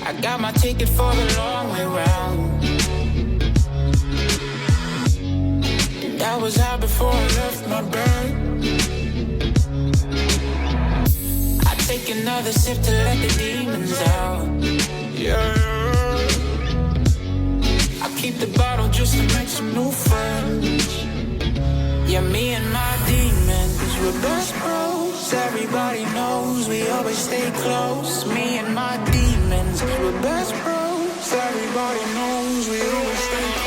I got my ticket for the long way round. And I was high before I left my bed. I take another sip to let the demons out. Yeah. I keep the bottle just to make some new friends. Yeah, me and my demons, we're best bros. Everybody knows we always stay close. Me and my demons, we're best bros. Everybody knows we always stay close.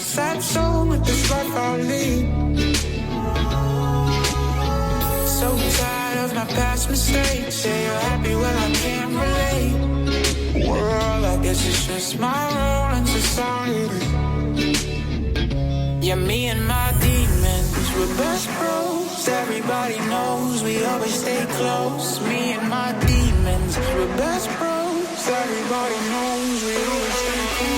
Sad soul with this life I lead. So tired of my past mistakes. Say you're happy, well I can't relate. Well, I guess it's just my role in society. Yeah, me and my demons, we're best bros. Everybody knows we always stay close. Me and my demons, we're best bros. Everybody knows we always stay close.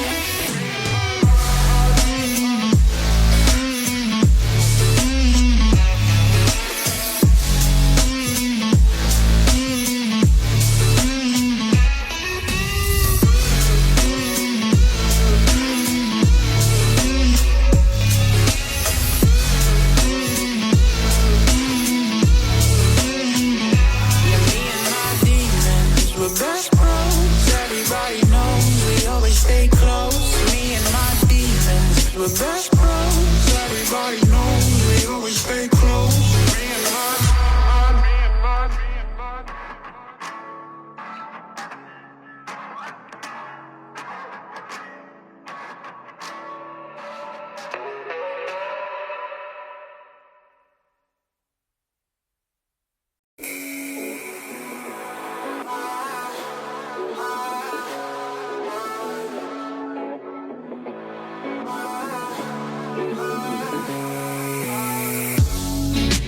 We're best bros, everybody knows we always stay close. Me and my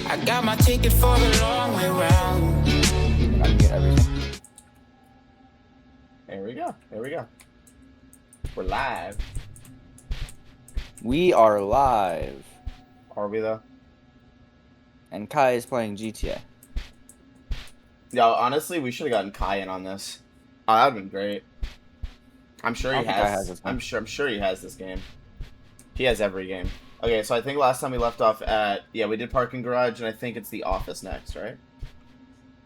I got my ticket for the long way round. I can get everything. There we go. There we go. We're live. We are live. Are we though? And Kai is playing GTA. Yo, honestly, we should have gotten Kai in on this. Oh, that would've been great. I'm sure he has. I'm sure he has this game. He has every game. Okay, so I think last time we left off at we did Parking Garage, and I think it's The Office next, right?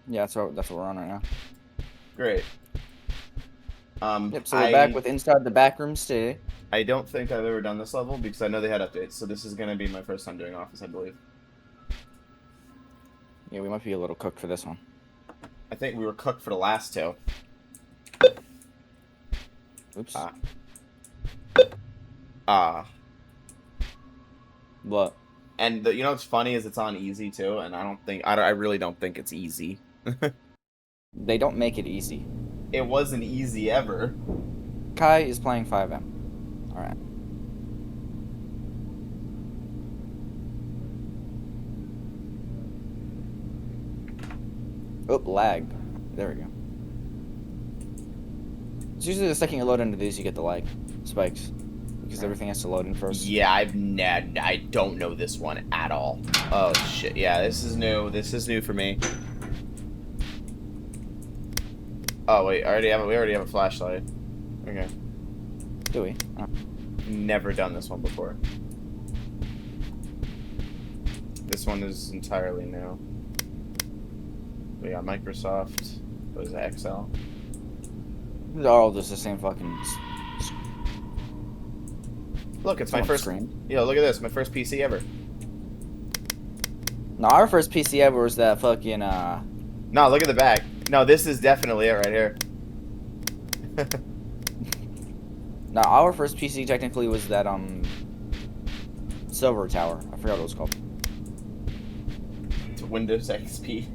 Yeah, that's what we're on right now. Great. Yep. So we're back with Inside the Backroom Stay. I don't think I've ever done this level because I know they had updates, so this is gonna be my first time doing Office, I believe. Yeah, we might be a little cooked for this one. I think we were cooked for the last two. Oops. What? And you know what's funny is it's on easy too, and I really don't think it's easy. They don't make it easy. It wasn't easy ever. Kai is playing 5M. Alright. Oh, lagged. There we go. It's usually the second you load into these, you get the lag spikes. Because everything has to load in first. Yeah, I don't know this one at all. Oh, shit. Yeah, this is new. This is new for me. Oh, wait. We already have a flashlight. Okay. Do we? Oh. Never done this one before. This one is entirely new. We got Microsoft. What is that, Excel? These are all just the same fucking... Look, it's my first screen. Yo, look at this. My first PC ever. No, our first PC ever was that fucking, No, look at the back. No, this is definitely it right here. Now, our first PC technically was that, Silver Tower. I forgot what it was called. It's Windows XP.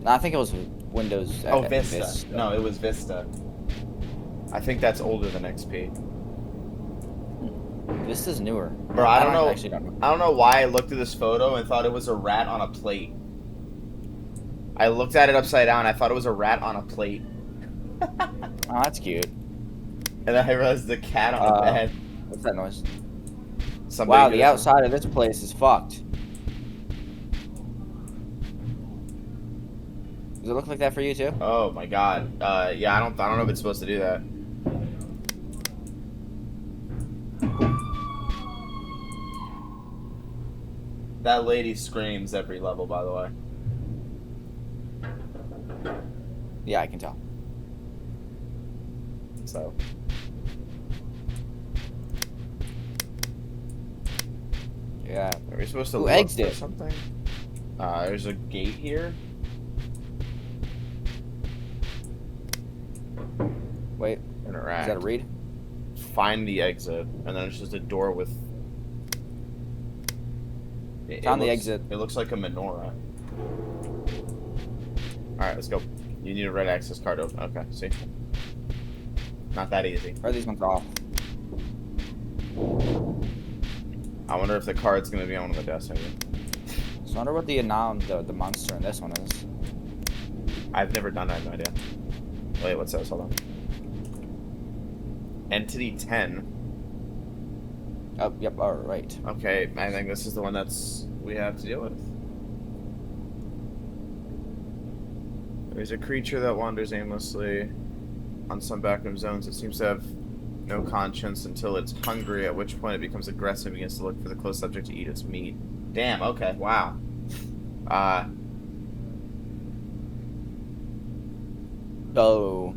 No, I think it was Windows. Vista. No, it was Vista. I think that's older than XP. Vista's newer. Bro, I don't know. I don't know why I looked at this photo and thought it was a rat on a plate. I looked at it upside down. I thought it was a rat on a plate. Oh, that's cute. And then I realized the cat on the bed. What's that noise? Somebody wow, the outside of this place is fucked. Does it look like that for you too? Oh my god. Yeah, I don't know if it's supposed to do that. That lady screams every level, by the way. Yeah, I can tell. So. Yeah. Are we supposed to look for it? Something? There's a gate here. Wait. Interact. Is that a read? Find the exit, and then it's just a door with. Found the exit. It looks like a menorah. Alright, let's go. You need a red access card open. Okay, see? Not that easy. Are these ones off? I wonder if the card's gonna be on one of the desks, maybe. So I wonder what the monster in this one is. I've never done that, I have no idea. Wait, what's this? Hold on. Entity 10. Oh, yep, alright. Okay, I think this is the one we have to deal with. There's a creature that wanders aimlessly on some backroom zones. It seems to have no conscience until it's hungry, at which point it becomes aggressive and begins to look for the close subject to eat its meat. Damn, okay, wow. Oh.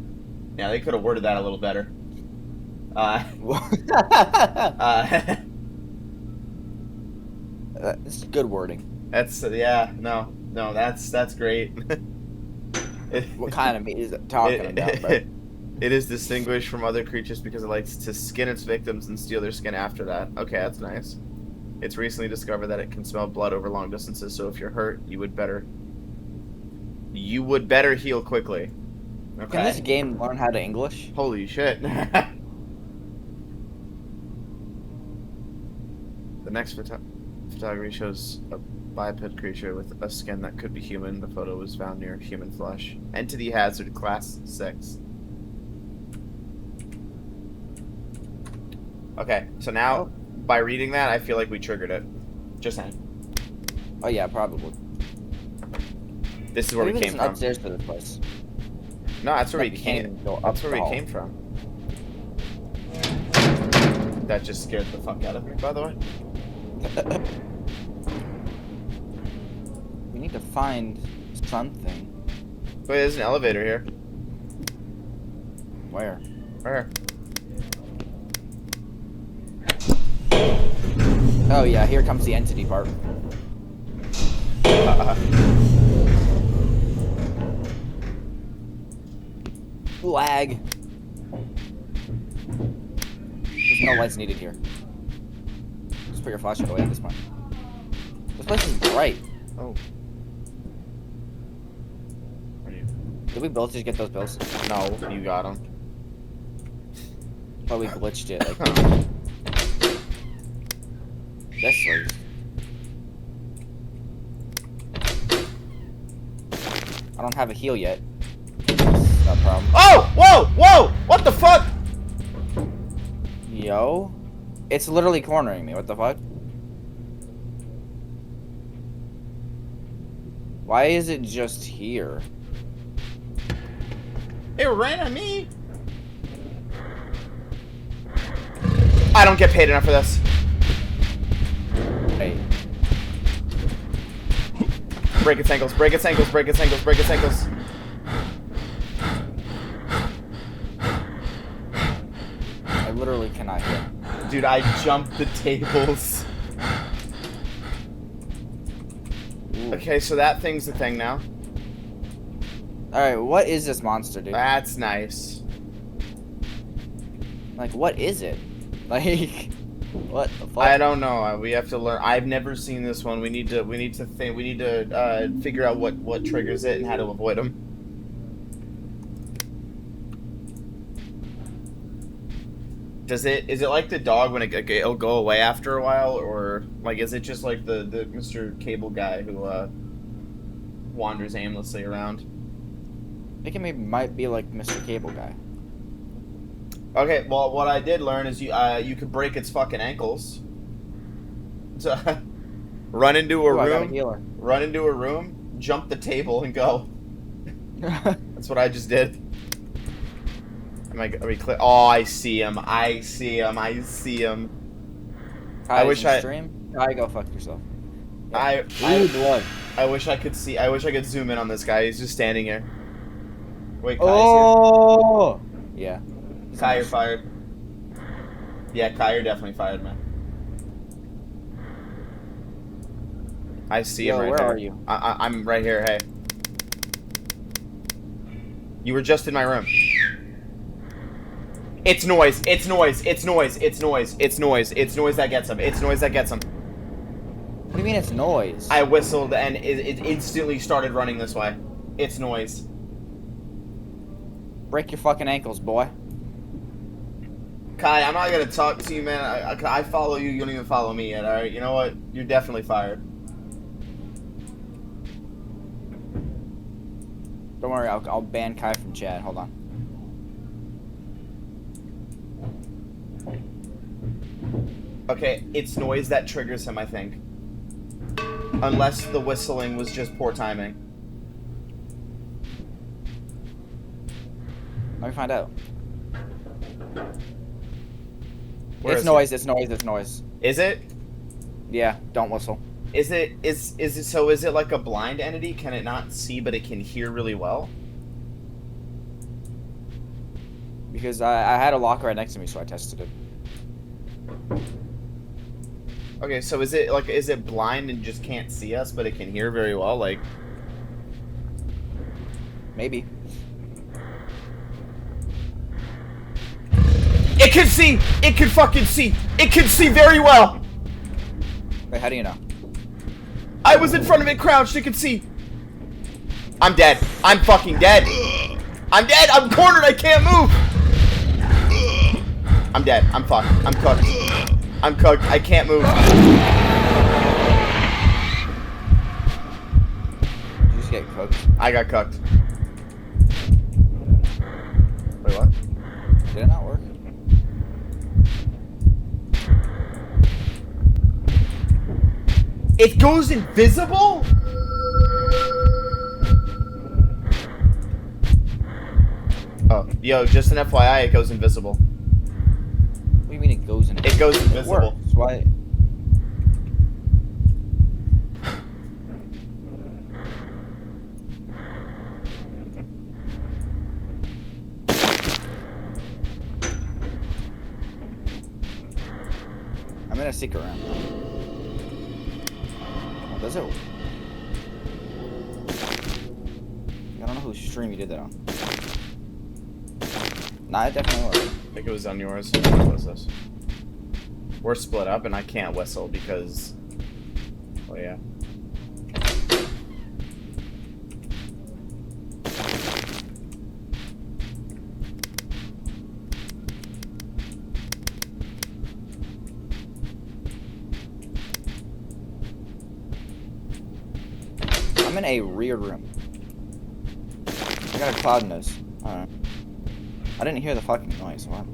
Yeah, they could have worded that a little better. It's good wording. That's that's great. What kind of meat is it talking about? Bro? It is distinguished from other creatures because it likes to skin its victims and steal their skin after that. Okay, that's nice. It's recently discovered that it can smell blood over long distances, so if you're hurt, you would better heal quickly. Okay. Can this game learn how to English? Holy shit. The next photography shows a biped creature with a skin that could be human. The photo was found near human flesh. Entity hazard class 6. Okay, so now by reading that, I feel like we triggered it. Just saying. Oh yeah, probably. This is where we came from. Upstairs to this place. No, that's where we came. That's where we came from. That just scared the fuck out of me, by the way. We need to find something. Wait, there's an elevator here. Where? Where? Oh yeah, here comes the entity part. Lag. There's no lights needed here. Just put your flashlight away at this point. This place is bright. Oh. Did we both just get those pills? No, you got them. But we glitched it. Like this was. I don't have a heal yet. That's no problem. Oh! Whoa! Whoa! What the fuck? Yo? It's literally cornering me. What the fuck? Why is it just here? It ran at me. I don't get paid enough for this. Hey. Break its ankles, break its ankles, break its ankles, break its ankles. I literally cannot hit. Dude, I jumped the tables. Ooh. Okay, so that thing's the thing now. Alright, what is this monster, dude? That's nice. Like, what is it? Like, what the fuck? I don't know. We have to learn. I've never seen this one. We need to figure out what triggers it and how to avoid them. Is it like the dog when it'll go away after a while, or like is it just like the Mr. Cable guy who wanders aimlessly around? I think it might be like Mr. Cable guy. Okay, well, what I did learn is you could break its fucking ankles. So, run into a room, jump the table, and go. That's what I just did. Are we clear? Oh, I see him. I see him. I wish I stream. I go fuck yourself. Yeah. Blood. I wish I could see. I wish I could zoom in on this guy. He's just standing here. Wait, Kai's oh! Here. Yeah. Kai, you're fired. Yeah, Kai, you're definitely fired, man. I see him right where there. Are you? I'm right here. Hey. You were just in my room. It's noise. It's noise. It's noise. It's noise. It's noise. It's noise that gets him. It's noise that gets him. What do you mean it's noise? I whistled and it instantly started running this way. It's noise. Break your fucking ankles, boy. Kai, I'm not gonna talk to you, man. I follow you. You don't even follow me yet. All right. You know what? You're definitely fired. Don't worry. I'll ban Kai from chat. Hold on. Okay, it's noise that triggers him, I think. Unless the whistling was just poor timing. Let me find out. It's noise. It's noise. It's noise. Is it? Yeah. Don't whistle. Is it so? Is it like a blind entity? Can it not see, but it can hear really well? Because I had a lock right next to me, so I tested it. Okay, so is it blind and just can't see us, but it can hear very well? Like, maybe. It can see! It can fucking see! It can see very well! Wait, how do you know? I was in front of it crouched, it could see! I'm dead. I'm fucking dead! I'm dead! I'm cornered, I can't move! I'm dead. I'm fucked. I'm cooked. I'm cooked. I can't move. Did you just get cooked? I got cooked. Wait, what? Did it not work? It goes invisible? Oh, yo, just an FYI, it goes invisible. What do you mean it goes invisible? It goes invisible. That's why. I'm in a secret room. Oh, does it? I don't know whose stream you did that on. Nah, it definitely worked. I think it was on yours. What was this? We're split up and I can't whistle because... Oh, yeah. I'm in a rear room. I got a cloud nose. Alright. I didn't hear the fucking noise. What?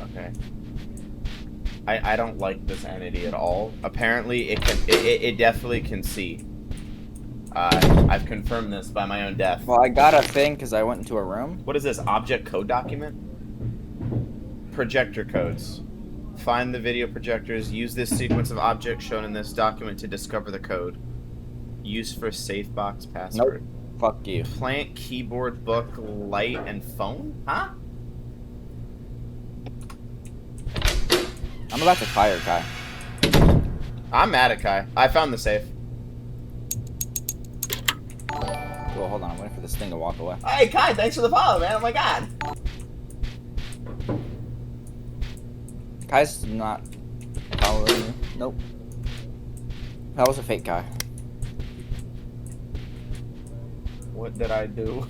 Okay. I don't like this entity at all. Apparently, it definitely can see. I've confirmed this by my own death. Well, I got a thing because I went into a room. What is this? Object code document? Projector codes. Find the video projectors. Use this sequence of objects shown in this document to discover the code. Use for safe box password. Nope. Fuck you. Plant, keyboard, book, light, and phone? Huh? I'm about to fire Kai. I'm mad at Kai. I found the safe. Well, hold on. I'm waiting for this thing to walk away. Hey, Kai, thanks for the follow, man. Oh my god. Kai's not following you. Nope. That was a fake Kai. What did I do?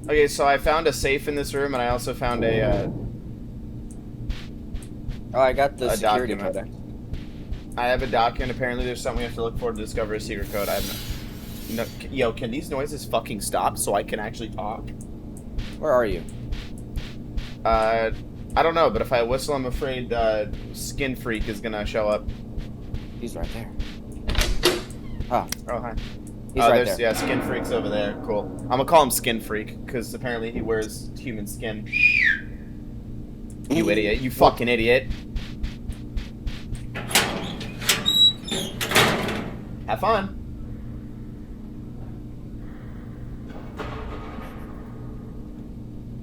Okay, so I found a safe in this room, and I also found a, Oh, I got the security document. product. I have a document. Apparently, there's something we have to look for to discover a secret code. I have no... Yo, can these noises fucking stop so I can actually talk? Where are you? I don't know, but if I whistle, I'm afraid Skin Freak is gonna show up. He's right there. Oh. Oh, hi. He's right there. Yeah, Skin Freak's over there. Cool. I'm gonna call him Skin Freak, because apparently he wears human skin. You idiot. You fucking idiot. Have fun.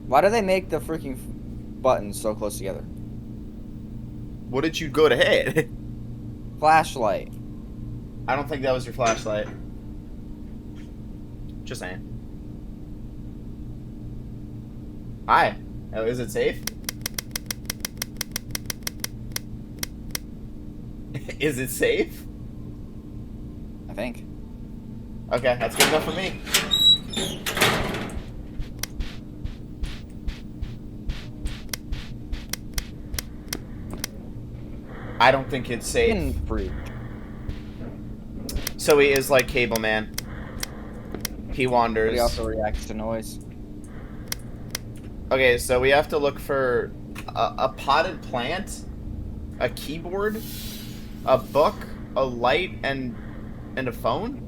Why do they make the freaking buttons so close together? What did you go to hit? Flashlight. I don't think that was your flashlight. Just saying. Hi. Oh, is it safe? Is it safe? I think. Okay, that's good enough for me. I don't think it's safe. Skin Freak. So he is like Cable Man. He wanders. But he also reacts to noise. Okay, so we have to look for a potted plant, a keyboard, a book, a light, and a phone?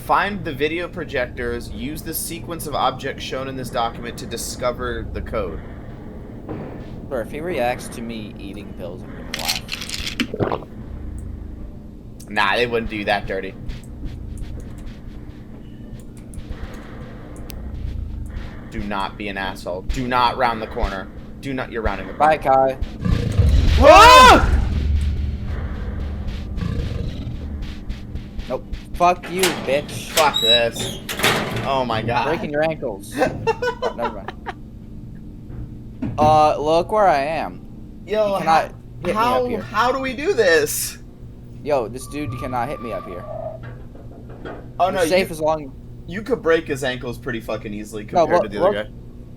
Find the video projectors. Use the sequence of objects shown in this document to discover the code. Bro, if he reacts to me eating pills, I'm gonna laugh. Nah, they wouldn't do that dirty. Do not be an asshole. Do not round the corner. Do not. You're rounding the corner. Bye, Kai. Ah! Nope. Fuck you, bitch. Fuck this. Oh my god. Breaking your ankles. Oh, never mind. Look where I am. Yo, You cannot hit me up here. how do we do this? Yo, this dude cannot hit me up here. Oh no, You're safe as long. you could break his ankles pretty fucking easily compared to the other guy.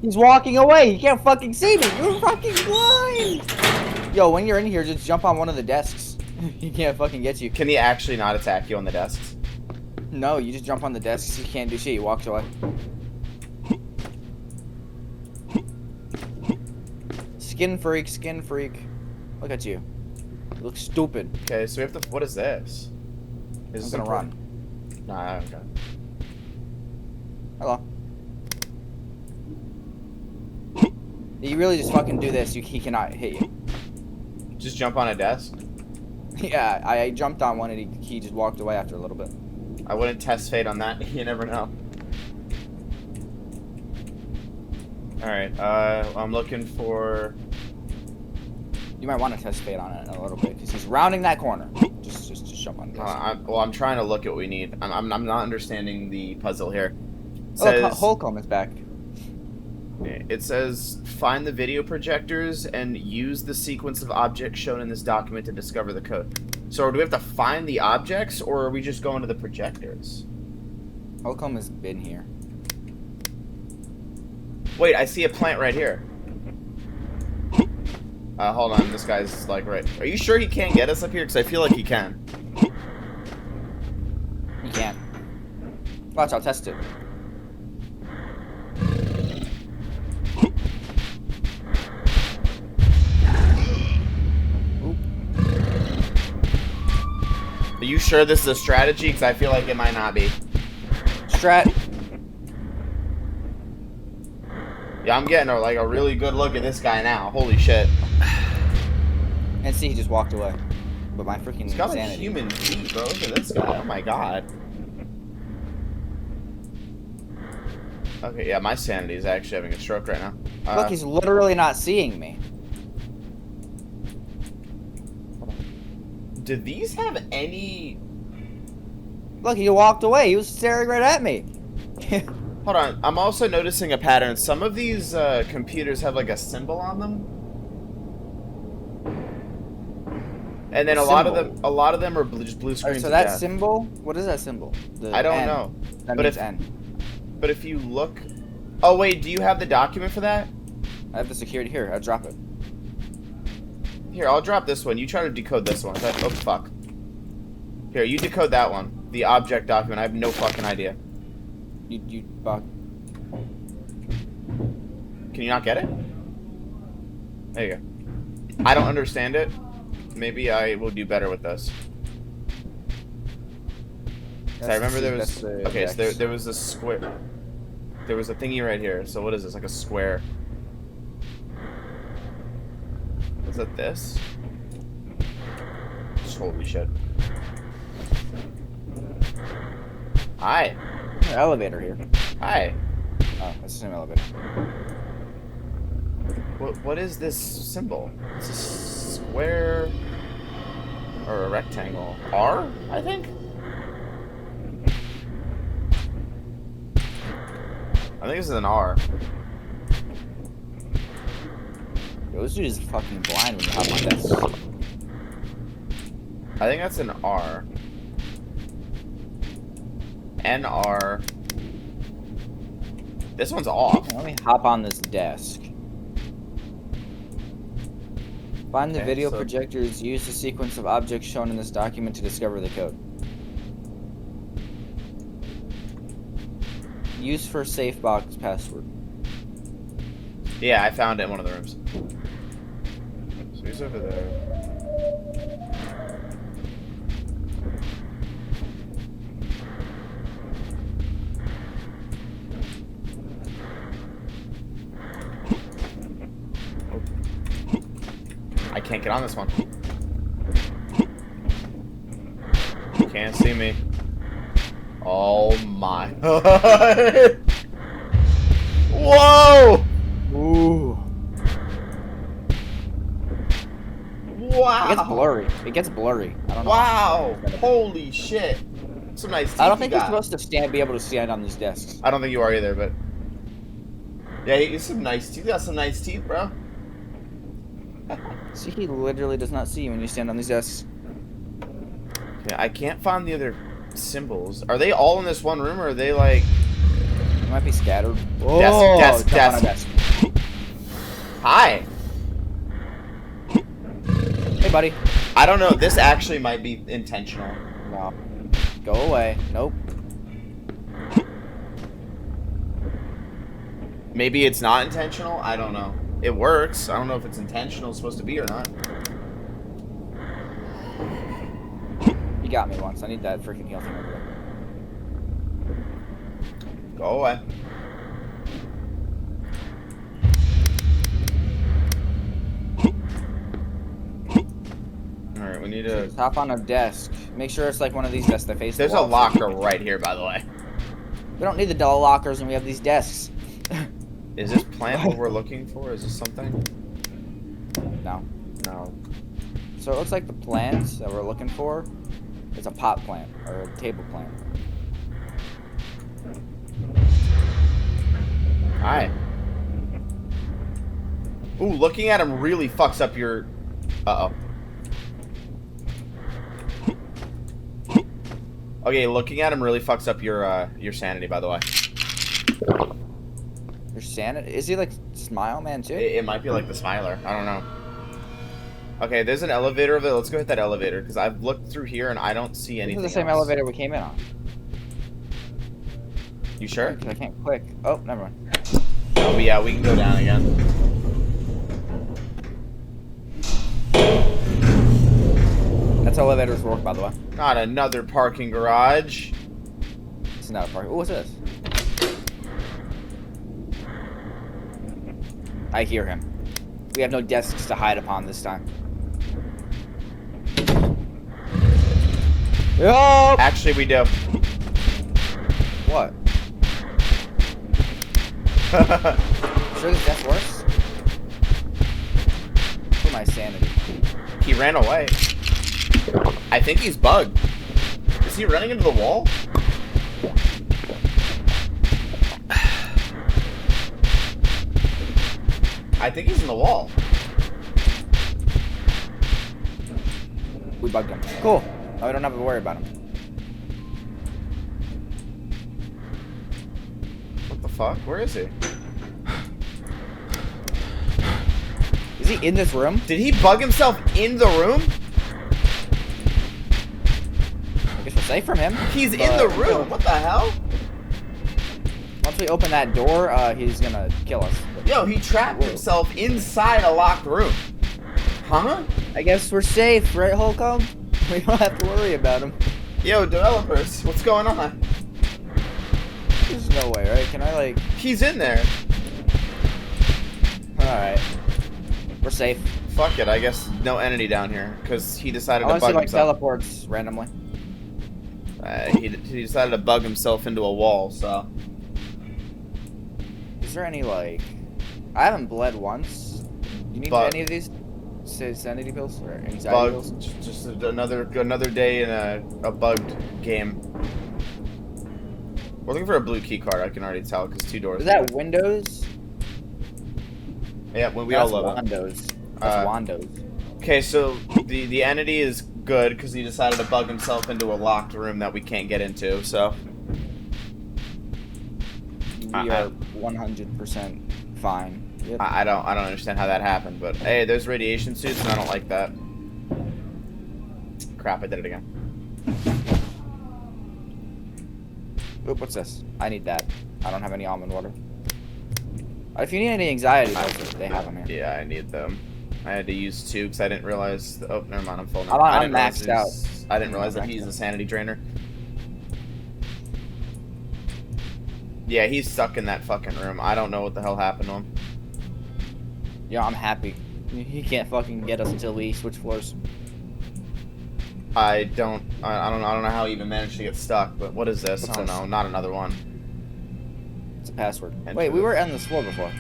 He's walking away. He can't fucking see me. You're fucking blind. Yo, when you're in here, just jump on one of the desks. He can't fucking get you. Can he actually not attack you on the desks? No, you just jump on the desks. He can't do shit. He walks away. Skin Freak, Skin Freak. Look at you. You look stupid. Okay, so we have to. What is this? Is I'm this gonna important? run. Nah, okay. Hello. You really just fucking do this. He cannot hit you. Just jump on a desk? Yeah, I jumped on one and he just walked away after a little bit. I wouldn't test fate on that. You never know. Alright, I'm looking for... You might want to test fate on it a little bit because he's rounding that corner. Just jump on this. I'm trying to look at what we need. I'm not understanding the puzzle here. It Oh, says, look, Holcomb is back. it says, find the video projectors and use the sequence of objects shown in this document to discover the code. So do we have to find the objects, or are we just going to the projectors? Holcomb has been here. Wait, I see a plant right here. Hold on, this guy's like right. Are you sure he can't get us up here? Because I feel like he can. He can't. Watch, I'll test it. Oop. Are you sure this is a strategy? Because I feel like it might not be. Strat. Yeah, I'm getting a really good look at this guy now. Holy shit. And see, he just walked away. But my freaking He's got like sanity. human feet, bro. Look at this guy. Oh my god. Okay, yeah, my sanity is actually having a stroke right now. Look, he's literally not seeing me. Do these have any... Look, he walked away. He was staring right at me. Hold on. I'm also noticing a pattern. Some of these computers have like a symbol on them. And then a lot of them are just blue screens. Right, so that symbol, what is that symbol? I don't know. That means N. But if you look... Oh, wait, do you have the document for that? I have the security here. I'll drop it. Here, I'll drop this one. You try to decode this one. Oh, fuck. Here, you decode that one. The object document. I have no fucking idea. You Can you not get it? There you go. I don't understand it. Maybe I will do better with this. So I remember there was... Okay, so there was a square... There was a thingy right here. So what is this? Like a square. Is that this? Holy shit. Hi. Elevator here. Hi. Oh, that's the same elevator. What is this symbol? It's a square or a rectangle. R, I think? I think this is an R. This dude is fucking blind when you hop on this. I think that's an R. NR. This one's off. Let me hop on this desk. Find the video projectors. Use the sequence of objects shown in this document to discover the code. Use for safe box password. Yeah, I found it in one of the rooms. So he's over there. I can't get on this one. You can't see me. Oh my. Whoa! Ooh. Wow. It gets blurry. It gets blurry. I don't know. Wow. Holy shit. Some nice teeth. I don't think you're supposed to be able to stand on these desks. I don't think you are either, but yeah, you some nice teeth. You got some nice teeth, bro. See, he literally does not see you when you stand on these desks. Yeah, I can't find the other symbols. Are they all in this one room, or are they like... They might be scattered. Desk. Hi. Hey, buddy. I don't know. This actually might be intentional. No. Go away. Nope. Maybe it's not intentional. I don't know. It works. I don't know if it's intentional, it's supposed to be or not. You got me once. I need that freaking heal thing over there. Go away. Alright, we need to... Just hop on a desk. Make sure it's like one of these desks that face the There's a wall. locker right here, by the way. We don't need the double lockers and we have these desks. Is this plant what we're looking for? Is this something? No. No. So it looks like the plant that we're looking for is a pot plant or a table plant. Hi. Ooh, looking at him really fucks up your... Uh-oh. Okay, looking at him really fucks up your sanity, by the way. Your sanity? Is he like Smile Man too? It might be like the Smiler. I don't know. Okay, there's an elevator over there. Let's go hit that elevator, because I've looked through here and I don't see anything This is the same else. elevator we came in on. You sure? I can't click. Oh, never mind. Oh, but yeah, we can go down again. That's how elevators work, by the way. Not another parking garage. It's not a park. Oh, what's this? I hear him. We have no desks to hide upon this time. Yup. Actually, we do. What? Sure this gets worse? For my sanity. He ran away. I think he's bugged. Is he running into the wall? I think he's in the wall. We bugged him. Cool. Now we don't have to worry about him. What the fuck? Where is he? Is he in this room? Did he bug himself in the room? I guess we're safe from him. He's in the room. What the hell? Once we open that door, he's gonna kill us. Yo, he trapped himself inside a locked room. Huh? I guess we're safe, right, Holcomb? We don't have to worry about him. Yo, developers, what's going on? There's no way, right? Can I, like... He's in there. Alright. We're safe. Fuck it, I guess no entity down here, because he decided to bug Honestly, like, himself. teleports randomly. He decided to bug himself into a wall, so... Is there any, like... I haven't bled once. You need any of these? Sanity pills? Or anxiety pills? Just another day in a bugged game. We're looking for a blue key card, I can already tell, because 2 doors. Is that Windows? Yeah, we all love it. That's Wandos. Okay, so the entity is good, because he decided to bug himself into a locked room that we can't get into, so... We are 100% fine. Yep. I don't understand how that happened, but hey, there's radiation suits, and I don't like that. Crap, I did it again. Oop, what's this? I need that. I don't have any almond water. If you need any anxiety pills, they have them here. Yeah, I need them. I had to use 2 because I didn't realize... Oh, never mind, I'm full now. I'm maxed out. I didn't realize that he's a sanity drainer. Yeah, he's stuck in that fucking room. I don't know what the hell happened to him. Yeah, I'm happy. He can't fucking get us until we switch floors. I don't know how he even managed to get stuck, but what is this? Oh no, not another one. It's a password. Wait, we were on this floor before.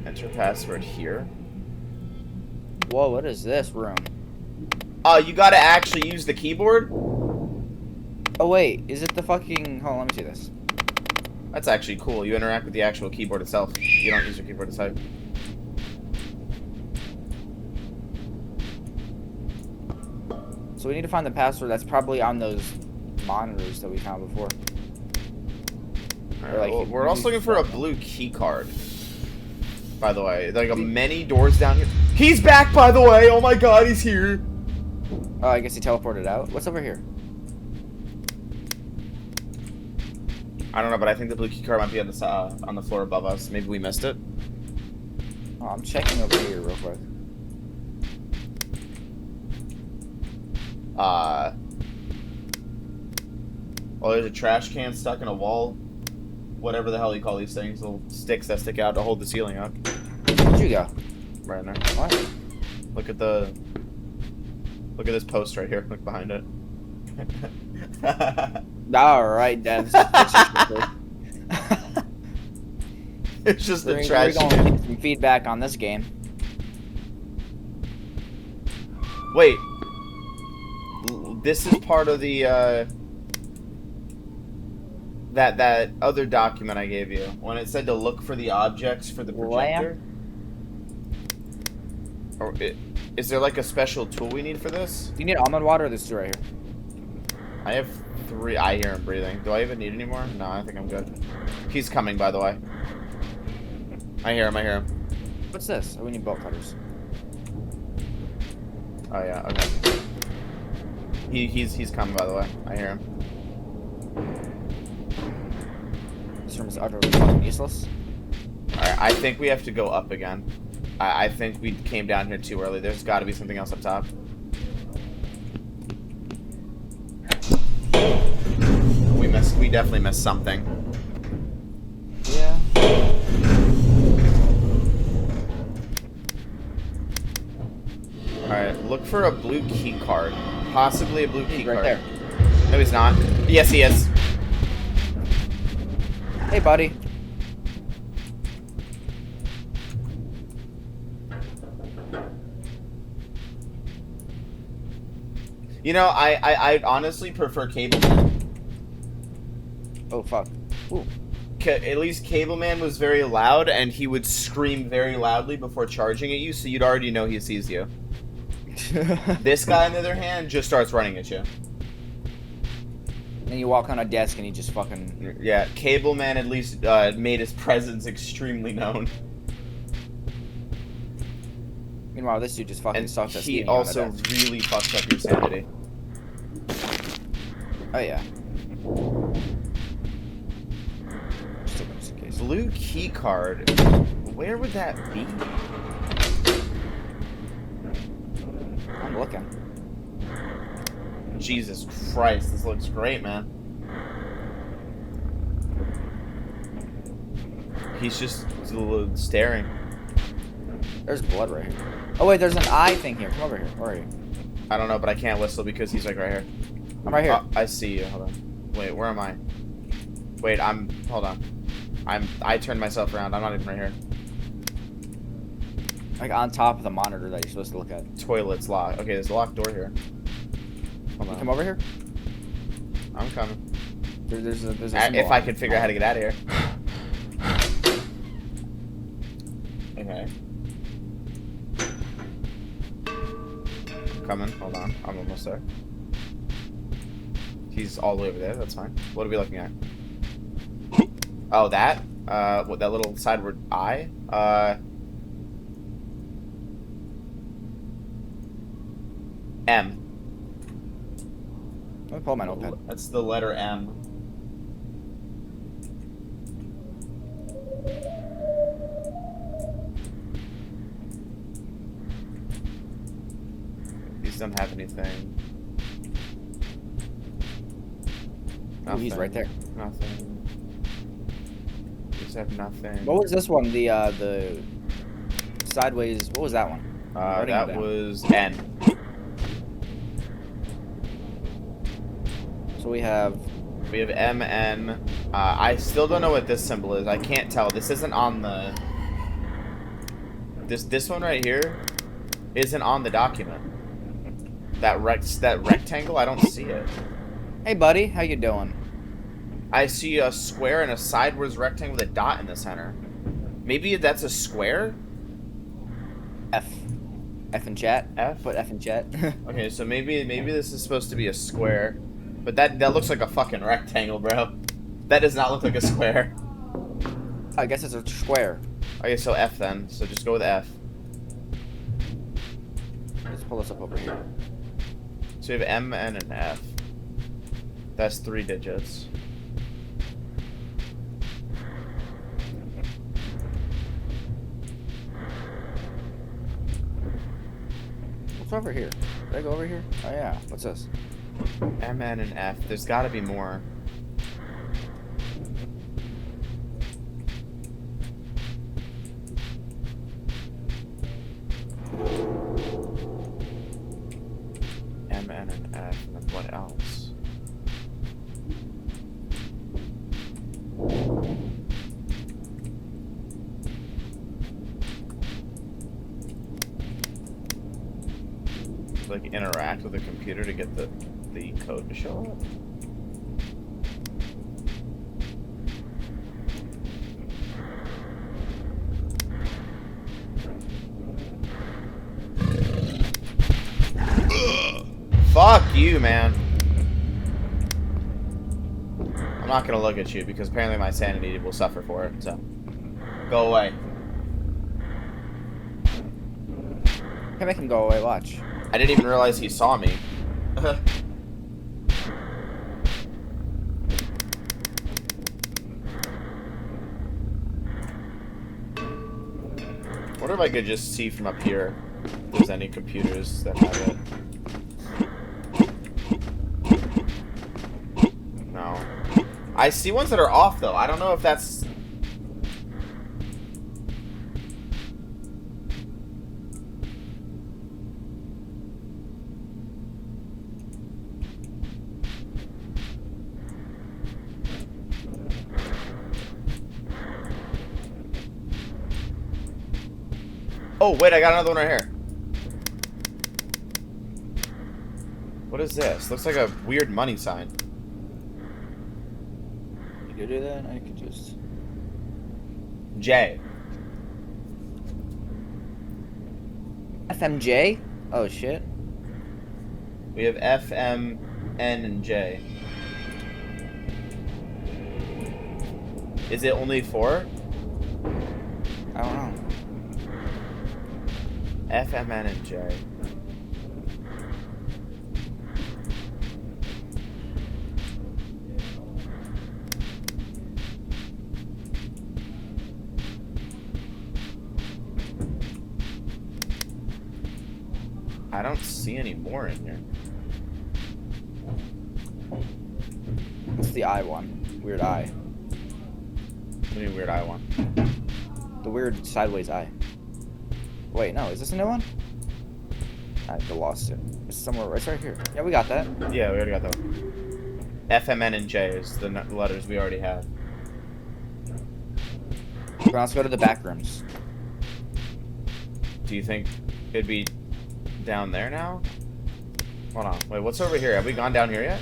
Enter password here. Whoa, what is this room? You gotta actually use the keyboard? Oh wait, is it the fucking... Hold on, let me see this. That's actually cool. You interact with the actual keyboard itself. You don't use your keyboard to type. So we need to find the password that's probably on those monitors that we found before. Right, like, well, we're also looking for a blue key card. By the way, like many doors down here. He's back, by the way. Oh my god, he's here. Oh, I guess he teleported out. What's over here? I don't know, but I think the blue key card might be on the floor above us. Maybe we missed it. Oh, I'm checking over here real quick. Well, there's a trash can stuck in a wall. Whatever the hell you call these things. Little sticks that stick out to hold the ceiling up. Where'd you go? Right in there. What? Look at this post right here. Look behind it. Alright, devs. It's just a trash can. We're going to get some feedback on this game. Wait. This is part of the, that other document I gave you. When it said to look for the objects for the projector. Or is there like a special tool we need for this? Do you need almond water or this two right here? I have 3. I hear him breathing. Do I even need any more? No, I think I'm good. He's coming, by the way. I hear him. What's this? Oh, we need bolt cutters. Oh yeah, okay. He's coming, by the way. I hear him. This room is utterly fucking useless. Alright, I think we have to go up again. I think we came down here too early. There's got to be something else up top. We definitely missed something. Yeah. Alright, look for a blue key card. Possibly a blue key right card. there. No, he's not. Yes, he is. Hey, buddy. You know, I honestly prefer Cable. Oh, fuck. Ooh. At least Cableman was very loud, and he would scream very loudly before charging at you, so you'd already know he sees you. This guy, on the other hand, just starts running at you. Then you walk on a desk and he just fucking... Yeah, Cableman at least made his presence extremely known. Meanwhile, this dude just fucking sucks at he also really fucks up your sanity. Oh, yeah. Blue key card. Where would that be? I'm looking. Jesus Christ, this looks great, man. He's just staring. There's blood right here. Oh wait, there's an eye thing here. Come over here. Where are you? I don't know, but I can't whistle because he's like right here. I'm right here. I see you. Hold on. Wait, where am I? Wait, hold on. I turned myself around. I'm not even right here. Like on top of the monitor that you're supposed to look at. Toilet's locked. Okay, there's a locked door here. Hold on. Come over here. I'm coming. There's a if I could figure out how to get out of here. Okay. Coming. Hold on. I'm almost there. He's all the way over there. That's fine. What are we looking at? Oh, that? What, that little sideward eye? M. Let me pull my notepad. That's the letter M. These don't have anything. Ooh, he's right there. Nothing. These have nothing. What was this one? The sideways. What was that one? That was N. So we have M, N. I still don't know what this symbol is. I can't tell. This isn't on the... This one right here isn't on the document. That rectangle, I don't see it. Hey, buddy. How you doing? I see a square and a sideways rectangle with a dot in the center. Maybe that's a square? F. F in chat. F? Put F in chat. Okay, so maybe this is supposed to be a square. But that looks like a fucking rectangle, bro. That does not look like a square. I guess it's a square. Okay, so F then. So just go with F. Let's pull this up over here. So we have M, N, and F. That's 3 digits. What's over here? Did I go over here? Oh yeah. What's this? M, N, and F. There's got to be more. M, N, and F. And then what else? Like interact with the computer to get the code to show up. Fuck you, man. I'm not gonna look at you because apparently my sanity will suffer for it, so go away. Can't make him go away, watch. I didn't even realize he saw me. Wonder if I could just see from up here if there's any computers that have it. No. I see ones that are off though. I don't know if that's... Oh, wait, I got another one right here. What is this? Looks like a weird money sign. You could do that? I could just... J. FMJ? Oh, shit. We have F, M, N, and J. Is it only 4? I don't know. F, M, N, and J. I don't see any more in here. What's the I one? Weird eye. What do you mean weird eye one? The weird sideways eye. Wait, no, is this a new one? I lost it. It's somewhere, it's right here. Yeah, we got that. Yeah, we already got that one. F, M, N, and J is the letters we already have. Let's go to the back rooms. Do you think it'd be down there now? Hold on. Wait, what's over here? Have we gone down here yet?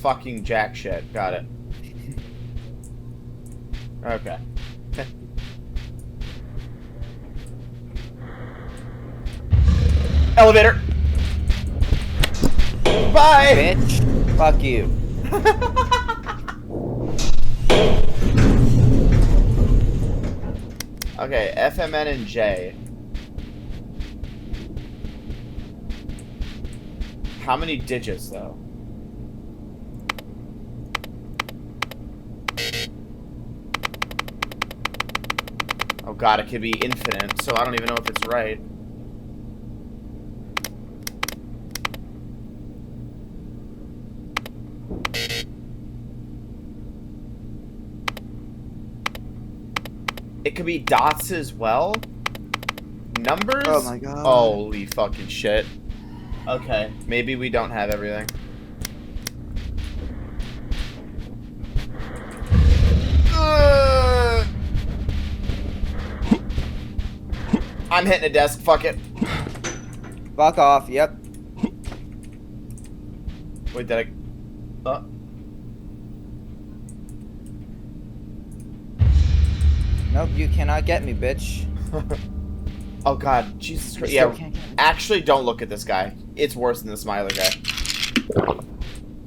Fucking jack shit. Got it. Okay. Elevator. Bye. Bitch. Fuck you. Okay, F, M, N, and J. How many digits, though? Oh god, it could be infinite, so I don't even know if it's right. It could be dots as well? Numbers? Oh my god. Holy fucking shit. Okay, maybe we don't have everything. I'm hitting a desk, fuck it. Fuck off, yep. Wait, did I... Nope, you cannot get me, bitch. Oh god, Jesus Christ. You still Yeah, can't get me. actually don't look at this guy. It's worse than the smiley guy.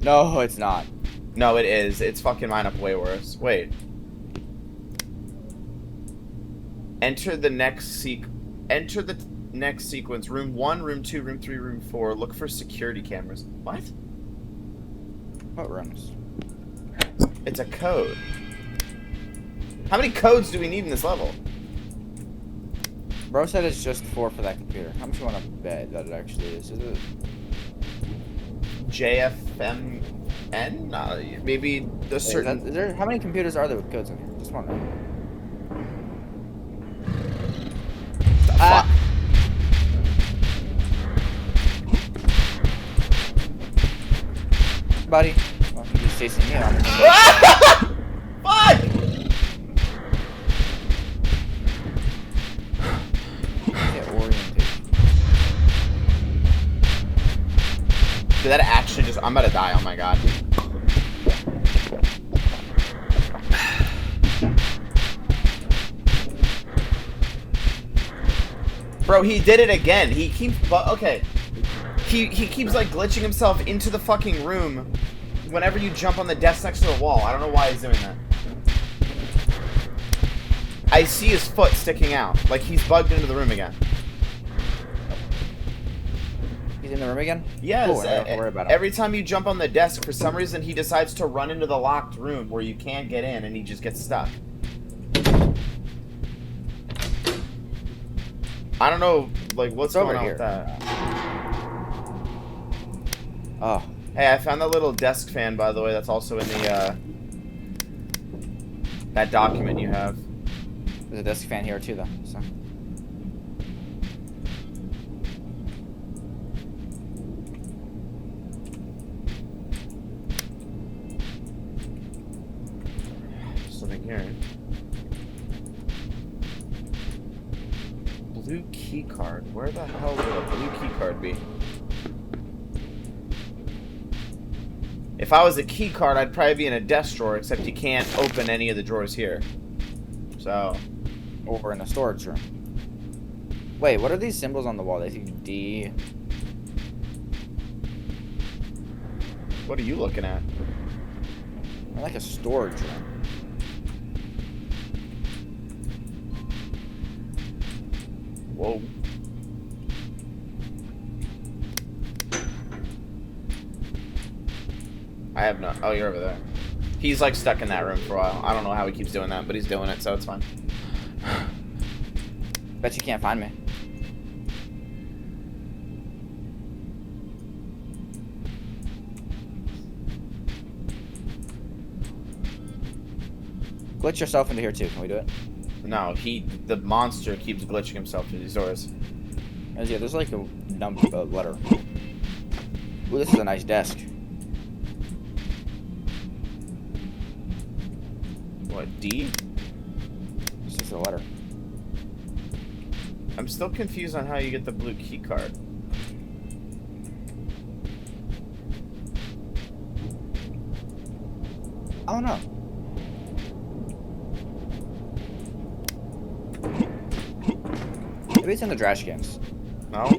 No, it's not. No, it is. It's fucking mine up way worse. Wait. Enter the next sequence. Room 1, room 2, room 3, room 4. Look for security cameras. What? What rooms? It's a code. How many codes do we need in this level? Bro said it's just 4 for that computer. How much you want to bet that it actually is? Is it? JFMN? Maybe the certain... Is there, how many computers are there with codes in here? Just one. Fuck. Buddy. Well, you're just chasing me. I'm Fuck! get oriented. Did that actually just... I'm about to die, oh my god. Bro, he did it again. He keeps... Okay. He keeps, like, glitching himself into the fucking room whenever you jump on the desk next to the wall. I don't know why he's doing that. I see his foot sticking out. Like, he's bugged into the room again. He's in the room again? Yes. Cool, I don't have to worry about him. Every time you jump on the desk, for some reason, he decides to run into the locked room where you can't get in, and he just gets stuck. I don't know, like, what's going on with that? Oh. Hey, I found that little desk fan, by the way, that's also in the, that document you have. There's a desk fan here, too, though, so... Something here. blue key card. Where the hell would a blue key card be? If I was a key card, I'd probably be in a desk drawer, except you can't open any of the drawers here. So. Or in a storage room. Wait, what are these symbols on the wall? They say D. What are you looking at? Like a storage room. Whoa. I have no. Oh, you're over there. He's like stuck in that room for a while. I don't know how he keeps doing that, but he's doing it, so it's fine. Bet you can't find me. Glitch yourself into here too. Can we do it? No, the monster keeps glitching himself through these doors. Yeah, there's like a letter. Ooh, this is a nice desk. What, D? It's just a letter. I'm still confused on how you get the blue key card. I don't know. Maybe it's in the trash cans. No?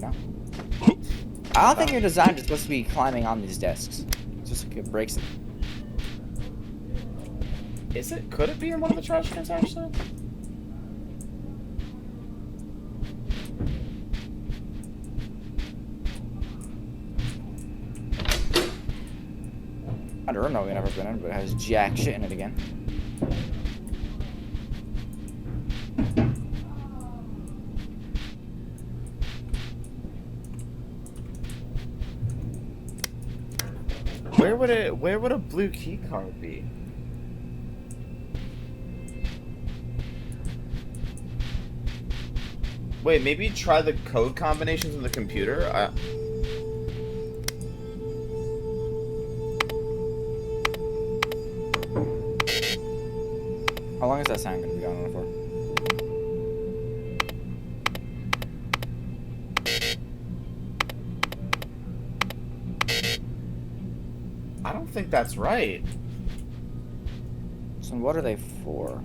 I don't think your design is supposed to be climbing on these desks. It's just like it breaks it. Is it? Could it be in one of the trash cans, actually? I don't know, we've never been in, but it has jack shit in it again. Where would a blue key card be? Wait, maybe try the code combinations in the computer? How long is that sound gonna be going on for? I don't think that's right. So what are they for?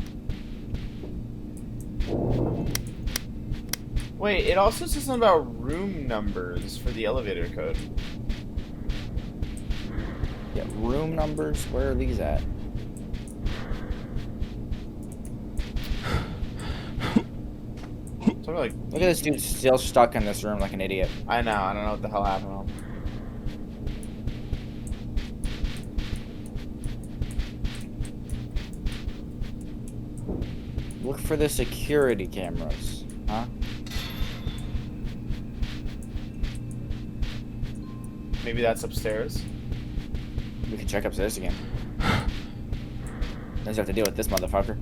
Wait, it also says something about room numbers for the elevator code. Yeah, room numbers? Where are these at? So like, look at this dude still stuck in this room like an idiot. I know, I don't know what the hell happened to him. Look for the security cameras, huh? Maybe that's upstairs. We can check upstairs again. Doesn't have to deal with this motherfucker.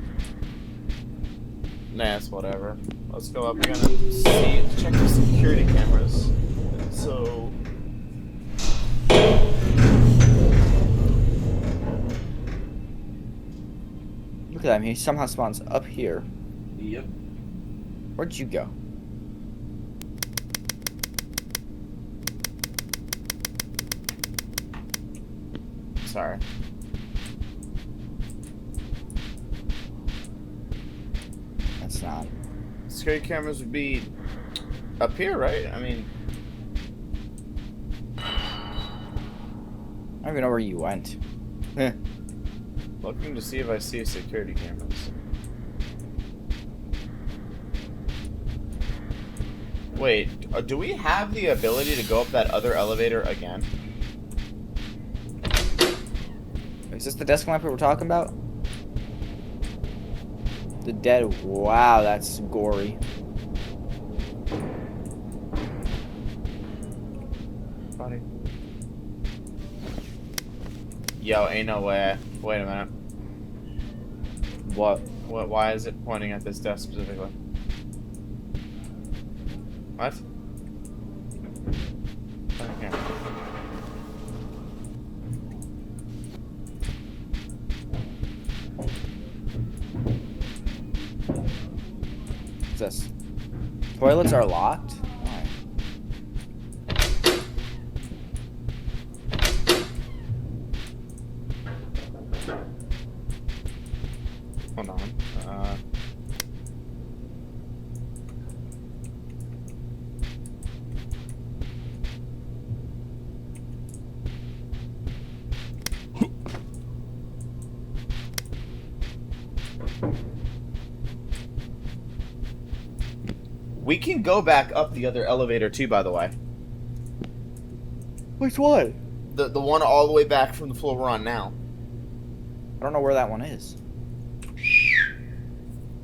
Nah, it's whatever. Let's go up again and check the security cameras. So... Look at him, he somehow spawns up here. Yep. Where'd you go? Sorry. That's not. Security cameras would be up here, right? I mean... I don't even know where you went. Looking to see if I see security cameras. Wait, do we have the ability to go up that other elevator again? Is this the desk lamp we were talking about? The dead. Wow, that's gory. Buddy. Yo, ain't no way. Wait a minute. What? Why is it pointing at this desk specifically? What? Okay. What's this? Toilets are locked? Why? Hold on. We can go back up the other elevator too, by the way. Which one? The one all the way back from the floor we're on now. I don't know where that one is.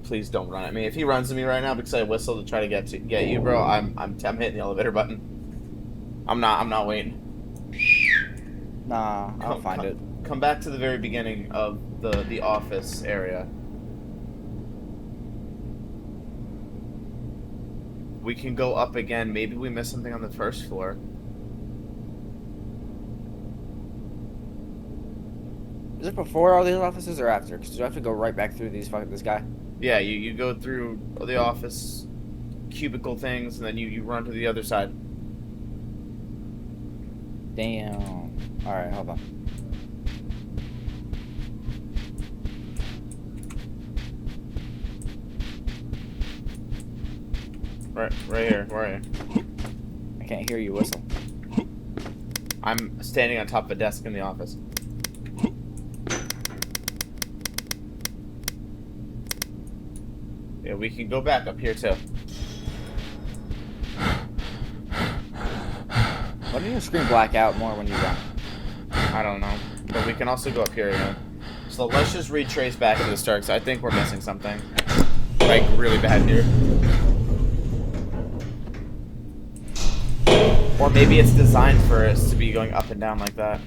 Please don't run at me. If he runs at me right now because I whistle to try to get you, bro, I'm hitting the elevator button. I'm not waiting. Nah, I'll find it. Come back to the very beginning of the office area. We can go up again. Maybe we missed something on the first floor. Is it before all these offices or after? Because you have to go right back through this guy. Yeah, you go through the office cubicle things, and then you run to the other side. Damn. Alright, hold on. Right here. Where are you? I can't hear you whistle. I'm standing on top of a desk in the office. Yeah, we can go back up here too. Why do you scream black out more when you run? I don't know. But we can also go up here again. So let's just retrace back to the start, because I think we're missing something. Like, really bad here. Or maybe it's designed for us to be going up and down like that.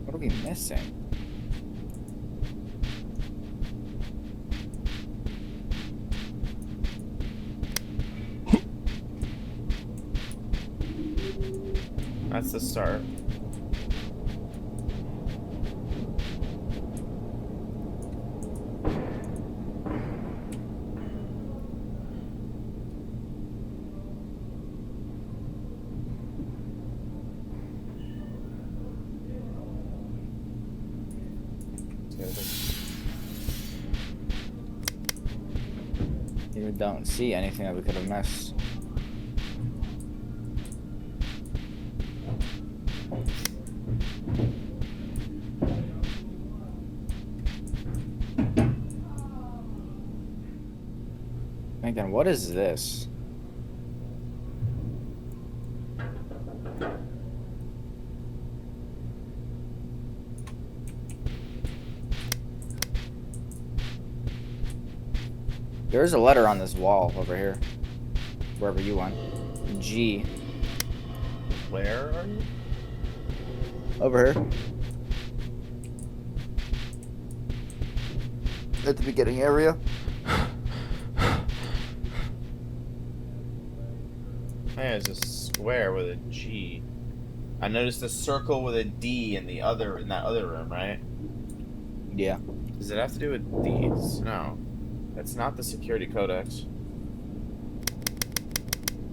What are we missing? That's the start. You don't see anything that we could have missed. Again, what is this? There's a letter on this wall over here. Wherever you went. G. Where are you? Over here. At the beginning area. There's a square with a G. I noticed a circle with a D in that other room, right? Yeah. Does it have to do with these? No. That's not the security codex.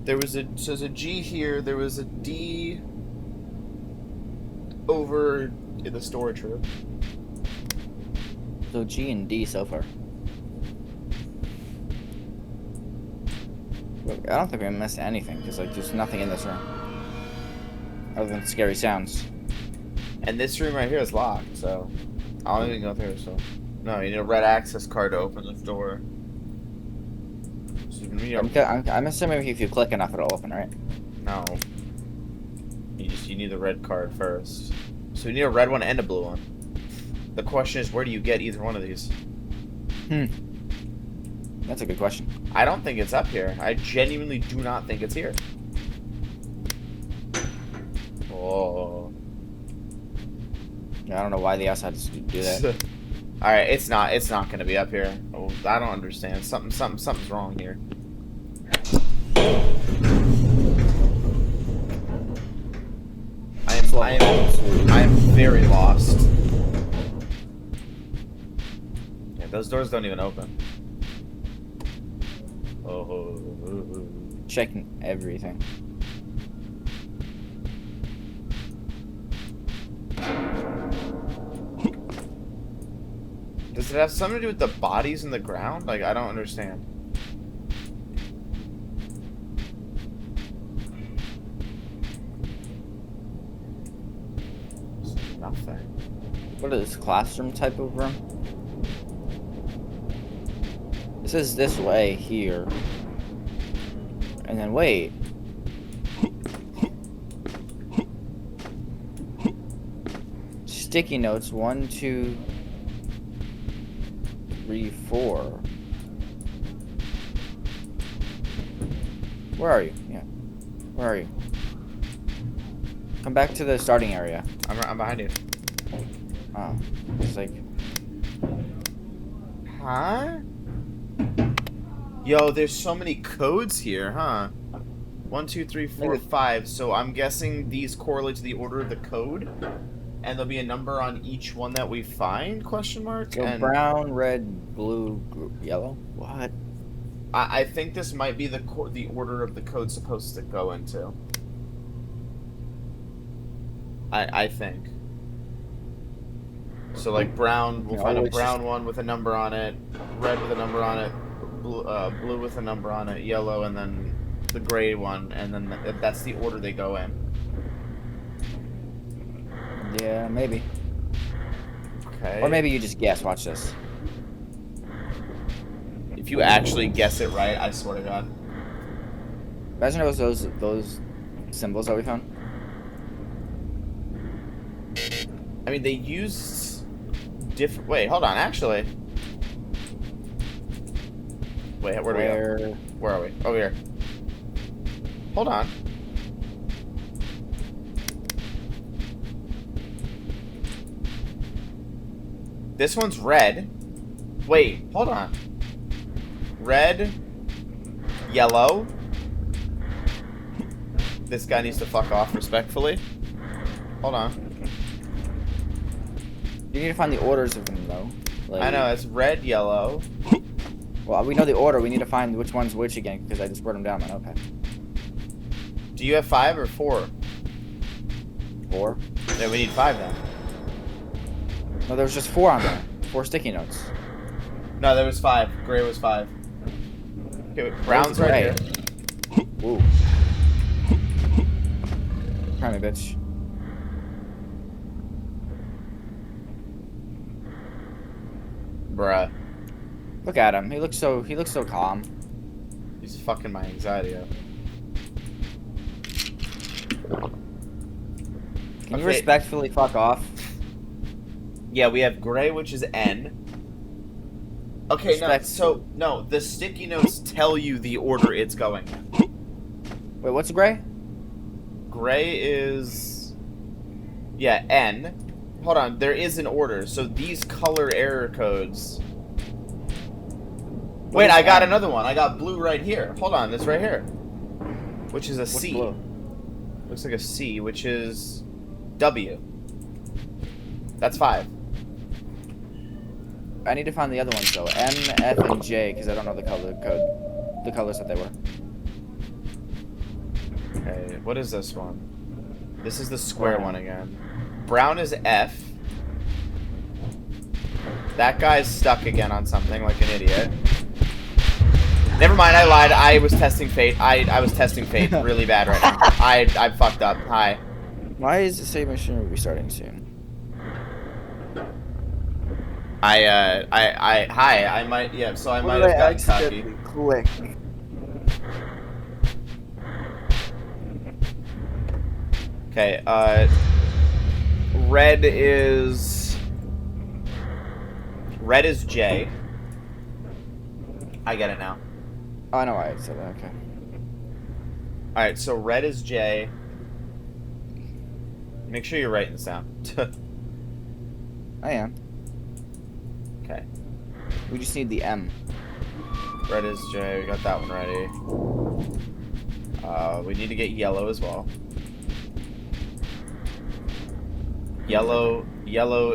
There's a G here, there was a D over in the storage room. So G and D so far. Look, I don't think we missed anything, because like there's nothing in this room. Other than scary sounds. And this room right here is locked, so I don't even go through, so. No, you need a red access card to open this door. So I'm assuming if you click enough, it'll open, right? No. You need the red card first. So you need a red one and a blue one. The question is, where do you get either one of these? That's a good question. I don't think it's up here. I genuinely do not think it's here. Oh. Yeah, I don't know why the outside do that. Alright, it's not gonna be up here. Oh, I don't understand. Something's wrong here. I am very lost. Those doors don't even open. Oh. Checking everything. Does it have something to do with the bodies in the ground? Like, I don't understand. Nothing. What is this, classroom type of room? It says this way here. And then wait. Sticky notes 1, 2, 3, 4. Where are you? Yeah. Where are you? Come back to the starting area. I'm behind you. Oh. It's like... Huh? Yo, there's so many codes here, huh? 1, 2, 3, 4, 5. So I'm guessing these correlate to the order of the code, and there'll be a number on each one that we find? Question mark. So and brown, red, blue, yellow. What? I think this might be the order of the code supposed to go into. I think. So like brown, we'll find a brown one with a number on it, red with a number on it, blue with a number on it, yellow, and then the gray one, and then that's the order they go in. Yeah, maybe. Okay. Or maybe you just guess. Watch this. If you actually guess it right, I swear to God. Imagine it was those symbols that we found. I mean, they use different. Wait, hold on. Actually, wait. Where do we go? Where are we? Over here. Hold on. This one's red. Wait, hold on. Red, yellow. This guy needs to fuck off respectfully. Hold on. You need to find the orders of them, though. Like, I know, it's red, yellow. Well, we know the order. We need to find which one's which again, because I just wrote them down. Okay. Do you have 5 or 4? 4? Yeah, we need 5 then. No, there was just 4 on there. 4 sticky notes. No, there was 5. Gray was 5. Okay, wait, brown's right here. Ooh. Try me, bitch. Bruh. Look at him. He looks so calm. He's fucking my anxiety up. Can you respectfully fuck off? Yeah, we have gray, which is N. Okay, no, the sticky notes tell you the order it's going in. Wait, what's gray? Gray is... yeah, N. Hold on, there is an order. So these color error codes... Wait, I got another one. I got blue right here. Hold on, this right here. Which is a C. Blue? Looks like a C, which is W. That's 5. I need to find the other ones though. M, F, and J, because I don't know the colors that they were. Okay, what is this one? This is the square one again. Brown is F. That guy's stuck again on something like an idiot. Never mind, I lied. I was testing fate. I was testing fate really bad right now. I fucked up. Hi. Why is the save machine restarting soon? Hi, I might, yeah, so I might have gotten cocky. Click. Okay, red is J. I get it now. Oh, I know why I said that, okay. Alright, so red is J. Make sure you're writing this down. I am. Okay. We just need the M. Red is J, we got that one ready. We need to get yellow as well. Yellow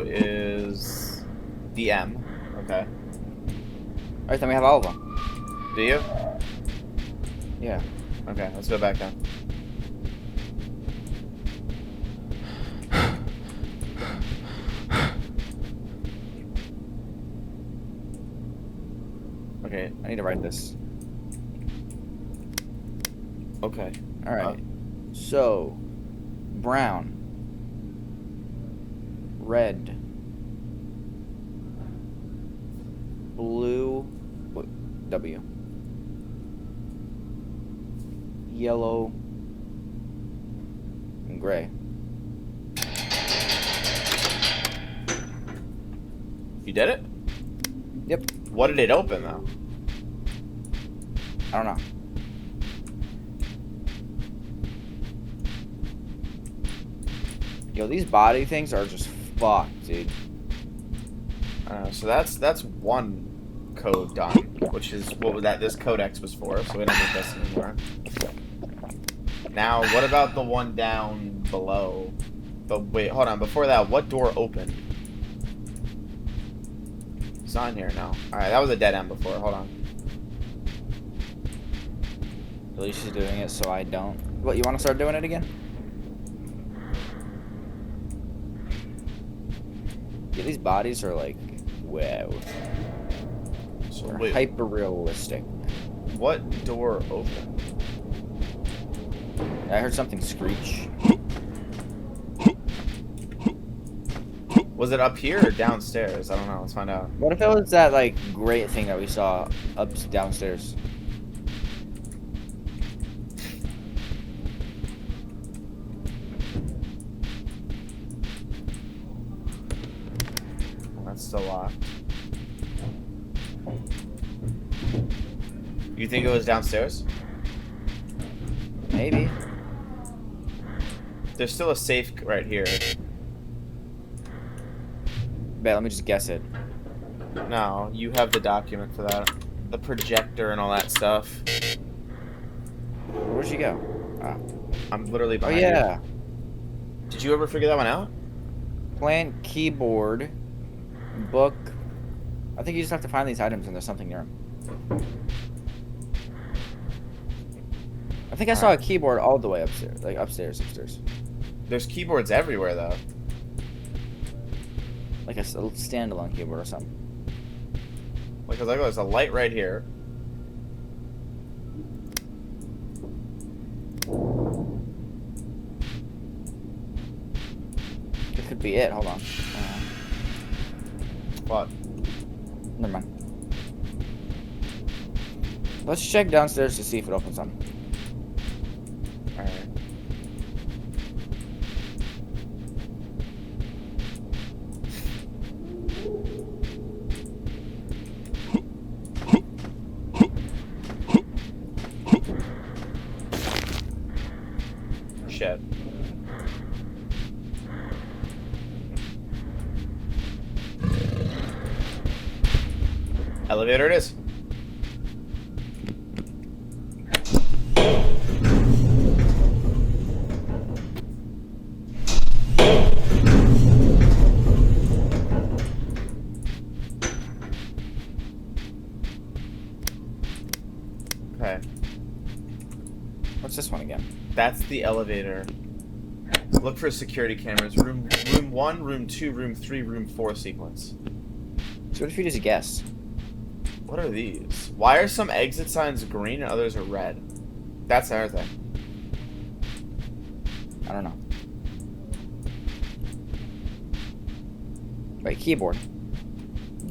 is the M. Okay. Alright, then we have all of them. Do you? Yeah. Okay, let's go back down. Okay, I need to write this. Okay. Alright. So, brown. Red. Blue. W. Yellow. And gray. You did it? Yep. What did it open, though? I don't know. Yo, these body things are just fucked, dude. So that's one code done, which is what this codex was for, so we don't need this anymore. Now, what about the one down below? But wait, hold on. Before that, what door opened? It's not in here now. Alright, that was a dead end before. Hold on. At least she's doing it so I don't. What, you want to start doing it again? Yeah, these bodies are like, wow. So, They're wait, hyper realistic. what door opened? I heard something screech. Was it up here or downstairs? I don't know. Let's find out. What if it was that like great thing that we saw downstairs? That's still locked. You think it was downstairs? Maybe. There's still a safe right here. Bet, let me just guess it. No, you have the document for that. The projector and all that stuff. Where'd she go? Ah. I'm literally Oh behind yeah. you. Did you ever figure that one out? Plant keyboard. Book. I think you just have to find these items and there's something near them. I think I saw a keyboard all the way upstairs. Like upstairs. There's keyboards everywhere, though. Like a standalone keyboard or something. Like, there's a light right here. It could be it. Hold on. What? Never mind. Let's check downstairs to see if it opens something. Alright. Shit. Elevator it is. Okay. What's this one again? That's the elevator. Look for security cameras. Room 1, room 2, room 3, room 4 sequence. So what if you just guess? What are these? Why are some exit signs green and others are red? That's another thing. I don't know. Wait, keyboard.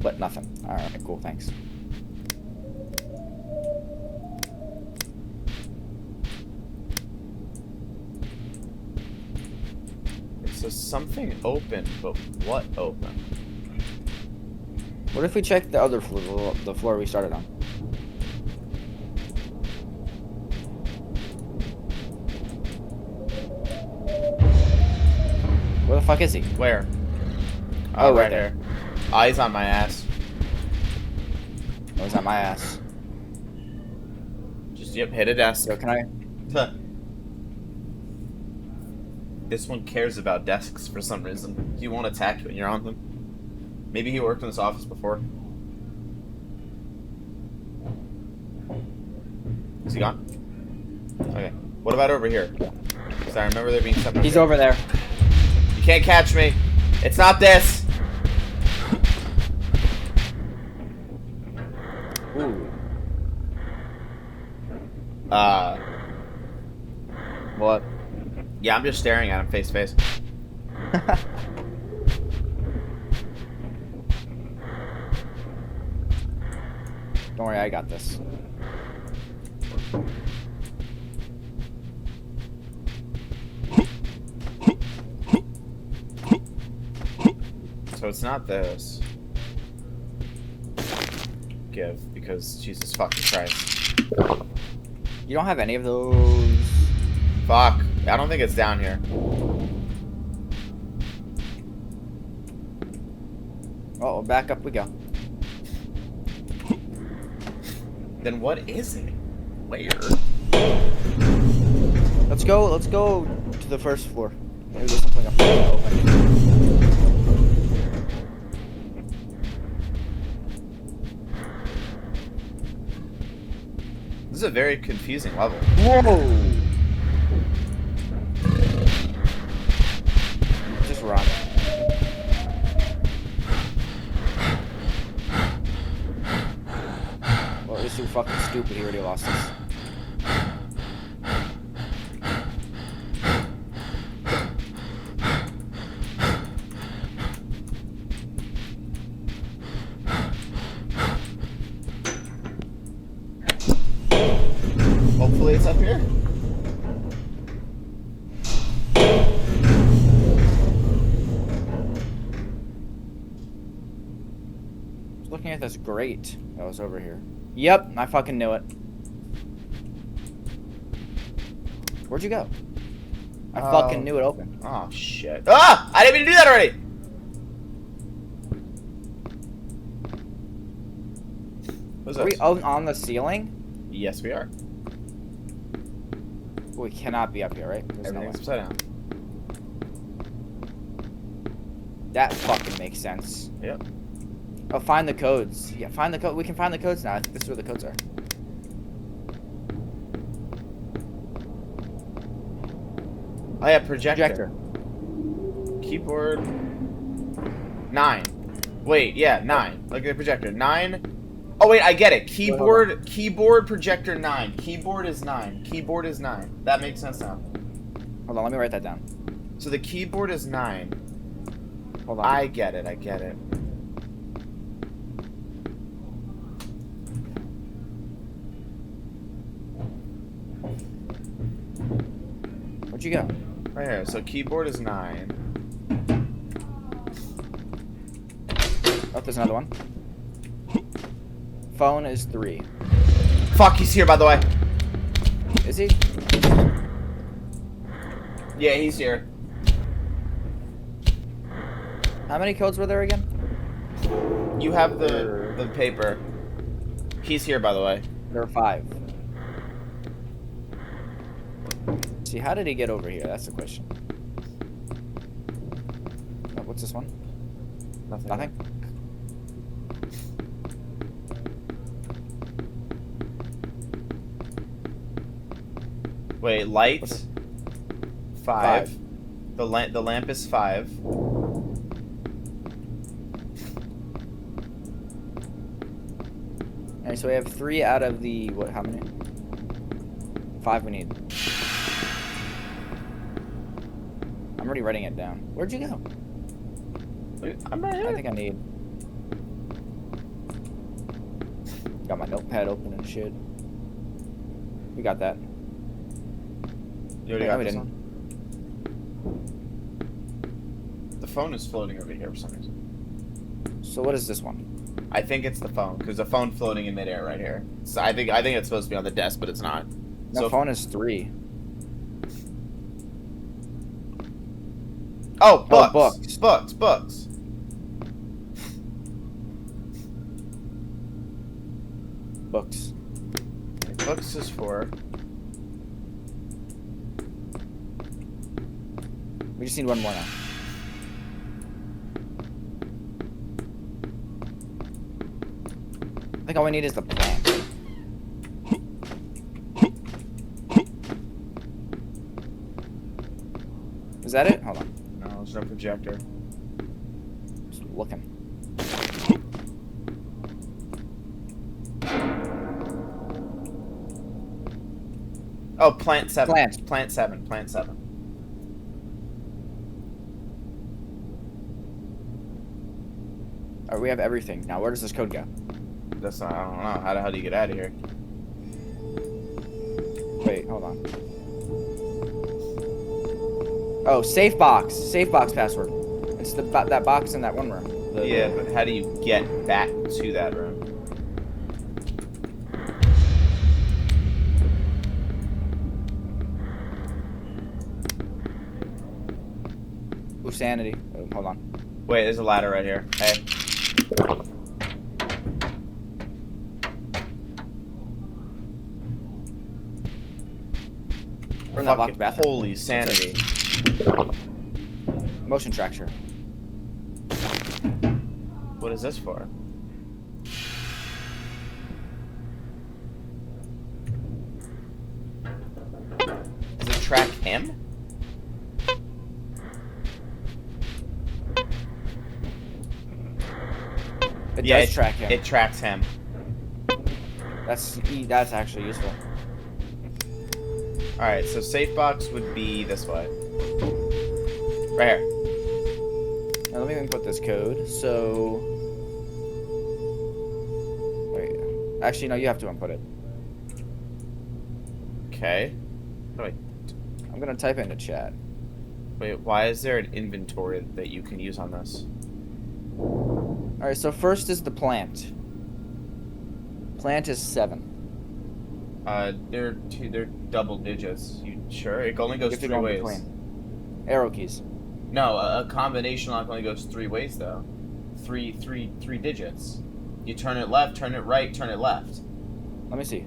But nothing. Alright, cool, thanks. So something open, but what open? What if we check the other floor, the floor we started on? Where the fuck is he? Where? Oh, right right there. here. Oh, he's on my ass. Oh, he's on my ass. Just, yep, hit a desk. So can I... This one cares about desks for some reason. He won't attack you when you're on them. Maybe he worked in this office before. he gone? Okay. What about over here? Because I remember there being something. He's over there. You can't catch me. It's not this. Ooh. What? Yeah, I'm just staring at him face to face. Don't worry, I got this. So it's not this. Give, because Jesus fucking Christ. You don't have any of those. Fuck. I don't think it's down here. Oh, back up we go. Then what is it? Where? Let's go to the first floor. Maybe there's something up there open. This is a very confusing level. Whoa! Just run. Well, he's too fucking stupid. He already lost us. Hopefully it's up here. Just looking at this grate that was over here. Yep, I fucking knew it. Where'd you go? I fucking knew it opened. Oh shit. Ah! I didn't mean to do that already! What's Are we this? on the ceiling? Yes, we are. We cannot be up here, right? There's no way. Everything's upside down. That fucking makes sense. Yep. Oh, find the codes. Yeah, find the code. We can find the codes now. I think this is where the codes are. Oh yeah, projector. Projector. Keyboard. 9. Wait, yeah, 9. Look at the projector. 9. Oh wait, I get it. Keyboard projector 9. Keyboard is 9. Keyboard is 9. That makes sense now. Hold on, let me write that down. So the keyboard is 9. Hold on. I get it. I get it. Where'd you go? Right here. So keyboard is 9. Oh, there's another one. Phone is 3. Fuck, he's here by the way. Is he? Yeah, he's here. How many codes were there again? You have the paper. He's here by the way. There are 5. See, how did he get over here? That's the question. Oh, what's this one? Nothing? Wait, light 5. The lamp is 5. Alright, so we have 3 out of the what? How many? 5 we need. I'm already writing it down. Where'd you go? I'm right here. I think I need. Got my notepad open and shit. We got that. You already Yeah, got we this didn't. one? The phone is floating over here for some reason. So what is this one? I think it's the phone, because the phone floating in midair right here. So I think it's supposed to be on the desk, but it's not. No, So phone is 3. oh, books. books. Books. Books. Books is 4. We just need one more now. I think all we need is the plant. Is that it? Hold on. No, there's no projector. Just looking. Oh, plant 7. Plant 7. Plant 7. Alright, we have everything. Now, where does this code go? That's not, I don't know. How the hell do you get out of here? Wait, hold on. Oh, safe box. Safe box password. It's that box in that one room. Yeah, but how do you get back to that room? Ooh, sanity. Oh, hold on. Wait, there's a ladder right here. Hey. We're in that locked bathroom. Holy sanity. Motion tracker. What is this for? Does it track him? It does track him. It tracks him. That's actually useful. Alright, so safe box would be this way. Right here. Now let me input this code. So, wait. Actually, no, you have to input it. Okay. Wait, I'm gonna type it into chat. wait, why is there an inventory that you can use on this? All right. So first is the plant. Plant is 7. They're double digits. You sure? It only goes 3 ways. Arrow keys. No, a combination lock only goes 3 ways though. Three digits. You turn it left, turn it right, turn it left. Let me see.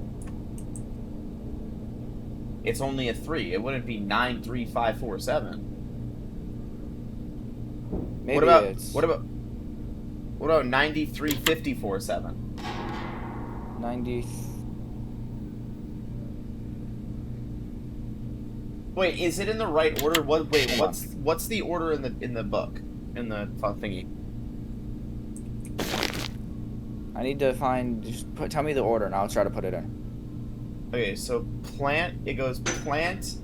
It's only a 3. It wouldn't be 9, 3, 5, 4, 7. Maybe what about 93, 54, 7? 90. Wait, is it in the right order? What's the order in the book, in the thingy? I need to find. Tell me the order, and I'll try to put it in. Okay, so plant. It goes plant,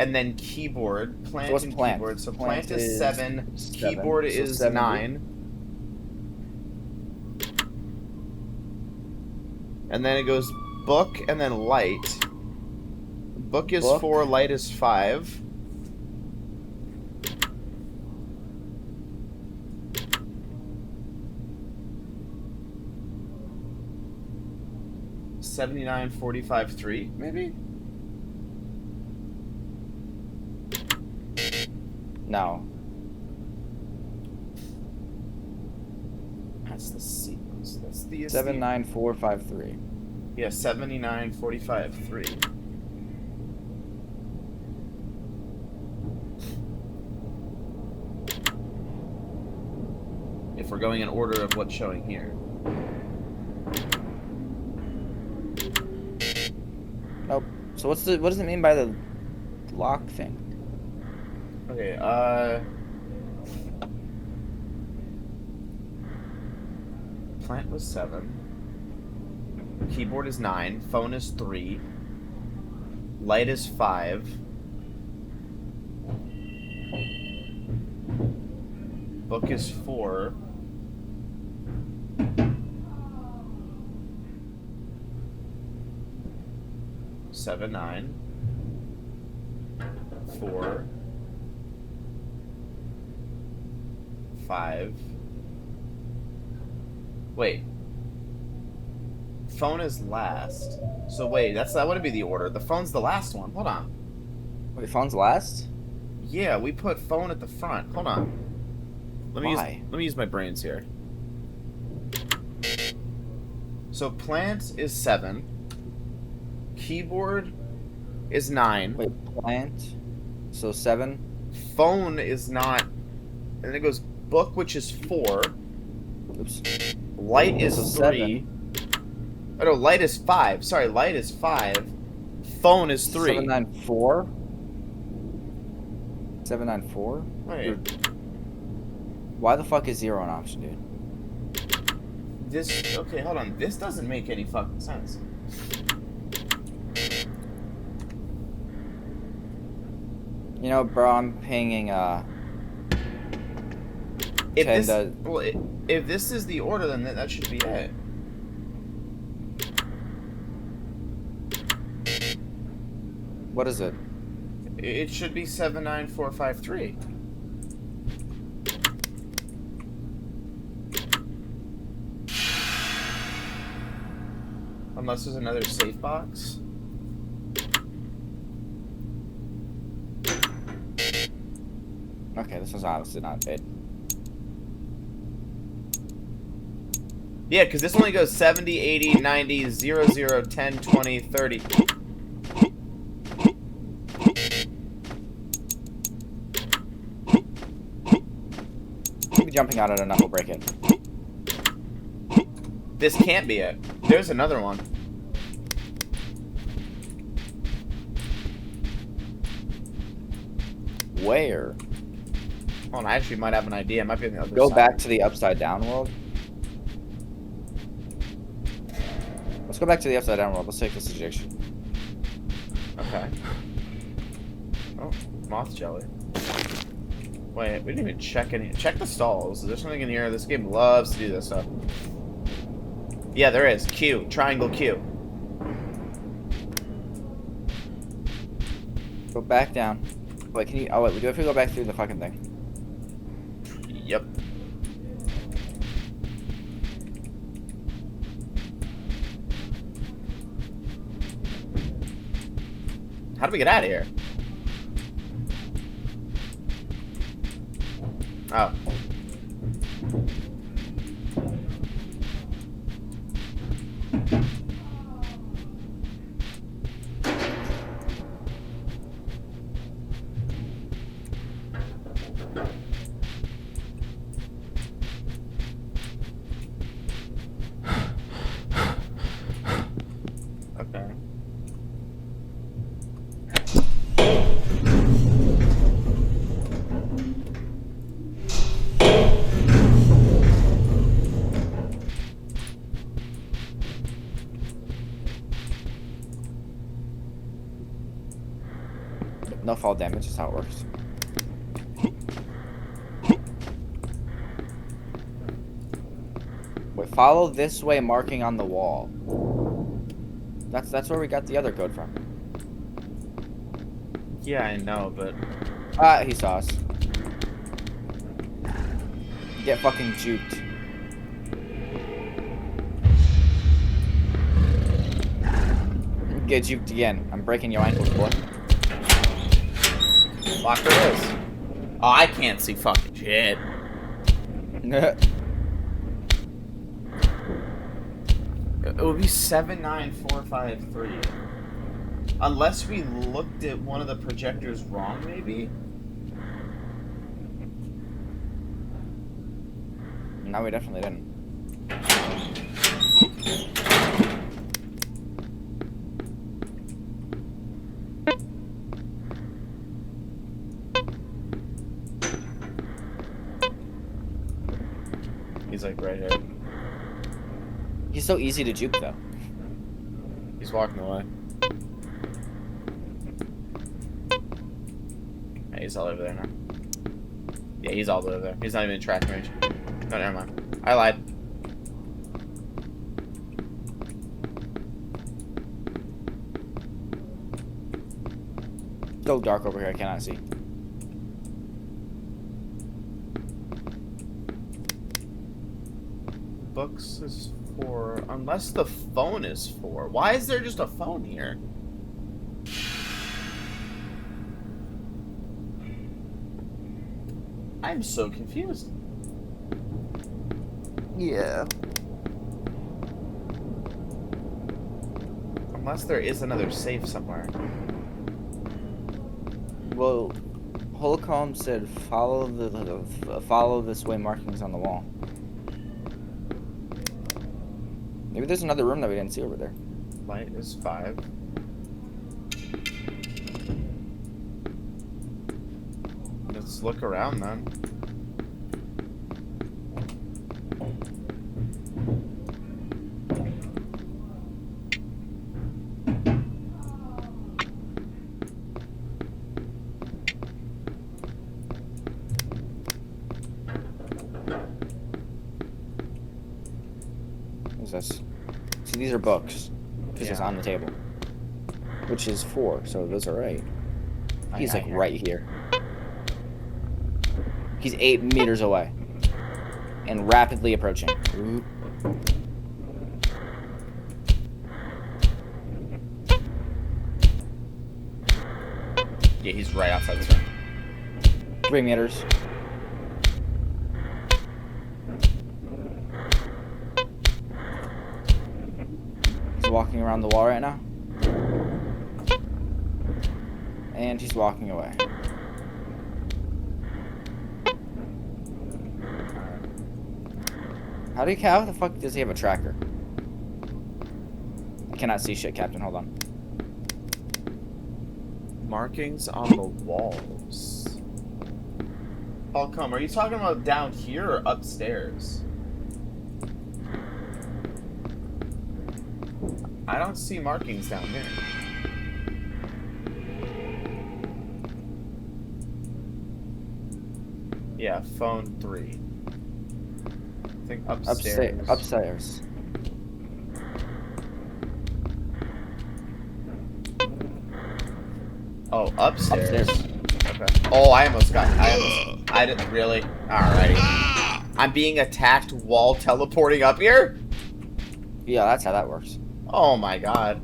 and then keyboard. Plant So and plant? keyboard. So Plant plant is 7. seven. Keyboard So is 70. 9. And then it goes book and then light. Book is 4, light is 5. $79, 45, 3, maybe? No. That's the sequence. That's the 79453. Yeah, 79, 45, 3. If we're going in order of what's showing here. Nope. So what does it mean by the lock thing? Okay, plant was 7. Keyboard is 9. Phone is 3. Light is 5. Book is 4. Seven, 9. 4. 5. Wait. Phone is last. So wait, that wouldn't be the order. The phone's the last one. Hold on. Wait, phone's last? Yeah, we put phone at the front. Hold on. Let me use my brains here. So plant is 7. Keyboard is 9. Wait, plant. So 7. Phone is not. And then it goes book, which is 4. Oops. Light is So 3. Oh no, light is 5. Sorry, light is 5. Phone is 3. 794. 794? Wait. Why the fuck is 0 an option, dude? This, okay, hold on. This doesn't make any fucking sense. You know, bro, I'm pinging, if this, well, if this is the order, then that should be it. What is it? It should be 79453. Unless there's another safe box. Okay, this was honestly not it. Yeah, because this only goes 70, 80, 90, 00, 10, 20, 30. Maybe jumping out at enough will break it. This can't be it. There's another one. Where? Hold on, I actually might have an idea. It might be on the other side. Go back to the upside down world. Let's go back to the upside down world. Let's take this ejection. Okay. Oh, moth jelly. Wait, we didn't even check any. Check the stalls. Is there something in here? This game loves to do this stuff. Yeah, there is. Q. Triangle Q. Go back down. Wait, can you? Oh wait, we do have to go back through the fucking thing. Yep. How do we get out of here? Oh. Okay. No fall damage is how it works. Wait, follow this way marking on the wall. That's where we got the other code from. Yeah, I know, but... Ah, he saw us. Get fucking juked. Get juked again. I'm breaking your ankles, boy. Locker is. Oh, I can't see fucking shit. It would be 79453. Unless we looked at one of the projectors wrong, maybe? No, we definitely didn't. He's like right here. He's so easy to juke, though. He's walking away. Yeah, he's all over there now. Yeah, he's all over there. He's not even in tracking range. No, never mind. I lied. So dark over here, I cannot see. Books is 4, unless the phone is 4. Why is there just a phone here? I'm so confused. Yeah. Unless there is another safe somewhere. Well, Holcomb said follow this way markings on the wall. Maybe there's another room that we didn't see over there. Light is 5. Let's look around then. What's this? See, these are books. Because it's on the table. Which is 4, so those are right. He's like right here. He's 8 meters away. And rapidly approaching. Ooh. Yeah, he's right outside this room. 3 meters. He's walking around the wall right now. And he's walking away. How the fuck does he have a tracker? I cannot see shit, Captain. Hold on. Markings on the walls. Falcom, are you talking about down here or upstairs? I don't see markings down here. Yeah, phone 3. I think upstairs. Upstairs. Oh, upstairs. Okay. Oh, I didn't really. Alrighty. I'm being attacked while teleporting up here? Yeah, that's how that works. Oh my god.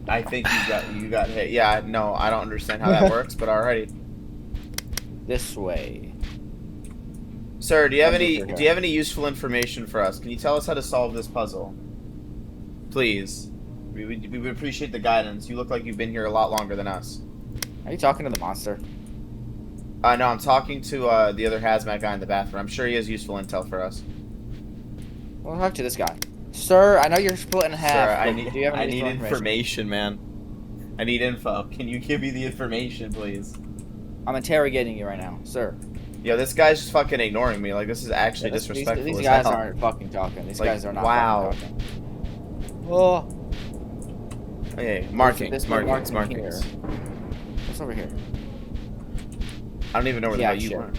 I think you got hit. Yeah, no, I don't understand how that works, but alrighty. This way. Sir, do you have any useful information for us? Can you tell us how to solve this puzzle? Please. We would appreciate the guidance. You look like you've been here a lot longer than us. Are you talking to the monster? No, I'm talking to the other hazmat guy in the bathroom. I'm sure he has useful intel for us. Well, talk to this guy. Sir, I know you're split in half. Sir, I need information, man. I need info. Can you give me the information, please? I'm interrogating you right now, sir. Yo, this guy's just fucking ignoring me. Like, this is actually disrespectful. These guys aren't fucking talking. These guys are not fucking talking. Oh. Okay, markings. What's over here? I don't even know where the hell you are.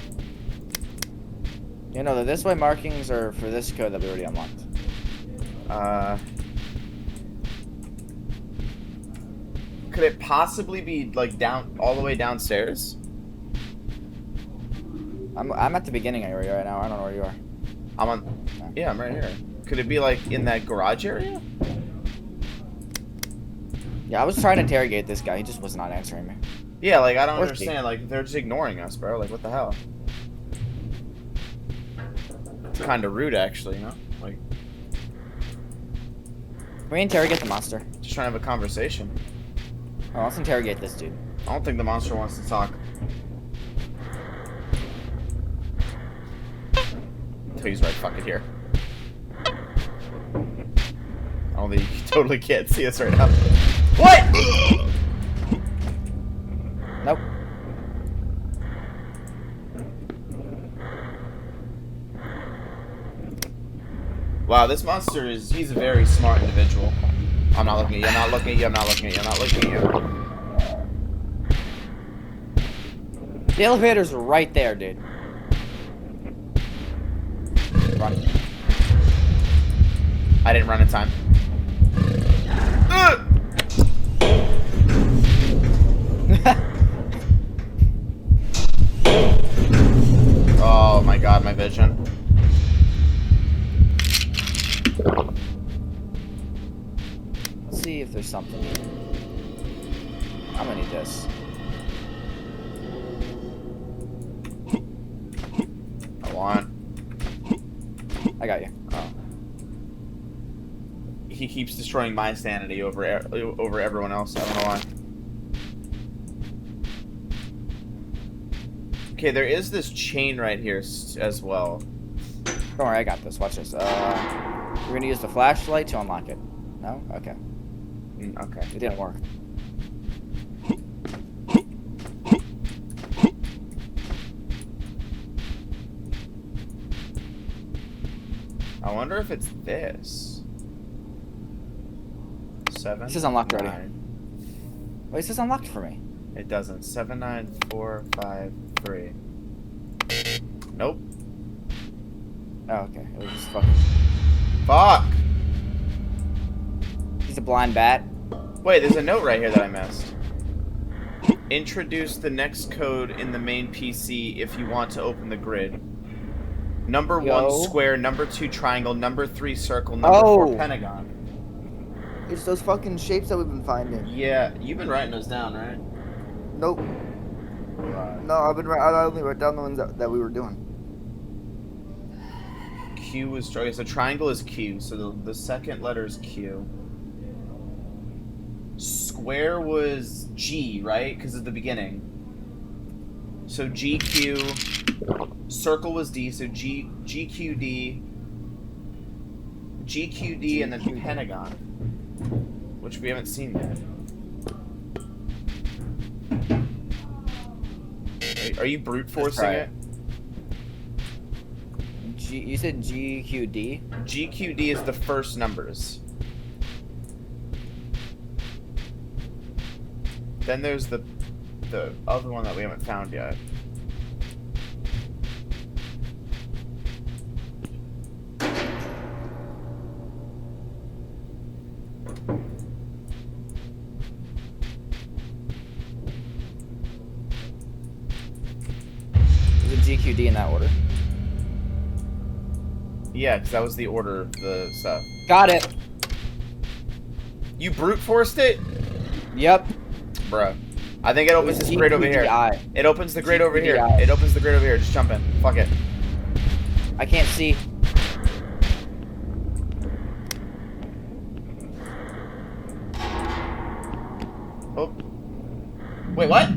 You know, the this way markings are for this code that we already unlocked. Could it possibly be like down all the way downstairs? I'm at the beginning area right now. I don't know where you are. I'm on. Yeah, I'm right here. Could it be like in that garage area? Yeah, I was trying to interrogate this guy. He just was not answering me. Yeah, like I don't understand. Like they're just ignoring us, bro. Like what the hell? It's kind of rude, actually, you know? Like. Can we interrogate the monster? Just trying to have a conversation. Oh, let's interrogate this dude. I don't think the monster wants to talk. He's right fucking here. I don't think you totally can't see us right now. What? Nope. Wow, this monster he's a very smart individual. I'm not looking at you, I'm not looking at you, I'm not looking at you, I'm not looking at you. The elevator's right there, dude. Run. I didn't run in time. Oh my god, my vision. Let's see if there's something. I'm gonna need this. I got you. Oh. He keeps destroying my sanity over everyone else. I don't know why. Okay, there is this chain right here as well. Don't worry, I got this. Watch this. We're gonna use the flashlight to unlock it. No? Okay. Okay. It didn't work. wonder if it's this. 7. This is unlocked 9. already. Wait, this is unlocked for me. It doesn't. 7, 9, 4, 5, 3. Nope. Oh, okay. It was just fucking. Fuck! He's a blind bat. Wait, there's a note right here that I missed. Introduce the next code in the main PC if you want to open the grid. Number 1 square, number 2 triangle, number 3 circle, number 4 pentagon. It's those fucking shapes that we've been finding. Yeah, you've been writing those down, right? Nope. Right. No, I only wrote down the ones that we were doing. Q was so triangle is Q, so the second letter is Q. Square was G, right? Because of the beginning. So GQ. Circle was D, so GQD. GQD and then pentagon, which we haven't seen yet. Are you brute forcing it? You said GQD? GQD is the first numbers. Then there's the other one that we haven't found yet. Is it GQD in that order? Yeah, because that was the order of the stuff. Got it! You brute forced it? Yep. Bruh. I think it opens this grid over here. It opens the grid over here. It opens the grid over here. Just jump in. Fuck it. I can't see. Oh. Wait, what?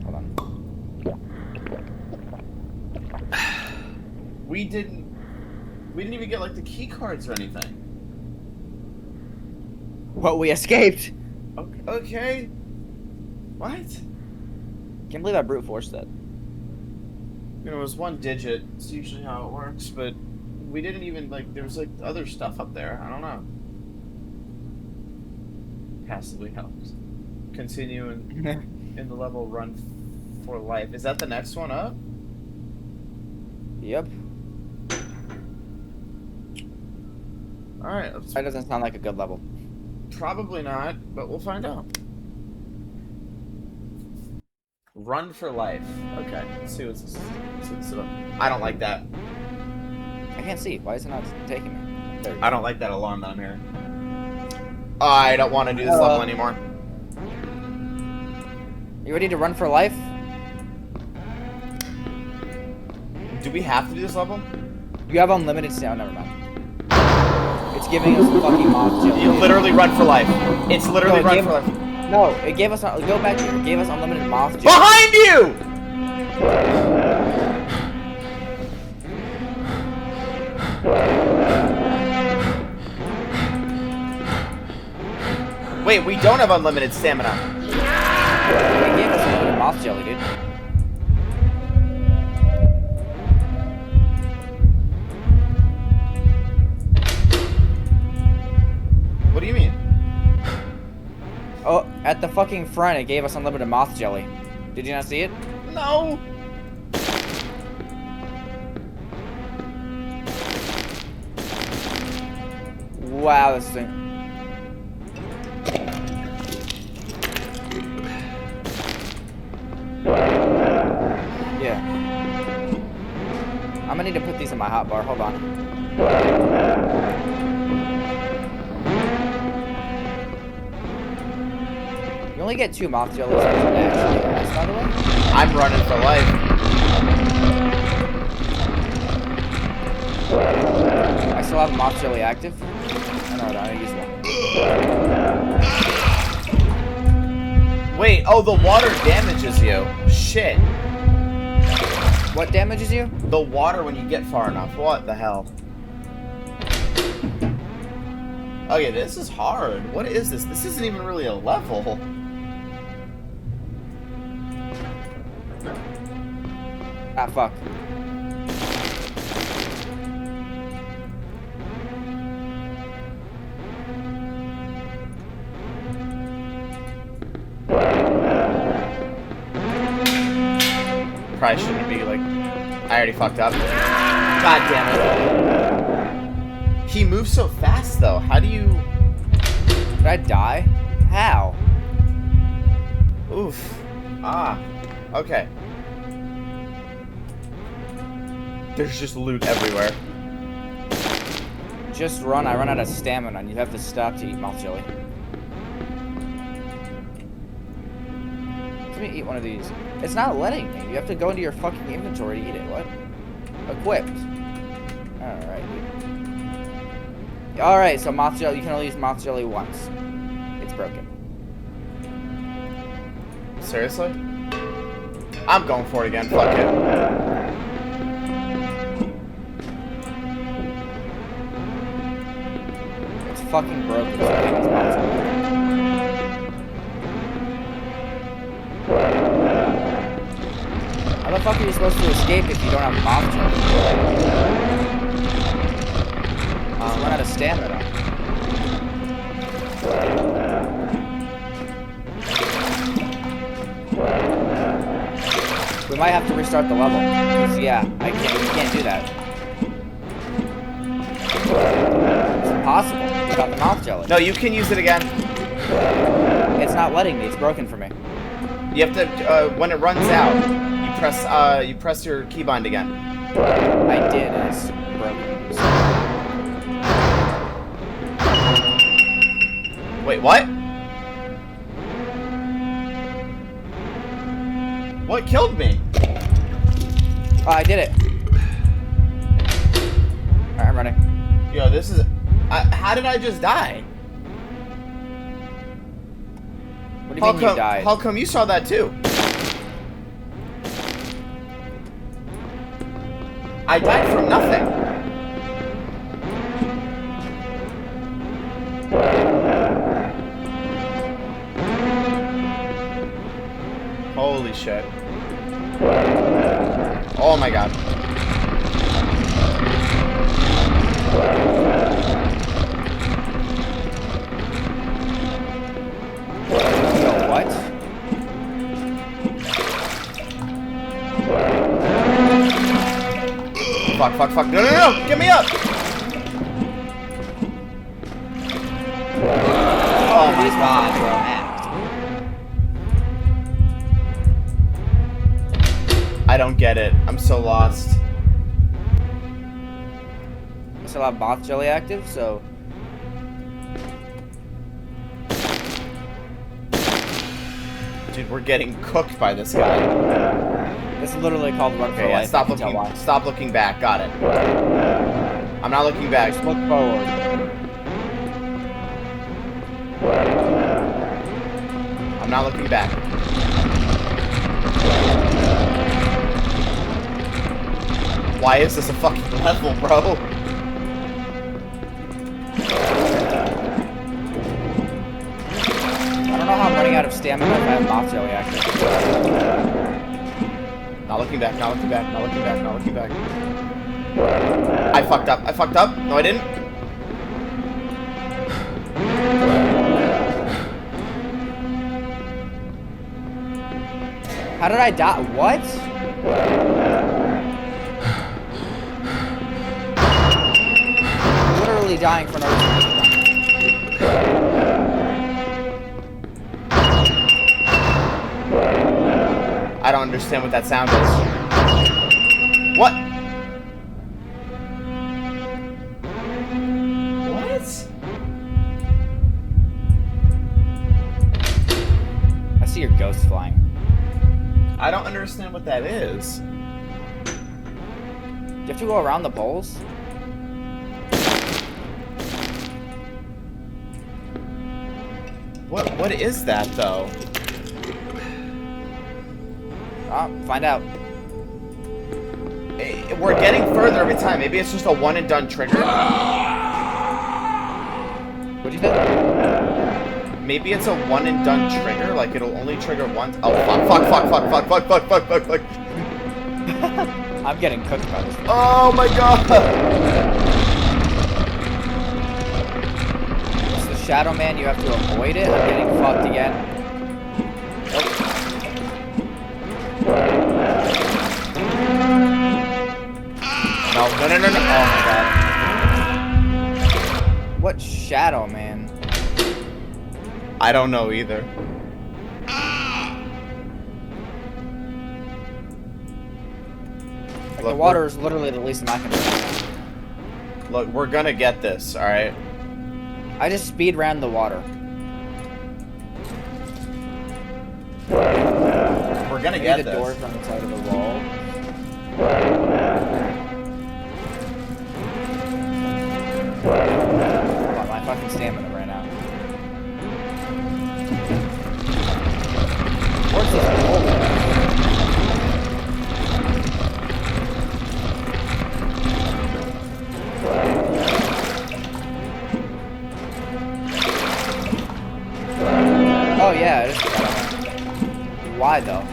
Hold on. We didn't even get like the key cards or anything. What, we escaped? Okay. What? Can't believe I brute forced that. You know, it was 1 digit. It's usually how it works, but we didn't even like. There was like other stuff up there. I don't know. Passively helps. Continue in the level run for life. Is that the next one up? Yep. All right. That doesn't sound like a good level. Probably not, but we'll find out. Run for life. Okay, let's see what's this. I don't like that. I can't see. Why is it not taking me? There we go. I don't like that alarm that I'm hearing. I don't want to do this level anymore. You ready to run for life? Do we have to do this level? You have unlimited sound. Never mind. It's giving us fucking moth jelly. You literally run for life. It's literally run for life. No, it gave us. Go back here. It gave us unlimited moth jelly. Behind you! Wait, we don't have unlimited stamina. It gave us unlimited moth jelly, dude. What do you mean? Oh, at the fucking front, it gave us unlimited moth jelly. Did you not see it? No. Wow, this thing. Yeah. I'm gonna need to put these in my hotbar. Hold on. You only get 2 moth jellies actually, by the way. I'm running for life. I still have a moth jelly active. Oh, no, I use one. Wait, oh, the water damages you. Shit. What damages you? The water when you get far enough. What the hell? Okay, this is hard. What is this? This isn't even really a level. Ah, fuck. probably shouldn't be like... I already fucked up. God damn it. He moves so fast, though. How do you... Did I die? How? Oof. Ah. Okay. There's just loot everywhere. Just run. I run out of stamina, and you have to stop to eat mouth jelly. Let me eat one of these. It's not letting me. You have to go into your fucking inventory to eat it. What? Equipped. Alright, dude. Alright, so mouth jelly. You can only use mouth jelly once. It's broken. Seriously? I'm going for it again. Fuck it. It's fucking broken. So how the fuck are you supposed to escape if you don't have mouth jelly? Run out of stamina. We might have to restart the level. 'Cause, yeah, we can't do that. It's impossible without the mouth jelly. No, you can use it again. It's not letting me. It's broken for me. You have to, when it runs out, you press your keybind again. I did, and it's broken. So. Wait, what? What killed me? Oh, I did it. Alright, I'm running. Yo, this is... how did I just die? What do you mean you died? How come you saw that too? I died from nothing. Holy shit. Oh my god. Yo, what? Fuck. No. Get me up. Oh my god, bro. I don't get it. I'm so lost. I still have mouth jelly active, so... Dude, we're getting cooked by this guy. This is literally called Run for Life. Stop looking back. Got it. I'm not looking back. Just look forward. I'm not looking back. Why is this a fucking level, bro? I don't know how I'm running out of stamina if I have mouth jelly active. Not looking back. I fucked up. No, I didn't. How did I die? What? Literally dying for no reason. I don't understand what that sound is. What? What? I see your ghost flying. I don't understand what that is. Do you have to go around the poles? What is that though? Find out. We're getting further every time. Maybe it's just a one and done trigger. What'd you think? Maybe it's a one and done trigger. Like it'll only trigger once. Oh fuck. I'm getting cooked by this. Oh my god. It's the Shadow Man. You have to avoid it. I'm getting fucked again. Nope. What shadow, man? I don't know either. Like, the water is literally the least I'm concerned. Look, we're gonna get this, alright? I just speed ran the water. We're gonna get the this. doors on the side of the wall. Hold on, my fucking stamina ran out. Where's this hole? Oh yeah, it is. Why though?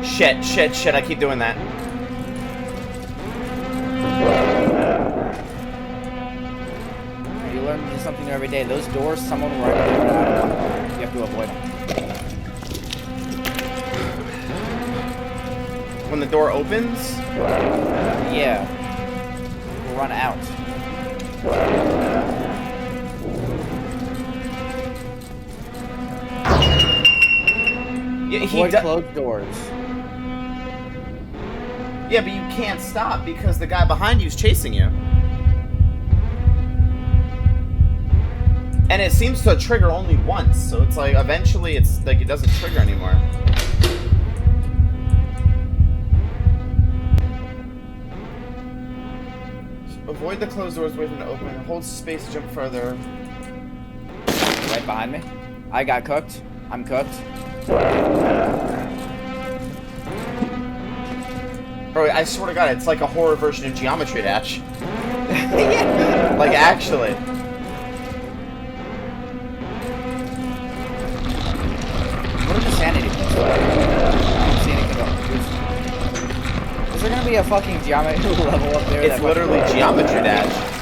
Shit, I keep doing that. You learn to do something new every day. Those doors, someone will run out of one. You have to avoid them. When the door opens? Yeah. We'll run out. Yeah, avoid closed doors. Yeah, but you can't stop because the guy behind you is chasing you. And it seems to trigger only once, so it's like eventually it's like it doesn't trigger anymore. Avoid the closed doors, wait for them to open. Hold space to jump further. Right behind me. I got cooked. I'm cooked. Bro, I swear to God, it's like a horror version of Geometry Dash. Yeah. Like, actually. What are the sanity points? I don't see anything else. Is there gonna be a fucking geometry level up there? It's literally Geometry Dash.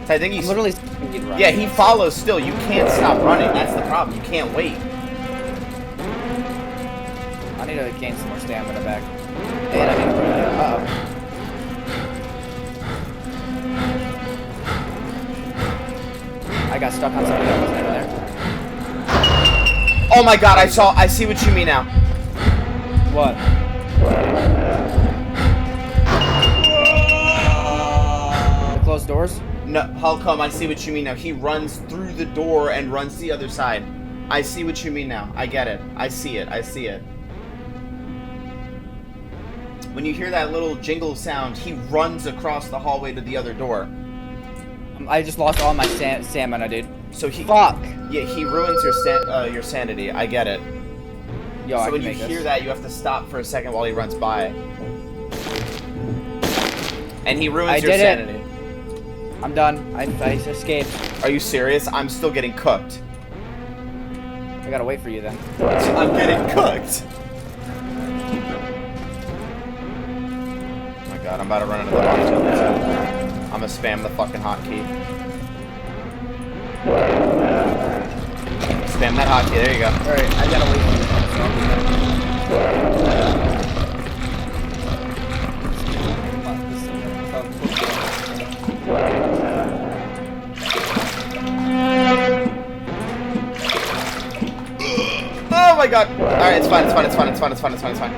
I think he's literally. Yeah, he follows still. You can't stop running. That's the problem. You can't wait. I need to gain some more stamina back. And I need to run it. Uh-oh. I got stuck on something that wasn't even there. Oh my God! I see what you mean now. What? The closed doors? No, Holcomb, I see what you mean now. He runs through the door and runs the other side. I see what you mean now. I get it. I see it. I see it. When you hear that little jingle sound, he runs across the hallway to the other door. I just lost all my stamina, dude. So he... Fuck! Yeah, he ruins your sanity. I get it. Yo, so when you hear that, you have to stop for a second while he runs by. And he ruins your sanity. I'm done. I escaped. Are you serious? I'm still getting cooked. I gotta wait for you then. I'm getting cooked. Oh my God, I'm about to run into the box. I'm gonna spam the fucking hotkey. Spam that hotkey. There you go. Alright, I gotta wait for you. Oh my God! Alright, it's fine, it's fine, it's fine, it's fine, it's fine, it's fine, it's fine.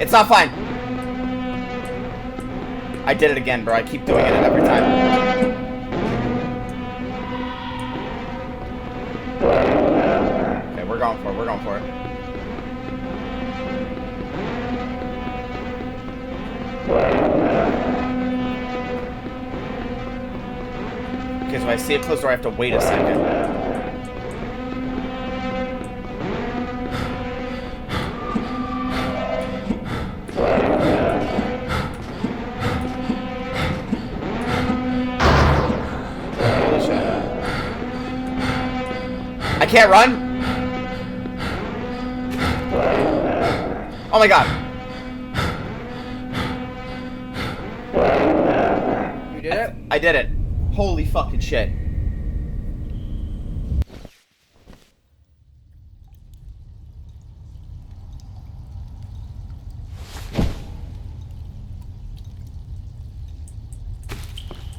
It's not fine! I did it again, bro. I keep doing it every time. Okay, we're going for it, we're going for it. Okay, so I see it close door, I have to wait a second. I can't run? Oh my God. did it? I did it. Holy fucking shit.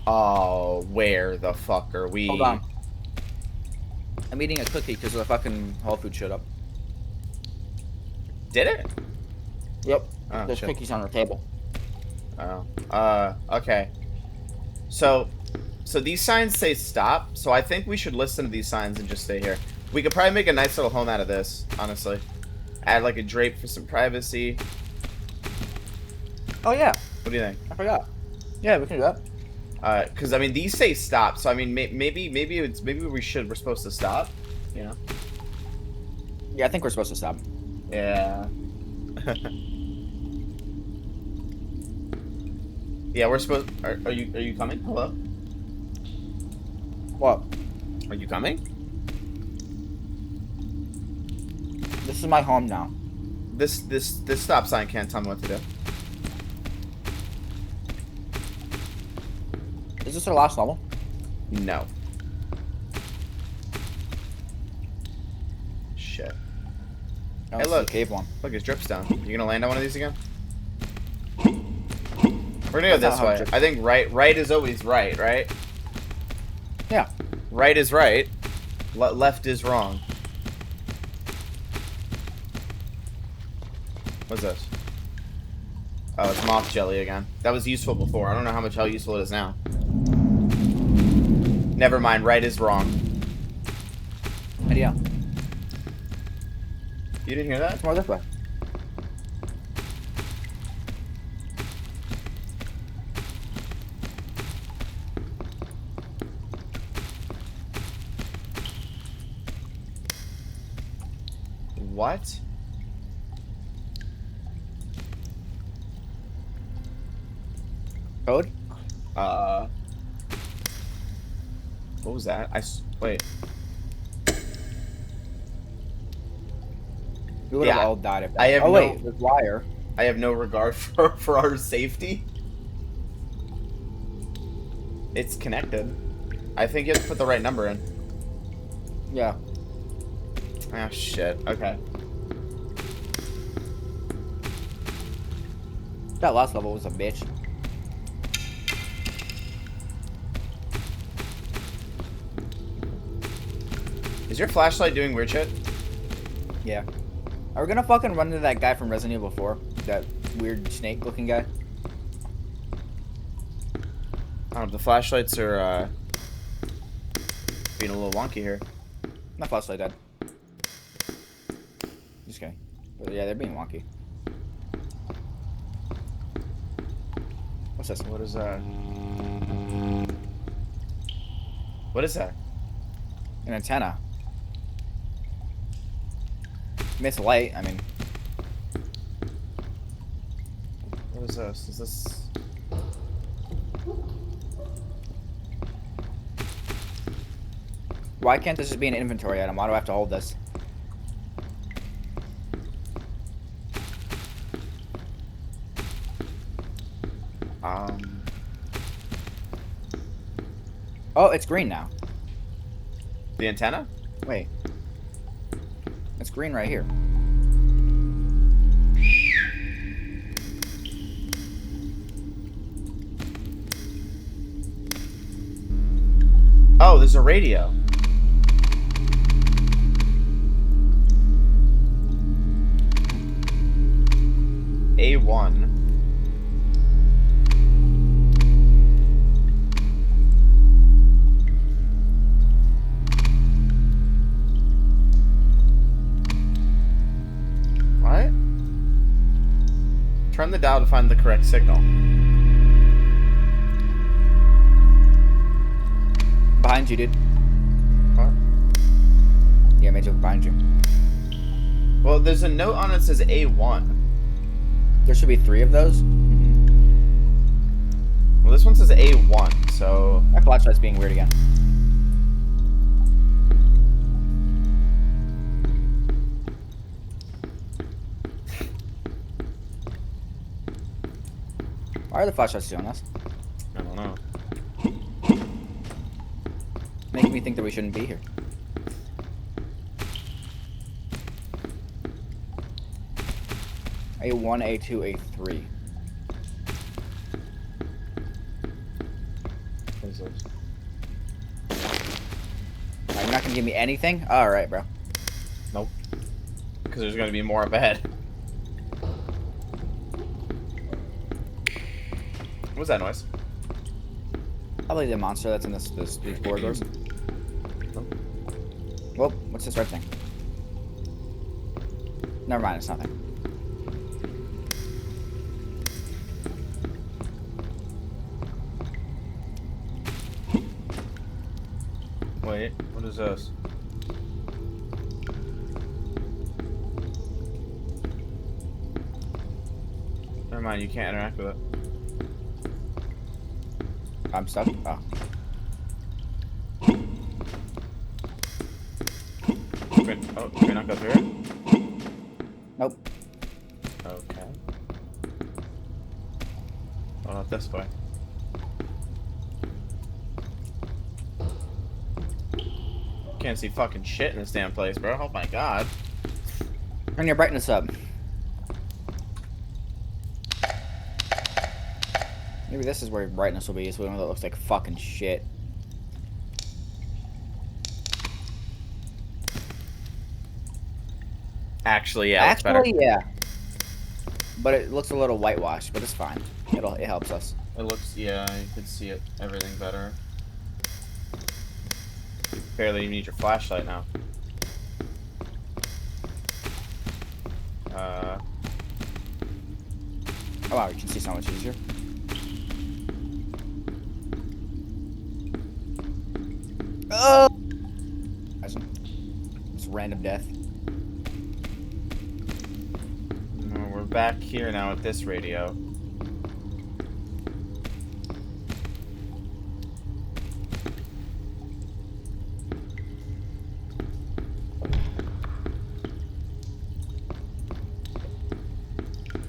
Oh, where the fuck are we? Hold on. I'm eating a cookie because the fucking Whole Foods showed up. Did it? Yep. Oh, There's shit. cookies on the table. Oh. Okay. So these signs say stop, so I think we should listen to these signs and just stay here. We could probably make a nice little home out of this, honestly. Add like a drape for some privacy. Oh yeah. What do you think? I forgot. Yeah, we can do that. Because I mean these say stop, so I mean maybe we're supposed to stop, you know? Yeah, I think we're supposed to stop. Yeah. Yeah, we're supposed. Are you coming? Hello. What? Are you coming? This is my home now. This stop sign can't tell me what to do. Is this our last level? No. Shit. No, Hey, this is look. the cave one. Look, his drip's down. You gonna land on one of these again? We're gonna go That's this not how way. drip- I think right is always right, right? Yeah. Right is right. Left is wrong. What's this? Oh, it's moth jelly again. That was useful before. I don't know how useful it is now. Never mind. Right is wrong. Idea. You didn't hear that? It's more this way. What? Code? What was that? Wait. We would have Yeah, all died if that. I have oh no- wait, there's wire. I have no regard for our safety. It's connected. I think you have to put the right number in. Yeah. Ah, shit. Okay. That last level was a bitch. Is your flashlight doing weird shit? Yeah. Are we gonna fucking run into that guy from Resident Evil 4? That weird snake looking guy? I don't know, the flashlights are, being a little wonky here. My flashlight dead. Just kidding. But yeah, they're being wonky. What's this? What is that? What is that? An antenna. I mean, it's light, I mean. What is this? Is this... Why can't this just be an inventory item? Why do I have to hold this? Oh, it's green now. The antenna? Wait. It's green right here. Oh, there's a radio. A1. What? Turn the dial to find the correct signal. Behind you, dude. What? Yeah, Major, behind you. Well, there's a note on it that says A1. There should be 3 of those. Well, this one says A1, so... My flashlight's being weird again. Why are the flashlights doing this? I don't know. Making me think that we shouldn't be here. A1, A2, A3. What is this? You're not gonna give me anything? Alright, bro. Nope. Because there's gonna be more up ahead. What was that noise? Probably the monster that's in these corridors. Nope. Whoa, what's this red thing? Never mind, it's nothing. Wait, what is this? Never mind, you can't interact with it. I'm stuck? Oh. Can we not go through it? Nope. Okay. Oh, not this way. Can't see fucking shit in this damn place, bro. Oh my god. Turn your brightness up. Maybe this is where your brightness will be, so we know that looks like fucking shit. Actually, yeah. Actually, yeah. But it looks a little whitewashed, but it's fine. It helps us. It looks, yeah, you can see it, everything better. You barely even need your flashlight now. Oh wow, you can see so much easier. Oh! It's random death. No, we're back here now with this radio.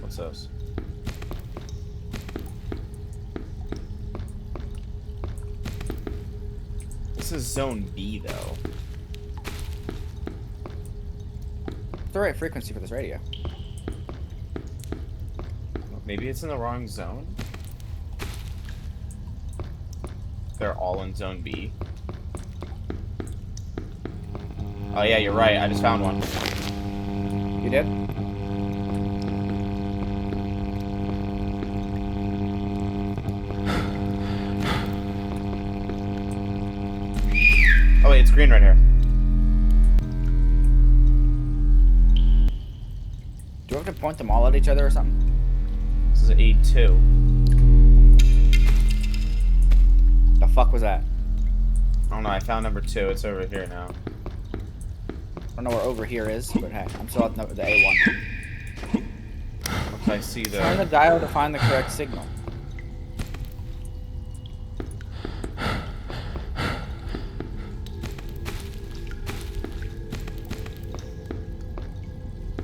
What's this? This is Zone B, though. It's the right frequency for this radio. Maybe it's in the wrong zone? They're all in Zone B. Oh yeah, you're right. I just found one. You did? Oh wait, it's green right here. Do you have to point them all at each other or something? This is A2. The fuck was that? I don't know, I found number 2. It's over here now. I don't know where over here is, but hey, I'm still at the A1. Once I see the... Turn the dial to find the correct signal.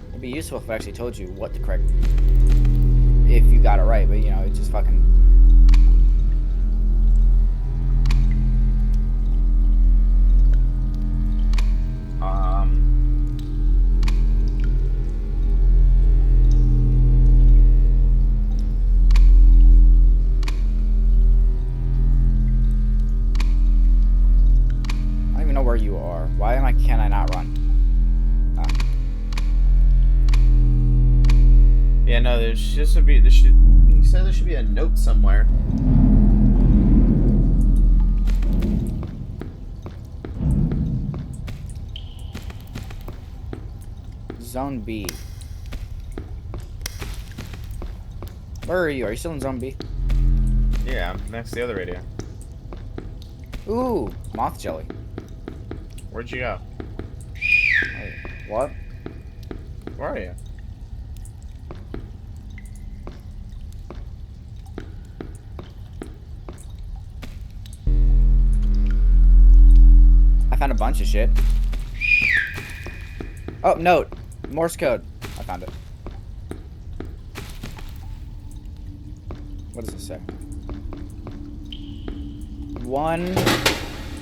It'd be useful if I actually told you what the correct... If you got it right, but you know, it's just fucking... I don't even know where you are. Why can I not run? Yeah, no, there should be, he said there should be a note somewhere. Zone B. Where are you? Are you still in Zone B? Yeah, I'm next to the other radio. Ooh, moth jelly. Where'd you go? Wait, what? Where are you? I found a bunch of shit. Oh, note. Morse code. I found it. What does it say? 1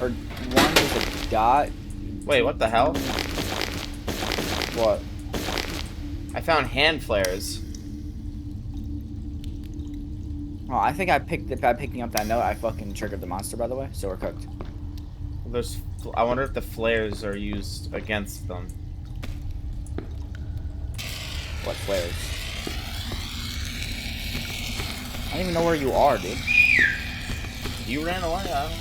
Or one is a dot. Wait, what the hell? What? I found hand flares. Oh, I think by picking up that note, I fucking triggered the monster, by the way, so we're cooked. I wonder if the flares are used against them. What flares? I don't even know where you are, dude. You ran away, I don't know.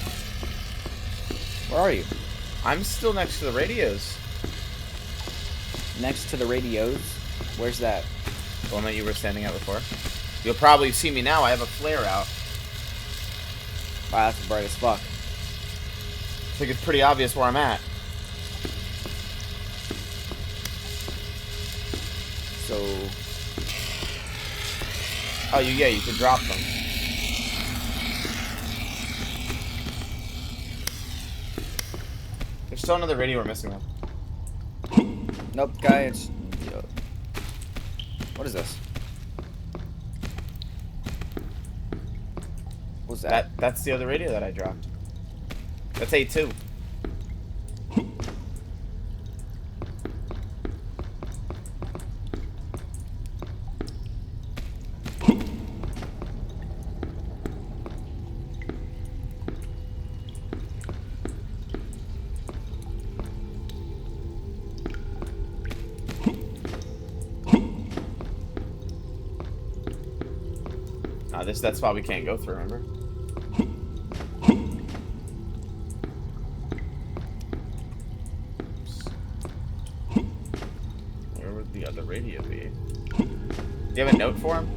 Where are you? I'm still next to the radios. Next to the radios? Where's that? The one that you were standing at before. You'll probably see me now. I have a flare out. Wow, that's bright as fuck. I think it's pretty obvious where I'm at. So... Oh, yeah, you could drop them. There's still another radio we're missing one. Nope, guy, it's... What is this? What's that? That's the other radio that I dropped. That's A2. That's why we can't go through, remember? Where would the other radio be? Do you have a note for him?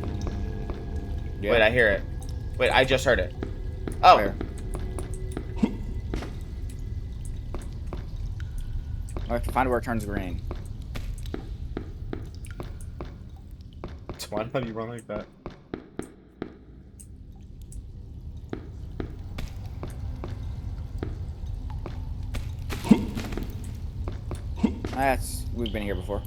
Yeah. Wait, I hear it. Wait, I just heard it. Oh. Where? I have to find where it turns green. Why do you run like that? We've been here before.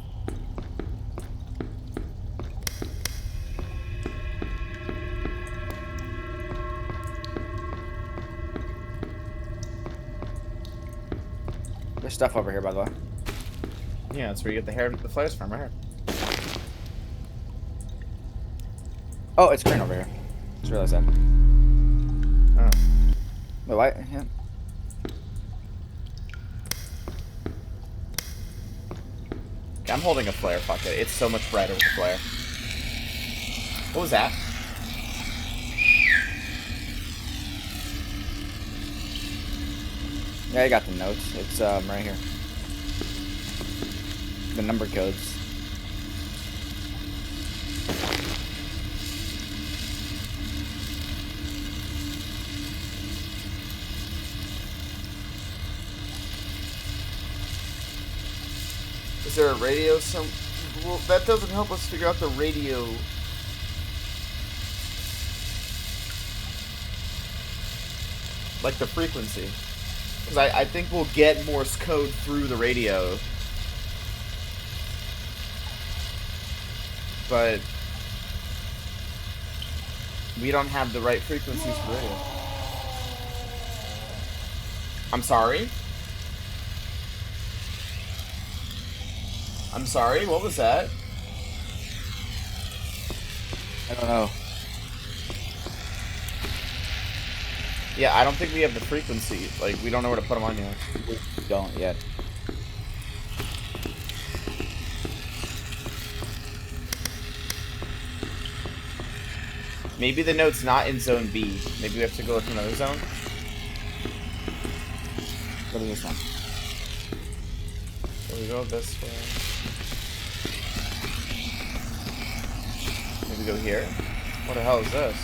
There's stuff over here, by the way. Yeah, that's where you get the flares from, right here. Oh, it's green over here. Just realized that. Oh. Wait, why? Yeah. I'm holding a flare, fuck it. It's so much brighter with the flare. What was that? Yeah, I got the notes. It's right here. The number codes. Is there a radio well, that doesn't help us figure out the radio. Like the frequency. Because I think we'll get Morse code through the radio. But we don't have the right frequencies for radio. I'm sorry? I'm sorry, what was that? I don't know. Yeah, I don't think we have the frequency. Like, we don't know where to put them on yet. We don't yet. Maybe the note's not in zone B. Maybe we have to go to another zone. What is this one? So we go this way. Maybe go here. What the hell is this?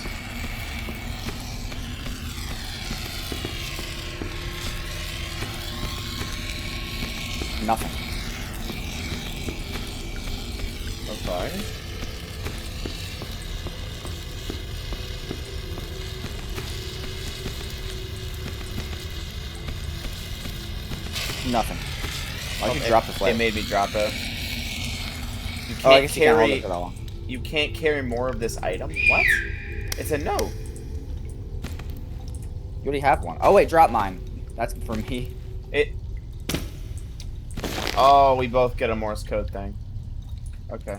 Nothing. Okay. Nothing. Why'd you drop the flare? It made me drop it. You can't I guess carry. you can't hold it for that long. You can't carry more of this item. What? It's a no. You already have one. Oh wait, drop mine. That's for me. Oh, we both get a Morse code thing. Okay.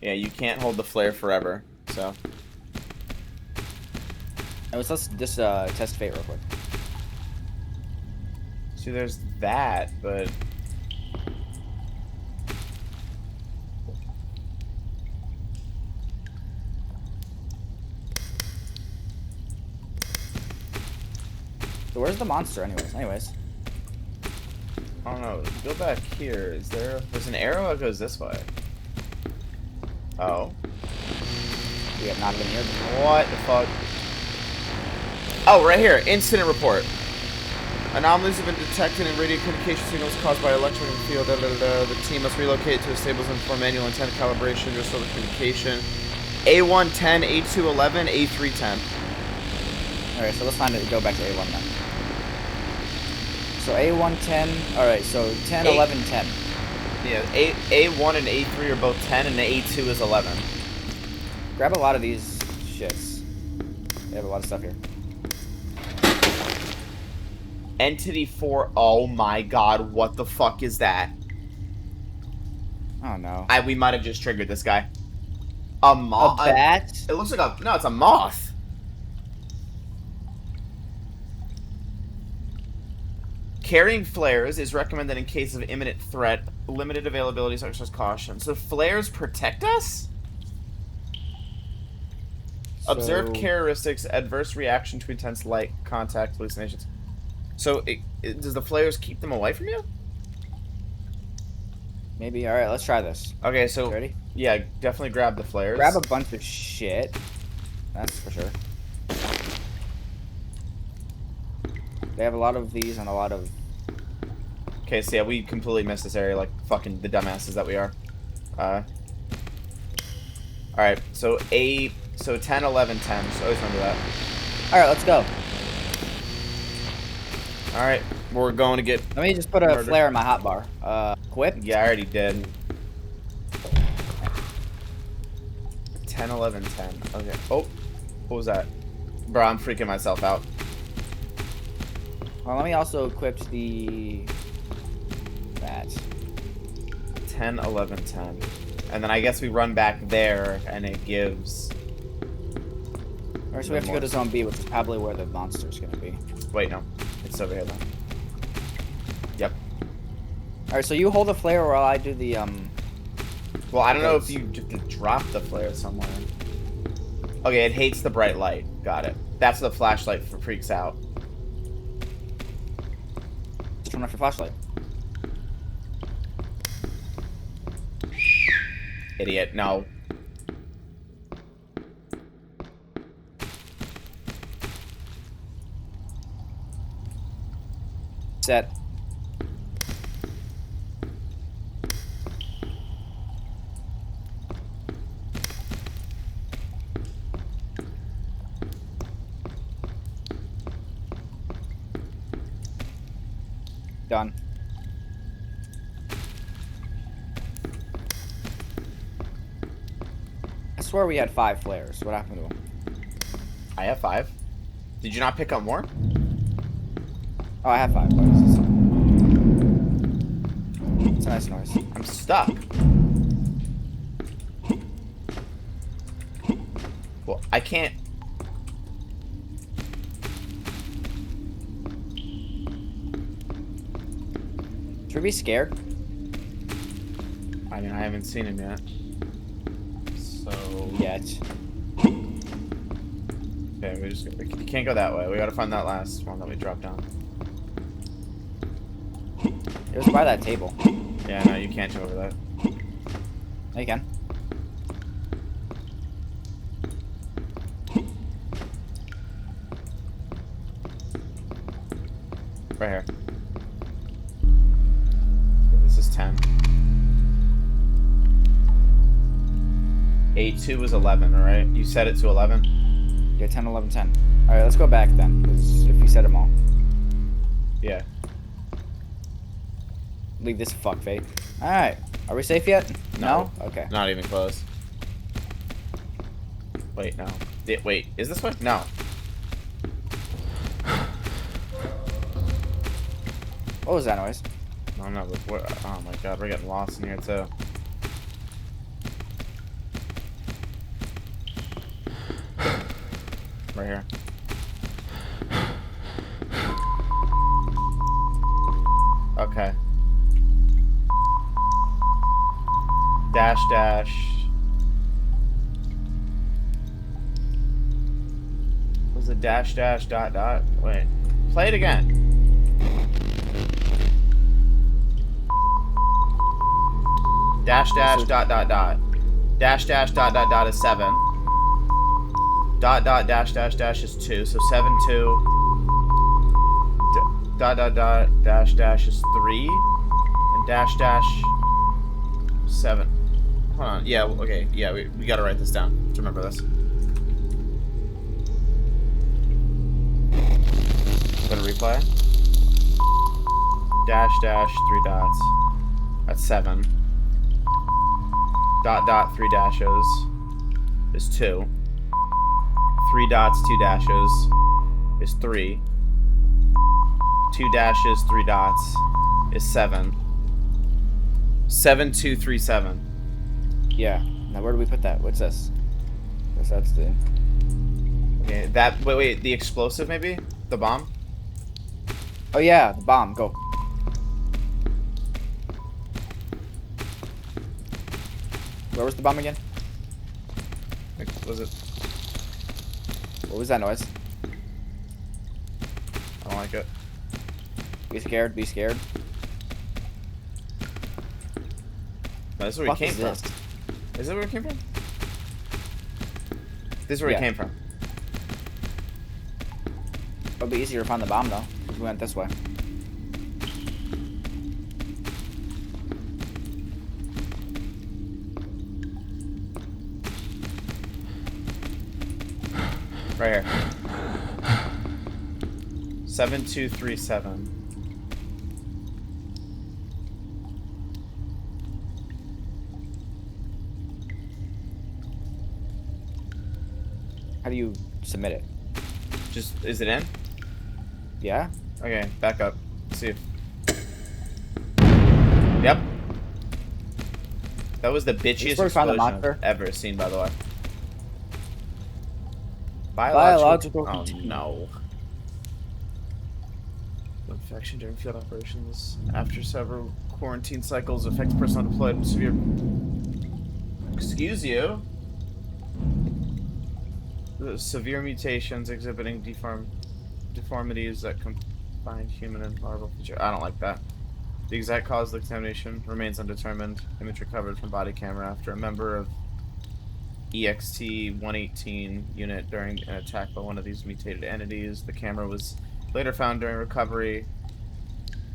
Yeah, you can't hold the flare forever, so. Let's just test fate real quick. See, there's that, but. So where's the monster, anyways? I don't know. Go back here. There's an arrow that goes this way. Oh. We have not been here before. What the fuck? Oh, right here. Incident report. Anomalies have been detected in radio communication signals caused by electric field. The team must relocate to a stable zone for manual antenna calibration to restore the communication. A110, A211, A310. Alright, so let's go back to A1 then. So A110, alright, so 10, 11, 10. Yeah, A1 and A3 are both 10, and the A2 is 11. Grab a lot of these shits. They have a lot of stuff here. Entity 4, oh my god, what the fuck is that? Oh no. We might have just triggered this guy. A moth? A bat? It looks like no, it's a moth. Carrying flares is recommended in case of imminent threat. Limited availability, so exercise caution. So flares protect us? So... Observed characteristics, adverse reaction to intense light, contact, hallucinations. So does the flares keep them away from you? Maybe. Alright, let's try this. Okay, so... You ready? Yeah, definitely grab the flares. Grab a bunch of shit. That's for sure. They have a lot of these and a lot of... Okay, so yeah, we completely missed this area like fucking the dumbasses that we are. Alright, so 10, 11, 10. Just always remember that. Alright, let's go. Alright, we're going to get... Let me just put a flare in my hotbar. Equip? Yeah, I already did. 10, 11, 10. Okay. Oh, what was that? Bro, I'm freaking myself out. Well, let me also equip the... that. 10, 11, 10. And then I guess we run back there, and it gives... Alright, so we have to go to Zone B, which is probably where the monster's gonna be. Wait, no. It's over here, though. Yep. Alright, so you hold the flare while I do the, Well, I don't know if you have to drop the flare somewhere. Okay, it hates the bright light. Got it. That's the flashlight freaks out. Turn off your flashlight. Idiot. No. Set. Done. I swear we had 5 flares. What happened to them? I have 5. Did you not pick up more? Oh, I have 5 flares. It's a nice noise. I'm stuck. Well, I can't... Should we be scared? I mean, I haven't seen him yet. So... Yet. Okay, we can't go that way. We gotta find that last one that we dropped down. It was by that table. Yeah, no, you can't go over that. No, you can. Right here. This is 10. A2 is 11, alright? You set it to 11? Yeah, 10, 11, 10. Alright, let's go back then, because if you set them all. Yeah. Leave this fuckfate. Alright. Are we safe yet? No? Okay. Not even close. Wait, no. Wait, is this one? No. What was that noise? I don't know, but what? Oh my god, we're getting lost in here too. Right here. Okay. Dash dash. Was it dash dash dot dot? Wait. Play it again. Dash dash dot dot dot. Dash dash dot dot dot is 7. Dot dot dash dash dash is 2. So 7 2. Dot dot dot dash dash is 3. And dash dash 7. Hold on. Yeah, okay. Yeah, we gotta write this down to remember this. Gonna replay. Dash dash 3 dots. That's 7. Dot dot 3 dashes is 2. 3 dots 2 dashes is 3. 2 dashes 3 dots is 7. 7 2 3 7. Yeah. Now where do we put that? What's this? Guess that's the. Okay, that. Wait. The explosive maybe? The bomb? Oh yeah, the bomb. Go. Where was the bomb again? Was it? What was that noise? I don't like it. Be scared. Be scared. No, this is where he came from. Is that where it came from? This is where he came from. It'll be easier to find the bomb though, if we went this way. Right here. 7237. How do you submit it? Just, is it in? Yeah? Okay, back up. Let's see if... Yep. That was the bitchiest explosion I've ever seen, by the way. Biological... Oh, no. Infection during field operations. After several quarantine cycles, affects personnel deployed with severe... Excuse you? Severe mutations exhibiting deformities that combine human and larval features. I don't like that. The exact cause of the contamination remains undetermined. Image recovered from body camera after a member of EXT-118 unit during an attack by one of these mutated entities. The camera was later found during recovery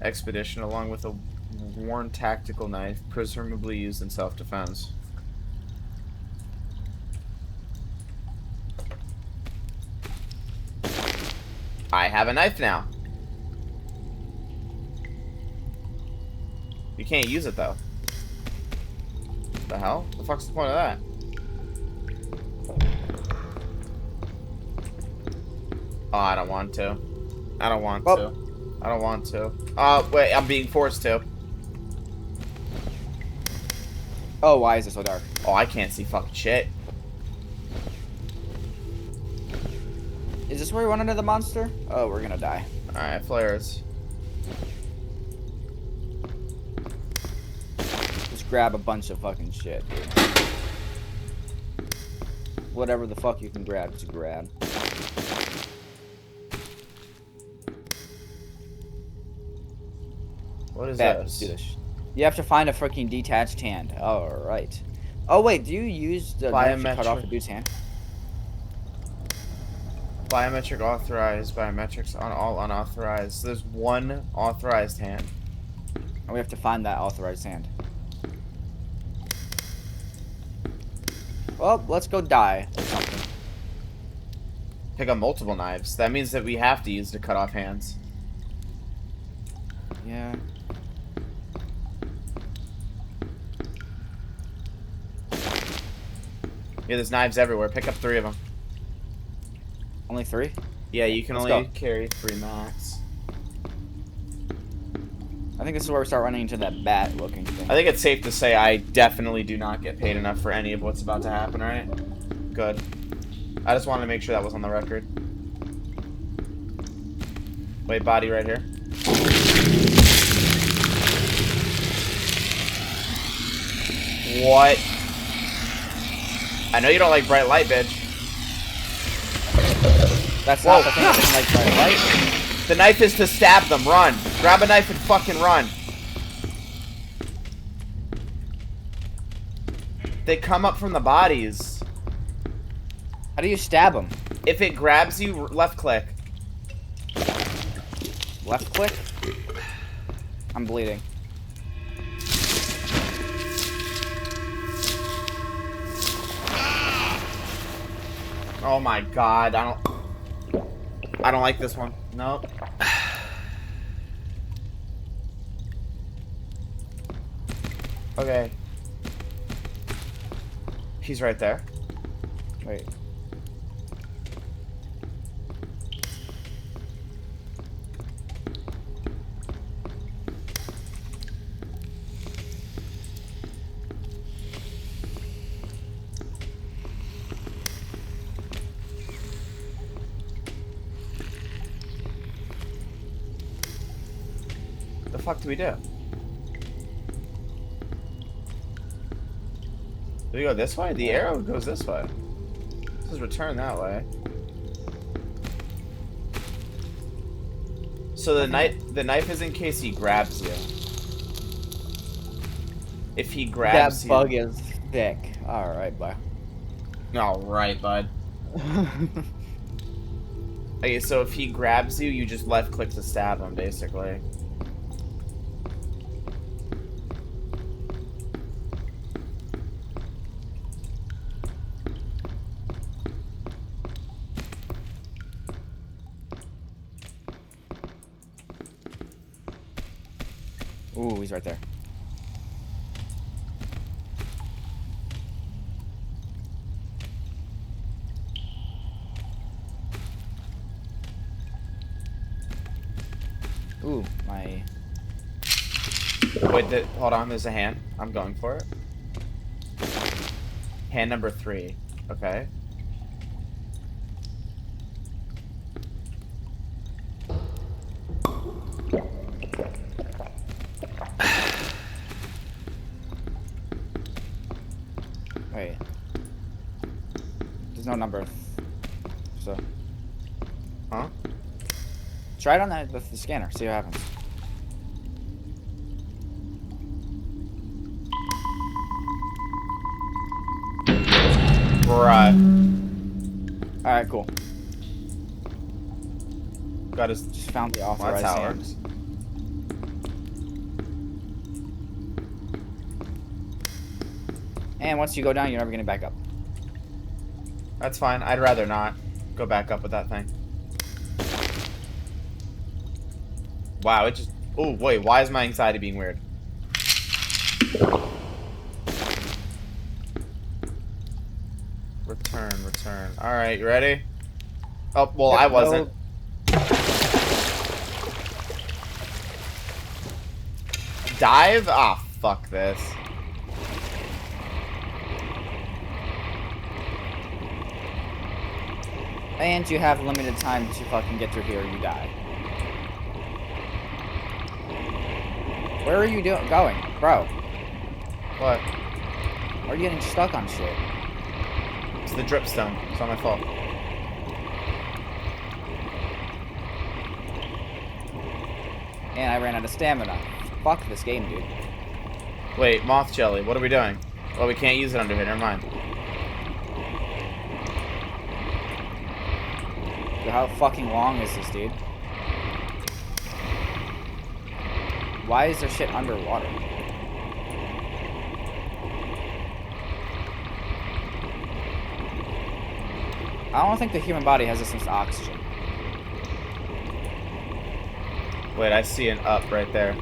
expedition along with a worn tactical knife, presumably used in self-defense. I have a knife now. You can't use it though. The hell? The fuck's the point of that? Oh, I don't want to. I don't want to. I don't want to. Wait, I'm being forced to. Oh, why is it so dark? Oh, I can't see fucking shit. Is this where we run into the monster? Oh, we're gonna die. Alright, flares. Just grab a bunch of fucking shit, dude. Whatever the fuck you can grab, just grab. What is this? Let's do this. You have to find a freaking detached hand. Alright. Oh wait, do you use the knife to cut off a dude's hand? Biometric authorized, biometrics on all unauthorized. So there's one authorized hand. And we have to find that authorized hand. Well, let's go die or something. Pick up multiple knives. That means that we have to use to cut off hands. Yeah. Yeah, there's knives everywhere. Pick up 3 of them. Only 3? Yeah, you can Let's only go. carry 3 max. I think this is where we start running into that bat-looking thing. I think it's safe to say I definitely do not get paid enough for any of what's about to happen, right? Good. I just wanted to make sure that was on the record. Wait, body right here. What? I know you don't like bright light, bitch. That's not the thing. I didn't like bright light. The knife is to stab them. Run. Grab a knife and fucking run. They come up from the bodies. How do you stab them? If it grabs you, left click. Left click? I'm bleeding. Oh my god, I don't like this one. Nope. Okay. He's right there. Wait. The fuck do we do? Do we go this way? The arrow goes this way. This is return that way. So the knife is in case he grabs you. If he grabs that bug is thick. Alright, bud. Alright, bud. Okay, so if he grabs you, you just left click to stab him, basically. Ooh, he's right there. Ooh, my... Wait, hold on, there's a hand. I'm going for it. Hand number 3. Okay. Wait. There's no number. So. Huh? Try it on the scanner. See what happens. Bruh. Alright, cool. Got his... Just found the Well, authorized that's how it hand. works. And once you go down, you're never getting back up. That's fine. I'd rather not go back up with that thing. Wow, it just... Oh, wait. Why is my anxiety being weird? Return. Alright, you ready? Oh, well, I wasn't. Dive? Ah, fuck this. And you have limited time to fucking get through here or you die. Where are you going? Bro. What? Why are you getting stuck on shit? It's the dripstone. It's not my fault. And I ran out of stamina. Fuck this game, dude. Wait, moth jelly. What are we doing? Well, we can't use it under here. Never mind. Dude, how fucking long is this, dude? Why is there shit underwater? I don't think the human body has this much oxygen. Wait, I see an up right there.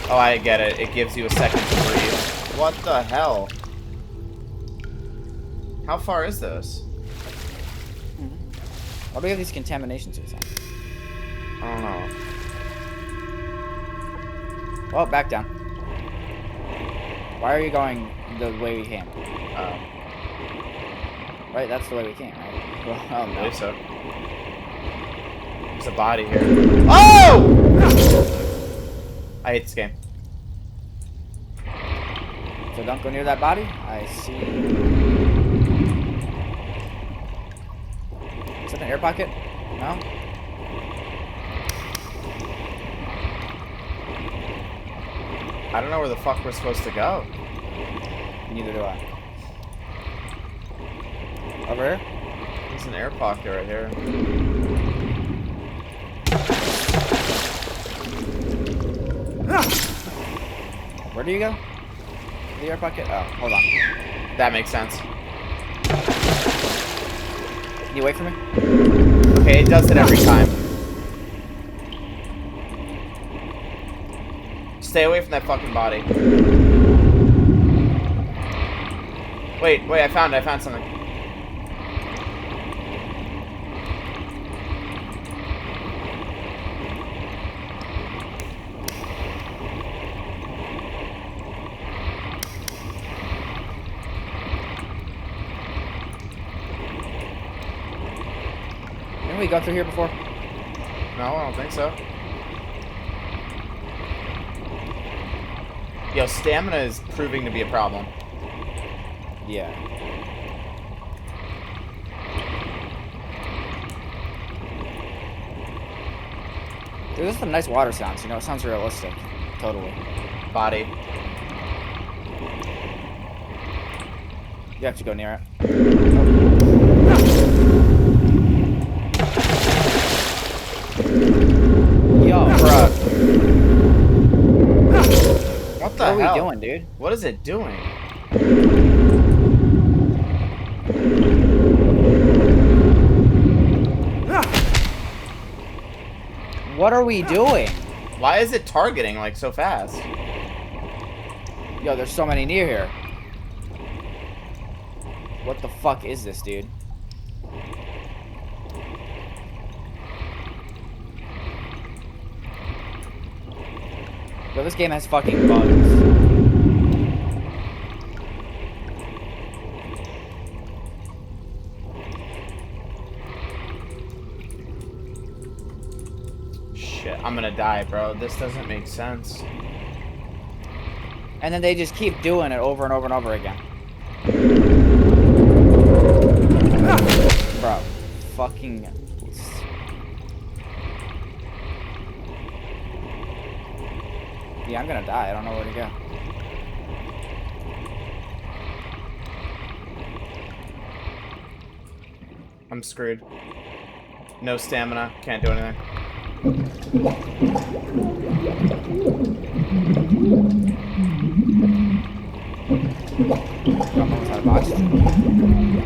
Oh, I get it. It gives you a second to breathe. What the hell? How far is this? Why do we have these contamination suits on? I don't know. Well, back down. Why are you going the way we came? Right, that's the way we came, right? Well, I believe so. There's a body here. Oh! I hate this game. So don't go near that body? I see. Is that an air pocket? No? I don't know where the fuck we're supposed to go. Neither do I. Over here? There's an air pocket right here. Where do you go? The air pocket? Oh, hold on. That makes sense. Can you wait for me? Okay, it does it every time. Stay away from that fucking body. Wait, I found something. Didn't we go through here before? No, I don't think so. Yo, stamina is proving to be a problem. Yeah. Dude, there's some nice water sounds, you know, it sounds realistic. Totally. Body. You have to go near it. Yo, bruh. What the hell? What are we doing, dude? What is it doing? What are we doing? Why is it targeting like so fast? Yo, there's so many near here. What the fuck is this, dude? Yo, this game has fucking bugs. Shit, I'm gonna die, bro. This doesn't make sense. And then they just keep doing it over and over and over again. Bro, fucking... Yeah, I'm gonna die. I don't know where to go. I'm screwed. No stamina. Can't do anything.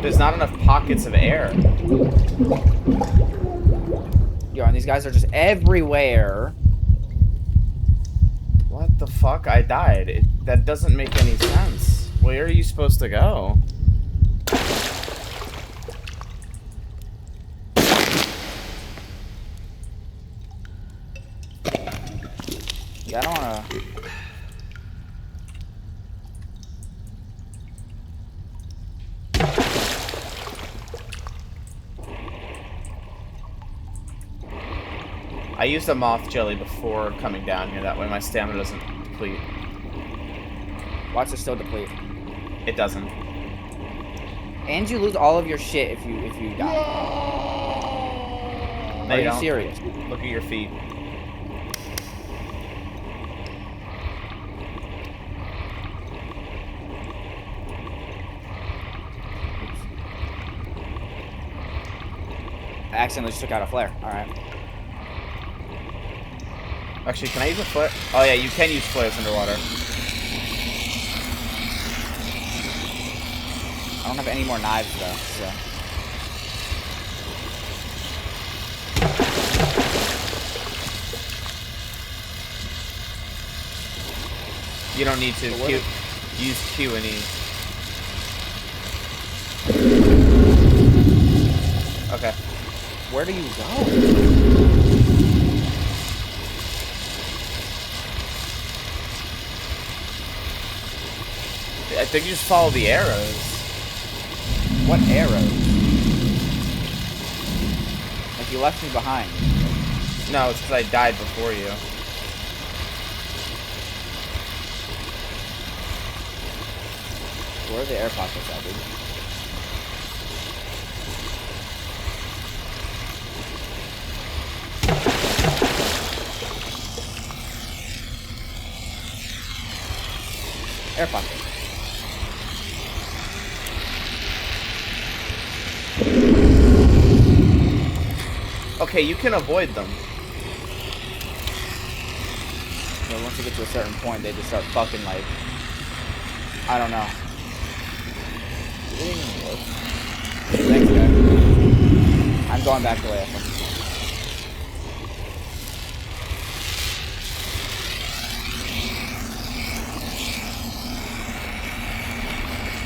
There's not enough pockets of air. Yo, and these guys are just everywhere. What the fuck? I died. That doesn't make any sense. Where are you supposed to go? Yeah, I don't wanna... I used a moth jelly before coming down here. That way my stamina doesn't deplete. Watch it still deplete. It doesn't. And you lose all of your shit if you die. No, Are you serious? Look at your feet. I accidentally just took out a flare. Alright. Actually, can I use a flare? Oh yeah, you can use flares underwater. I don't have any more knives though, so... You don't need to use Q and E. Okay. Where do you go? I think you just follow the arrows. What arrows? Like you left me behind. No, it's because I died before you. Where are the air pockets at, dude? Air pocket. Okay, you can avoid them. Well, once you get to a certain point, they just start fucking like... I don't know. Thanks, guy. I'm going back the way I come.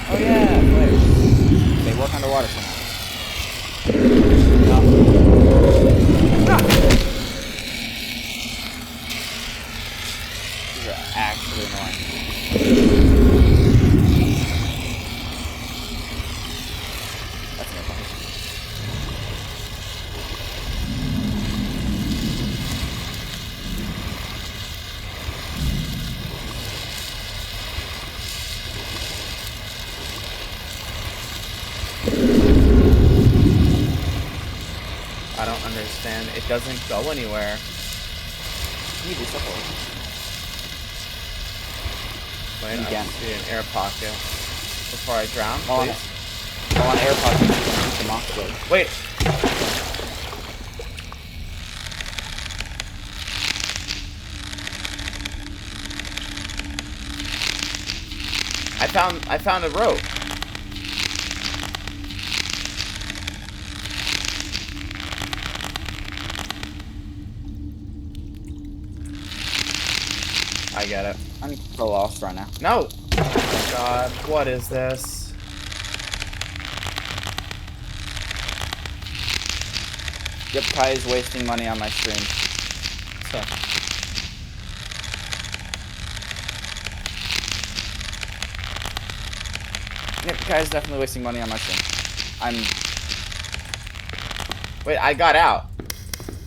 Oh yeah, flares. They work underwater somehow. No. These are actually annoying. That's no fun. I don't understand. It doesn't go anywhere. You do stuff. Wait, You I can. see an air pocket. Before I drown, please. On air pockets, you can shoot the monster. Wait. I found a rope. I get it. I'm so lost right now. No! Oh my god, what is this? Yep, Kai is wasting money on my stream. So. Yep, Kai is definitely wasting money on my stream. Wait, I got out.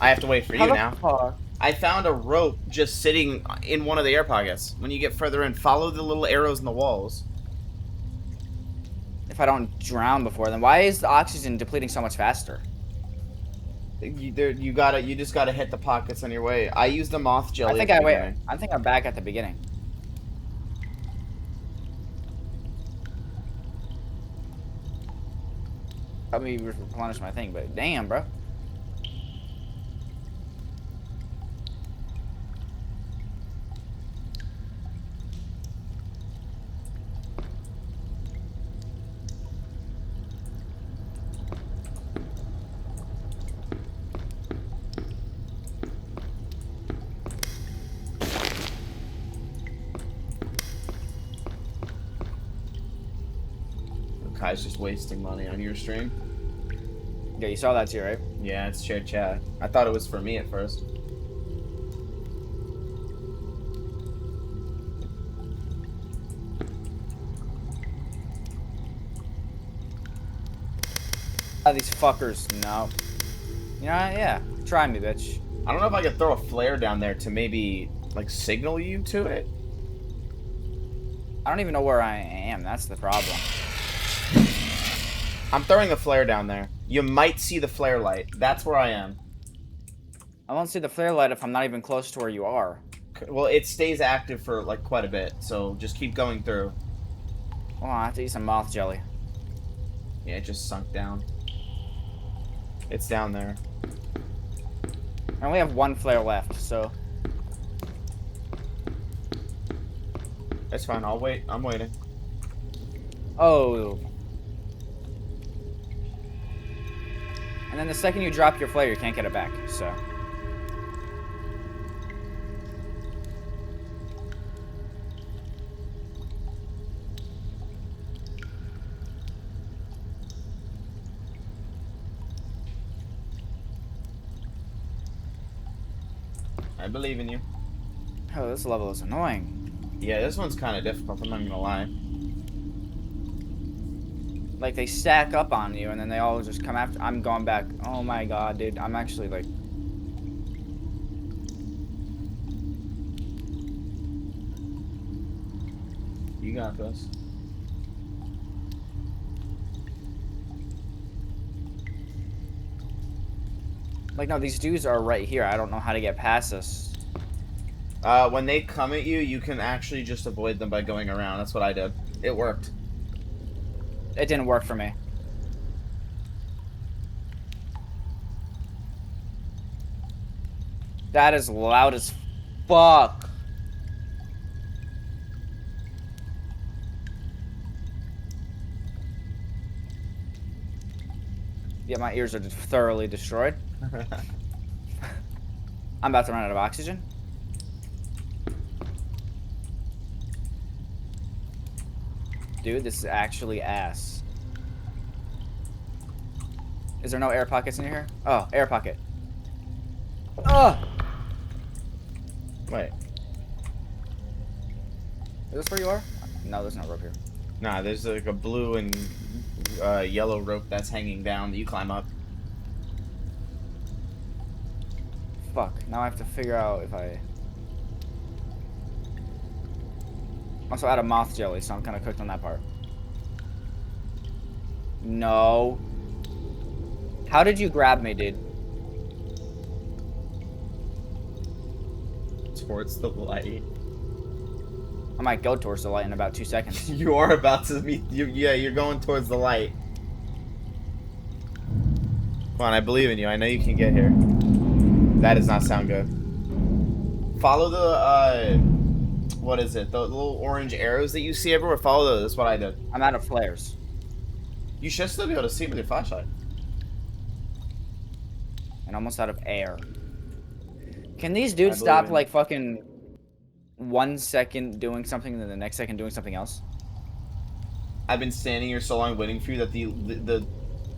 I have to wait for you now. Fuck? I found a rope just sitting in one of the air pockets. When you get further in, follow the little arrows in the walls. If I don't drown before, then why is the oxygen depleting so much faster? You just gotta hit the pockets on your way. I used the moth jelly. I think I'm back at the beginning. Help me replenish my thing, but damn, bro. Kai's just wasting money on your stream. Yeah, you saw that too, right? Yeah, it's shared chat. I thought it was for me at first. These fuckers, no. You know, yeah. Try me, bitch. I don't know if I could throw a flare down there to maybe, like, signal you to it. I don't even know where I am. That's the problem. I'm throwing a flare down there. You might see the flare light. That's where I am. I won't see the flare light if I'm not even close to where you are. Well, it stays active for, like, quite a bit, so just keep going through. Hold on, I have to eat some moth jelly. Yeah, it just sunk down. It's down there. I only have one flare left, so... That's fine, I'll wait. I'm waiting. Oh. And then the second you drop your flare, you can't get it back, so... I believe in you. Oh, this level is annoying. Yeah, this one's kind of difficult, I'm not gonna lie. Like, they stack up on you, and then they all just come after. I'm going back. Oh my god, dude. I'm actually, like... You got this. Like, no, these dudes are right here. I don't know how to get past this. When they come at you, you can actually just avoid them by going around. That's what I did. It worked. It didn't work for me. That is loud as fuck. Yeah, my ears are thoroughly destroyed. I'm about to run out of oxygen. Dude, this is actually ass. Is there no air pockets in here? Oh, air pocket. Oh! Wait. Is this where you are? No, there's no rope here. Nah, there's like a blue and yellow rope that's hanging down that you climb up. Fuck. Now I have to figure out if I... Also out of moth jelly, so I'm kind of cooked on that part. No. How did you grab me, dude? Towards the light. I might go towards the light in about 2 seconds. You are about to meet you. Yeah, you're going towards the light. Come on, I believe in you. I know you can get here. That does not sound good. Follow the what is it? The little orange arrows that you see everywhere. Follow those. That's what I did. I'm out of flares. You should still be able to see with your flashlight. And almost out of air. Can these dudes stop like fucking 1 second doing something and then the next second doing something else? I've been standing here so long waiting for you that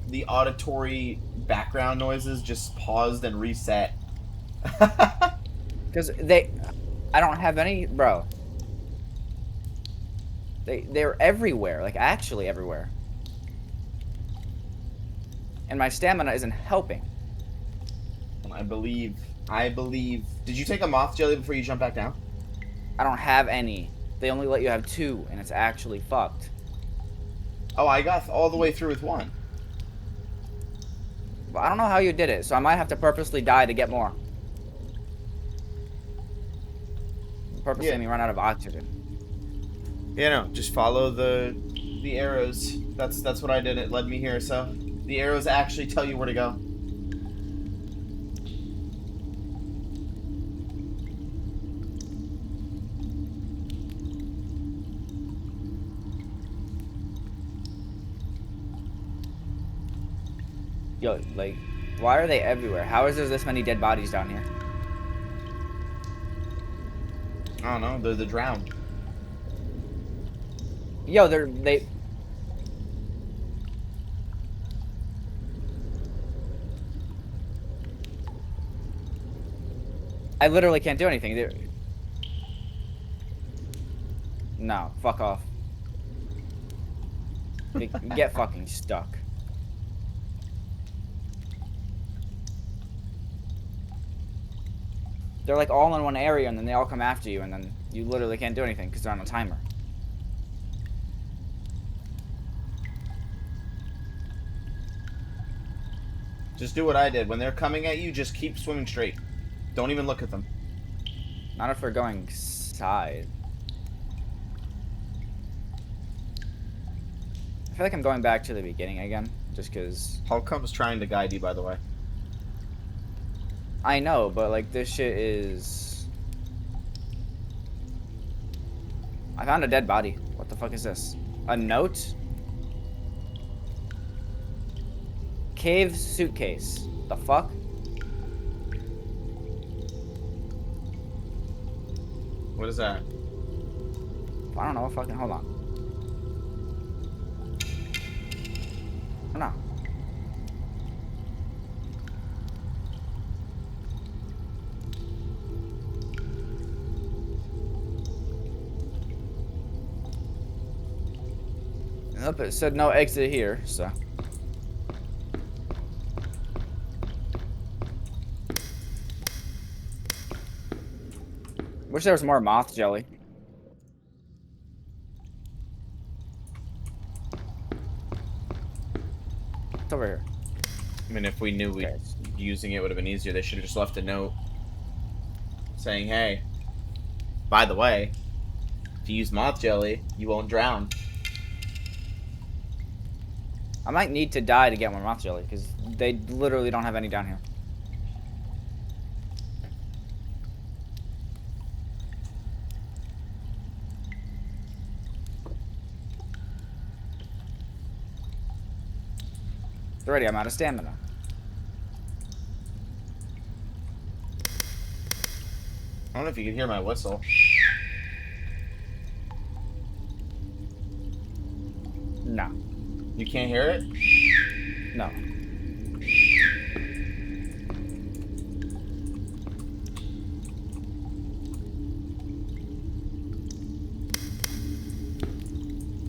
the auditory background noises just paused and reset. Because I don't have any, bro. They're everywhere, like actually everywhere. And my stamina isn't helping. I believe. Did you take a moth jelly before you jump back down? I don't have any. They only let you have 2, and it's actually fucked. Oh, I got all the way through with 1. But I don't know how you did it, so I might have to purposely die to get more. Purposely me run out of oxygen. Yeah, no, just follow the arrows. That's what I did. It led me here, so the arrows actually tell you where to go. Yo, like, why are they everywhere? How is there this many dead bodies down here? I don't know. They're the drowned. Yo, they. I literally can't do anything. No, fuck off. Get fucking stuck. They're like all in one area and then they all come after you and then you literally can't do anything because they're on a timer. Just do what I did. When they're coming at you, just keep swimming straight. Don't even look at them. Not if we're going side. I feel like I'm going back to the beginning again, just because... Holcomb's trying to guide you, by the way. I know, but like this shit is... I found a dead body. What the fuck is this? A note? Cave suitcase. The fuck? What is that? I don't know. Fucking hold on. Oh, no. Nope, it said no exit here, so. Wish there was more moth jelly. It's over here. I mean, if we knew using it would have been easier, they should have just left a note saying, hey, by the way, if you use moth jelly, you won't drown. I might need to die to get more moth jelly, because they literally don't have any down here. Already, I'm out of stamina. I don't know if you can hear my whistle. No. You can't hear it? No.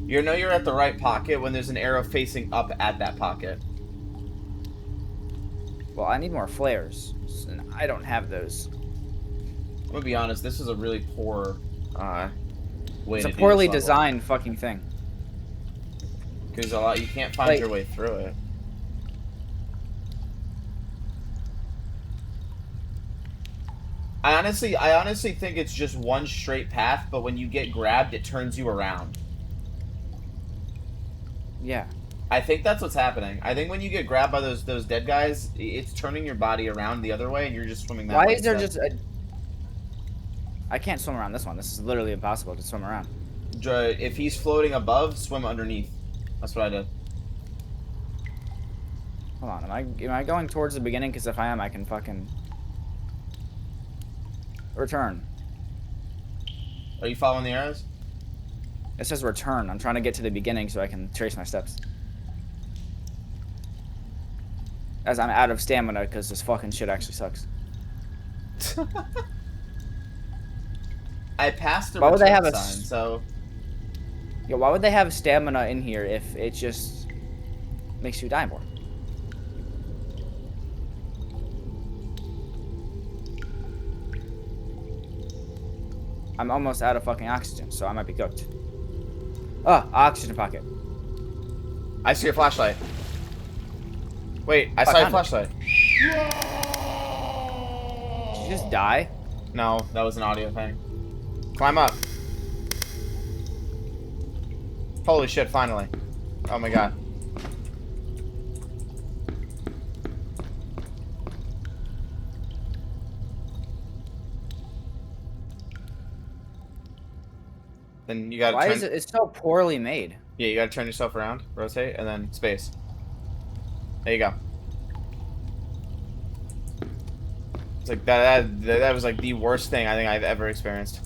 You know you're at the right pocket when there's an arrow facing up at that pocket. Well, I need more flares. And I don't have those. I'm gonna be honest, this is a really poor way it's to a poorly do this designed fucking thing. Because you can't find your way through it. I honestly think it's just one straight path, but when you get grabbed, it turns you around. Yeah. I think that's what's happening. I think when you get grabbed by those dead guys, it's turning your body around the other way, and you're just swimming that way. Why is there just a... I can't swim around this one. This is literally impossible to swim around. If he's floating above, swim underneath. That's what I did. Hold on, am I going towards the beginning? Because if I am, I can fucking... Return. Are you following the arrows? It says return. I'm trying to get to the beginning so I can trace my steps. As I'm out of stamina because this fucking shit actually sucks. I passed the why would they have sign, so... Yeah, why would they have stamina in here if it just makes you die more? I'm almost out of fucking oxygen, so I might be cooked. Oh, oxygen pocket. I see a flashlight. Wait, I saw a flashlight. Did you just die? No, that was an audio thing. Climb up. Holy shit, finally. Oh my god. Then you gotta Why is it? It's so poorly made. Yeah, you gotta turn yourself around, rotate, and then space. There you go. It's like that was like the worst thing I think I've ever experienced.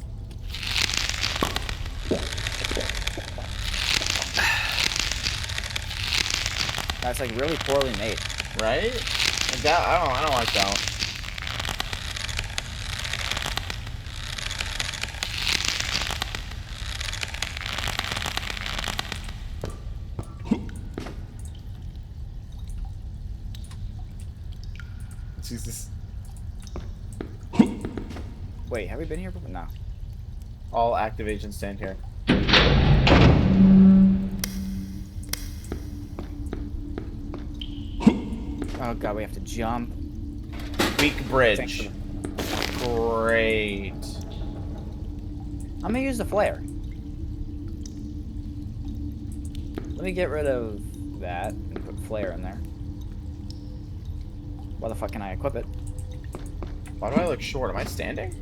That's like really poorly made. Right? Like that, I don't like that. Jesus. Wait, have we been here before? No. All active agents stand here. Oh god, we have to jump. Weak bridge. Great. I'm gonna use the flare. Let me get rid of that and put flare in there. Why the fuck can I equip it? Why do I look short? Am I standing?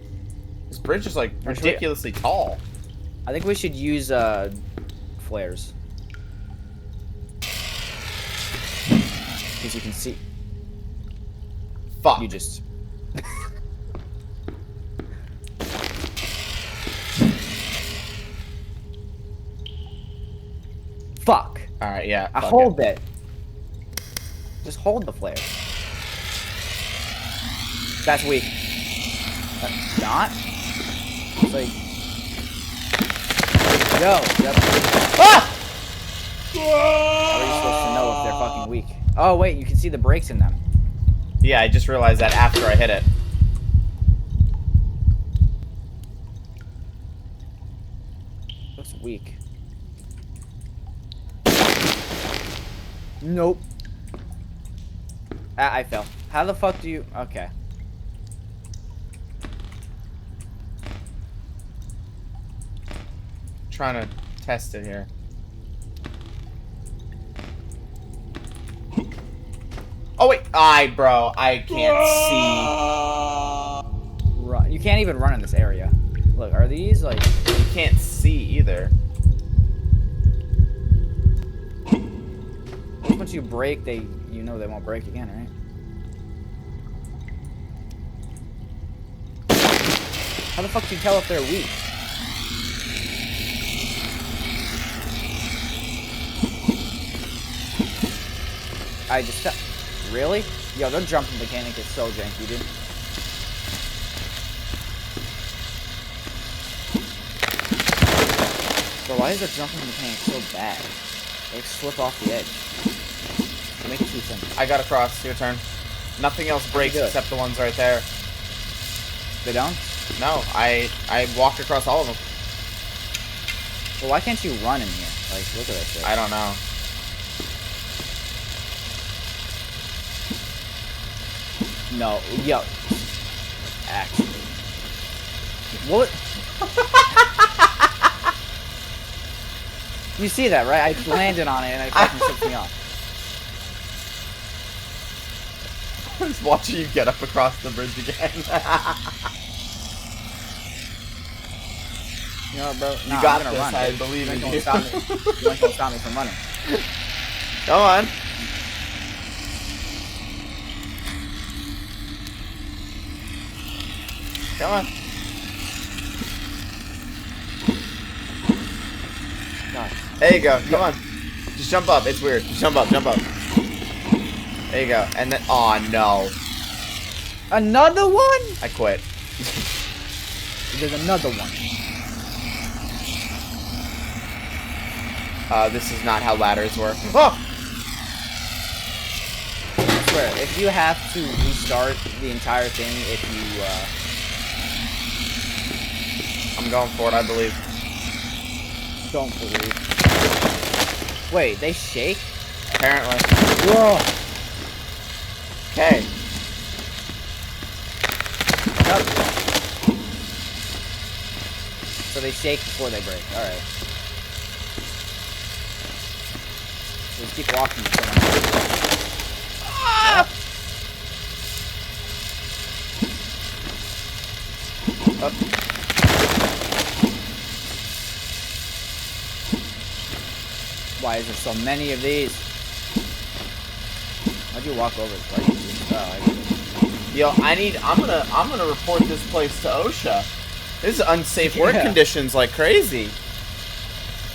This bridge is like ridiculously tall. I think we should use flares. Because you can see. Fuck. You just. Fuck. Alright, yeah. I hold it. Just hold the flare. That's weak. That's not? It's like... Yo. Yep. Ah! How are you supposed to know if they're fucking weak? Oh, wait, you can see the breaks in them. Yeah, I just realized that after I hit it. Looks weak. Nope. I fell. How the fuck do you... Okay. Trying to test it here. Oh wait, bro, I can't see. Run. You can't even run in this area. Look, are these like... You can't see either. Once you break, you know they won't break again, right? How the fuck do you tell if they're weak? I just... Really? Yo, their jumping mechanic is so janky, dude. Bro, why is their jumping mechanic so bad? They like, slip off the edge. Make it too thin. I got across. Your turn. Nothing else breaks except the ones right there. They don't? No, I walked across all of them. Well, why can't you run in here? Like, look at that shit. I don't know. No, yo. Actually. What? You see that, right? I landed on it and it fucking tipped me off. I was watching you get up across the bridge again. You know what, bro? You got this, run, I believe in you. You ain't gonna stop me from running. Come on. Come on. God. There you go. Come on. Just jump up. It's weird. Just jump up. Jump up. There you go. And then... Oh, no. Another one? I quit. There's another one. This is not how ladders work. Oh! I swear, if you have to restart the entire thing, if you, I'm going for it, I believe. Don't believe. Wait, they shake? Apparently. Whoa! Okay. Yep. So they shake before they break. Alright. Just keep walking. Ah! Up. Why is there so many of these? Why'd you walk over? Why you Yo, I'm gonna report this place to OSHA. This is unsafe work conditions like crazy.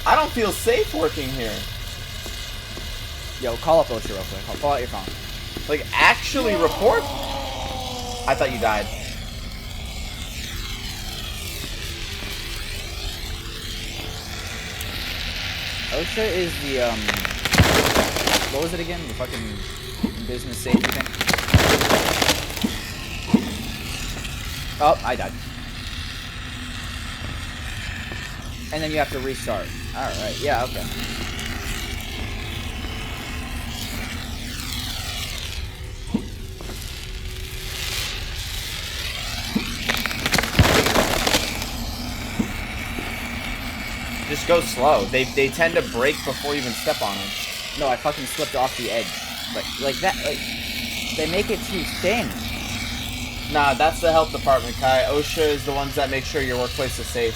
I don't feel safe working here. Yo, call up OSHA real quick. I'll pull out your phone. Like, actually report? I thought you died. OSHA is the, what was it again? The fucking business safety thing? Oh, I died. And then you have to restart. Alright, yeah, okay. Just go slow. They tend to break before you even step on them. No, I fucking slipped off the edge. Like that, like, they make it too thin. Nah, that's the health department, Kai. OSHA is the ones that make sure your workplace is safe.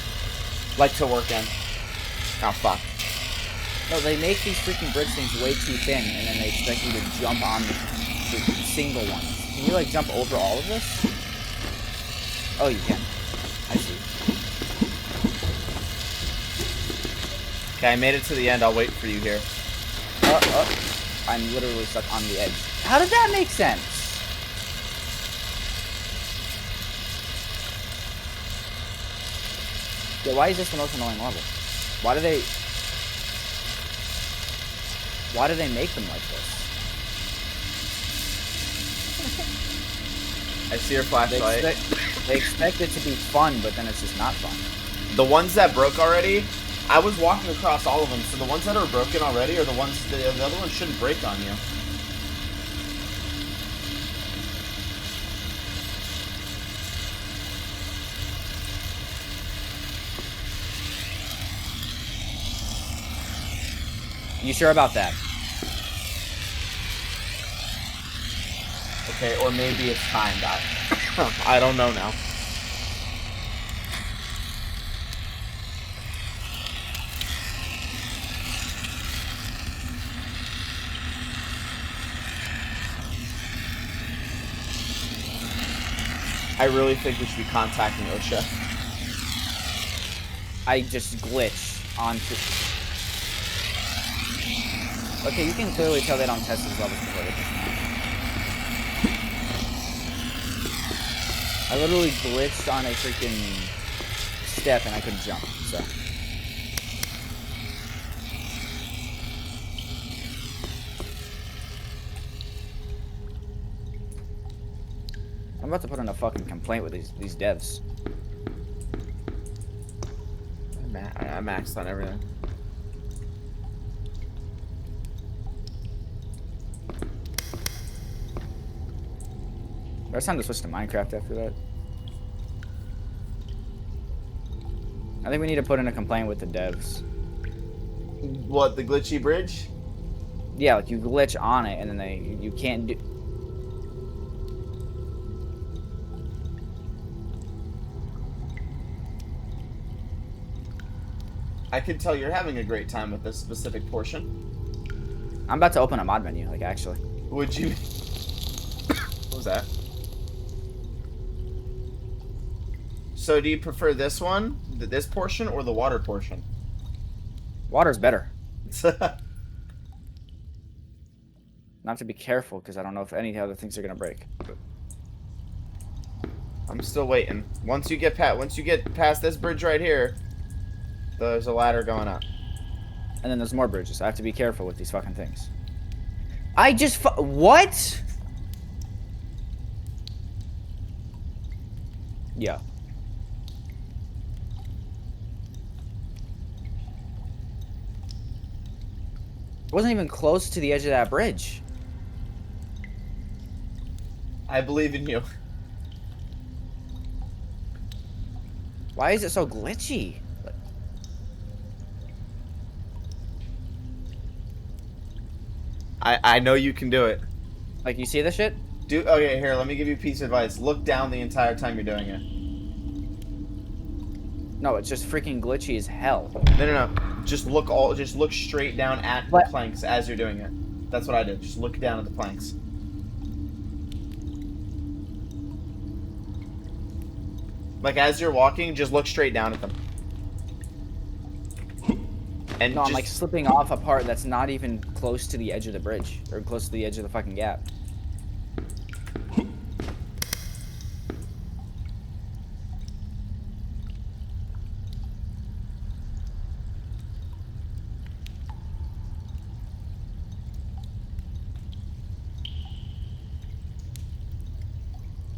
Like to work in. Oh, fuck. No, they make these freaking bridge things way too thin, and then they expect you to jump on the single ones. Can you, like, jump over all of this? Oh, you can. I see. Okay, I made it to the end. I'll wait for you here. I'm literally stuck on the edge. How did that make sense? Yeah, why is this the most annoying level? Why do they... Why do they make them like this? I see your flashlight. They expect it to be fun, but then it's just not fun. The ones that broke already, I was walking across all of them, so the ones that are broken already are the ones, the other ones shouldn't break on you. You sure about that? Okay, or maybe it's timed out. I don't know now. I really think we should be contacting OSHA. I just glitch onto... Okay, you can clearly tell they don't test these levels before they test them. I literally glitched on a freaking step and I couldn't jump, so... I'm about to put in a fucking complaint with these devs. I maxed on everything. It's time to switch to Minecraft after that. I think we need to put in a complaint with the devs. What, the glitchy bridge? Yeah, like you glitch on it and then you can't do... I can tell you're having a great time with this specific portion. I'm about to open a mod menu, like actually. Would you... What was that? So do you prefer this one, this portion, or the water portion? Water's better. Not to be careful, because I don't know if any other things are gonna break. But... I'm still waiting. Once you get past this bridge right here, there's a ladder going up. And then there's more bridges. I have to be careful with these fucking things. I just what? Yeah. It wasn't even close to the edge of that bridge. I believe in you. Why is it so glitchy? I know you can do it. Like, you see this shit? Okay, here, let me give you a piece of advice. Look down the entire time you're doing it. No, it's just freaking glitchy as hell. No. Just look straight down at the planks as you're doing it. That's what I did. Just look down at the planks. Like, as you're walking, just look straight down at them. And no, I'm like slipping off a part that's not even close to the edge of the bridge. Or close to the edge of the fucking gap.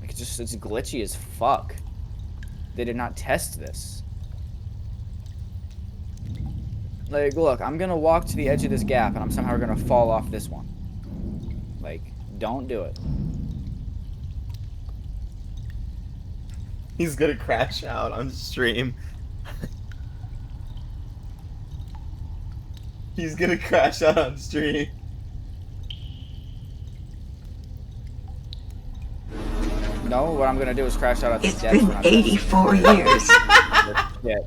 Like, it's glitchy as fuck. They did not test this. Like, look, I'm gonna walk to the edge of this gap and I'm somehow gonna fall off this one. Like, don't do it. He's gonna crash out on stream. He's gonna crash out on stream. No, what I'm gonna do is crash out at this It's been 84 years. Yeah.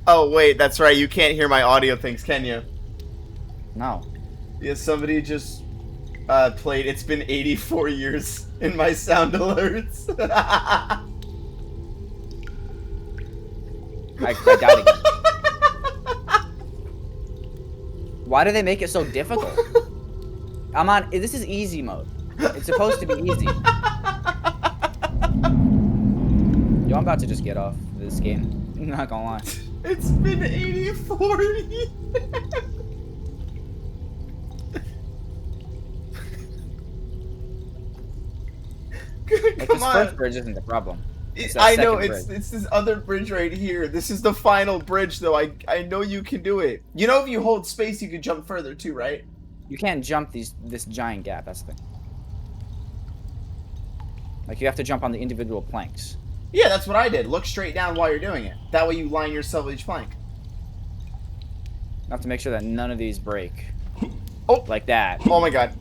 Oh, wait, that's right. You can't hear my audio things, can you? No. Yeah, somebody just played It's Been 84 Years in my sound alerts. I died again. Why do they make it so difficult? This is easy mode. It's supposed to be easy. Yo, I'm about to just get off this game. I'm not gonna lie. It's been 84 years. Like, this first bridge isn't the problem. I know, it's this other bridge right here. This is the final bridge, though. I know you can do it. You know, if you hold space, you can jump further, too, right? You can't jump this giant gap, that's the thing. Like, you have to jump on the individual planks. Yeah, that's what I did. Look straight down while you're doing it. That way you line yourself with each plank. You have to make sure that none of these break. Oh! Like that. Oh my god.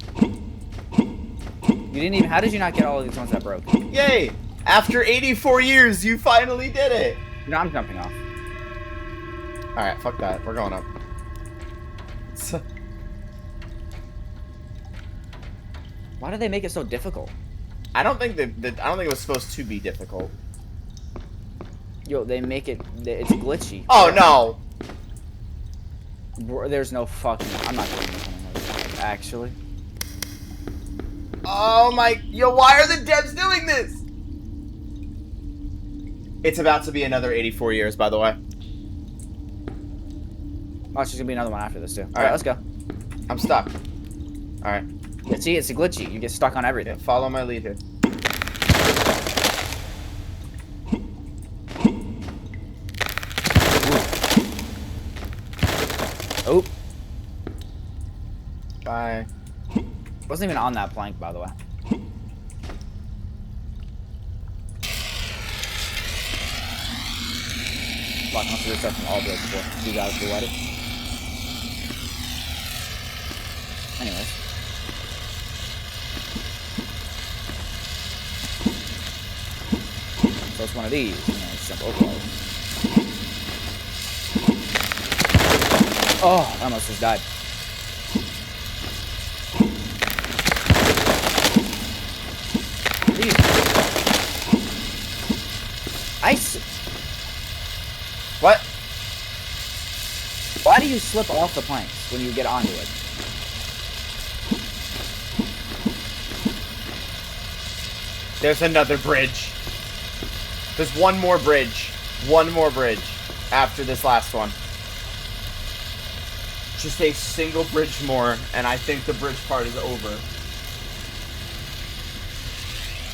You didn't even... How did you not get all of these ones that broke? Yay! After 84 years, you finally did it! No, I'm jumping off. Alright, fuck that. We're going up. Why did they make it so difficult? I don't think I don't think it was supposed to be difficult. Yo, they make it... It's glitchy. Oh, no! There's no fucking... I'm not doing this anymore. Actually. Oh my... Yo, why are the devs doing this? It's about to be another 84 years, by the way. Oh, it's just gonna be another one after this, too. Alright, Let's go. I'm stuck. Alright. Yeah, see, it's glitchy. You get stuck on everything. Yeah, follow my lead here. Oh. Bye. Wasn't even on that plank, by the way. Fuck, must have restarted from all the way before. You guys let it. Anyways. So it's one of these. You know, just jump over all of them. Oh, I almost just died. What? Why do you slip off the planks when you get onto it? There's another bridge. There's one more bridge. One more bridge after this last one. Just a single bridge more, and I think the bridge part is over.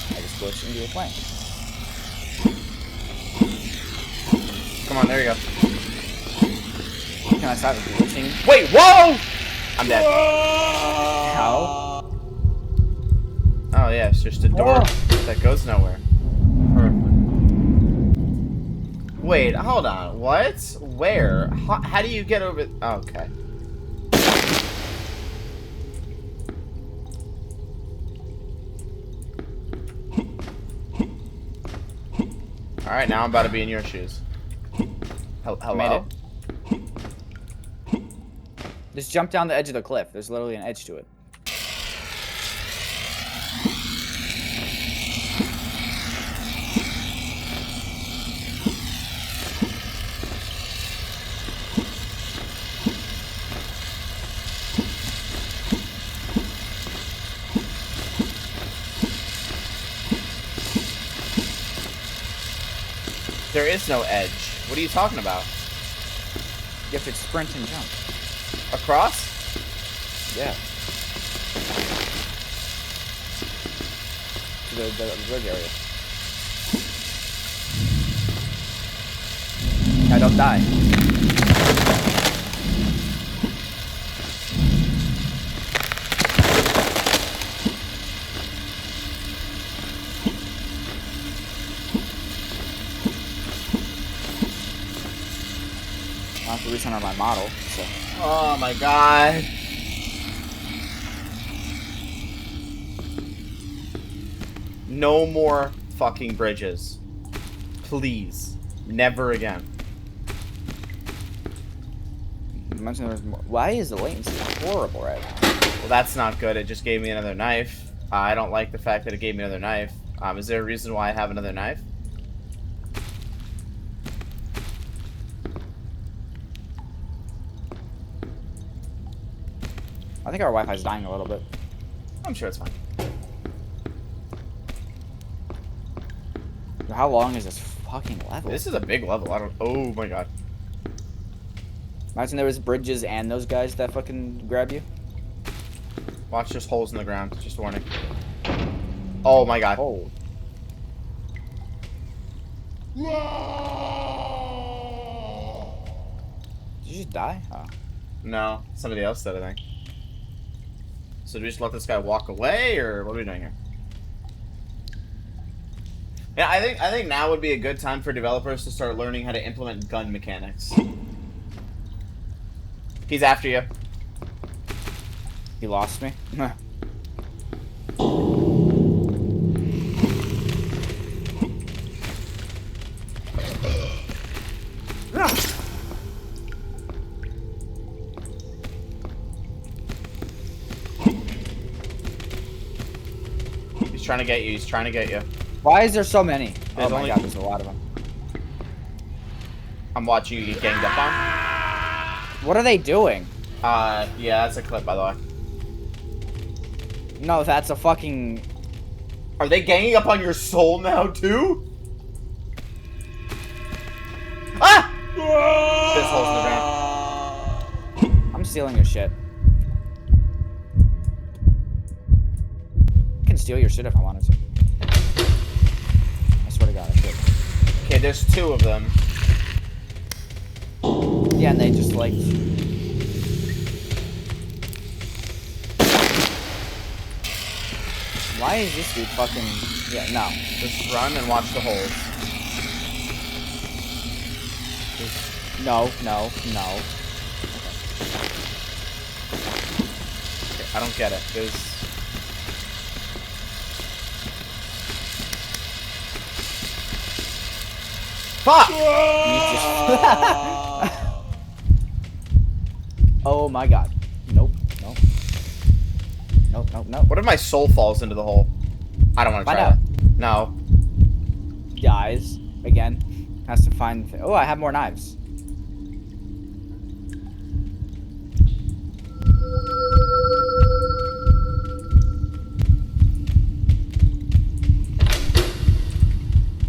I just glitched into a plank. Come on, there you go. Can I stop glitching? Wait, whoa! I'm dead. How? Oh yeah, it's just a door that goes nowhere. Perfect. Wait, hold on. What? Where? How do you get over? Oh, okay. All right, now I'm about to be in your shoes. Hello? Made it. Just jump down the edge of the cliff. There's literally an edge to it. There is no edge. What are you talking about? You have to sprint and jump. Across? Yeah. To the bridge area. I don't die. I have to recenter my model, so. Oh my god. No more fucking bridges. Please. Never again. Why is the latency horrible right now? Well, that's not good. It just gave me another knife. I don't like the fact that it gave me another knife. Is there a reason why I have another knife? I think our Wi-Fi's dying a little bit. I'm sure it's fine. How long is this fucking level. This is a big level. I don't. Oh my god. Imagine there was bridges and those guys that fucking grab you. Watch, there's holes in the ground. Just warning. Oh my god. Oh. Did you just die? Oh. No, somebody else did, I think. So do we just let this guy walk away, or what are we doing here? Yeah, I think now would be a good time for developers to start learning how to implement gun mechanics. He's after you. He lost me. He's trying to get you. He's trying to get you. Why is there so many? There's oh my only- god, there's a lot of them. I'm watching you get ganged up on. What are they doing? Yeah, that's a clip, by the way. No, that's a fucking... Are they ganging up on your soul now, too? Ah! This hole's in the ground. I'm stealing your shit. I can steal your shit if I wanted to. I swear to god, I could. Okay, there's 2 of them. Yeah, and they just like... Why is this dude fucking... Yeah, no. Just run and watch the holes. No, no, no. Okay, I don't get it. There's... Fuck! Oh my god. Nope, nope. Nope, nope, nope. What if my soul falls into the hole? I don't want to Find try out. that. No. Dies. Again. Has to find... Oh, I have more knives.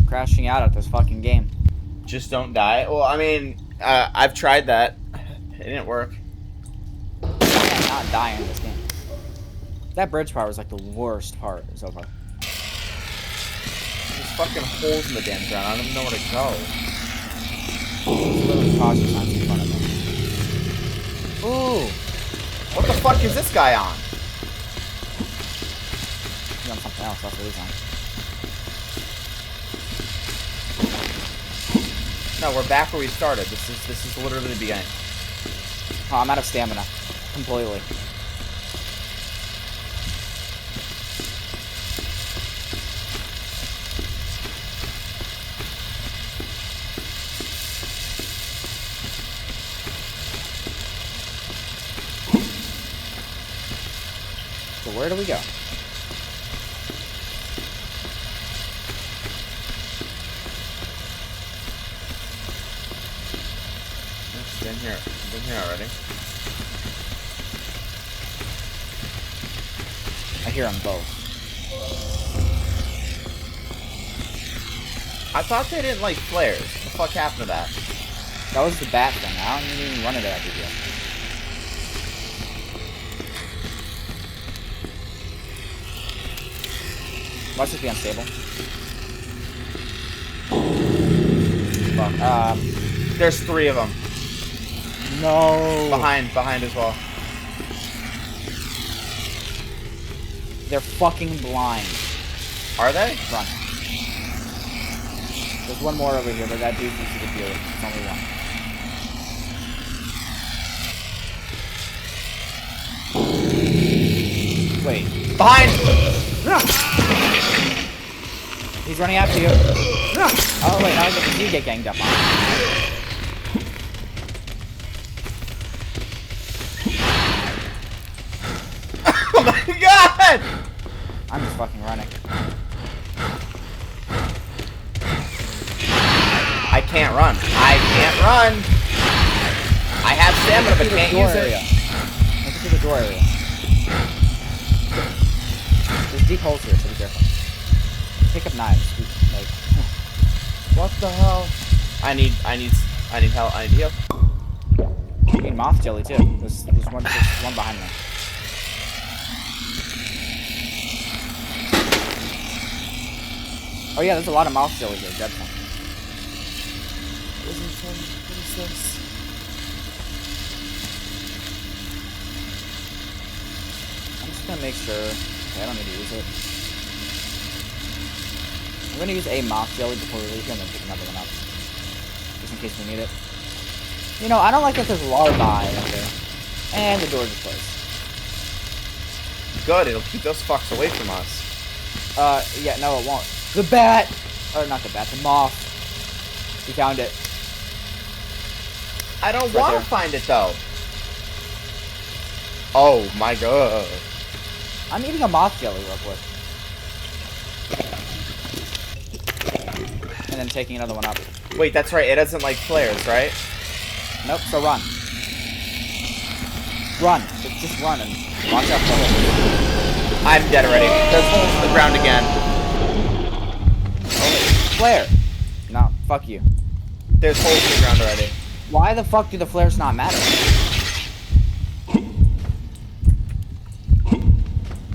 Crashing out at this fucking game. Just don't die. Well, I mean, I've tried that. It didn't work. I can't not die in this game. That bridge part was like the worst part so far. There's fucking holes in the damn ground. I don't even know where to go. There's literally caution signs in front of them. Ooh! What the fuck is this guy on? He's on something else, that's what he's on. No, we're back where we started. This is literally the beginning. Oh, I'm out of stamina. Completely. So where do we go? It's been here. Been here already. I hear them both. I thought they didn't like flares. What the fuck happened to that? That was the bat thing. I don't even run it at you yet. Watch this be unstable. Fuck. There's 3 of them. No. Behind as well. They're fucking blind. Are they? Run. There's one more over here, but that dude's easy to deal with. It's only one. Wait. Behind! He's running after you. Oh, wait, now you get ganged up on. Oh my god! I'm just fucking running. I can't run. I can't run! I have stamina, but can't use it. Look through the door area. There's deep holes here, so be careful. Pick up knives. Like, What the hell? I need help. I need heal. You need moth jelly too. There's one behind me. Oh yeah, there's a lot of moth jelly here. Grab some. What is this? I'm just gonna make sure. Okay, I don't need to use it. I'm gonna use a moth jelly before we leave here and then pick another one up. Just in case we need it. You know, I don't like that there's larvae up there. And the door just closed. Good, it'll keep those fucks away from us. Yeah, no it won't. The bat! Or not the bat, the moth. We found it. I don't want to find it though. Oh my god. I'm eating a moth jelly real quick. And then taking another one up. Wait, that's right. It doesn't like flares, right? Nope, so run. Run. Just run and watch out for holes. I'm dead already. There's holes in the ground again. Oh, flare. No, fuck you. There's holes in the ground already. Why the fuck do the flares not matter?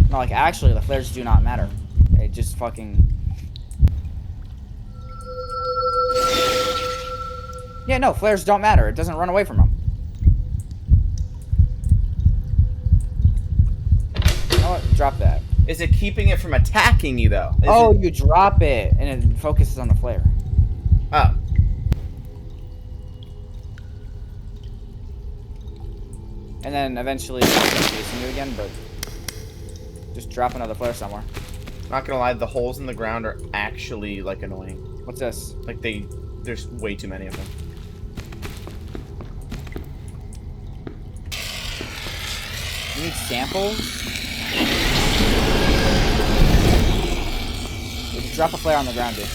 No, like, actually, the flares do not matter. They just fucking... Yeah, no, flares don't matter. It doesn't run away from them. You know what? Drop that. Is it keeping it from attacking you, though? You drop it, and it focuses on the flare. Oh. And then eventually it's gonna start chasing you again, but just drop another flare somewhere. Not gonna lie, the holes in the ground are actually, like, annoying. What's this? Like, there's way too many of them. You need samples? You just drop a flare on the ground, dude.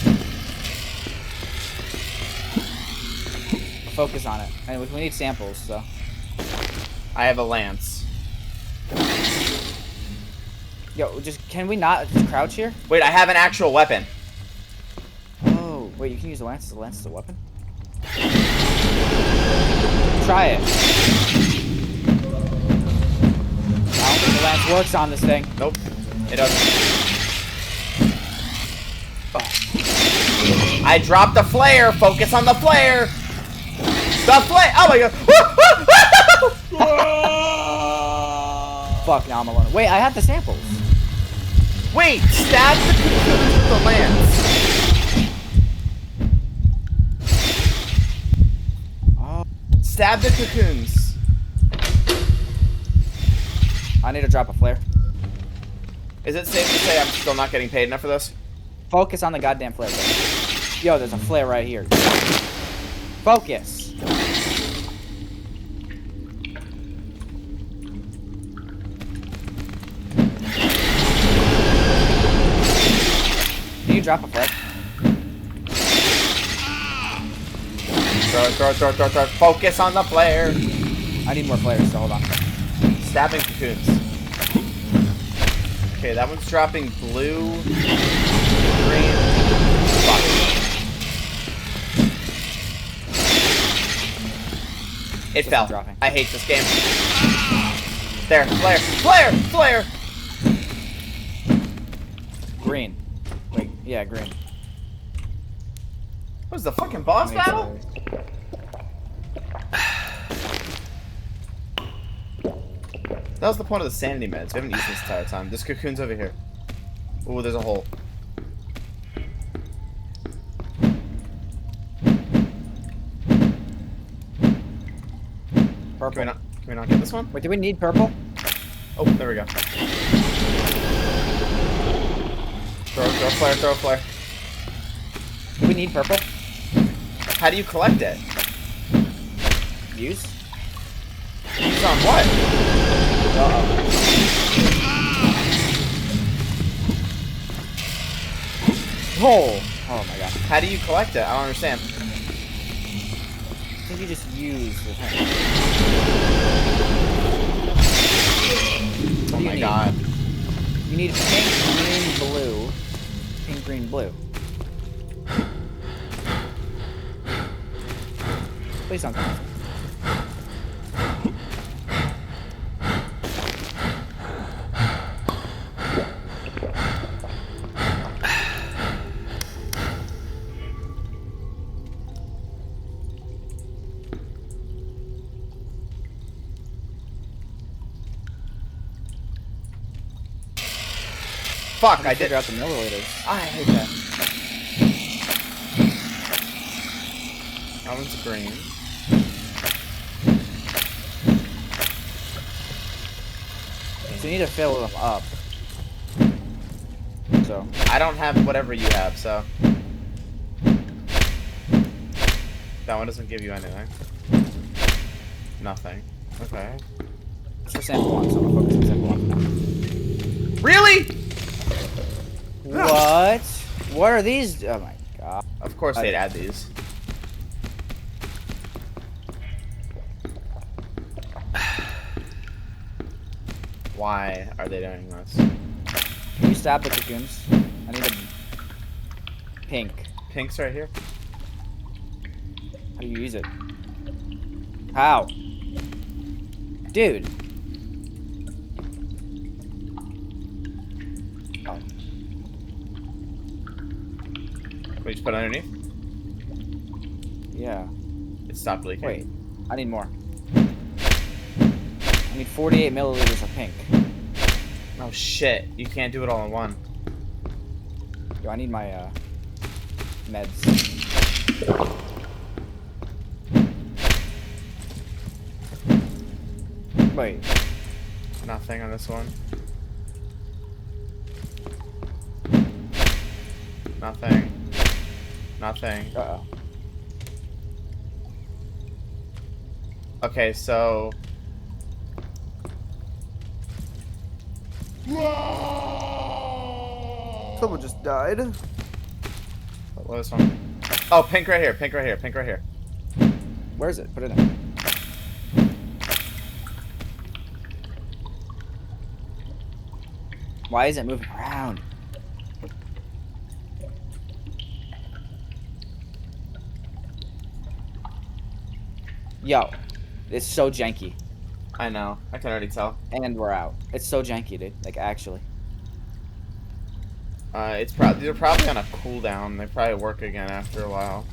Focus on it. And we need samples, so. I have a lance. Yo, can we not just crouch here? Wait, I have an actual weapon. Oh, wait, you can use the lance. The lance is a weapon? Try it. No, the lance works on this thing. Nope, it doesn't. I dropped the flare. Focus on the flare. The flare. Oh my god. Fuck, now I'm alone. Wait, I have the samples. Wait, stab the cocoons with the lance. Oh. Stab the cocoons. I need to drop a flare. Is it safe to say I'm still not getting paid enough for this? Focus on the goddamn flare, bro. Yo, there's a flare right here. Focus. Can you drop a flare? Throw. Focus on the flare. I need more flares, so hold on. Stabbing cocoons. Okay, that one's dropping blue, green. Fuck. It fell. Dropping. I hate this game. There, flare. Green. Wait, yeah, green. What was the fucking boss battle? That was the point of the sanity meds. We haven't used this entire time. This cocoon's over here. Ooh, there's a hole. Purple. Can we not get this one? Wait, do we need purple? Oh, there we go. Throw a flare. Do we need purple? How do you collect it? Use? Use on what? Oh my god. How do you collect it? I don't understand. I think you just use the thing. Oh my god. You need pink, green, blue. Pink, green, blue. Please don't come. Fuck, I did. Figure out the milliliters. I hate that. That one's green. So you need to fill them up. So. I don't have whatever you have, so. That one doesn't give you anything. Nothing. Okay. It's for sample one, so I'm gonna focus on sample one now. Really? What? What are these? Oh my god. Of course they'd add these. Why are they doing this? Can you stab the cocoons? I need a pink. Pink's right here. How do you use it? How? Dude. Oh. Wait, just put it underneath? Yeah. It stopped leaking. Wait. I need more. I need 48 milliliters of pink. Oh shit, you can't do it all in one. Yo, I need my meds. Wait. Nothing on this one. Nothing. Nothing. Uh-oh. Okay, so... Someone just died. What was this one? Oh, pink right here, pink right here, pink right here. Where is it? Put it in. Why is it moving around? Yo, it's so janky. I know, I can already tell. And we're out. It's so janky, dude. Like, actually. They're probably on a cooldown. They probably work again after a while.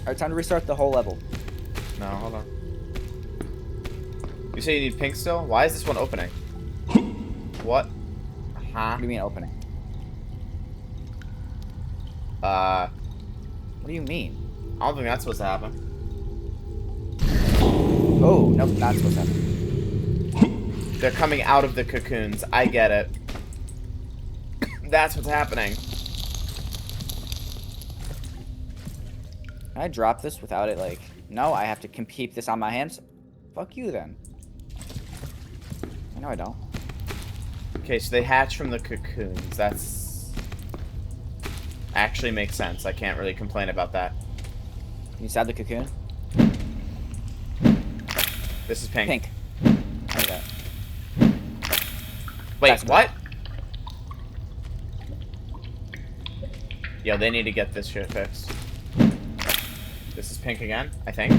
Alright, time to restart the whole level. No, hold on. You say you need pink still? Why is this one opening? What? Huh? What do you mean opening? What do you mean? I don't think that's supposed to happen. Oh, nope, not supposed to happen. They're coming out of the cocoons. I get it. That's what's happening. Can I drop this without it, like... No, I have to keep this on my hands? Fuck you, then. No, I don't. Okay, so they hatch from the cocoons. That's... actually makes sense. I can't really complain about that. Can you stab the cocoon? This is pink. Pink. I need that. Wait, That's what? Yo, they need to get this shit fixed. This is pink again, I think.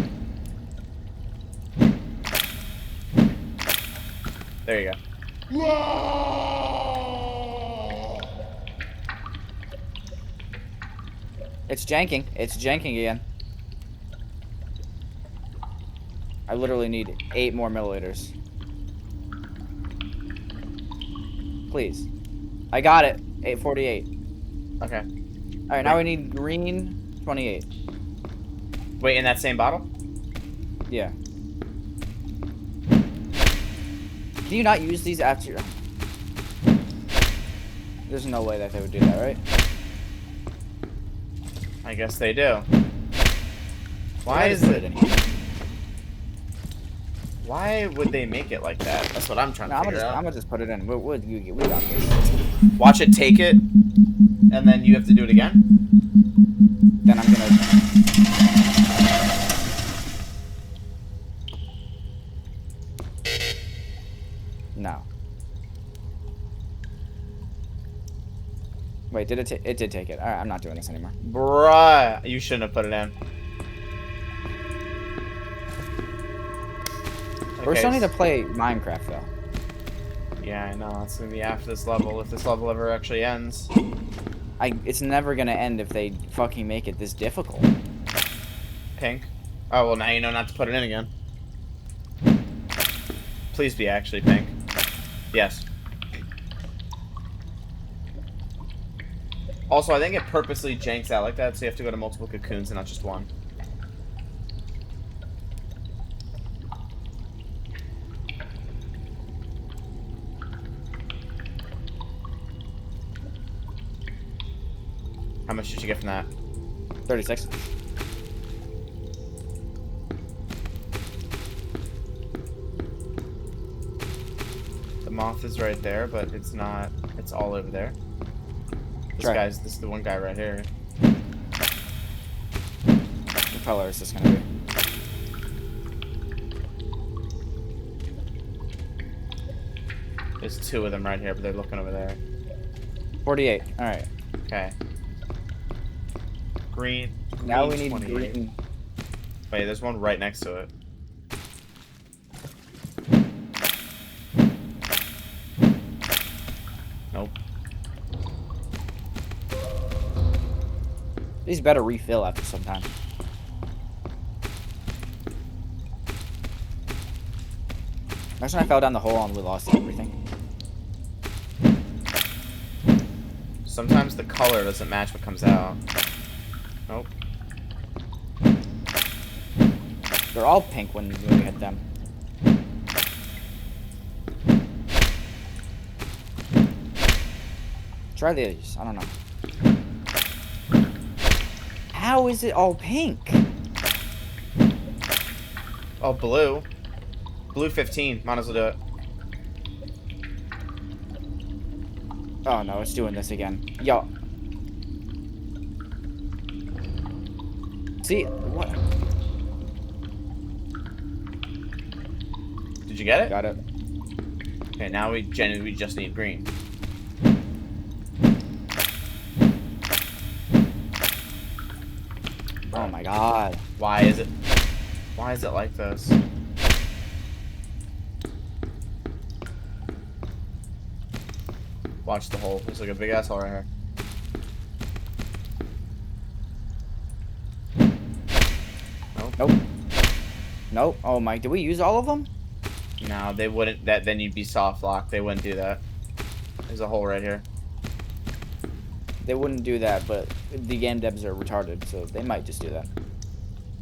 There you go. It's janking. It's janking again. I literally need 8 more milliliters. Please. I got it. 848. Okay. Alright, now we need green 28. Wait, in that same bottle? Yeah. Can you not use these after... There's no way that they would do that, right? I guess they do. Why is it? Why would they make it like that? That's what I'm trying to figure out. I'm gonna just put it in. We got this. Watch it take it, and then you have to do it again? Then I'm gonna... No. Wait, did it? It did take it. All right, I'm not doing this anymore. Bruh, you shouldn't have put it in. We still need to play Minecraft though. Yeah, I know. It's gonna be after this level, if this level ever actually ends. It's never gonna end if they fucking make it this difficult. Pink. Oh well, now you know not to put it in again. Please be actually pink. Yes. Also, I think it purposely janks out like that, so you have to go to multiple cocoons and not just one. How much did you get from that? 36. The moth is right there, but it's not. It's all over there. This is the one guy right here. What color is this gonna be? There's two of them right here, but they're looking over there. 48. All right. Okay. Green. Now we need 28. green. Wait, there's one right next to it. Nope. These better refill after some time. Imagine I fell down the hole and we lost everything. Sometimes the color doesn't match what comes out. Nope. They're all pink when we hit them. Try these. I don't know. How is it all pink? Oh, blue. Blue 15. Might as well do it. Oh no, it's doing this again. Yo. See, what? Did you get it? Got it. Okay, now we genuinely just need green. Oh my god. Why is it like this? Watch the hole. There's like a big ass hole right here. Nope. Nope. Nope. Oh my, did we use all of them? No, they wouldn't. Then you'd be soft locked. They wouldn't do that. There's a hole right here. They wouldn't do that, but the game devs are retarded, so they might just do that.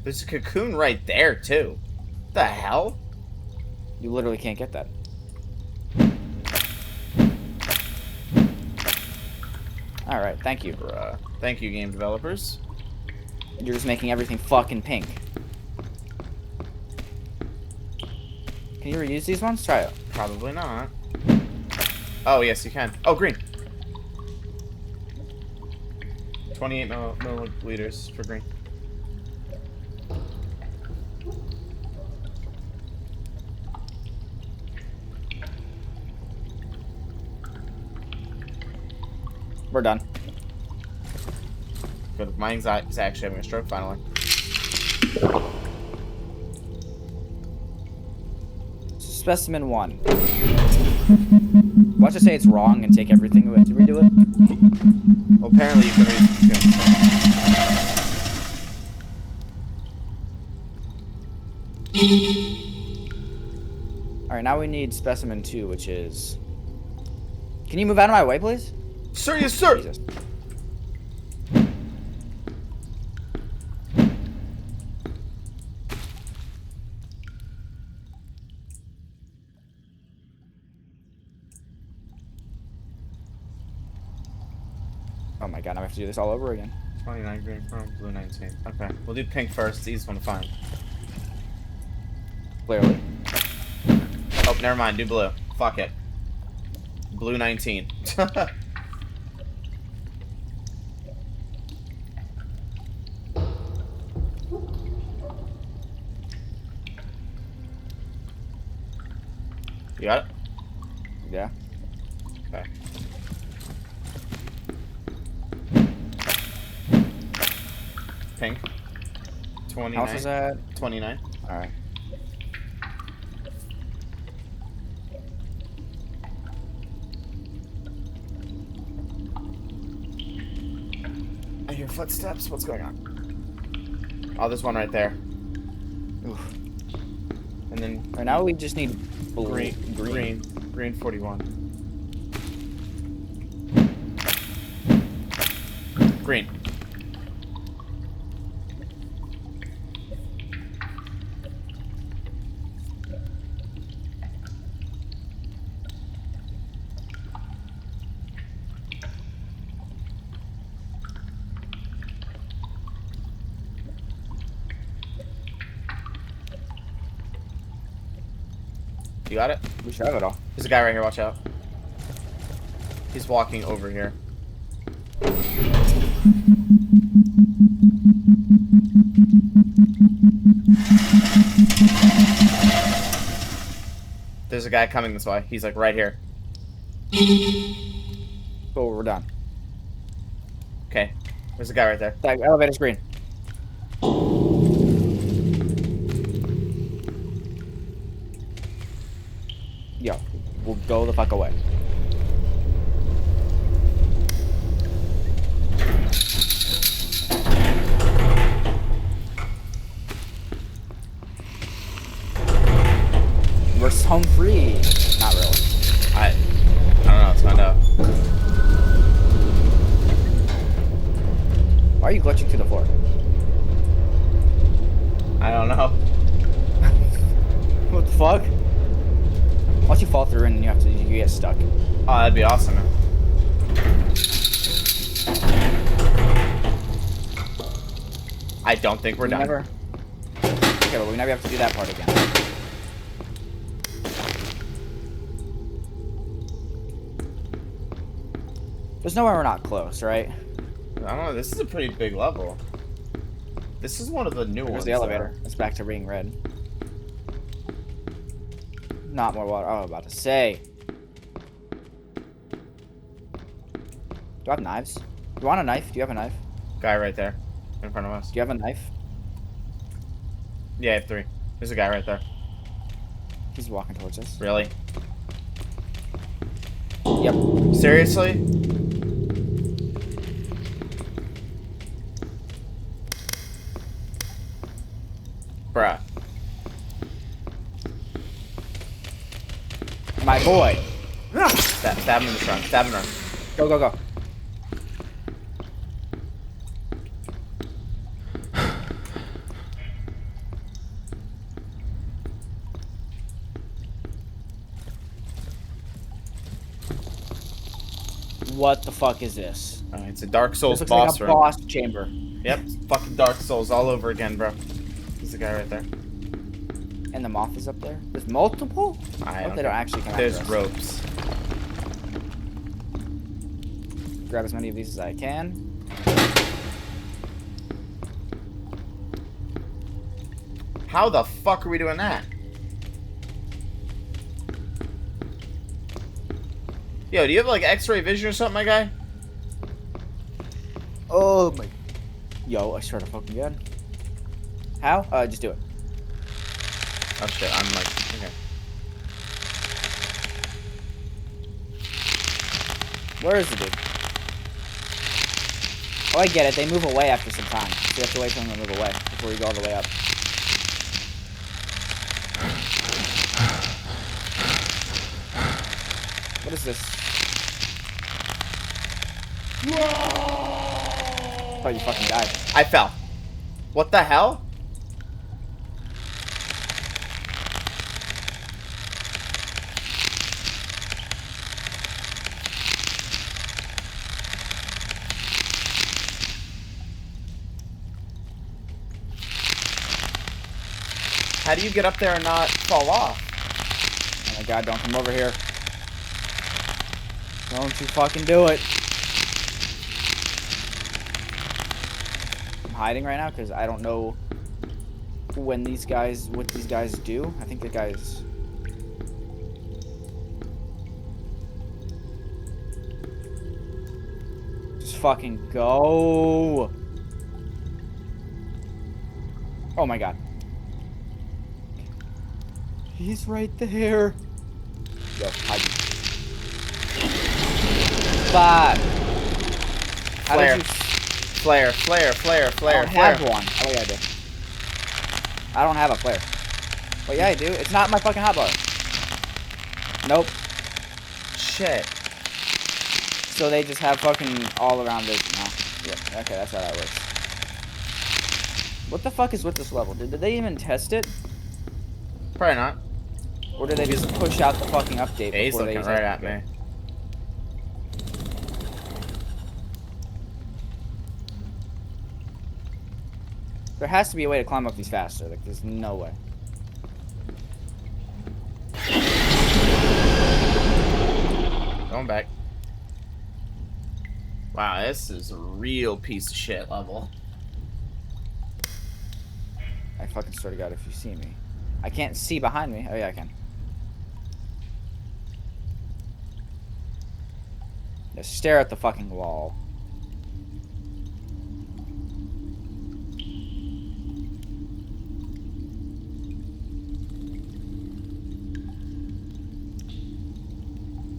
There's a cocoon right there too. What the hell? You literally can't get that. Alright, thank you. Thank you, game developers. You're just making everything fucking pink. Can you reuse these ones? Try it. Probably not. Oh, yes, you can. Oh, green. 28 milliliters for green. We're done. Good. My anxiety is actually having a stroke finally. Specimen 1. Watch us say it's wrong and take everything we have to redo it. Well, apparently you can read it. Alright, now we need specimen 2, which is... Can you move out of my way, please? Sir, yes, sir! Jesus. Oh my god, now we have to do this all over again. 29 green from blue 19. Okay, we'll do pink first. It's the easiest one to find. Clearly. Oh, never mind. Do blue. Fuck it. Blue 19. You got it? Yeah. Okay. Pink. 29. How much was that? 29. Alright. I hear footsteps. What's going on? Oh, there's one right there. Oof. And then Right now we just need blue. green 41. Green. You got it? We should have it all. There's a guy right here, watch out. He's walking over here. There's a guy coming this way. He's like right here. Cool, we're done. Okay. There's a guy right there. That elevator's green. Yo, we'll go the fuck away. We're home free. Not really. I don't know. Let's find out. Why are you glitching to the floor? I don't know. What the fuck? Once you fall through and then you get stuck. Oh, that'd be awesome. I don't think we're done. Never. Okay, but we never have to do that part again. There's nowhere we're not close, right? I don't know. This is a pretty big level. This is one of the new There's ones. the elevator. It's back to being red. Not more water. Oh, I was about to say. Do I have knives? Do you want a knife? Do you have a knife? Guy right there, in front of us. Do you have a knife? Yeah, I have 3. There's a guy right there. He's walking towards us. Really? Yep. Seriously? Bruh. My boy. Stab him in the trunk. Stab him in the trunk. Go, go, go. What the fuck is this? It's a Dark Souls This looks boss like a room. boss chamber. Yep, fucking Dark Souls all over again, bro. There's a guy right there. And the moth is up there. There's multiple? I hope they don't actually come There's after us. ropes. Grab as many of these as I can. How the fuck are we doing that? Yo, do you have like X-ray vision or something, my guy? Oh my. Yo, I swear to fucking God. How? Just do it. Oh shit, I'm like, okay. Where is the dude? Oh, I get it. They move away after some time. So you have to wait for them to move away before you go all the way up. What is this? Oh, you fucking died. I fell. What the hell? How do you get up there and not fall off? Oh my God, don't come over here. Don't you fucking do it. I'm hiding right now because I don't know what these guys do. I think the guys... fucking go. Oh my god. He's right there. Yo, hide. Fuck. How Flare. did you... Flare. I don't have one. Oh yeah, I do. I don't have a flare. But yeah, I do. It's not my fucking hotbar. Nope. Shit. So they just have fucking all around it now. Yeah, okay, that's how that works. What the fuck is with this level? Did they even test it? Probably not. Or did they just push out the fucking update Yeah, he's before they looking right at me. There has to be a way to climb up these faster. Like, there's no way. Going back. Wow, this is a real piece of shit level. I fucking swear to God, if you see me. I can't see behind me. Oh yeah, I can. Just stare at the fucking wall.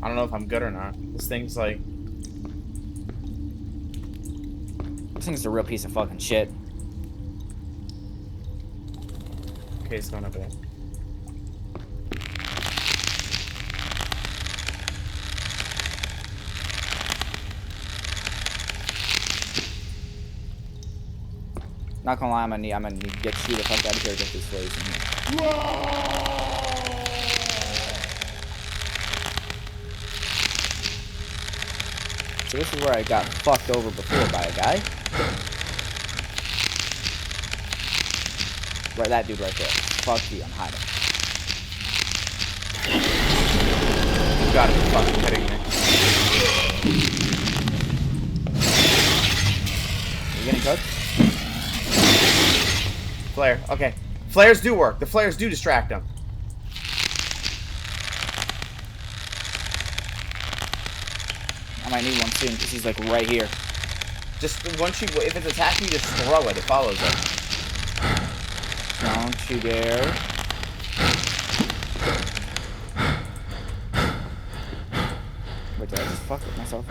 I don't know if I'm good or not. This thing's like... This thing's a real piece of fucking shit. Okay, it's going up there. Not gonna lie, I'm gonna need to get you the fuck out of here, get these slaves in here. So this is where I got fucked over before by a guy. Right, that dude right there. Fuck you, I'm hiding. You gotta be fucking kidding me. You getting cooked? Flare, okay. Flares do work. The flares do distract him. I might need one soon because he's like right here. Just once you, if it's attacking you, just throw it. It follows it. Don't you dare. Wait, did I just fuck with myself?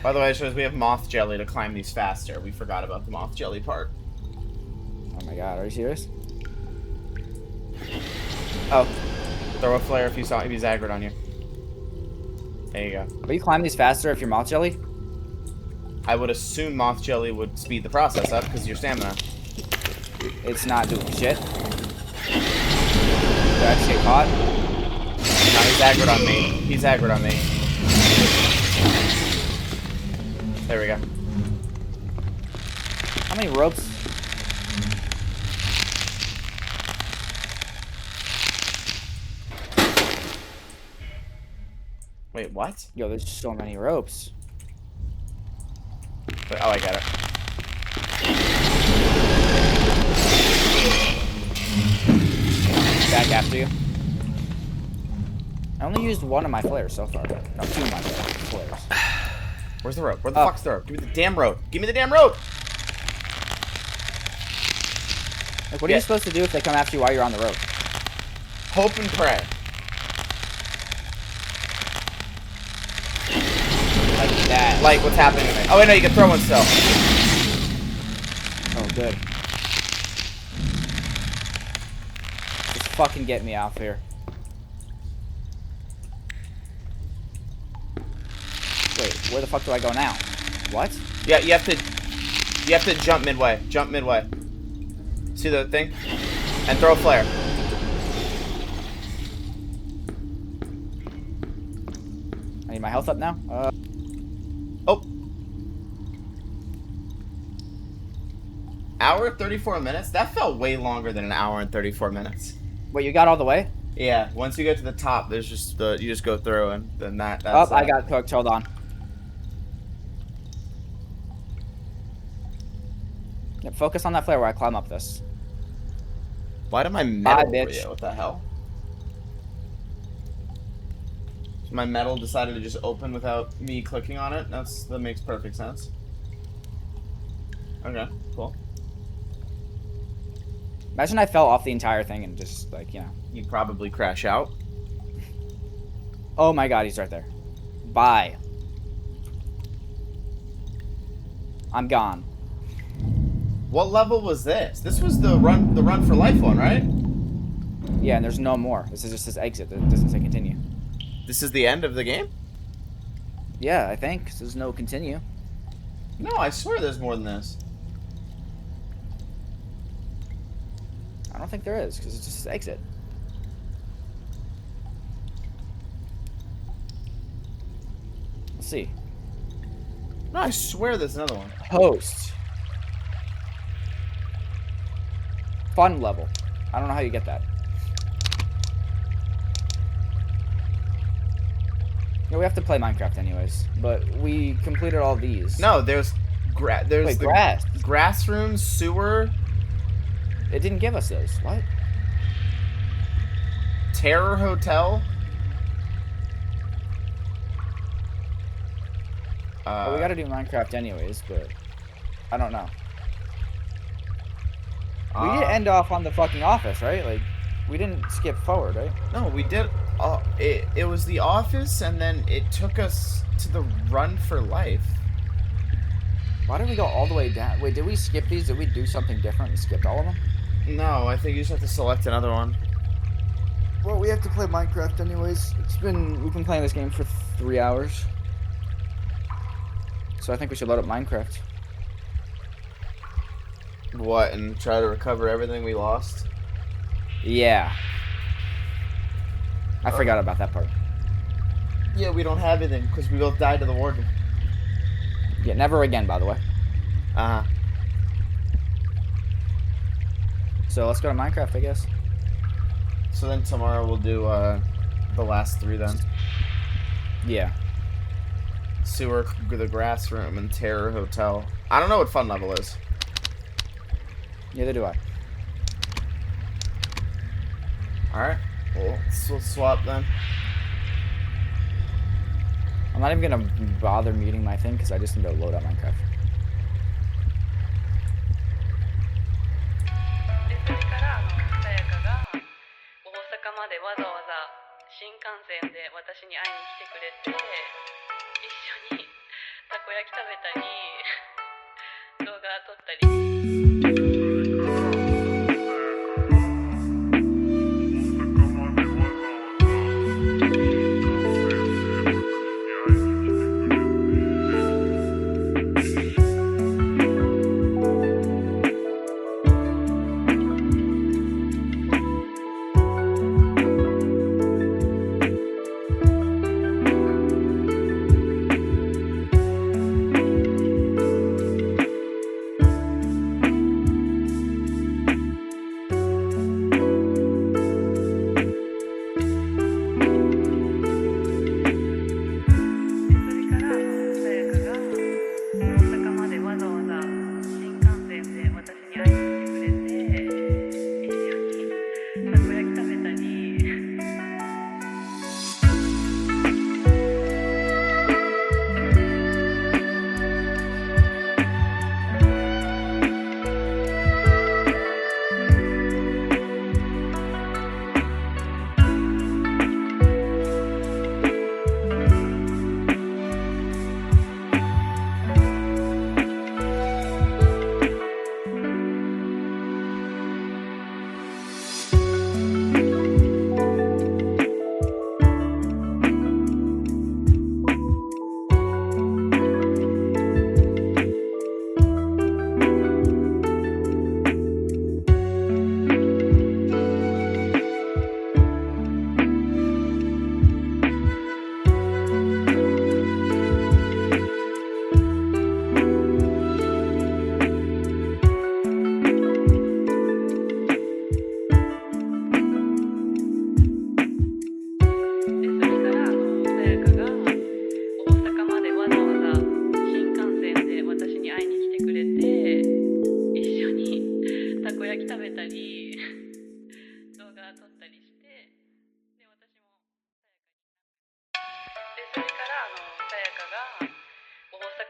By the way, it shows we have moth jelly to climb these faster. We forgot about the moth jelly part. Oh my god, are you serious? Oh. Throw a flare if he's aggroed on you. There you go. Will you climb these faster if you're moth jelly? I would assume moth jelly would speed the process up because of your stamina. It's not doing shit. Did I just get caught? No, he's aggroed on me. He's aggroed on me. There we go. How many ropes? Wait, what? Yo, there's so many ropes. Wait, oh, I got it. Back after you. I only used one of my flares so far. No, two of my flares. Where's the rope? Where the fuck's the rope? Give me the damn rope. Give me the damn rope! Like, what are you supposed to do if they come after you while you're on the rope? Hope and pray. Like that. Like what's happening to me. Oh, wait, no, you can throw one still. Oh, good. Just fucking get me out here. Wait, where the fuck do I go now? What? Yeah, you have to jump midway. Jump midway. See the thing? And throw a flare. I need my health up now. Oh. Hour 34 minutes? That felt way longer than an hour and 34 minutes. Wait, you got all the way? Yeah, once you get to the top, there's just you just go through and then that's oh, I got cooked. Hold on. Yep, focus on that flare where I climb up this. Why did my metal bitch. What the hell? My metal decided to just open without me clicking on it. That makes perfect sense. Okay, cool. Imagine I fell off the entire thing and just, like, you know. You'd probably crash out. Oh my god, he's right there. Bye. I'm gone. What level was this? This was the run for life one, right? Yeah, and there's no more. This is just this exit. It doesn't say continue. This is the end of the game? Yeah, I think. There's no continue. No, I swear there's more than this. I don't think there is, because it's just this exit. Let's see. No, I swear there's another one. Host. Fun level. I don't know how you get that. Yeah, we have to play Minecraft anyways, but we completed all these. No, there's Wait, the grass. Grass room, sewer. It didn't give us those. What? Terror Hotel. Well, we gotta do Minecraft anyways, but I don't know. We did end off on the fucking office, right? Like, we didn't skip forward, right? No, we did. It was the office, and then it took us to the run for life. Why did we go all the way down? Wait, did we skip these? Did we do something different and skipped all of them? No, I think you just have to select another one. Well, we have to play Minecraft anyways. We've been playing this game for 3 hours. So I think we should load up Minecraft. What, and try to recover everything we lost? Yeah. I forgot about that part. Yeah, we don't have anything because we both died to the warden. Yeah, never again, by the way. Uh-huh. So let's go to Minecraft, I guess. So then tomorrow we'll do the last 3 then. Yeah. Sewer, the grass room, and Terror Hotel. I don't know what fun level is. Neither do I. Alright. Well, we'll swap then. I'm not even gonna bother muting my thing because I just need to load up Minecraft. それからさやかが大阪までわざわざ新幹線で私に会いに来てくれて一緒にたこ焼き食べたり動画撮ったり。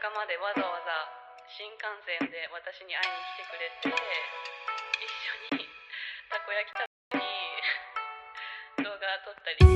阪までわざわざ新幹線で私に会いに来てくれて、一緒にたこ焼き食べたり動画撮ったり。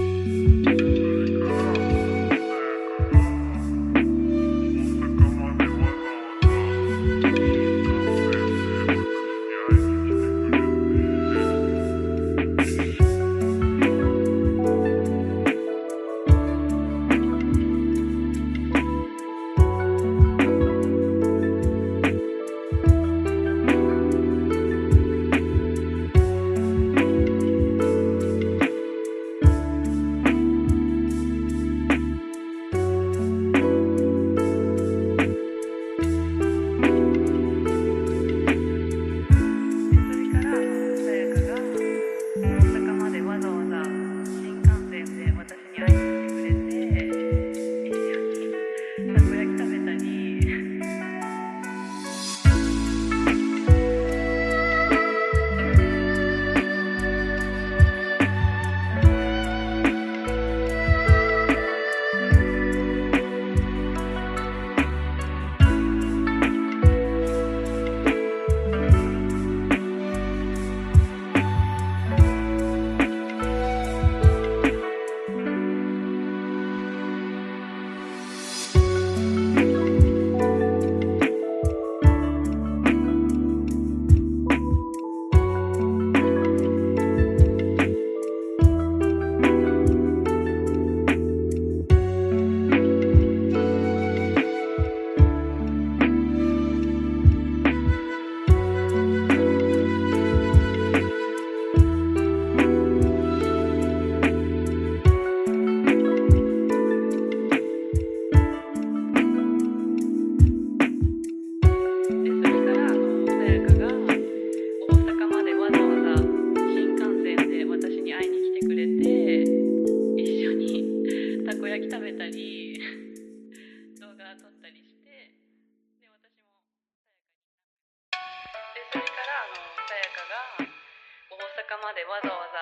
までわざわざ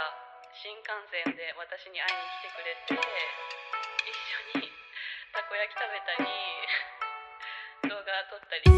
新幹線で私に会いに来てくれて、一緒にたこ焼き食べたり動画撮ったり。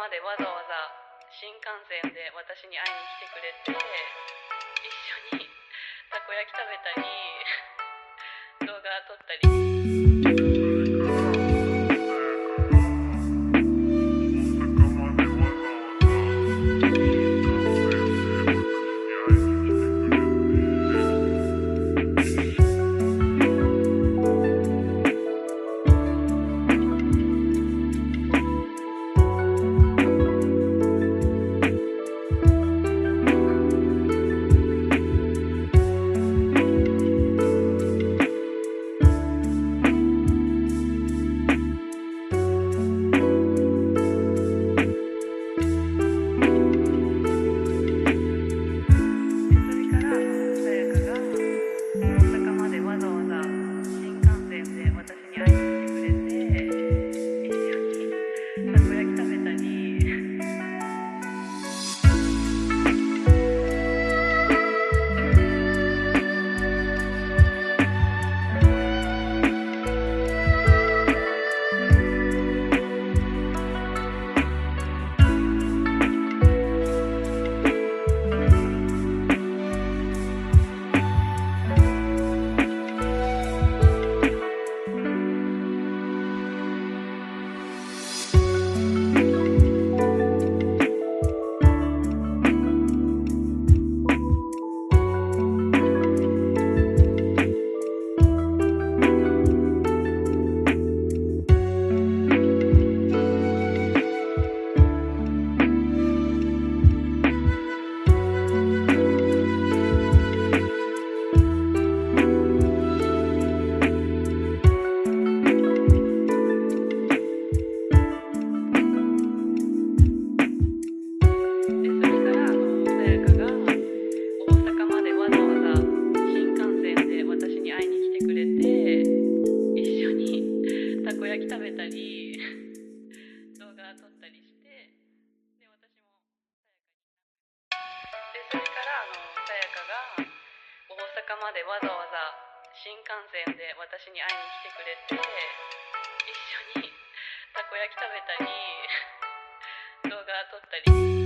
までわざわざ新幹線で私に会いに来てくれて、一緒にたこ焼き食べたり動画撮ったり。わざ新幹線で私に会いに来てくれて、一緒にたこ焼き食べたり動画撮ったり。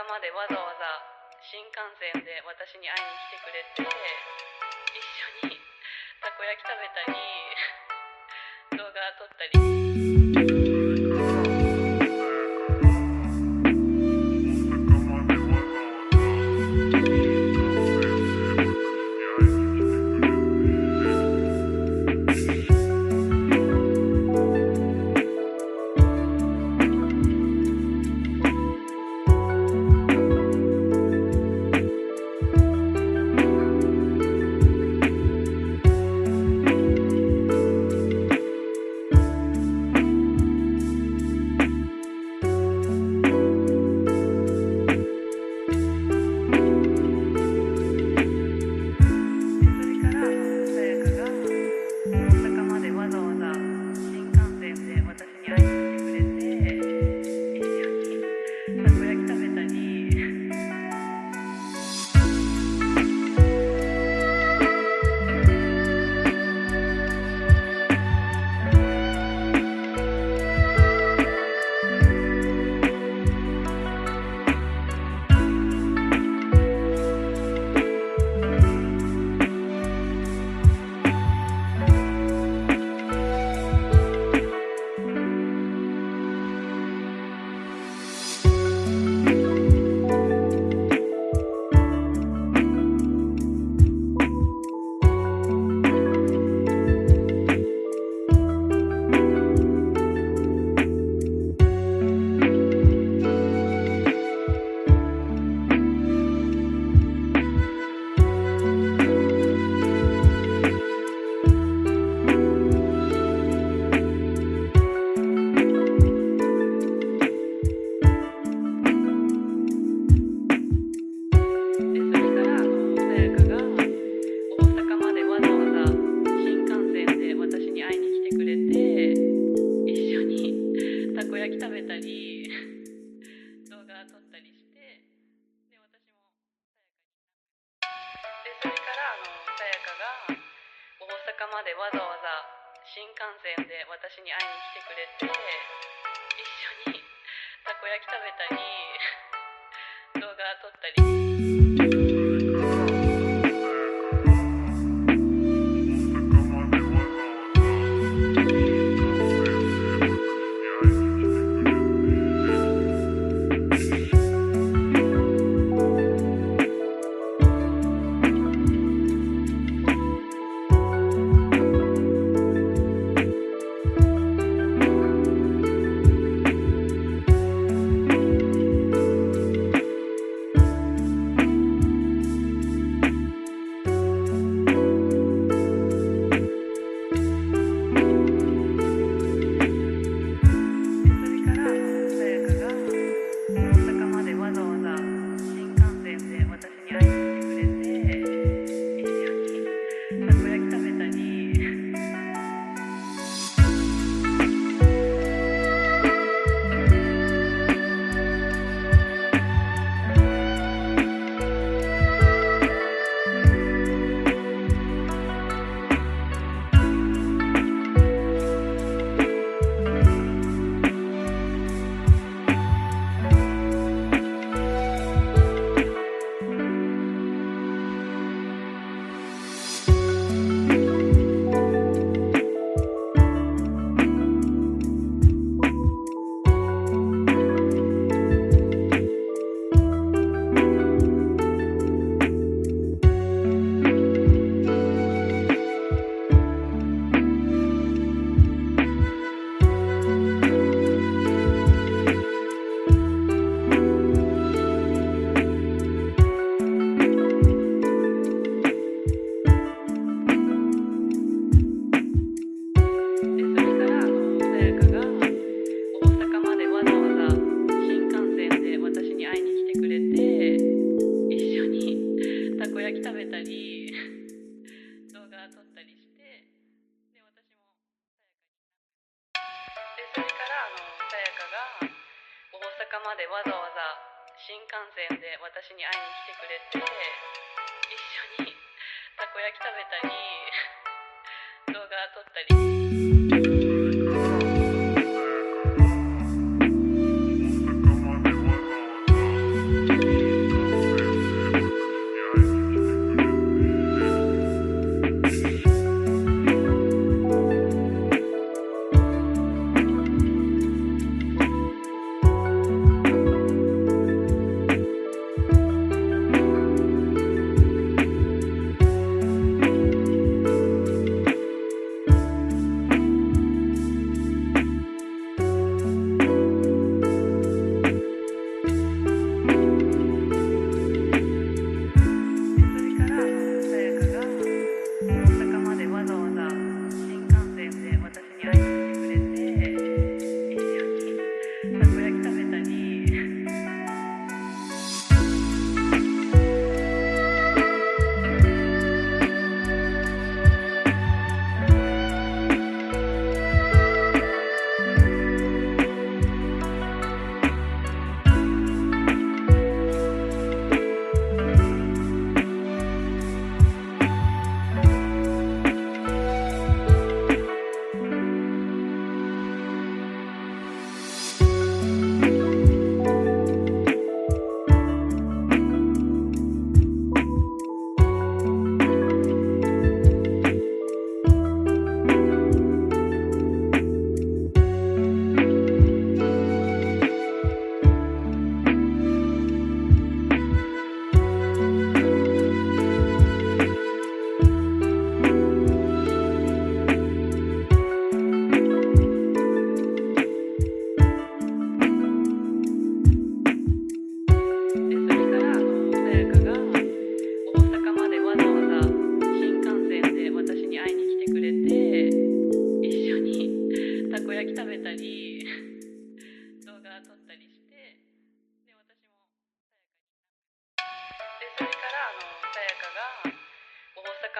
までわざわざ新幹線で私に会いに来てくれて、一緒にたこ焼き食べたり動画撮ったり。までわざわざ新幹線で私に会いに来てくれて、一緒にたこ焼き食べたり動画撮ったり。が大阪までわざわざ新幹線で私に会いに来てくれて、一緒にたこ焼き食べたり動画撮ったり。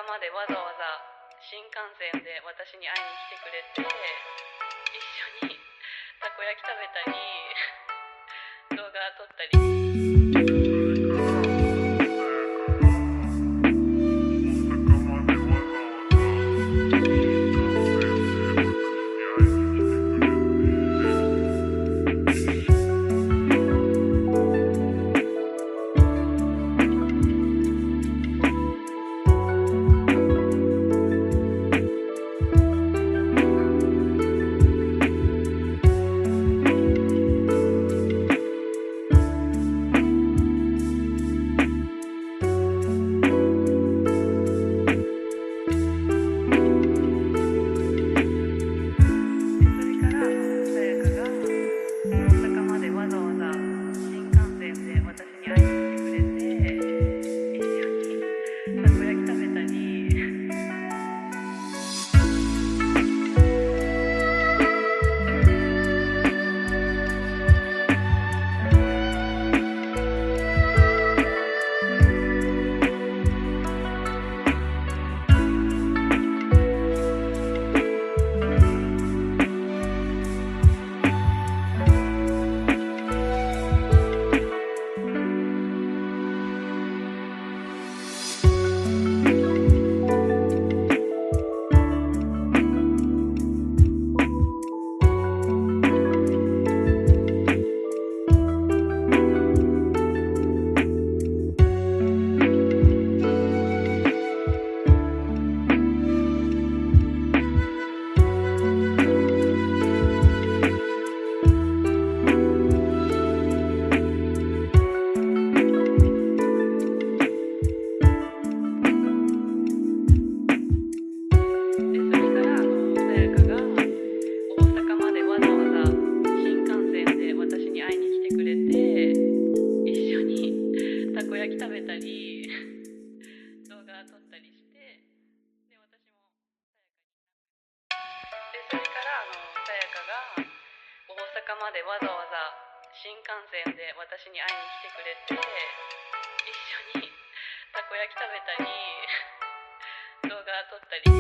までわざわざ新幹線で私に会いに来てくれて、一緒にたこ焼き食べたり動画撮ったり。までわざわざ新幹線で私に会いに来てくれて、一緒にたこ焼き食べたり動画撮ったり。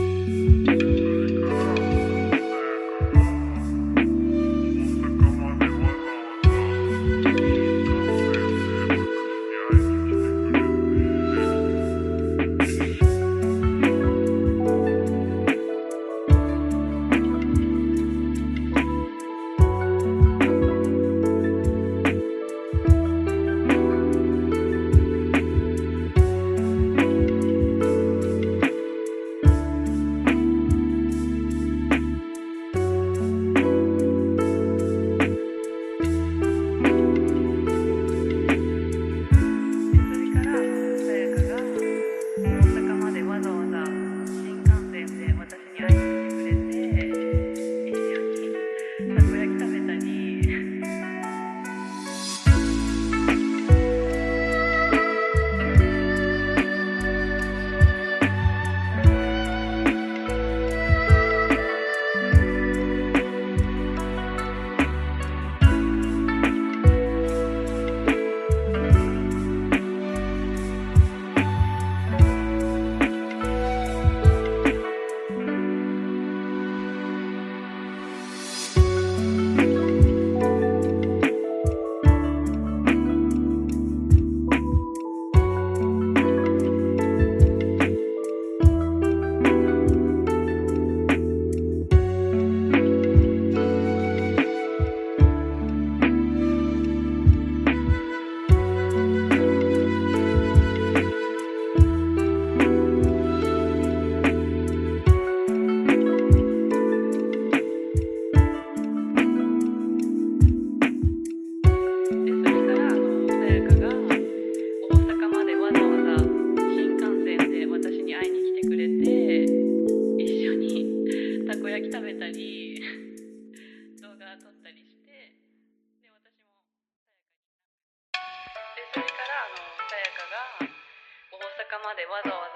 阪までわざわざ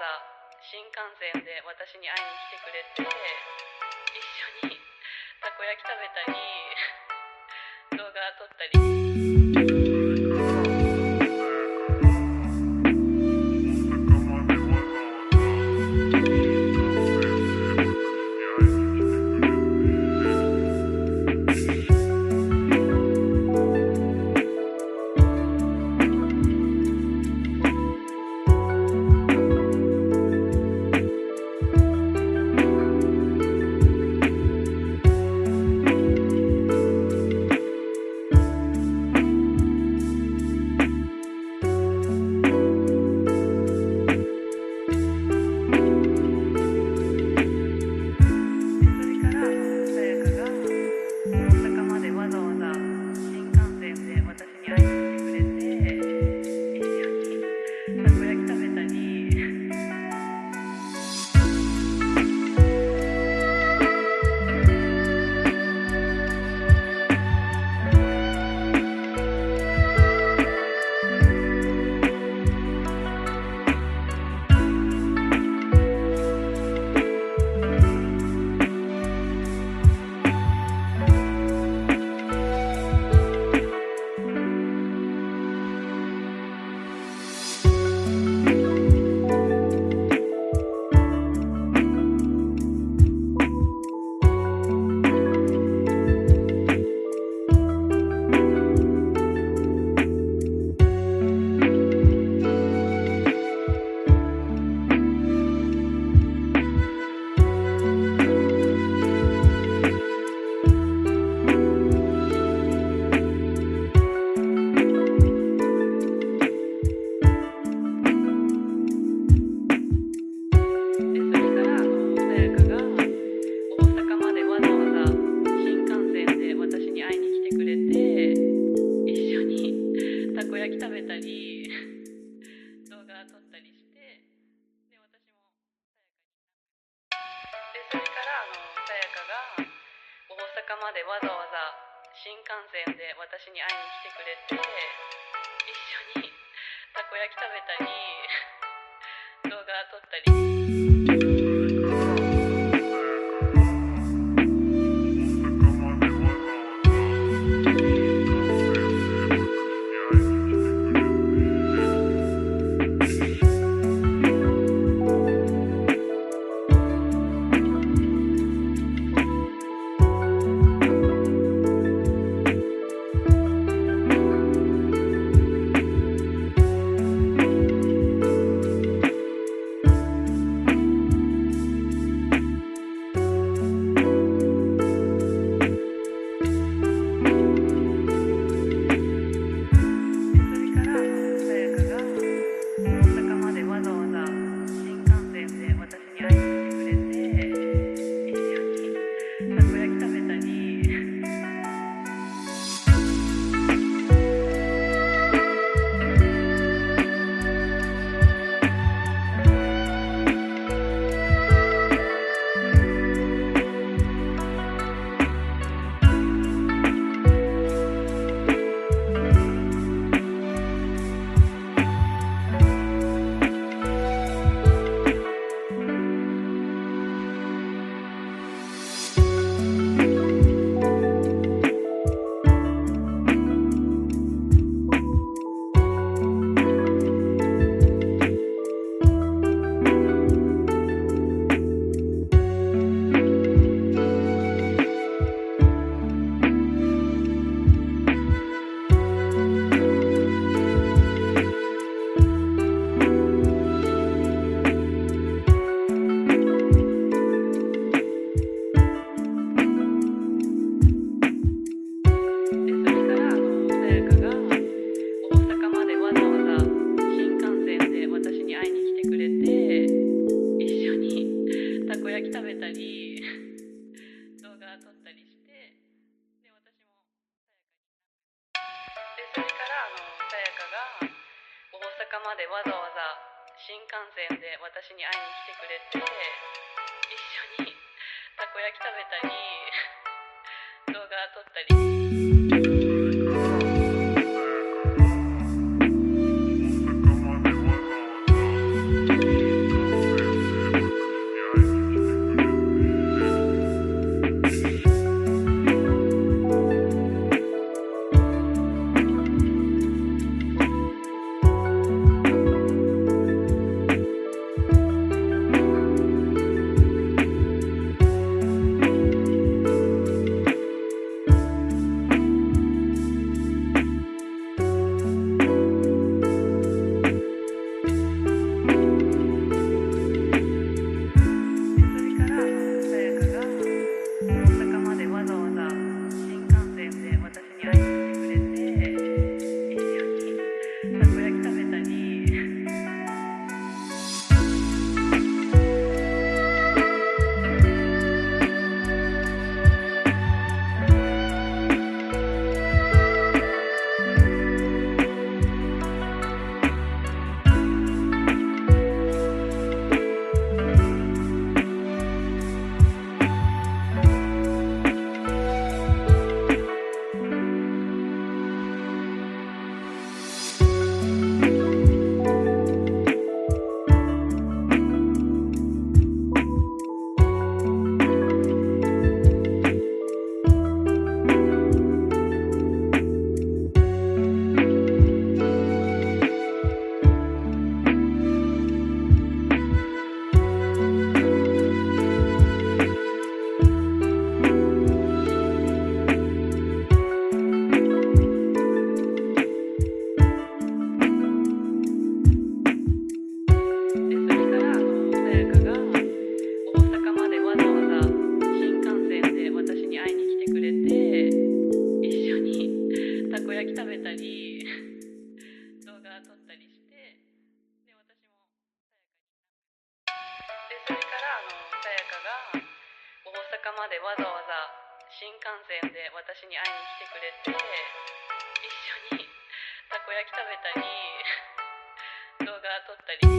新幹線で私に会いに来てくれて、一緒にたこ焼き食べたり動画撮ったり。までわざわざ新幹線で私に会いに来てくれて、一緒にたこ焼き食べたり動画撮ったり。までわざわざ新幹線で私に会いに来てくれて、一緒にたこ焼き食べたり動画撮ったり。たり動画撮ったりして、で私もでそれからさやかが大阪までわざわざ新幹線で私に会いに来てくれて、一緒にたこ焼き食べたり動画撮ったり。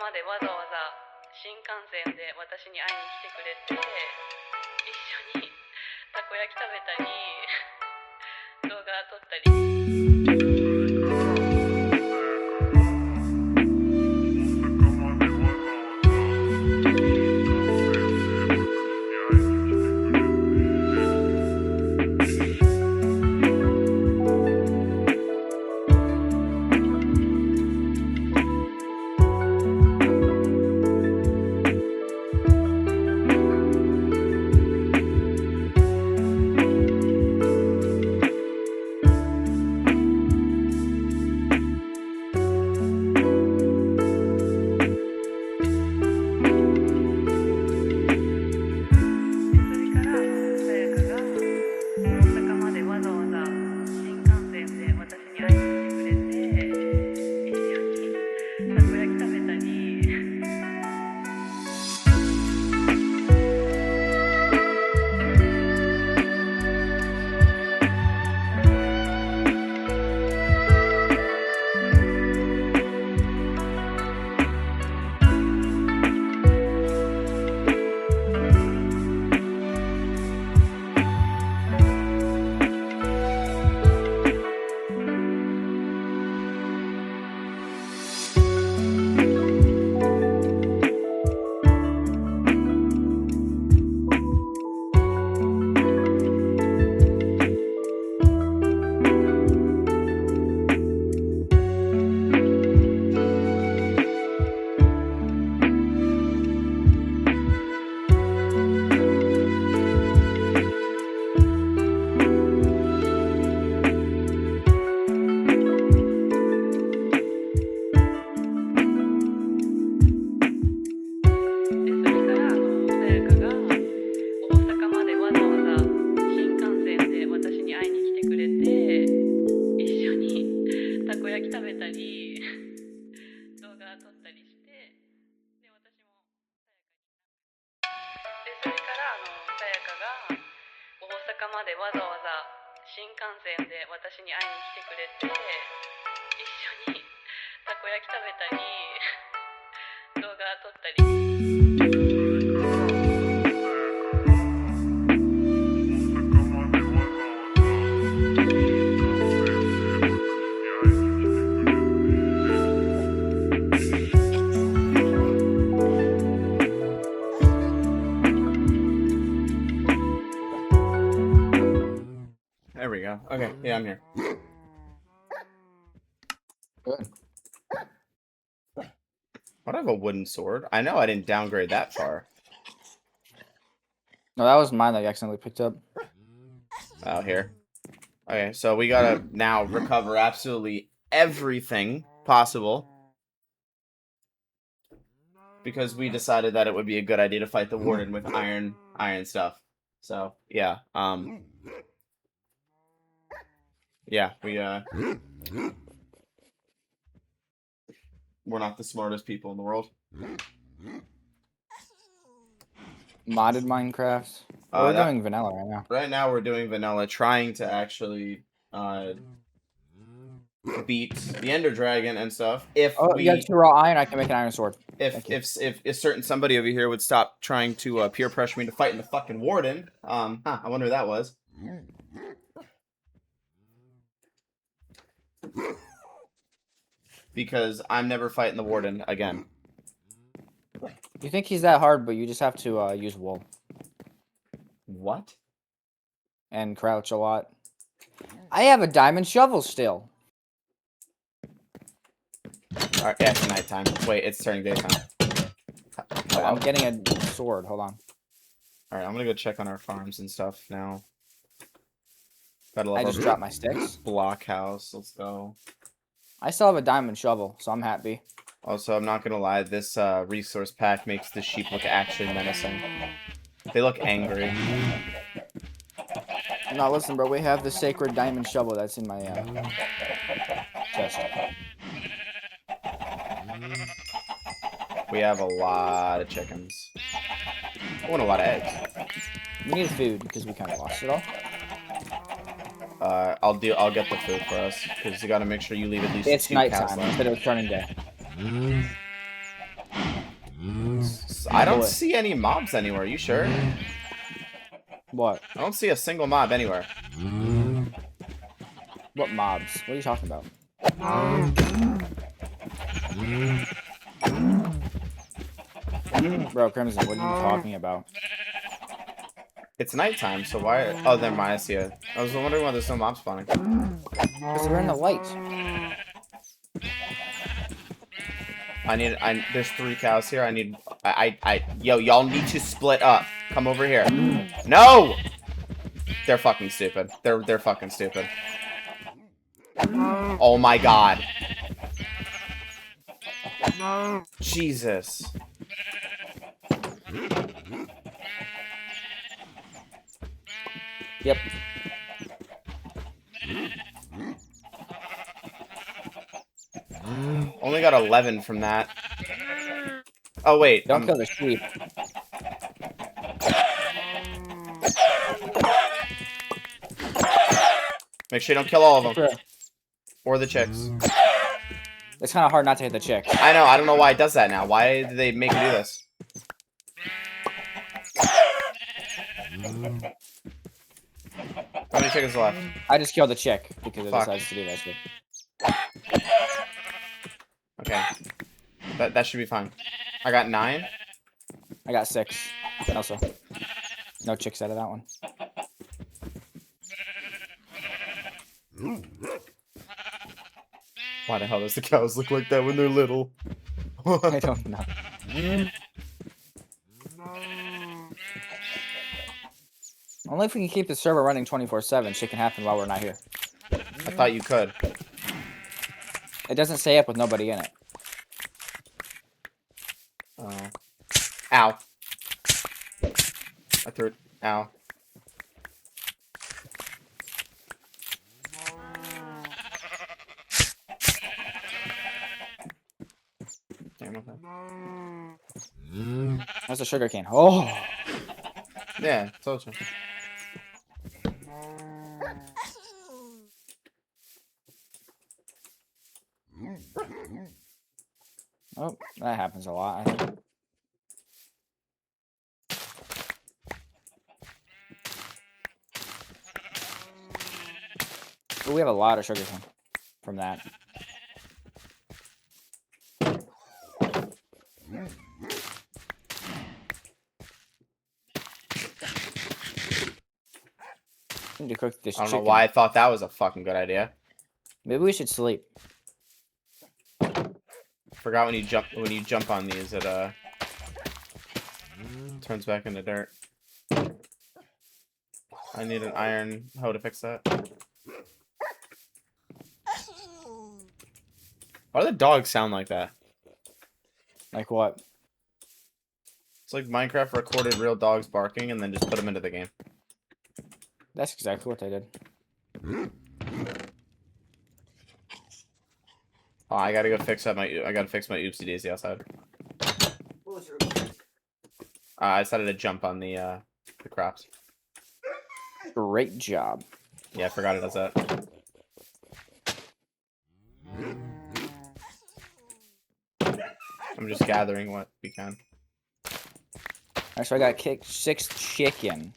までわざわざ新幹線で私に会いに来てくれて、一緒にたこ焼き食べたり動画撮ったり。までわざわざ新幹線で私に会いに来てくれて、一緒にたこ焼き食べたり動画撮ったり。There we go. Okay, yeah, I'm here. Good. Why do I have a wooden sword? I know I didn't downgrade that far. No, that was mine that I accidentally picked up. Oh, here. Okay, so we gotta now recover absolutely everything possible. Because we decided that it would be a good idea to fight the warden with iron stuff. So, yeah. Yeah, we're not the smartest people in the world. Modded Minecraft. We're doing vanilla right now. Right now we're doing vanilla, trying to actually beat the Ender Dragon and stuff. If we you have 2 raw iron, I can make an iron sword. If certain somebody over here would stop trying to peer pressure me to fight in the fucking warden. I wonder who that was. Because I'm never fighting the warden again. You think he's that hard, but you just have to use wool. What? And crouch a lot. I have a diamond shovel still. Alright, yeah, it's nighttime. Wait, it's turning daytime. I'm getting a sword. Hold on. Alright, I'm gonna go check on our farms and stuff now. I just dropped my sticks. Blockhouse, let's go. I still have a diamond shovel, so I'm happy. Also, I'm not gonna lie, this resource pack makes the sheep look actually menacing. They look angry. Now listen, bro, we have the sacred diamond shovel that's in my chest. We have a lot of chickens. I want a lot of eggs. We need food because we kind of lost it all. I'll get the food for us because you got to make sure you leave at least. It's 2 nighttime instead of turning day. I don't see any mobs anywhere. You sure? What? I don't see a single mob anywhere. What mobs? What are you talking about? Bro, Crimson, what are you talking about? It's nighttime, so why? Oh, never mind. I see it. I was wondering why there's no mobs spawning. Because they're in the light. There's 3 cows here. Yo, y'all need to split up. Come over here. No! They're fucking stupid. They're fucking stupid. Oh my god. Jesus. Yep. Only got 11 from that. Oh wait. Don't kill the sheep. Make sure you don't kill all of them. Sure. Or the chicks. It's kind of hard not to hit the chick. I know. I don't know why it does that now. Why did they make it do this? How many chickens left? I just killed the chick because it decides to do that shit. Okay. That should be fine. I got 9. I got 6. Also, no chicks out of that one. Why the hell does the cows look like that when they're little? I don't know. Only if we can keep the server running 24/7, shit can happen while we're not here. I thought you could. It doesn't stay up with nobody in it. Ow. I threw it. Ow. Damn, okay. That's a sugar cane. Oh! Yeah, told you. Oh, that happens a lot, I think. But we have a lot of sugar from that. I need to cook this I don't chicken. know why I thought that was a fucking good idea. Maybe we should sleep. Forgot when you jump on these, it turns back into dirt. I need an iron hoe to fix that. Why do the dogs sound like that? Like what? It's like Minecraft recorded real dogs barking and then just put them into the game. That's exactly what they did. Oh, I gotta go fix up I gotta fix my oopsie daisy outside. What was your I decided to jump on the crops. Great job. Yeah, I forgot it does that. I'm just gathering what we can. Alright, so I got 6 chicken.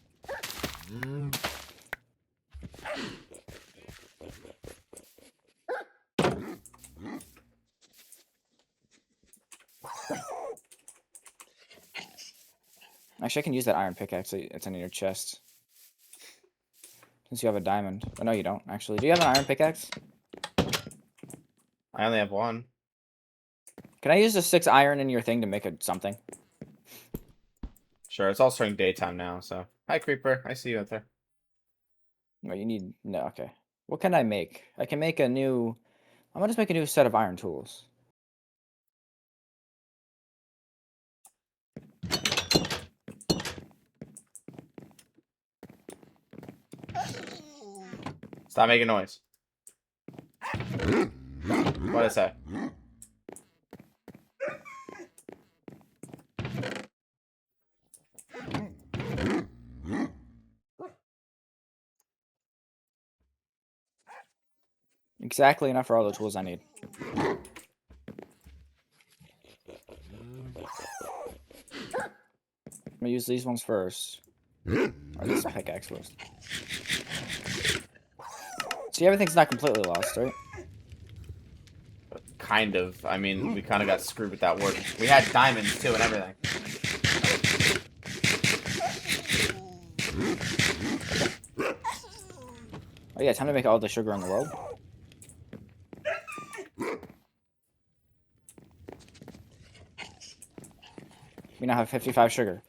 Actually, I can use that iron pickaxe. It's in your chest. Since you have a diamond. Oh, no, you don't, actually. Do you have an iron pickaxe? I only have one. Can I use the 6 iron in your thing to make something? Sure, it's all starting daytime now, so. Hi, Creeper. I see you out there. No, you need... No, okay. What can I make? I can make a new... I'm gonna just make a new set of iron tools. Stop making noise. What is that? Exactly enough for all the tools I need. I'm gonna use these ones first. Or this pickaxe first. See, everything's not completely lost, right? Kind of. I mean, we kind of got screwed with that word. We had diamonds, too, and everything. Oh yeah, time to make all the sugar in the world. We now have 55 sugar.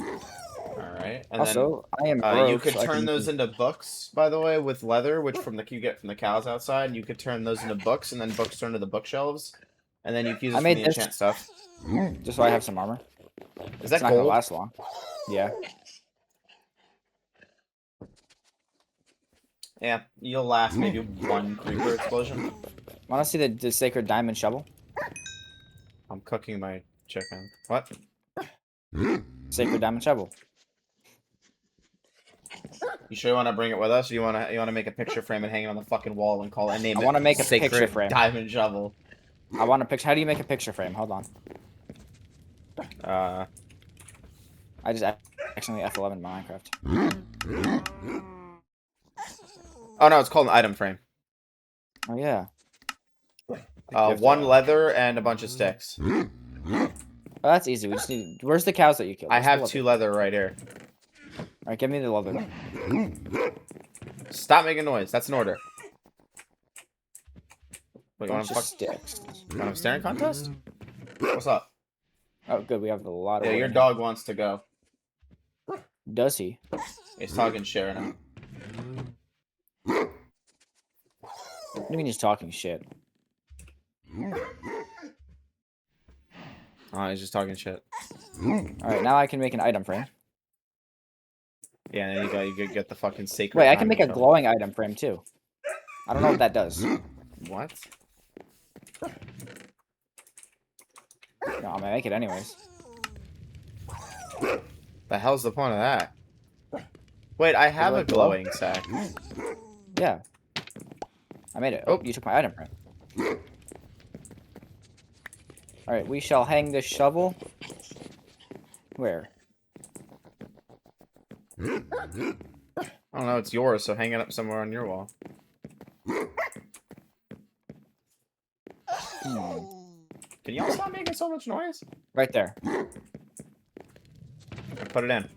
Alright. And Also, I am then, you broke, could so I turn can those eat. into books, by the way, with leather, which you get from the cows outside. You could turn those into books, and then books turn to the bookshelves. And then you can use it I for made the this- enchant stuff. Just so I have some armor. Is that It's not gonna gold? last long. Yeah. Yeah, you'll last maybe one creeper explosion. Wanna see the sacred diamond shovel? I'm cooking my chicken. What? Sacred diamond shovel. You sure you want to bring it with us? Or you want to make a picture frame and hang it on the fucking wall and call it name I it wanna make a Sacred picture frame. Diamond Shovel. I want a picture. How do you make a picture frame? Hold on. I just accidentally F11 Minecraft. Oh no, it's called an item frame. Oh yeah. One leather and a bunch of sticks. Oh, that's easy. We just need. Where's the cows that you killed? I Where's the have leather? 2 leather right here. All right, give me the leather. Stop making noise. That's an order. Wait, you want Bunch to of sticks. a staring contest? What's up? Oh, good. We have a lot of. Yeah, wood your in dog wants to go. here. Does he? He's talking shit right now. What do you mean he's talking shit? Oh, he's just talking shit. All right, now I can make an item frame. Yeah, and then you get the fucking sacred. Wait, I can make a diamond shovel. glowing item frame too. I don't know what that does. What? No, I'm gonna make it anyways. The hell's the point of that? Wait, I have a it glow? glowing sack. Yeah. I made it. Oh, you took my item frame. Alright, we shall hang this shovel. Where? I don't know, it's yours, so hang it up somewhere on your wall. Can y'all stop making so much noise? Right there. I put it in.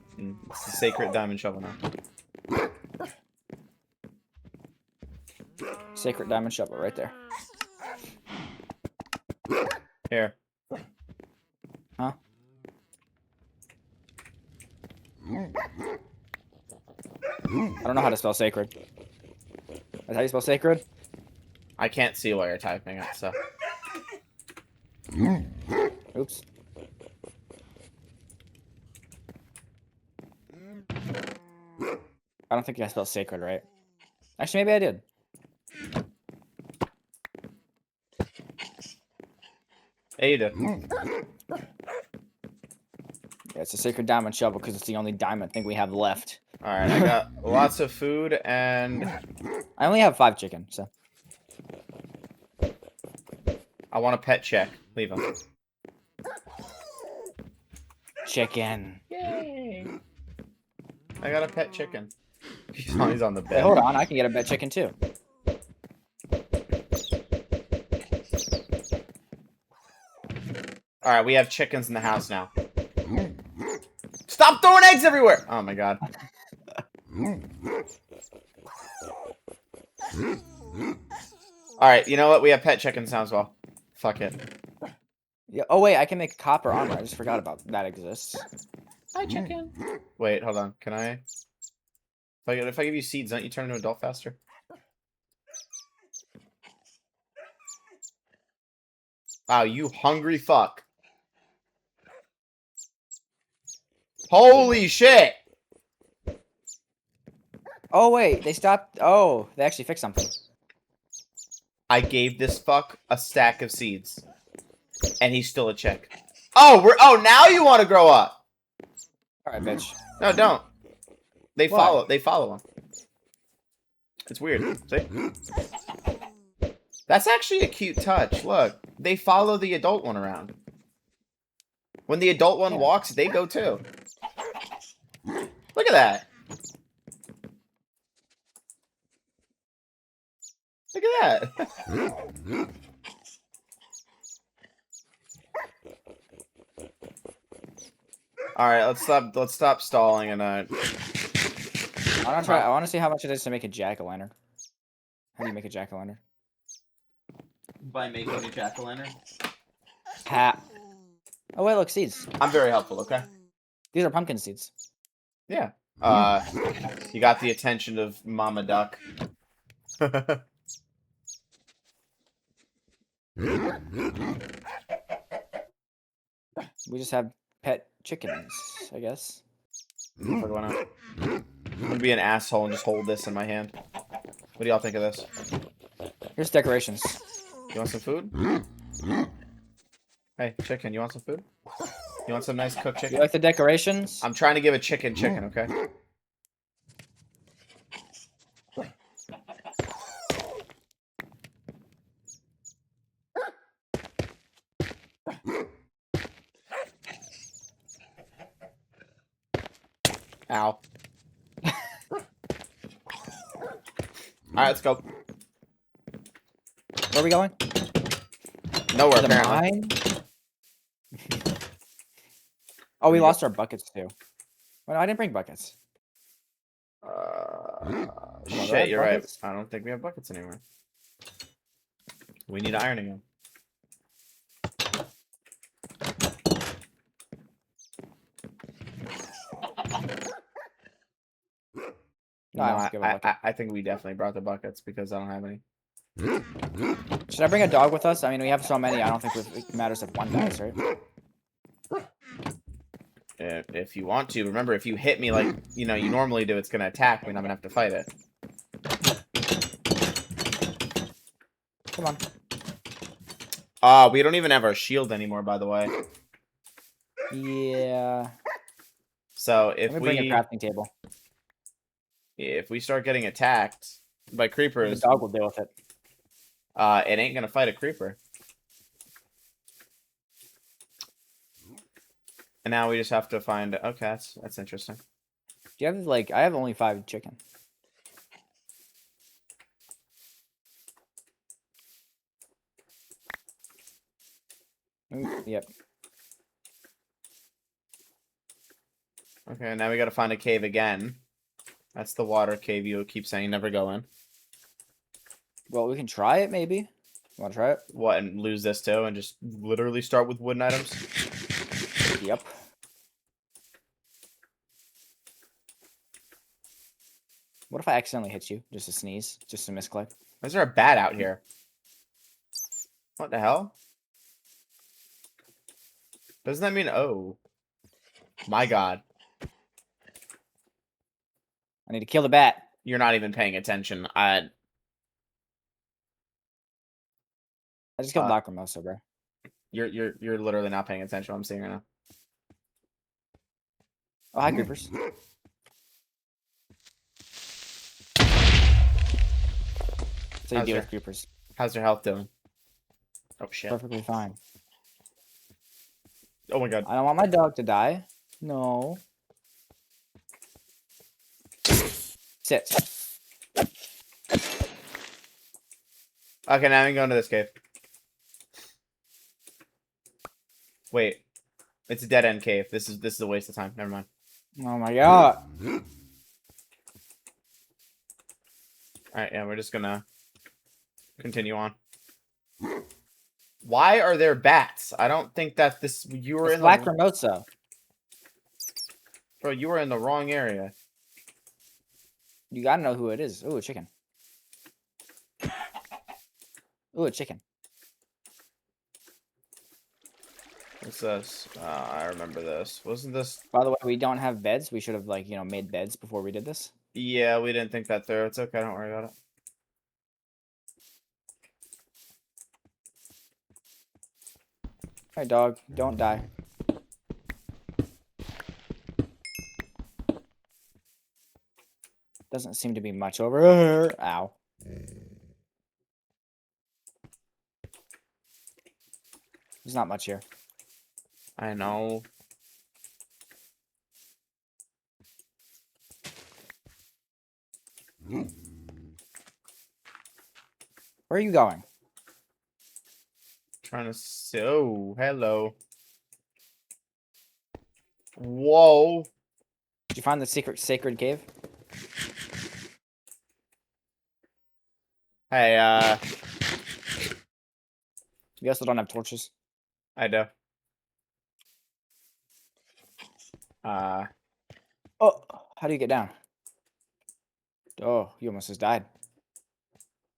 It's the sacred diamond shovel now. Sacred diamond shovel, right there. Here. Huh? I don't know how to spell sacred. That's how you spell sacred? I can't see while you're typing it, so. Oops. I don't think I spelled sacred right. Actually, maybe I did. Yeah, you did. Yeah, it's a sacred diamond shovel because it's the only diamond thing we have left. Alright, I got lots of food and I only have 5 chicken, so. I want a pet check. Leave him. Chicken. Yay! I got a pet chicken. He's on the bed. Hey, hold on, I can get a pet chicken too. Alright, we have chickens in the house now. Stop throwing eggs everywhere! Oh my god. Alright, you know what? We have pet chickens now as well. Fuck it. Yeah. Oh wait, I can make copper armor. I just forgot about that exists. Hi, chicken. Wait, hold on. Can I? If I give you seeds, don't you turn into an adult faster? Wow, you hungry fuck. Holy shit! Oh wait, they stopped. Oh, they actually fixed something. I gave this fuck a stack of seeds. And he's still a chick. Oh, now you want to grow up. Alright, bitch. No, don't. They What? follow him. It's weird. See? That's actually a cute touch. Look, they follow the adult one around. When the adult one walks, they go too. Look at that. Look at that. All right, let's stop stalling and I want to try. I want to see how much it is to make a jack-o'-lantern. How do you make a jack-o'-lantern? by making a jack-o'-lantern. Pat. Oh wait, look, seeds. I'm very helpful, okay? These are pumpkin seeds. Yeah. You got the attention of Mama Duck. We just have pet chickens, I guess. I'm gonna be an asshole and just hold this in my hand. What do y'all think of this? Here's decorations. You want some food? Hey, chicken, you want some food? You want some nice cooked chicken? You like the decorations? I'm trying to give a chicken, okay? Ow. Alright, let's go. Where are we going? Nowhere, To the apparently. mine? Oh, we lost our buckets too. Well, no, I didn't bring buckets. Shit, you're buckets? right. I don't think we have buckets anymore. We need iron again. No, I don't give a bucket. I think we definitely brought the buckets because I don't have any. Should I bring a dog with us? I mean, we have so many. I don't think it matters if one dies, right? If you want to, remember, if you hit me like you normally do, it's gonna attack me, and I'm gonna have to fight it. Come on. We don't even have our shield anymore, by the way. Yeah. So if Let me bring a crafting table. if we start getting attacked by The creepers, dog will deal with it. it ain't gonna fight a creeper. And now we just have to find. Okay, that's interesting. Do you have like? I have only 5 chicken. Yep. Okay, now we gotta find a cave again. That's the water cave you keep saying never go in. Well, we can try it maybe. Want to try it? What, and lose this too, and just literally start with wooden items? Yep. What if I accidentally hit you? Just a sneeze? Just a misclick? Is there a bat out here? What the hell? Doesn't that mean, oh. My god. I need to kill the bat. You're not even paying attention. I just killed Lacrimosa, bro. You're literally not paying attention to what I'm seeing right now. Oh, hi, creepers. So you deal with creepers. How's your health doing? Oh shit. Perfectly fine. Oh my god. I don't want my dog to die. No. Sit. Okay, now I'm going to this cave. Wait. It's a dead end cave. This is a waste of time. Never mind. Oh my god. Alright, yeah, we're just gonna continue on. Why are there bats? I don't think that this you were in Lacrimosa. Bro, you were in the wrong area. You gotta know who it is. Ooh, a chicken. Ooh, a chicken. What's this? I remember this. Wasn't this? By the way, we don't have beds. We should have, like, made beds before we did this. Yeah, we didn't think that through. It's okay. Don't worry about it. Hey, dog. Don't die. Doesn't seem to be much over here. Ow. There's not much here. I know. Where are you going? Trying to. Oh, hello. Whoa. Did you find the secret sacred cave? Hey, You also don't have torches. I do. Oh, how do you get down? Oh, you almost just died.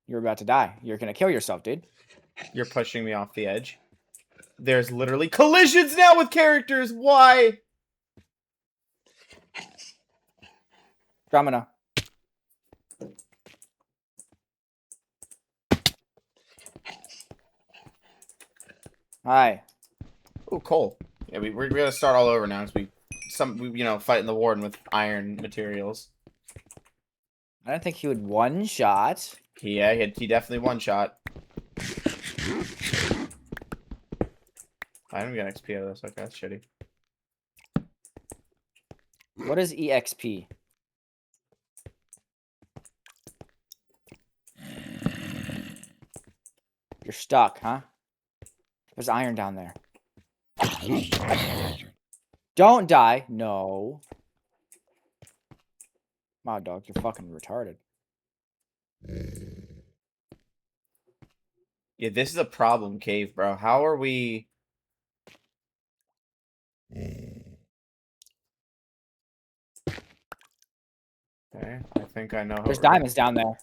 You're about to die. You're gonna kill yourself, dude. You're pushing me off the edge. There's literally collisions now with characters. Why? Domino. Hi. Oh, coal. Yeah, we're gonna start all over now because we fighting the warden with iron materials. I don't think he would one shot. Yeah, he definitely one shot. I didn't get XP out of this. Okay, that's shitty. What is EXP? You're stuck, huh? There's iron down there. Don't die. No. Wow, dog, you're fucking retarded. Yeah, this is a problem cave, bro. How are we... Okay, I think I know. There's diamonds down there.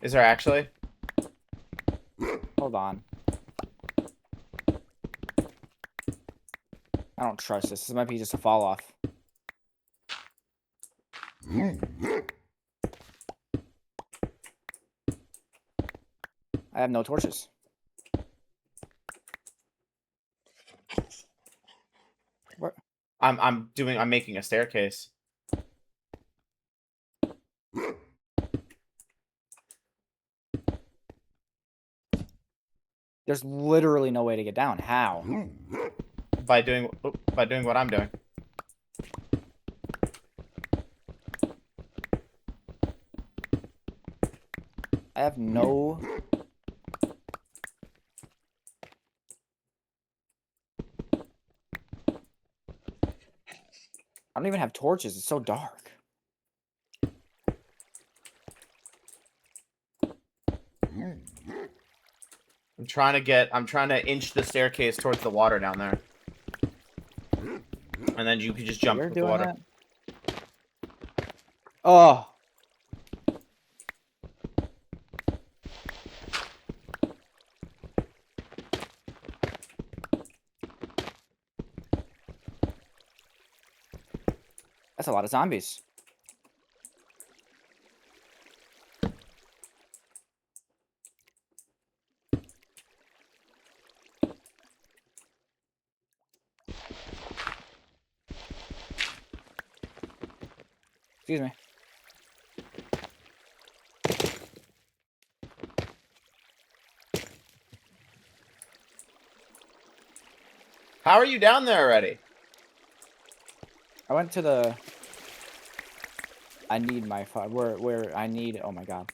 Is there actually? Hold on. I don't trust this. This might be just a fall off. I have no torches. What? I'm making a staircase. There's literally no way to get down. How? by doing what I'm doing. I have no... I don't even have torches. It's so dark. I'm trying to inch the staircase towards the water down there. And then you can just jump with the water. That? Oh. That's a lot of zombies. Excuse me. How are you down there already? I went to the... I need my... Where I need... Oh my god.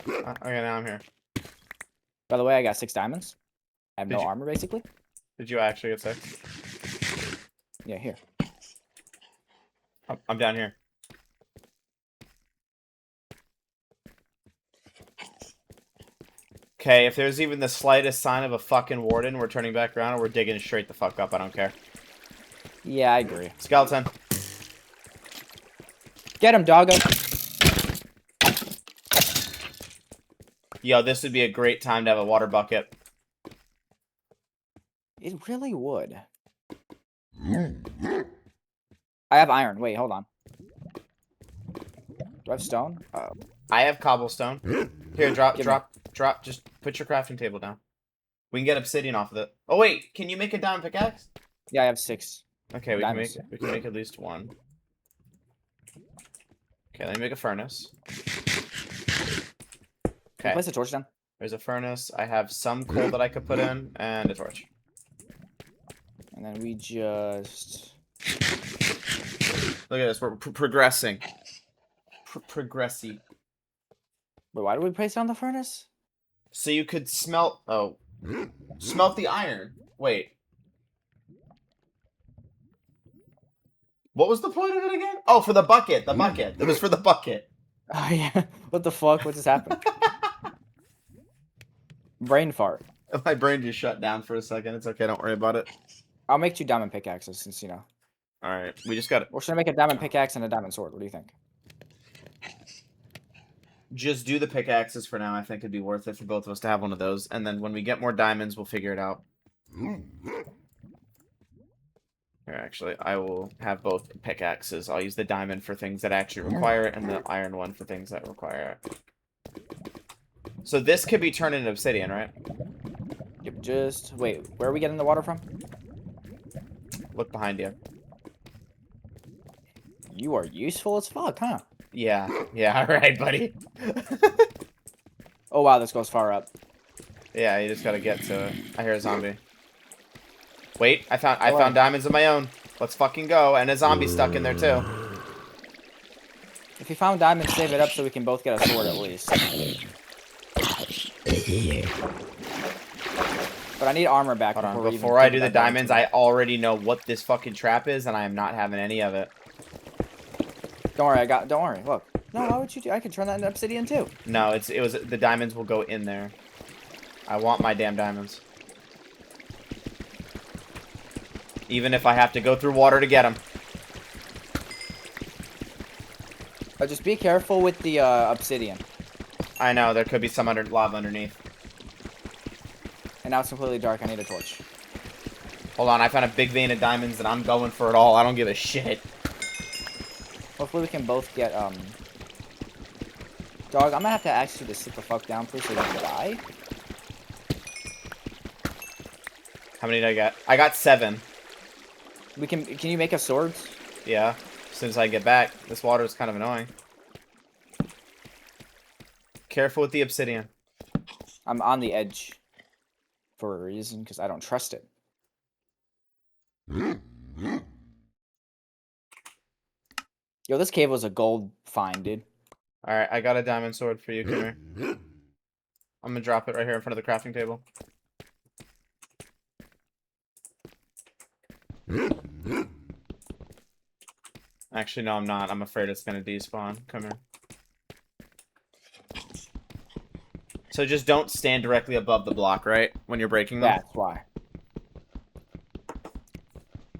Okay, now I'm here. By the way, I got 6 diamonds. I have no armor, basically. Did you actually get 6? Yeah, here. I'm down here. Okay, if there's even the slightest sign of a fucking warden, we're turning back around and we're digging straight the fuck up. I don't care. Yeah, I agree. Skeleton. Get him, doggo. Yo, this would be a great time to have a water bucket. It really would. I have iron. Wait, hold on. Do I have stone? I have cobblestone. Here, drop. Just put your crafting table down. We can get obsidian off of it. Oh wait, can you make a diamond pickaxe? Yeah, I have 6. Okay, we can make at least 1. Okay, let me make a furnace. Okay. Place a torch down. There's a furnace. I have some coal that I could put in, and a torch. And then we just... Look at this. We're progressing. Progressing. Wait, why did we place down the furnace? So you could smelt... Oh. Smelt the iron. Wait. What was the point of it again? Oh, for the bucket. The bucket. It was for the bucket. Oh, yeah. What the fuck? What just happened? Brain fart. My brain just shut down for a second. It's okay. Don't worry about it. I'll make 2 diamond pickaxes since, you know. Alright. We just got it. Or should I make a diamond pickaxe and a diamond sword? What do you think? Just do the pickaxes for now. I think it'd be worth it for both of us to have one of those. And then when we get more diamonds, we'll figure it out. Here, actually, I will have both pickaxes. I'll use the diamond for things that actually require it, and the iron one for things that require it. So this could be turned into obsidian, right? Yep, just... Wait, where are we getting the water from? Look behind you. You are useful as fuck, huh? Yeah, alright, buddy. Oh, wow, this goes far up. Yeah, you just gotta get to it. I hear a zombie. Wait, I found diamonds of my own. Let's fucking go. And a zombie stuck in there too. If you found diamonds, save it up so we can both get a sword at least. But I need armor back. Hold on, before I do the diamonds, I already know what this fucking trap is, and I am not having any of it. Don't worry, don't worry. Look. No, why would you do? I could turn that into obsidian too. No, the diamonds will go in there. I want my damn diamonds. Even if I have to go through water to get them. Just be careful with the obsidian. I know, there could be some lava underneath. And now it's completely dark. I need a torch. Hold on, I found a big vein of diamonds and I'm going for it all. I don't give a shit. Hopefully we can both get, Dog, I'm gonna have to ask you to sit the fuck down, please, so you don't die. How many did I get? I got 7. Can you make us swords? Yeah, as soon as I get back. This water is kind of annoying. Careful with the obsidian. I'm on the edge for a reason, because I don't trust it. Yo, this cave was a gold find, dude. Alright, I got a diamond sword for you. Come here. I'm gonna drop it right here in front of the crafting table. Actually, no, I'm not. I'm afraid it's gonna despawn. Come here. So just don't stand directly above the block, right? When you're breaking them? That's why.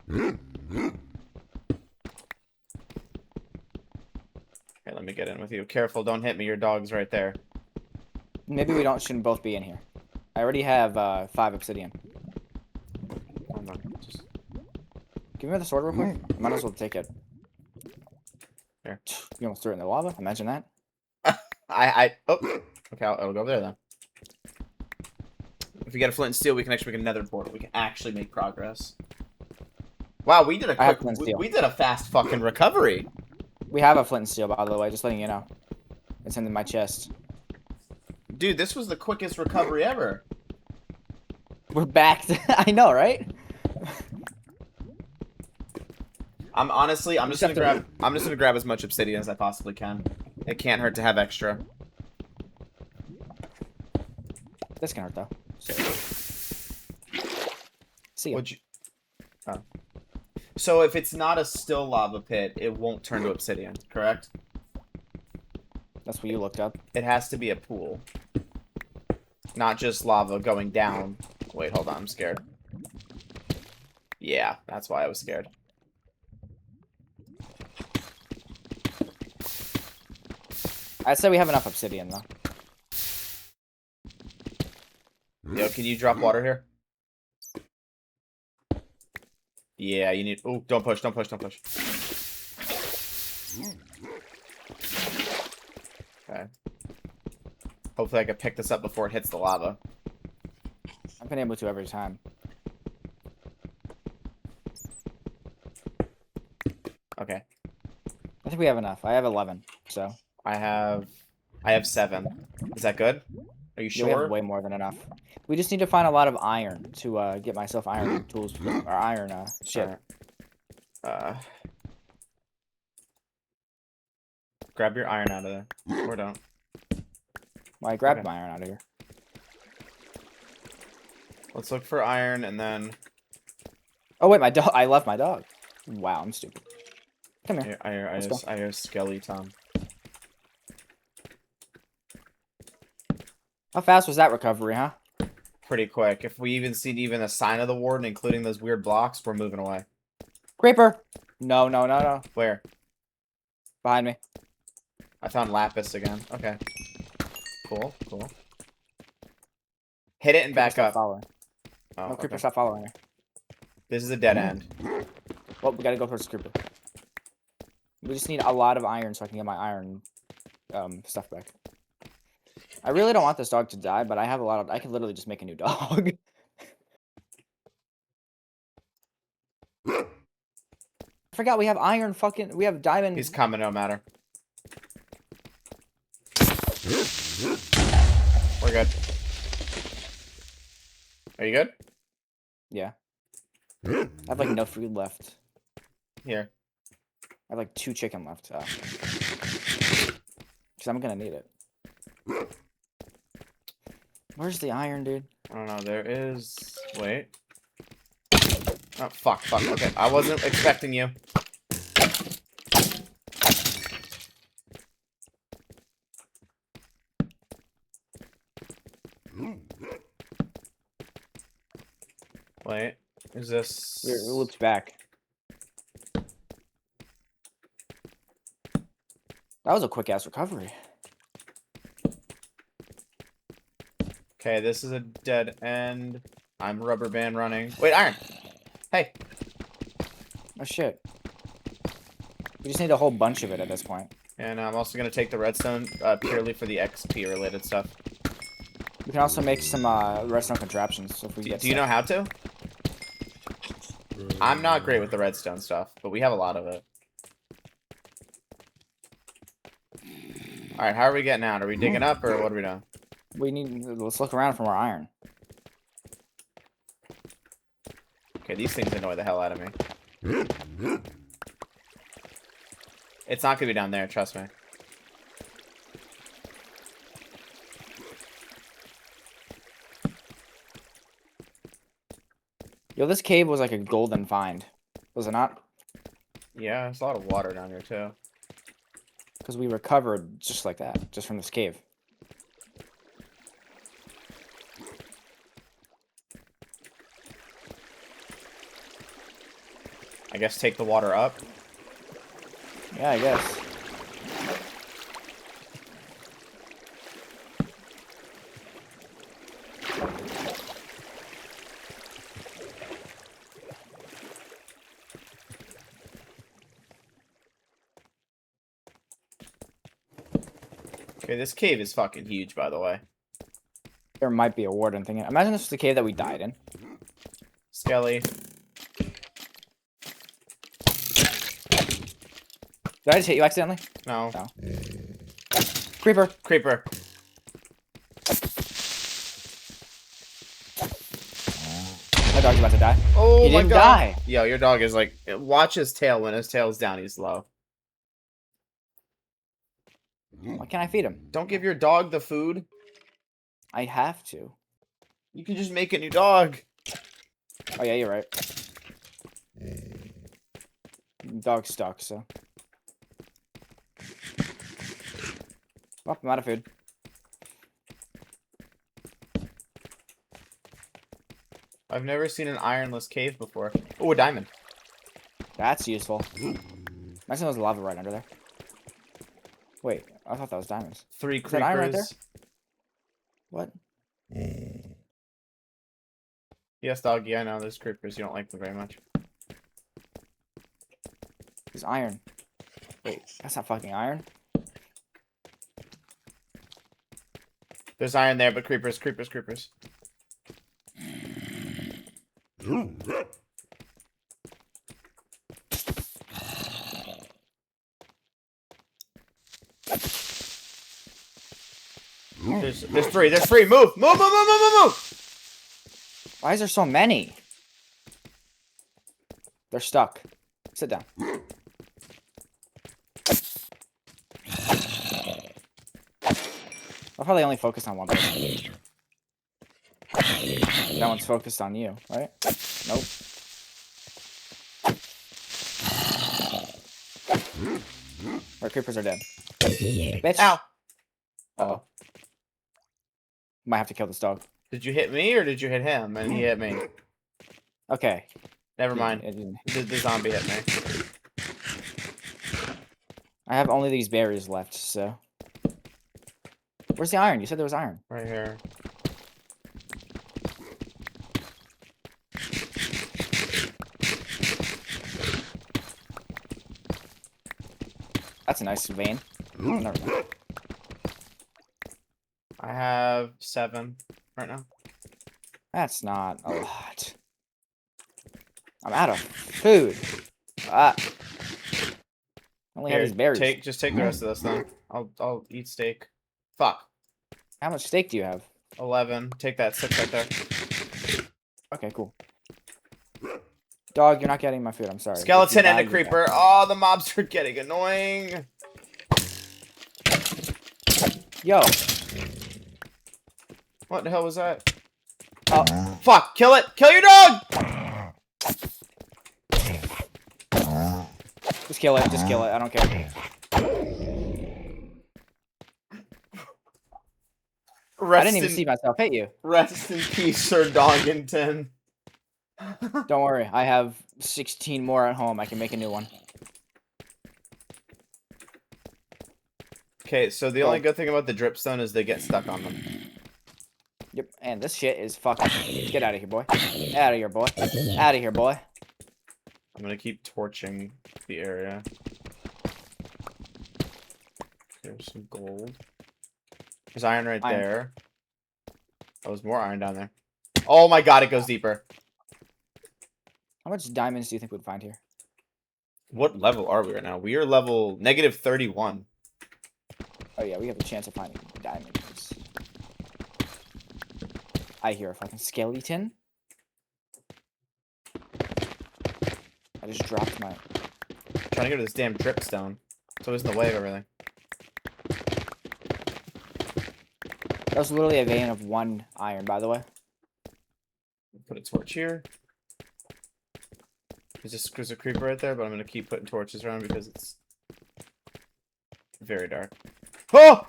Okay, let me get in with you. Careful, don't hit me. Your dog's right there. Maybe we shouldn't both be in here. I already have 5 obsidian. Hold on. Just... Give me the sword real quick. Might as well take it. Here. You almost threw it in the lava? Imagine that. Oh. Okay, it'll go over there then. If we get a flint and steel, we can actually make a nether portal. We can actually make progress. Wow, we did we did a fast fucking recovery. We have a flint and steel, by the way, just letting you know. It's in my chest. Dude, this was the quickest recovery ever. We're back. I know, right? I'm just gonna grab as much obsidian as I possibly can. It can't hurt to have extra. This can hurt though. See ya. Oh. So if it's not a still lava pit, it won't turn to obsidian, correct? That's what you looked up. It has to be a pool. Not just lava going down. Wait, hold on, I'm scared. Yeah, that's why I was scared. I'd say we have enough obsidian though. Yo, can you drop water here? Yeah, you need... Oh, don't push, don't push, don't push. Okay. Hopefully I can pick this up before it hits the lava. I've been able to every time. Okay. I think we have enough. I have 11, so... I have 7. Is that good? Are you sure? We have way more than enough. We just need to find a lot of iron to get myself iron tools or iron shit. Grab your iron out of there. Or don't. Well, I grabbed my iron out of here. Let's look for iron and then... Oh wait, my dog. I left my dog. Wow, I'm stupid. Come here. I hear Skelly Tom. How fast was that recovery, huh? Pretty quick. If we even see a sign of the warden, including those weird blocks, we're moving away. Creeper! No, no, no, no. Where? Behind me. I found lapis again. Okay. Cool, cool. Hit it and back up. Following. Oh, no, creeper, stop following me. This is a dead end. Well, we gotta go towards creeper. We just need a lot of iron so I can get my iron stuff back. I really don't want this dog to die, but I have a lot of... I could literally just make a new dog. I forgot we have iron fucking... We have diamond... He's coming, no matter. We're good. Are you good? Yeah. I have like no food left. Here. I have like 2 chicken left. Because I'm gonna need it. Where's the iron, dude? I don't know. There is... Wait. Oh, fuck. Okay, I wasn't expecting you. Wait. Is this... It loops back. That was a quick-ass recovery. Okay, this is a dead end. I'm rubber band running. Wait, iron! Hey! Oh, shit. We just need a whole bunch of it at this point. And I'm also going to take the redstone purely for the XP-related stuff. We can also make some redstone contraptions. So if we get do you know how to? I'm not great with the redstone stuff, but we have a lot of it. Alright, how are we getting out? Are we digging up, or what are we doing? Let's look around for more iron. Okay, these things annoy the hell out of me. It's not gonna be down there, trust me. Yo, this cave was like a golden find. Was it not? Yeah, there's a lot of water down here too. Because we recovered just like that, just from this cave. I guess take the water up. Yeah, I guess. Okay, this cave is fucking huge, by the way. There might be a warden thing. Imagine this was the cave that we died in. Skelly. Did I just hit you accidentally? No. No. Creeper. Creeper. My dog's about to die. Oh He my didn't god. die. Yo, your dog is like, watch his tail. When his tail's down, he's low. Why can't I feed him? Don't give your dog the food. I have to. You can just make a new dog. Oh yeah, you're right. Dog's stuck, so. Oh, I'm out of food. I've never seen an ironless cave before. Oh, a diamond. That's useful. Imagine there's lava right under there. Wait, I thought that was diamonds. 3 Is that creepers. iron right there? What? Yes, doggy, I know there's creepers. You don't like them very much. There's iron. Wait, that's not fucking iron. There's iron there, but creepers, creepers, creepers. There's 3. There's 3. Move! Move, move, move, move, move, move! Why is there so many? They're stuck. Sit down. I'll probably only focus on one person. That one's focused on you, right? Nope. Our creepers are dead. Bitch. Ow! Uh-oh. Might have to kill this dog. Did you hit me or did you hit him and he hit me? Okay. Never mind. It didn't- The zombie hit me. I have only these berries left, so. Where's the iron? You said there was iron. Right here. That's a nice vein. Oh, never mind. I have 7 right now. That's not a lot. I'm out of food. Ah. I only have these berries. Just take the rest of this then. I'll eat steak. Fuck. How much steak do you have? 11. Take that 6 right there. Okay, cool. Dog, you're not getting my food. I'm sorry. Skeleton If you and die, a you creeper. Oh, the mobs are getting annoying. die. Yo. What the hell was that? Oh. Fuck. Kill it. Kill your dog. Just kill it. Just kill it. I don't care. I didn't even see myself hit you. Rest in peace, Sir Dongington. Don't worry. I have 16 more at home. I can make a new one. Okay, so the only good thing about the dripstone is they get stuck on them. Yep. And this shit is fucking. Get out of here, boy. Out of here, boy. Out of here, boy. I'm gonna keep torching the area. There's some gold. There's iron right there. Oh, there's more iron down there. Oh my god, it goes deeper. How much diamonds do you think we'd find here? What level are we right now? We are level -31. Oh yeah, we have a chance of finding diamonds. I hear a fucking skeleton. I just dropped my... Trying to go to this damn dripstone. So it's in the way of everything. That was literally a vein of 1 iron, by the way. Put a torch here. There's a creeper right there, but I'm gonna keep putting torches around because it's very dark. Oh!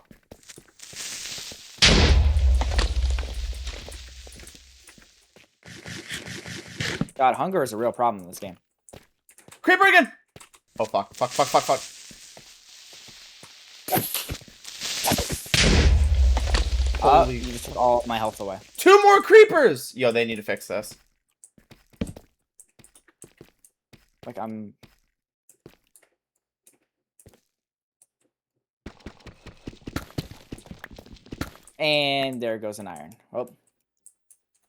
God, hunger is a real problem in this game. Creeper again! Oh, fuck. Fuck, fuck, fuck, fuck. Holy. You just took all my health away. 2 more creepers! Yo, they need to fix this. Like, I'm... And there goes an iron. Oh.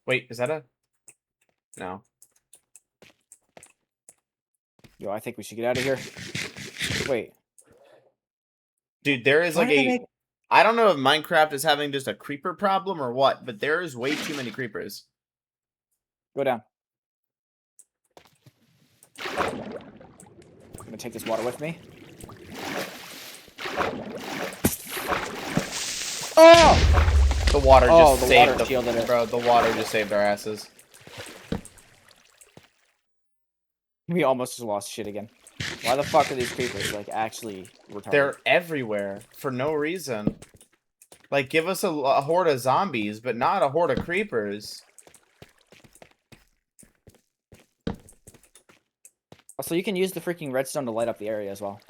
Wait, is that a... No. Yo, I think we should get out of here. Wait. Dude, there is like a... I don't know if Minecraft is having just a creeper problem or what, but there is way too many creepers. Go down. I'm gonna take this water with me. Oh! The water just the saved water shielded it. Bro, the water just saved our asses. We almost just lost shit again. Why the fuck are these creepers, like, actually retarded? They're everywhere for no reason. Like, give us a horde of zombies, but not a horde of creepers. Also, you can use the freaking redstone to light up the area as well.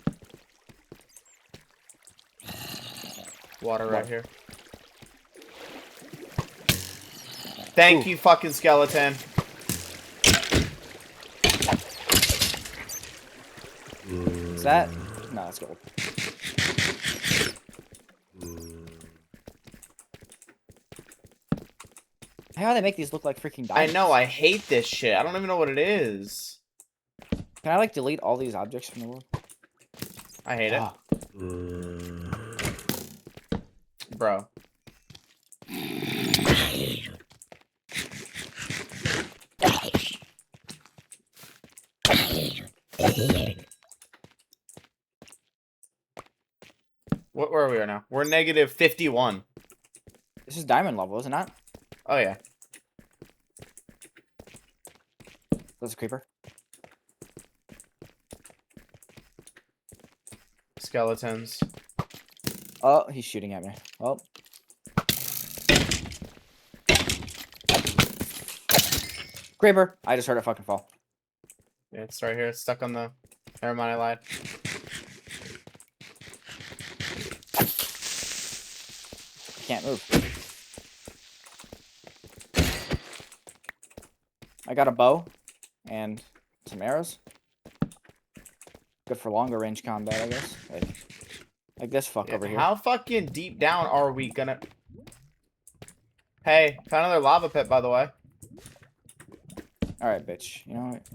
Water right here. Thank you, fucking skeleton. Is that? No, that's gold. How do they make these look like freaking diamonds? I know, I hate this shit. I don't even know what it is. Can I, like, delete all these objects from the world? I hate it. Bro. Where are we now? We're negative 51. This is diamond level, isn't it? Oh, yeah. There's a creeper. Skeletons. Oh, he's shooting at me. Oh. Creeper! I just heard it fucking fall. Yeah, it's right here. It's stuck on the... Never mind, I lied. Can't move. I got a bow and some arrows. Good for longer range combat, I guess. Like this fuck over here. How fucking deep down are we gonna... Hey, found another lava pit, by the way. Alright, bitch. You know what?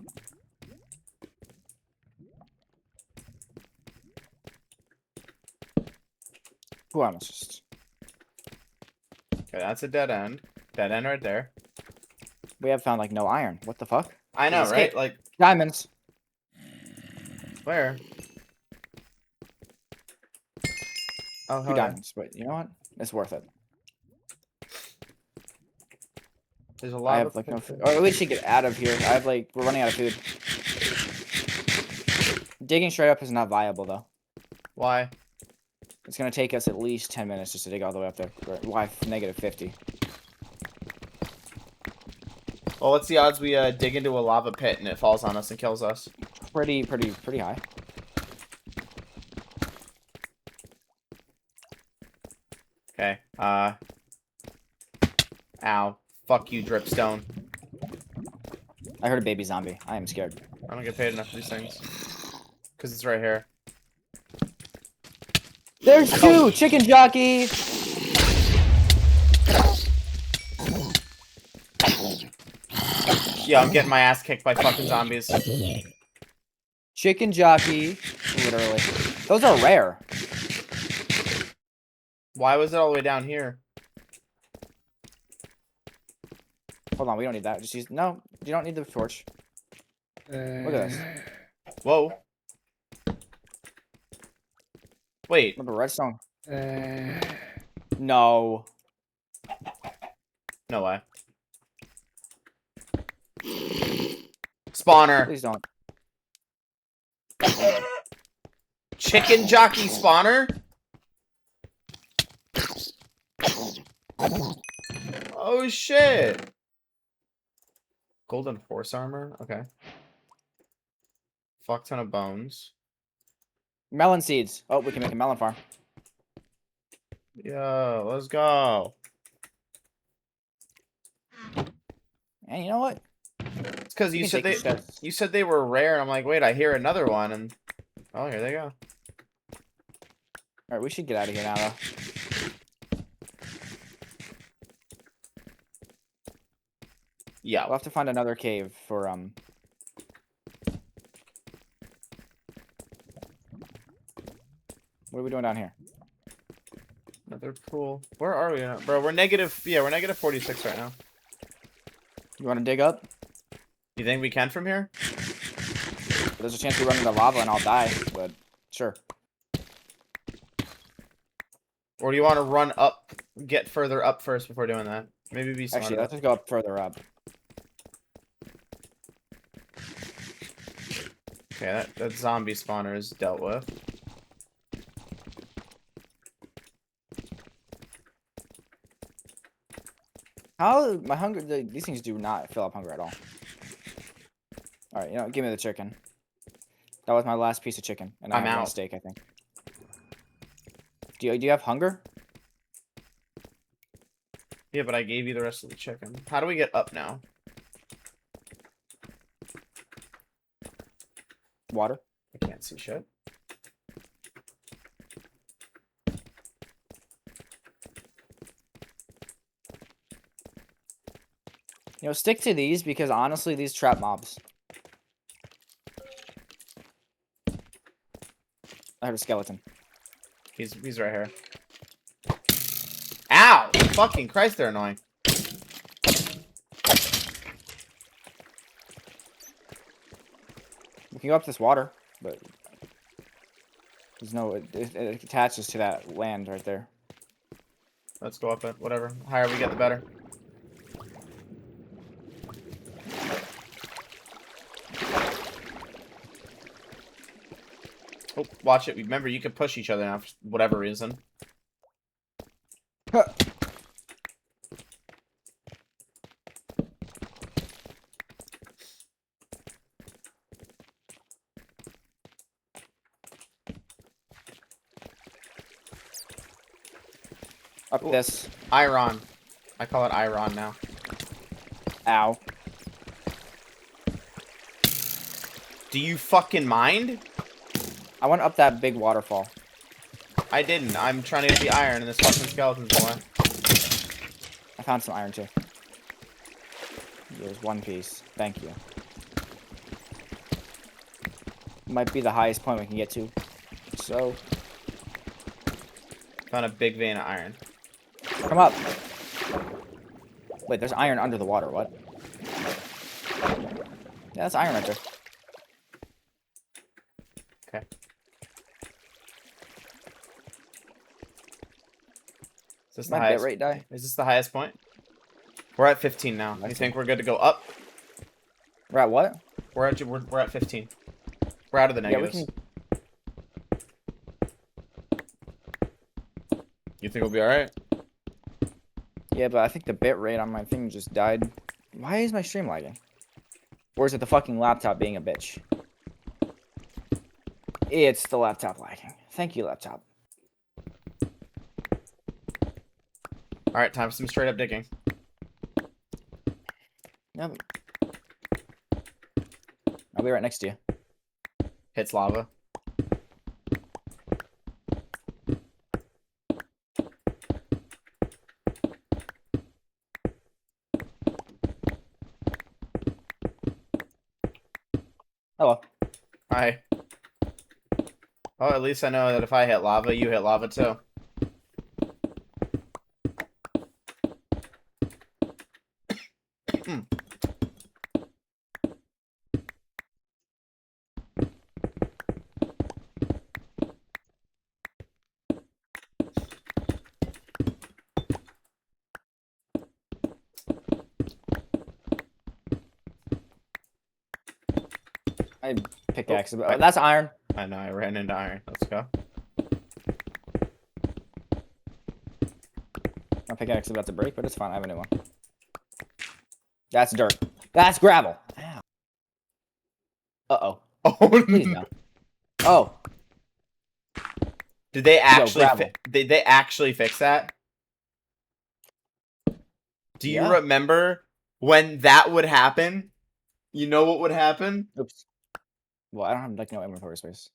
Who am I just? Okay, that's a dead end. Dead end right there. We have found, like, no iron. What the fuck? I know, right? Like... Diamonds. Where? Oh, 2 diamonds. But you know what? It's worth it. There's a lot I have, like, no food. Or we should get out of here. I have, like... We're running out of food. Digging straight up is not viable, though. Why? It's gonna take us at least 10 minutes just to dig all the way up there. Why? Negative 50. Well, what's the odds we dig into a lava pit and it falls on us and kills us? Pretty high. Okay. Ow. Fuck you, dripstone. I heard a baby zombie. I am scared. I don't get paid enough for these things. Because it's right here. There's 2! Chicken jockey! Yeah, I'm getting my ass kicked by fucking zombies. Chicken jockey. Literally. Those are rare. Why was it all the way down here? Hold on, we don't need that. Just use. No, you don't need the torch. Look at this. Whoa. Wait. Remember redstone? No. No way. Spawner. Please don't. Chicken jockey spawner? Oh shit. Golden horse armor? Okay. Fuck ton of bones. Melon seeds. Oh, we can make a melon farm. Yo, let's go. And you know what? It's because you can said take the you said they were rare, and I'm like, wait, I hear another one, and oh, here they go. All right, we should get out of here now, though. Yeah. We'll have to find another cave for What are we doing down here? Another pool. Where are we now? Bro, we're negative. Yeah, we're negative 46 right now. You want to dig up? You think we can from here? There's a chance we run into lava and I'll die, but sure. Or do you want to run up, get further up first before doing that? Maybe be smarter. Actually, let's just go up further up. Okay, that zombie spawner is dealt with. How my hunger? These things do not fill up hunger at all. All right, you know, give me the chicken. That was my last piece of chicken, and I'm I have out. a steak, I think. Do you have hunger? Yeah, but I gave you the rest of the chicken. How do we get up now? Water. I can't see shit. You know, stick to these because honestly, these trap mobs. I heard a skeleton. He's right here. Ow! Fucking Christ, they're annoying. We can go up this water, but there's no. It attaches to that land right there. Let's go up it. Whatever. The higher we get, the better. Oh, watch it. Remember, you can push each other now for whatever reason. Huh. Up this. Iron. I call it Iron now. Ow. Do you fucking mind? I went up that big waterfall. I didn't. I'm trying to get the iron in this fucking skeleton's more. I found some iron too. There's one piece. Thank you. Might be the highest point we can get to. So, Found a big vein of iron. come up. Wait, there's iron under the water. What? Yeah, that's iron right there. Okay. Is this the My highest? bitrate die. Is this the highest point? We're at 15 now. You think we're good to go up? We're at what? We're at 15. We're out of the Yeah, we negatives. can. You think we'll be all right? Yeah, but I think the bit rate on my thing just died. Why is my stream lagging? Or is it the fucking laptop being a bitch? It's the laptop lagging. Thank you, laptop. All right, time for some straight up digging. Yep. I'll be right next to you. Hits lava. Hello. Hi. Oh, at least I know that if I hit lava, you hit lava too. I pickaxe. Oh, that's iron. I know, I ran into iron. Let's go. My pickaxe is about to break, but it's fine. I have a new one. That's dirt. That's gravel. Ow. Uh-oh. Oh, Please no. Oh. Did they actually gravel. did they actually fix that? Do you remember when that would happen? You know what would happen? Oops. Well, I don't have like no inventory space.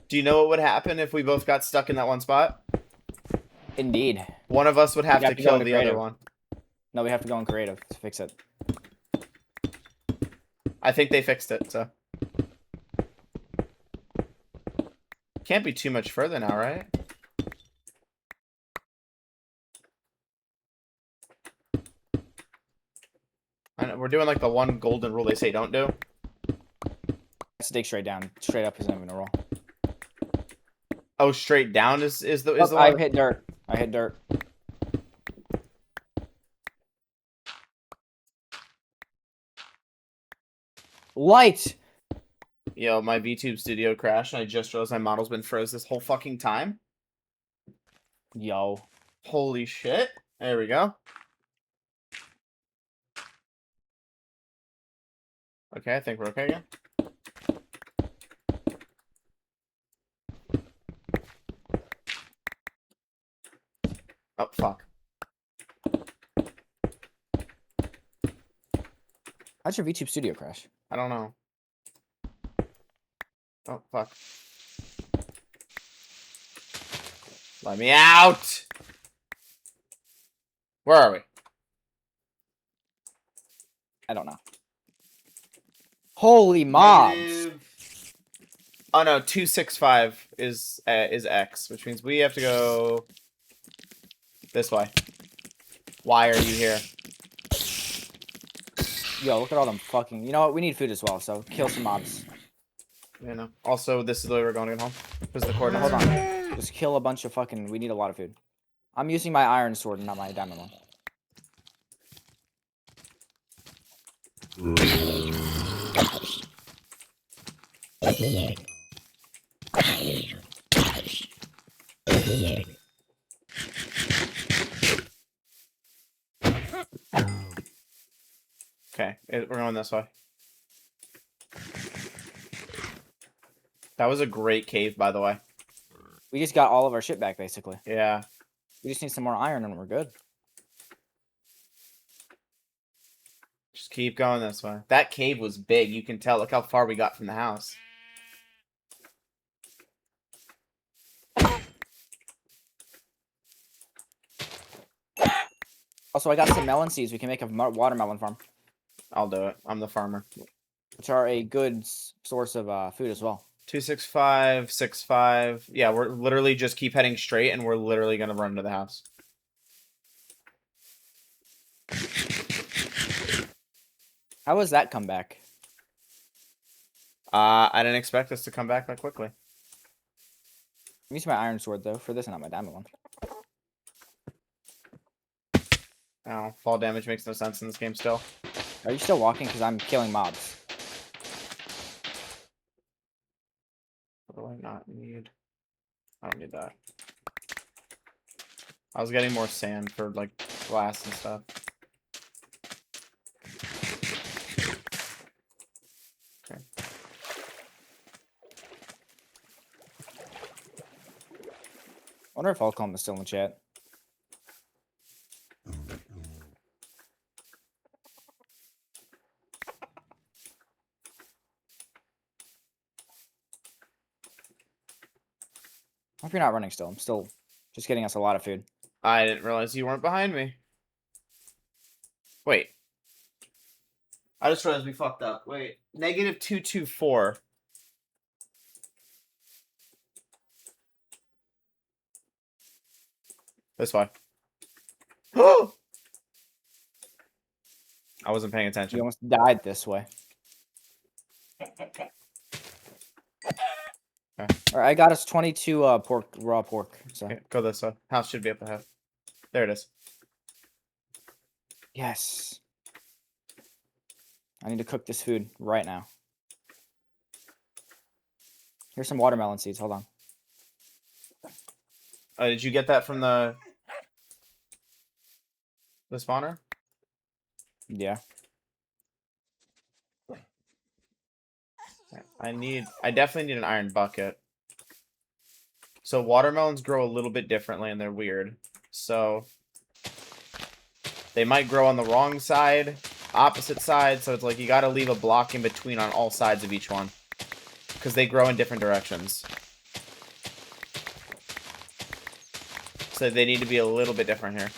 Do you know what would happen if we both got stuck in that one spot? Indeed. One of us would have to kill the other one. No, we have to go in creative to fix it. I think they fixed it, so. Can't be too much further now, right? I know, we're doing like the one golden rule they say don't do. Dig straight down. Straight up isn't even a roll. Oh, straight down is the one? I hit dirt. I hit dirt. Light! Yo, my VTube studio crashed and I just realized my model's been froze this whole fucking time. Yo. Holy shit. There we go. Okay, I think we're okay again. Oh, fuck. How'd your VTube studio crash? I don't know. Oh, fuck. Let me out! Where are we? I don't know. Holy mobs! Negative... Oh no, 265 is X, which means we have to go this way. Why are you here? Yo, look at all them fucking... You know what? We need food as well, so kill some mobs. You know. Also, this is the way we're going to get home. Because the coordinates. Hold on. Just kill a bunch of fucking... We need a lot of food. I'm using my iron sword and not my diamond one. Okay, we're going this way. That was a great cave, by the way. We just got all of our shit back, basically. Yeah. We just need some more iron and we're good. Just keep going this way. That cave was big. You can tell. Look how far we got from the house. Also, I got some melon seeds. We can make a watermelon farm. I'll do it. I'm the farmer. Which are a good source of food as well. 265, 65. Yeah, we're literally just keep heading straight, and we're literally gonna run to the house. How was that comeback? I didn't expect us to come back that quickly. I'm using my iron sword though for this and not my diamond one. Oh, fall damage makes no sense in this game still. Are you still walking? Because I'm killing mobs. What do I not need? I don't need that. I was getting more sand for like glass and stuff. Okay. I wonder if Alcom is still in the chat. I hope you're not running still. I'm still just getting us a lot of food. I didn't realize you weren't behind me. Wait. I just realized we fucked up. Wait. Negative 224. This way. Oh! I wasn't paying attention. You almost died this way. Okay. All right, I got us 22 raw pork. So Okay, go this way. House should be up ahead. There it is. yes, I need to cook this food right now. Here's some watermelon seeds. Hold on. Did you get that from the spawner? Yeah. I definitely need an iron bucket. So watermelons grow a little bit differently and they're weird. So they might grow on the wrong side, opposite side, so it's like you gotta leave a block in between on all sides of each one. Because they grow in different directions. So they need to be a little bit different here.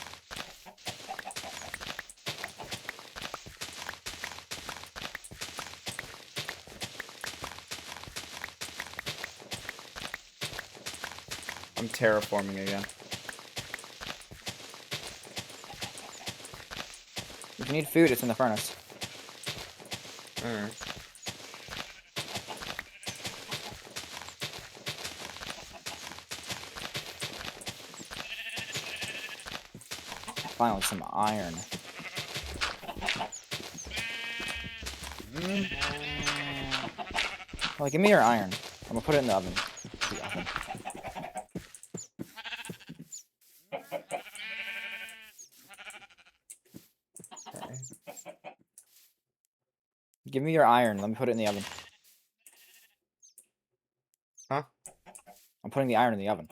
I'm terraforming again. If you need food, it's in the furnace. Alright. Finally, some iron. Well, give me your iron. I'm gonna put it in the oven. Okay. Give me your iron. Let me put it in the oven. Huh? I'm putting the iron in the oven.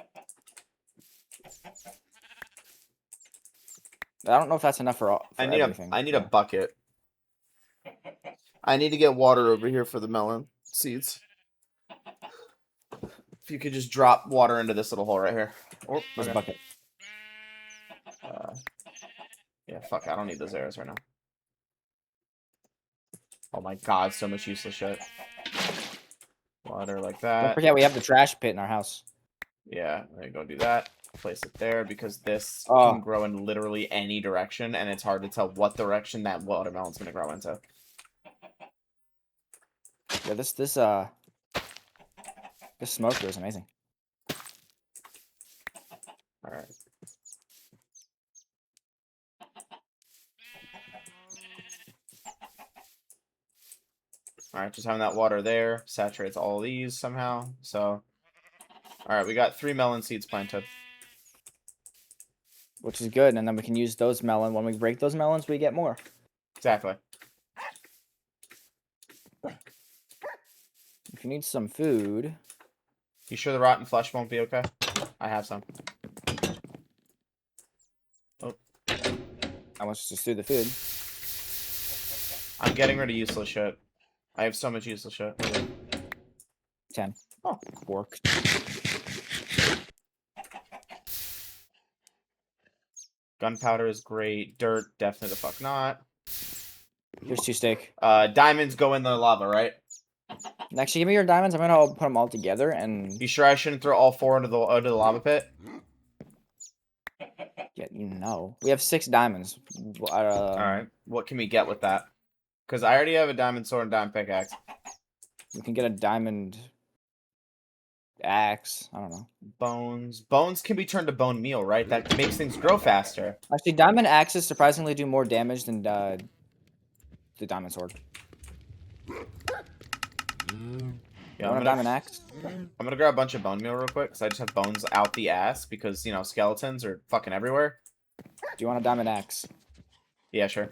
I don't know if that's enough for all. For everything. I need a bucket. I need to get water over here for the melon seeds. If you could just drop water into this little hole right here. Oh, There's a okay. bucket. Yeah, fuck. I don't need those arrows right now. Oh my god, so much useless shit. Water like Don't that. forget we have the trash pit in our house. Yeah, there you go. Do that. Place it there because this Oh. can grow in literally any direction, and it's hard to tell what direction that watermelon's gonna grow into. Yeah, this smoker is amazing. All right. All right, just having that water there saturates all these somehow. So, all right, we got 3 melon seeds planted. Which is good, and then we can use those melon. When we break those melons, we get more. Exactly. If you need some food, You sure the rotten flesh won't be okay? I have some. Oh, I want to just do the food. I'm getting rid of useless shit. I have so much useless shit. 10. Oh. Pork. Gunpowder is great. Dirt, definitely the fuck not. Here's 2 steak. Diamonds go in the lava, right? Actually, give me your diamonds. I'm gonna put them all together and. You sure I shouldn't throw all 4 into the lava pit? Yeah, you know. We have 6 diamonds. Alright. What can we get with that? Because I already have a diamond sword and diamond pickaxe. We can get a diamond axe. I don't know. Bones. Bones can be turned to bone meal, right? That makes things grow faster. Actually, diamond axes surprisingly do more damage than the diamond sword. Yeah, Want a diamond axe? I'm gonna grab a bunch of bone meal real quick, because I just have bones out the ass, because, you know, skeletons are fucking everywhere. Do you want a diamond axe? Yeah, sure.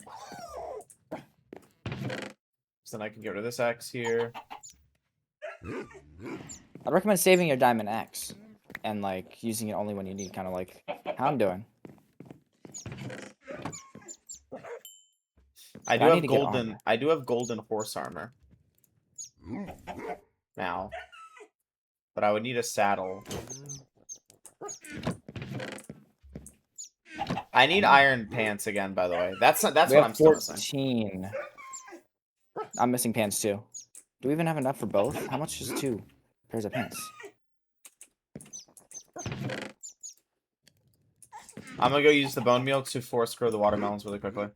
So then I can get rid of this axe here. I'd recommend saving your diamond axe and like using it only when you need, kind of like how I'm doing. I need to get armor. I do have golden horse armor. Now. But I would need a saddle. I need iron pants again, by the way. That's what I'm still missing. 14. I'm missing pants too. Do we even have enough for both? How much is 2 pairs of pants? I'm gonna go use the bone meal to force grow the watermelons really quickly.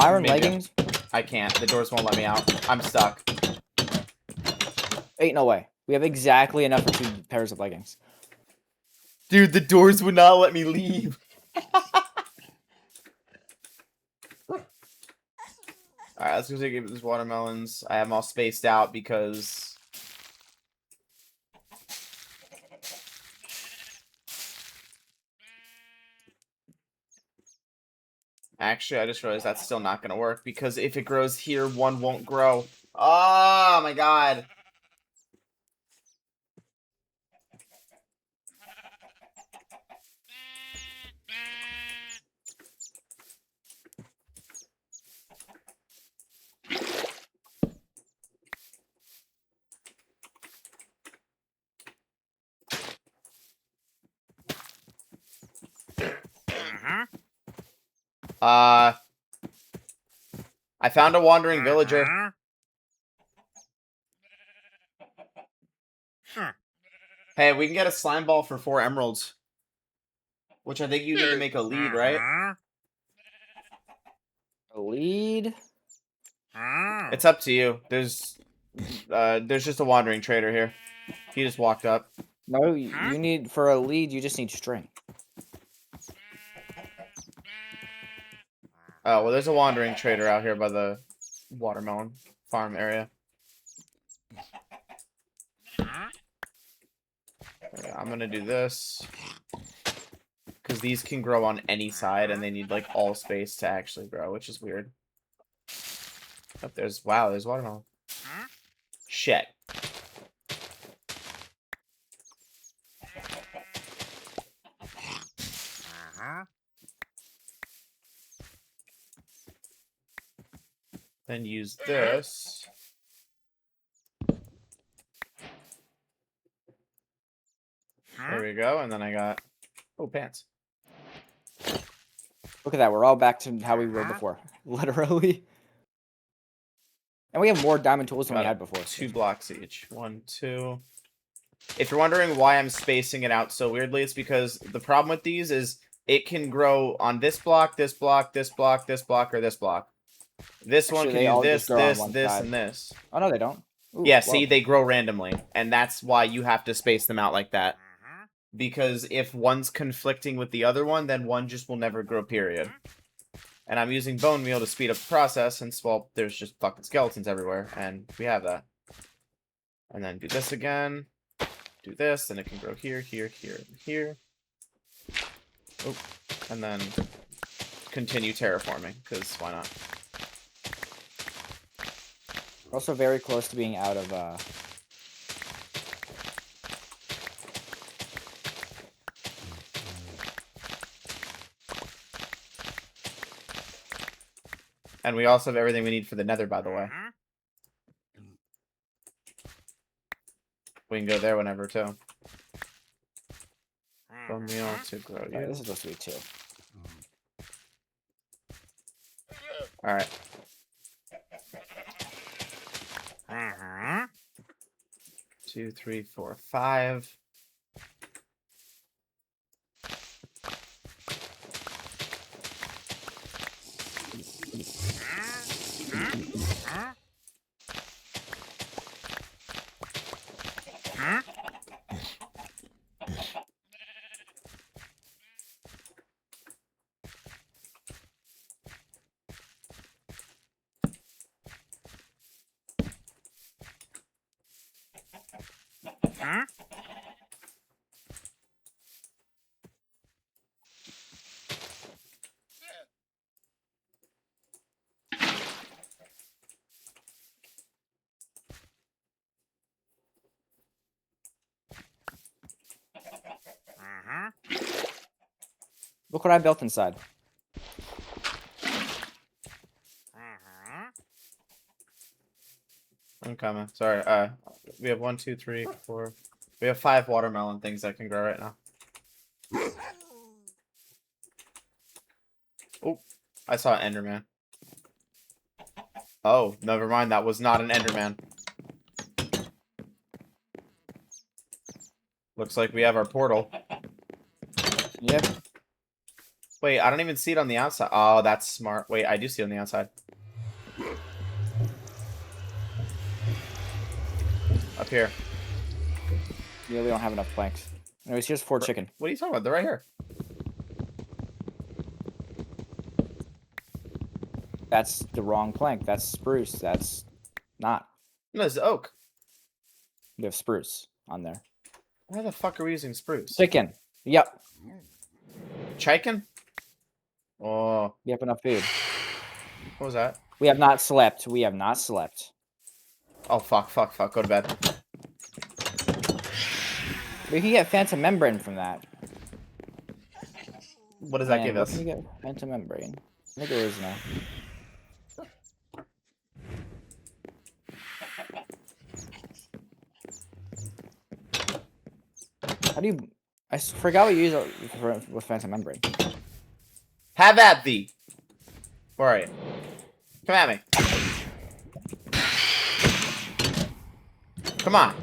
Iron Maybe. leggings? I can't. The doors won't let me out. I'm stuck. Ain't no way. We have exactly enough for 2 pairs of leggings. Dude, the doors would not let me leave. Alright, let's go take these watermelons. I have them all spaced out because... Actually, I just realized that's still not going to work because if it grows here, one won't grow. Oh my god. I found a wandering villager. Hey, we can get a slime ball for 4 emeralds. Which I think you need to make a lead, right? A lead? It's up to you. There's just a wandering trader here. He just walked up. No, you need, for a lead, you just need string. Oh, well, there's a wandering trader out here by the watermelon farm area. Okay, I'm gonna do this. Because these can grow on any side, and they need, like, all space to actually grow, which is weird. Oh, wow, there's watermelon. Shit. Then use this. There we go, and then I got... Oh, pants. Look at that, we're all back to how we were before. Literally. And we have more diamond tools than we had before. 2 blocks each. 1, 2. If you're wondering why I'm spacing it out so weirdly, it's because the problem with these is it can grow on this block, this block, this block, this block, or this block. This one can do this, this, and this. Oh, no, they don't. Ooh, yeah, see, they grow randomly, and that's why you have to space them out like that. Because if one's conflicting with the other one, then one just will never grow, period. And I'm using bone meal to speed up the process, since, well, there's just fucking skeletons everywhere, and we have that. And then do this again. Do this, and it can grow here, here, here, and here. Oh, and then continue terraforming, because why not? We're also very close to being out of, And we also have everything we need for the nether, by the way. We can go there whenever, too. Bone meal to grow. Yeah, this is supposed to be 2. Alright. 2, 3, 4, 5. Look what I built inside. I'm coming. Sorry. We have 1, 2, 3, 4. We have 5 watermelon things that can grow right now. Oh, I saw an Enderman. Oh, never mind. That was not an Enderman. Looks like we have our portal. Yep. Wait, I don't even see it on the outside. Oh, that's smart. Wait, I do see it on the outside. Up here. Yeah, we don't have enough planks. Anyways, here's 4 chicken. What are you talking about? They're right here. That's the wrong plank. That's spruce. That's not. No, it's oak. We have spruce on there. Why the fuck are we using spruce? Chicken. Yep. Chicken? Oh. We have enough food. What was that? We have not slept. We have not slept. Oh, fuck. Go to bed. We can get phantom membrane from that. What does that give us? Can we get phantom membrane? I think it is now. How do you... I forgot what you use it with phantom membrane. Have at thee. Where are you? Come at me. Come on.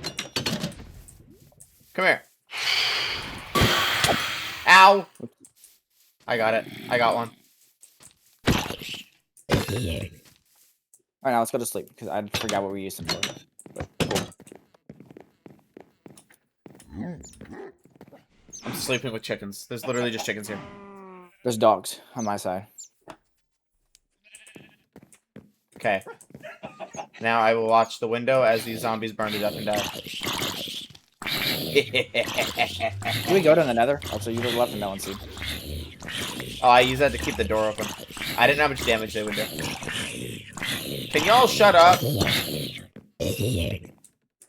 Come here. Ow. I got it. I got one. Alright, now let's go to sleep, because I forgot what we used them for. But cool. I'm sleeping with chickens. There's literally just chickens here. There's dogs on my side. Okay. Now I will watch the window as these zombies burn to death and die. Can we go to the nether? Also, you would have left the melon seed. Oh, I use that to keep the door open. I didn't know how much damage they would do. Can y'all shut up?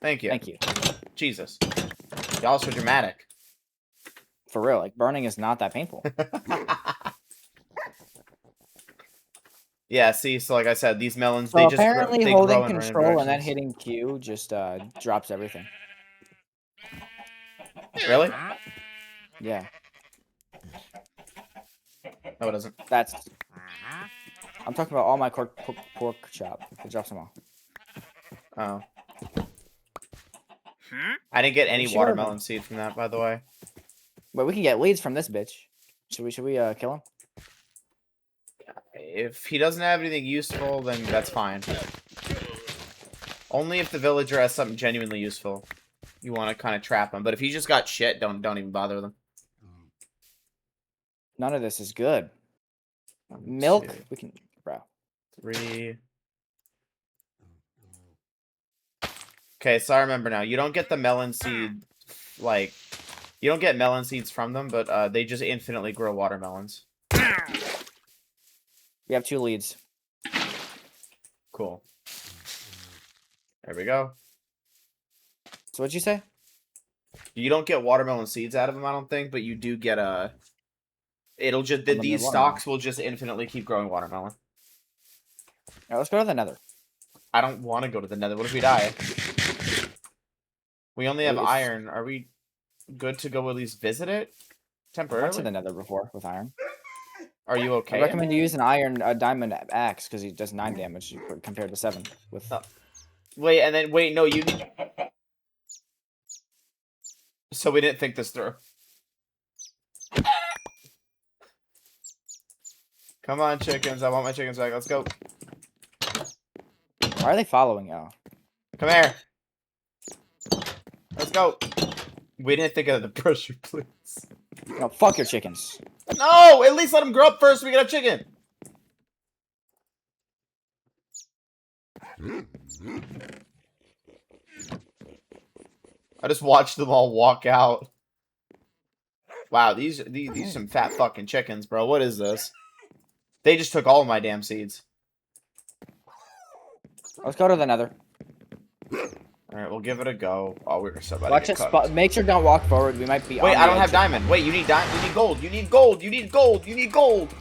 Thank you. Thank you. Jesus. Y'all so dramatic. For real, like, burning is not that painful. Yeah, see, so like I said, these melons, So they just apparently they holding grow in random control and then directions. hitting Q just drops everything. Really? Yeah, No, it doesn't. that's... I'm talking about all my pork chop. It drops them all. Oh. I didn't get any Sure. watermelon seed from that, by the way. But we can get leads from this bitch. Should we kill him? If he doesn't have anything useful, then that's fine. Only if the villager has something genuinely useful. You want to kind of trap him. But if he just got shit, don't even bother with him. None of this is good. Milk? 2, We can... Bro. 3. Okay, so I remember now. You don't get the melon seed, like... You don't get melon seeds from them, but they just infinitely grow watermelons. We have 2 leads. Cool. There we go. So what'd you say? You don't get watermelon seeds out of them, I don't think, but you do get a... It'll just... Unlimited These watermelon. stalks will just infinitely keep growing watermelon. Alright, let's go to the nether. I don't want to go to the nether. What if we die? We only have It's- iron. Are we good to go at least visit it? I went to Temporarily? the nether before with iron. Are you okay? I recommend you use an iron diamond axe because he does 9 damage compared to 7. With Wait, and then... Wait, no, you need... So we didn't think this through. Come on, chickens. I want my chickens back. Let's go. Why are they following? Oh, Come here. Let's go. We didn't think of the pressure, please. no! Fuck your chickens. No! At least let them grow up first so we get a chicken. I just watched them all walk out. Wow, these are some fat fucking chickens, bro. What is this? They just took all of my damn seeds. Let's go to the nether. Alright, we'll give it a go. Oh, we were so about Watch to it. get cooked. Make sure don't walk forward. We might be. Wait, on I the don't have edge. diamond. Wait, you need diamond. You need gold. You need gold. You need gold. You need gold.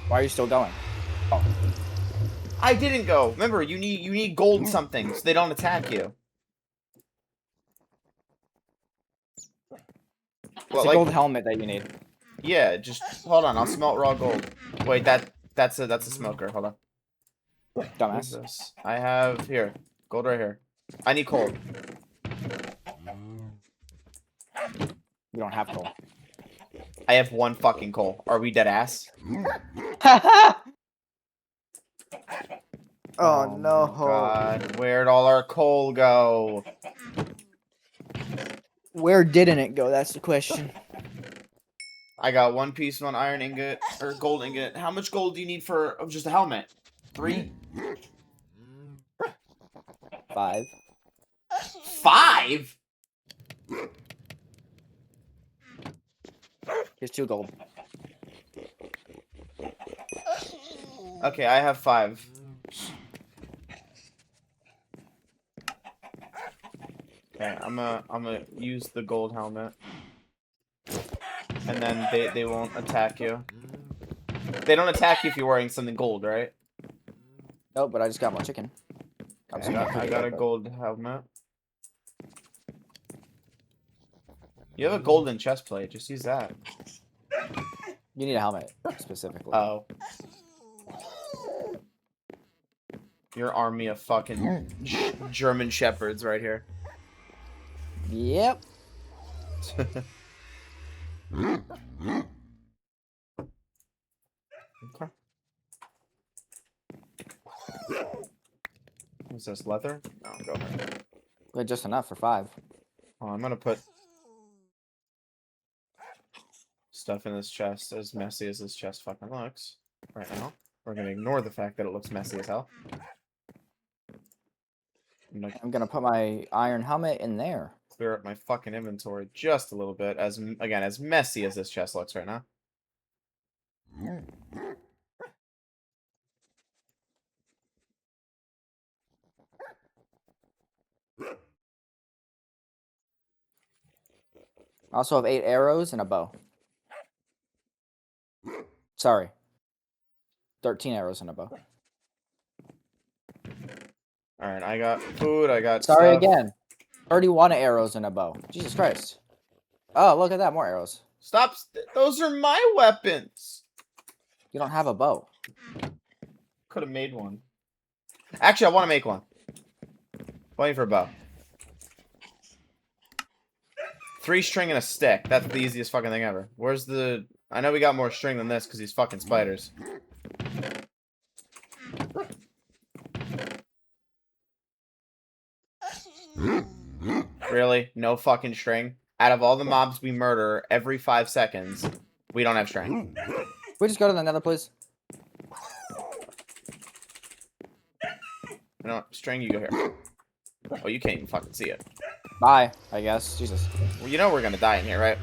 Why are you still going? Oh, I didn't go. Remember, you need gold something so they don't attack you. it's Well, a like, gold helmet that you need. yeah, just hold on. I'll smelt raw gold. Wait, that's a smoker. Hold on. What is Dumbass. this? I have here gold right here. I need coal. We don't have coal. I have 1 fucking coal. Are we dead ass? Oh no. God, where'd all our coal go? Where didn't it go? That's the question. I got 1 piece, 1 iron ingot, or gold ingot. How much gold do you need for just a helmet? 3? 5. 5? Here's 2 gold. Okay, I have 5. Okay, I'm gonna use the gold helmet. And then they won't attack you. They don't attack you if you're wearing something gold, right? Oh, but I just got more chicken. Okay, I got a gold helmet. You have a golden chest plate. Just use that. You need a helmet, specifically. Oh. Your army of fucking German shepherds right here. Yep. Okay. Is this leather? No, go ahead. But just enough for 5. Oh, I'm gonna put stuff in this chest, as messy as this chest fucking looks right now. We're gonna ignore the fact that it looks messy as hell. I'm gonna put my iron helmet in there. Clear up my fucking inventory just a little bit, as again, as messy as this chest looks right now. I also have 8 arrows and a bow. Sorry. 13 arrows and a bow. Alright, I got food, I got Sorry stuff. again. 31 arrows and a bow. Jesus Christ. Oh, look at that. More arrows. Stop. Those are my weapons. You don't have a bow. Could have made one. Actually, I want to make one. Waiting for a bow. 3 string and a stick. That's the easiest fucking thing ever. Where's the... I know we got more string than this because these fucking spiders. Really? No fucking string? Out of all the mobs we murder every 5 seconds, we don't have string. We just go to the nether, please. You know what? String, you go here. Oh, you can't even fucking see it. Bye, I guess. Jesus. Well, you know we're gonna die in here, right?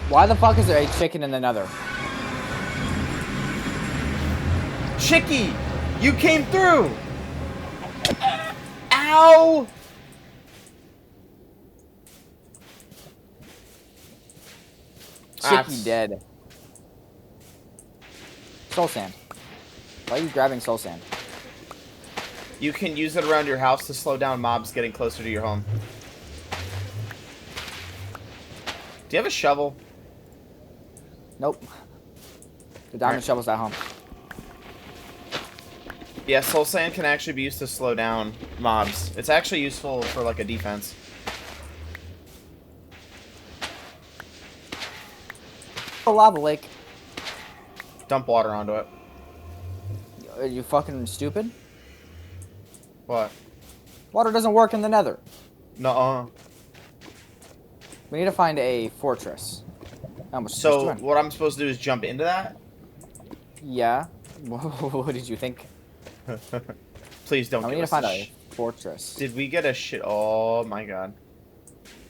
Why the fuck is there a chicken in the nether? Chicky! You came through! Ow! Chicky dead. Soul sand. Why are you grabbing soul sand? You can use it around your house to slow down mobs getting closer to your home. Do you have a shovel? Nope. The diamond shovel's at home. Yeah, soul sand can actually be used to slow down mobs. It's actually useful for like a defense. A lava lake. Dump water onto it. Are you fucking stupid? What? Water doesn't work in the nether. Nuh-uh. We need to find a fortress. How much? So what I'm supposed to do is jump into that? Yeah. What did you think? Please don't. We need to find a fortress. Did we get a shit? Oh my god.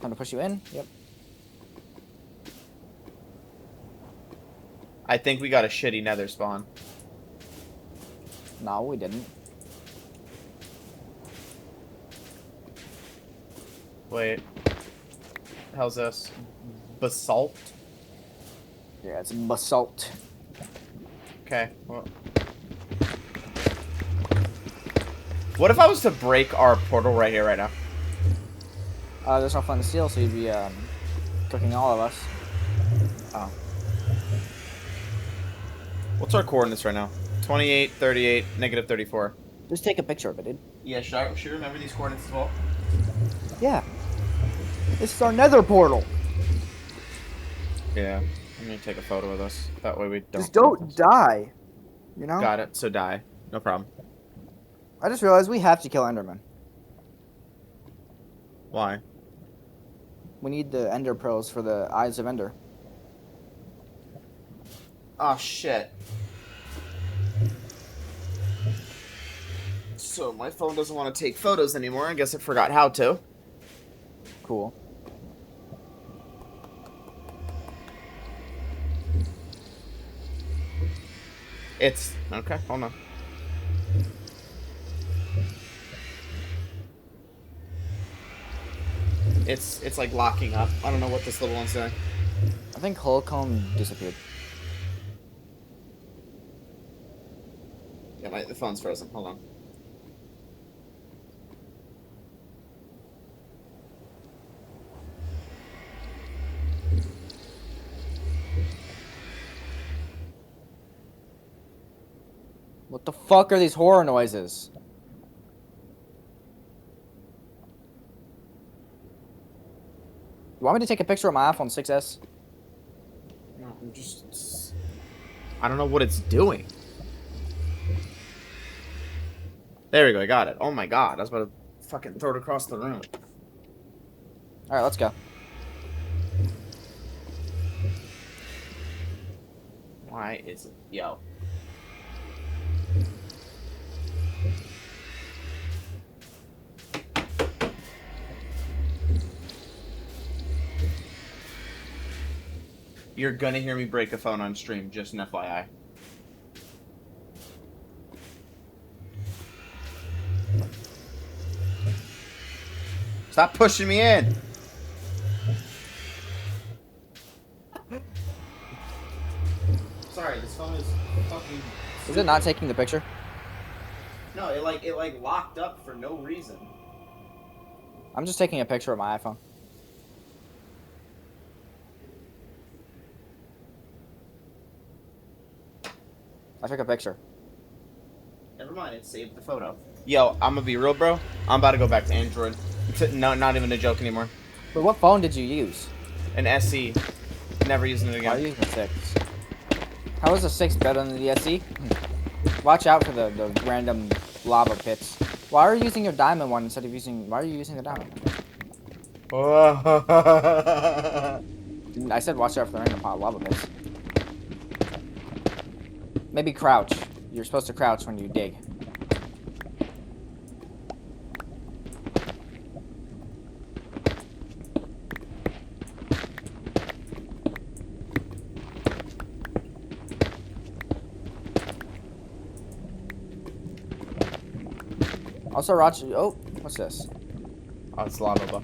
Time to push you in. Yep. I think we got a shitty nether spawn. No, we didn't. Wait. How's this? Basalt? Yeah, it's basalt. Okay. Well. What if I was to break our portal right here, right now? There's no flint and steel, so you'd be cooking all of us. Oh. What's our coordinates right now? 28, 38, negative 34. Just take a picture of it, dude. Yeah, should I remember these coordinates as well? Yeah. This is our nether portal. Yeah. I'm gonna take a photo of this. That way we don't. Just don't die. You know? Got it. So die. No problem. I just realized we have to kill Enderman. Why? We need the Ender Pearls for the Eyes of Ender. Oh, shit. So my phone doesn't want to take photos anymore. I guess it forgot how to. Cool. It's... Okay, hold on. It's like locking up. I don't know what this little one's doing. I think Holcomb disappeared. Yeah, the phone's frozen. Hold on. What the fuck are these horror noises? You want me to take a picture of my iPhone 6s? No, I'm just... I don't know what it's doing. There we go, I got it. Oh my god, I was about to fucking throw it across the room. Alright, let's go. Why is it... Yo. You're gonna hear me break a phone on stream, just an FYI. Stop pushing me in! Sorry, this phone is fucking... Is it not taking the picture? No, it like locked up for no reason. I'm just taking a picture of my iPhone. I took a picture. Never mind, it saved the photo. Yo, I'm gonna be real, bro. I'm about to go back to Android. No, not even a joke anymore. But what phone did you use? An SE. Never using it again. I used the 6. How is the 6 better than the SE? Watch out for the random lava pits. Why are you using your diamond one instead of using... Why are you using the diamond one? I said watch out for the random lava pits. Maybe crouch. You're supposed to crouch when you dig. Also, Roch. Oh, what's this? Oh, it's lava, bro.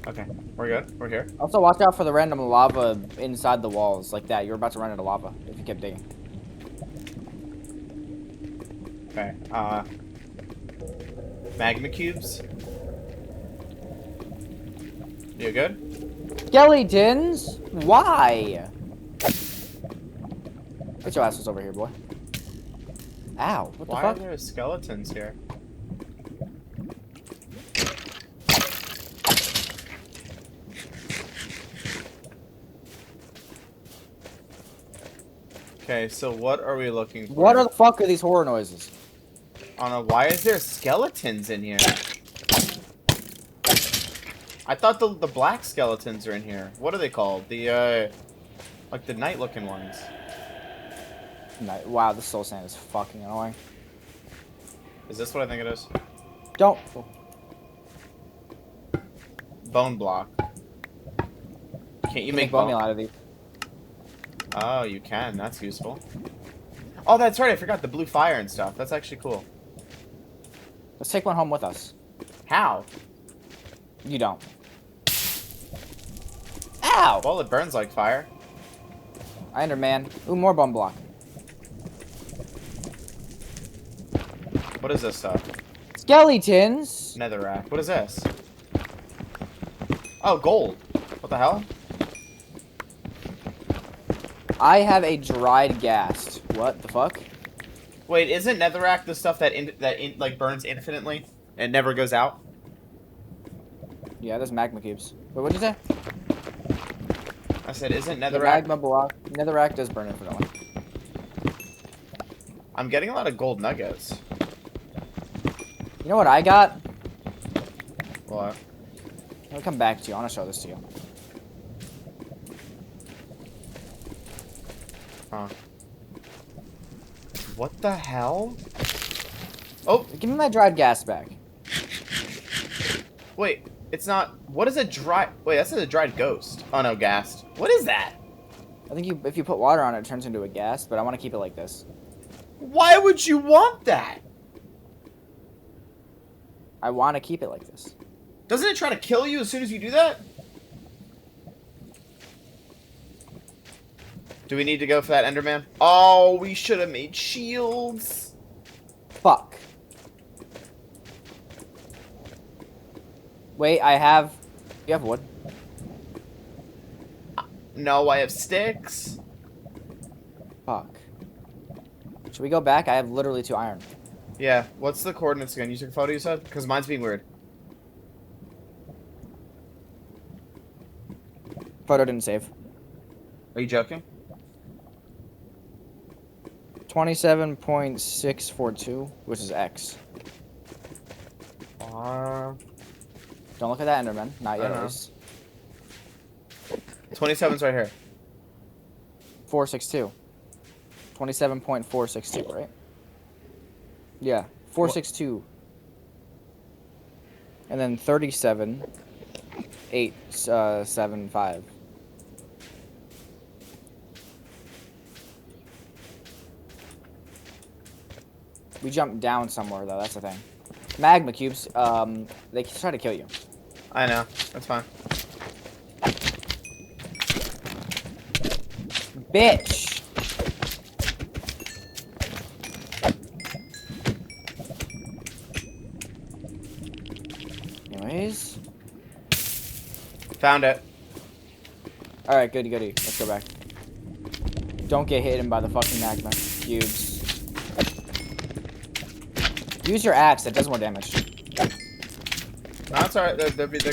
Okay, we're good. We're here. Also, watch out for the random lava inside the walls, like that. You're about to run into lava if you kept digging. Okay, magma cubes. You good? Skeletons? Why? Get your asses over here, boy. Ow, what the Why fuck? are there skeletons here? Okay, so what are we looking for? What the fuck are these horror noises? I don't know, why is there skeletons in here? I thought the black skeletons are in here. What are they called? The, like the night-looking ones. Wow, this soul sand is fucking annoying. Is this what I think it is? Don't. Bone block. Can't you make bone meal out of these? Oh, you can. That's useful. Oh, that's right. I forgot the blue fire and stuff. That's actually cool. Let's take one home with us. How? You don't. Ow! Well, it burns like fire. I Enderman. Ooh, more bone block. What is this stuff? Skeletons! Netherrack. What is this? Oh, gold. What the hell? I have a dried ghast. What the fuck? Wait, isn't netherrack the stuff that like burns infinitely and never goes out? Yeah, there's magma cubes. Wait, what'd you say? I said, isn't The netherrack... magma block. Netherrack does burn infinitely. I'm getting a lot of gold nuggets. You know what I got? What? I'll come back to you. I want to show this to you. Huh. What the hell? Oh! Give me my dried gas back. Wait, it's not... What is a dry... Wait, that's a dried ghost. Oh no, gassed. What is that? I think if you put water on it, it turns into a gas, but I want to keep it like this. Why would you want that? I want to keep it like this. Doesn't it try to kill you as soon as you do that? Do we need to go for that Enderman? Oh, we should have made shields. Fuck. Wait, I have... You have wood? No, I have sticks. Fuck. Should we go back? I have literally 2 iron. Yeah, what's the coordinates again? You took a photo, you said? Because mine's being weird. Photo didn't save. Are you joking? 27.642, which is X. Don't look at that Enderman. Not yet, at least. 27's right here. 462. 27.462, right? Yeah, 462. And then 37.875. We jumped down somewhere though. That's the thing. Magma cubes. They try to kill you. I know. That's fine. Bitch. Anyways. Found it. Alright, goody goody. Let's go back. Don't get hit by the fucking magma cubes. Use your axe, that does more damage. No, it's alright.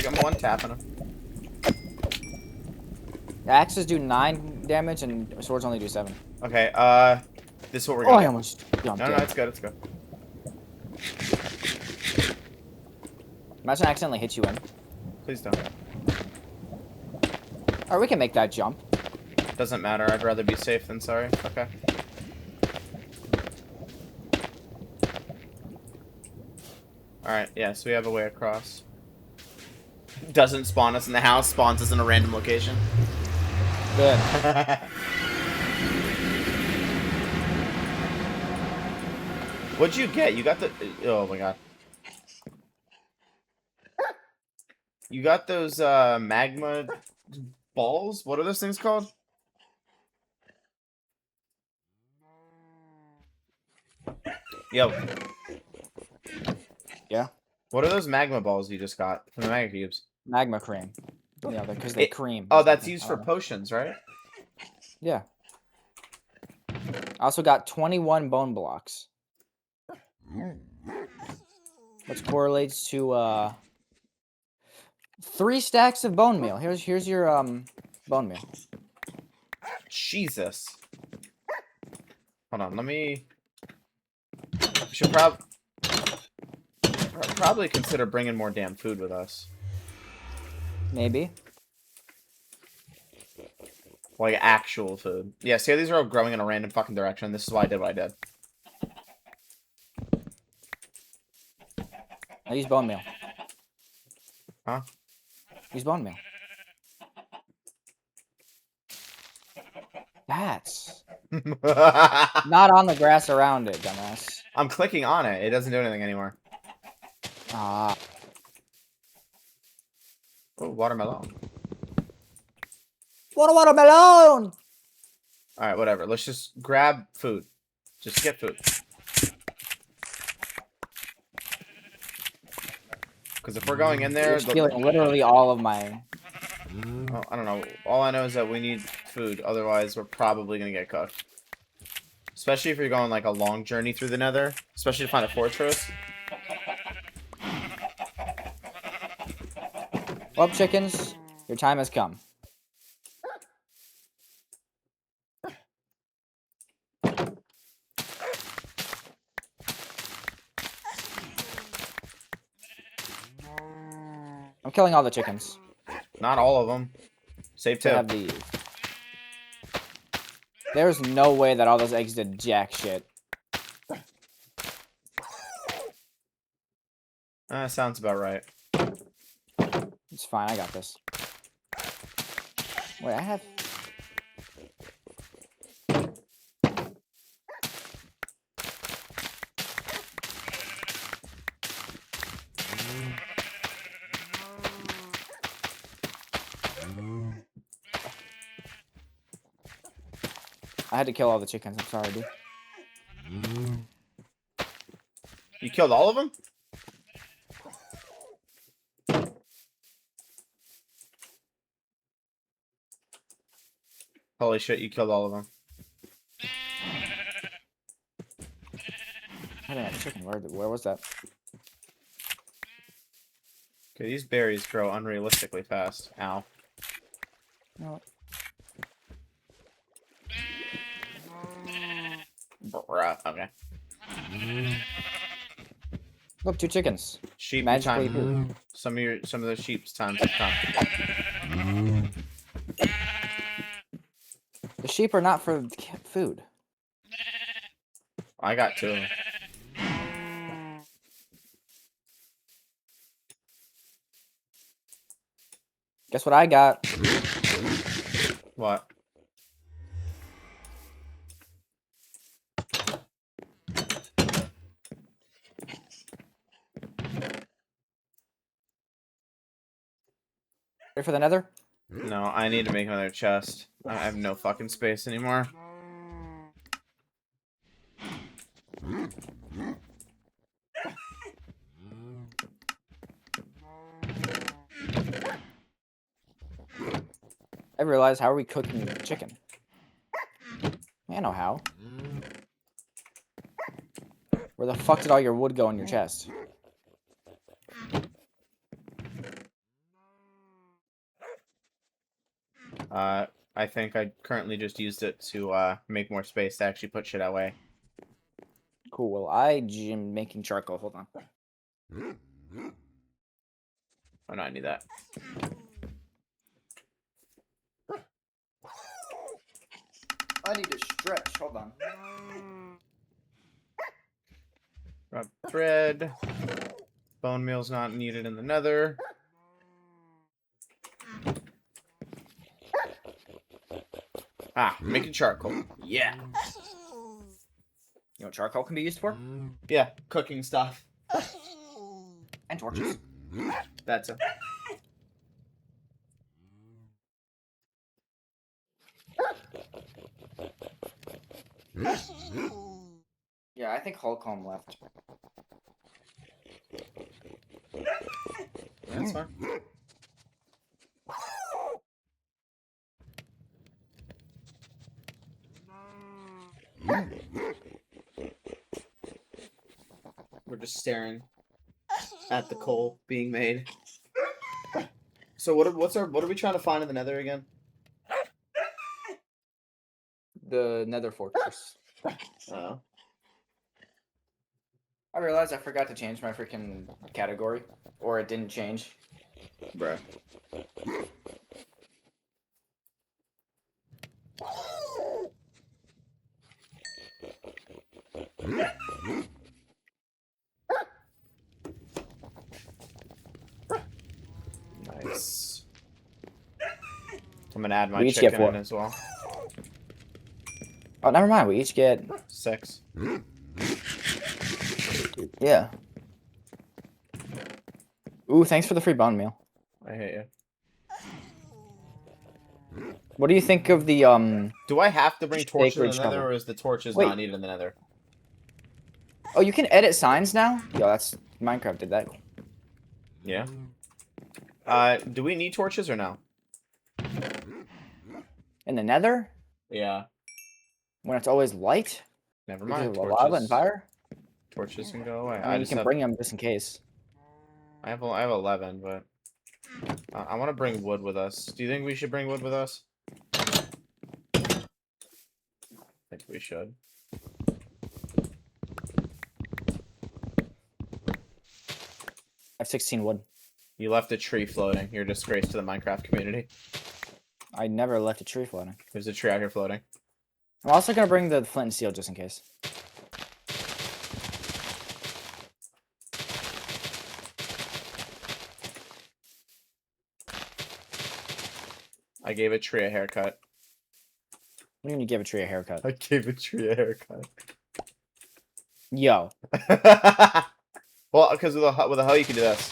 I'm one tapping them. Axes do 9 damage and swords only do 7. Okay, this is what we're Oh, gonna I do. almost jumped No, in. it's good, it's good. Imagine I accidentally hit you in. Please don't. Or we can make that jump. Doesn't matter, I'd rather be safe than sorry. Okay. Alright, yeah, so we have a way across. Doesn't spawn us in the house, spawns us in a random location. Good. What'd you get? You got the... Oh my god. You got those, magma balls? What are those things called? Yo. Yeah. What are those magma balls you just got from the magma cubes? Magma cream. Yeah, because they cream. Oh, that's used for potions, right? Yeah. I also got 21 bone blocks. Which correlates to 3 stacks of bone meal. Here's your bone meal. Jesus. Hold on, let me... We should probably consider bringing more damn food with us. Maybe. Like actual food. Yeah, see how these are all growing in a random fucking direction? This is why I did what I did. I use bone meal. Huh? Use bone meal. That's not on the grass around it, dumbass. I'm clicking on it. It doesn't do anything anymore. Ah. Oh, watermelon. Watermelon! Alright, whatever. Let's just grab food. Just get food. Because if we're going in there... You're stealing literally all of my... Oh, I don't know. All I know is that we need food. Otherwise, we're probably going to get cooked. Especially if you're going like a long journey through the nether. Especially to find a fortress. Well, chickens, your time has come. killing all the chickens. Not all of them. Save To two. have these. There's no way that all those eggs did jack shit. Sounds about right. It's fine, I got this. Wait, I have... I had to kill all the chickens, I'm sorry, dude. You killed all of them? Holy shit, you killed all of them. I didn't have a chicken. Where was that? Okay, these berries grow unrealistically fast. Ow. No. Bruh. Okay. Look, 2 chickens. Sheep Magically time. Some of the sheep's times have come. The sheep are not for food. I got 2 of them. Guess what I got? What? Ready for the nether? No, I need to make another chest. I have no fucking space anymore. I realized, how are we cooking chicken? I know how. Where the fuck did all your wood go in your chest? I think I currently just used it to make more space to actually put shit away. Cool, well, I am making charcoal. Hold on. Oh no, I need that. I need to stretch. Hold on. Grab bread. Bone meal's not needed in the nether. Ah, making charcoal. Yeah. You know what charcoal can be used for? Yeah, cooking stuff. And torches. That's it. Yeah, I think Holcomb left. That's fine. We're just staring at the coal being made. So what are we trying to find in the nether again? The nether fortress. Oh. I realized I forgot to change my freaking category. Or it didn't change. Bruh. Nice. I'm gonna add my We each get chicken 4. in as well. Oh, never mind. We each get... 6. Yeah. Ooh, thanks for the free bone meal. I hate you. What do you think of the, Do I have to bring torches in the Sacred nether, shovel. or is the torches Wait. not needed in the nether? Oh, you can edit signs now? Yo, that's... Minecraft did that. Yeah. Do we need torches or no? In the nether? Yeah. When it's always light? Never Because mind. of lava and fire? Torches can go away. I mean, you just can have, bring them just in case. I have 11, but I want to bring wood with us. Do you think we should bring wood with us? I think we should. I have 16 wood. You left a tree floating. You're a disgrace to the Minecraft community. I never left a tree floating. There's a tree out here floating. I'm also gonna bring the flint and steel just in case. I gave a tree a haircut. What do you mean you give a tree a haircut? I gave a tree a haircut. Yo. Well, because with a hoe you can do this.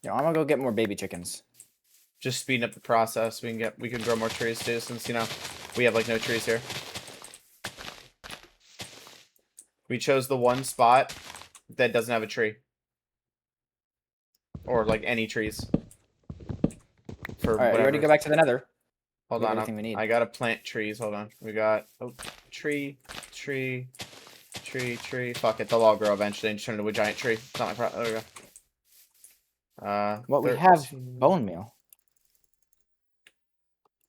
Yo, I'm gonna go get more baby chickens. Just speeding up the process. We can grow more trees too, since we have like no trees here. We chose the one spot that doesn't have a tree. Or like any trees. Alright, you ready to go back to the nether? Hold on, everything we need. I gotta plant trees. Hold on. We got tree. Fuck it, they'll all grow eventually and turn into a giant tree. It's not my problem. There we go. What we have bone meal.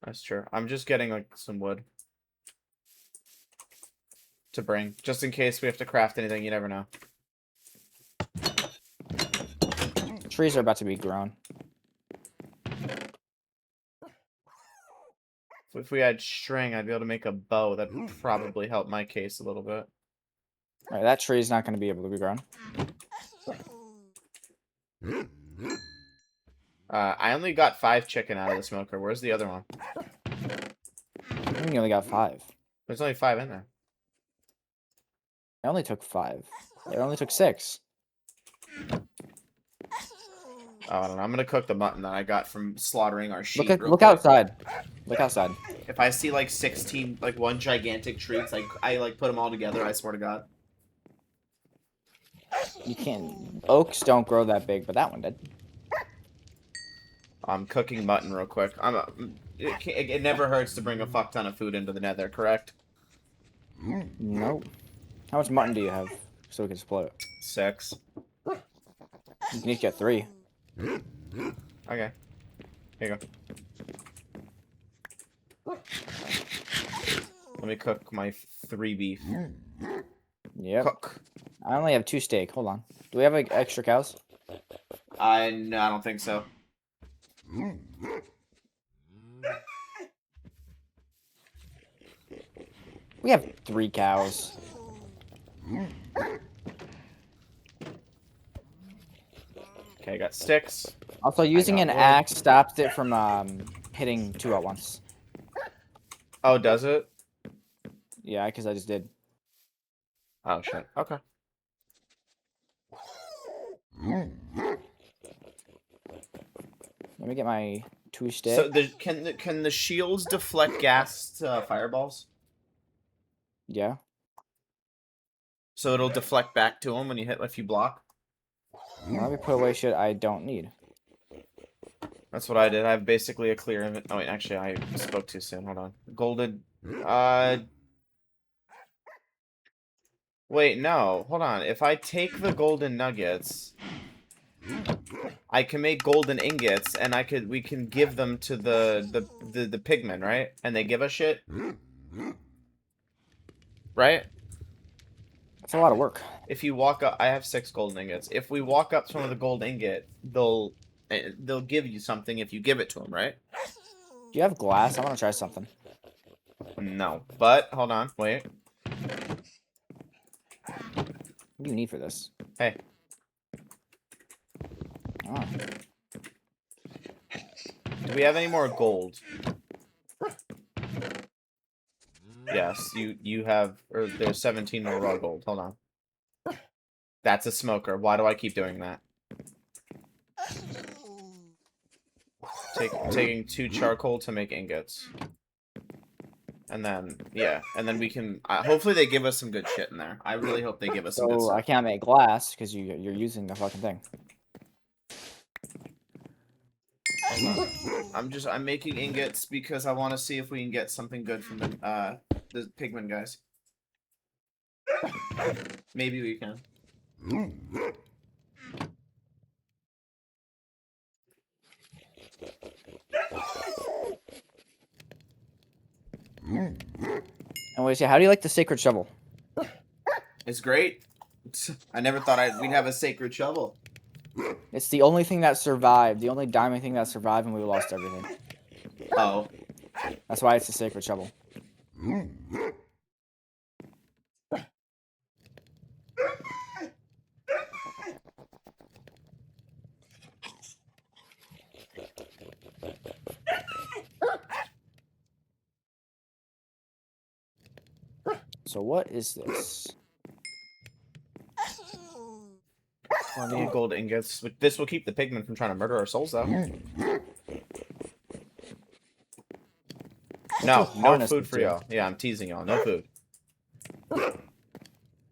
That's true. I'm just getting like some wood to bring, just in case we have to craft anything. You never know. Trees are about to be grown. If we had string, I'd be able to make a bow. That would probably help my case a little bit. Alright, that tree is not going to be able to be grown. I only got 5 chicken out of the smoker. Where's the other one? I think you only got 5. There's only 5 in there. I only took 5. I only took 6. Oh, I don't know. I'm gonna cook the mutton that I got from slaughtering our sheep. Look outside. Look outside. If I see like 16, like one gigantic tree, it's like I like put them all together. I swear to God. You can't. Oaks don't grow that big, but that one did. I'm cooking mutton real quick. It never hurts to bring a fuck ton of food into the nether, correct? Nope. How much mutton do you have so we can split it? 6. You need to get 3. Okay. Here you go. Let me cook my 3 beef. Yep. Cook. I only have 2 steak. Hold on. Do we have like, extra cows? No, I don't think so. We have 3 cows. Okay, I got sticks. Also, using an axe stops it from hitting 2 at once. Oh, does it? Yeah, because I just did. Oh shit. Okay. Let me get my 2 sticks. So can the shields deflect gas to fireballs? Yeah. So it'll deflect back to them when you hit if you block. Well, let me put away shit I don't need. That's what I did. I have basically a clear inventory. Oh wait, actually I spoke too soon. Hold on. Golden. Wait, no. Hold on. If I take the golden nuggets, I can make golden ingots, and we can give them to the pigmen, right? And they give us shit, right? That's a lot of work. If you walk up, I have 6 golden ingots. If we walk up to one of the gold ingot, they'll give you something if you give it to them, right? Do you have glass? I want to try something. No, but hold on, wait. What do you need for this? Hey. Oh. Do we have any more gold? Yes, you have, or there's 17 more raw gold. Hold on. That's a smoker. Why do I keep doing that? Taking 2 charcoal to make ingots. And then, yeah, and then we can, hopefully they give us some good shit in there. I really hope they give us some good So stuff. I can't make glass because you're using the fucking thing. I'm making ingots because I want to see if we can get something good from the pigmen guys. Maybe we can. And wait, how do you like the sacred shovel? It's great. I never thought we'd have a sacred shovel. It's the only thing that survived. The only diamond thing that survived, and we lost everything. Oh. That's why it's a sacred shovel. So what is this? I need gold ingots. This will keep the pigmen from trying to murder our souls, though. No food for y'all. Yeah, I'm teasing y'all. No food.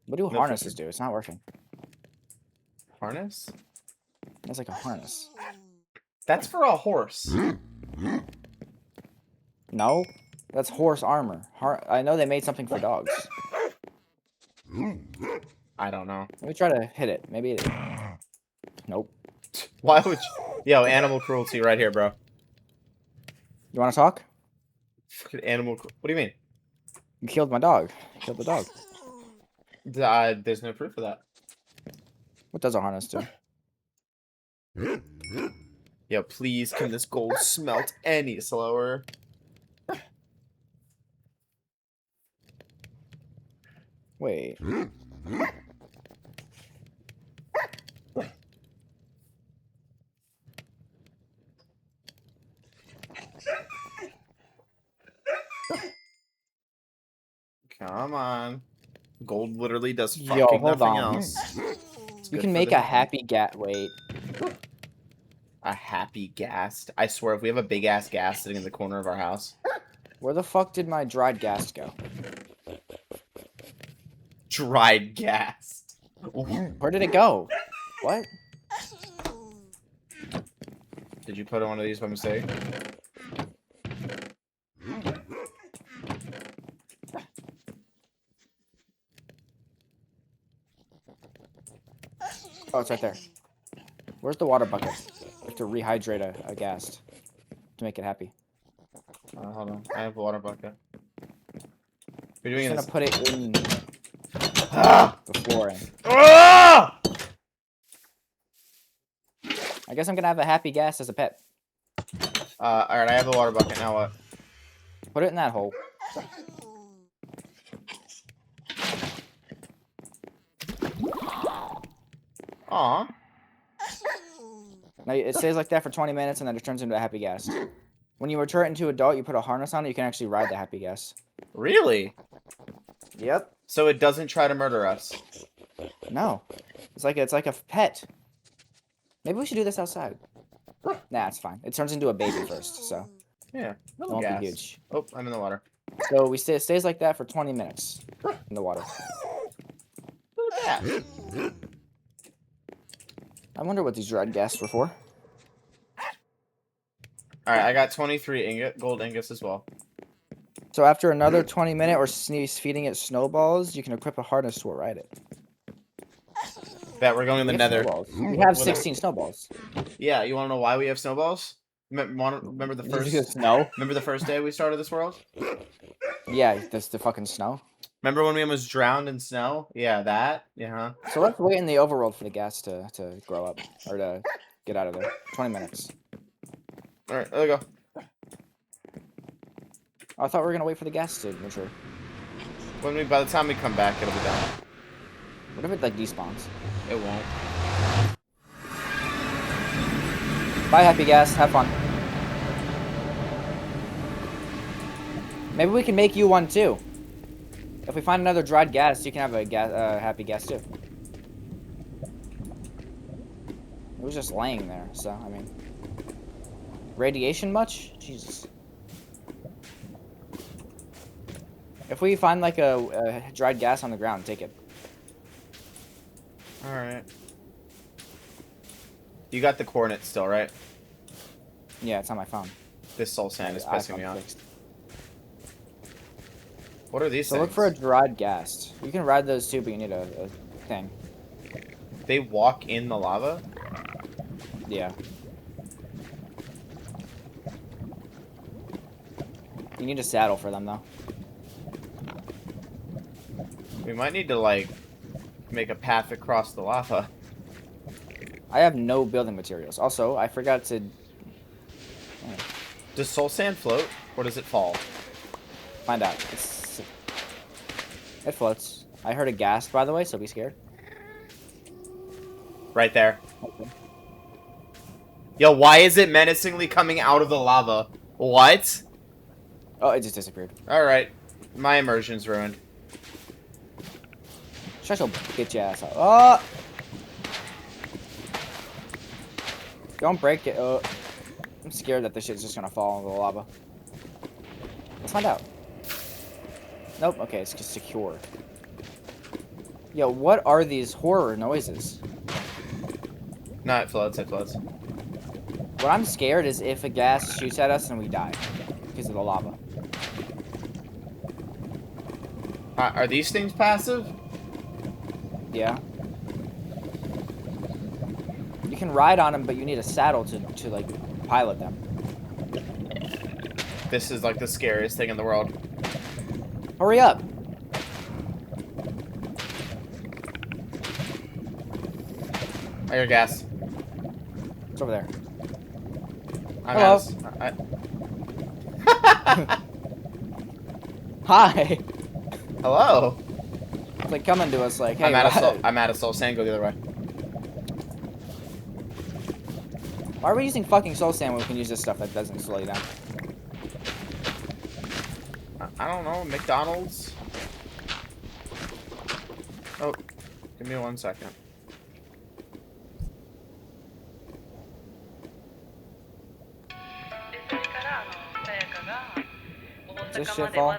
What do harnesses do? It's not working. Harness? It's like a harness. That's for a horse. No, that's horse armor. I know they made something for dogs. I don't know. Let me try to hit it. Maybe it. Nope. Why would you? Yo, animal cruelty right here, bro. You want to talk? Fucking animal. What do you mean? You killed my dog. You killed the dog. There's no proof of that. What does a harness do? Yo, please, can this gold smelt any slower? Wait. Come on. Gold literally does fucking Yo, hold nothing on. else. You can make a happy wait. A happy ghast? I swear, if we have a big ass ghast sitting in the corner of our house. Where the fuck did my dried ghast go? Dried ghast. Where did it go? What? Did you put on one of these by mistake? Oh, it's right there. Where's the water bucket? We have to rehydrate a ghast to make it happy. Hold on. I have a water bucket. We're I'm doing just gonna put it in the flooring. I guess I'm gonna have a happy ghast as a pet. Alright, I have a water bucket. Now what? Put it in that hole. Aw. Now it stays like that for 20 minutes and then it turns into a happy ghast. When you return it into adult, you put a harness on it, you can actually ride the happy ghast. Really? Yep. So it doesn't try to murder us? No. It's like a pet. Maybe we should do this outside. Nah, it's fine. It turns into a baby first, so Yeah. it Little won't gas. be huge. Oh, I'm in the water. So it stays like that for 20 minutes in the water. Little gas. I wonder what these dried ghasts were for. Alright, I got 23 gold ingots as well. So after another 20-minute or feeding it snowballs, you can equip a harness to ride it. Bet we're going in the nether. We have 16 snowballs. Yeah, you want to know why we have snowballs? Remember the first snow? Remember the first day we started this world? Yeah, that's the fucking snow. Remember when we almost drowned in snow? Yeah, that. Yeah. So let's wait in the overworld for the gas to grow up or to get out of there. 20 minutes. All right, there we go. Oh, I thought we were gonna wait for the gas to mature. By the time we come back, it'll be done. What if it like despawns? It won't. Bye, happy gas. Have fun. Maybe we can make you one too. If we find another dried gas, you can have a happy gas too. It was just laying there, so I mean, radiation much? Jesus. If we find like a dried gas on the ground, take it. All right. You got the coordinates still, right? Yeah, it's on my phone. This soul sand is pissing me off. Fixed. What are these So things? look for a dried gas. You can ride those too, but you need a thing. They walk in the lava? Yeah. You need a saddle for them though. We might need to like make a path across the lava. I have no building materials. Also, I forgot to... Does soul sand float, or does it fall? Find out. It floats. I heard a ghast, by the way, so be scared. Right there. Okay. Yo, why is it menacingly coming out of the lava? What? Oh, it just disappeared. Alright. My immersion's ruined. Shut your bitch ass out. Oh! Don't break it. Oh. I'm scared that this shit's just gonna fall into the lava. Let's find out. Nope, okay, it's just secure. Yo, what are these horror noises? No, it floats, it floats. What I'm scared is if a gas shoots at us and we die because of the lava. Are these things passive? Yeah. You can ride on them, but you need a saddle to like, pilot them. This is like the scariest thing in the world. Hurry up! I hear gas. It's over there. I'm Hello. Hi! Hello. It's like coming to us like, hey, I'm out of soul sand. Go the other way. why are we using fucking soul sand when we can use this stuff that doesn't slow you down? I don't know. McDonald's. Oh, give me 1 second. This shit fall?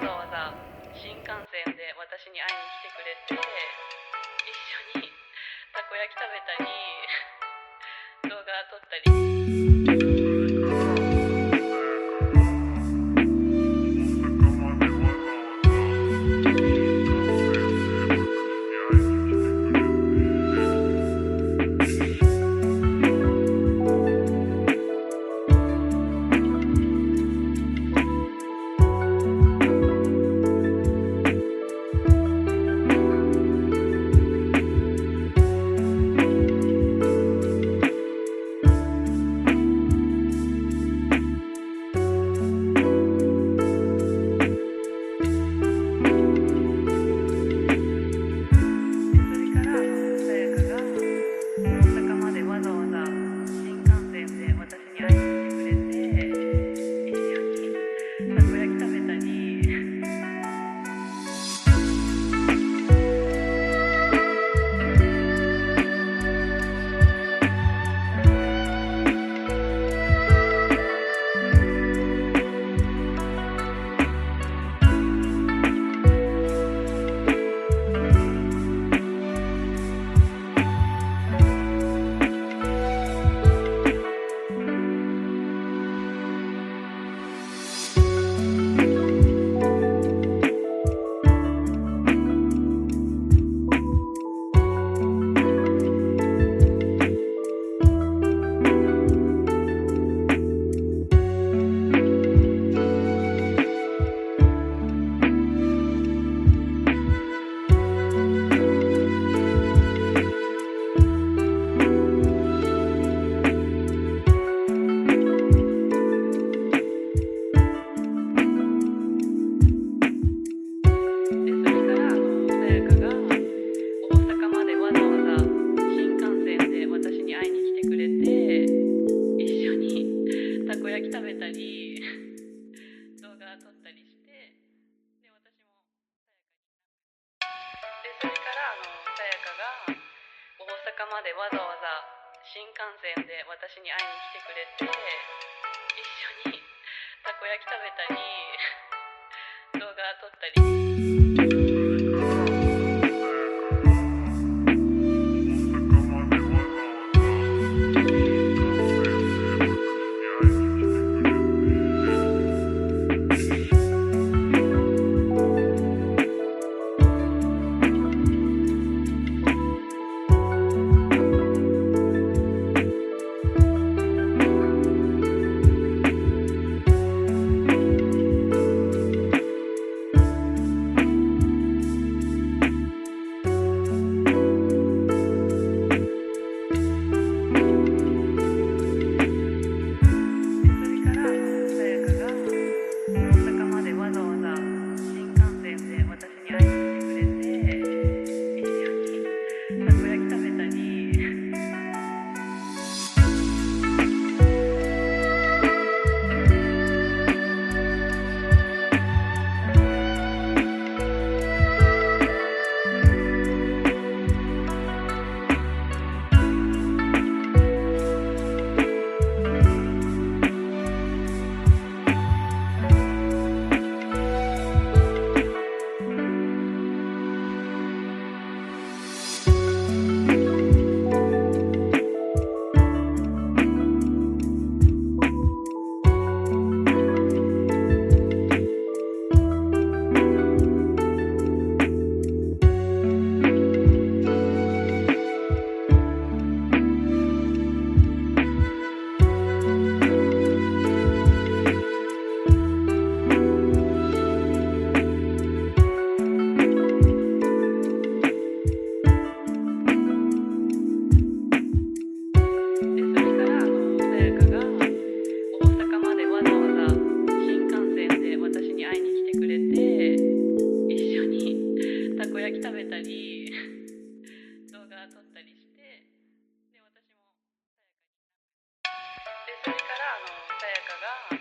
それからさやかが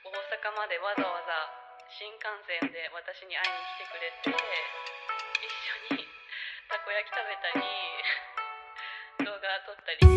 大阪までわざわざ新幹線で私に会いに来てくれて、一緒にたこ焼き食べたり動画撮ったり。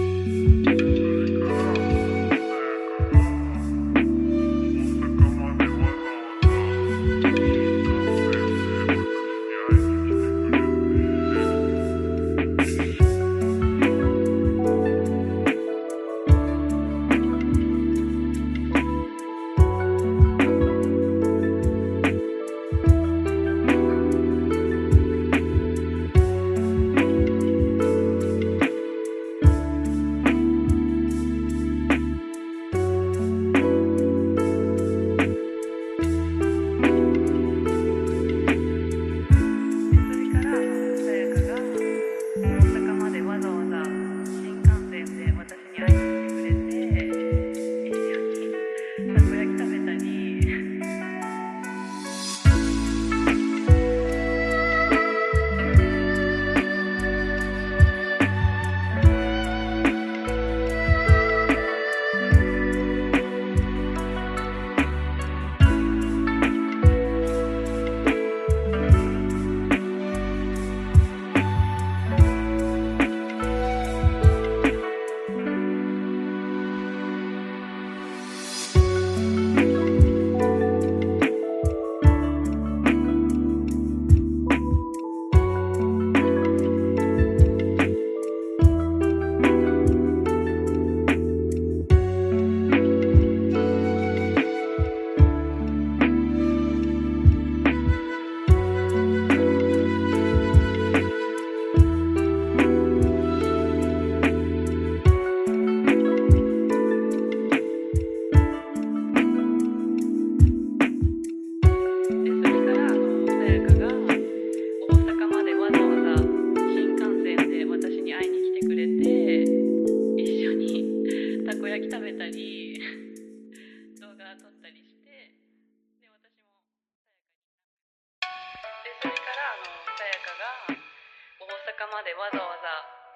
までわざわざ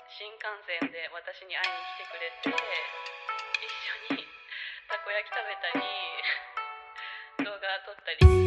新幹線で私に会いに来てくれて、一緒にたこ焼き食べたり動画撮ったり。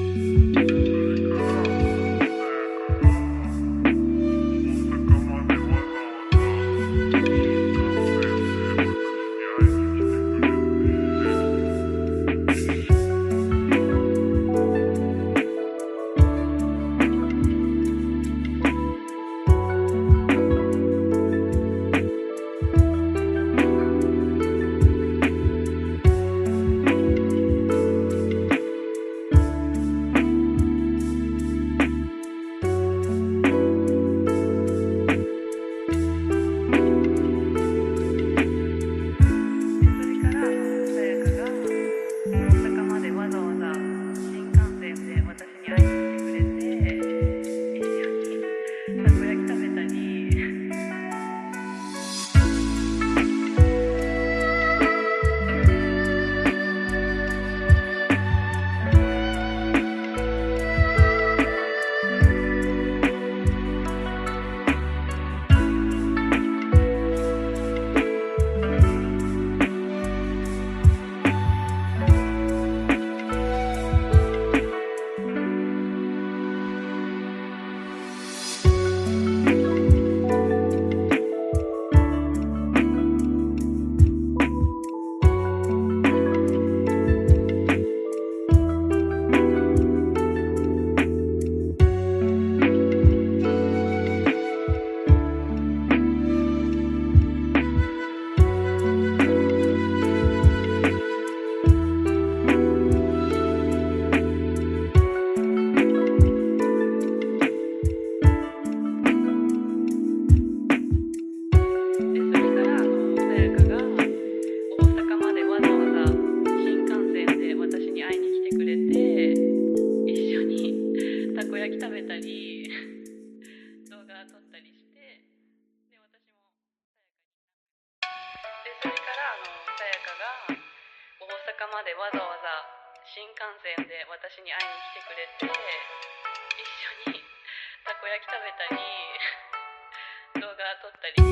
までわざわざ新幹線で私に会いに来てくれて、一緒にたこ焼き食べたり動画撮ったり。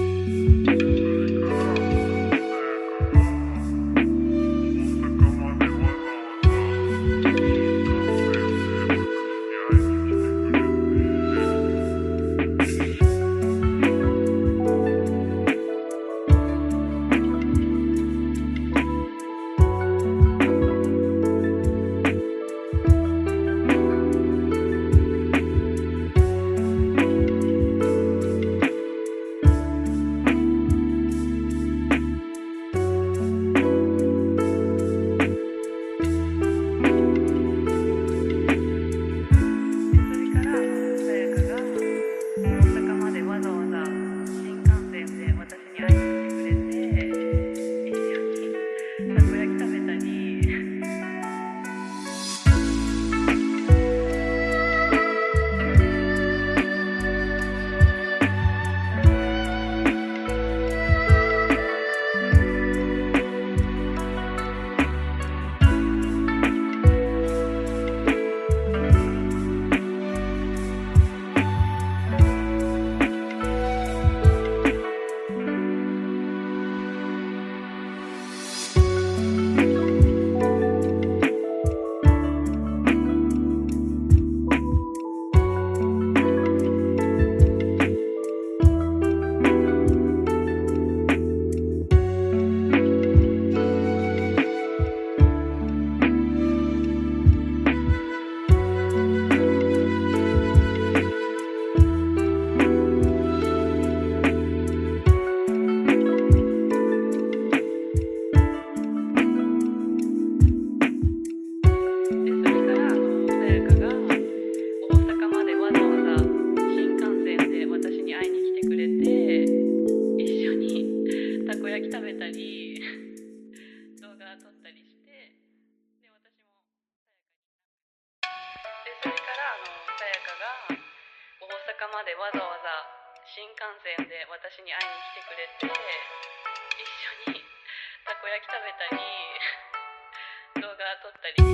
までわざわざ新幹線で私に会いに来てくれて、一緒にたこ焼き食べたり動画撮ったり。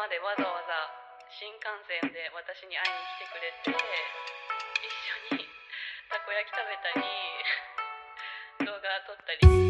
までわざわざ新幹線で私に会いに来てくれて、一緒にたこ焼き食べたり動画撮ったり。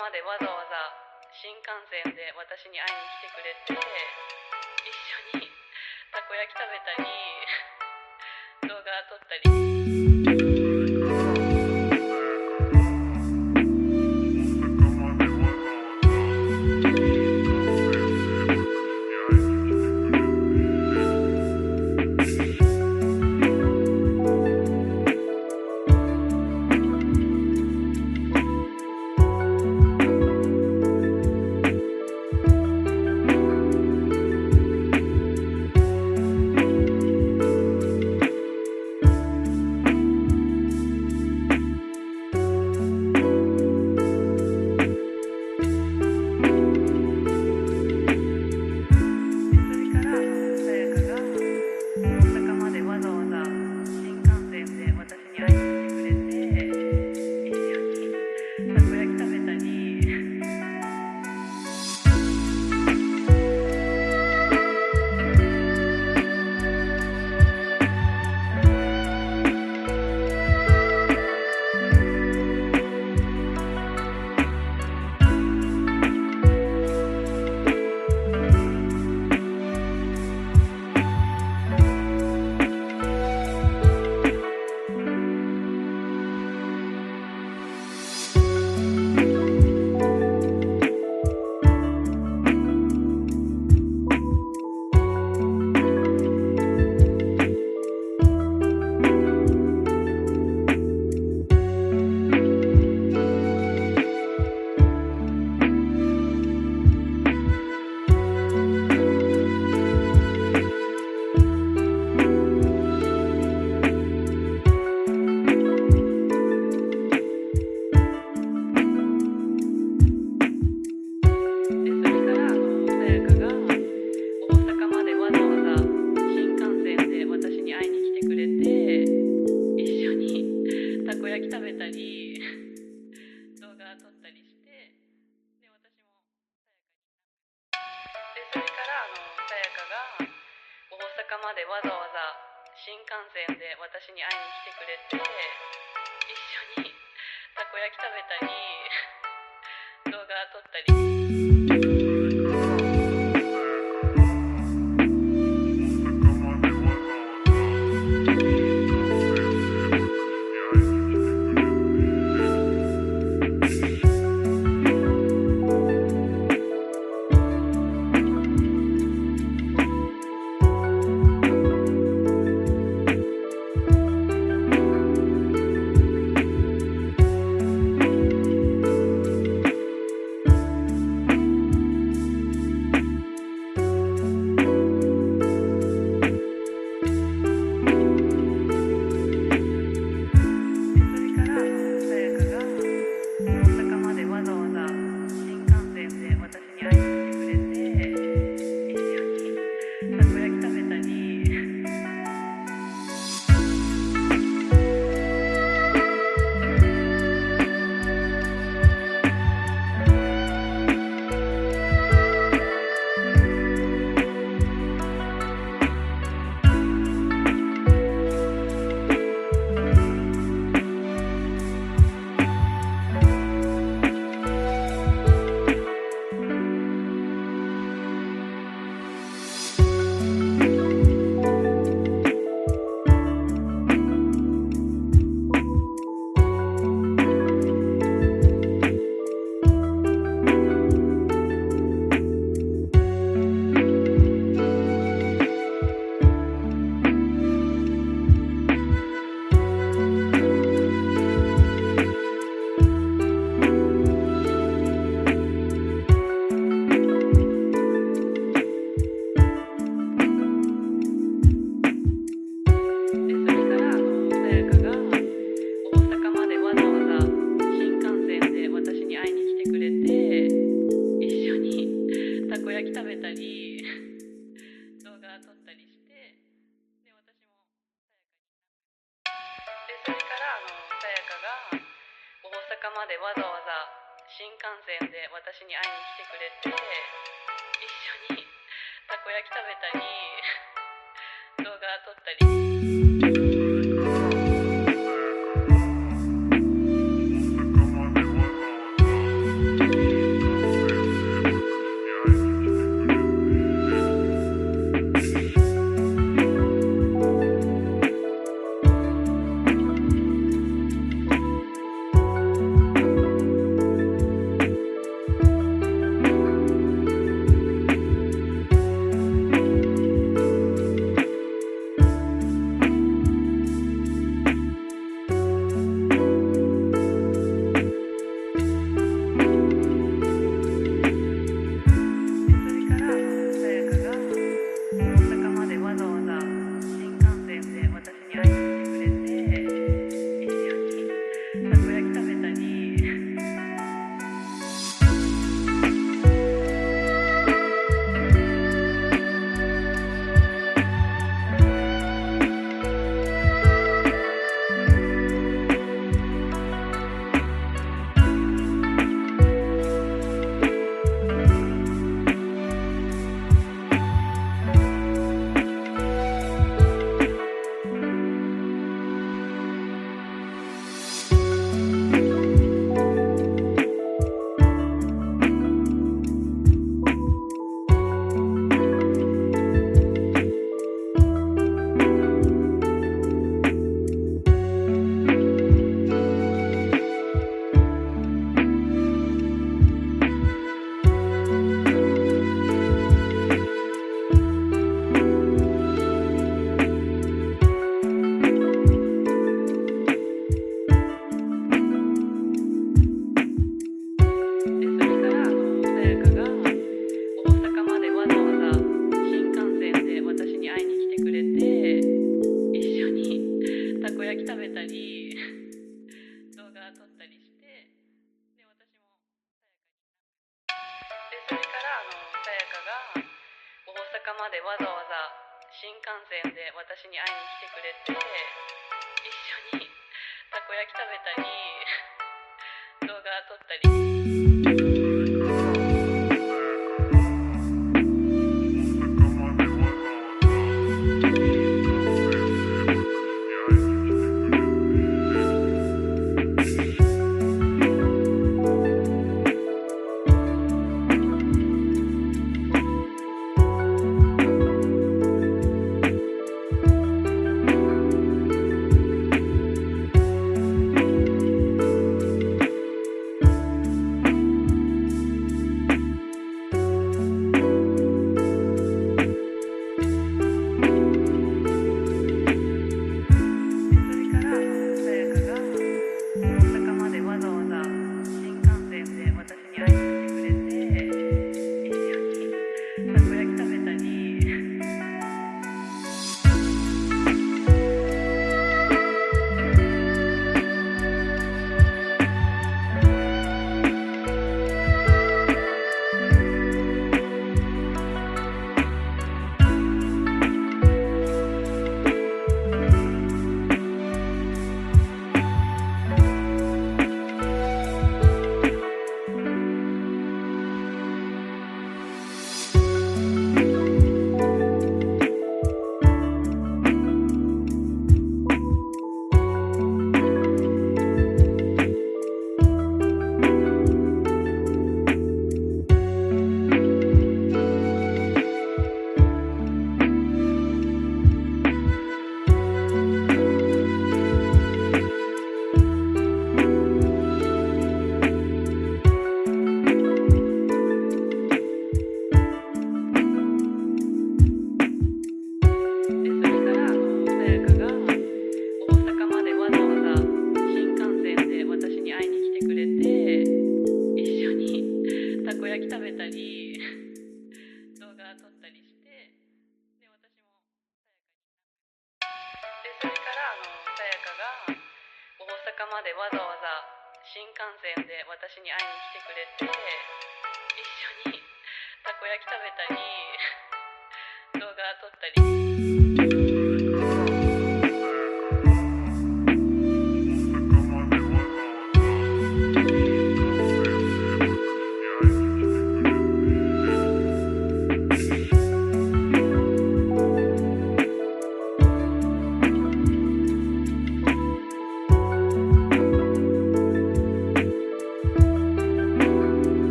までわざわざ新幹線で私に会いに来てくれて、一緒にたこ焼き食べたり動画撮ったり。幹線で私に会いに来てくれて、一緒にたこ焼き食べたり動画撮ったり。までわざわざ新幹線で私に会いに来てくれて、一緒にたこ焼き食べたり動画撮ったり。までわざわざ新幹線で私に会いに来てくれて、一緒にたこ焼き食べたり動画撮ったり。さやかが大阪までわざわざ新幹線で私に会いに来てくれて、一緒にたこ焼き食べたり動画撮ったり。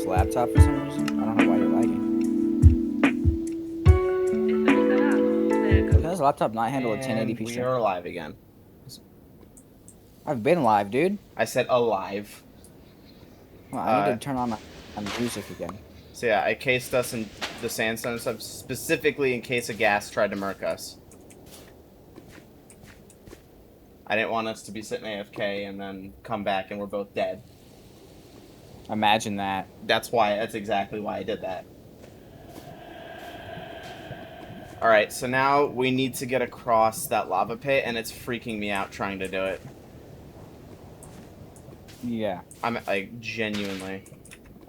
Laptop for some reason. I don't know why you're lagging. Can this laptop not handle a 1080p We stream? are live again. I've been live, dude. I said alive. Well, I need to turn on my music again. So yeah, I cased us in the sandstone stuff specifically in case a gas tried to murk us. I didn't want us to be sitting AFK and then come back and we're both dead. Imagine that. That's exactly why I did that. Alright, so now we need to get across that lava pit, and it's freaking me out trying to do it. Yeah. I'm, like, genuinely.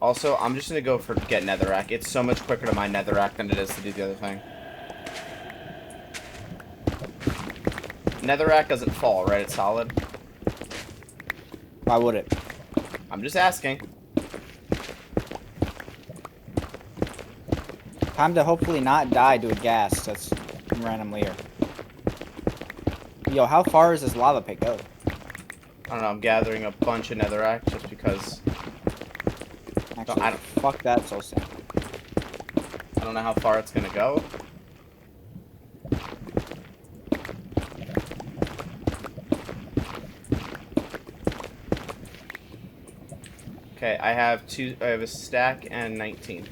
Also, I'm just gonna go for get netherrack. It's so much quicker to mine netherrack than it is to do the other thing. Netherrack doesn't fall, right? It's solid? Why would it? I'm just asking. Time to hopefully not die to a gas that's randomly here. Yo, how far does this lava pit go? I don't know, I'm gathering a bunch of netherrack just because... Actually, fuck that so sad. I don't know how far it's gonna go. Okay, I have a stack and 19.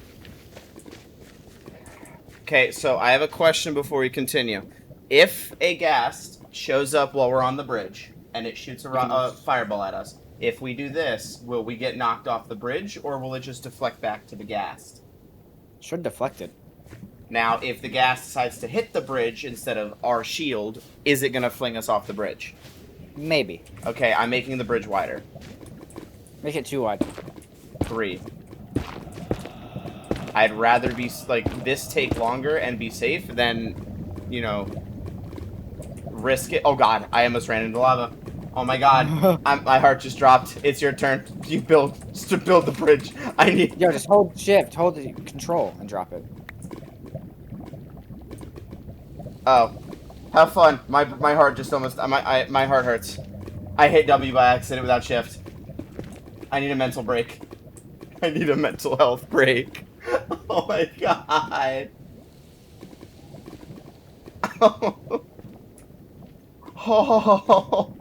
Okay, so I have a question before we continue. If a ghast shows up while we're on the bridge and it shoots a fireball at us, if we do this, will we get knocked off the bridge or will it just deflect back to the ghast? Should deflect it. Now, if the ghast decides to hit the bridge instead of our shield, is it going to fling us off the bridge? Maybe. Okay, I'm making the bridge wider. Make it too wide. 3. I'd rather be, like, this take longer and be safe than, you know, risk it. Oh, God, I almost ran into lava. Oh, my God. My heart just dropped. It's your turn. You build the bridge. I need... Yo, just hold shift, hold the control, and drop it. Oh. Have fun. My heart just almost... My heart hurts. I hit W by accident without shift. I need a mental break. I need a mental health break. Oh my God. Oh.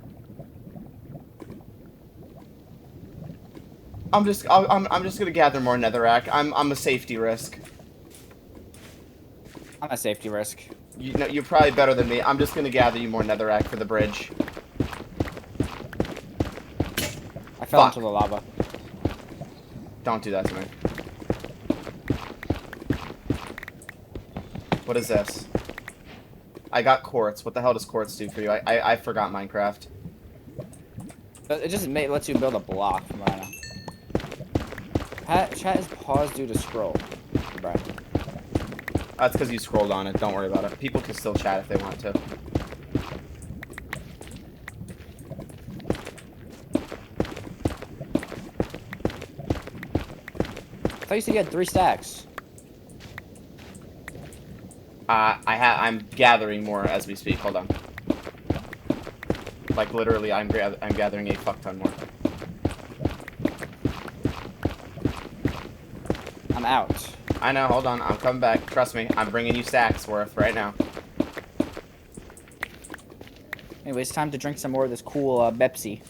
I'm just gonna gather more netherrack. I'm a safety risk. I'm a safety risk. You know, you're probably better than me. I'm just gonna gather you more netherrack for the bridge. I fell into the lava. Don't do that to me. What is this? I got quartz. What the hell does quartz do for you? I forgot Minecraft. It just lets you build a block from right now. Chat is paused due to scroll. Right. That's because you scrolled on it. Don't worry about it. People can still chat if they want to. I thought you said you had 3 stacks. I'm gathering more as we speak. Hold on. Like literally, I'm gathering a fuck ton more. I'm out. I know. Hold on. I'm coming back. Trust me. I'm bringing you stacks worth right now. Anyway, it's time to drink some more of this cool Pepsi.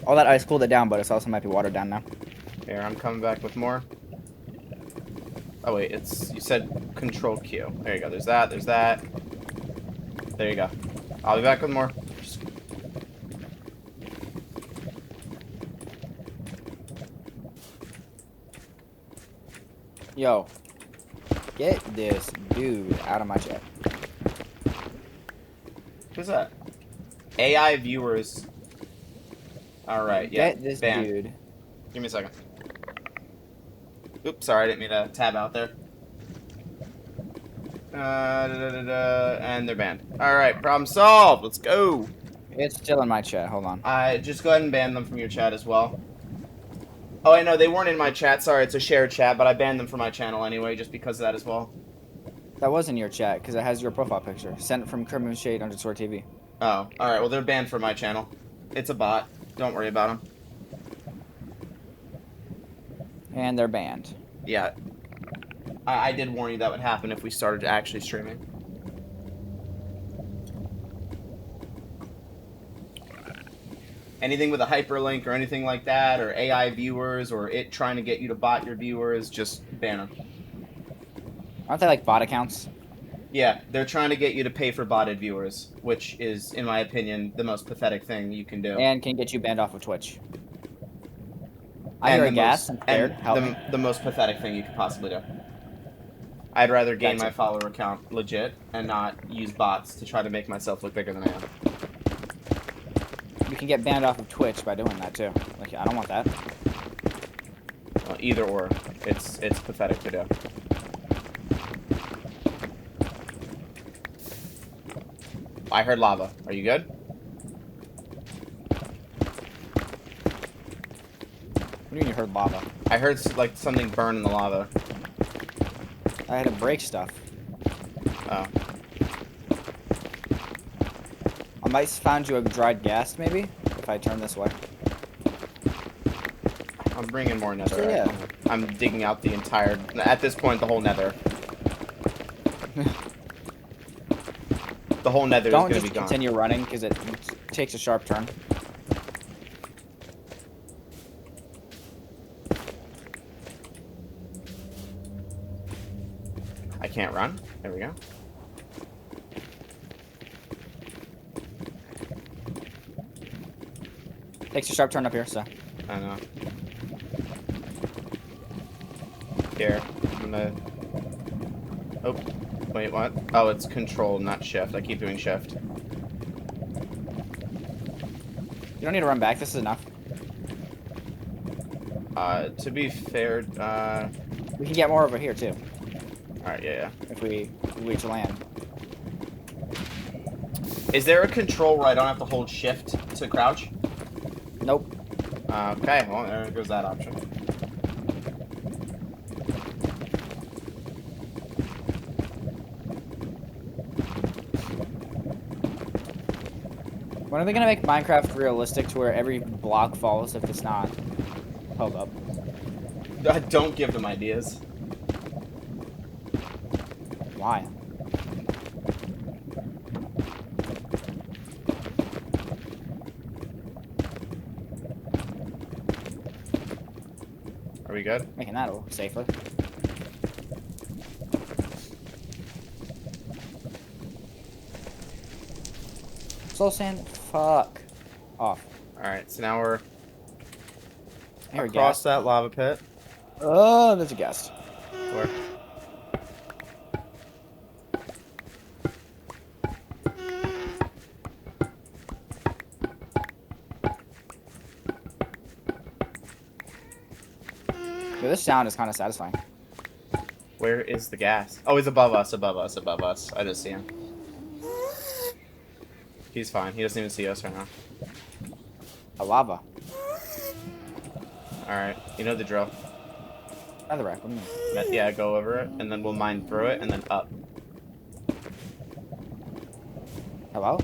All that ice cooled it down, but it also might be watered down now. Here, I'm coming back with more. Oh wait, you said Control Q. There you go. There's that. There's that. There you go. I'll be back with more. Yo, get this dude out of my chat. Who's that? AI viewers. Alright, yeah. Get this banned. dude. Give me a second. Oops, sorry, I didn't mean to tab out there. And they're banned. Alright, problem solved. Let's go. It's still in my chat. Hold on. Just go ahead and ban them from your chat as well. Oh, I know, they weren't in my chat. Sorry, it's a shared chat, but I banned them from my channel anyway, just because of that as well. That was in your chat, because it has your profile picture. Sent it from CriminalShade_TV. Oh, alright, well, they're banned from my channel. It's a bot. Don't worry about them. And they're banned. Yeah. I did warn you that would happen if we started actually streaming. Anything with a hyperlink or anything like that, or AI viewers, or it trying to get you to bot your viewers, just ban them. Aren't they like bot accounts? Yeah, they're trying to get you to pay for botted viewers, which is, in my opinion, the most pathetic thing you can do. And can get you banned off of Twitch. I hear a gas and scared. Help me. The most pathetic thing you could possibly do. I'd rather gain my follower count legit and not use bots to try to make myself look bigger than I am. You can get banned off of Twitch by doing that too. Like, I don't want that. Well, either or, it's pathetic to do. I heard lava. Are you good? What do you mean you heard lava? I heard like something burn in the lava. I had to break stuff. Oh. I might find you a dried gas, maybe, if I turn this way. I'm bringing more nether. So, yeah. I'm digging out the entire, at this point, the whole nether. The whole nether is going to be gone. Don't just continue running, because it takes a sharp turn. I can't run. There we go. Takes a sharp turn up here, so. I know. Here, I'm gonna... Oh, wait, what? Oh, it's control, not shift. I keep doing shift. You don't need to run back. This is enough. To be fair, We can get more over here, too. Alright, yeah. If we reach land. Is there a control where I don't have to hold shift to crouch? Nope. Okay, well, there goes that option. When are they gonna make Minecraft realistic to where every block falls if it's not held up? Don't give them ideas. Why? Are we good? Making that a little safer. Soul sand, fuck off. Alright, so now we're Across that lava pit. Oh, there's a ghast. Where? Dude, this sound is kind of satisfying. Where is the gas? Oh, he's above us, above us, above us. I just see him. He's fine. He doesn't even see us right now. A lava. Alright, you know the drill. Another rack. What do you mean? Yeah, go over it, and then we'll mine through it, and then up. Hello?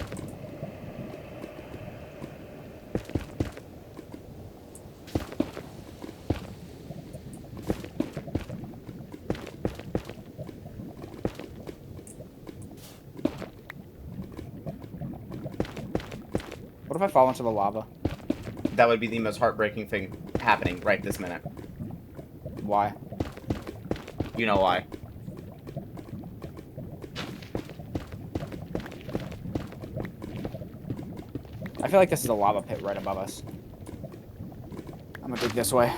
What if I fall into the lava? That would be the most heartbreaking thing happening right this minute. Why? You know why. I feel like this is a lava pit right above us. I'm gonna dig this way.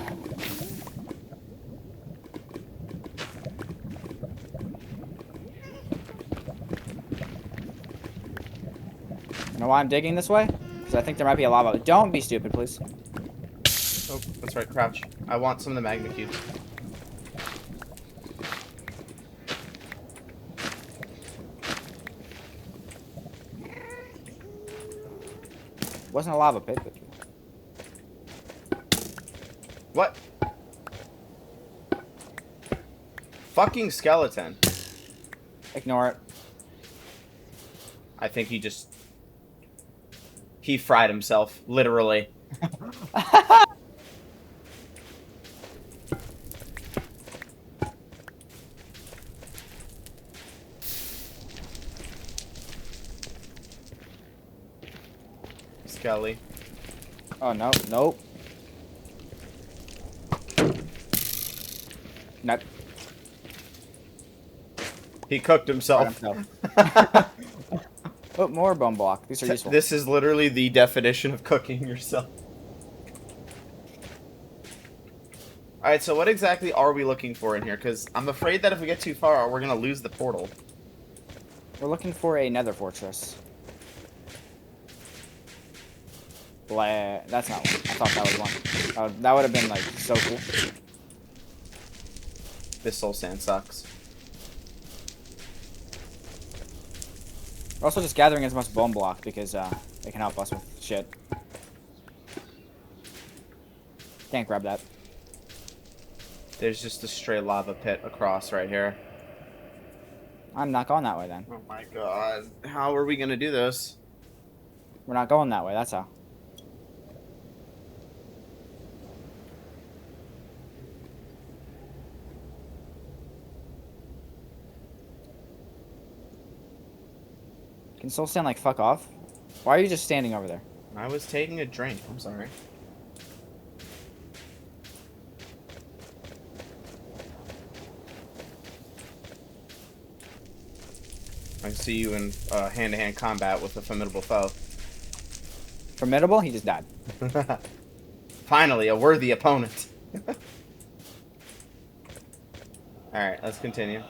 You know why I'm digging this way? Because I think there might be a lava. Don't be stupid, please. Oh, that's right, crouch. I want some of the magma cubes. Wasn't a lava pit. What? Fucking skeleton. Ignore it. I think he fried himself, literally. Skelly. Oh, no. Nope. Nope. He cooked himself. Put more bone block. These are useful. This is literally the definition of cooking yourself. Alright, so what exactly are we looking for in here? Because I'm afraid that if we get too far, we're going to lose the portal. We're looking for a nether fortress. Blah. That's not one. I thought that was one. That would have been, like, so cool. This soul sand sucks. We're also just gathering as much bone block because it can help us with shit. Can't grab that. There's just a stray lava pit across right here. I'm not going that way then. Oh my god. How are we going to do this? We're not going that way, that's how. Can Soul Sand, like, fuck off? Why are you just standing over there? I was taking a drink. I'm sorry. I see you in hand-to-hand combat with a formidable foe. Formidable? He just died. Finally, a worthy opponent. Alright, let's continue.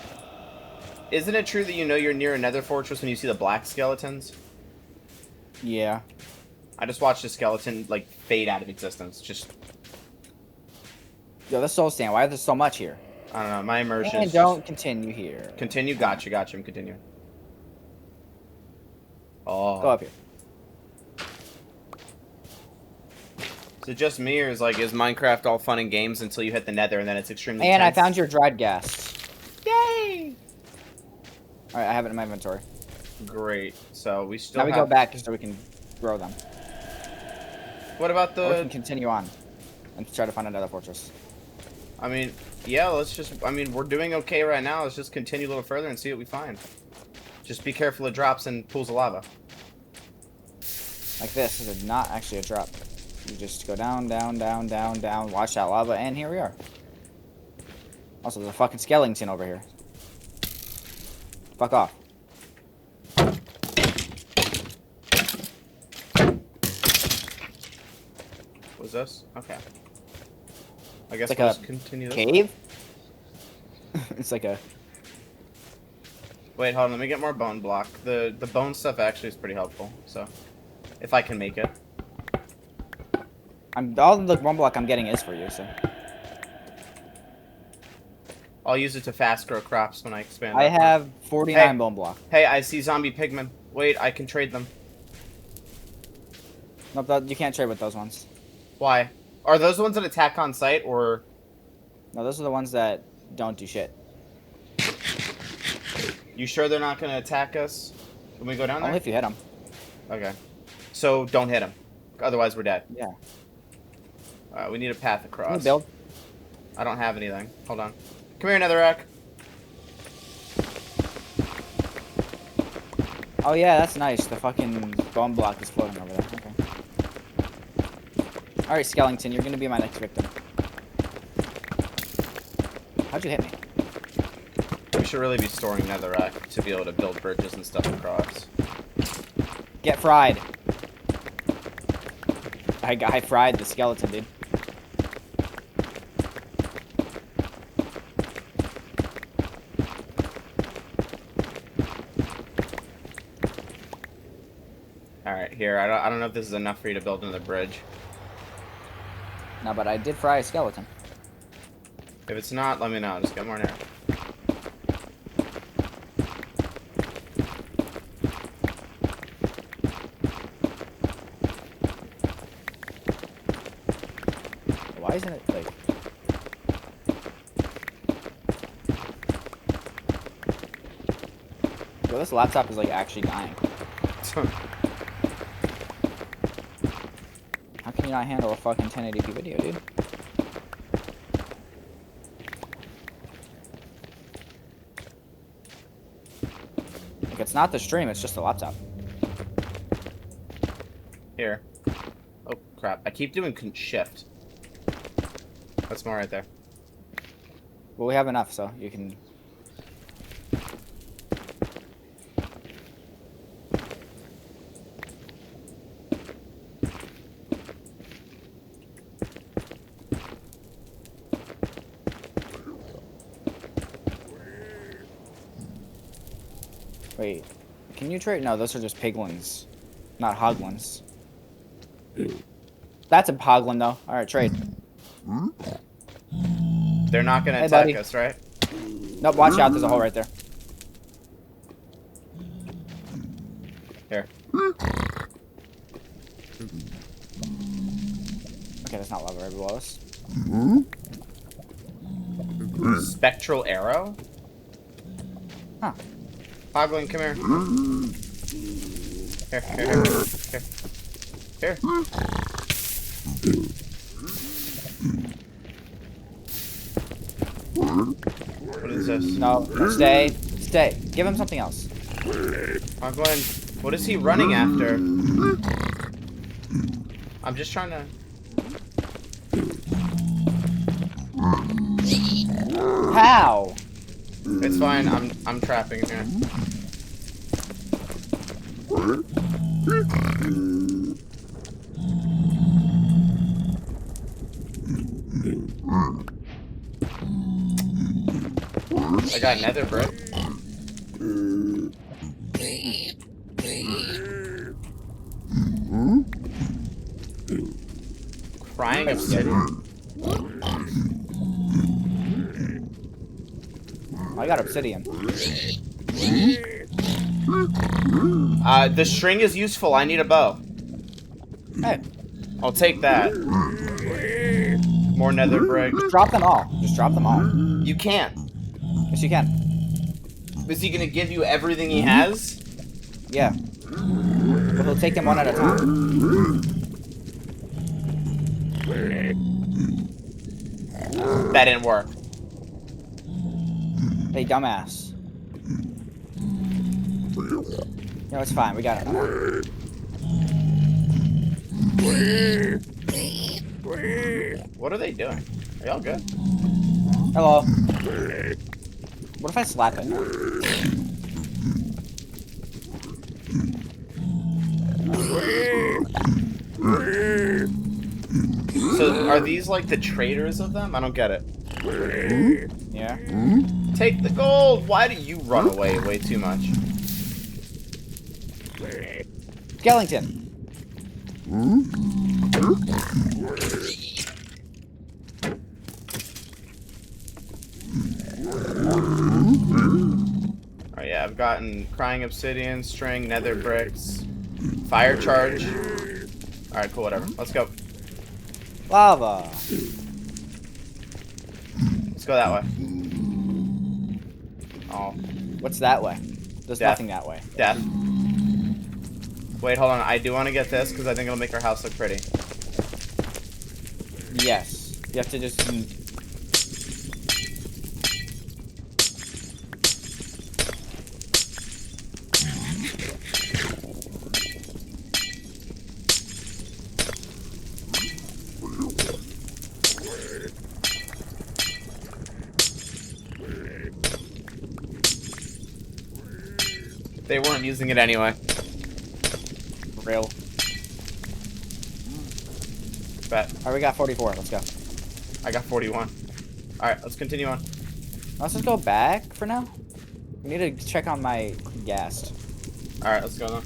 Isn't it true that you know you're near a nether fortress when you see the black skeletons? Yeah. I just watched a skeleton, like, fade out of existence. Just... Yo, this Soul Sand, why is there so much here? I don't know, my immersion And is don't just... continue here. Continue? Gotcha, I'm continuing. Oh. Go up here. Is it just me, or is Minecraft all fun and games until you hit the nether and then it's extremely And tense? I found your dried gas. Yay! Alright, I have it in my inventory. Great. So we still Now we go back just so we can grow them. What about Or we can the... continue on and try to find another fortress. I mean, yeah, let's just... I mean, we're doing okay right now. Let's just continue a little further and see what we find. Just be careful of drops and pools of lava. Like this. This is not actually a drop. You just go down, down, down, down, down. Watch that lava, and here we are. Also, there's a fucking skeleton over here. Fuck off. Was this? Okay. I guess It's we'll like just continue this. Cave? It's like a... Wait, hold on. Let me get more bone block. The bone stuff actually is pretty helpful. So, if I can make it. all the bone block I'm getting is for you, so... I'll use it to fast grow crops when I expand. I have 49 Hey. bone block. Hey, I see zombie pigmen. Wait, I can trade them. Nope, you can't trade with those ones. Why? Are those the ones that attack on sight, or... No, those are the ones that don't do shit. You sure they're not going to attack us? Can we go down there? Only if you hit them. Okay. So, don't hit them. Otherwise, we're dead. Yeah. We need a path Can across. you build? I don't have anything. Hold on. Come here, Netherrack. Oh yeah, that's nice. The fucking bone block is floating over there. Okay. Alright, Skellington, you're gonna be my next victim. How'd you hit me? We should really be storing Netherrack to be able to build bridges and stuff across. Get fried. I fried the skeleton, dude. Alright, here. I don't know if this is enough for you to build another bridge. No, but I did fry a skeleton. If it's not, let me know. Just get more in here. Why isn't it like... Yo, this laptop is like actually dying. How can you not handle a fucking 1080p video, dude? Like, it's not the stream, it's just the laptop. Here. Oh, crap. I keep doing shift. That's more right there. Well, we have enough, so you can... Wait, can you trade? No, those are just piglins, not hoglins. That's a hoglin, though. All right, trade. They're not gonna Hey, attack buddy. us, right? Nope, watch out. There's a hole right there. Here. Okay, that's not lava right below us. Spectral arrow? Huh. Hoglin, come here. Here. What is this? No, stay. Stay. Give him something else. Hoglin, what is he running after? I'm just trying to... How? It's fine, I'm trapping him here. I got nether brick. Crying obsidian. I got obsidian. The string is useful. I need a bow. Hey, I'll take that. More nether brick. just drop them all. Just drop them all. You can't. Yes, you can. Is he gonna give you everything he has? Yeah. But he'll take them one at a time. That didn't work. Hey, dumbass. No, it's fine. We got it. What are they doing? Are y'all good? Hello. What if I slap it? So are these like the traders of them? I don't get it. Yeah. Take the gold! Why do you run away way too much? Skellington. Alright, yeah, I've gotten Crying Obsidian, String, Nether Bricks, Fire Charge. Alright, cool, whatever. Let's go. Lava. Let's go that way. Oh. What's that way? There's Death. nothing that way. Death. Wait, hold on. I do want to get this because I think it'll make our house look pretty. Yes. You have to just... They weren't using it anyway. Real. Bet. Alright, we got 44. Let's go. I got 41. Alright, let's continue on. Let's just go back for now. We need to check on my gas. Alright, let's go then.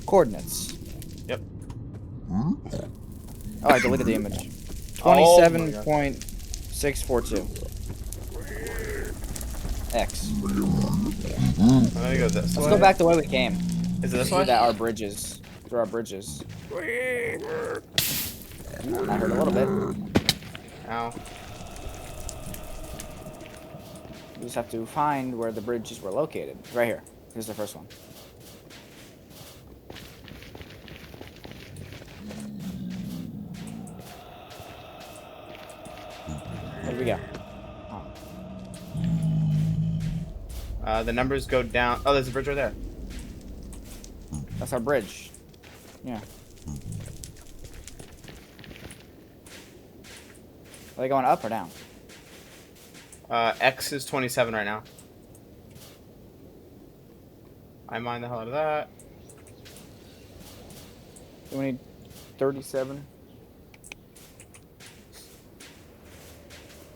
Coordinates. Yep. Oh, I deleted the image. Oh my God. 27.642. X. I'm gonna go this way. Let's go back the way we came. Is it this Through way? our bridges. Through our bridges. I heard a little bit. Ow. We just have to find where the bridges were located. Right here. Here's the first one. Where do we go? The numbers go down. Oh, there's a bridge right there. That's our bridge. Yeah. Are they going up or down? X is 27 right now. I mine the hell out of that. Do we need 37?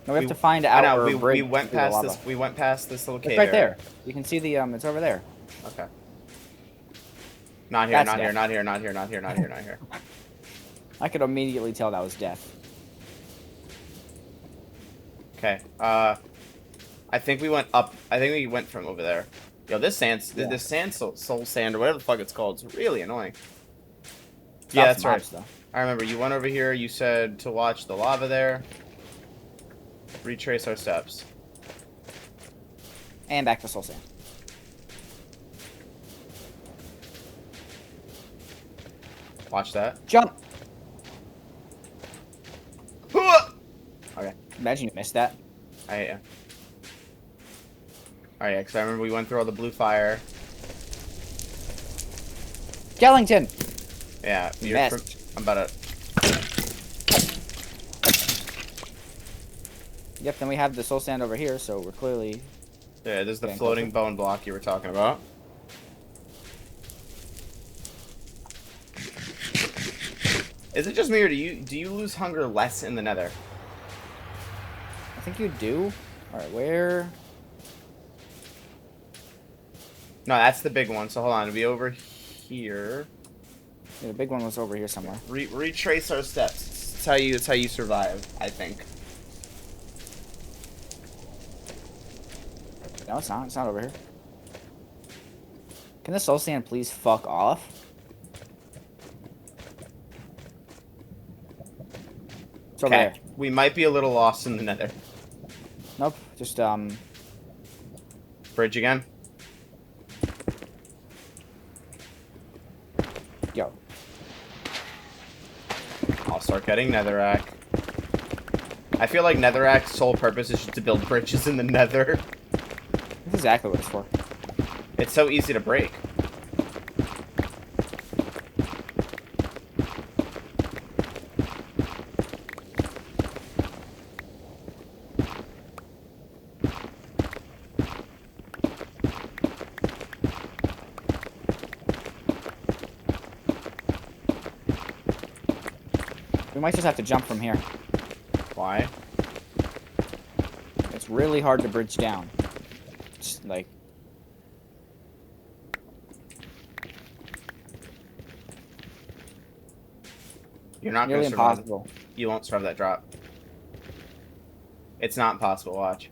No, we have to find out. I know, we went past this. We went past this little cave. It's right there. You can see the it's over there. Okay. Not here. That's Not here. death. Not here. Not here. Not here. Not here. Not here. I could immediately tell that was death. Okay. I think we went up. I think we went from over there. Yo, this sand, this sand soul sand or whatever the fuck it's called, it's really annoying. Yeah, that's right. Though. I remember you went over here. You said to watch the lava there. Retrace our steps. And back to soul sand. Watch that. Jump! Okay. Imagine you missed that. Yeah. Alright, yeah, because I remember we went through all the blue fire. Skellington! Yeah, Missed. I'm about to... Yep, then we have the soul sand over here, so we're clearly... Yeah, there's the floating bone block you were talking about. Is it just me, or do you lose hunger less in the nether? I think you do. Alright, where... No, that's the big one, so hold on. It'll be over here. Yeah, the big one was over here somewhere. Retrace our steps. It's how you survive, I think. No, it's not. It's not over here. Can the soul sand please fuck off? It's over there. We might be a little lost in the nether. Nope. Just, Bridge again. Yo. I'll start getting netherrack. I feel like netherrack's sole purpose is just to build bridges in the nether. That's exactly what it's for. It's so easy to break. We might just have to jump from here. Why? It's really hard to bridge down. It's like... You're not nearly going to survive. impossible. You won't survive that drop. It's not impossible. Watch.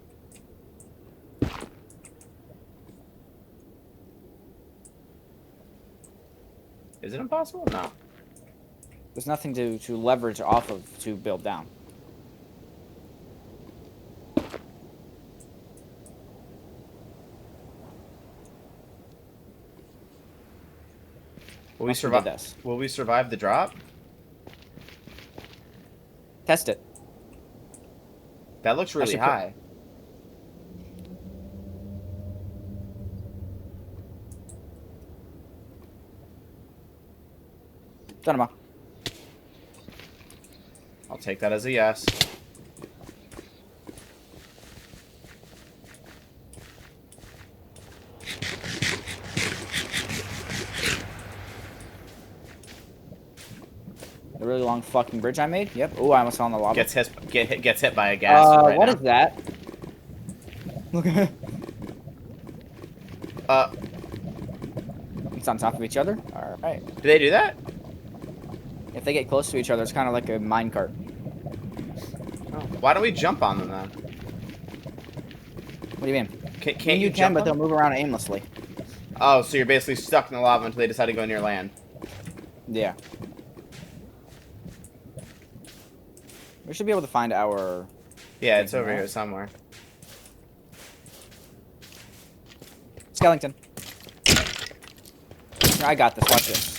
Is it impossible? No. There's nothing to leverage off of to build down. Will we survive this? Will we survive the drop? Test it. That looks really high. Done. I'll take that as a yes. The really long fucking bridge I made? Yep. Oh, I almost fell in the lava. Gets hit by a gas. Right what now. is that? Look at it. It's on top of each other? Alright. Do they do that? If they get close to each other, it's kind of like a minecart. Oh. Why don't we jump on them then? What do you mean? Can't you jump but they'll move around aimlessly. Oh, so you're basically stuck in the lava until they decide to go near land. Yeah. We should be able to find our... Yeah, it's over here somewhere. Skellington. I got this. Watch this.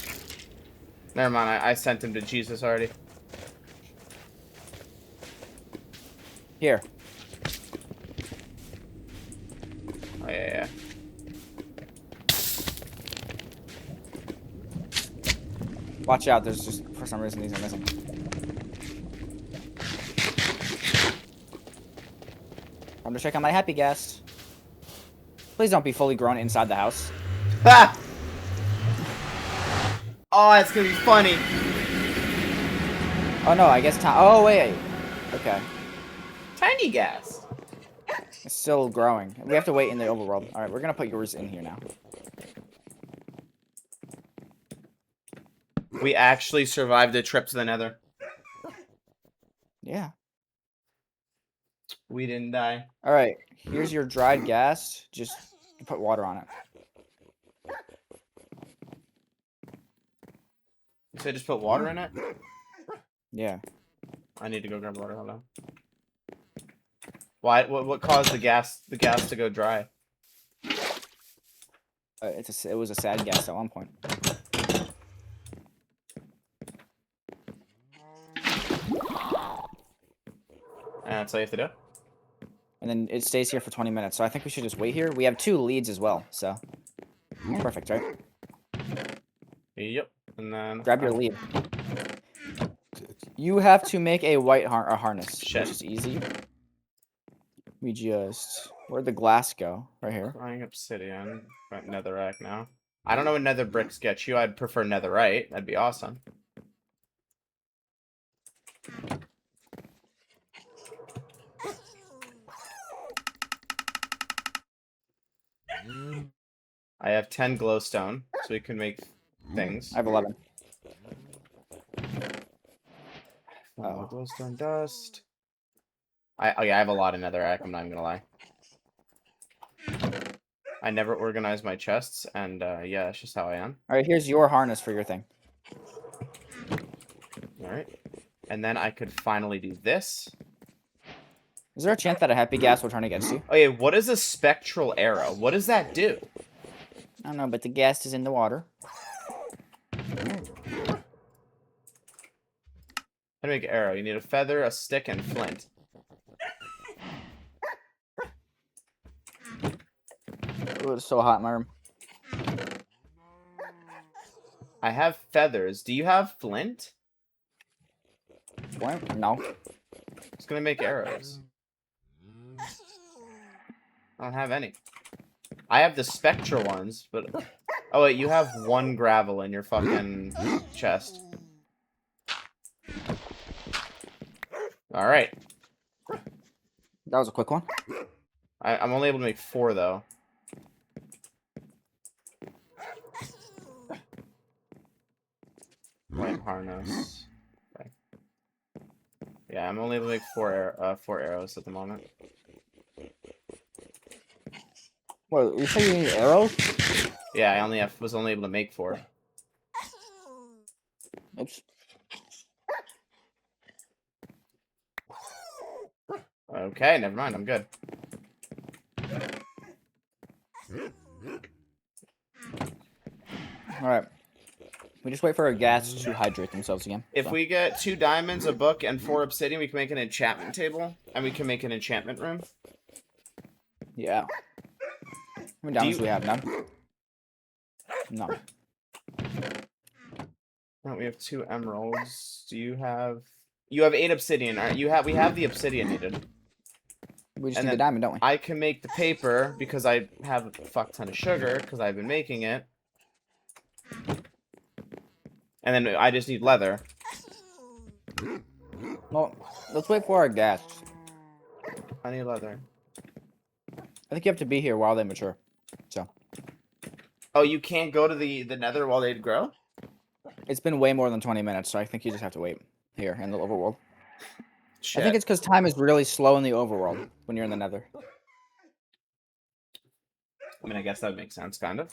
Never mind. I sent him to Jesus already. Here. Oh, yeah. Watch out. There's just, for some reason, these are missing. I'm to check on my happy guest. Please don't be fully grown inside the house. Ha! Oh, it's gonna be funny. Oh no, I guess oh wait. Okay. Tiny gas. It's still growing. We have to wait in the overworld. Alright, we're gonna put yours in here now. We actually survived a trip to the nether. Yeah. We didn't die. Alright, here's your dried gas. Just put water on it. You said just put water in it? Yeah. I need to go grab water. Hold on. Why? What caused the gas to go dry? It was a sad gas at one point. And that's all you have to do? And then it stays here for 20 minutes. So I think we should just wait here. We have 2 leads as well, so perfect, right? Yep. And then grab your lead. You have to make a white harness, Shit. which is easy. We just... Where'd the glass go? Right here. Crying obsidian. Right, netherrack now. I don't know what nether bricks get you. I'd prefer netherite. That'd be awesome. I have 10 glowstone, so we can make things. I have 11. Oh, glowstone dust. Yeah, I have a lot of netherrack, I'm not even gonna lie. I never organize my chests, and yeah, that's just how I am. Alright, here's your harness for your thing. Alright. And then I could finally do this. Is there a chance that a happy gas will turn against you? Okay, what is a spectral arrow? What does that do? I don't know, but the gas is in the water. How to make an arrow? You need a feather, a stick, and flint. Oh, it's so hot in my room. I have feathers. Do you have flint? Flint? No. It's gonna make arrows. I don't have any. I have the spectral ones, but... Oh, wait, you have 1 gravel in your fucking chest. All right. That was a quick one. I'm only able to make 4 though. Flame harness. Okay. Yeah, I'm only able to make 4 arrows at the moment. What, you say you need arrows? Yeah, I was only able to make 4. Oops. Okay, never mind. I'm good. All right. We just wait for our gas to hydrate themselves again. If we get 2 diamonds, a book, and 4 obsidian, we can make an enchantment table, and we can make an enchantment room. Yeah. How many diamonds do we have? None? No. No, we have 2 emeralds. Do you have... You have 8 obsidian. All right, we have the obsidian needed. We just need the diamond, don't we? I can make the paper because I have a fuck ton of sugar because I've been making it. And then I just need leather. Well, let's wait for our gas. I need leather. I think you have to be here while they mature. So. Oh, you can't go to the nether while they grow? It's been way more than 20 minutes, so I think you just have to wait here in the overworld. Shit. I think it's because time is really slow in the overworld when you're in the nether. I mean, I guess that would make sense, kind of.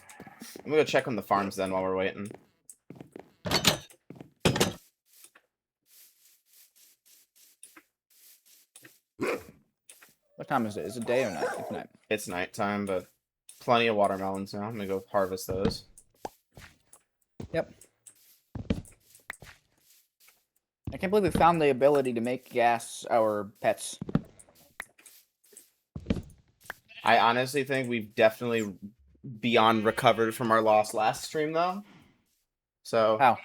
I'm gonna go check on the farms then while we're waiting. What time is it? Is it day or night? It's night. It's nighttime, but plenty of watermelons now. I'm gonna go harvest those. Yep. I can't believe we found the ability to make gas our pets. I honestly think we've definitely beyond recovered from our loss last stream, though. So How?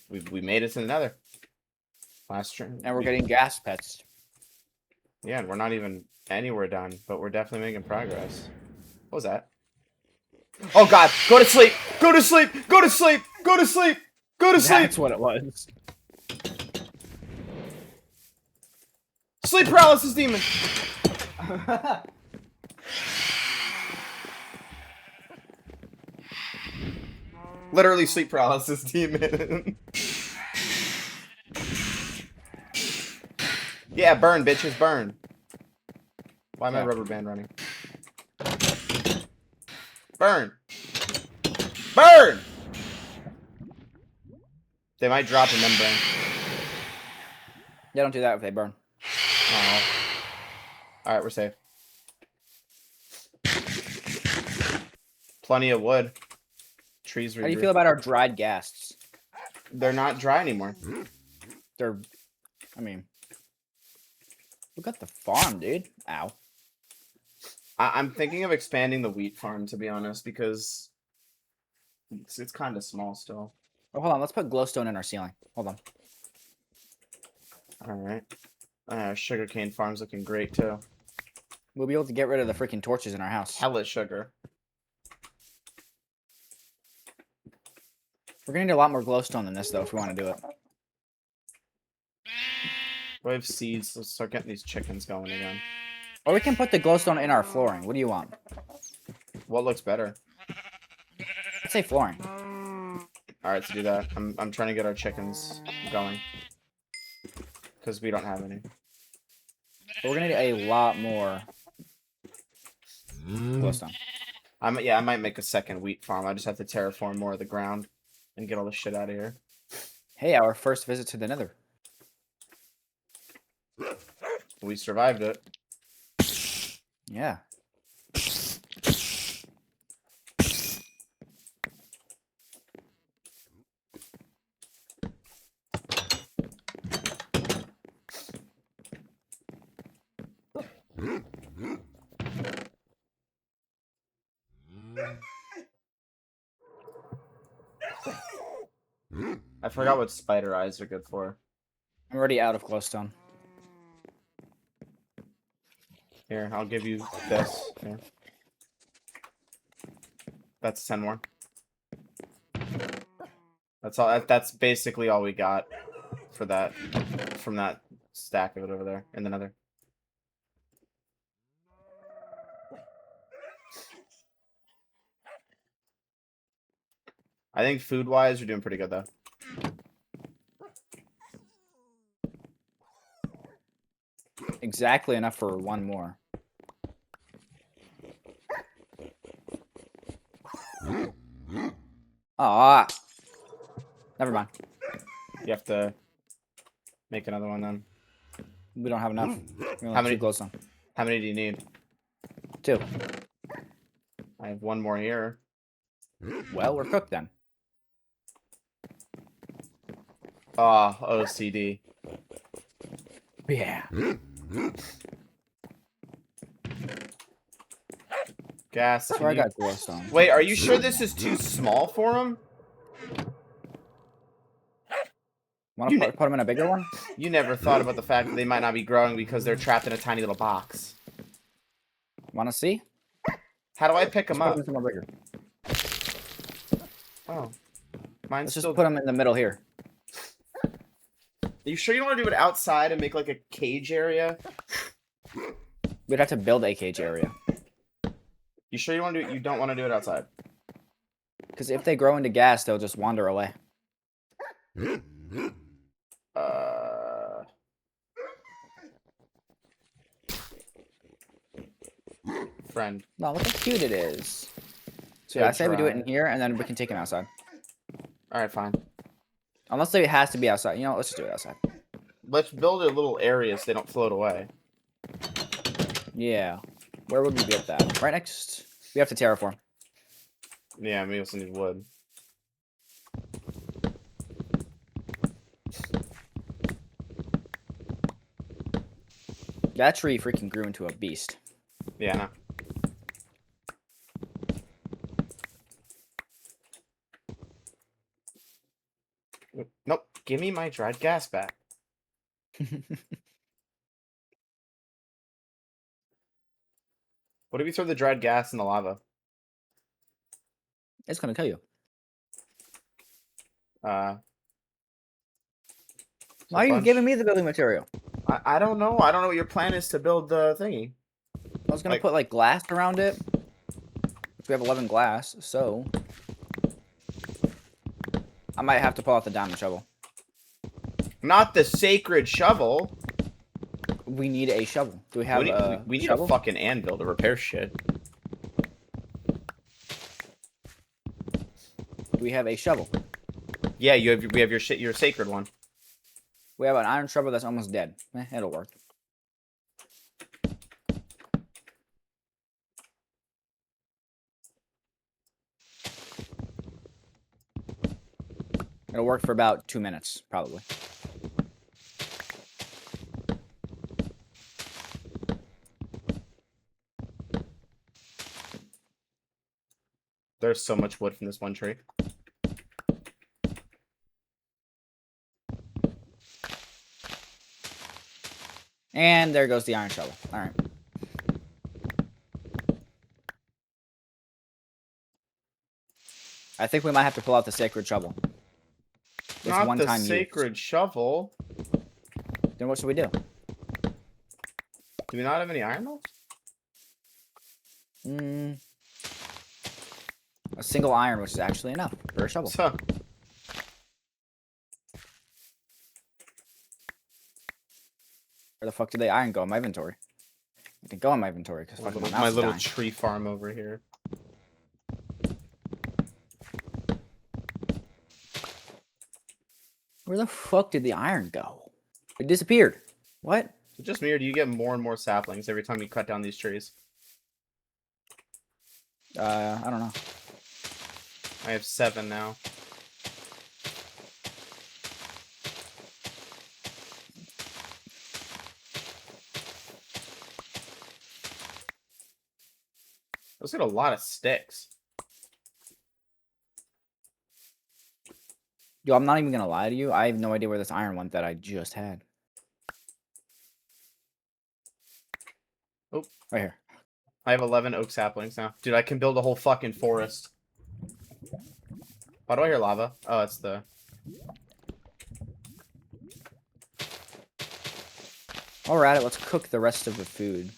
We made it to the nether last stream. And we're getting gas pets. Yeah, and we're not even anywhere done, but we're definitely making progress. What was that? Oh god, go to sleep! Go to sleep! Go to sleep! Go to sleep! Go to sleep! That's what it was. Sleep paralysis demon! Literally sleep paralysis demon. Yeah, burn, bitches, burn. Why am I rubber band running? Burn! Burn! They might drop a membrane. Yeah, don't do that if they burn. Oh. Alright, we're safe. Plenty of wood. Trees How do you feel about our dried gas? They're not dry anymore. They're... I mean... Look at the farm, dude. Ow. I'm thinking of expanding the wheat farm, to be honest, because it's kind of small still. Oh, hold on. Let's put glowstone in our ceiling. Hold on. Alright. Sugarcane farm's looking great, too. We'll be able to get rid of the freaking torches in our house. Hella sugar. We're gonna need a lot more glowstone than this, though, if we want to do it. We have seeds. Let's start getting these chickens going again. Or we can put the glowstone in our flooring. What do you want? What looks better? Let's say flooring. Alright, to do that, I'm trying to get our chickens going. Because we don't have any. But we're gonna need a lot more glowstone. I might make a second wheat farm. I just have to terraform more of the ground and get all the shit out of here. Hey, our first visit to the nether. We survived it. Yeah. I forgot what spider eyes are good for. I'm already out of glowstone. Here, I'll give you this. Here. That's 10 more. That's all. That's basically all we got for that from that stack of it over there in the nether. I think food-wise, we're doing pretty good, though. Exactly enough for one more. Ah, never mind. You have to make another one then. We don't have enough. We're How many? too close on. How many do you need? 2. I have one more here. Well, we're cooked then. Ah, OCD. Yeah. Gas. That's where I got glowstone. Wait, are you sure this is too small for him? Want to put them in a bigger one? You never thought about the fact that they might not be growing because they're trapped in a tiny little box. Want to see? How do I pick them up? Put them bigger. Oh, mine's Let's still. just put them in the middle here. Are you sure you don't want to do it outside and make like a cage area? We'd have to build a cage area. You sure you want to do it? You don't want to do it outside? Because if they grow into gas, they'll just wander away. Friend. No, look how cute it is. So yeah, I say we do it in here, and then we can take him outside. All right, fine. Unless it has to be outside. You know, let's just do it outside. Let's build a little area so they don't float away. Yeah. Where would we build that? Right next. We have to terraform. Yeah, we also need wood. That tree freaking grew into a beast. Yeah, no. Nope. Give me my dried gas back. What if we throw the dried gas in the lava? It's gonna kill you. Why are you giving me the building material? I don't know. I don't know what your plan is to build the thingy. I was gonna put like glass around it. We have 11 glass, so I might have to pull out the diamond shovel. Not the sacred shovel. We need a shovel. Do we have we need shovel? a fucking anvil to repair shit. Do we have a shovel? Yeah, we have your sacred one. We have an iron shovel that's almost dead. It'll work. It'll work for about 2 minutes, probably. There's so much wood from this one tree. And there goes the iron shovel. All right. I think we might have to pull out the sacred shovel. It's Not one the time sacred shovel. Then what should we do? Do we not have any iron molds? A single iron, which is actually enough for a shovel. So. Where the fuck did the iron go in my inventory? It can go in my inventory because My little tree farm over here. Where the fuck did the iron go? It disappeared. What? Is it just me, or do you get more and more saplings every time you cut down these trees? I don't know. I have 7 now. Those get a lot of sticks. Yo, I'm not even gonna lie to you. I have no idea where this iron went that I just had. Oh, right here. I have 11 oak saplings now. Dude, I can build a whole fucking forest. Why do I hear lava? Oh, it's the... While we're at it, let's cook the rest of the food.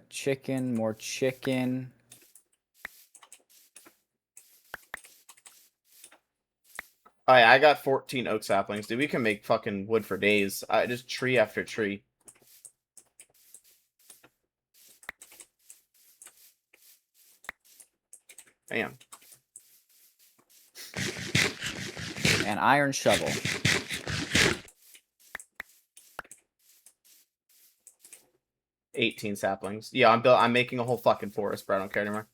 Chicken, more chicken. Oh yeah, I got 14 oak saplings, dude. We can make fucking wood for days. Just tree after tree. Damn. An iron shovel. $18 saplings. Yeah, I'm making a whole fucking forest, bro. I don't care anymore.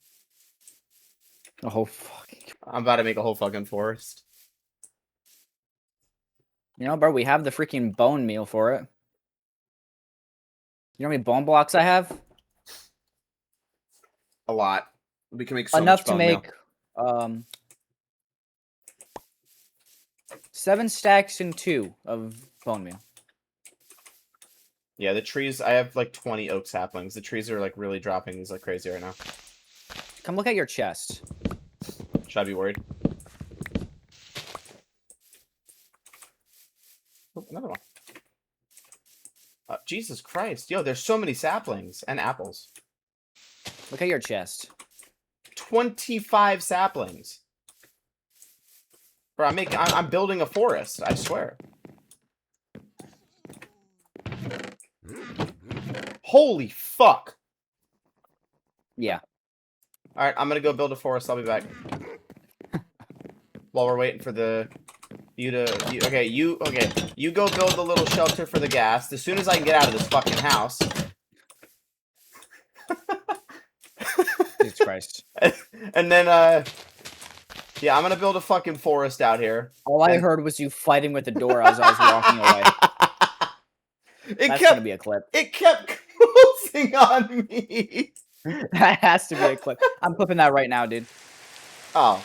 A whole fucking. I'm about to make a whole fucking forest. You know, bro, we have the freaking bone meal for it. You know how many bone blocks I have? A lot. We can make so Enough much to bone make meal. 7 stacks and 2 of bone meal. Yeah, the trees. I have like 20 oak saplings. The trees are like really dropping these like crazy right now. Come look at your chest. Should I be worried? Oh, another one. Jesus Christ. Yo, there's so many saplings and apples. Look at your chest. 25 saplings. Bro, I'm building a forest, I swear. Holy fuck. Yeah. Alright, I'm gonna go build a forest. I'll be back. While we're waiting for the... You go build a little shelter for the ghast. As soon as I can get out of this fucking house. Jesus Christ. And then, yeah, I'm gonna build a fucking forest out here. All I heard was you fighting with the door as I was walking away. That's gonna be a clip. It kept closing on me. That has to be a clip. I'm clipping that right now, dude. Oh.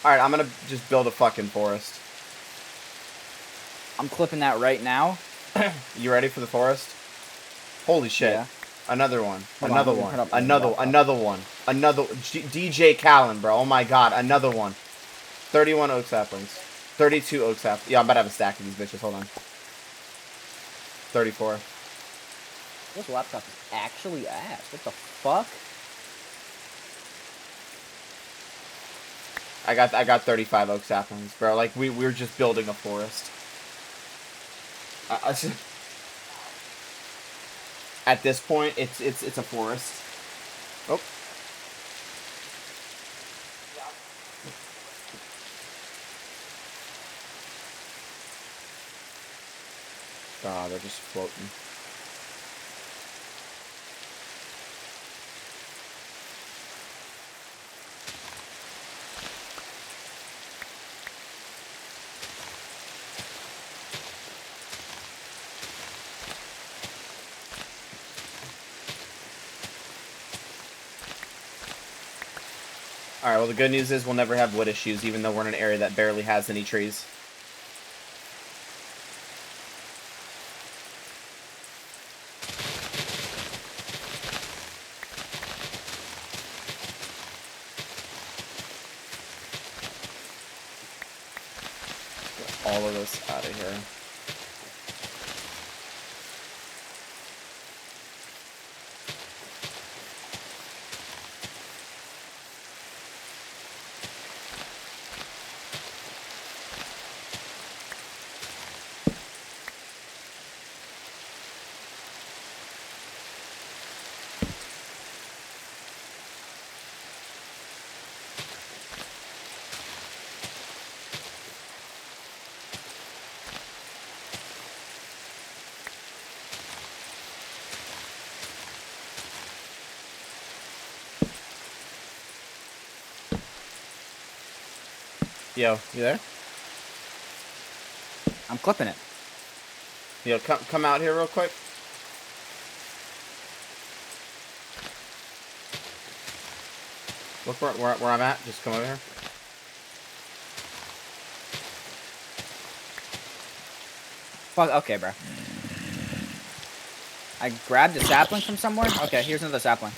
Alright, I'm gonna just build a fucking forest. I'm clipping that right now. You ready for the forest? Holy shit. Yeah. Another one. Hold Another on, one. let me put up Another one. Another DJ Callen, bro. Oh my god. Another one. 31 oak saplings. 32 oak saplings. Yeah, I'm about to have a stack of these bitches. Hold on. 34. This laptop is actually ass. What the fuck? I got 35 oak saplings, bro. Like we're just building a forest. At this point, it's a forest. Oh. God, they're just floating. Alright, well the good news is we'll never have wood issues, even though we're in an area that barely has any trees. Get all of this out of here. Yo, you there? I'm clipping it. Yo, come out here real quick. Look where I'm at. Just come over here. Fuck, okay, bro. I grabbed a sapling from somewhere? Okay, here's another sapling.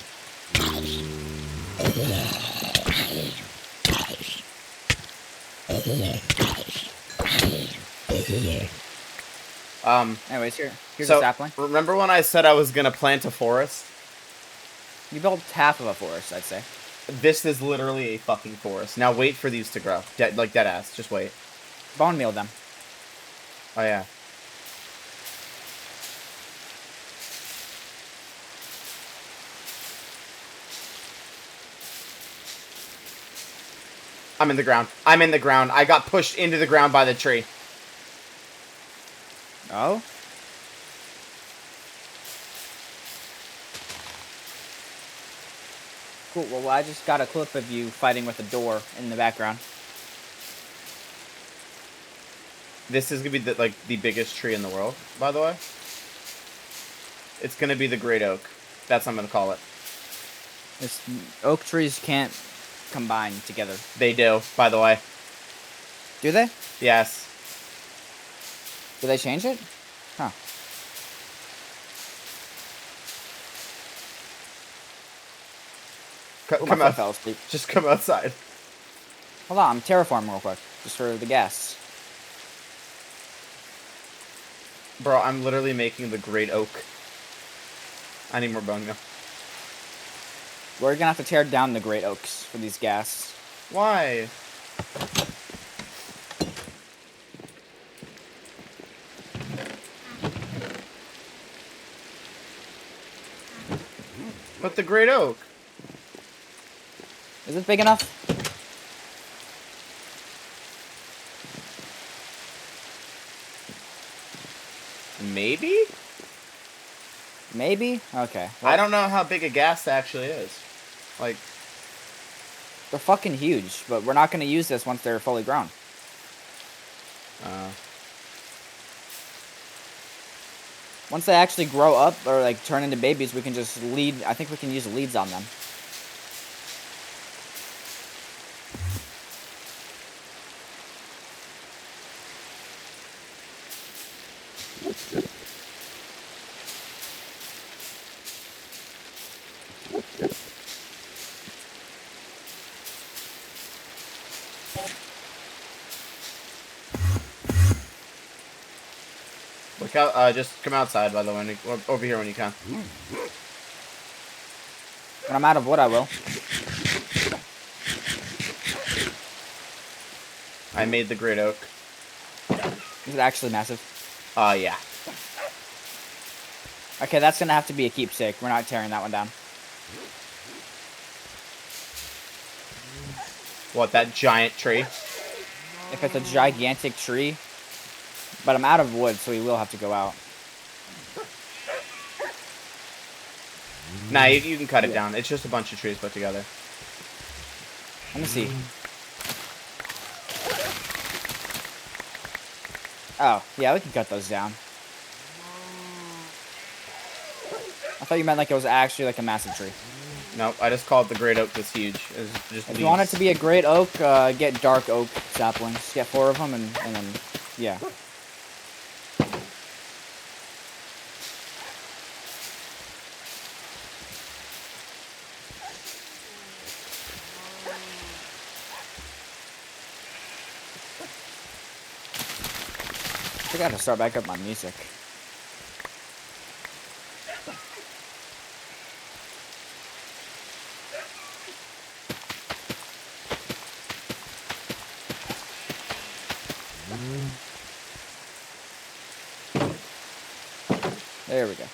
Anyways, here's so, a sapling. Remember when I said I was gonna plant a forest? You built half of a forest, I'd say. This is literally a fucking forest. Now wait for these to grow. Like dead ass. Just wait. Bone meal them. Oh yeah. I'm in the ground. I'm in the ground. I got pushed into the ground by the tree. Oh? Cool. Well, I just got a clip of you fighting with a door in the background. This is gonna be the biggest tree in the world, by the way. It's gonna be the great oak. That's what I'm gonna call it. Oak trees can't combine together. They do, by the way. Do they? Yes. Do they change it? Huh. Come out. Fell asleep. Just come outside. Hold on, I'm terraforming real quick, just for the gas. Bro, I'm literally making the great oak. I need more bone meal. We're gonna have to tear down the great oaks for these gas. Why? But the great oak. Is it big enough? Maybe? Maybe? Okay. Well, I don't know how big a gas actually is. Like... They're fucking huge, but we're not going to use this once they're fully grown. Once they actually grow up, or like turn into babies, we can just lead... I think we can use leads on them. Look out, just come outside, by the way, or over here when you can. When I'm out of wood, I will. I made the great oak. Is it actually massive? Yeah. Okay, that's gonna have to be a keepsake. We're not tearing that one down. What, that giant tree? If it's a gigantic tree. But I'm out of wood, so we will have to go out. Nah, you can cut it down. It's just a bunch of trees put together. Let me see. Oh, yeah, we can cut those down. I thought you meant like it was actually like a massive tree. Nope, I just called the great oak this huge. It's just if you want it to be a great oak, get dark oak saplings. Get 4 of them and then, yeah. I gotta start back up my music. There we go.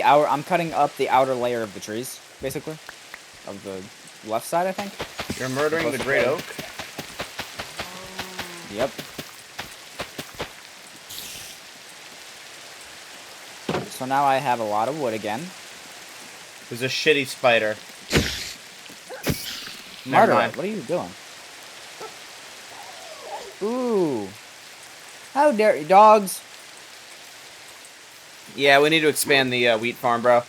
I'm cutting up the outer layer of the trees, basically. Of the left side, I think. You're murdering the great oak? Yep. So now I have a lot of wood again. There's a shitty spider. Murder it. What are you doing? Ooh. How dare you, dogs? Yeah, we need to expand the wheat farm, bro.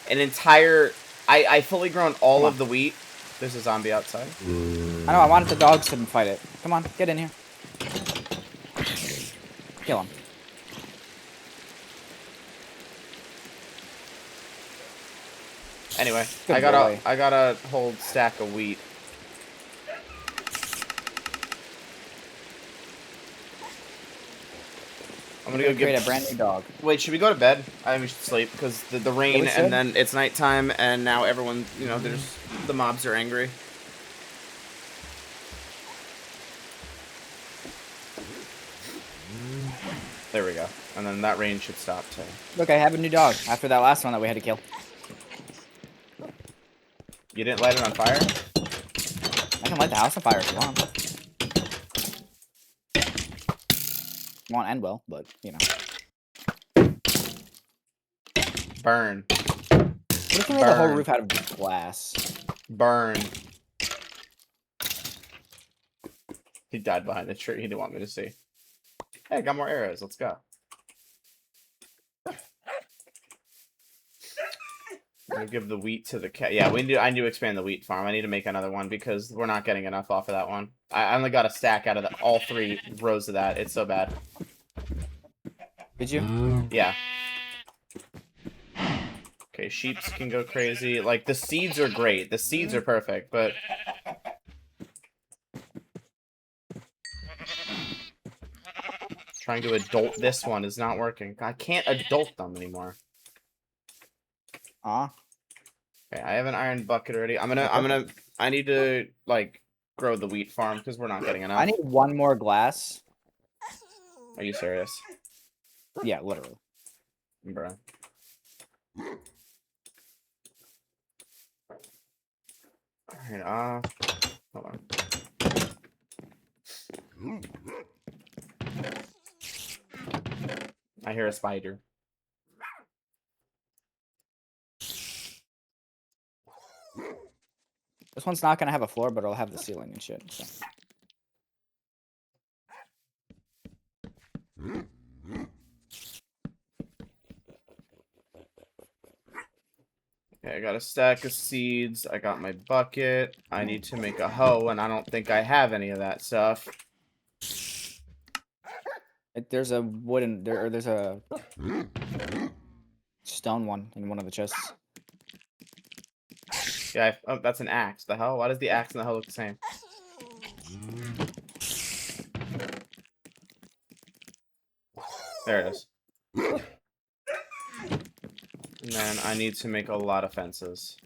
An entire... I fully grown all of the wheat. There's a zombie outside. I know, I wanted the dogs to fight it. Come on, get in here. Kill him. Anyway, Good I boy. got a whole stack of wheat. I'm gonna go create get a brand new dog. Wait, should we go to bed? I think we should sleep because the rain and then it's nighttime and now everyone, you know, the mobs are angry. There we go. And then that rain should stop too. Look, I have a new dog after that last one that we had to kill. You didn't light it on fire? I can light the house on fire if you want. Want and will, but you know. Burn. What if we made the whole roof out of glass? Burn. He died behind the tree. He didn't want me to see. Hey, I got more arrows. Let's go. I'm gonna give the wheat to the cat. Yeah, I need to expand the wheat farm. I need to make another one because we're not getting enough off of that one. I only got a stack out of all 3 rows of that. It's so bad. Did you? Yeah. Okay, sheeps can go crazy. Like, the seeds are great. The seeds are perfect, but... Trying to adult this one is not working. I can't adult them anymore. Okay, I have an iron bucket already. I need to, like, grow the wheat farm because we're not getting enough. I need 1 more glass. Are you serious? Yeah, literally. Bruh. Alright, hold on. I hear a spider. This one's not gonna have a floor, but it'll have the ceiling and shit. So. Okay, I got a stack of seeds. I got my bucket. I need to make a hoe, and I don't think I have any of that stuff. There's a wooden there's a stone one in one of the chests. Yeah, oh, that's an axe. The hell? Why does the axe and the hoe look the same? There it is. And then I need to make a lot of fences.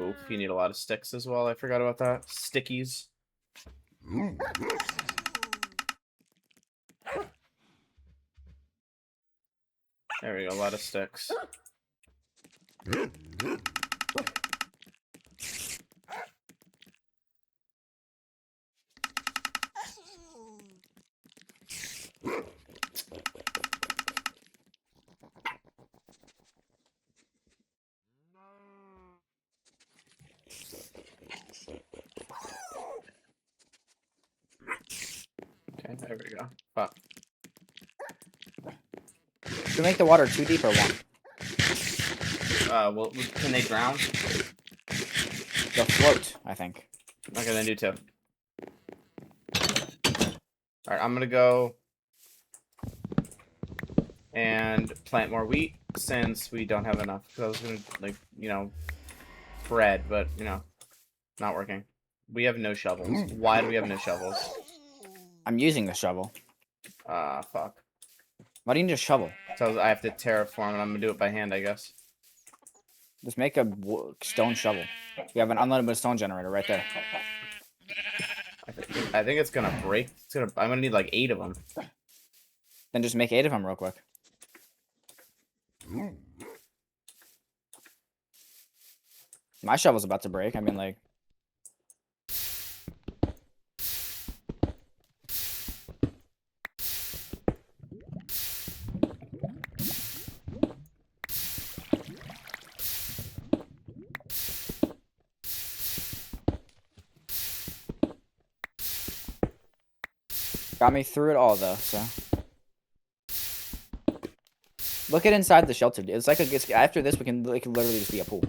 Oof, you need a lot of sticks as well. I forgot about that. Stickies. There we go, a lot of sticks. Okay, there we go. Fuck. Should we make the water 2 deep or 1? Well, can they drown? They'll float, I think. Okay, then do 2. Alright, I'm gonna go and plant more wheat since we don't have enough. Because I was gonna, like, you know, bread, but, you know, not working. We have no shovels. Why do we have no shovels? I'm using the shovel. Fuck. Why do you need a shovel? So I have to terraform, and I'm gonna do it by hand, I guess. Just make a stone shovel. We have an unlimited stone generator right there. I think it's gonna break. I'm gonna need like 8 of them. Then just make 8 of them real quick. My shovel's about to break. I mean, like... Got me through it all, though, so... Look at inside the shelter. It's like after this, it can literally just be a pool.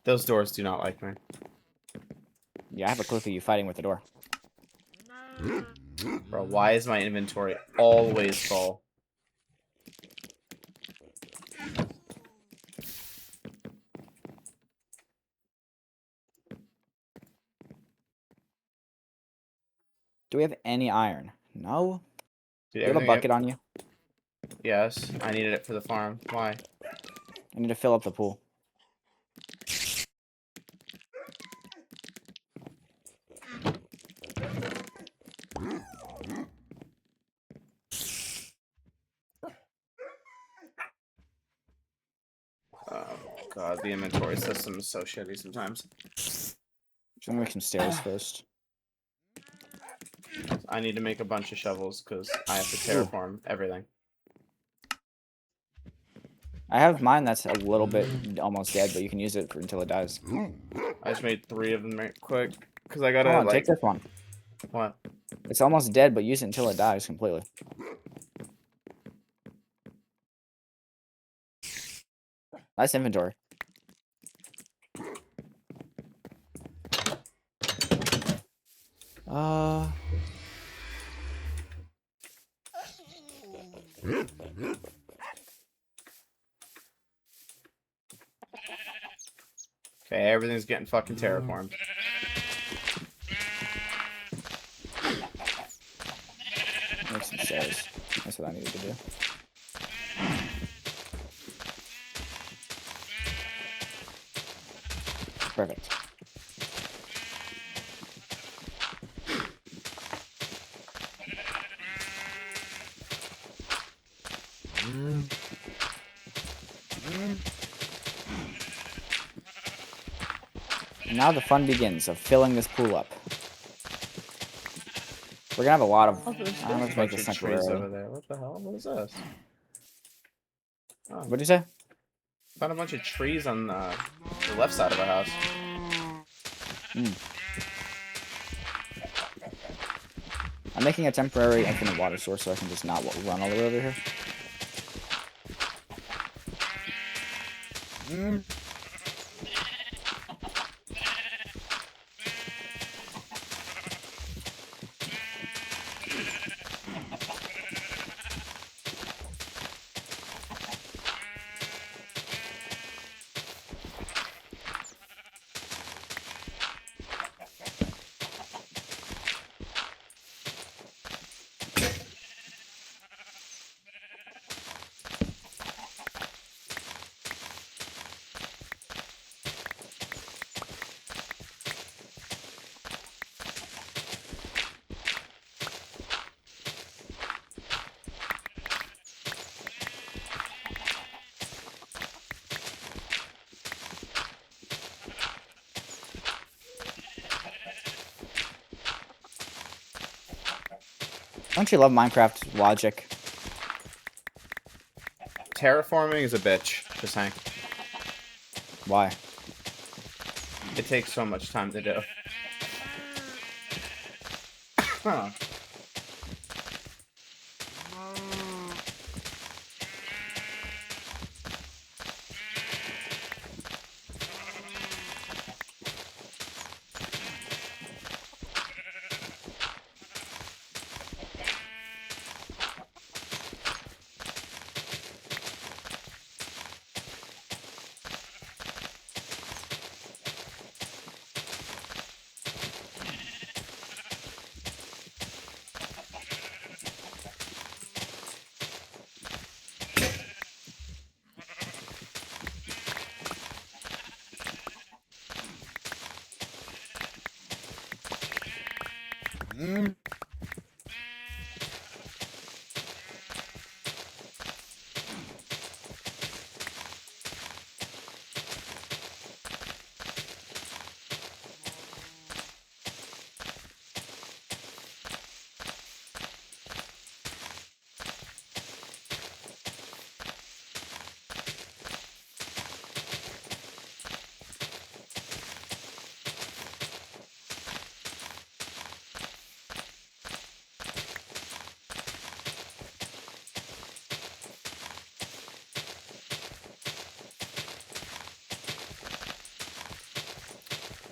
Those doors do not like me. Yeah, I have a clip of you fighting with the door. Bro, why is my inventory always full? Do we have any iron? No. Dude, Do you have a bucket on you? Yes, I needed it for the farm. Why? I need to fill up the pool. Oh god, the inventory system is so shitty sometimes. Just gonna make some stairs first. I need to make a bunch of shovels because I have to terraform everything. I have mine that's a little bit almost dead, but you can use it until it dies. I just made 3 of them right quick because I gotta Hold on, take this one. What? It's almost dead, but use it until it dies completely. Nice inventory. Okay, everything's getting fucking terraformed. Make some stairs. That's what I needed to do. Perfect. And now the fun begins of filling this pool up. We're gonna have a lot of. I don't know if make this trees over temporary. there. What the hell? What is this? Oh, What'd you say? found a bunch of trees on the left side of our house. I'm making a temporary infinite water source so I can just not run all the way over here. Don't you love Minecraft logic? Terraforming is a bitch, just saying. Why? It takes so much time to do. Huh.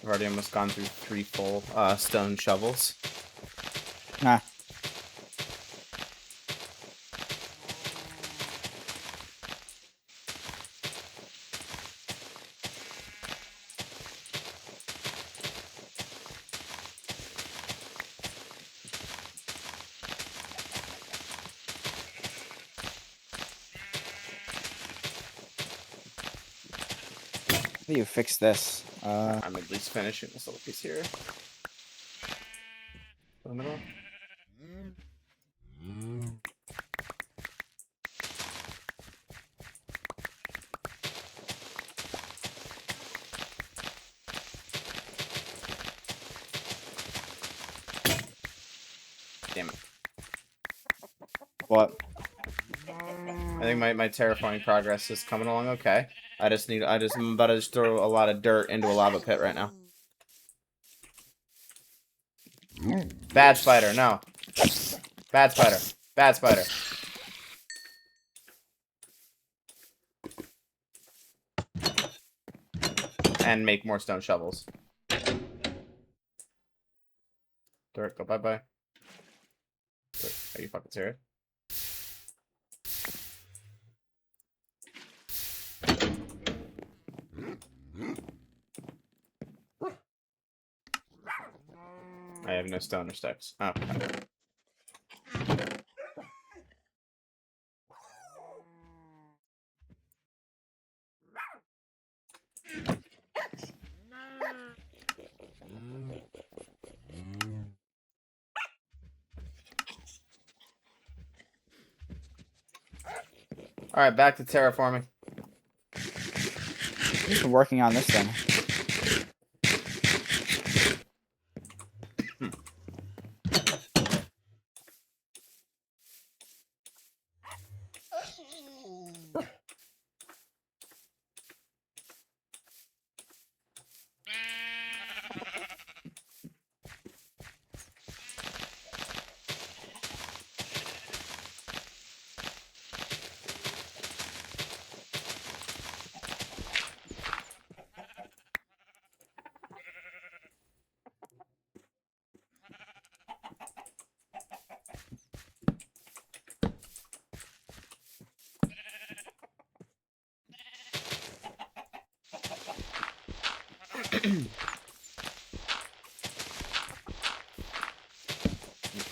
I've already almost gone through 3 full stone shovels. Nah. How do you fix this? I'm at least finishing this little piece here. In the middle. Damn it. What? I think my terraforming progress is coming along okay. I'm about to just throw a lot of dirt into a lava pit right now. Bad spider, no. Bad spider. Bad spider. And make more stone shovels. Dirt, go bye-bye. Are you fucking serious? I have no stone or sticks. Oh. Alright, back to terraforming. I've been working on this thing.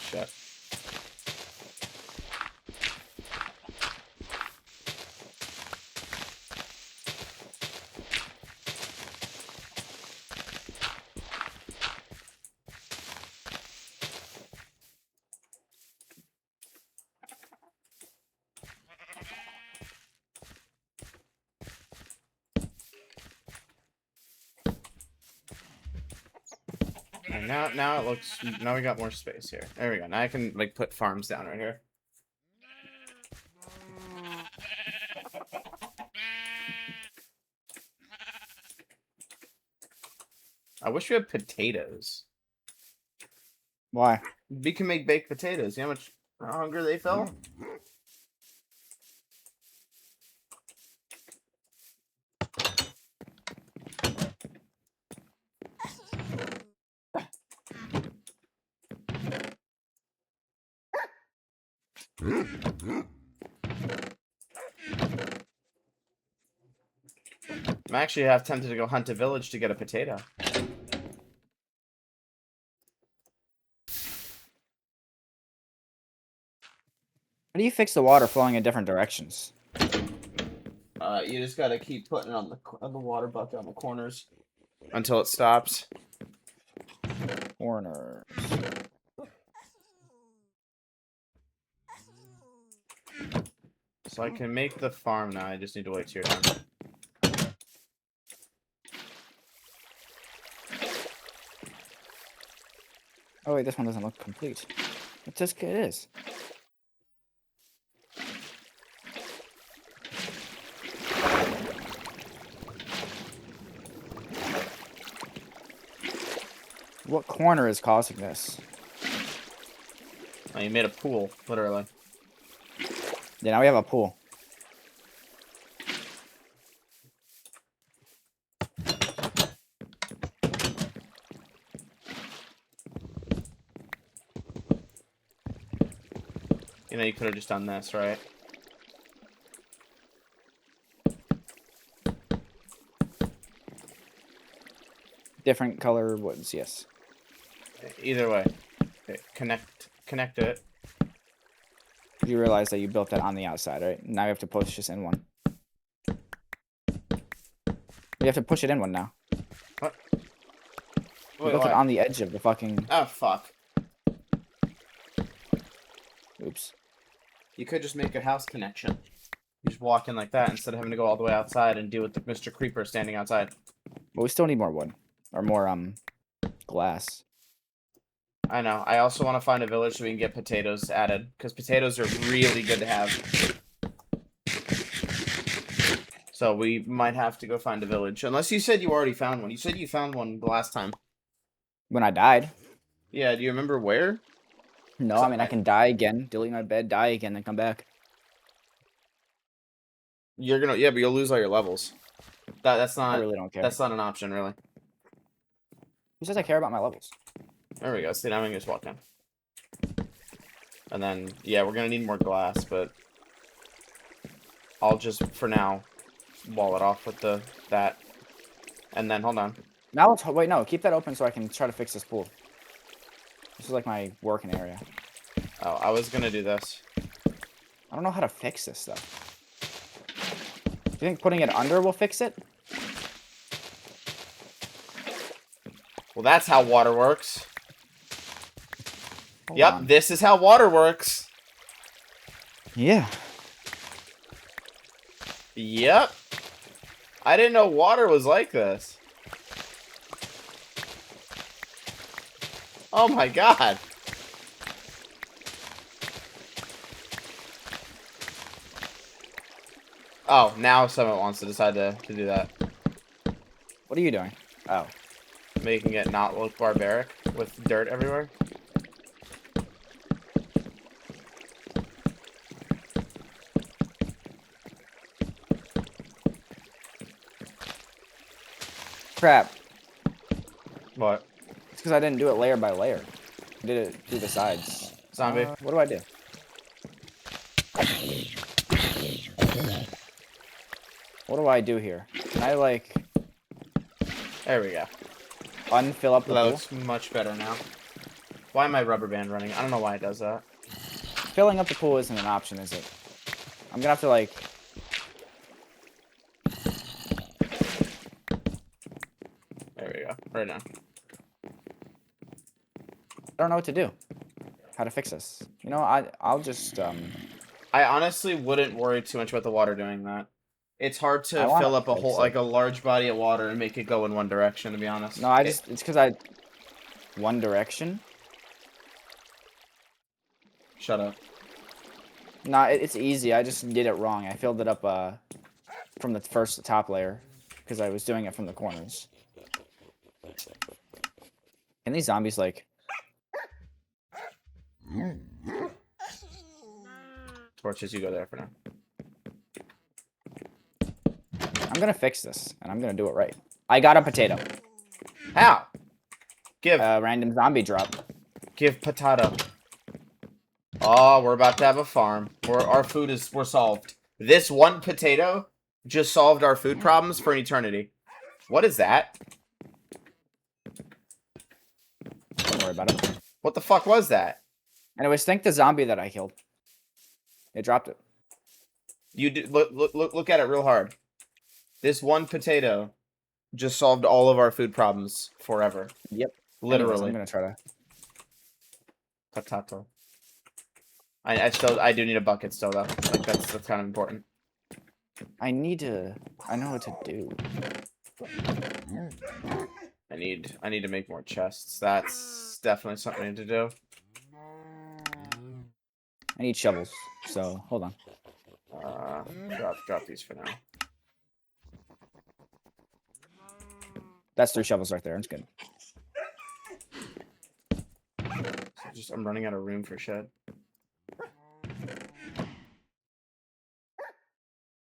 Shit. And now it looks, now we got more space here. There we go. Now I can like put farms down right here. I wish we had potatoes. Why? We can make baked potatoes. You know how hungry they feel? I'm actually half tempted to go hunt a village to get a potato. How do you fix the water flowing in different directions? You just gotta keep putting it on the water bucket on the corners until it stops. Corners. So I can make the farm now. I just need to wait till you're done. Oh wait, this one doesn't look complete. It just it is. What corner is causing this? Oh, you made a pool, literally. Yeah, now we have a pool. You know, you could have just done this, right? Different color woods, yes. Either way. Okay, connect it. You realize that you built that on the outside, right? Now you have to push this in one. You have to push it in one now. What? You built it on the edge of the fucking... Oh, fuck. Oops. You could just make a house connection. You just walk in like that instead of having to go all the way outside and deal with the Mr. Creeper standing outside. But we still need more wood. Or more, glass. I know. I also want to find a village so we can get potatoes added. Because potatoes are really good to have. So we might have to go find a village. Unless you said you already found one. You said you found one the last time. When I died. Yeah, do you remember where? No, I mean, I can die again, delete my bed, die again, then come back. You're gonna... Yeah, but you'll lose all your levels. That's not... I really don't care. That's not an option, really. Who says I care about my levels? There we go. See, now we can just walk in. And then, yeah, we're gonna need more glass, but... I'll just, for now, wall it off with that. And then, hold on. Now let's... Wait, no. Keep that open so I can try to fix this pool. This is like my working area. Oh, I was gonna do this. I don't know how to fix this stuff. Do you think putting it under will fix it? Well, that's how water works. Hold Yep, on. this is how water works. Yeah. Yep. I didn't know water was like this. Oh my god. Oh, now someone wants to decide to do that. What are you doing? Oh. Making it not look barbaric with dirt everywhere. Crap. What? It's because I didn't do it layer by layer. I did it through the sides. Zombie? What do I do? What do I do here? Can I, like... There we go. Unfill up the That pool? looks much better now. Why am I rubber band running? I don't know why it does that. Filling up the pool isn't an option, is it? I'm gonna have to, like... There we go. Right now. I don't know what to do. How to fix this. You know, I'll just, I honestly wouldn't worry too much about the water doing that. It's hard to I wanna fill up a fix whole, it. like a large body of water and make it go in one direction, to be honest. No, it's because I... One direction? Shut up. No, it's easy. I just did it wrong. I filled it up, from the top layer. Because I was doing it from the corners. Can these zombies, like... Torches, you go there for now. I'm gonna fix this, and I'm gonna do it right. I got a potato. How? Give Random zombie drop. give potato. Oh, we're about to have a farm. Our food we're solved. This one potato just solved our food problems for an eternity. What is that? Don't worry about it. What the fuck was that? Anyways, thank the zombie that I killed. It dropped it. You look at it real hard. This one potato just solved all of our food problems forever. Yep. Literally. Anyways, I'm gonna try to... Potato. I do need a bucket still though. Like that's kind of important. I know what to do. I need to make more chests. That's definitely something I need to do. I need shovels, so hold on. Drop these for now. That's 3 shovels right there. It's good. So I'm running out of room for shed.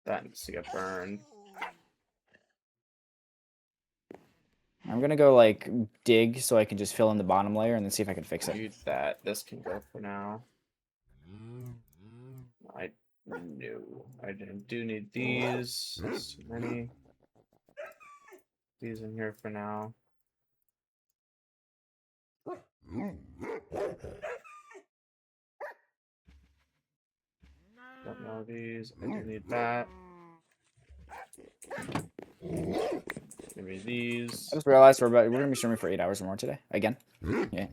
That needs to get burned. I'm gonna go like dig so I can just fill in the bottom layer and then see if I can fix it. Use that. This can go for now. I do need these. There's too many. These in here for now. Don't know these. I do need that. Give me these. I just realized we're gonna be streaming for 8 hours or more today. Again. Yeah.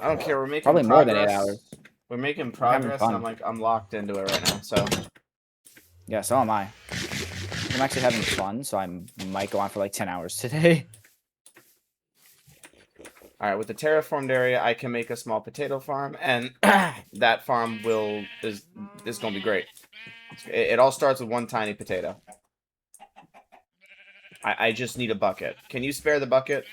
I don't care. We're making Probably progress. more than 8 hours. We're making progress, and I'm locked into it right now. So. Yeah, so am I. I'm actually having fun, so I might go on for like 10 hours today. All right, with the terraformed area, I can make a small potato farm, and that farm is gonna be great. It all starts with one tiny potato. I just need a bucket. Can you spare the bucket?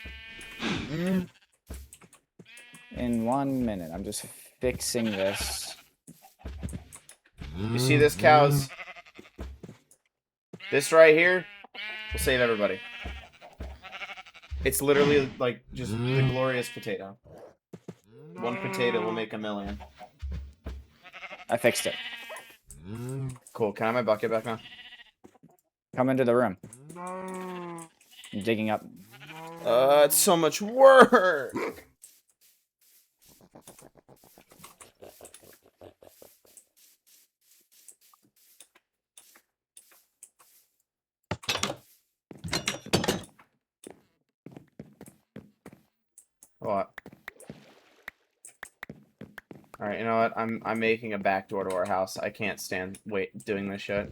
In 1 minute, I'm just fixing this. You see this, cows? This right here will save everybody. It's literally like just the glorious potato. One potato will make a million. I fixed it. Cool. Can I have my bucket back now? Come into the room. I'm digging up. It's so much work. What? All right, you know what? I'm making a back door to our house. I can't stand doing this shit.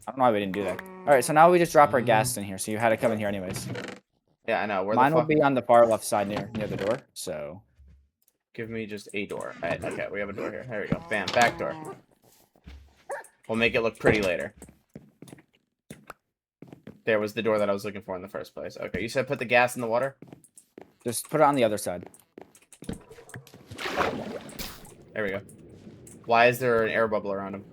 I don't know why we didn't do that. All right, so now we just drop our gas in here. So you had to come in here anyways. Yeah, I know. Mine will be on the far left side near the door. So give me just a door. Okay, we have a door here. There we go. Bam, back door. We'll make it look pretty later. There was the door that I was looking for in the first place. Okay, you said put the gas in the water? Just put it on the other side. There we go. Why is there an air bubble around him?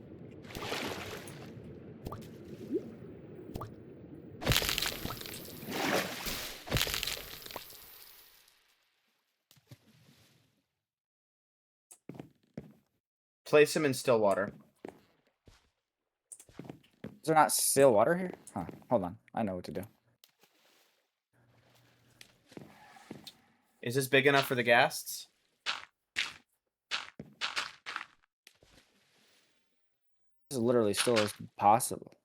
Place him in still water. Is there not still water here? Huh. Hold on. I know what to do. Is this big enough for the ghasts? This is literally still as possible.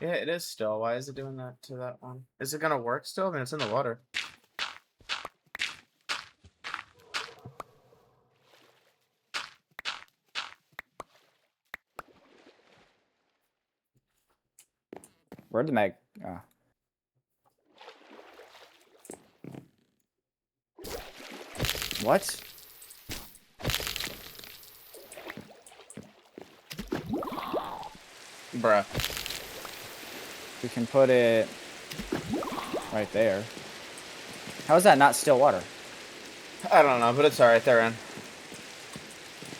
Yeah, it is still. Why is it doing that to that one? Is it gonna work still? I mean, it's in the water. Where'd the mag? What? Bruh. We can put it right there. How is that not still water? I don't know, but it's alright. They're in.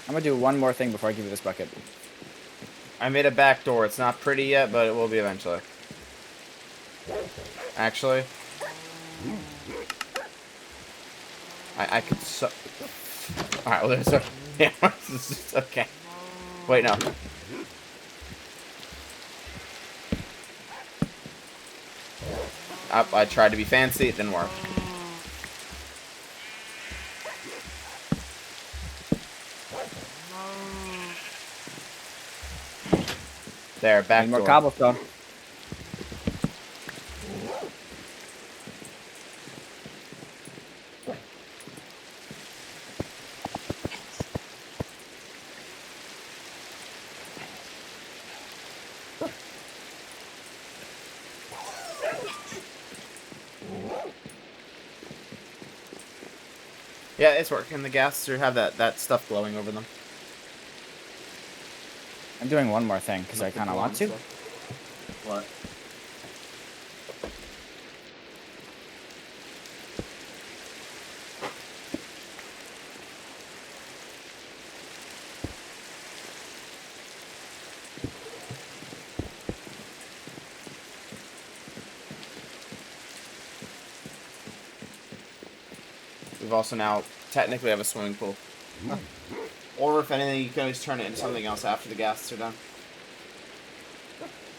I'm gonna do one more thing before I give you this bucket. I made a back door. It's not pretty yet, but it will be eventually. Actually, I could so. All right, well there's a. Yeah, okay. Wait, no. I tried to be fancy. It didn't work. There, back door. More cobblestone. Yeah, it's working. The gas have that stuff glowing over them. I'm doing one more thing because I kind of want to. What? we've also now technically have a swimming pool. Or if anything, you can always turn it into something else after the gas are done.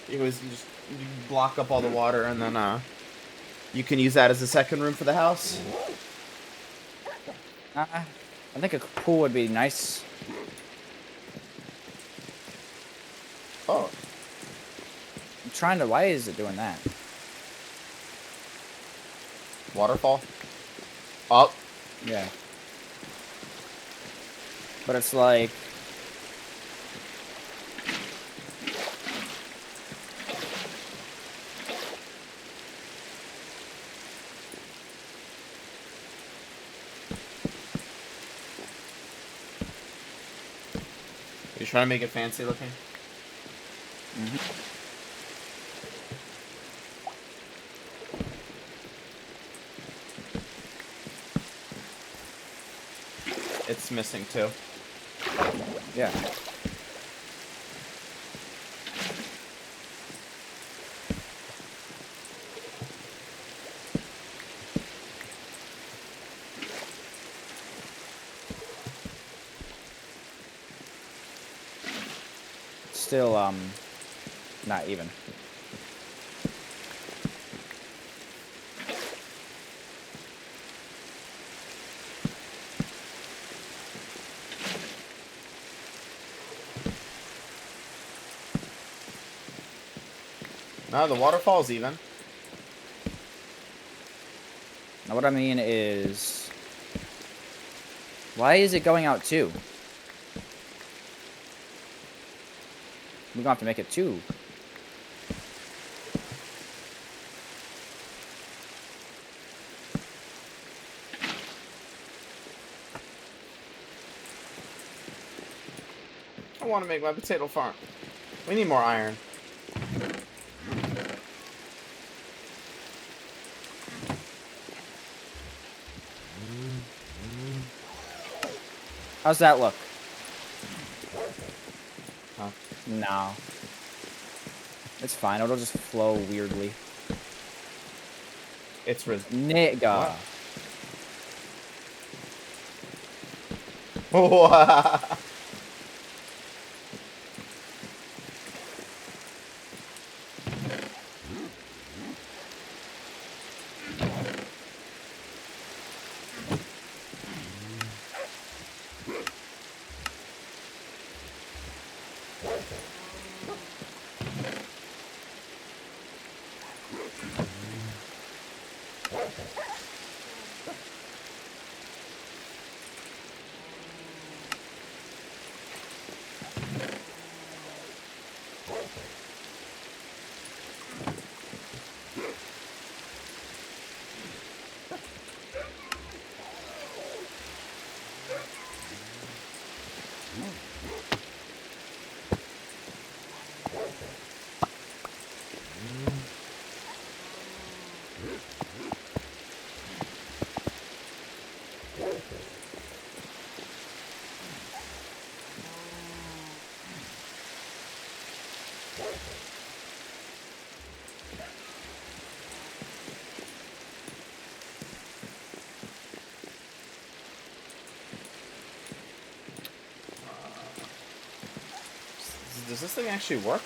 You block up all the water, and then you can use that as a second room for the house. I think a pool would be nice. Oh. I'm trying to... Why is it doing that? Waterfall. Up. Yeah. But it's like... You trying to make it fancy looking? Mm-hmm. It's missing too. Yeah. Still, not even. No, the waterfall's even. Now what I mean is... Why is it going out too? We're gonna have to make it 2. I want to make my potato farm. We need more iron. How's that look? Huh? No. It's fine. It'll just flow weirdly. It's Nigga. What? Does this thing actually work?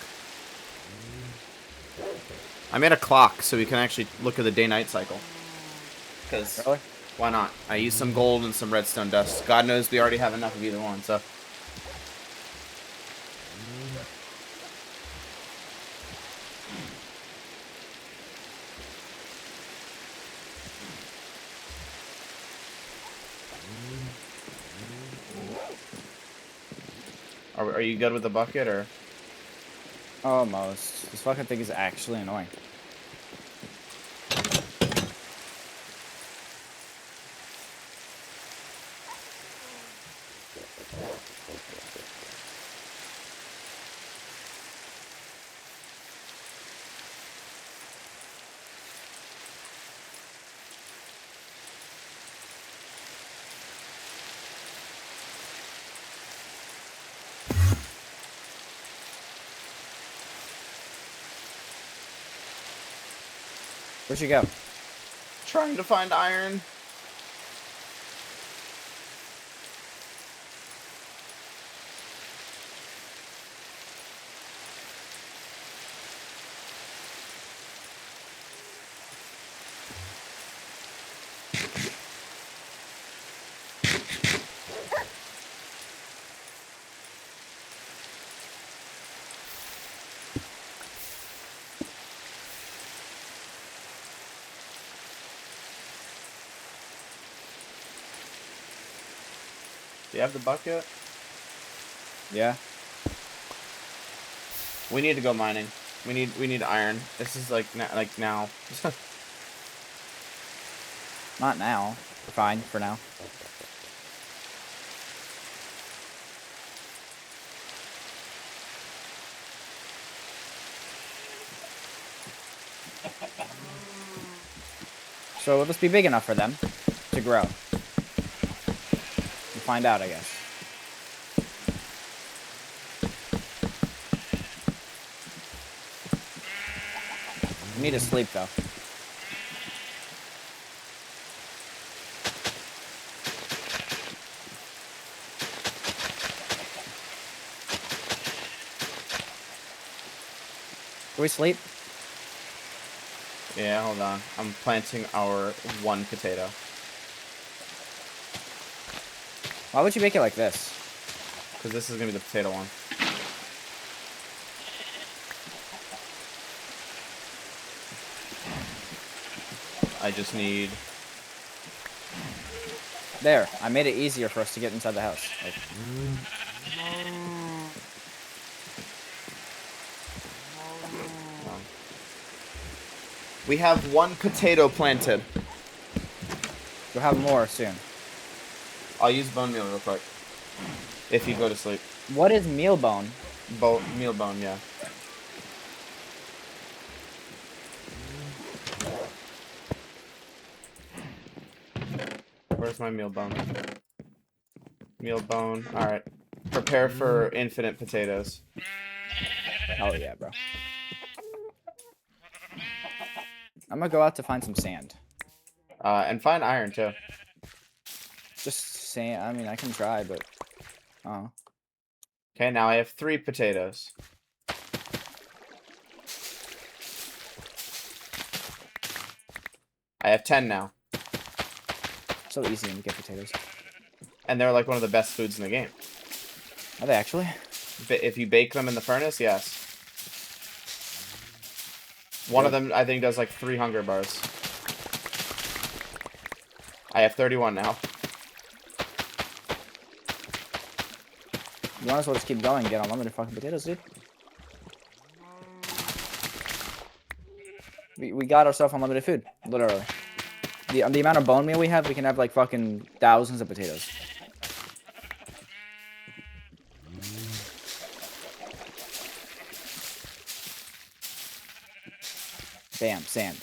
I made a clock so we can actually look at the day-night cycle. Because, Really? why not? I used some gold and some redstone dust. God knows we already have enough of either one, so... Are you good with the bucket, or...? Almost. This fucking thing is actually annoying. Where'd you go? Trying to find iron. Do you have the bucket? Yeah. We need to go mining. We need iron. This is like now. Not now. We're fine for now. So will this be big enough for them to grow? We'll find out, I guess. We need to sleep, though. Can we sleep? Yeah, hold on. I'm planting our one potato. Why would you make it like this? Because this is going to be the potato one. I just need... There. I made it easier for us to get inside the house. Like, we have one potato planted. we'll have more soon. I'll use bone meal real quick. If you go to sleep. What is meal bone? Meal bone, yeah. Where's my meal bone? Meal bone. Alright. Prepare for infinite potatoes. Oh, yeah, bro. I'm gonna go out to find some sand. And find iron, too. Just sand. I mean, I can try, but... Oh. Okay, now I have 3 potatoes. I have 10 now. So easy to get potatoes. And they're like one of the best foods in the game. Are they actually? If you bake them in the furnace, yes. One of them, I think, does like 3 hunger bars. I have 31 now. You might as well just keep going and get unlimited fucking potatoes, dude. We got ourselves unlimited food, literally. The amount of bone meal we have, we can have like fucking thousands of potatoes. Bam, sand.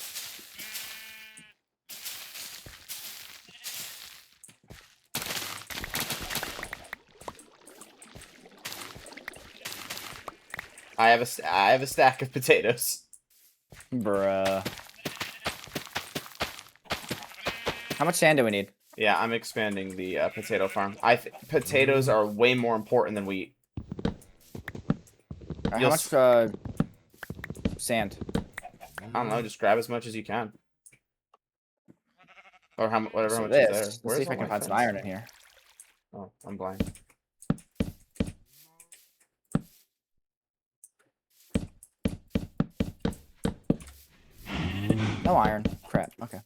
I have a stack of potatoes. Bruh. How much sand do we need? Yeah, I'm expanding the potato farm. Potatoes are way more important than wheat. How much sand? I don't know. Just grab as much as you can, or whatever So much this. is there. Let's Where's see if I all can my find some fence? iron in here. Oh, I'm blind. No iron. Crap. Okay.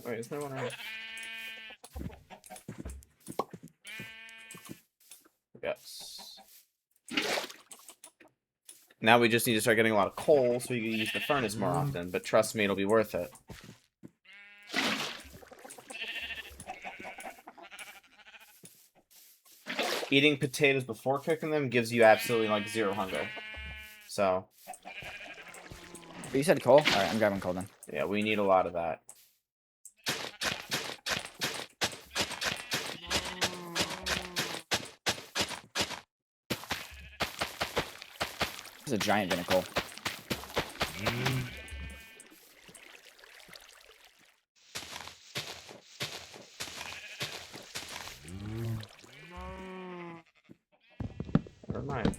Wait, is there one around? Yes. Now we just need to start getting a lot of coal so we can use the furnace more often, but trust me, it'll be worth it. Eating potatoes before cooking them gives you absolutely like 0 hunger. So, But you said coal? Alright, I'm grabbing coal then. yeah, we need a lot of that. This is a giant bin of coal. Never mind.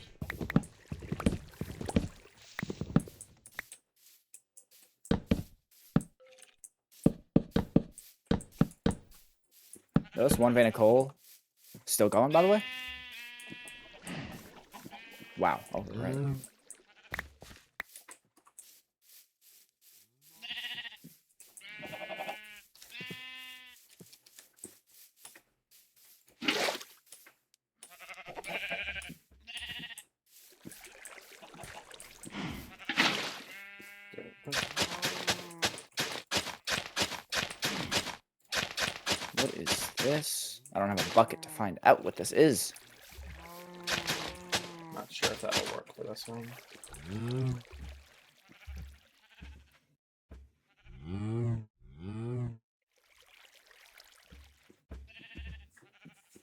There's one vein of coal. Still going, by the way? Wow. Oh, right. What is this? I don't have a bucket to find out what this is. Not sure if that'll work for this one.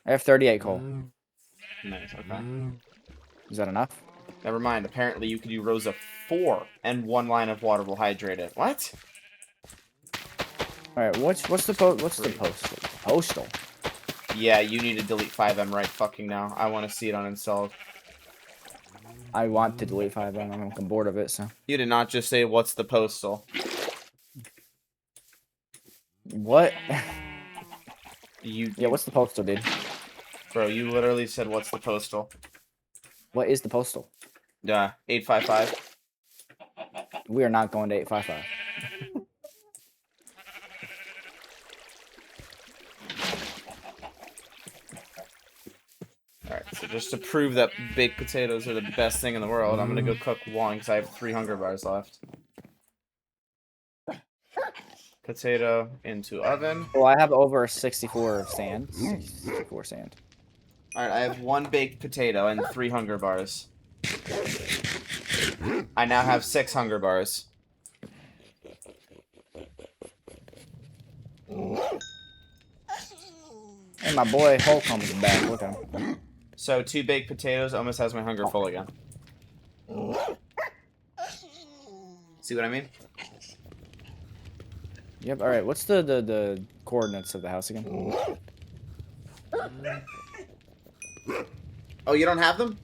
I have 38 coal. Nice, okay. Is that enough? Never mind. Apparently, you could do rows of 4, and 1 line of water will hydrate it. What? All right. What's the postal? Postal. Yeah, you need to delete 5M right fucking now. I want to see it uninstalled. I want to delete 5M. I'm bored of it. So. You did not just say what's the postal. What? Yeah, what's the postal, dude? Bro, you literally said what's the postal. What is the postal? 855. We are not going to 855. Alright, so just to prove that baked potatoes are the best thing in the world, I'm gonna go cook one because I have 3 hunger bars left. Potato into oven. Well, I have over 64 sand. 64 sand. Alright, I have 1 baked potato and 3 hunger bars. I now have 6 hunger bars. And my boy Hulk comes back. Look at him. So 2 baked potatoes almost has my hunger full again. See what I mean? Yep. All right. What's the coordinates of the house again? Oh, you don't have them?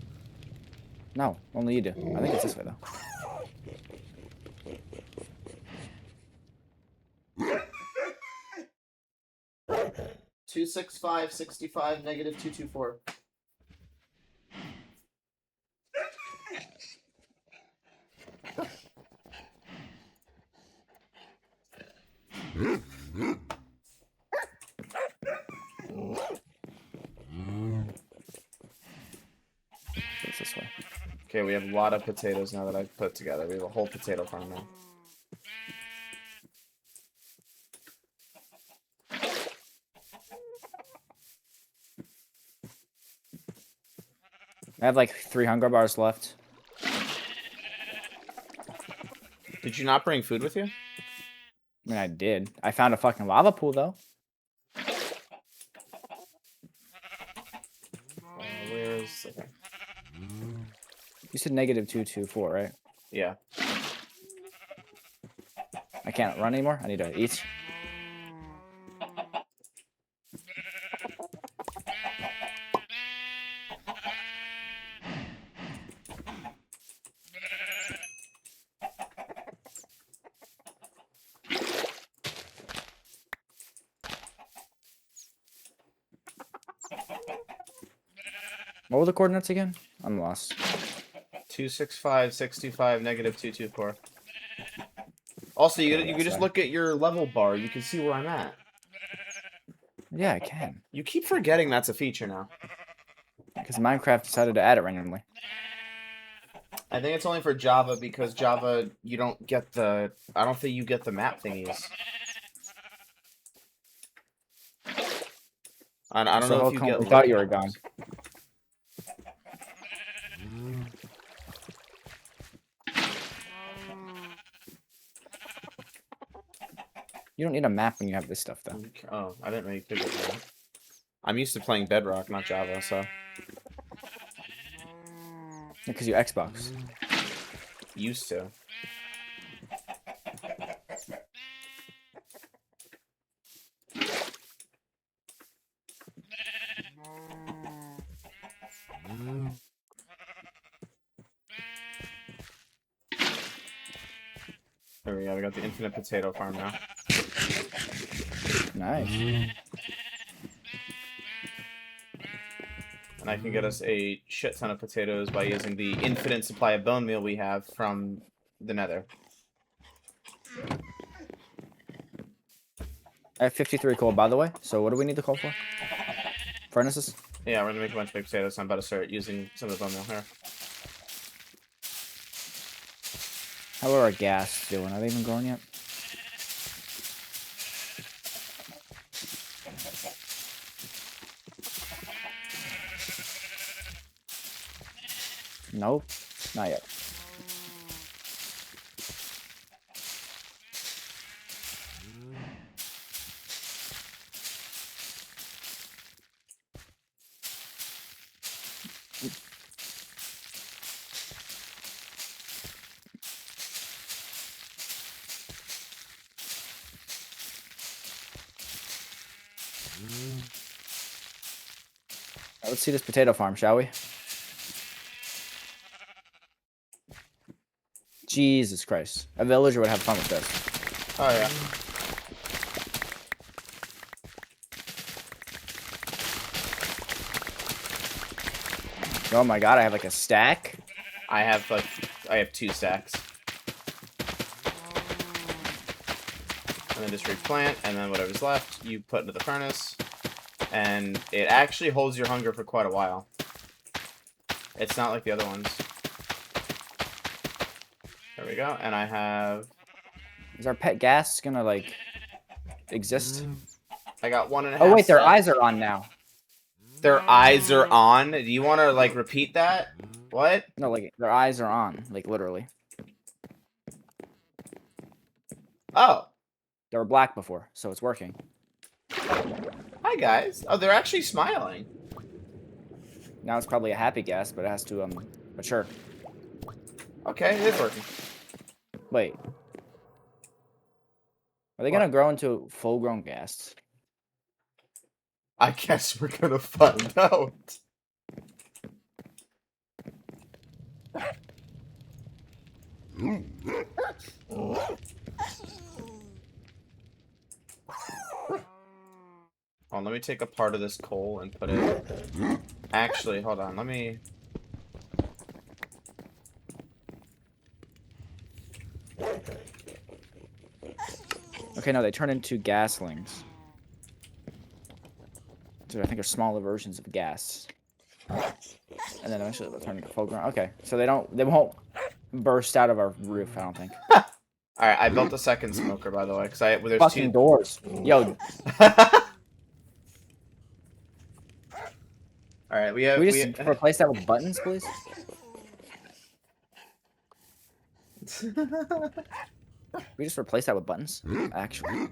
No, only you do. I think it's this way though. (265, 65, negative 224). It's this way. Okay, we have a lot of potatoes now that I've put together. We have a whole potato farm now. I have like 3 hunger bars left. Did you not bring food with you? I mean, I did. I found a fucking lava pool though. Where is... Okay. You said negative 224, right? Yeah. I can't run anymore. I need to eat. What were the coordinates again? I'm lost. 265, 65, negative 224. Also, you can just look at your level bar. You can see where I'm at. Yeah, I can. You keep forgetting that's a feature now. Because Minecraft decided to add it randomly. I think it's only for Java because Java, you don't get the... I don't think you get the map thingies. I don't know if you get... I thought you were gone. You don't need a map when you have this stuff, though. Oh, I didn't really figure that out. I'm used to playing Bedrock, not Java, so... Because you Xbox. Used to. There we go, we got the infinite potato farm now. Nice. and I can get us a shit ton of potatoes by using the infinite supply of bone meal we have from the nether. I have 53 coal, by the way. So what do we need the coal for? Furnaces? Yeah, we're gonna make a bunch of baked potatoes, so I'm about to start using some of the bone meal here. How are our gas doing? Are they even growing yet? Nope, not yet. Let's see this potato farm, shall we? Jesus Christ. A villager would have fun with this. Oh, yeah. Oh my god, I have like a stack. I have 2 stacks. And then just replant, and then whatever's left, you put into the furnace. And it actually holds your hunger for quite a while. It's not like the other ones. There we go. And I have... Is our pet gas gonna, like, exist? I got 1.5. Oh, wait, their eyes are on now. Their eyes are on? Do you want to, like, repeat that? What? No, like, their eyes are on. Like, literally. Oh. They were black before, so it's working. Hi, guys. Oh, they're actually smiling. Now it's probably a happy gas, but it has to, mature. Okay, it is working. Wait. Are they gonna grow into full-grown gas? I guess we're gonna find out. Oh, let me take a part of this coal and put it... Actually, hold on, let me... Okay, no, they turn into gaslings. So I think they're smaller versions of gas. And then eventually they'll turn into full grown. Okay, so they won't burst out of our roof, I don't think. Alright, I built a second smoker, by the way, because there's fucking doors. Yo. Alright, we have... Can we just replace that with buttons, please? We just replace that with buttons? Actually.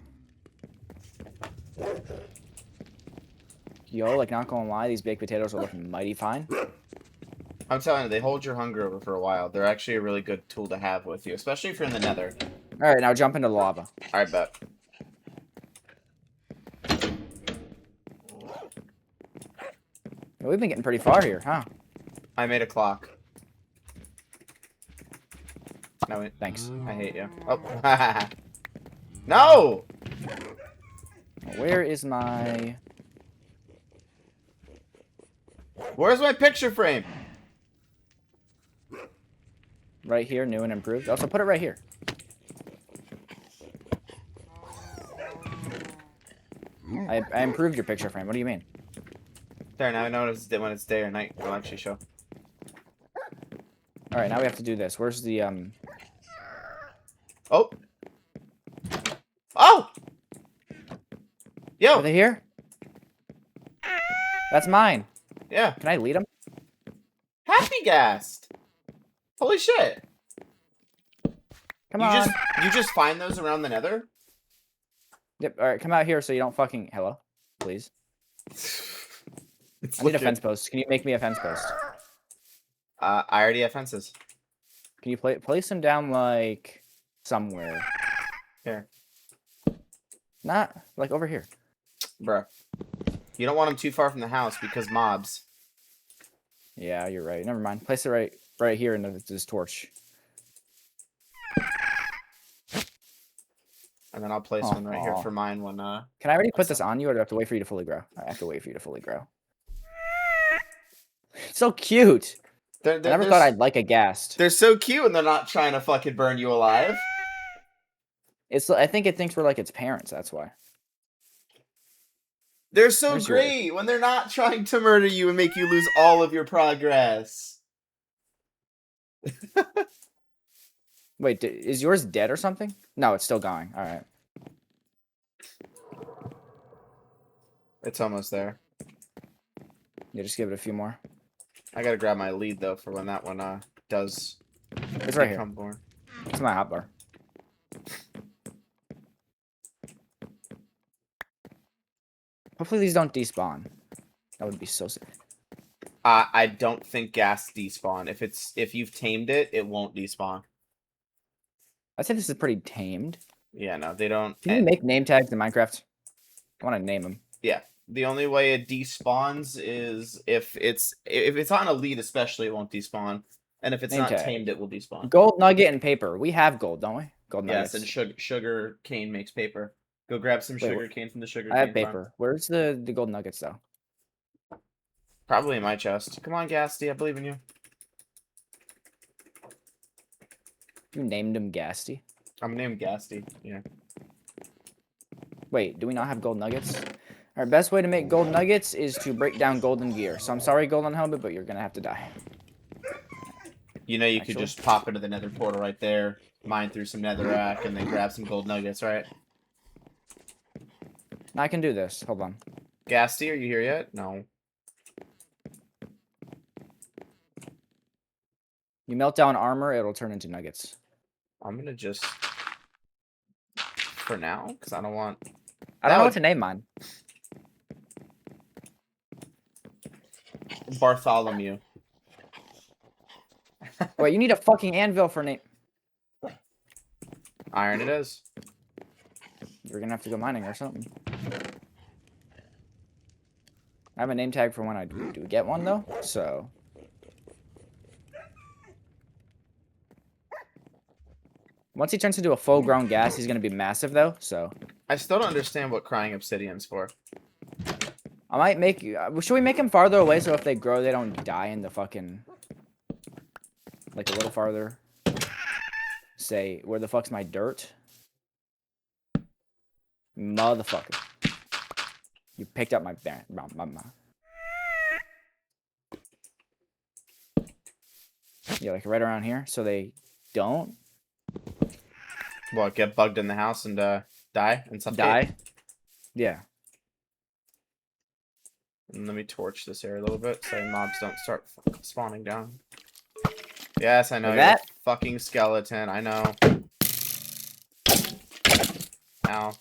Yo, like, not gonna lie, these baked potatoes are looking mighty fine. I'm telling you, they hold your hunger over for a while. They're actually a really good tool to have with you, especially if you're in the nether. Alright, now jump into the lava. Alright, bet. We've been getting pretty far here, huh? I made a clock. No, thanks. I hate you. Oh, no! Where is my... Where's my picture frame? Right here, new and improved. Also, put it right here. I improved your picture frame. What do you mean? There, now I know when it's day or night. It'll actually show. Alright, now we have to do this. Where's the, Oh! Oh! Yo! Are they here? That's mine. Yeah. Can I lead them? Happy Gast! Holy shit! Come on. You just find those around the nether? Yep, alright, come out here so you don't fucking... Hello? Please. I need a fence post. Can you make me a fence post? I already have fences. Can you place them down, like, somewhere? Here. Not, like, over here. Bruh. You don't want them too far from the house because mobs. Yeah, you're right. Never mind. Place it right here in this torch. And then I'll place one right here for mine when, Can I already put this on you, or do I have to wait for you to fully grow? I have to wait for you to fully grow. So cute. I never thought I'd like a ghast. They're so cute and they're not trying to fucking burn you alive. I think it thinks we're like its parents, that's why. They're so great when they're not trying to murder you and make you lose all of your progress. Wait, is yours dead or something? No, it's still going. All right. It's almost there. Yeah, just give it a few more. I gotta grab my lead though for when that one does. It's right here. Born. It's my hotbar. Hopefully these don't despawn. That would be so sick. I don't think gas despawn. If you've tamed it, it won't despawn. I'd say this is pretty tamed. Yeah, no, they don't. Can you make name tags in Minecraft? I want to name them. Yeah, the only way it despawns is if it's on a lead, especially, it won't despawn. And if it's name not tag. Tamed, it will despawn. Gold nugget and paper. We have gold, don't we? Gold nuggets. Yes, and sugar cane makes paper. Go grab some sugar cane from the sugar cane. I have paper. Farm. Where's the gold nuggets though? Probably in my chest. Come on, Gasty, I believe in you. You named him Gasty? I'm named Gasty, yeah. Wait, do we not have gold nuggets? Our best way to make gold nuggets is to break down golden gear. So I'm sorry, Golden Helmet, but you're gonna have to die. You know, you could just pop into the nether portal right there, mine through some netherrack, and then grab some gold nuggets, right? I can do this. Hold on. Gasty, are you here yet? No. You melt down armor, it'll turn into nuggets. I'm gonna just... For now, because I don't want... I don't know what to name mine. Bartholomew. Wait, you need a fucking anvil for name... Iron it is. You're gonna have to go mining or something. I have a name tag for when I do get one, though, so... Once he turns into a full-grown gas, he's gonna be massive, though, so... I still don't understand what crying obsidian's for. I might make... should we make him farther away so if they grow, they don't die in the fucking... Like, a little farther? Say, where the fuck's my dirt? Motherfucker. You picked up my... Yeah, like right around here, so they don't... What, get bugged in the house and die and suffocate? Die? Yeah. And let me torch this area a little bit so mobs don't start spawning down. Yes, I know. That fucking skeleton. I know. Ow.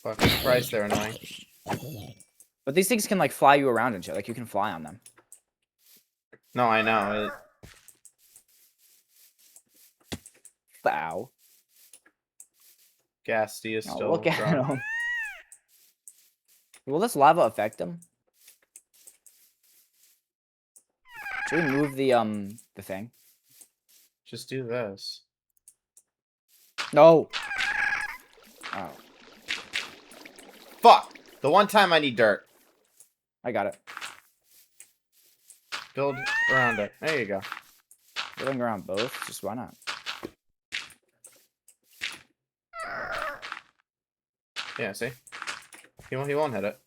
Fucking Christ, they're annoying. But these things can like fly you around and shit. Like you can fly on them. No, I know. Ow. Gasty is still look at him. Will this lava affect them? Should we move the thing? Just do this. No. Oh. Fuck! The one time I need dirt. I got it. Build around it. There you go. Building around both? Just why not? Yeah, see? He won't hit it.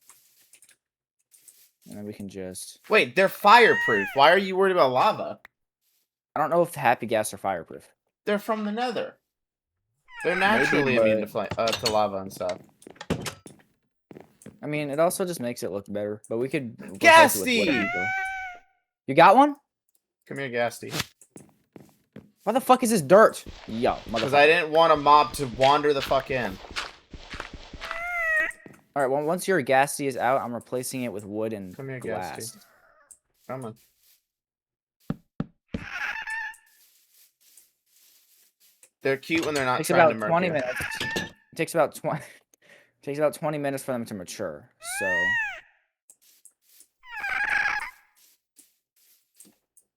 And then we can just... Wait, they're fireproof. Why are you worried about lava? I don't know if happy gas are fireproof. They're from the nether. They're naturally immune to lava and stuff. I mean, it also just makes it look better. But we could... Gasty! You got one? Come here, Gasty. Why the fuck is this dirt? Yo, because I didn't want a mob to wander the fuck in. Alright, well, once your Gasty is out, I'm replacing it with wood and Come here, glass. Gasty. Come on. They're cute when they're not trying to murder. It takes about 20 minutes. It takes about 20 minutes for them to mature. So.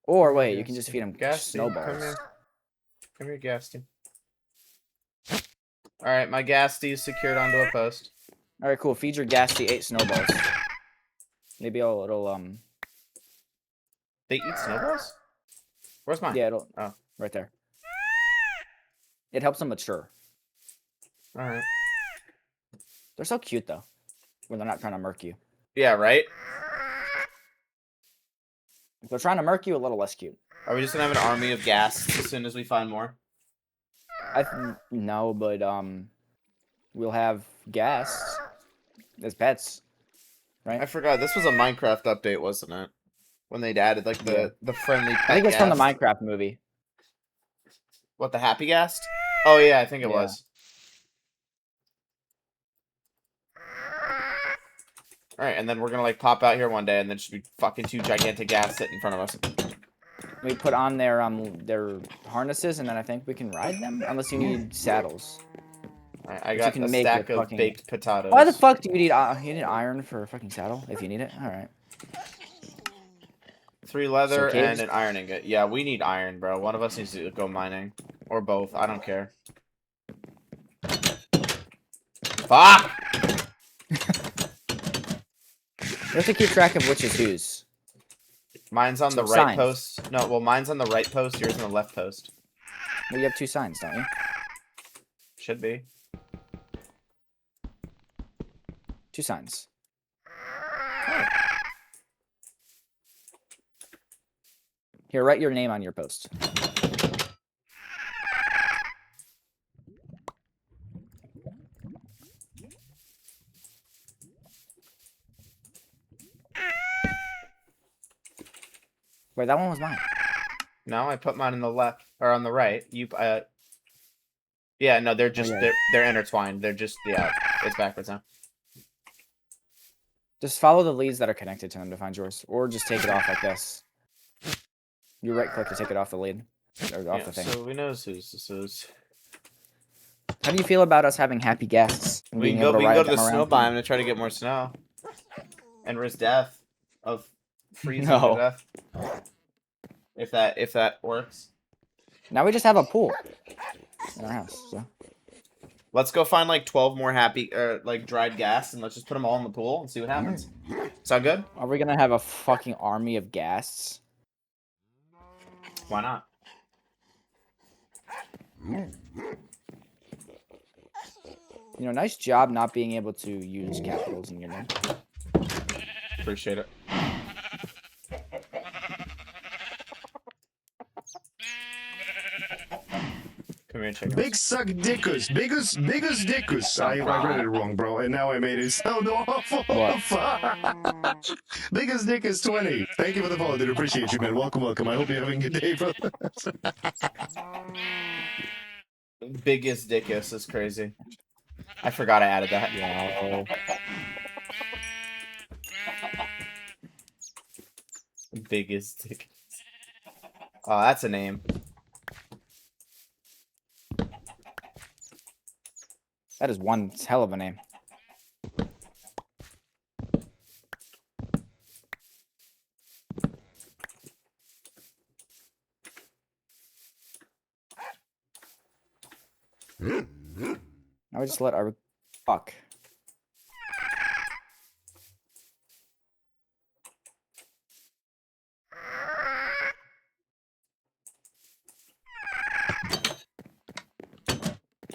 Or wait, you can just feed them snowballs. Come here, Gasty. All right, my Gasty is secured onto a post. All right, cool. Feed your Gasty 8 snowballs. Maybe it'll They eat snowballs? Where's mine? Yeah, it'll. Oh. Right there. It helps them mature. All right. They're so cute though, when they're not trying to murk you. Yeah, right? If they're trying to murk you, a little less cute. Are we just gonna have an army of gas as soon as we find more? No, but we'll have gas as pets, right? I forgot. This was a Minecraft update, wasn't it? When they'd added like the friendly pet I think it's from the gas. Minecraft movie. What, the Happy Ghast? Oh yeah, I think it Yeah. was. Alright, and then we're gonna like pop out here one day and then just be fucking 2 gigantic gas sitting in front of us. We put on their harnesses, and then I think we can ride them, unless you need saddles. I got a stack of baked potatoes. Why the fuck do you need iron for a fucking saddle if you need it? All right. 3 leather and an iron ingot. Yeah, we need iron, bro. One of us needs to go mining. Or both. I don't care. Fuck! You have to keep track of which is whose. Mine's on the right post. No, well, mine's on the right post. Yours on the left post. Well, you have 2 signs, don't you? Should be. 2 signs. Here, write your name on your post. Wait, that one was mine. No, I put mine on the left or on the right. Yeah, no, they're just they're intertwined. They're just it's backwards now. Just follow the leads that are connected to them to find yours, or just take it off like this. You right click to take it off the lead, or off the thing. So we know whose this is. How do you feel about us having happy guests? We can go to the snow biome to try to get more snow, and risk death of freezing to death. If that works. Now we just have a pool in our house. So. Let's go find like 12 more like dried gas, and let's just put them all in the pool and see what happens. Sound good? Are we gonna have a fucking army of ghasts? Why not? You know, nice job not being able to use capitals in your name. Appreciate it. Come here and check it out. Big suck dickus. Biggest dickus. I read it wrong, bro, and now I made it sound awful. Biggest dick is 20. Thank you for the follow, dude. Appreciate you, man. Welcome. I hope you're having a good day, brother. Biggest dickus is crazy. I forgot I added that. Yeah. Biggest dickus. Oh, that's a name. That is one hell of a name. Now we just let our fuck.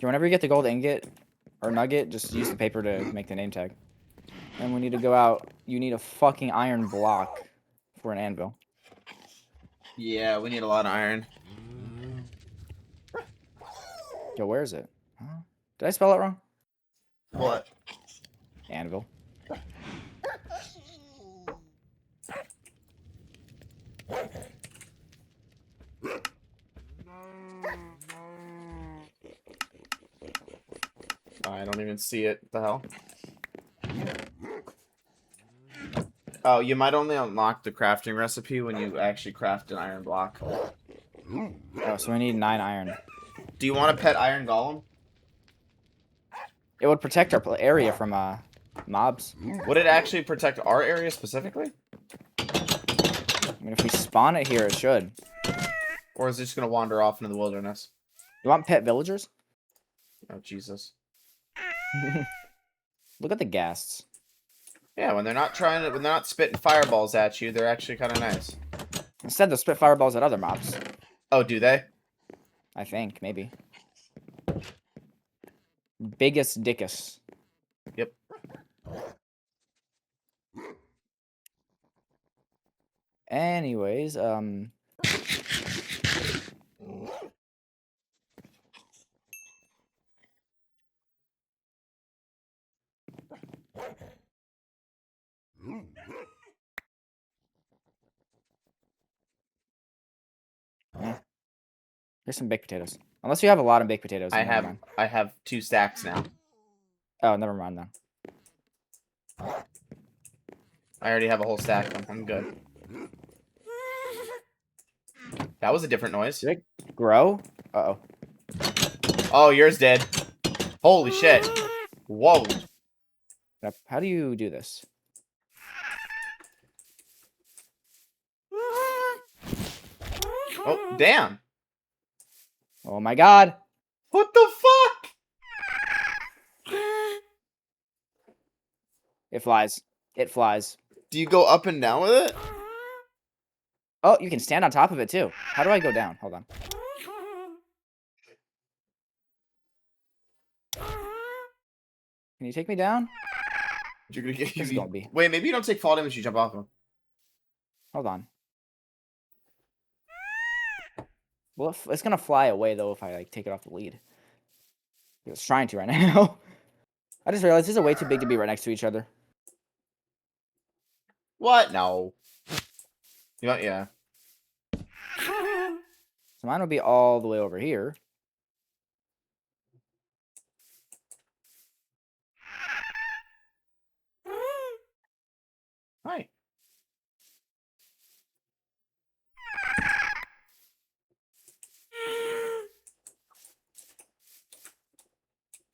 Whenever you get the gold ingot or nugget, just use the paper to make the name tag. And we need to go out. You need a fucking iron block for an anvil. Yeah, we need a lot of iron. Yo, where is it? Huh? Did I spell it wrong? What? Anvil. I don't even see it. What the hell? Oh, you might only unlock the crafting recipe when you actually craft an iron block. Oh, so we need 9 iron. Do you want a pet iron golem? It would protect our area from mobs. Would it actually protect our area specifically? I mean, if we spawn it here, it should. Or is it just gonna wander off into the wilderness? You want pet villagers? Oh Jesus! Look at the ghasts. Yeah, when they're not spitting fireballs at you, they're actually kind of nice. Instead, they'll spit fireballs at other mobs. Oh, do they? I think, maybe. Biggest dickus. Yep. Anyways, here's some baked potatoes. Unless you have a lot of baked potatoes. I never mind. have 2 stacks now. Oh, never mind then. I already have a whole stack. I'm good. That was a different noise. Did it grow? Uh-oh. Oh, yours did. Holy shit. Whoa. How do you do this? Oh, damn. Oh my god. What the fuck? It flies. It flies. Do you go up and down with it? Oh, you can stand on top of it too. How do I go down? Hold on. Can you take me down? You're gonna get This don't be. Wait, maybe you don't take fall damage, you jump off him. Hold on. Well, it's gonna fly away though if I like take it off the lead. It's trying to right now. I just realized these are way too big to be right next to each other. What? No. You want, yeah. So mine would be all the way over here. Hi.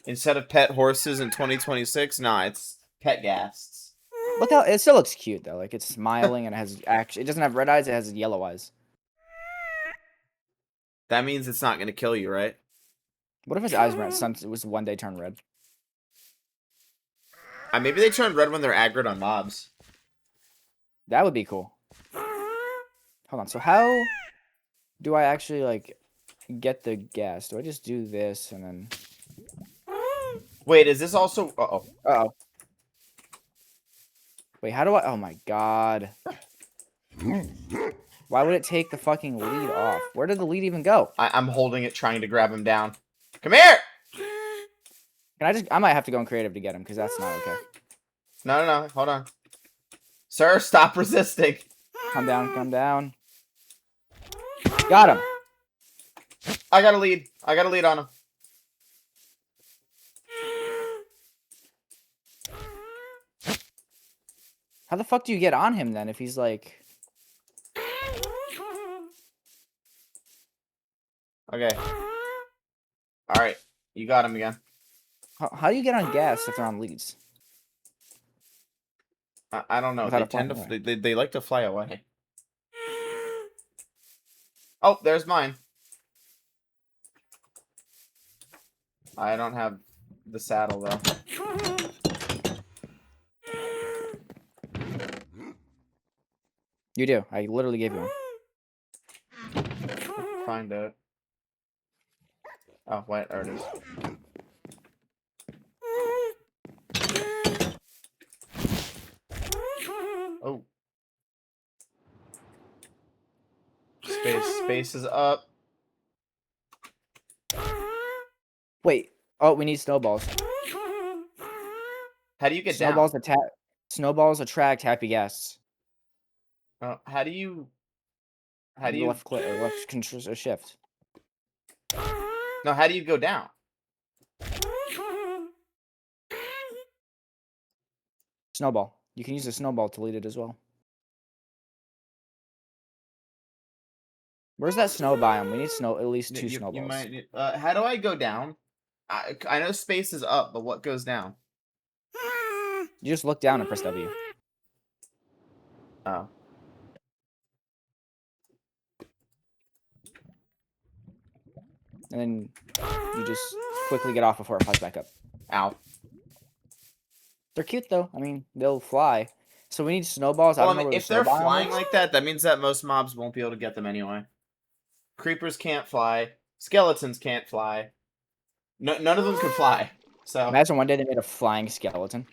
Instead of pet horses in 2026, nah, it's pet ghasts. Look how it still looks cute though. Like it's smiling and it has actually. It doesn't have red eyes. It has yellow eyes. That means it's not gonna kill you, right? What if his eyes were since it was one day turn red? Maybe they turn red when they're aggroed on mobs. That would be cool. Hold on. So how do I actually like get the gas? Do I just do this and then? Wait, is this also? Uh-oh. Uh-oh. Wait, how do I? Oh my god. Why would it take the fucking lead off? Where did the lead even go? I'm holding it, trying to grab him down. Come here! Can I just? I might have to go in creative to get him because that's not okay. No. Hold on. Sir, stop resisting. Come down. Come down. Got him. I got a lead. I got a lead on him. How the fuck do you get on him then if he's like... Okay. Alright. You got him again. How do you get on gas if they're on leads? I don't know. They tend to... They like to fly away. Oh, there's mine. I don't have the saddle, though. You do. I literally gave you one. Find it. Oh, wait, there it is. Oh. Space is up. Wait. Oh, we need snowballs. How do you get snowballs down? Snowballs attract happy guests. How do you left click or left control or shift? No, how do you go down? Snowball. You can use a snowball to lead it as well. Where's that snow biome? We need at least two snowballs. How do I go down? I know space is up, but what goes down? You just look down and press W. Oh. And then you just quickly get off before it flies back up. Ow. They're cute though. I mean, they'll fly. So we need snowballs. Well, I don't know where if they're the snowball flying is. like that means that most mobs won't be able to get them anyway. Creepers can't fly. Skeletons can't fly. None of them can fly. So Imagine one day they made a flying skeleton.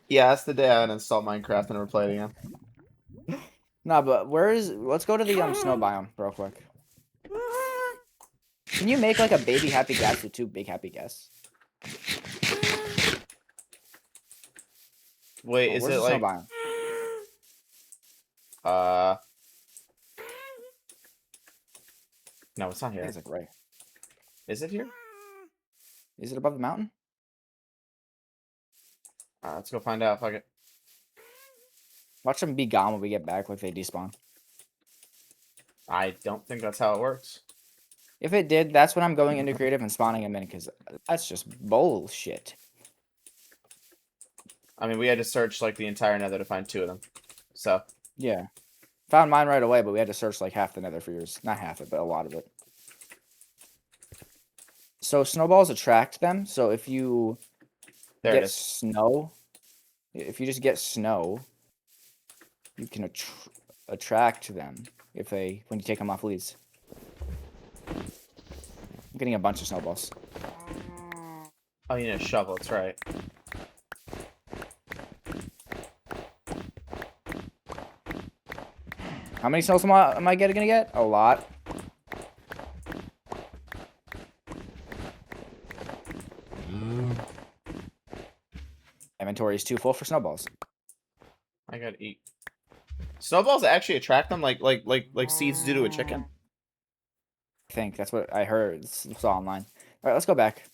yeah, that's the day I uninstalled Minecraft and never played it again. No, but let's go to the snow biome real quick. Can you make like a baby happy gas with 2 big happy gas? Wait, is it like snow no, it's not here. It's like right. Is it here? Is it above the mountain? Let's go find out. Fuck it. Watch them be gone when we get back, like they despawn. I don't think that's how it works. If it did, that's when I'm going into creative and spawning them in, because that's just bullshit. I mean, we had to search like the entire nether to find 2 of them. So Yeah. Found mine right away, but we had to search like half the nether for yours. Not half it, but a lot of it. So snowballs attract them. So if you there it get is. snow, if you just get snow, you can attract them when you take them off leads. I'm getting a bunch of snowballs. Oh, you need a shovel. That's right. How many snows am I gonna get? A lot. Inventory is too full for snowballs. I gotta eat. Snowballs actually attract them like seeds do to a chicken. I think that's what I heard. Saw online. All right, let's go back.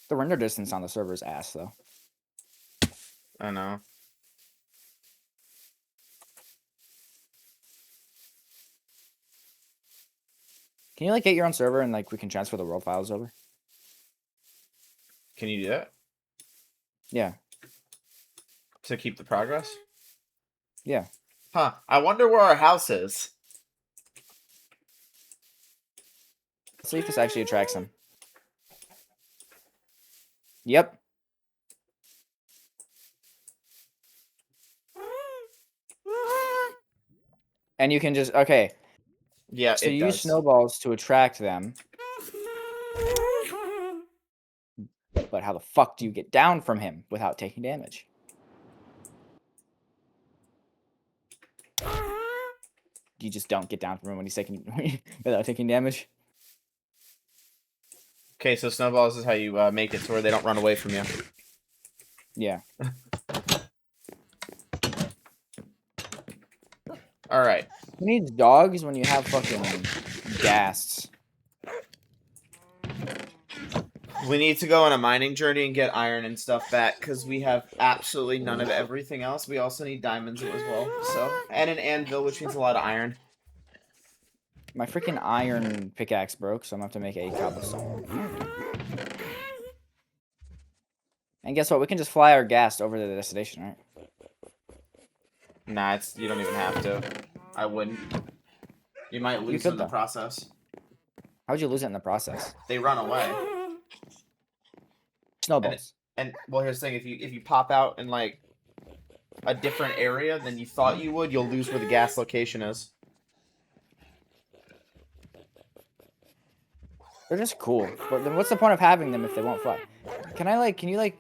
The render distance on the server is ass, though. I know. Can you like get your own server and like we can transfer the world files over? Can you do that? Yeah. To keep the progress? Yeah. Huh. I wonder where our house is. Let's see if this actually attracts them. Yep. And you can just okay. Yeah, So it you does. use snowballs to attract them. But how the fuck do you get down from him without taking damage? You just don't get down from him when he's taking without taking damage. Okay, so snowballs is how you make it to where they don't run away from you. Yeah. All right. Who needs dogs when you have fucking ghasts? We need to go on a mining journey and get iron and stuff back because we have absolutely none of everything else. We also need diamonds as well. So, and an anvil, which means a lot of iron. My freaking iron pickaxe broke, so I'm gonna have to make a cobblestone. And guess what? We can just fly our ghast over to the destination, right? Nah, you don't even have to. I wouldn't. You might lose in the process. How'd you lose it in the process? They run away. Snowballs. And well, here's the thing: if you pop out in like a different area than you thought you would, you'll lose where the gas location is. They're just cool. But then what's the point of having them if they won't fly? Can you like...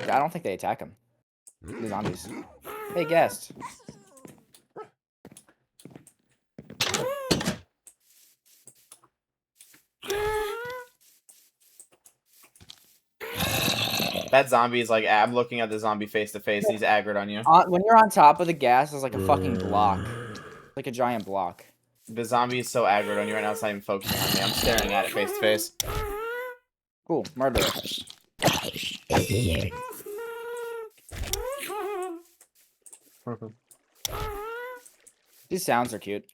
I don't think they attack them. The zombies. Hey, guest. That zombie is like, I'm looking at the zombie face to face. He's aggroed on you. When you're on top of the gas, there's like a fucking block. Like a giant block. The zombie is so aggroed on you right now, it's not even focusing on me. I'm staring at it face to face. Cool, murder. These sounds are cute.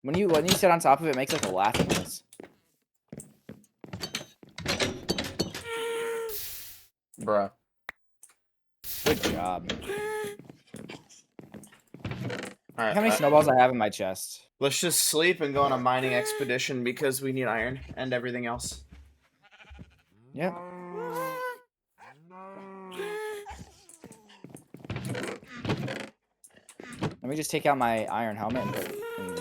When you sit on top of it, it makes like a laughing noise. Bruh. Good job. All right, How many snowballs I have in my chest? let's just sleep and go on a mining expedition because we need iron and everything else. Yep. Let me just take out my iron helmet and put it in.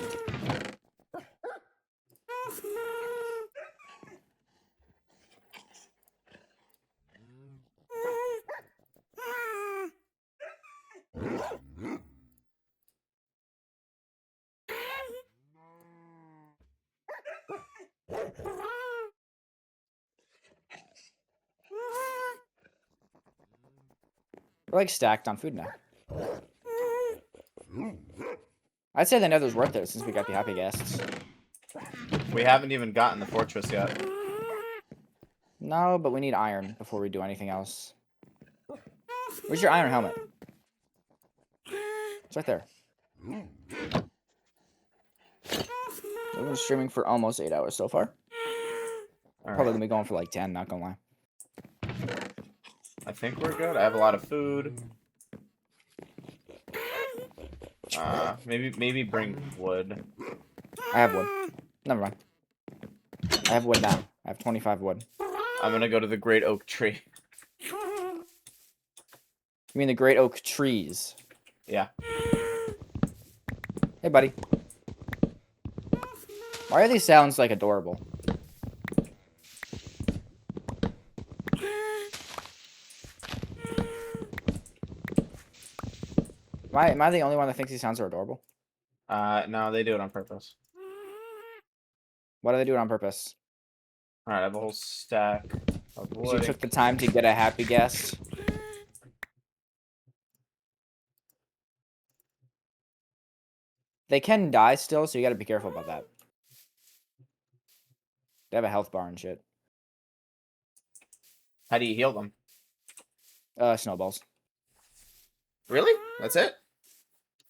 We're like stacked on food now. I'd say the nether's worth it since we got the happy guests. We haven't even gotten the fortress yet. No, but we need iron before we do anything else. Where's your iron helmet? It's right there. We've been streaming for almost 8 hours so far. Probably gonna be going for like 10, not gonna lie. I think we're good. I have a lot of food. Maybe bring wood. I have wood. Never mind. I have wood now. I have 25 wood. I'm gonna go to the great oak tree. You mean the great oak trees? Yeah. Hey, buddy. Why are these sounds like adorable? Am I the only one that thinks these sounds are adorable? No, they do it on purpose. Why do they do it on purpose? Alright, I have a whole stack of wood. You took the time to get a happy guest. They can die still, so you gotta be careful about that. They have a health bar and shit. How do you heal them? Snowballs. Really? That's it?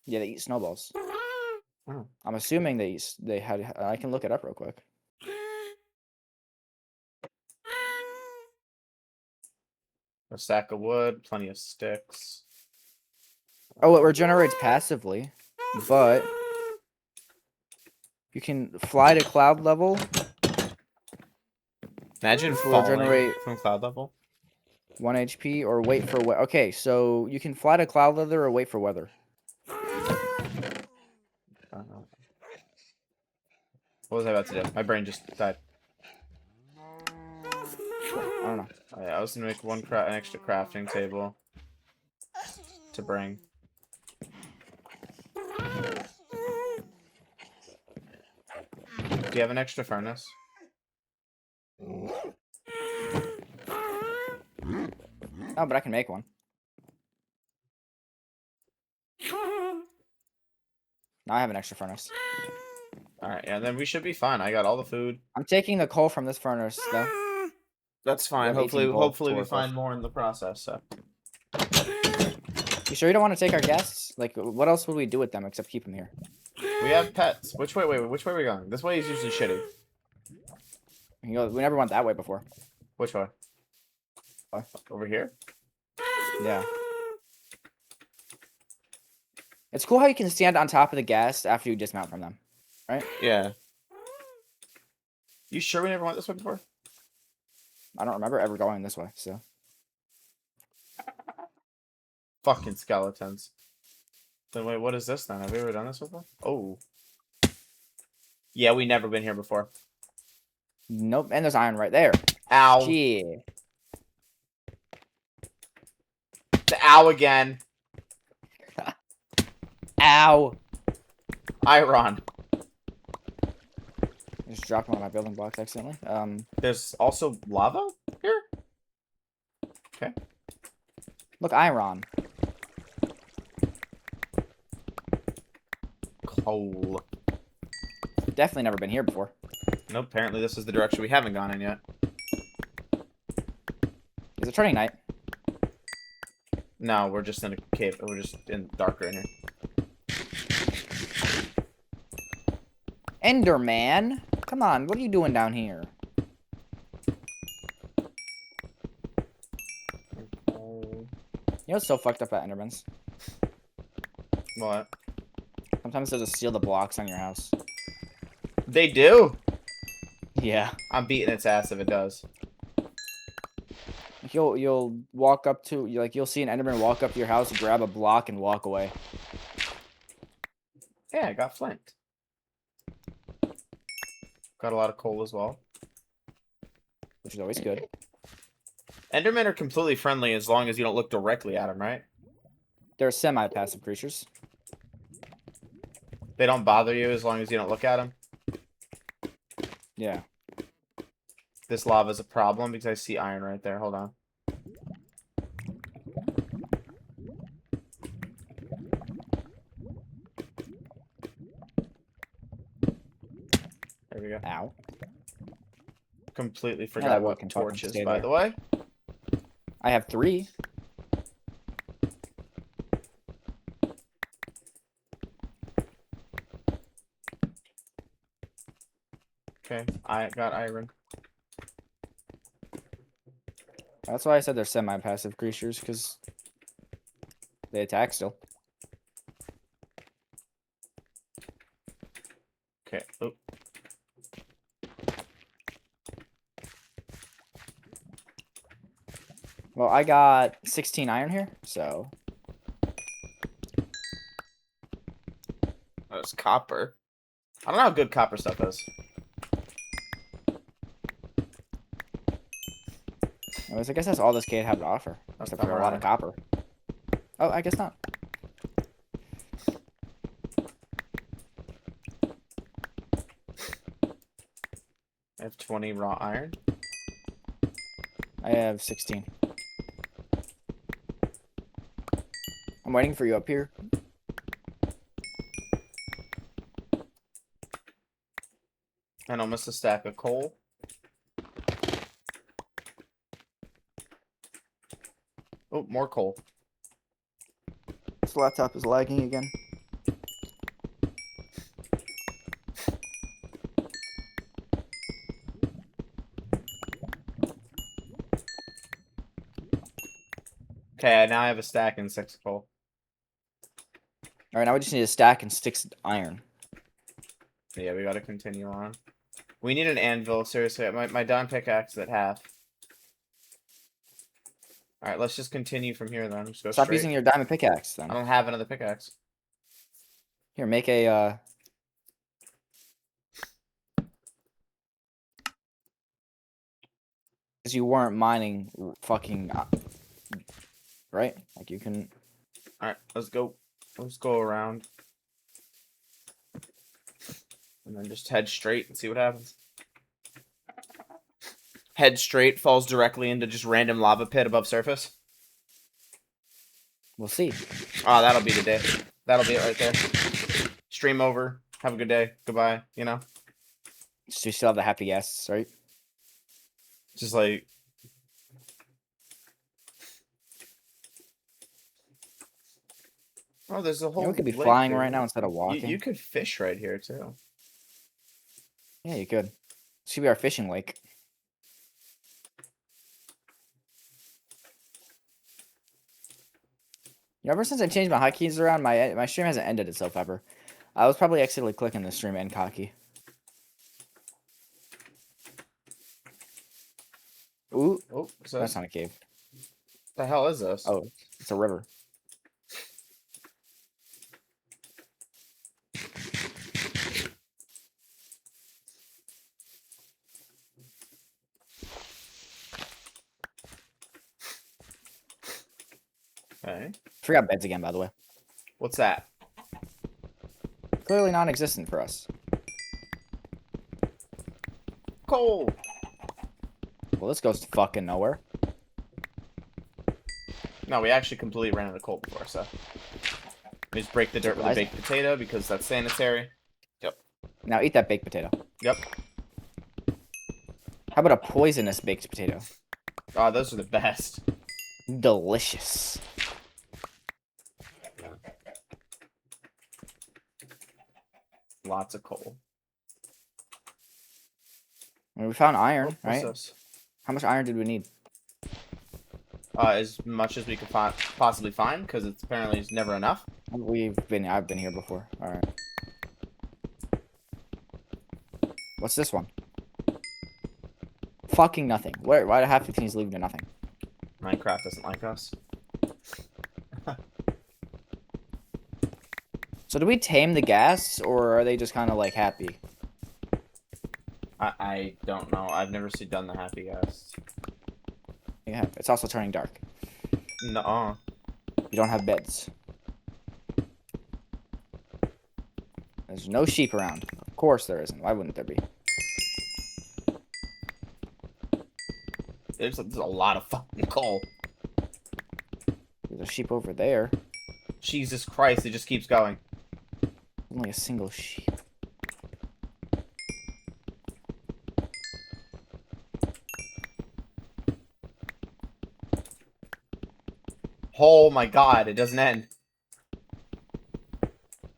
Yeah, they eat snowballs. Oh. I'm assuming they had. I can look it up real quick. A stack of wood, plenty of sticks. Oh, it regenerates passively, but you can fly to cloud level. Imagine Will falling regenerate from cloud level. 1 HP or wait for weather. Okay, so you can fly to cloud level or wait for weather. What was I about to do? My brain just died. I don't know. Oh, yeah, I was gonna make an extra crafting table to bring. Do you have an extra furnace? Oh, but I can make one. Now I have an extra furnace. Alright, yeah, then we should be fine. I got all the food. I'm taking the coal from this furnace, though. That's fine. Hopefully we find more in the process. So. You sure you don't want to take our guests? Like, what else would we do with them except keep them here? We have pets. Which way? Wait, which way are we going? This way is usually shitty. We never went that way before. Which way? Over here? Yeah. It's cool how you can stand on top of the guests after you dismount from them, right? Yeah. You sure we never went this way before? I don't remember ever going this way, so. Fucking skeletons. Then wait, what is this then? Have we ever done this before? Oh. Yeah, we never been here before. Nope, and there's iron right there. Ow. Yeah. The ow again. Ow. Iron. Just dropped one of my building blocks accidentally. There's also lava here? Okay. Look, iron. Coal. Definitely never been here before. Nope, apparently this is the direction we haven't gone in yet. Is it turning night? No, we're just in a cave. We're just in darker in here. Enderman? Come on, what are you doing down here? You know what's so fucked up about Endermans? What? Sometimes they'll just steal the blocks on your house. They do? Yeah. I'm beating its ass if it does. Like you'll walk up to you'll see an Enderman walk up to your house, grab a block, and walk away. Yeah, I got flint. Got a lot of coal as well. Which is always good. Endermen are completely friendly as long as you don't look directly at them, right? They're semi-passive creatures. They don't bother you as long as you don't look at them. Yeah. This lava's a problem because I see iron right there. Hold on. There we go. Ow. Completely forgot what torches, by the way. I have 3. Okay, I got iron. That's why I said they're semi-passive creatures, because they attack still. Okay. Oop. Well, I got 16 iron here, so... That's copper. I don't know how good copper stuff is. Anyways, I guess that's all this cave had to offer. Except for a lot of copper. Oh, I guess not. I have 20 raw iron. I have 16. I'm waiting for you up here. And almost a stack of coal. Oh, more coal. This laptop is lagging again. Okay, now I have a stack and 6 coal. Alright, now we just need a stack and 6 iron. Yeah, we gotta continue on. We need an anvil, seriously. My diamond pickaxe is at half. Alright, let's just continue from here then. Just go Stop straight. using your diamond pickaxe then. I don't have another pickaxe. Here, make a because you weren't mining fucking right? Like you can Alright, let's go. Let's go around. And then just head straight and see what happens. Head straight, falls directly into just random lava pit above surface. we'll see. Oh, that'll be the day. That'll be it right there. Stream over. Have a good day. Goodbye. You know? So you still have the happy guests, right? Just like... Oh, there's a whole... You know, we could be lake flying there. right now instead of walking. You could fish right here, too. Yeah, you could. This should be our fishing lake. You know, ever since I changed my hotkeys around, my stream hasn't ended itself ever. I was probably accidentally clicking the stream end hotkey. Ooh, Oh, so that's not a cave. the hell is this? Oh, it's a river. Okay. Forgot beds again, by the way. What's that? Clearly non-existent for us. Coal! Well, this goes to fucking nowhere. No, we actually completely ran out of coal before, so... We just break the dirt with a baked potato because that's sanitary. Yep. Now eat that baked potato. Yep. How about a poisonous baked potato? Oh, those are the best. Delicious. Lots of coal. Well, we found iron, What's right? this? How much iron did we need? As much as we could possibly find, because it's apparently never enough. I've been here before. All right. What's this one? Fucking nothing. Why do half 15s leave to nothing? Minecraft doesn't like us. So do we tame the ghast, or are they just kind of like happy? I don't know. I've never done the happy ghast. Yeah, it's also turning dark. No. You don't have beds. There's no sheep around. Of course there isn't. Why wouldn't there be? There's a lot of fucking coal. There's a sheep over there. Jesus Christ, it just keeps going. Only a single sheep. Oh my god, it doesn't end.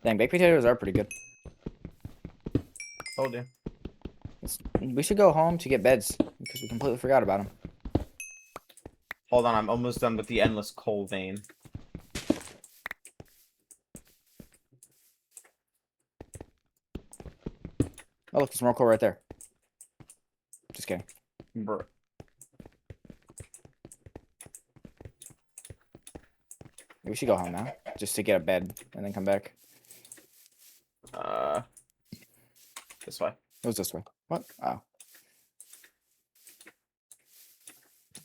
Dang, baked potatoes are pretty good. Told you. We should go home to get beds, because we completely forgot about them. Hold on, I'm almost done with the endless coal vein. Oh, look, there's more coal right there. Just kidding. Bruh. We should go home now, just to get a bed, and then come back. This way. It was this way. What? Oh.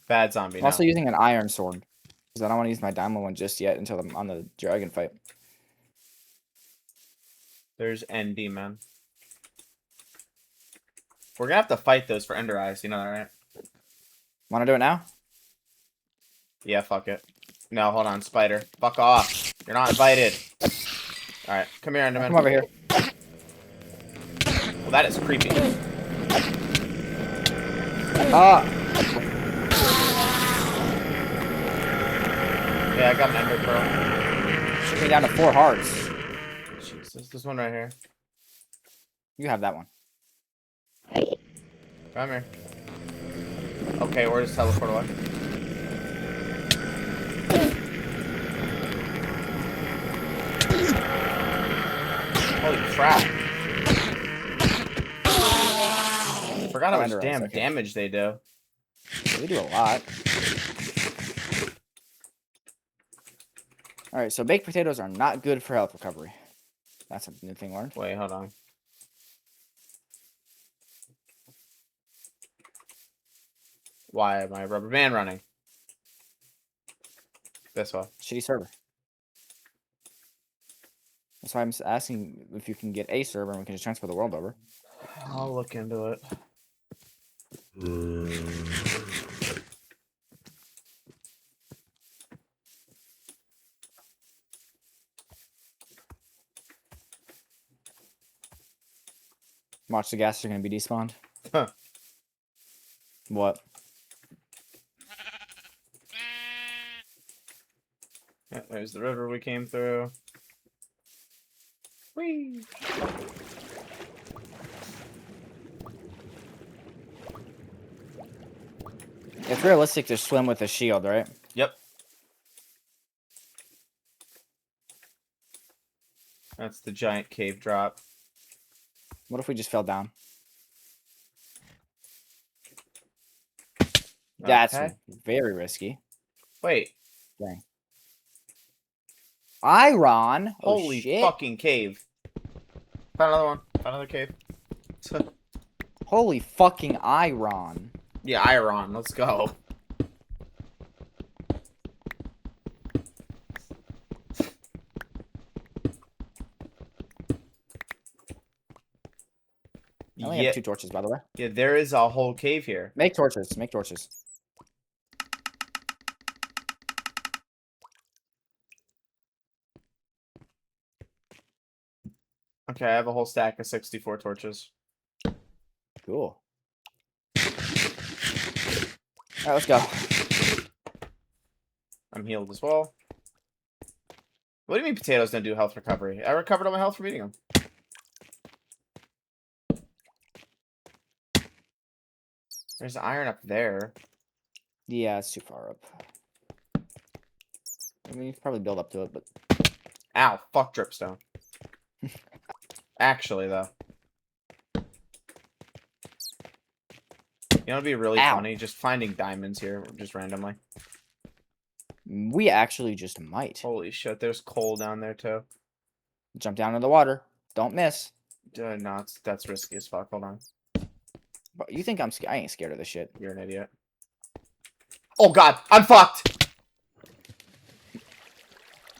Bad zombie I'm now. also using an iron sword, because I don't want to use my diamond one just yet until I'm on the dragon fight. There's ND, man. We're gonna have to fight those for Ender Eyes, you know that, right? Want to do it now? Yeah, fuck it. No, hold on, Spider. Fuck off. You're not invited. Alright, come here, Enderman. Come over here. Well, that is creepy. Yeah, I got an Ender Pearl. Shoot me down to 4 hearts. Jesus, this one right here. You have that one. Come here. Okay, we're just teleport away. Holy crap. Forgot how much damn damage they do. They do a lot. Alright, so baked potatoes are not good for health recovery. That's a new thing learned. Wait, hold on. Why am I rubber band running? This way. Shitty server. That's why I'm asking if you can get a server and we can just transfer the world over. I'll look into it. Watch, the ghast are going to be despawned. Huh. What? Yeah, there's the river we came through. Whee! It's realistic to swim with a shield, right? Yep. That's the giant cave drop. What if we just fell down? That's Okay. very risky. Wait. Dang. Iron? Holy oh, shit. fucking cave. Found another one. Found another cave. Holy fucking iron. Yeah, iron. Let's go. I only have 2 torches, by the way. Yeah, there is a whole cave here. Make torches. Make torches. Okay, I have a whole stack of 64 torches. Cool. Alright, let's go. I'm healed as well. What do you mean potatoes don't do health recovery? I recovered all my health from eating them. There's iron up there. Yeah, it's too far up. I mean, you could probably build up to it, but... Ow, fuck dripstone. Actually, though. You know, it'd be really funny just finding diamonds here, just randomly. We actually just might. Holy shit, there's coal down there too. Jump down in the water. Don't miss. No, that's risky as fuck. Hold on. But you think I'm scared? I ain't scared of this shit. You're an idiot. Oh god, I'm fucked!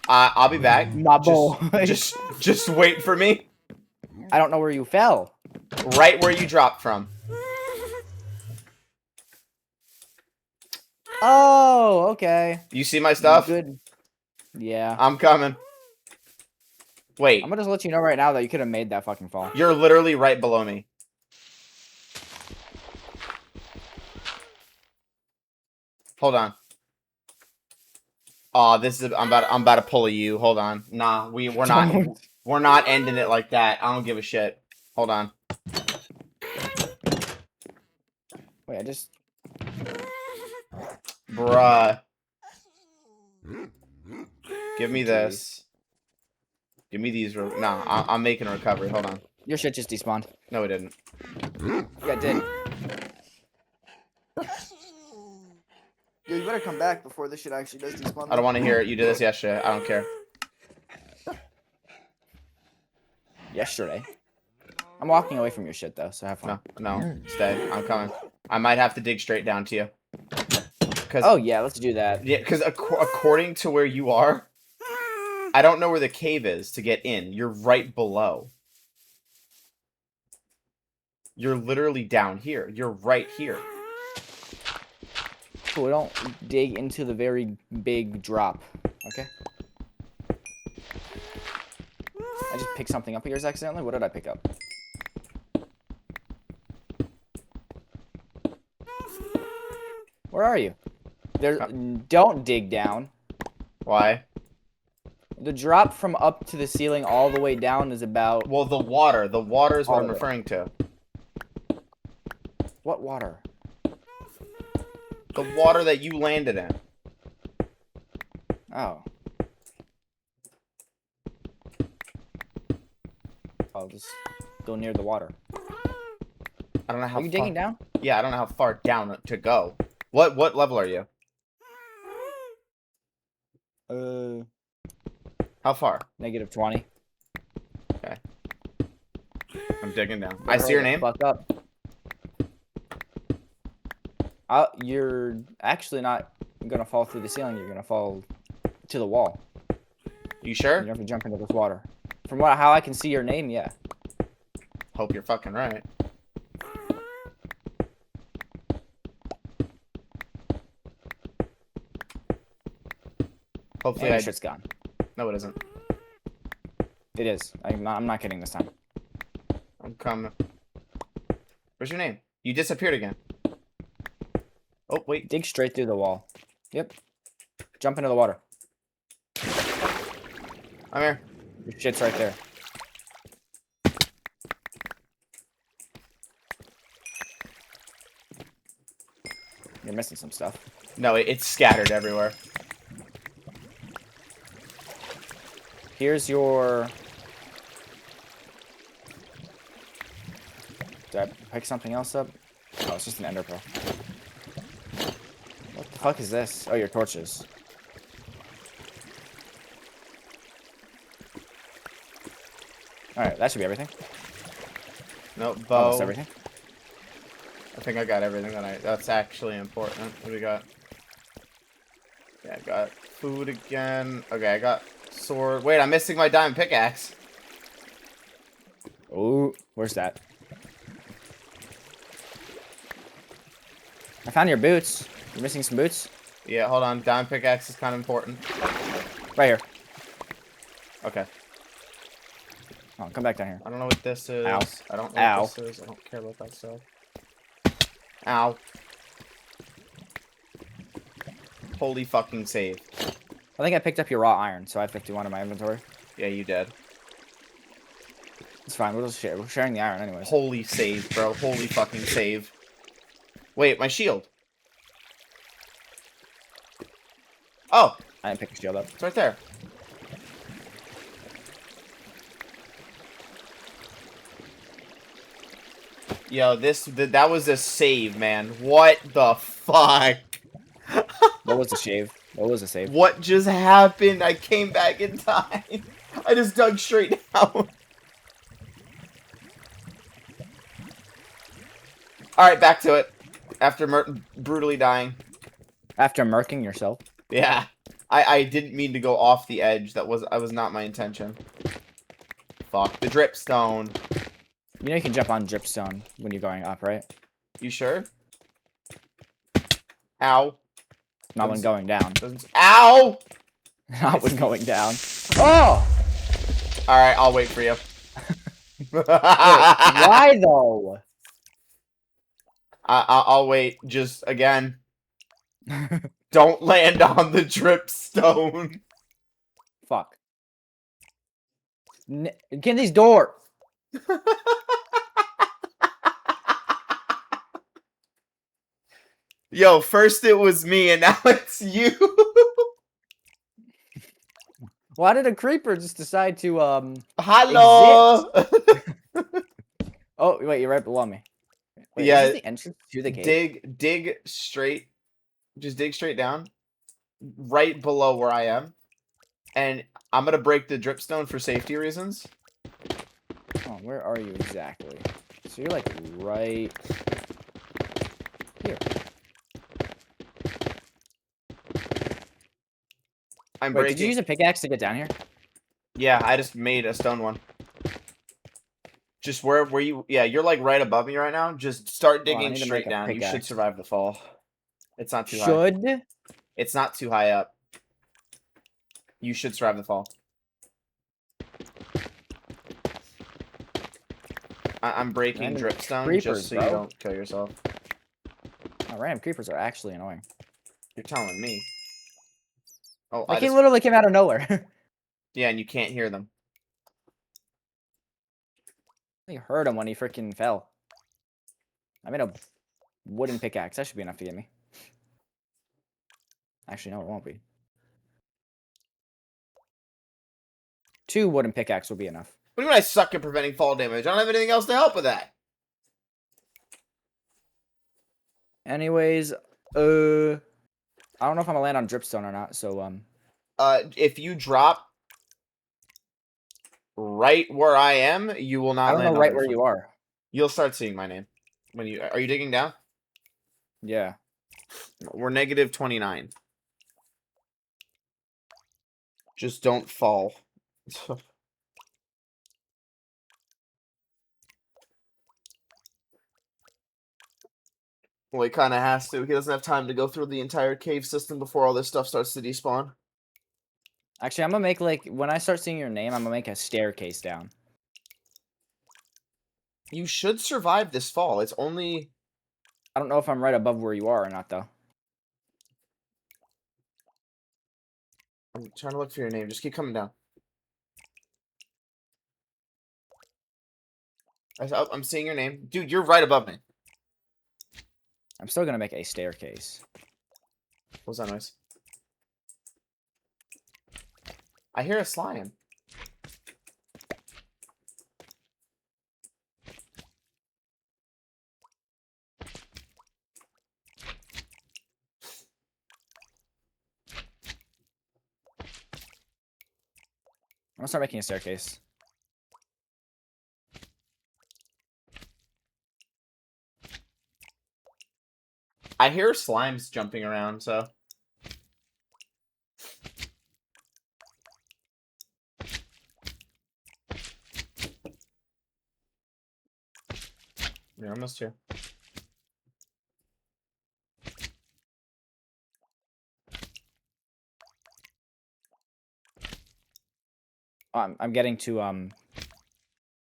I'll be back. My boy. Just wait for me. I don't know where you fell. Right where you dropped from. Oh, okay. You see my stuff? Good. Yeah. I'm coming. Wait. I'm gonna just let you know right now that you could have made that fucking fall. You're literally right below me. Hold on. Oh, this is I'm about to pull a you. Hold on. Nah, we're not ending it like that. I don't give a shit. Hold on. Wait, I just Bruh. Give me this. Give me these. Nah, I'm making a recovery. Hold on. your shit just despawned. No, it didn't. Yeah, it did. Yo, you better come back before this shit actually does despawn. I don't want to hear it. You did this yesterday. I don't care. Yesterday. I'm walking away from your shit though, so have fun. No, stay. I'm coming. I might have to dig straight down to you. Oh yeah, let's do that. Yeah, because according to where you are, I don't know where the cave is to get in. You're right below. You're literally down here. You're right here. Cool, don't dig into the very big drop. Okay. I just picked something up of yours accidentally. What did I pick up? Where are you? There. Don't dig down. Why? The drop from up to the ceiling all the way down is about... Well, the water. The water is what All I'm of it. referring to. What water? The water that you landed in. Oh. I'll just go near the water. I don't know how Are you digging down? Yeah, I don't know how far down to go. What level are you? How far? -20. Okay. I'm digging down. I see your name. Fuck up. You're actually not gonna fall through the ceiling. You're gonna fall to the wall. You sure? You have to jump into this water. From how I can see your name, yeah. Hope you're fucking right. Hopefully, And shit's gone. No, it isn't. It is. I'm not kidding this time. I'm coming. Where's your name? You disappeared again. Oh, wait. Dig straight through the wall. Yep. Jump into the water. I'm here. Your shit's right there. You're missing some stuff. No, it's scattered everywhere. Here's your... Did I pick something else up? Oh, it's just an ender pearl. What the fuck is this? Oh, your torches. Alright, that should be everything. No, bow. Almost everything. I think I got everything that's actually important. What do we got? Yeah, I got food again. Okay, I got sword. Wait, I'm missing my diamond pickaxe. Oh, where's that? I found your boots. You're missing some boots? Yeah, hold on. Diamond pickaxe is kind of important. Right here. Okay. Oh, come back down here. I don't know what this is. Ow. I don't know Ow. what this is. I don't care about that stuff. Ow. Holy fucking save. I think I picked up your raw iron, so I have 51 in my inventory. Yeah, you did. It's fine. We'll just share. We're sharing the iron anyways. Holy save, bro. Holy fucking save. Wait, my shield. Oh, I didn't pick a shield up. it's right there. Yo, that was a save, man. What the fuck? What was the shave? What was the save? What just happened? I came back in time. I just dug straight down. Alright, back to it. After brutally dying. After murking yourself? Yeah. I didn't mean to go off the edge. That was not my intention. Fuck. The dripstone. You know you can jump on dripstone when you're going up, right? You sure? Ow. Not when going down. Ow! Not when going down. Oh! Alright, I'll wait for you. Wait, why though? I'll wait. Just, again. Don't land on the dripstone. Fuck. Get in these doors! Yo, first it was me and now it's you. Why did a creeper just decide to, Hello! Oh, wait, you're right below me. Wait, yeah. Is this the entrance to the cave? Dig straight. Just dig straight down. Right below where I am. And I'm gonna break the dripstone for safety reasons. Oh, where are you exactly? So you're like right here. I'm Wait, breaking. did you use a pickaxe to get down here? Yeah, I just made a stone one. Just where you... Yeah, you're like right above me right now. Just start digging straight down. You should survive the fall. It's not too high. Should? It's not too high up. You should survive the fall. I'm breaking dripstone just so you don't kill yourself. Oh, random creepers are actually annoying. You're telling me. Oh, Like, he literally came out of nowhere. Yeah, and you can't hear them. I heard him when he freaking fell. I made a wooden pickaxe. That should be enough to get me. Actually, no, it won't be. 2 wooden pickaxe will be enough. What do you mean I suck at preventing fall damage? I don't have anything else to help with that. Anyways, I don't know if I'm gonna land on dripstone or not, so, if you drop right where I am, you will not I don't land know right where you are. You'll start seeing my name. When you... Are you digging down? Yeah. We're negative 29. Just don't fall. Well, he kind of has to. He doesn't have time to go through the entire cave system before all this stuff starts to despawn. Actually, I'm gonna make, like, when I start seeing your name, I'm gonna make a staircase down. You should survive this fall. It's only... I don't know if I'm right above where you are or not, though. I'm trying to look for your name. Just keep coming down. I'm seeing your name. Dude, you're right above me. I'm still gonna make a staircase. What was that noise? I hear a slime. I'm gonna start making a staircase. I hear slimes jumping around, so... You're almost here. I'm getting to,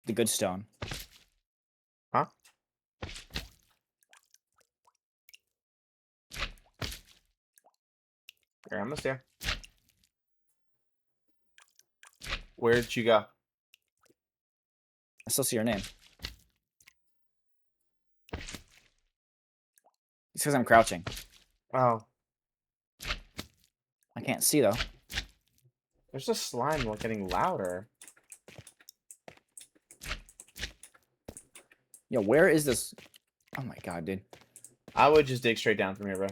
the good stone. Huh? You're almost there. Where'd you go? I still see your name. It's because I'm crouching. Oh. I can't see, though. There's a slime getting louder. Yo, where is this? Oh my god, dude. I would just dig straight down from here, bro.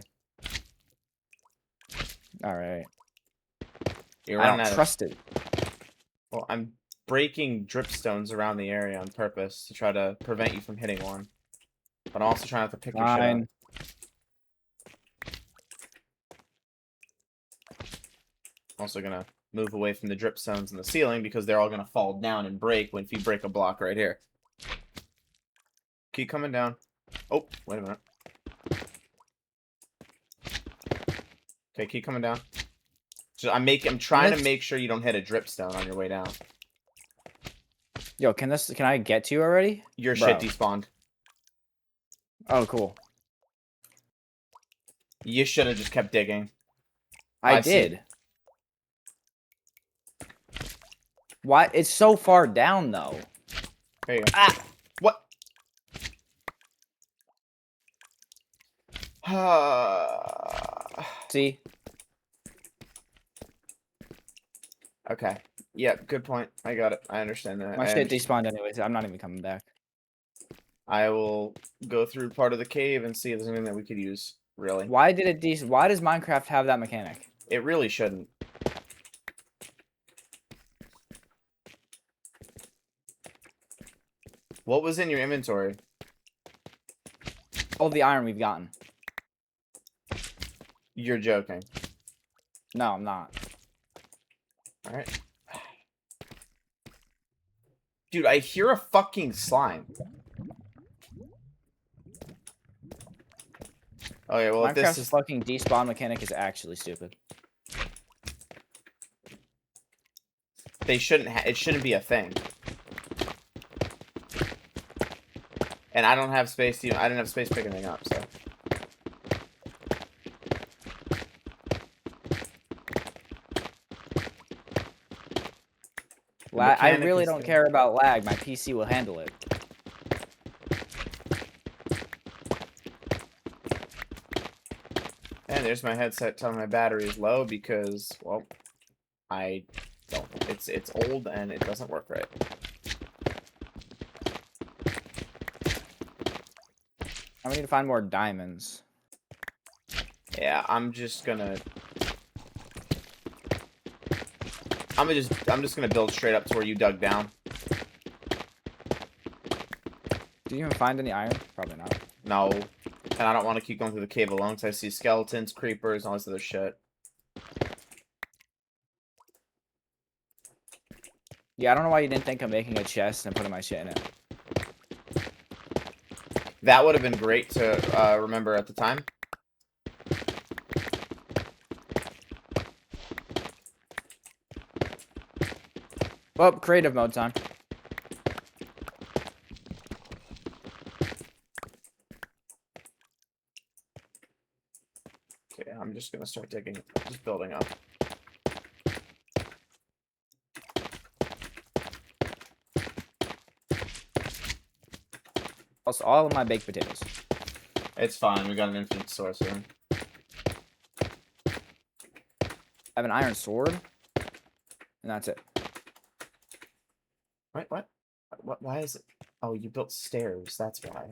All right. You're I running don't out trust it. Well, I'm breaking dripstones around the area on purpose to try to prevent you from hitting one. But I'm also trying not to pick your shit up. Fine. Also gonna move away from the dripstones in the ceiling because they're all gonna fall down and break if you break a block right here. Keep coming down. Oh, wait a minute. Okay, keep coming down. So I'm trying to make sure you don't hit a dripstone on your way down. Yo, can I get to you already? Your Bro. shit despawned. Oh, cool. You should have just kept digging. I did. Why? It's so far down, though. There you go. Ah! What? See? Okay. Yeah, good point. I got it. I understand that. My shit despawned anyways. I'm not even coming back. I will go through part of the cave and see if there's anything that we could use, really. Why did it Why does Minecraft have that mechanic? It really shouldn't. What was in your inventory? All the iron we've gotten. You're joking. No, I'm not. Alright. Dude, I hear a fucking slime. Okay, well, if this Minecraft's is... fucking despawn mechanic is actually stupid. They shouldn't it shouldn't be a thing. And I don't have space to... I didn't have space to pick anything up, so... I really don't care about lag. My PC will handle it. And there's my headset telling my battery is low because, well, I don't. It's old and it doesn't work right. I need to find more diamonds. Yeah, I'm just gonna build straight up to where you dug down. Did you even find any iron? Probably not. No. And I don't want to keep going through the cave alone because I see skeletons, creepers, and all this other shit. Yeah, I don't know why you didn't think of making a chest and putting my shit in it. That would have been great to remember at the time. Well, creative mode's on. Okay, I'm just gonna start digging, just building up. Also, all of my baked potatoes. It's fine. We got an infinite source here. I have an iron sword, and that's it. What? Why is it? Oh, you built stairs. That's why.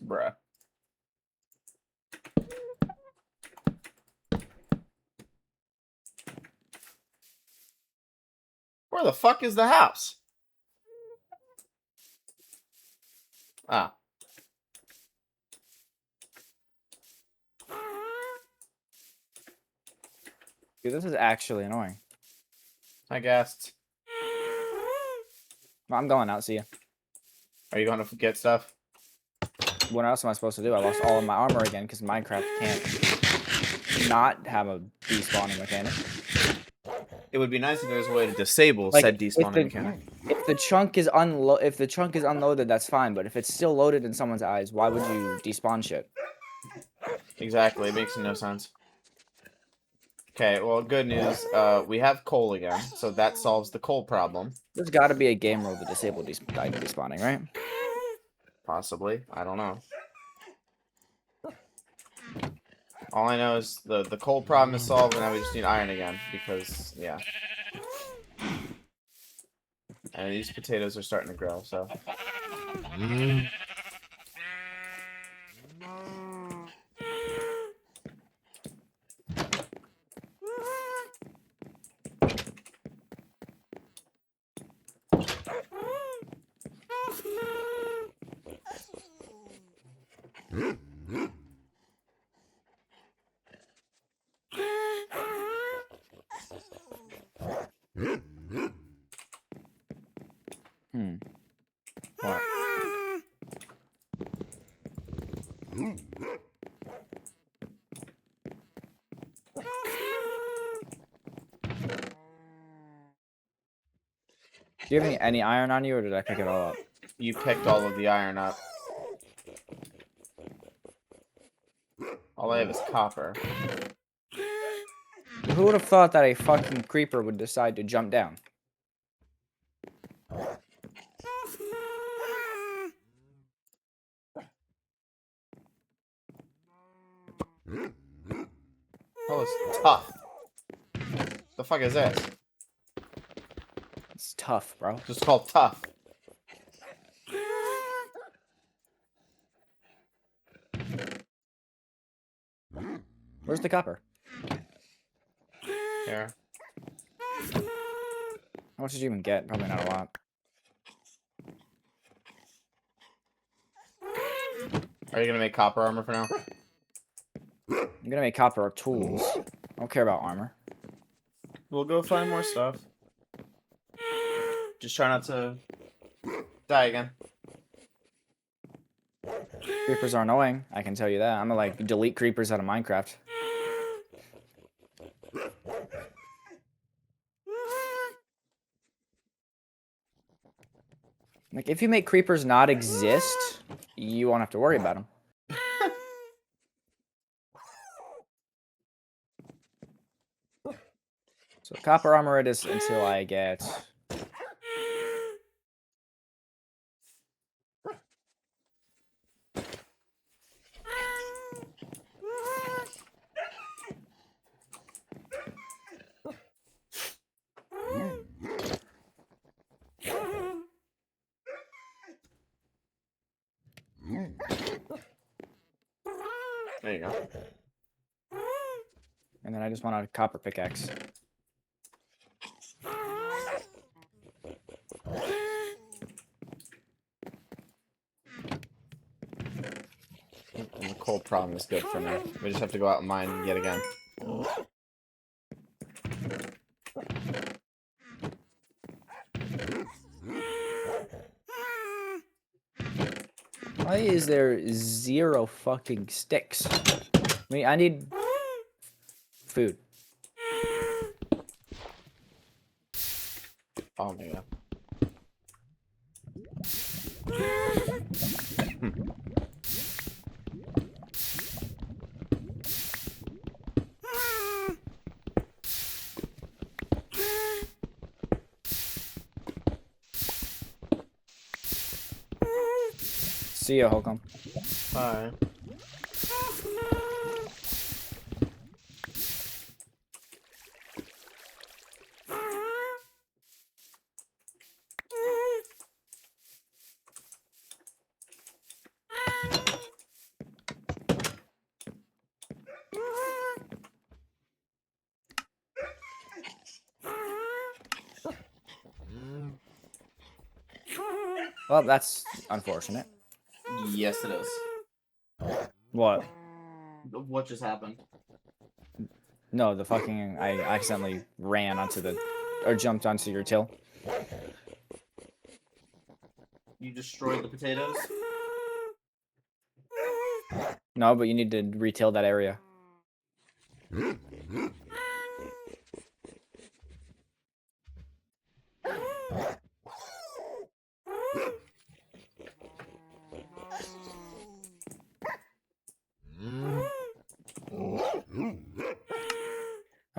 Bruh. Where the fuck is the house? Ah. Dude, this is actually annoying. I guessed. Well, I'm going out. See ya. Are you going to get stuff? What else am I supposed to do? I lost all of my armor again because Minecraft can't not have a despawning mechanic. it would be nice if there was a way to disable Like, said despawning mechanic. If the chunk is unloaded, that's fine. But if it's still loaded in someone's eyes, why would you despawn shit? Exactly, it makes no sense. Okay, well, good news. We have coal again, so that solves the coal problem. There's got to be a game rule to disable item despawning, right? Possibly. I don't know. All I know is the coal problem is solved, and now we just need iron again, because, yeah. And these potatoes are starting to grow, so... What? Do you have any iron on you, or did I pick it all up? You picked all of the iron up. All I have is copper. Who would have thought that a fucking creeper would decide to jump down? Oh, it's tough. The fuck is this? It's tough, bro. Just called tough. Where's the copper? Here. How much did you even get? Probably not a lot. Are you gonna make copper armor for now? I'm gonna make copper tools. I don't care about armor. We'll go find more stuff. Just try not to die again. Creepers are annoying, I can tell you that. I'm gonna like delete creepers out of Minecraft. Like, if you make creepers not exist, you won't have to worry about them. So copper armor it is until I get... There you go. And then I just want a copper pickaxe. And the coal problem is good for me. We just have to go out and mine yet again. Why is there 0 fucking sticks? I mean, I need food. Oh my god. See ya, Holcomb. Bye. Well, that's unfortunate. Yes, it is. What? What just happened? No, the fucking... I accidentally ran onto the... Or jumped onto your till. You destroyed the potatoes? No, but you need to retill that area.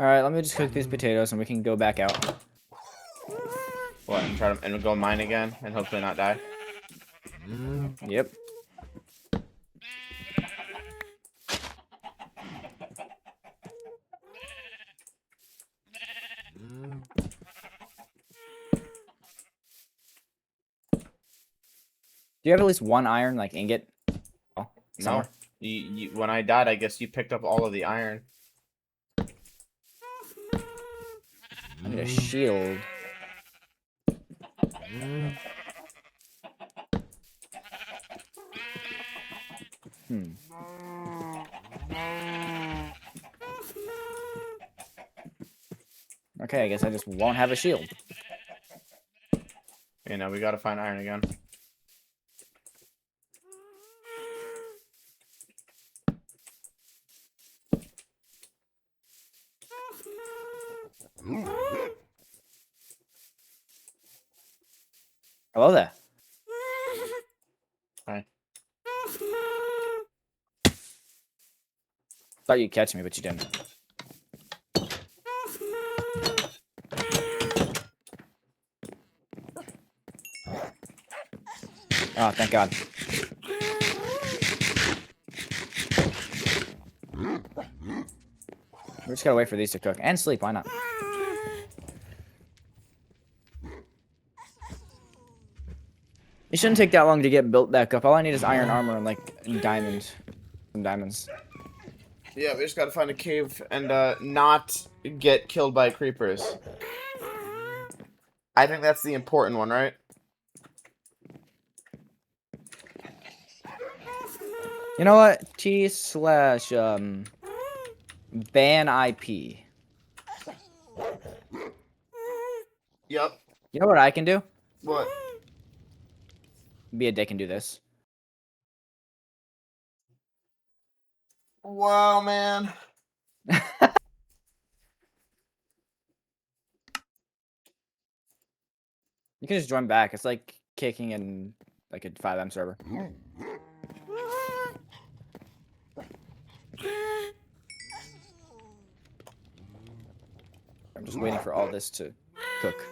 Alright, let me just cook these potatoes and we can go back out. What, and try to and go mine again and hopefully not die? Yep. Do you have at least one iron, like, ingot? Oh, No. You, when I died, I guess you picked up all of the iron. I need a shield. Okay, I guess I just won't have a shield. You know, we gotta find iron again. Hello there. Hi. Thought you'd catch me, but you didn't. Oh, thank God. We just gotta wait for these to cook. And sleep, why not? It shouldn't take that long to get built back up. All I need is iron armor and, like, diamonds. Some diamonds. Yeah, we just gotta find a cave and not get killed by creepers. I think that's the important one, right? You know what? Ban IP. Yep. You know what I can do? What? Be a dick and do this. Wow, man. You can just join back. It's like kicking in like a 5M server. I'm just waiting for all this to cook.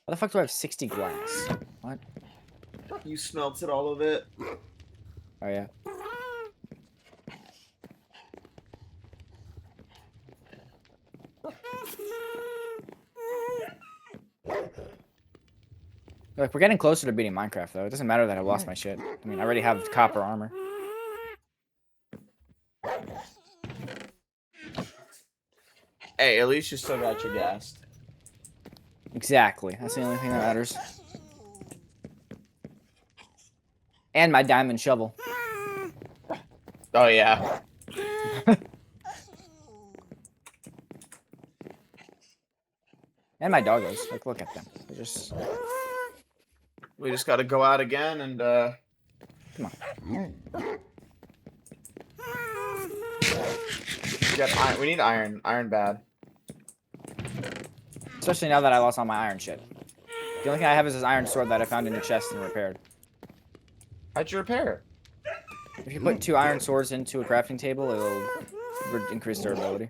How the fuck do I have 60 glass? What? You smelted all of it. Oh, yeah. Look, we're getting closer to beating Minecraft, though. It doesn't matter that I lost my shit. I mean, I already have copper armor. Hey, at least you still got your gas. Exactly. That's the only thing that matters. And my diamond shovel. Oh, yeah. And my doggos. Like, look at them. They're just... We just gotta go out again and, Come on. We need iron. Iron bad. Especially now that I lost all my iron shit. The only thing I have is this iron sword that I found in your chest and repaired. How'd you repair it? If you put 2 iron swords into a crafting table, it'll increase durability.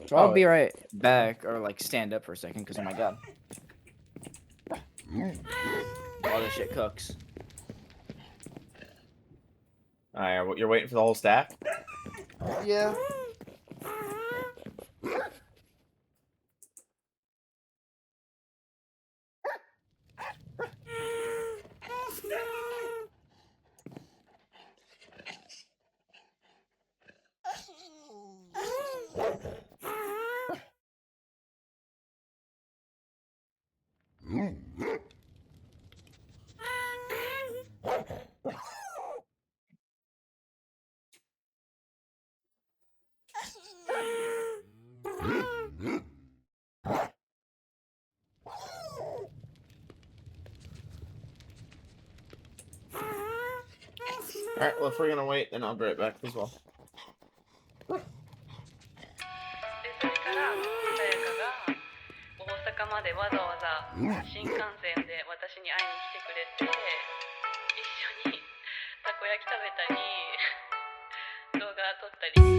So I'll be right back, or like stand up for a second, because oh my god. All this shit cooks. Alright, you're waiting for the whole stack? Yeah. Alright, well, if we're gonna wait, then I'll be right back as well. それからさやかが大阪までわざわざ新幹線で私に会いに来てくれて、一緒にたこ焼き食べたり動画撮ったり。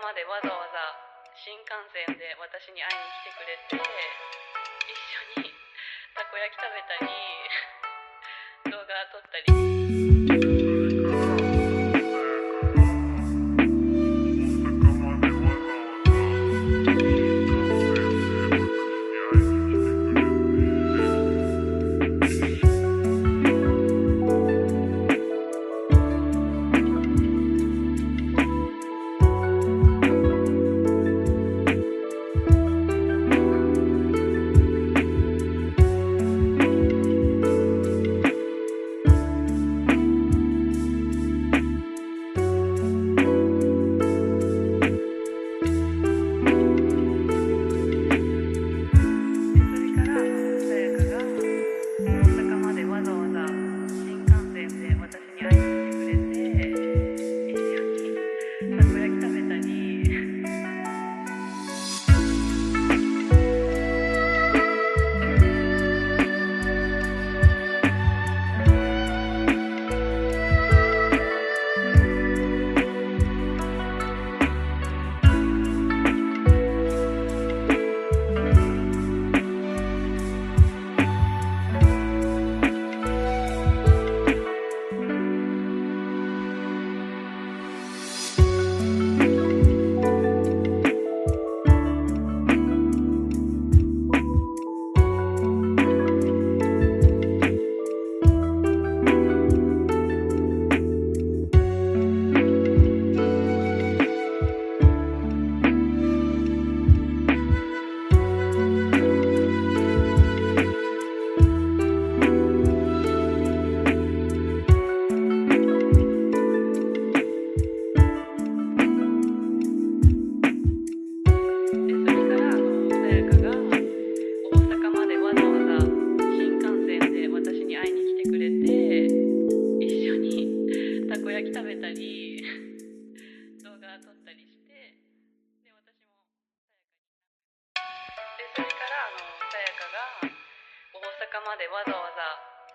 までわざわざ新幹線で私に会いに来てくれて、一緒にたこ焼き食べたり動画撮ったり。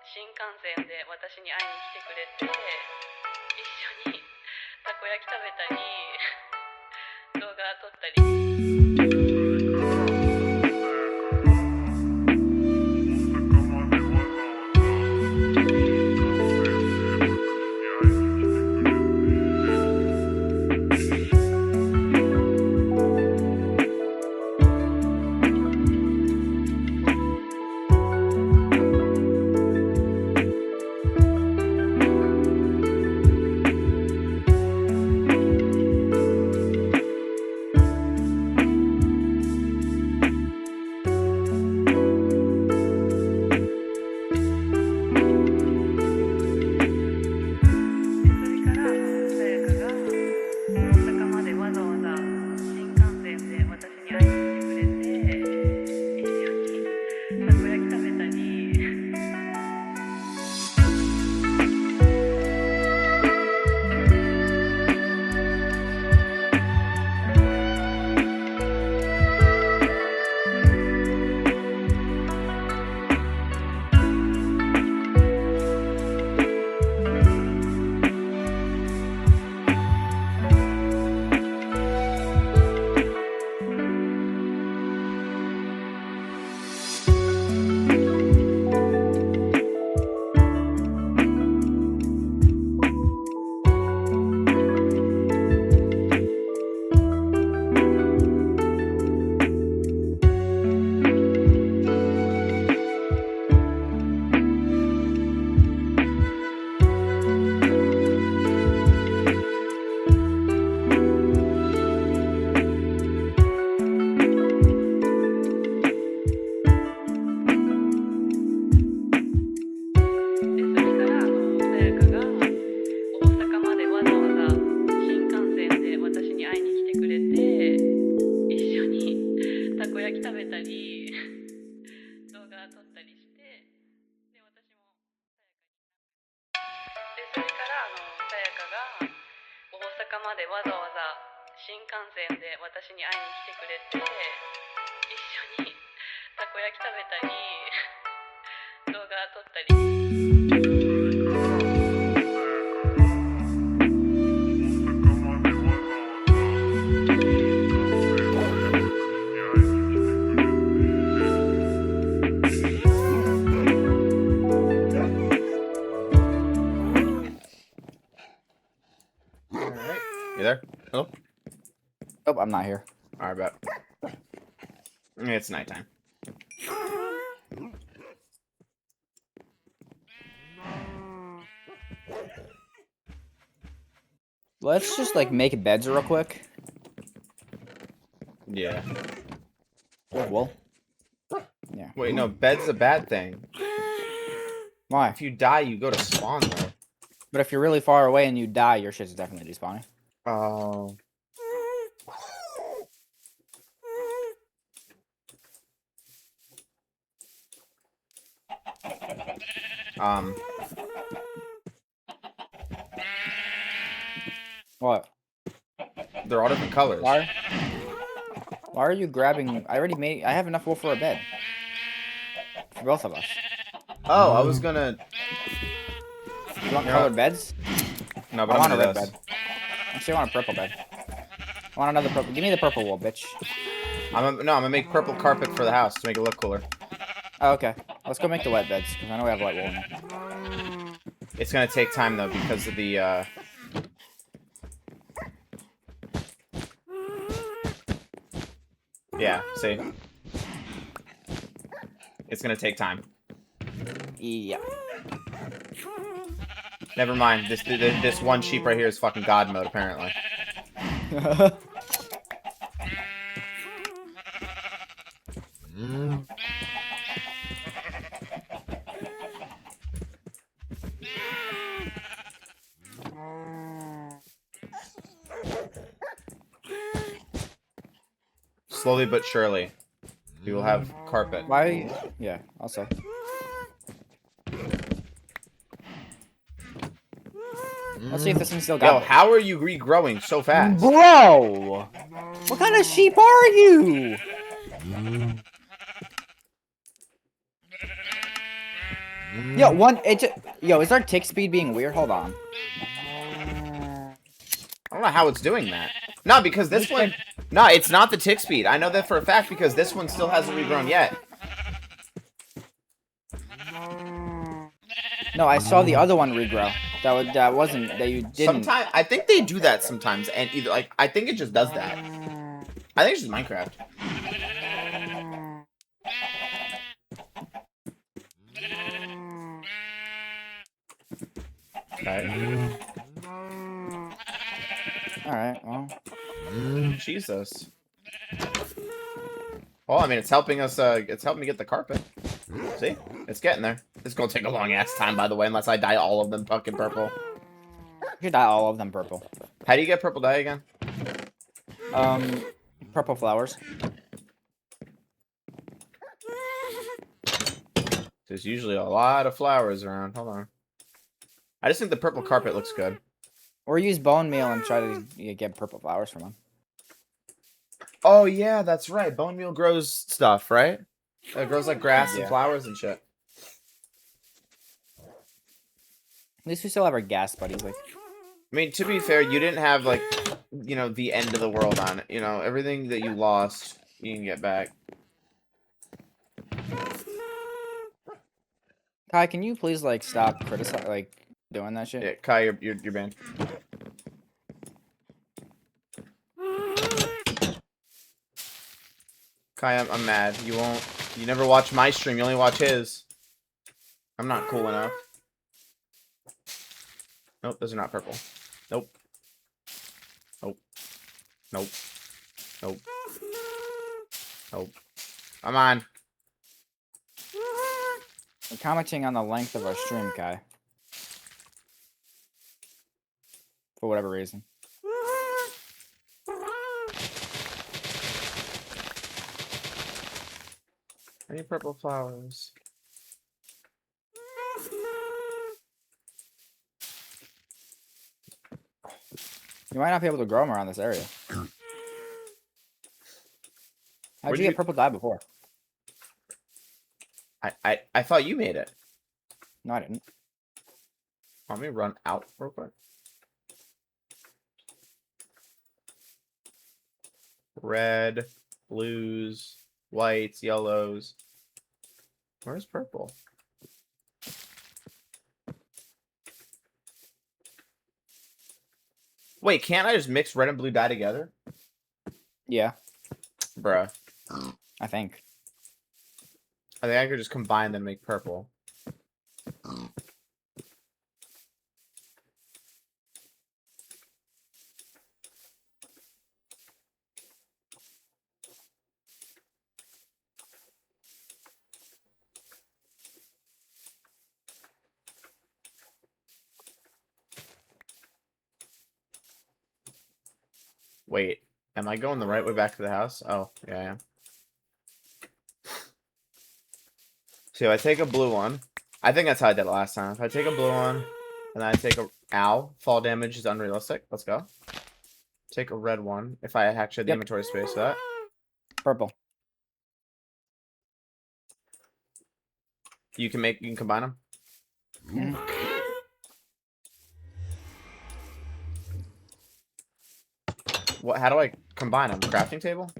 新幹線で私に会いに来てくれて、一緒にたこ焼き食べたり動動画撮ったり。までわざわざ新幹線で私に会いに来てくれて、一緒にたこ焼き食べたり動画撮ったり。You there? Hello? Nope, I'm not here. Alright, bet. It's nighttime. Let's just, like, make beds real quick. Yeah. Well. Yeah. Wait, no, bed's a bad thing. Why? If you die, you go to spawn, though. But if you're really far away and you die, your shit's definitely despawning. Oh. What? They're all different colors. Why are you grabbing? I have enough wool for a bed. For both of us. Oh, I was gonna... You want colored beds? No, but I want a red this. bed. Actually, I want a purple bed. I want another purple. Give me the purple wool, bitch. I'm gonna make purple carpet for the house to make it look cooler. Oh, okay. Let's go make the wet beds, because I know we have white wool in there. It's gonna take time, though, because of the, Yeah, see? It's gonna take time. Yeah. Never mind. This one sheep right here is fucking God mode, apparently. Slowly but surely, we will have carpet. Why? Yeah, also. Let's see if this thing still got Yo, it. how are you regrowing so fast? Bro! What kind of sheep are you? Yo, is our tick speed being weird? Hold on. I don't know how it's doing that. No, because this one... No, it's not the tick speed. I know that for a fact because this one still hasn't regrown yet. No, I saw the other one regrow. That wasn't... That you didn't... Sometimes... I think they do that sometimes. And either, like... I think it just does that. I think it's just Minecraft. Okay. Alright, well... Jesus. Well, I mean, it's helping us, it's helping me get the carpet. See? It's getting there. It's gonna take a long-ass time, by the way, unless I dye all of them fucking purple. You could dye all of them purple. How do you get purple dye again? Purple flowers. There's usually a lot of flowers around. Hold on. I just think the purple carpet looks good. Or use bone meal and try to get purple flowers from them. Oh, yeah, that's right. Bone meal grows stuff, right? It grows like grass and flowers and shit. At least we still have our gas buddies. Like, I mean, to be fair, you didn't have, like, you know, the end of the world on it. You know, everything that you lost, you can get back. Kai, can you please, like, stop criticizing, like, doing that shit? Yeah, Kai, you're banned. Kai, I'm mad. You never watch my stream. You only watch his. I'm not cool enough. Nope, those are not purple. Nope. Nope. Nope. Nope. Nope. Come on. We're commenting on the length of our stream, Kai. For whatever reason. Any purple flowers? You might not be able to grow them around this area. How'd you get purple dye before? I thought you made it. No, I didn't. Let me run out real quick. Red, blues, whites, yellows. Where's purple? Wait, can't I just mix red and blue dye together? Yeah, Bruh. I think. I think I could just combine them and make purple. Wait, am I going the right way back to the house? Oh, yeah, I am. So I take a blue one. I think that's how I did it last time. If I take a blue one, and then I take a... Ow, fall damage is unrealistic. Let's go. Take a red one, if I actually had the inventory space for that. Purple. You can combine them? Mm. What? How do I combine them? Crafting table?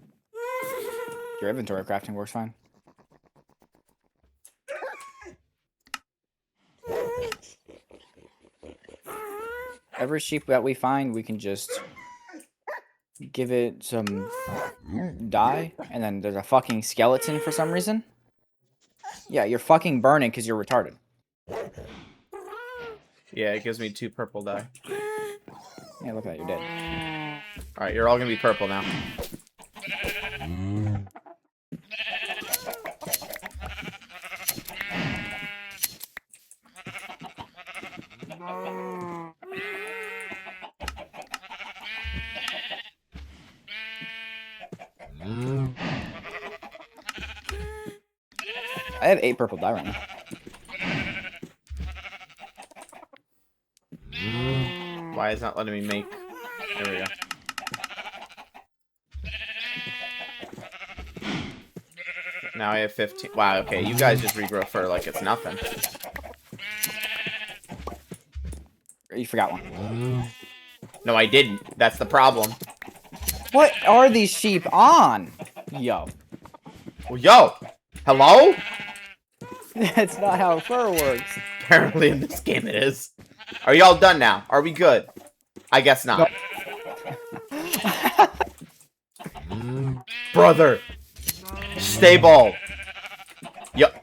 Your inventory crafting works fine. Every sheep that we find, we can just give it some dye, and then there's a fucking skeleton for some reason. Yeah, you're fucking burning because you're retarded. Yeah, it gives me 2 purple dye. Yeah, look at that, you're dead. Alright, you're all gonna be purple now. I have 8 purple dye right now. Why is it not letting me make... There we go. Now I have 15. Wow, okay, you guys just regrow fur like it's nothing. You forgot one. No, I didn't. That's the problem. What are these sheep on? Yo. Well, yo! Hello? That's not how fur works. Apparently in this game it is. Are y'all done now? Are we good? I guess not. No. Brother! Stay bald. Yup.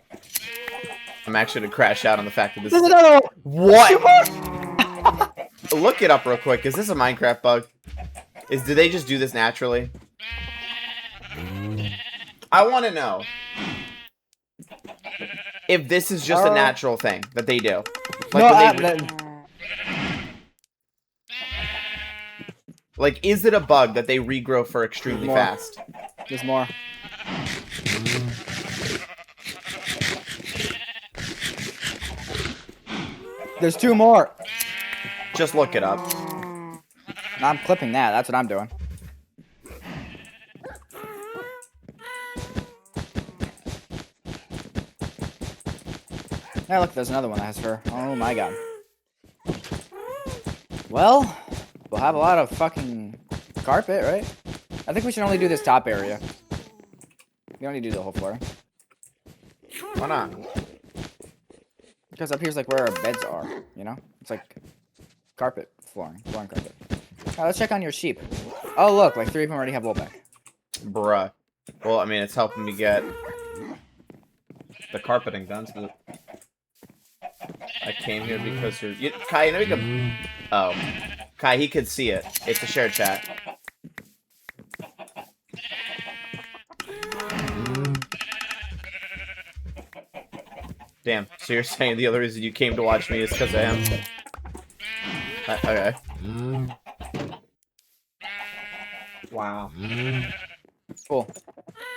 I'm actually gonna crash out on the fact that this There's is... another one. What? Look it up real quick. Is this a Minecraft bug? Do they just do this naturally? I want to know if this is just a natural thing that they do. Like, No, like, is it a bug that they regrow for extremely fast? There's more. There's 2 more. Just look it up. I'm clipping that. That's what I'm doing. Now look, there's another one that has fur. Oh my god. Well, we'll have a lot of fucking carpet, right? I think we should only do this top area. We don't need to do the whole floor. Why not? Because up here's like where our beds are, you know? It's like carpet flooring carpet. Now let's check on your sheep. Oh look, like 3 of them already have woolback. Bruh. Well, I mean, it's helping me get the carpeting done. So I came here because you're... Kai, you know you can... Oh. Kai, he could see it. It's a shared chat. Damn. So you're saying the other reason you came to watch me is because I am? Okay. Wow. Cool.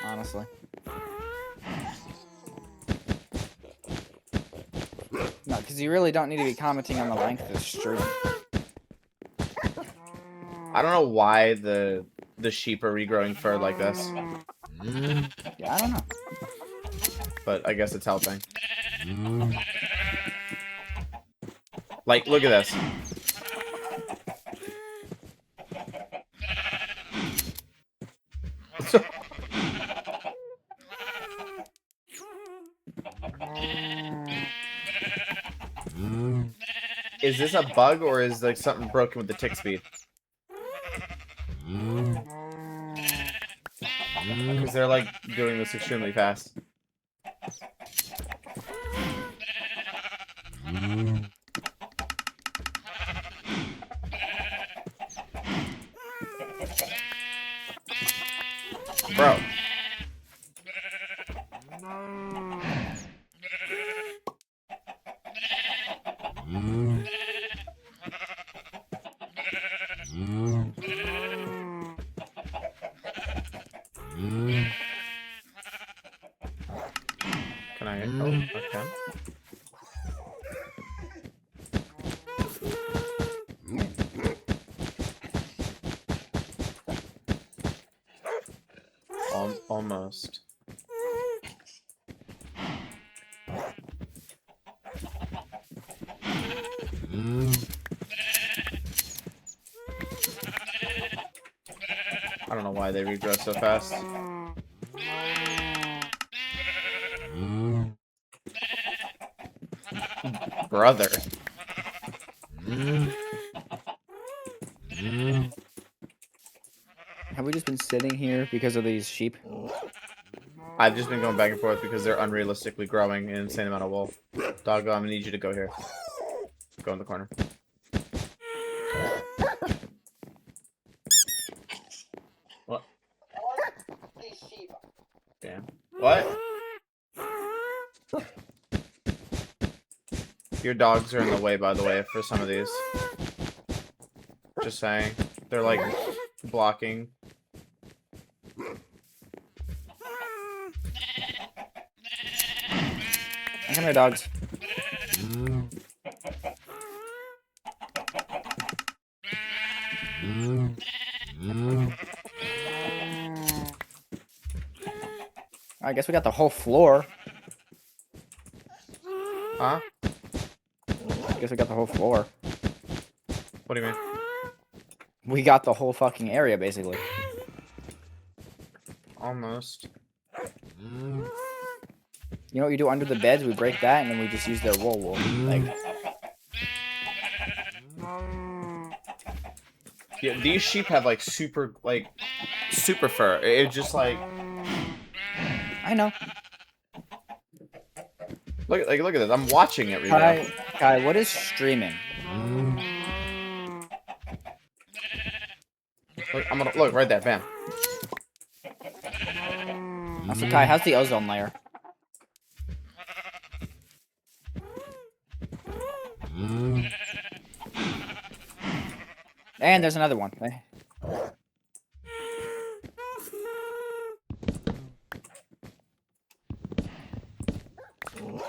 Honestly. No, because you really don't need to be commenting on the length of the stream. I don't know why the sheep are regrowing fur like this. Yeah, I don't know. But I guess it's helping. Like, look at this. Is this a bug or is like something broken with the tick speed? Because they're like doing this extremely fast. Bro. Can I? Oh, okay. Almost. I don't know why they regrow so fast. Brother. Have we just been sitting here because of these sheep? I've just been going back and forth because they're unrealistically growing an insane amount of wool. Doggo, I'm gonna need you to go here. Go in the corner. What? Damn. What? Your dogs are in the way, by the way, for some of these. Just saying. They're like blocking. Come here, dogs. I guess we got the whole floor. Huh? I guess we got the whole floor. What do you mean? We got the whole fucking area, basically. Almost. You know what you do under the beds? We break that, and then we just use their wool. Like, yeah, these sheep have like super fur. It's just like I know. look at this. I'm watching it. Kai, what is streaming? Look, I'm gonna look right there, bam. Also, Kai, how's the ozone layer? And there's another one.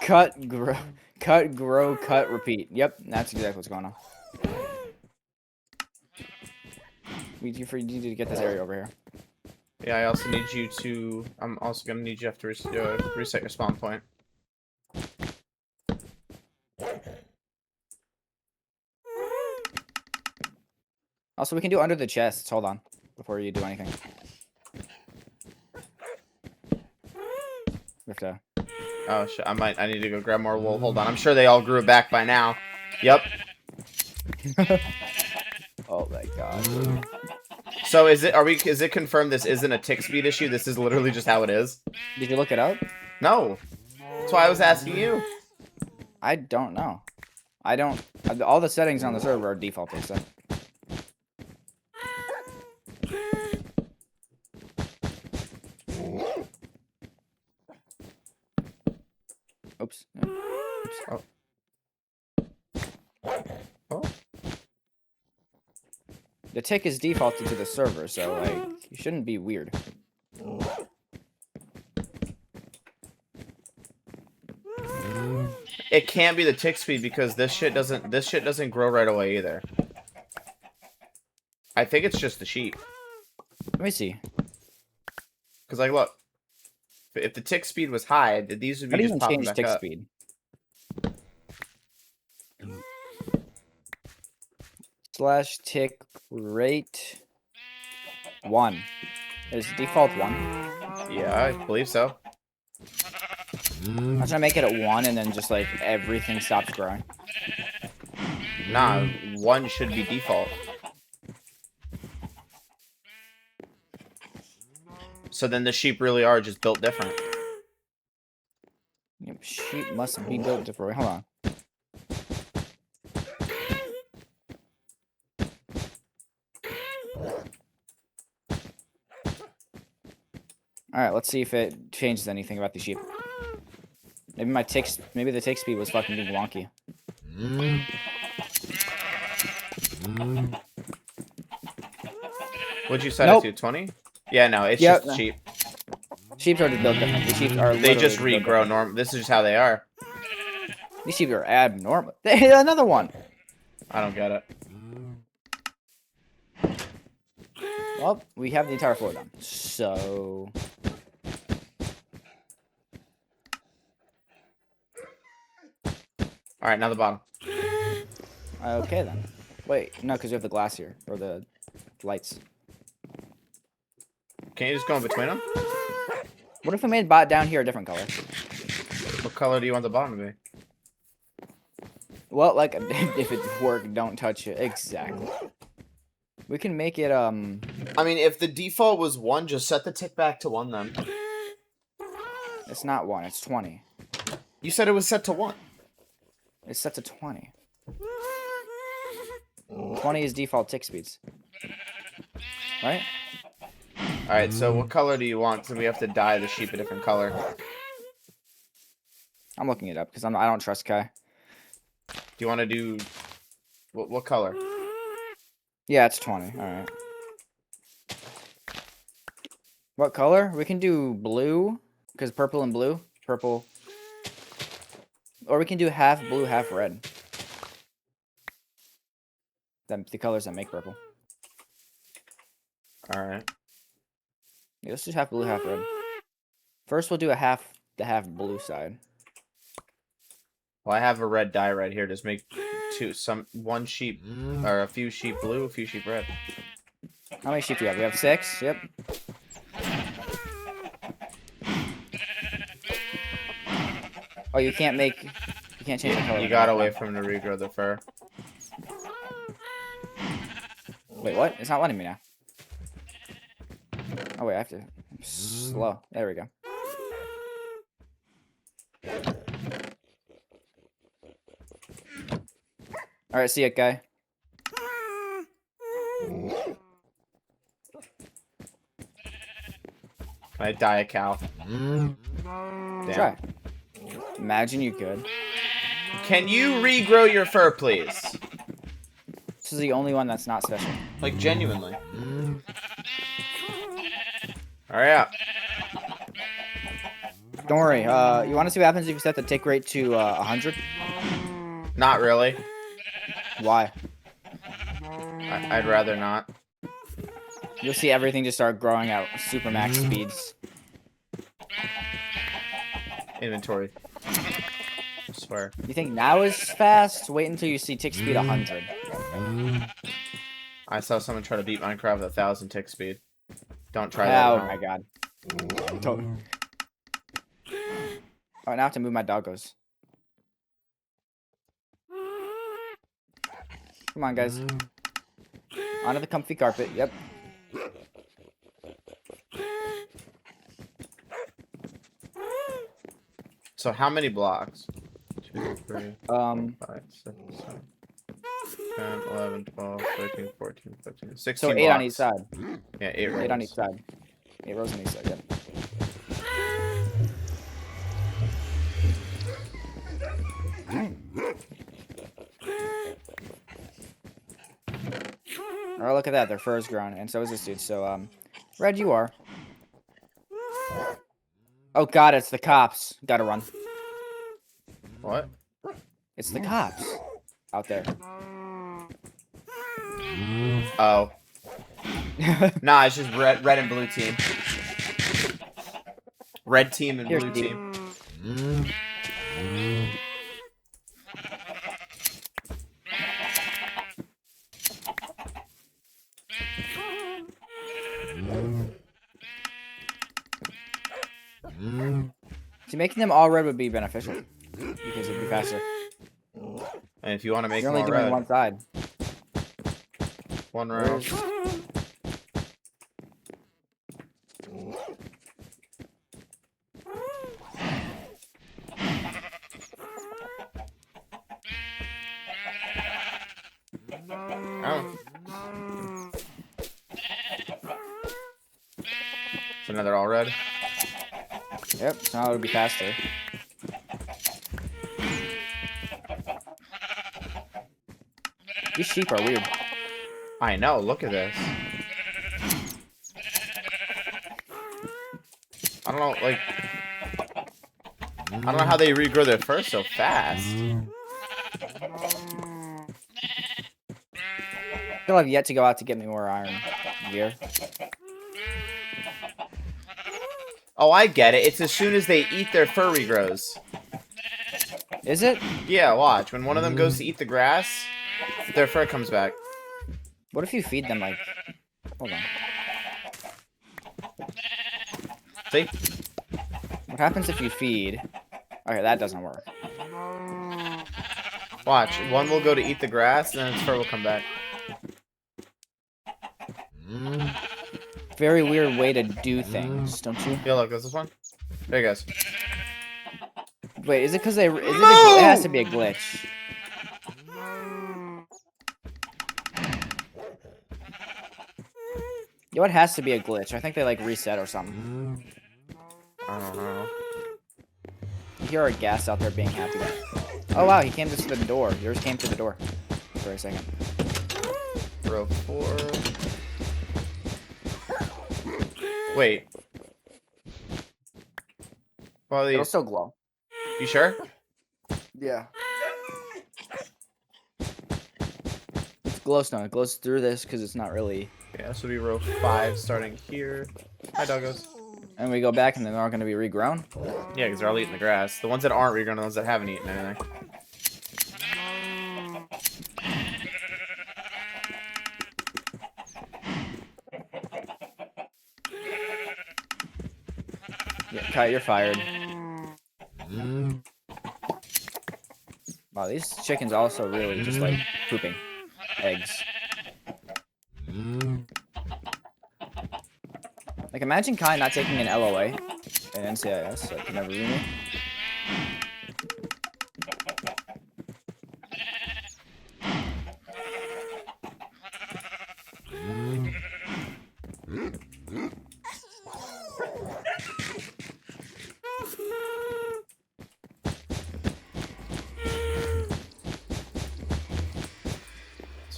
Cut, grow, cut, repeat. Yep, that's exactly what's going on. We need to get this area over here. Yeah, I also need you to. I'm also gonna need you to have to reset your spawn point. Also, we can do under the chests. Hold on, before you do anything. We have to. Oh shit! I need to go grab more wool. Hold on. I'm sure they all grew it back by now. Yep. Oh my god. So is it confirmed this isn't a tick speed issue? This is literally just how it is? Did you look it up? No. That's why I was asking you. I don't know. I don't. All the settings on the server are defaulted, so. Oops. Oops. Oh. Oh. The tick is defaulted to the server, so like you shouldn't be weird. It can't be the tick speed because this shit doesn't grow right away either. I think it's just the sheep. Let me see. Cause like look, if the tick speed was high, these would be just popping back tick up. speed? Slash tick rate 1. Is default 1. Yeah, I believe so. I'm gonna make it at 1 and then just like everything stops growing. Nah, 1 should be default. So then the sheep really are just built different. Yep, sheep must be built different. Hold on. Alright, let's see if it changes anything about the sheep. Maybe maybe the tick speed was fucking being wonky. What'd you set it to? 20? Yeah, no, it's just sheep. Sheep are just built different. The sheep are they just regrow normal. This is just how they are. These sheep are abnormal. Another one. I don't get it. Well, we have the entire floor done. So all right, now the bottom. okay then. Wait, no, because we have the glass here or the lights. Can you just go in between them? What if we made bot down here a different color? What color do you want the bottom to be? Well, like if it worked, don't touch it. Exactly. We can make it I mean, if the default was 1, just set the tick back to 1 then. It's not 1, it's 20. You said it was set to 1. It's set to 20. 20 is default tick speeds. Right? Alright, so what color do you want? So we have to dye the sheep a different color. I'm looking it up because I don't trust Kai. Do you want to do what color? Yeah, it's 20. Alright. What color? We can do blue because purple and blue. Purple. Or we can do half blue, half red. The colors that make purple. Alright. Yeah, let's do half blue, half red. First, we'll do the half blue side. Well, I have a red dye right here. Just make one sheep or a few sheep blue, a few sheep red. How many sheep do you have? We have 6. Yep. Oh, you can't make. You can't change the color. You gotta wait for him to regrow the fur. Wait, what? It's not letting me now. Oh wait, I have to slow. There we go. All right, see ya, guy. Can I dye a cow? Damn. Try. Imagine you could. Can you regrow your fur, please? This is the only one that's not special. Like, genuinely. Hurry up. Don't worry. You want to see what happens if you set the tick rate to 100? Not really. Why? I'd rather not. You'll see everything just start growing at super max speeds. Inventory. I swear. You think now is fast? Wait until you see tick speed 100. I saw someone try to beat Minecraft with 1,000 tick speed. Don't try that. Oh my god. Don't. Oh, now I have to move my doggos. Come on, guys. Onto the comfy carpet. Yep. So how many blocks? 2, 3, 5, 6, 7, 10, 11, 12, 13, 14, 15, 16 So 8 blocks. on each side. Yeah, 8 rows. 8 on each side. 8 rows on each side, yep. Oh, look at that. Their fur is grown, and so is this dude. So, Red, you are. Oh, God, it's the cops. Gotta run. What? It's the cops out there. Oh. Nah, it's just red and blue team. Red team and Here, blue Steve. team. See, making them all red would be beneficial because it'd be faster. And if you want to make You're them only all doing red, one side. one row. Oh. So now they're all red. Yep, now it would be faster. These sheep are weird. I know, look at this. I don't know, like... I don't know how they regrow their fur so fast. I still have yet to go out to get me more iron gear. Oh, I get it. It's as soon as they eat their fur regrows. Is it? Yeah, watch. When one of them goes to eat the grass, their fur comes back. What if you feed them like... Hold on. See? What happens if you feed... Okay, that doesn't work. Watch. One will go to eat the grass, and then its fur will come back. Very weird way to do things, don't you? Yeah, look, this one. There he goes. Wait, is it because they... it has to be a glitch. Yo, it has to be a glitch. I think they, like, reset or something. I don't know. You hear our gas out there being happy. Oh, wow, he came to the door. Yours came to the door. For a second. Row 4. Wait. Well, It'll still glow. you sure? Yeah. It's glowstone. It glows through this because it's not really... Yeah, this will be row 5 starting here. Hi, doggos. And we go back and they're not going to be regrown? Yeah, because they're all eating the grass. The ones that aren't regrown are the ones that haven't eaten anything. Yeah, Kai, you're fired. Wow, these chickens also really just like pooping eggs. Like, imagine Kai not taking an LOA in NCIS, like, never really.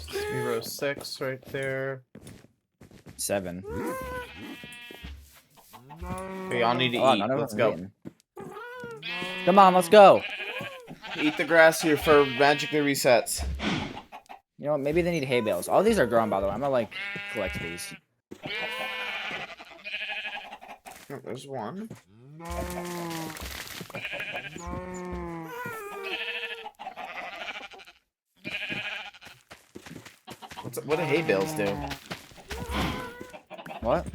Zero 6 right there. 7. We all need to Oh, eat. none of Let's them go. eating. Come on, let's go. Eat the grass here for magically resets. You know what? Maybe they need hay bales. All these are grown, by the way. I'm gonna like collect these. Oh, there's one. What do hay bales do? What?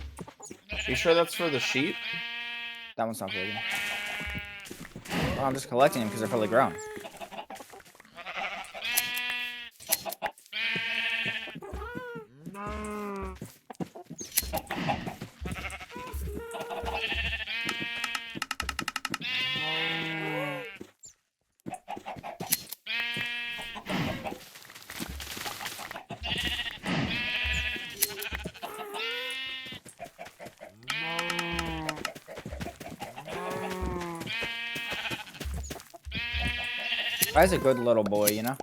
You sure that's for the sheep? That one's not for you. Oh, I'm just collecting them because they're fully grown. Kai's a good little boy, you know?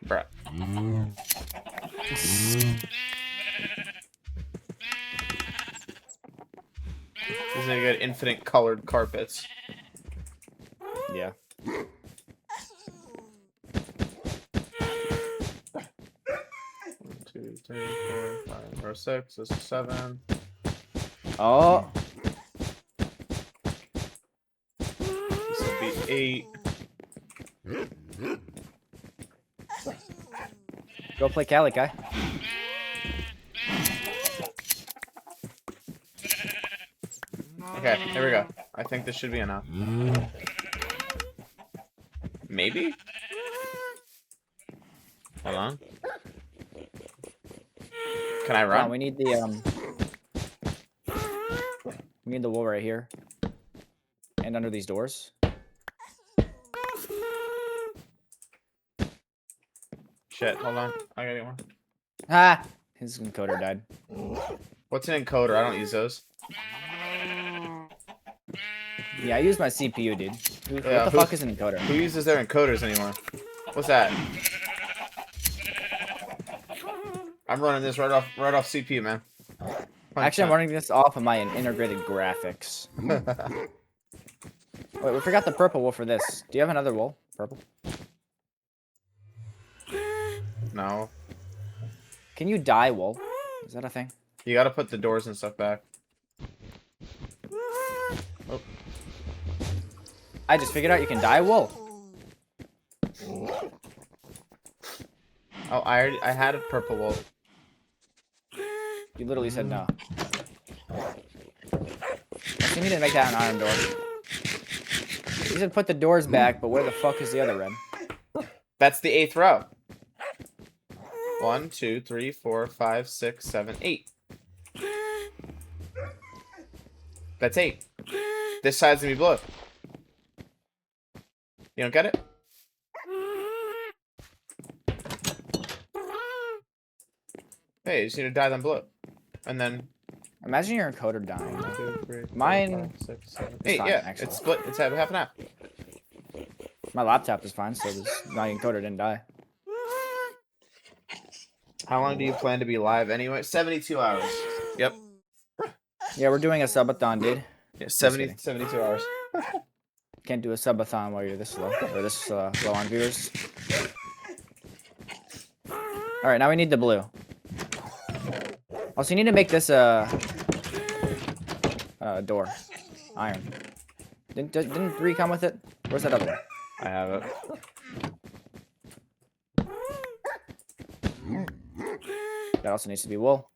Bruh. These are good infinite colored carpets. Yeah. 2, 3, 4, 5, or 6. This is 7. Oh, This will be 8. go play Cali, Kai. Okay, here we go. I think this should be enough. Maybe? Hold on. Can I Come run? on, we need the we need the wool right here. And under these doors. Shit, hold on. I gotta get one. Ah! His encoder died. What's an encoder? I don't use those. Yeah, I use my CPU, dude. Yeah, What the fuck is an encoder? Who uses their encoders anymore? What's that? I'm running this right off CPU, man. 100%. Actually, I'm running this off of my integrated graphics. Wait, we forgot the purple wool for this. Do you have another wool? Purple? No. Can you dye wool? Is that a thing? You gotta put the doors and stuff back. Oh. I just figured out you can dye wool. Oh, I had a purple wool. You literally said no. So you need to make that an iron door. You said put the doors back, but where the fuck is the other red? That's the 8th row. 1, 2, 3, 4, 5, 6, 7, 8. That's 8. This side's gonna be blue. You don't get it? Hey, you just need to dye them blue. And then Imagine your encoder dying. 2, 3, 4, Mine 5, 6, 7, is 8. fine, Yeah, actually. it's split. It's half and half. My laptop is fine, so my encoder didn't die. How long do you plan to be live anyway? 72 hours. Yep. Yeah, we're doing a subathon, dude. Yeah, kidding. 72 hours. Can't do a subathon while you're this low, or this low on viewers. All right, now we need the blue. Also, you need to make this door, iron. Didn't 3 come with it? Where's that other one? I have it. That also needs to be wool.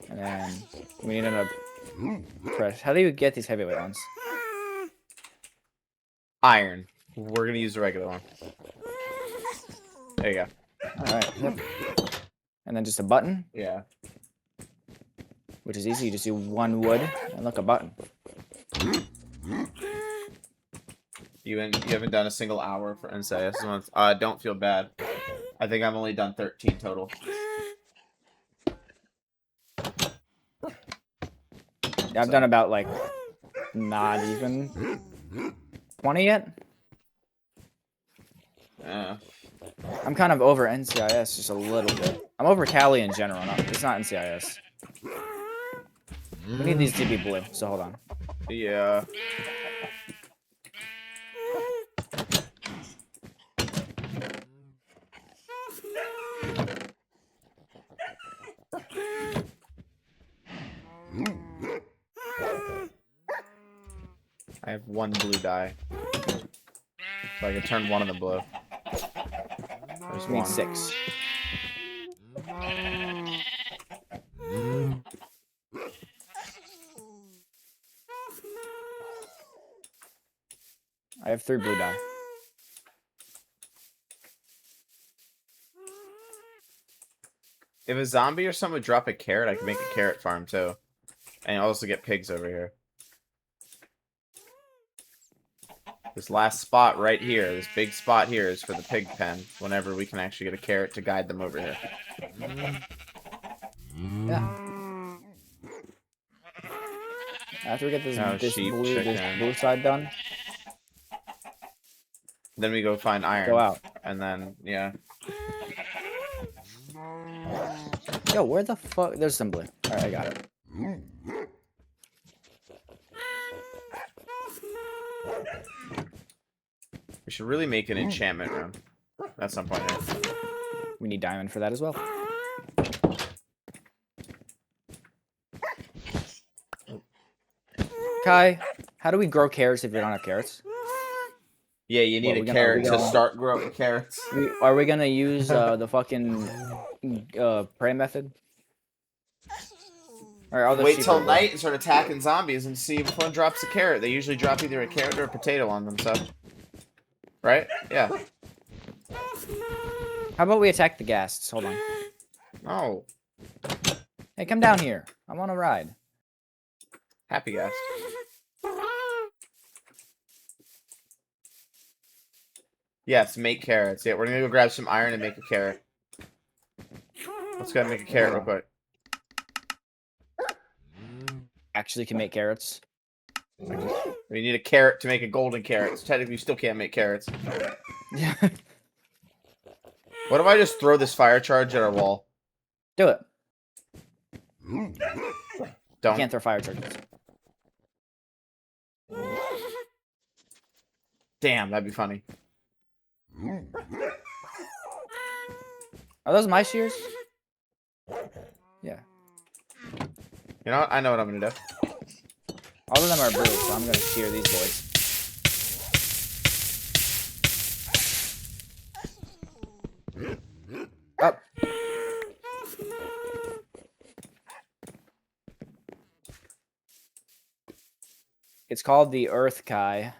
And then we need another press. How do you get these heavyweight ones? Iron. We're gonna use the regular one. There you go. Alright, yep. And then just a button, Yeah. which is easy. You just do one wood and look, a button. You haven't done a single hour for NCIS this month. Don't feel bad. I think I've only done 13 total. Yeah, I've done about like not even 20 yet. Yeah. I'm kind of over NCIS just a little bit. I'm over Cali in general. No, it's not NCIS. We need these to be blue, so hold on. Yeah. I have one blue die. So I can turn one of the blue. There's We need one. 6. I have 3 blue die. If a zombie or someone would drop a carrot, I can make a carrot farm too. And also get pigs over here. This last spot right here, this big spot here is for the pig pen. Whenever we can actually get a carrot to guide them over here. Yeah. After we get this, Oh, this sheep, blue chicken. side done, Then we go find iron. go out. And then, yeah. Yo, where the fuck? There's some blue. Alright, I got it. We should really make an enchantment room. At some point here. We need diamond for that as well. Kai, how do we grow carrots if we don't have carrots? Yeah, you need a carrot to start growing carrots. Are we gonna use the fucking prey method? Or other Wait sheep till are- night and start attacking zombies and see if one drops a carrot. They usually drop either a carrot or a potato on them, so. Right? Yeah. How about we attack the ghasts? Hold on. Oh. Hey, come down here. I want to ride. Happy guys. Yes, make carrots. Yeah, we're gonna go grab some iron and make a carrot. Let's go and make a carrot real quick. Actually can make carrots. We need a carrot to make a golden carrot. So technically, you still can't make carrots. Yeah. What if I just throw this fire charge at our wall? Do it. Don't. You can't throw fire charges. Damn, that'd be funny. Are those my shears? Yeah. You know what? I know what I'm gonna do. All of them are blue, so I'm gonna shear these boys. Up. It's called the Earth Kai.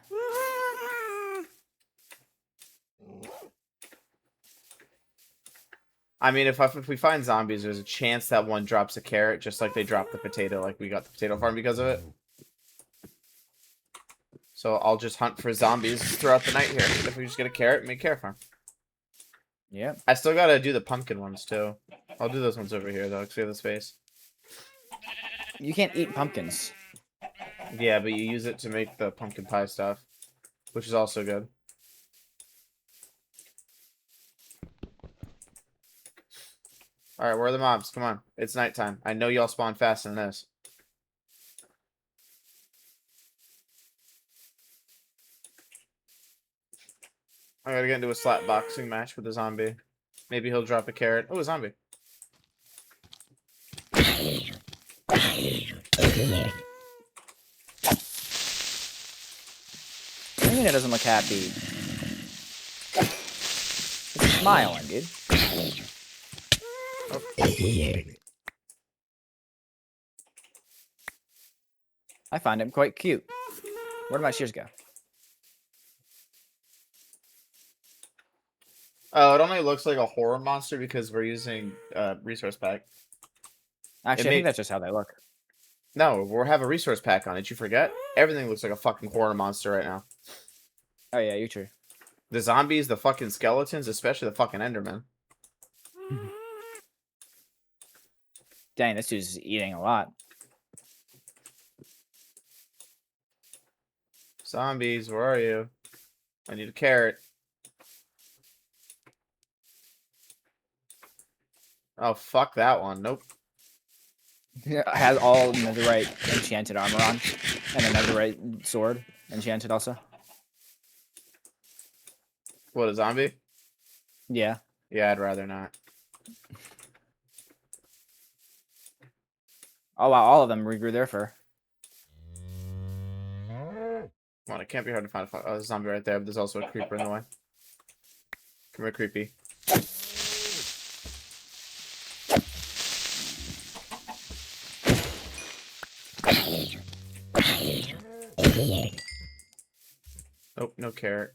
I mean, if we find zombies, there's a chance that one drops a carrot, just like they dropped the potato, like we got the potato farm because of it. So I'll just hunt for zombies throughout the night here. If we just get a carrot, make a carrot farm. Yep. I still gotta do the pumpkin ones too. I'll do those ones over here though, because we have the space. You can't eat pumpkins. Yeah, but you use it to make the pumpkin pie stuff, which is also good. Alright, where are the mobs? Come on. It's nighttime. I know y'all spawn faster than this. I gotta get into a slap boxing match with a zombie. Maybe he'll drop a carrot. Oh, a zombie. What do you mean it doesn't look happy? It's smiling, dude. I find him quite cute. Where did my shears go? Oh, it only looks like a horror monster because we're using resource pack. Actually, I think that's just how they look. No, we'll have a resource pack on it. Did you forget? Everything looks like a fucking horror monster right now. Oh yeah, you're true. The zombies, the fucking skeletons, especially the fucking Enderman. Dang, this dude's eating a lot. Zombies, where are you? I need a carrot. Oh, fuck that one. Nope. Has all netherite enchanted armor on, and a netherite sword enchanted also. What, a zombie? Yeah. Yeah, I'd rather not. Oh wow, all of them regrew their fur. Come on, it can't be hard to find a there's a zombie right there, but there's also a creeper in the way. Come here, creepy. Nope, no carrot.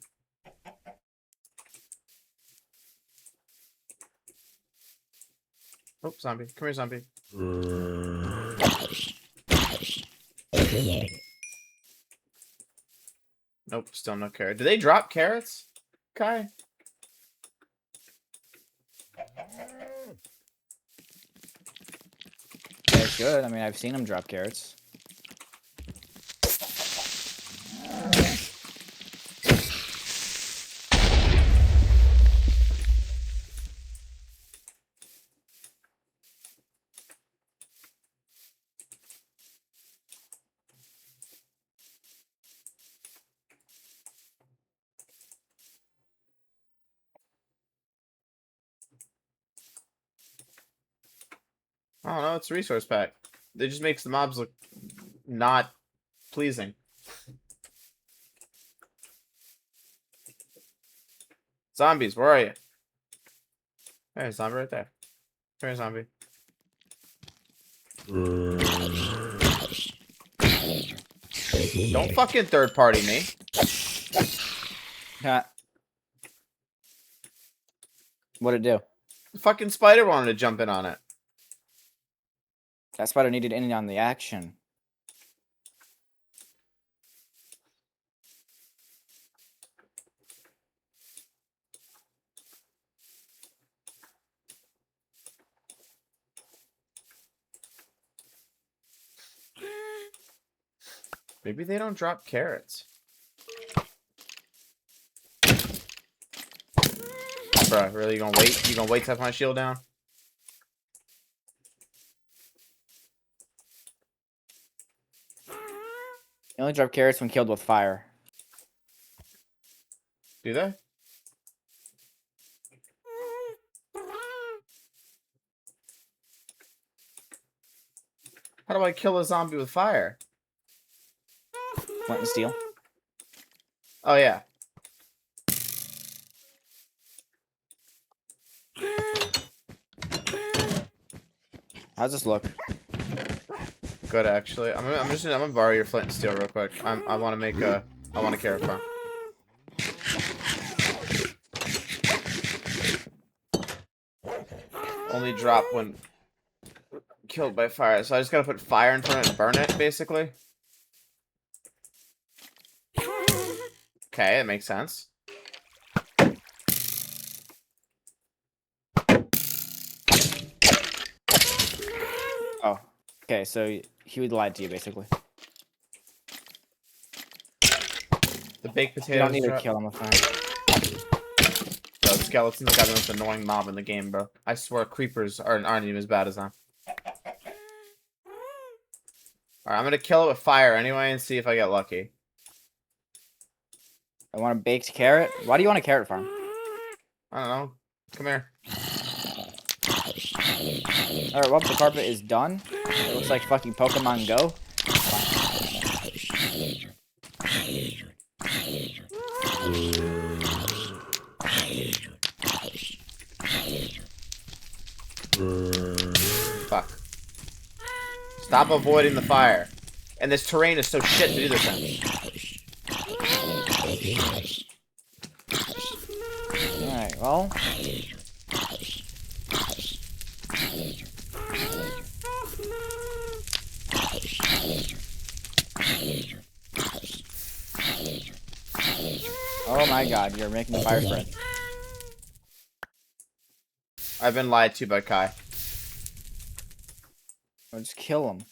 Oh, zombie. Come here, zombie. Nope, still no carrot. Do they drop carrots, Kai? They're good. I mean, I've seen them drop carrots. I don't know, it's a resource pack. It just makes the mobs look not pleasing. Zombies, where are you? There's a zombie right there. Come here, zombie. Don't fucking third party me. What'd it do? The fucking spider wanted to jump in on it. That spider needed in on the action. Maybe they don't drop carrots. Bruh, really, you gonna wait? You gonna wait to have my shield down? They only drop carrots when killed with fire. Do they? How do I kill a zombie with fire? Flint and steel. Oh, yeah. How's this look? Good, actually. I'm gonna borrow your flint and steel real quick. I want to make a carrot farm. Only drop when killed by fire. So I just gotta put fire in front of it and burn it, basically. Okay, that makes sense. Oh, okay. So he would lie to you, basically. The baked potatoes. You don't need to kill him with fire. Bro, skeletons got the most annoying mob in the game, bro. I swear, creepers aren't even as bad as them. Alright, I'm gonna kill it with fire anyway and see if I get lucky. I want a baked carrot. Why do you want a carrot farm? I don't know. Come here. Alright, well, the carpet is done. It looks like fucking Pokemon Go. Stop avoiding the fire. And this terrain is so shit to do this in. Alright, well. Oh my god, you're making the fire spread. I've been lied to by Kai. Or just kill him.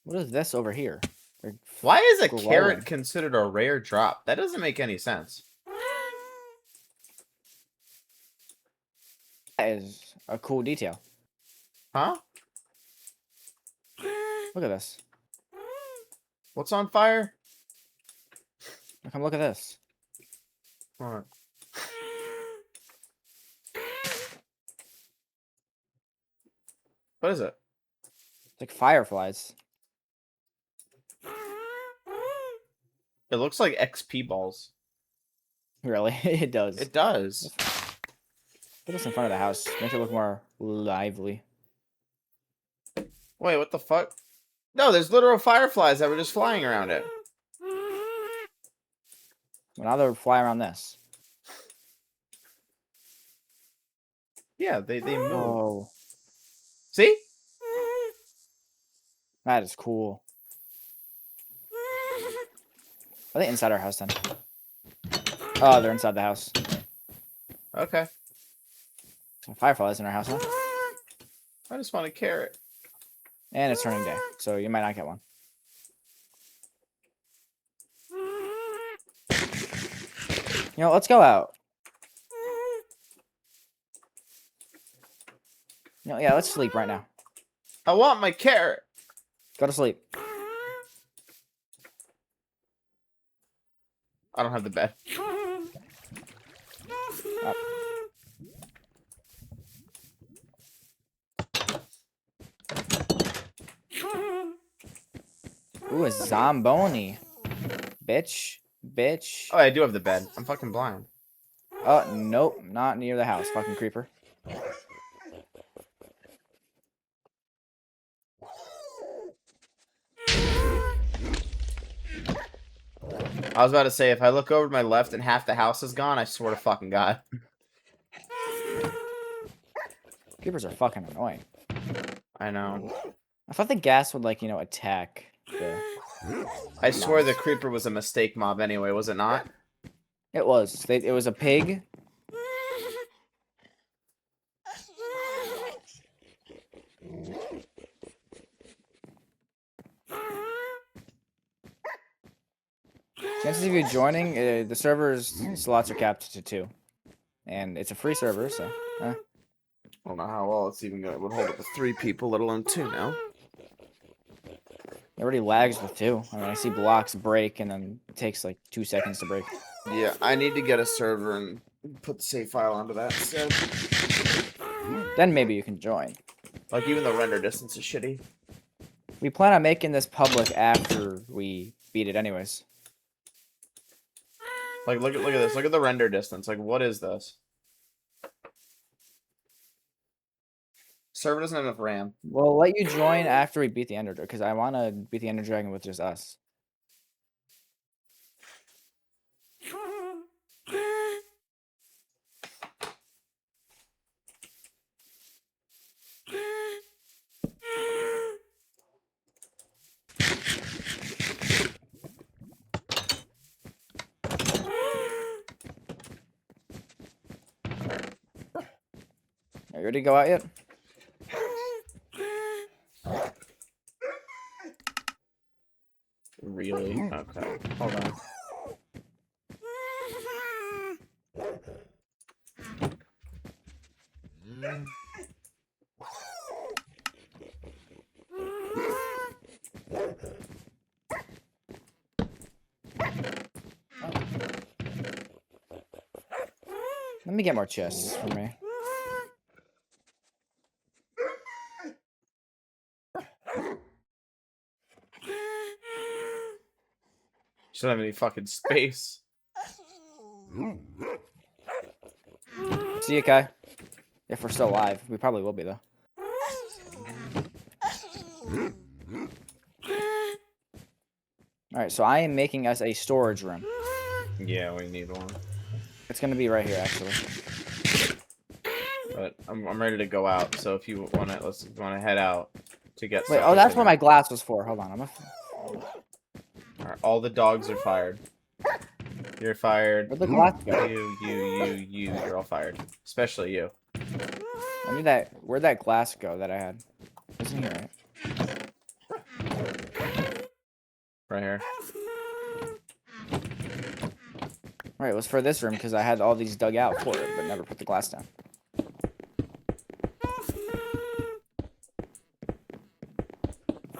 What is this over here? They're Why is a glowing. carrot considered a rare drop? That doesn't make any sense. That is a cool detail. Huh? Look at this. What's on fire? Come look at this. What? What is it? It's like fireflies. It looks like XP balls. Really? It does. It does. Put this in front of the house. Make it look more lively. Wait, what the fuck? No, there's literal fireflies that were just flying around it. Well, now they'll fly around this. Yeah, they move. Oh, See? that is cool. Are they inside our house then? Oh, they're inside the house. Okay. Some fireflies in our house, huh? I just want a carrot. And it's turning day, so you might not get one. You know, let's go out. You know, yeah, let's sleep right now. I want my carrot. Go to sleep. I don't have the bed. Up. Ooh, a Zomboni. Bitch. Bitch. Oh, I do have the bed. I'm fucking blind. Oh, nope. Not near the house, fucking creeper. I was about to say, if I look over to my left and half the house is gone, I swear to fucking God. Creepers are fucking annoying. I know. I thought the gas would, like, you know, attack the... I swear the creeper was a mistake mob anyway, was it not? It was. It was a pig. Chances of you joining, the server's slots are capped to 2. And it's a free server, so... I don't know how well it's even gonna would hold it with 3 people, let alone 2 now. It already lags with 2. I mean, I see blocks break, and then it takes like 2 seconds to break. Yeah, I need to get a server and put the save file onto that instead. Then maybe you can join. Like, even the render distance is shitty. We plan on making this public after we beat it anyways. Like, look at this. Look at the render distance. Like, what is this? Server doesn't have enough RAM. We'll let you join after we beat the Ender Dragon, because I want to beat the Ender Dragon with just us. Are you ready to go out yet? Really? Okay. Hold on. Let me get more chests for me. She doesn't have any fucking space. See you, Kai. If we're still alive. We probably will be, though. Alright, so I am making us a storage room. Yeah, we need one. It's gonna be right here, actually. But I'm ready to go out. So if you want to, let's head out to get. Wait, stuff oh, that's into what my glass was for. Hold on, Alright, all the dogs are fired. You're fired. Where'd the glass go? You're all fired. Especially you. I need that. Where'd that glass go that I had? Isn't here, right? Right here. Right, it was for this room because I had all these dug out for it, but never put the glass down.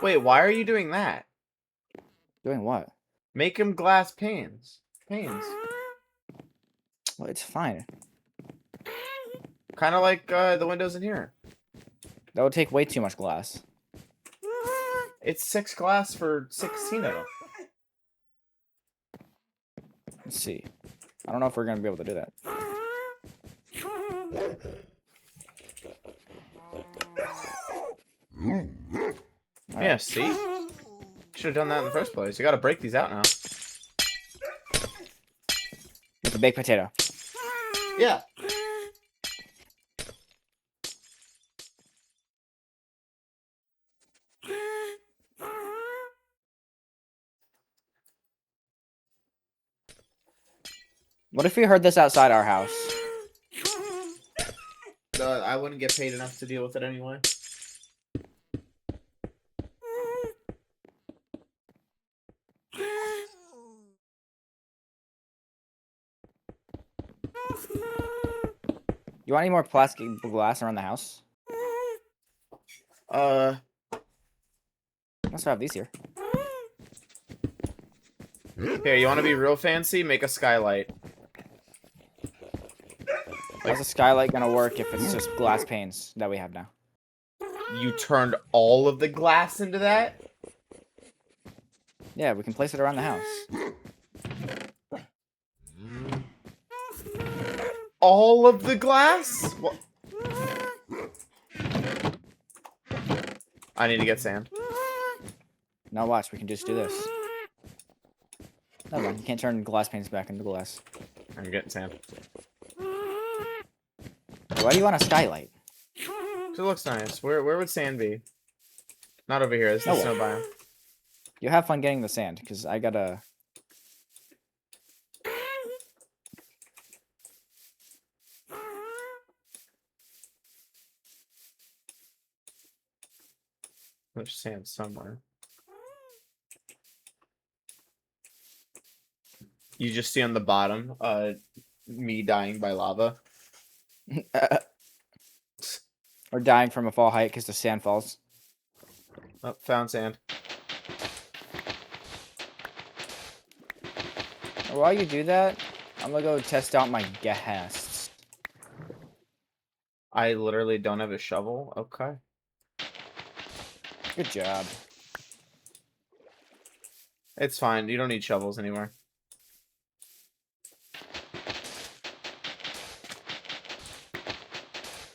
Wait, why are you doing that? Doing what? Make him glass panes. Panes. Well, it's fine. Kind of like the windows in here. That would take way too much glass. It's 6 glass for 16 of them. Let's see. I don't know if we're gonna be able to do that. Yeah, see? Should have done that in the first place. You gotta break these out now. With the baked potato. Yeah. What if we heard this outside our house? I wouldn't get paid enough to deal with it anyway. You want any more plastic glass around the house? Uh, I also have these here. here, you want to be real fancy? Make a skylight. How's a skylight gonna work if it's just glass panes that we have now? You turned all of the glass into that? Yeah, we can place it around the house. All of the glass? What? I need to get sand. Now watch, we can just do this. Never mind, you can't turn glass panes back into glass. I'm getting sand. Why do you want a skylight? It looks nice. Where would sand be? Not over here. This is Nowhere. snow biome. You have fun getting the sand, because I gotta... There's sand somewhere. You just see on the bottom, me dying by lava. Or dying from a fall height because the sand falls. Oh, found sand. While you do that, I'm gonna go test out my gas. I literally don't have a shovel. Okay. Good job. It's fine. You don't need shovels anymore.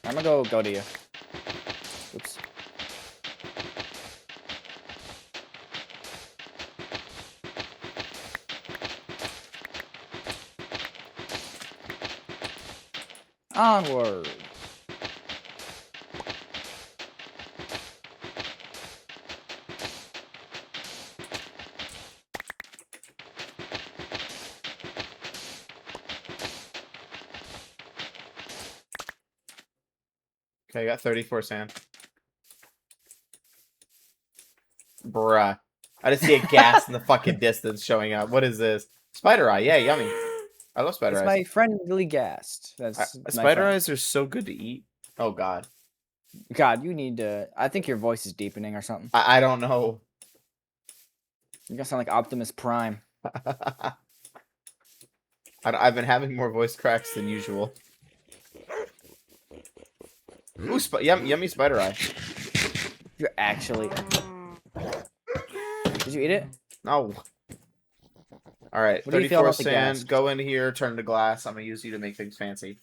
I'm gonna go to you. Oops. Onward. Okay, I got 34 sand. Bruh. I just see a gas in the fucking distance showing up. What is this? Spider eye. Yeah, yummy. I love spider It's eyes. my friendly ghast. That's my Spider friend. eyes are so good to eat. Oh, God. God, you need to... I think your voice is deepening or something. I don't know. You're gonna sound like Optimus Prime. I've been having more voice cracks than usual. Ooh, yummy spider eye. You're actually... Did you eat it? No. All right, What do you feel 34 about the sand. gas? Go in here, turn to glass. I'm gonna use you to make things fancy.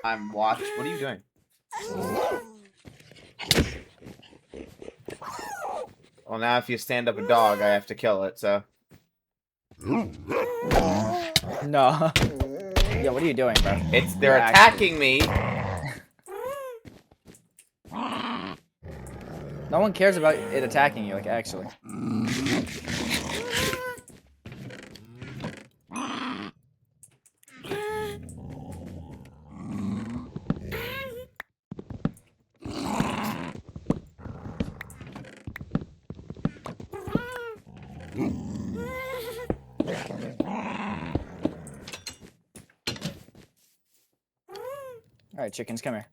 I'm watching. What are you doing? Well, now if you stand up a dog, I have to kill it, so. No. Yeah, what are you doing, bro? They're attacking me. No one cares about it attacking you, like, actually. Alright, chickens, come here.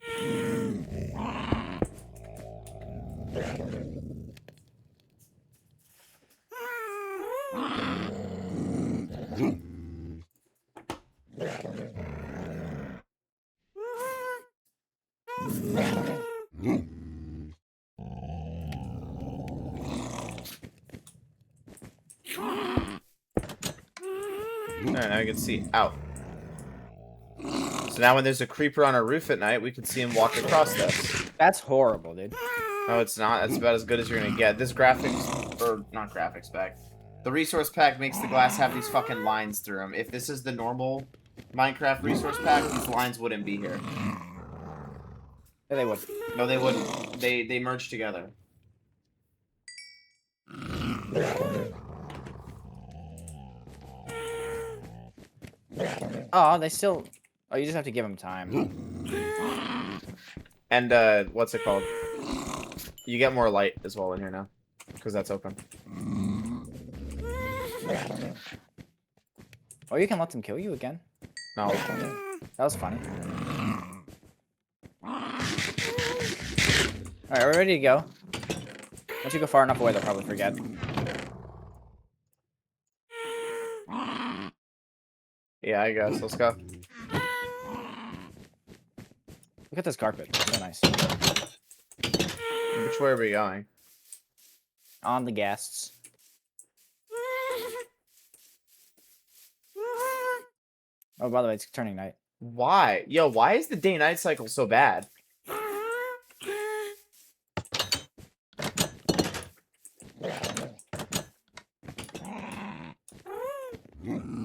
Alright, now you can see out. So now when there's a creeper on our roof at night, we can see him walk across this. That's horrible, dude. No, it's not. That's about as good as you're gonna get. This graphics, or not graphics pack, the resource pack makes the glass have these fucking lines through them. If this is the normal Minecraft resource pack, these lines wouldn't be here. Yeah, they would. No, they wouldn't. They merge together. Oh, they still... Oh, you just have to give them time. And, what's it called? You get more light as well in here now. Because that's open. Oh, you can let them kill you again? No. That was funny. Alright, we're ready to go. Once you go far enough away, they'll probably forget. Yeah, I guess. Let's go. Look at this carpet. So nice. Which way are we going? On the guests. Oh, by the way, it's turning night. Why? Yo, why is the day-night cycle so bad?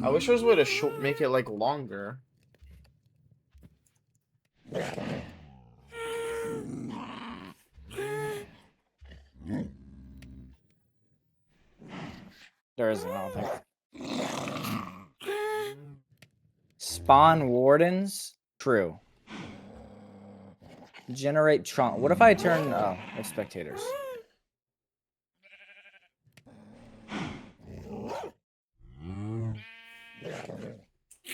I wish there was a way to make it, like, longer. There isn't, I don't think. Spawn wardens? True. Generate trunk. What if I turn... Oh, it's spectators.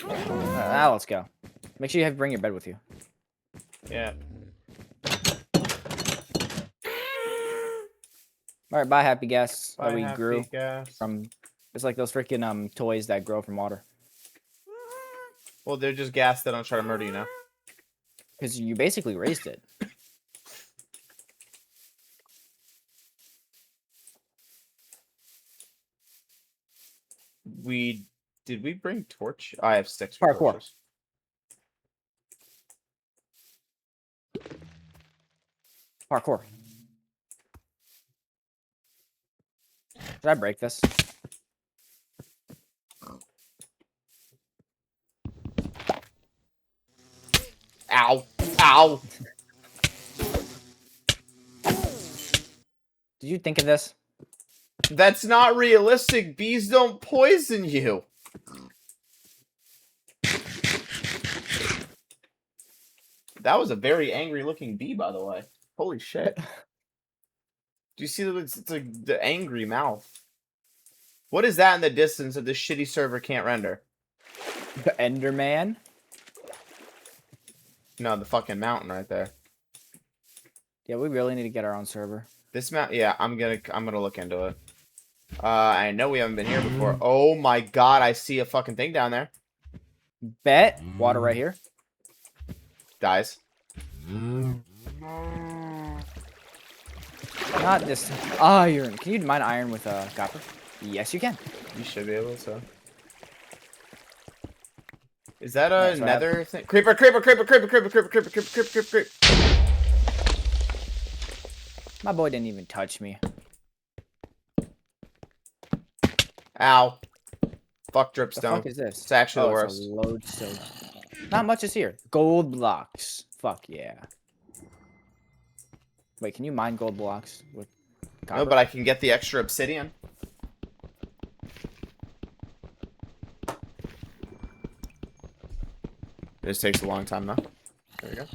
Now let's go. Make sure you bring your bed with you. Yeah. All right, bye, happy guests. Bye, that we happy grew guests. from. It's like those freaking toys that grow from water. Well, they're just gas that don't try to murder you now. Because you basically raised it. Did we bring torch? I have sticks for Parkour. torches. Parkour. Did I break this? Ow! Ow! Did you think of this? That's not realistic. Bees don't poison you. That was a very angry looking bee, by the way. Holy shit. Do you see that it's like the angry mouth? What is that in the distance that this shitty server can't render? The Enderman? No, the fucking mountain right there. Yeah, we really need to get our own server. This mount, yeah, I'm gonna look into it. I know we haven't been here before. Oh my god, I see a fucking thing down there. Bet. Water right here. Dies. Not this iron. Can you mine iron with copper? Yes, you can. You should be able to. Is that a nether thing? Creeper, creeper, creeper, creeper, creeper, creeper, creeper, creeper, creeper, creeper. My boy didn't even touch me. Ow. Fuck The dripstone. fuck is this? It's actually the worst. It's a lodestone. Not much is here. Gold blocks. Fuck yeah. Wait, can you mine gold blocks with copper? No, but I can get the extra obsidian. This takes a long time though. There we go.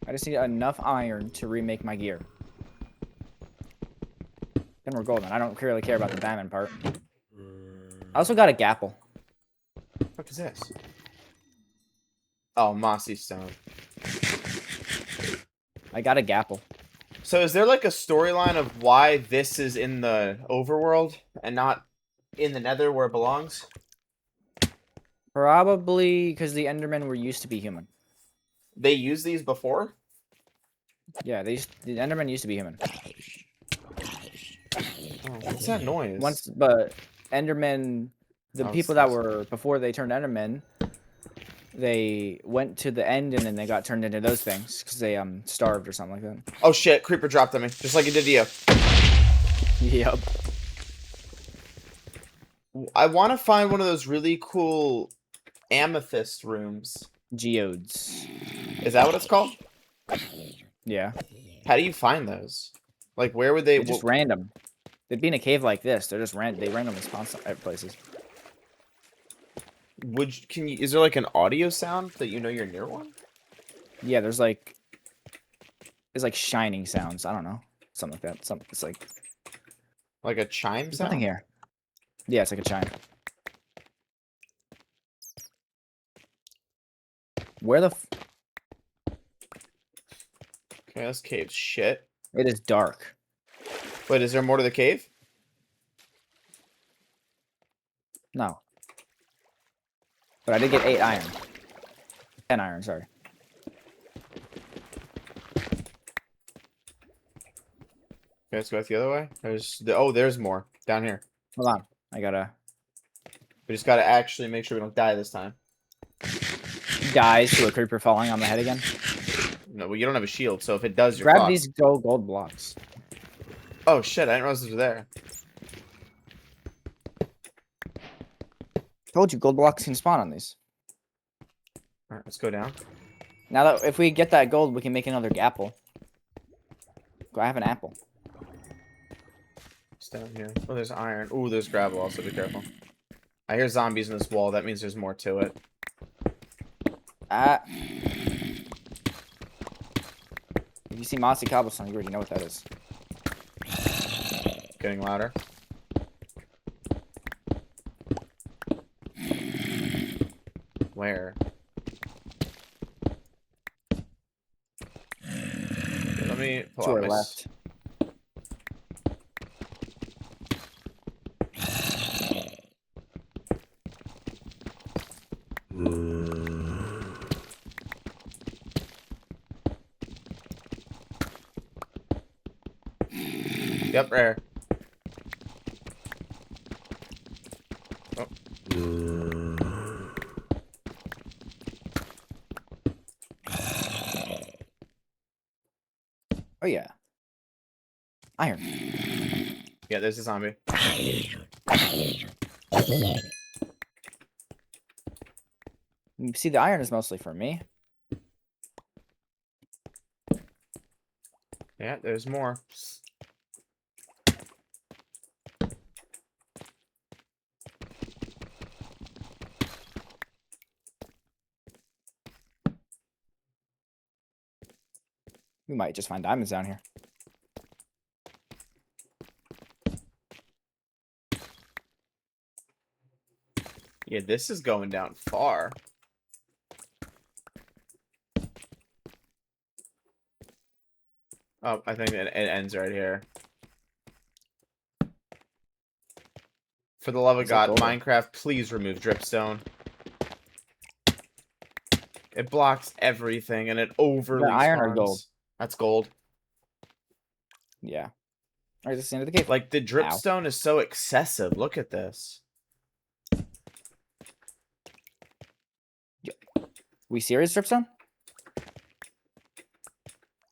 I just need enough iron to remake my gear. Then we're golden. I don't really care about the diamond part. I also got a gapple. What the fuck is this? Oh, mossy stone. I got a gapple. So is there like a storyline of why this is in the overworld and not in the nether where it belongs? Probably because the Endermen were used to be human. They used these before? Yeah, the Endermen used to be human. Oh, what's that noise? But Endermen, the Oh, people that were before they turned Endermen, they went to the end and then they got turned into those things because they starved or something like that. Oh shit, creeper dropped on me, just like he did to you. Yep. I want to find one of those really cool amethyst rooms. Geodes. Is that what it's called? Yeah. How do you find those? Like, where would they? They're just random. They'd be in a cave like this. They're just they randomly spawn at places. Can you? Is there like an audio sound that you know you're near one? Yeah, there's like shining sounds. I don't know, something like that. It's like a chime there's sound. nothing here. Yeah, it's like a chime. Where the? Okay, this cave's shit. It is dark. Wait, is there more to the cave? No. But I did get 8 iron. 10 iron, sorry. Okay, let's go the other way. There's more down here. Hold on. I gotta. We just gotta actually make sure we don't die this time. Dies to a creeper falling on the head again. No, well, you don't have a shield, so if it does, you're Grab fucked. these gold blocks. Oh shit! I didn't realize those were there. Told you, gold blocks can spawn on these. All right, let's go down. Now that if we get that gold, we can make another apple. Go, I have an apple. It's down here. Oh, there's iron. Ooh, there's gravel. Also, be careful. I hear zombies in this wall. That means there's more to it. If you see mossy cobblestone, you already know what that is. Getting louder. Where? Okay, let me pull To out our my left. Yep, rare. Oh. Oh yeah. Iron. Yeah, there's a zombie. You see, the iron is mostly for me. Yeah, there's more. We might just find diamonds down here. Yeah, this is going down far. Oh, I think it ends right here. For the love of God, Minecraft, please remove dripstone. It blocks everything and it overly iron or spawns. gold? That's gold. Yeah. Alright, this is the end of the cave. Like, the Ow. dripstone is so excessive. Look at this. We serious, dripstone?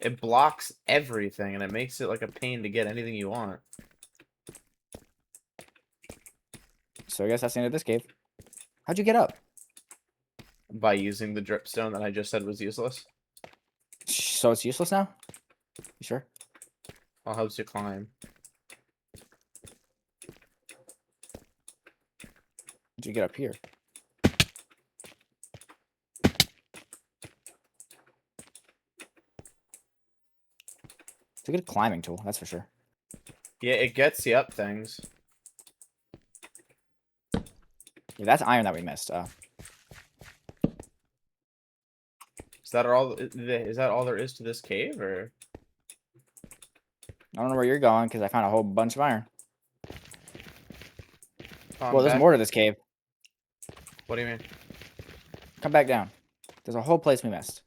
It blocks everything, and it makes it like a pain to get anything you want. So I guess that's the end of this cave. How'd you get up? By using the dripstone that I just said was useless. So it's useless now? You sure? I'll help you climb. How'd you get up here? It's a good climbing tool, that's for sure. Yeah, it gets you up things. Yeah, that's iron that we missed. Is that all? Is that all there is to this cave, or? I don't know where you're going because I found a whole bunch of iron. Oh, Well, there's more to this cave. What do you mean? Come back down. There's a whole place we missed.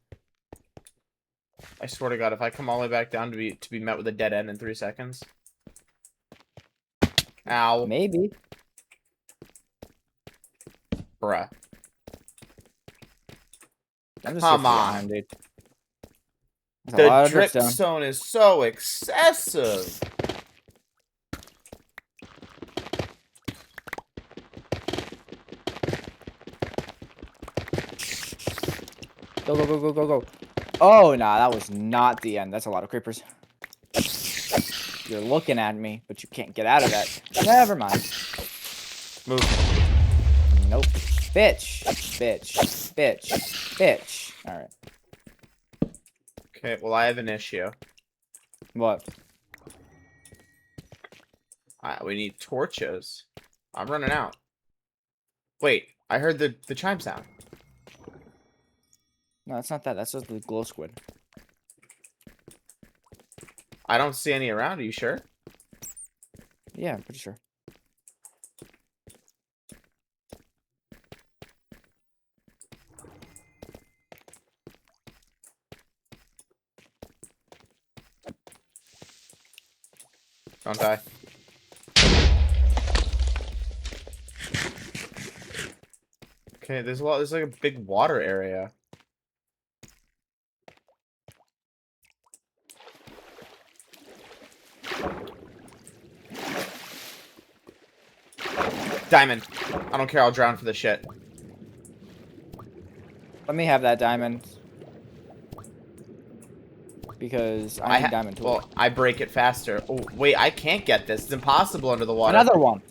I swear to God, if I come all the way back down to be met with a dead end in 3 seconds. Ow. Maybe. Bruh. I'm just Come here for the on. iron, dude. There's a The lot of dripstone. dripstone is so excessive. Go, go, go, go, go, go. Oh, nah, that was not the end. That's a lot of creepers. You're looking at me, but you can't get out of that. Never mind. Move. Nope. Bitch. Bitch. Bitch. Bitch. Alright. Okay, well, I have an issue. What? We need torches. I'm running out. Wait, I heard the chime sound. No, that's not that. That's just the glow squid. I don't see any around. Are you sure? Yeah, I'm pretty sure. Don't die. Okay, there's like a big water area. Diamond. I don't care, I'll drown for this shit. Let me have that diamond. Because I need diamond tools. Well, I break it faster. Oh, wait, I can't get this. It's impossible under the water. Another one.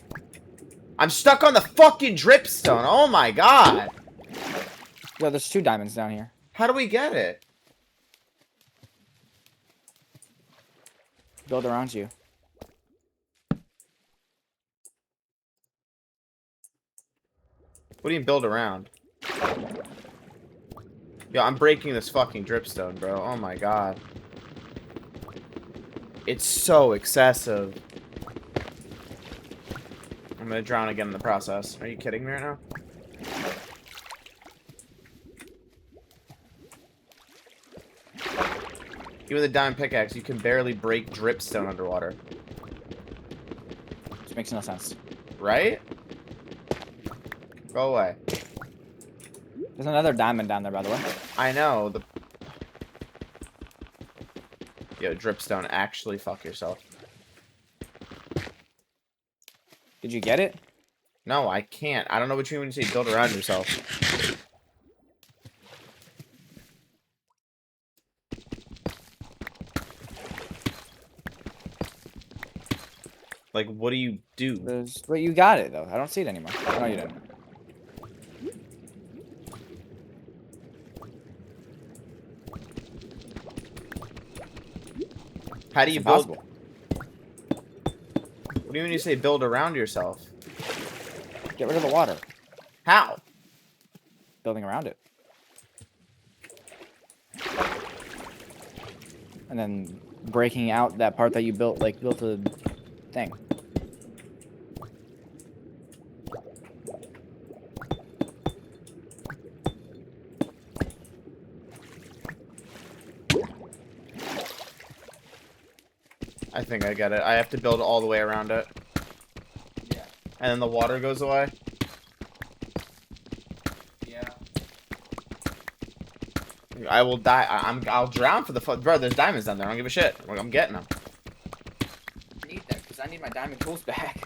I'm stuck on the fucking dripstone. Oh my god. Yo, there's 2 diamonds down here. How do we get it? Build around you. What do you build around? Yo, I'm breaking this fucking dripstone, bro. Oh my god. It's so excessive. I'm gonna drown again in the process. Are you kidding me right now? Even with a diamond pickaxe, you can barely break dripstone underwater. Which makes no sense. Right? Go away. There's another diamond down there, by the way. I know. Yo, dripstone, actually fuck yourself. Did you get it? No, I can't. I don't know what you mean when you say build around yourself. Like, what do you do? But you got it, though. I don't see it anymore. No, you didn't. How do you build? Impossible. What do you mean you say build around yourself? Get rid of the water. How? Building around it. And then breaking out that part that you built, like, built a thing. I think I get it. I have to build all the way around it. Yeah. And then the water goes away. Yeah. I will die. I'll drown for the fun. Bro, there's diamonds down there. I don't give a shit. I'm getting them. I need them because I need my diamond tools back.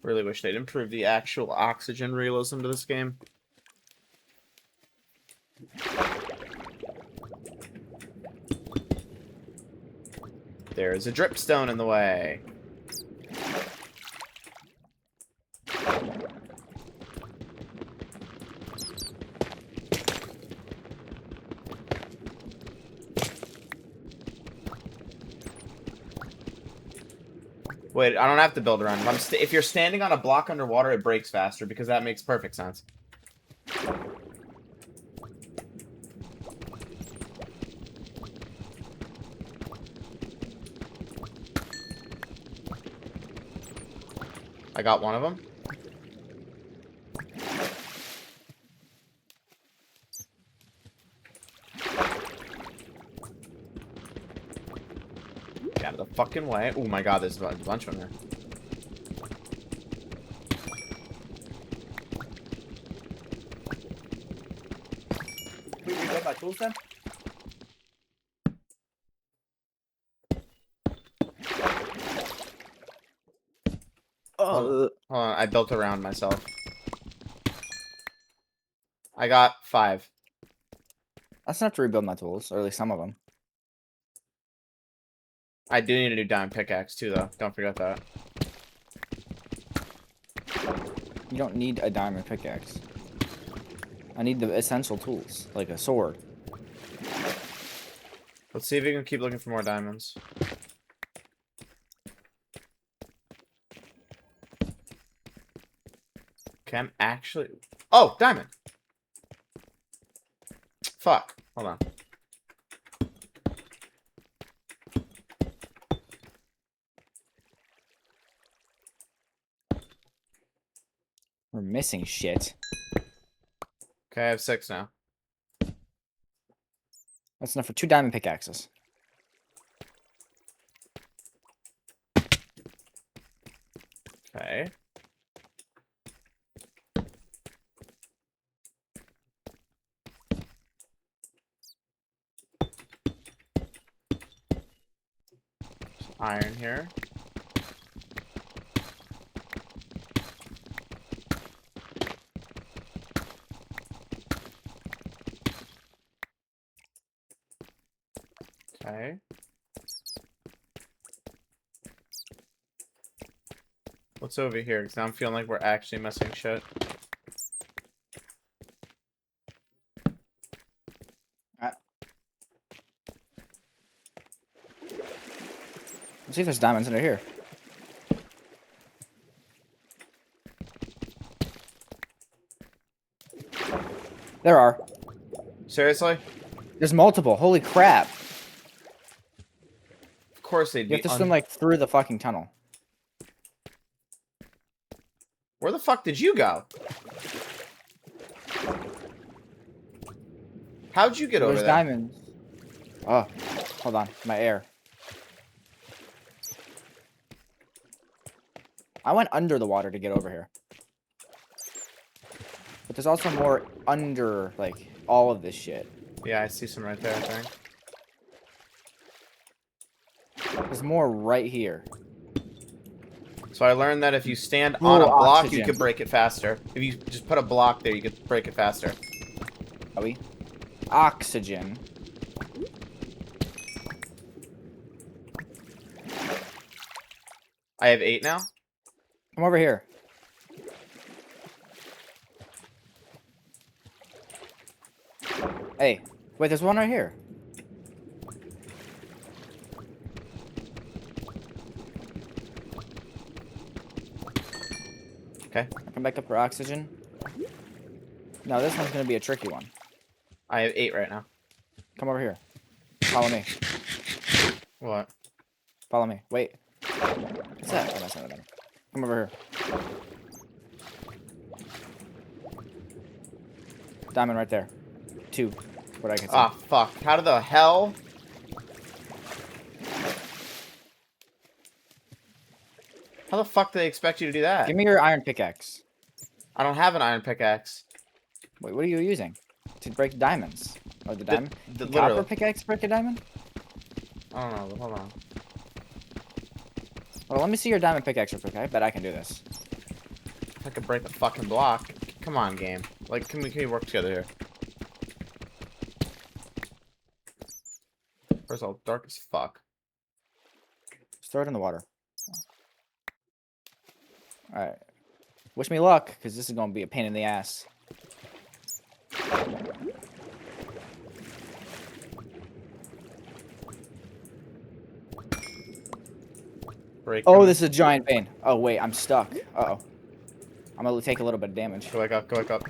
Really wish they'd improve the actual oxygen realism to this game. There's a dripstone in the way. Wait, I don't have to build around him. If you're standing on a block underwater, it breaks faster because that makes perfect sense. I got one of them. Get out of the fucking way. Oh my god, there's a bunch of them there. Can we rebuild my tools then? Hold on, I built around myself. I got 5. That's enough to rebuild my tools, or at least some of them. I do need a new diamond pickaxe too, though. Don't forget that. You don't need a diamond pickaxe. I need the essential tools, like a sword. Let's see if we can keep looking for more diamonds. Okay, I'm actually... Oh, diamond! Fuck. Hold on. We're missing shit. Okay, I have 6 now. That's enough for 2 diamond pickaxes. Okay. Iron here. Okay. What's over here? Because now I'm feeling like we're actually missing shit. Let's see if there's diamonds under here. There are. Seriously? There's multiple. Holy crap. Of course they'd be. You have to swim like through the fucking tunnel. Where the fuck did you go? How'd you get over There's there? diamonds. Oh, hold on. My air. I went under the water to get over here. But there's also more under, like, all of this shit. Yeah, I see some right there, I think. There's more right here. So I learned that if you stand on a More block, oxygen. you could break it faster. If you just put a block there, you could break it faster. Are we? Oxygen. I have 8 now. Come over here. Hey, wait, there's one right here. Okay. Come back up for oxygen. No, this one's gonna be a tricky one. I have 8 right now. Come over here. Follow me. What? Follow me. Wait. What's that? Oh, that's not that. Come over here. Diamond right there. 2. What I can see. Ah, fuck. How the hell? How the fuck do they expect you to do that? Give me your iron pickaxe. I don't have an iron pickaxe. Wait, what are you using? To break diamonds? Oh, the diamond? The Copper literally. pickaxe break a diamond? I don't know. Hold on. Well, let me see your diamond pickaxe real quick. I bet I can do this. I could break the fucking block. Come on, game. Like, can we work together here? First of all, dark as fuck. Just throw it in the water. Alright. Wish me luck, because this is going to be a pain in the ass. Break. Oh, this is a giant vein. Oh, wait, I'm stuck. Uh-oh. I'm going to take a little bit of damage. Go back up. Go back up.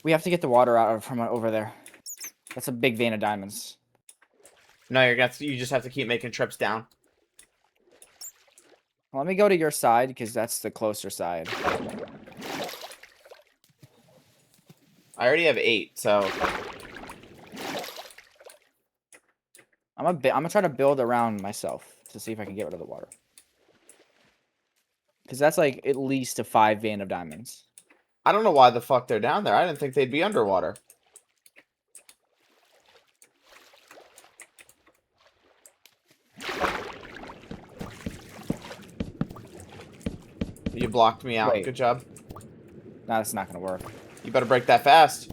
We have to get the water out from over there. That's a big vein of diamonds. No, you just have to keep making trips down. Well, let me go to your side, because that's the closer side. I already have 8, so I'm gonna try to build around myself to see if I can get rid of the water. Because that's like at least a 5 vein of diamonds. I don't know why the fuck they're down there. I didn't think they'd be underwater. You blocked me out. Wait. Good job. No, that's not gonna work. You better break that fast.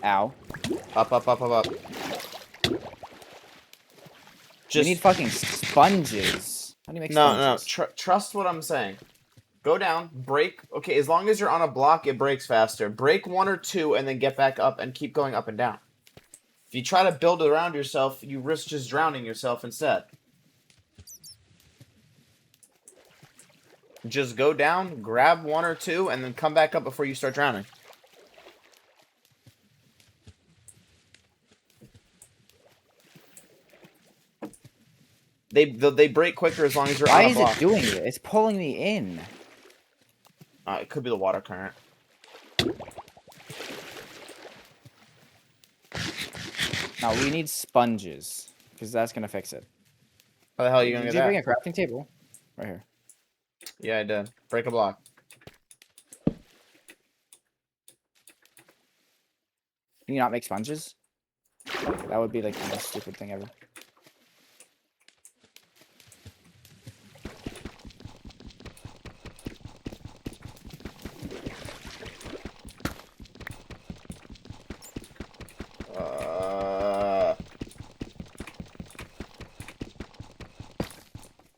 Ow. Up, up, up, up, up. You need fucking sponges. How do you make sponges? No. Trust what I'm saying. Go down, break. Okay, as long as you're on a block, it breaks faster. Break 1 or 2, and then get back up and keep going up and down. If you try to build around yourself, you risk just drowning yourself instead. Just go down, grab 1 or 2, and then come back up before you start drowning. They break quicker as long as you're on a block. Why is it doing it? It's pulling me in. It could be the water current. Now we need sponges, because that's gonna fix it. How the hell are you gonna Did get you bring that? a crafting table? Right here. Yeah, I did. Break a block. Can you not make sponges? That would be like the most stupid thing ever.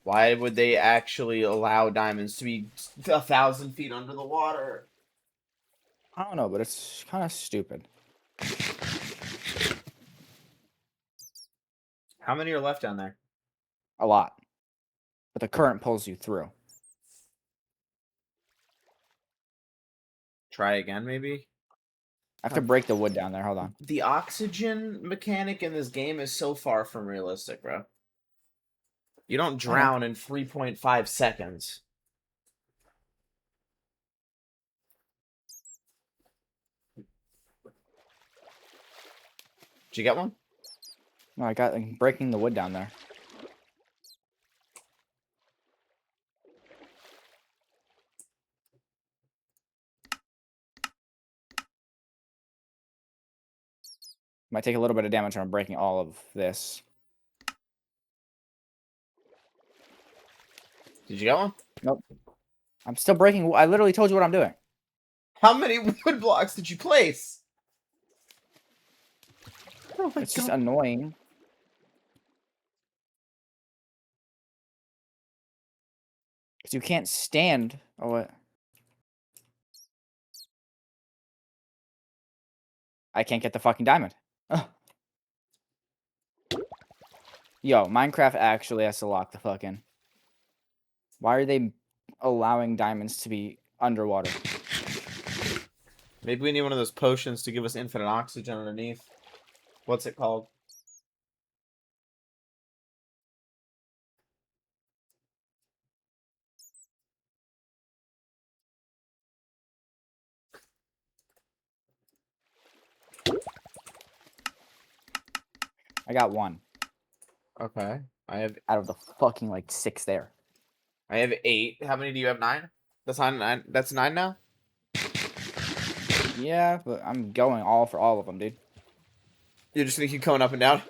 Why would they actually allow diamonds to be 1,000 feet under the water? I don't know, but it's kind of stupid. How many are left down there? A lot. But the current pulls you through. Try again, maybe? I have to break the wood down there. Hold on. The oxygen mechanic in this game is so far from realistic, bro. You don't drown in 3.5 seconds. Did you get one? No, I got like, breaking the wood down there. Might take a little bit of damage from breaking all of this. Did you get one? Nope. I'm still breaking. I literally told you what I'm doing. How many wood blocks did you place? Oh my It's just annoying. Because you can't stand. Oh, what? I can't get the fucking diamond. Ugh. Yo, Minecraft actually has to lock the fucking. Why are they allowing diamonds to be underwater? Maybe we need one of those potions to give us infinite oxygen underneath. What's it called? I got 1 Okay. I have out of the fucking like 6 there. 8. How many do you have? 9? That's 9. That's 9 now? Yeah, but I'm going all for all of them, dude. You're just gonna keep going up and down?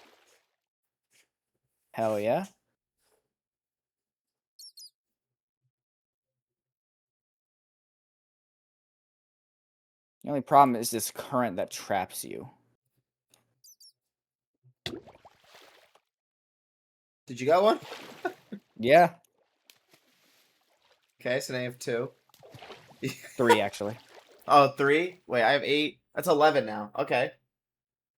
Hell yeah. The only problem is this current that traps you. Did you got one? Yeah. Okay, so now you have 2. 3, actually. Oh, 3? Wait, I have 8. That's 11 now. Okay.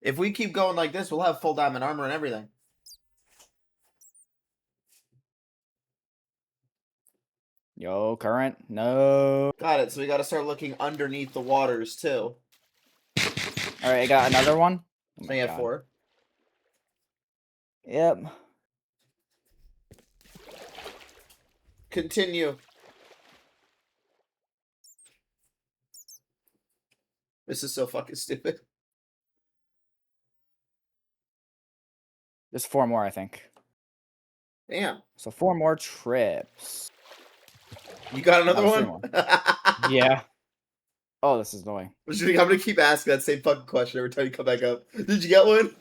If we keep going like this, we'll have full diamond armor and everything. Yo, current. No. Got it. So we got to start looking underneath the waters, too. All right, I got another one. Oh So you have God. 4. Yep. Continue. This is so fucking stupid. There's 4 more, I think. Damn. So 4 more trips. You got another Oh, 3 one? more. Yeah. Oh, this is annoying. I'm gonna keep asking that same fucking question every time you come back up. Did you get one?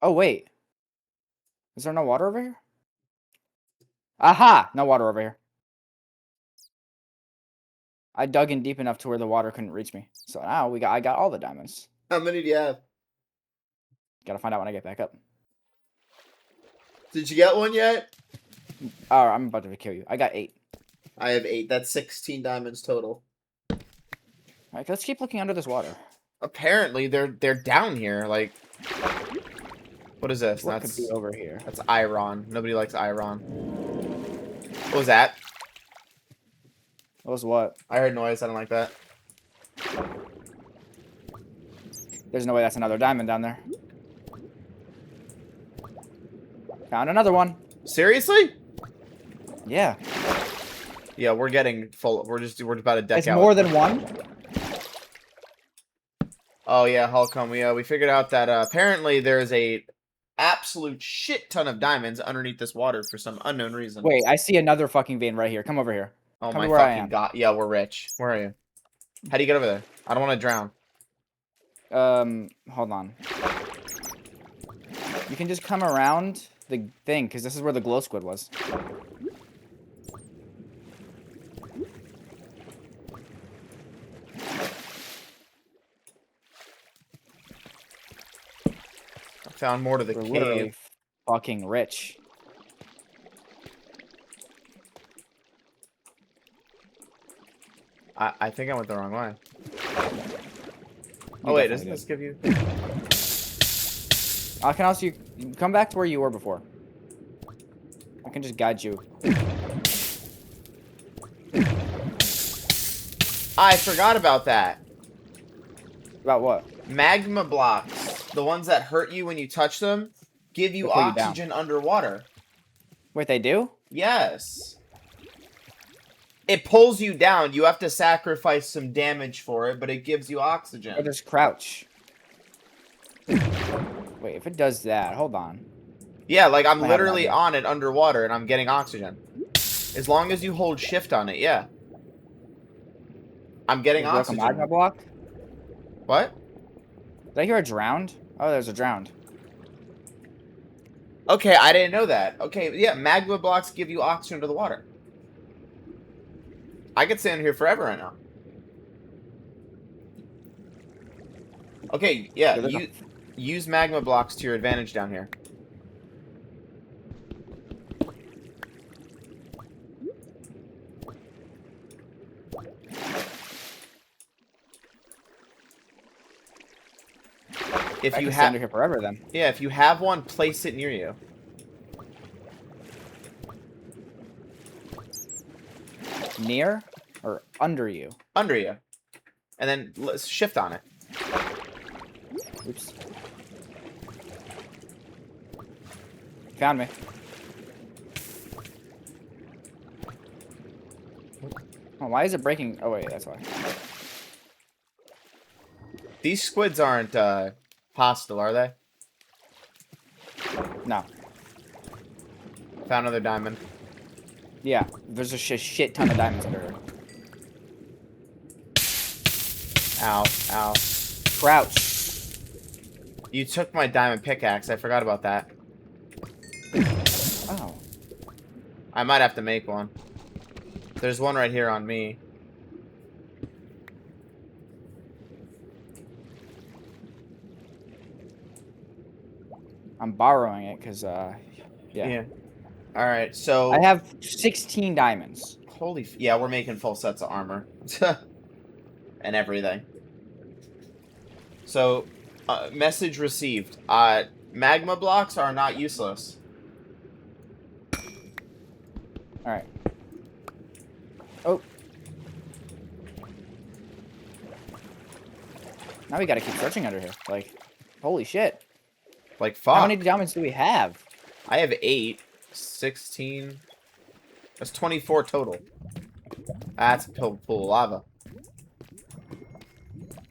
Oh, wait. Is there no water over here? Aha! No water over here. I dug in deep enough to where the water couldn't reach me. So now I got all the diamonds. How many do you have? Gotta find out when I get back up. Did you get one yet? Oh, I'm about to kill you. I got 8. I have 8. That's 16 diamonds total. Alright, let's keep looking under this water. Apparently, they're down here. Like, what is this? What could be over here? That's iron. Nobody likes iron. What was that? What was what? I heard noise. I don't like that. There's no way that's another diamond down there. Found another one. Seriously? Yeah. Yeah, we're getting full. We're about to deck It's out. more than one? Oh yeah, Holcomb. We figured out that apparently there's a absolute shit ton of diamonds underneath this water for some unknown reason. Wait, I see another fucking vein right here. Come over here. Oh Come my to where I fucking am. god! Yeah, we're rich. Where are you? How do you get over there? I don't want to drown. Hold on. You can just come around the thing, because this is where the glow squid was. I found more to the We're cave. literally fucking rich. I think I went the wrong way. Oh wait, doesn't this give you? I can also come back to where you were before. I can just guide you. I forgot about that. About what? Magma blocks, the ones that hurt you when you touch them, give you They pull you down. oxygen underwater. Wait, they do? Yes. It pulls you down. You have to sacrifice some damage for it, but it gives you oxygen. Or just crouch. Wait, if it does that, hold on. Yeah, like I'm I have literally an idea. on it underwater and I'm getting oxygen. As long as you hold shift on it, yeah. I'm getting You broke a oxygen. magma block? What? Did I hear a drowned? Oh, there's a drowned. Okay, I didn't know that. Okay, yeah, magma blocks give you oxygen to the water. I could stand here forever right now. Okay, yeah, use magma blocks to your advantage down here. If I you can stay under have, here forever then. yeah, if you have one, place it near you. Near or under you? Under you. And then let's shift on it. Oops. Found me. Oh, why is it breaking? Oh wait, that's why. These squids aren't hostile, are they? No. Found another diamond. Yeah, there's a shit ton of diamonds under here. Ow, ow. Crouch. You took my diamond pickaxe. I forgot about that. Oh. I might have to make one. There's one right here on me. I'm borrowing it because, yeah. Alright, so... I have 16 diamonds. Holy... Yeah, we're making full sets of armor. And everything. So, message received. Magma blocks are not useless. Alright. Oh. Now we gotta keep searching under here. Like, holy shit. Like, fuck. How many diamonds do we have? I have 8. 16. That's 24 total. That's a pool of lava.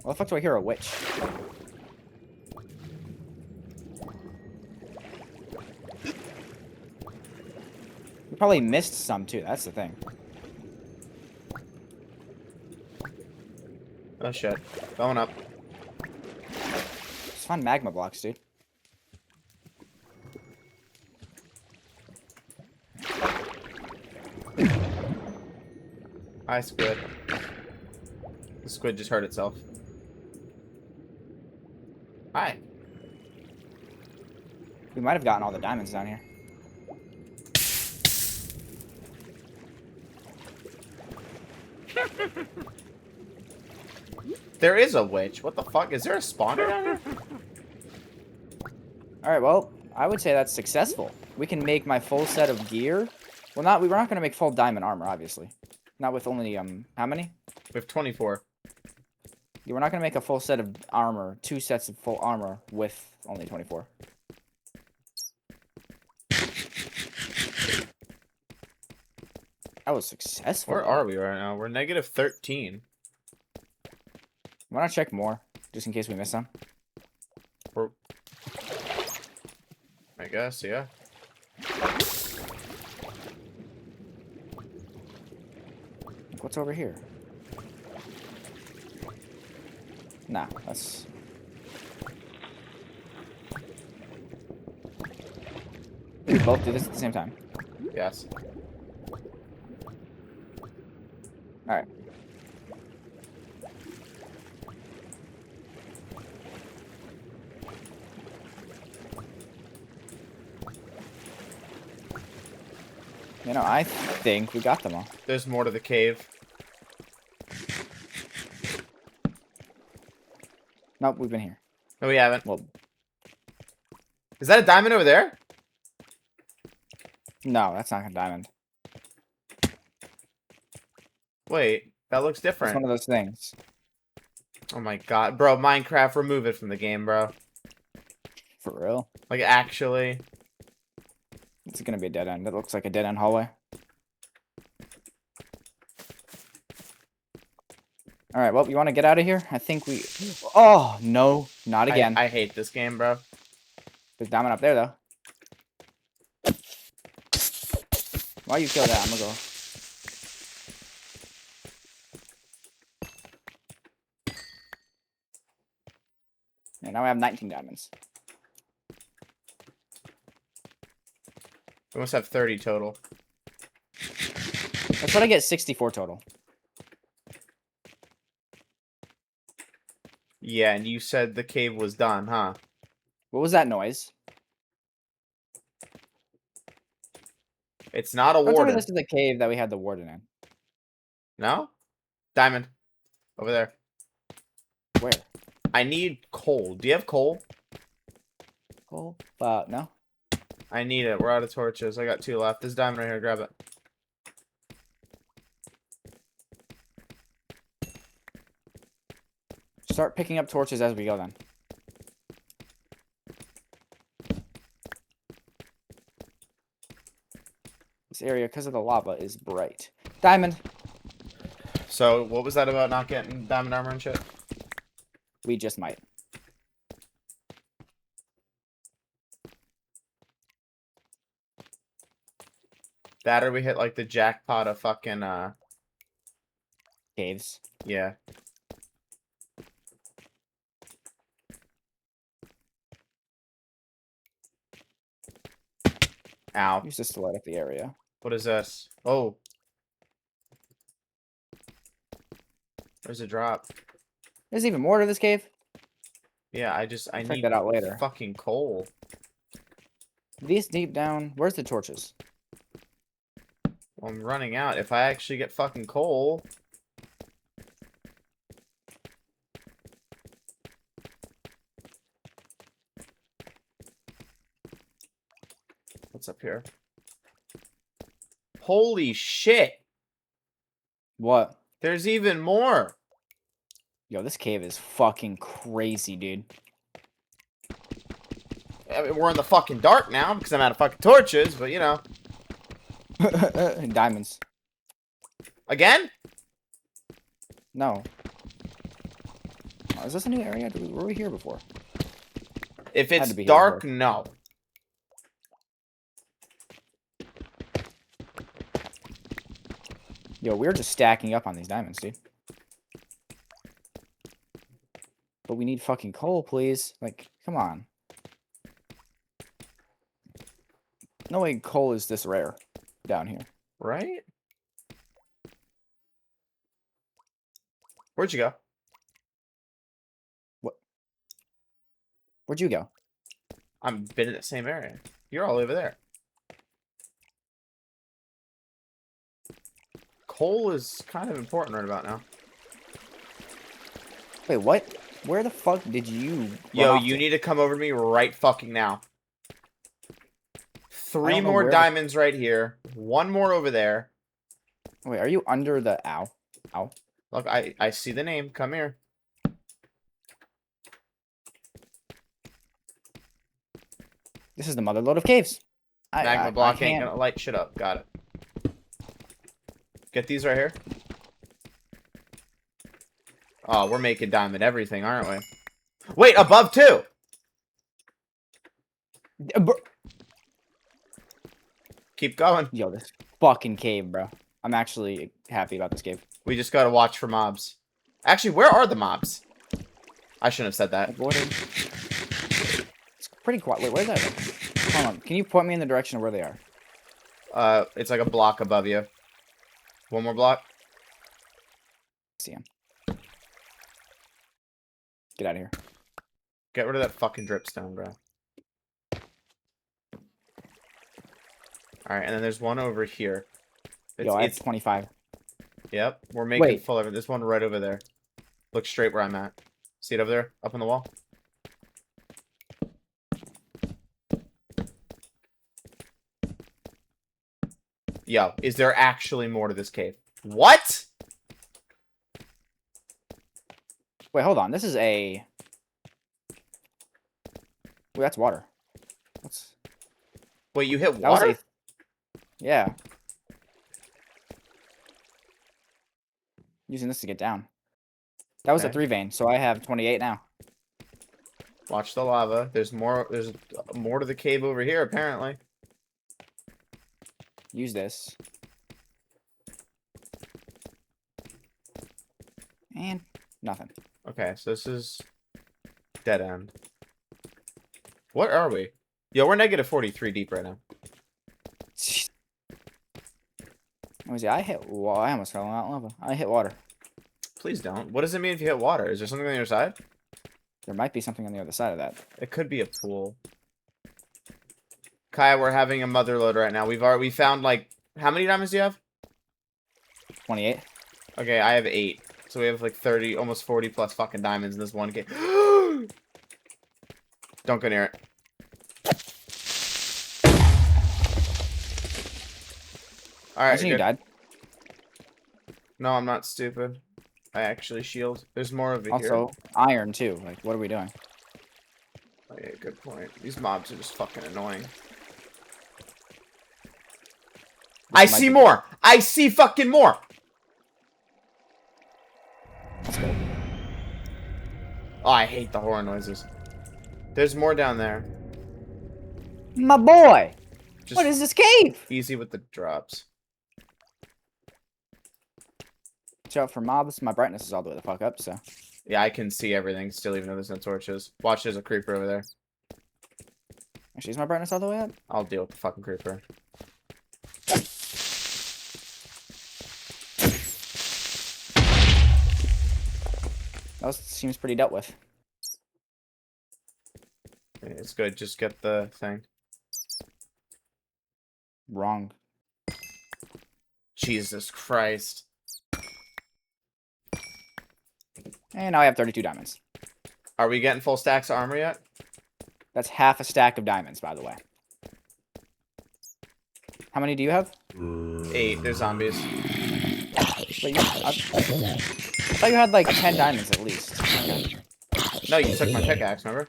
What the fuck do I hear? A witch. We probably missed some too. That's the thing. Oh shit. Going up. Just find magma blocks, dude. Hi, squid. The squid just hurt itself. Hi. We might have gotten all the diamonds down here. There is a witch. What the fuck? Is there a spawner down here? Alright, well, I would say that's successful. We can make my full set of gear. Well, we're not going to make full diamond armor, obviously. Not with only, how many? We have 24. Yeah, we're not going to make a full set of armor, 2 sets of full armor with only 24. That was successful. Where are we right now? We're negative 13. Why not check more, just in case we miss some? I guess, yeah. What's over here? Nah, that's... We both do this at the same time. Yes. Alright. You know, I think we got them all. There's more to the cave. Nope, we've been here. No, we haven't. Well, Is that a diamond over there? no, that's not a diamond. Wait, that looks It's different. one of those things. Oh my god. Bro, Minecraft, remove it from the game, bro. For real? Like, actually. It's gonna be a dead end. It looks like a dead end hallway. Alright, well, you want to get out of here? I think we... Oh, no. Not again. I hate this game, bro. There's diamond up there, though. Why you kill that? I'm gonna go. Yeah, now we have 19 diamonds. We must have 30 total. That's what I get 64 total. Yeah, and you said the cave was done, huh? What was that noise? It's not a Don't tell me warden. this is the cave that we had the warden in. No? Diamond. Over there. Where? I need coal. Do you have coal? Coal? No. I need it. We're out of torches. I got 2 left. This diamond right here. Grab it. Start picking up torches as we go then. This area, because of the lava, is bright. Diamond! So, what was that about not getting diamond armor and shit? We just might. That or we hit, like, the jackpot of fucking, Caves. yeah. Ow. Use this to light up the area. What is this? Oh. There's a drop. There's even more to this cave. Yeah, I Check need that out later. fucking coal. These deep down. Where's the torches? Well, I'm running out. If I actually get fucking coal. What's up here? Holy shit! What? There's even more! Yo, this cave is fucking crazy, dude. I mean, we're in the fucking dark now because I'm out of fucking torches, but you know. Diamonds. Again? No. Oh, is this a new area? Were we here before? If Had it's to be here dark, before. no. Yo, we're just stacking up on these diamonds, dude. But we need fucking coal, please. Like, come on. No way coal is this rare down here. Right? Where'd you go? Where'd you go? I've been in the same area. You're all over there. Coal is kind of important right about now. Wait, what? Where the fuck did you... Yo, run off you to? need to come over to me right fucking now. 3 don't know more where- diamonds right here. 1 more over there. Wait, are you under the... Ow. Ow. Look, I see the name. Come here. This is the mother lode of caves. Magma block ain't can't- gonna light shit up. Got it. Get these right here. Oh, we're making diamond everything, aren't we? Wait, above too! Keep going. Yo, this fucking cave, bro. I'm actually happy about this cave. We just gotta watch for mobs. Actually, where are the mobs? I shouldn't have said that. Avoided. It's pretty quiet. Wait, where's that? Hold on. Can you point me in the direction of where they are? It's like a block above you. 1 more block. See him. Get out of here. Get rid of that fucking dripstone, bro. Alright, and then there's one over here. Yo, I have 25. Yep, we're making Wait. full of it. There's one right over there. Look straight where I'm at. See it over there? Up on the wall? Yo, is there actually more to this cave? What? Wait, hold on. This is a... Wait, that's water. What's... Wait, you hit That was water? a... Yeah. Using this to get down. That was a Okay. 3 vein, so I have 28 now. Watch the lava. There's more to the cave over here, apparently. Use this. And nothing. Okay, so this is dead end. What are we? Yo, we're negative 43 deep right now. Let me see. I almost fell out lava. I hit water. Please don't. What does it mean if you hit water? Is there something on your side? There might be something on the other side of that. It could be a pool. Kaya, we're having a mother load right now. We found like how many diamonds do you have? 28. Okay, I have 8. So we have like 30, almost 40 plus fucking diamonds in this one game. Don't go near it. All right. Imagine you died. No, I'm not stupid. I actually shield. There's more over here. Also, iron too. Like, what are we doing? Oh, yeah, good point. These mobs are just fucking annoying. I see more! I see fucking more! Let's go. Oh, I hate the horror noises. There's more down there. My boy! Just What is this cave? easy with the drops. Watch out for mobs. My brightness is all the way the fuck up, so. Yeah, I can see everything still, even though there's no torches. Watch, there's a creeper over there. Actually, is my brightness all the way up? I'll deal with the fucking creeper. That seems pretty dealt with. It's good, just get the thing. Wrong. Jesus Christ. And now I have 32 diamonds. Are we getting full stacks of armor yet? That's half a stack of diamonds, by the way. How many do you have? 8. There's zombies. Wait, I thought you had like 10 diamonds at least. Okay. No, you took my pickaxe, remember?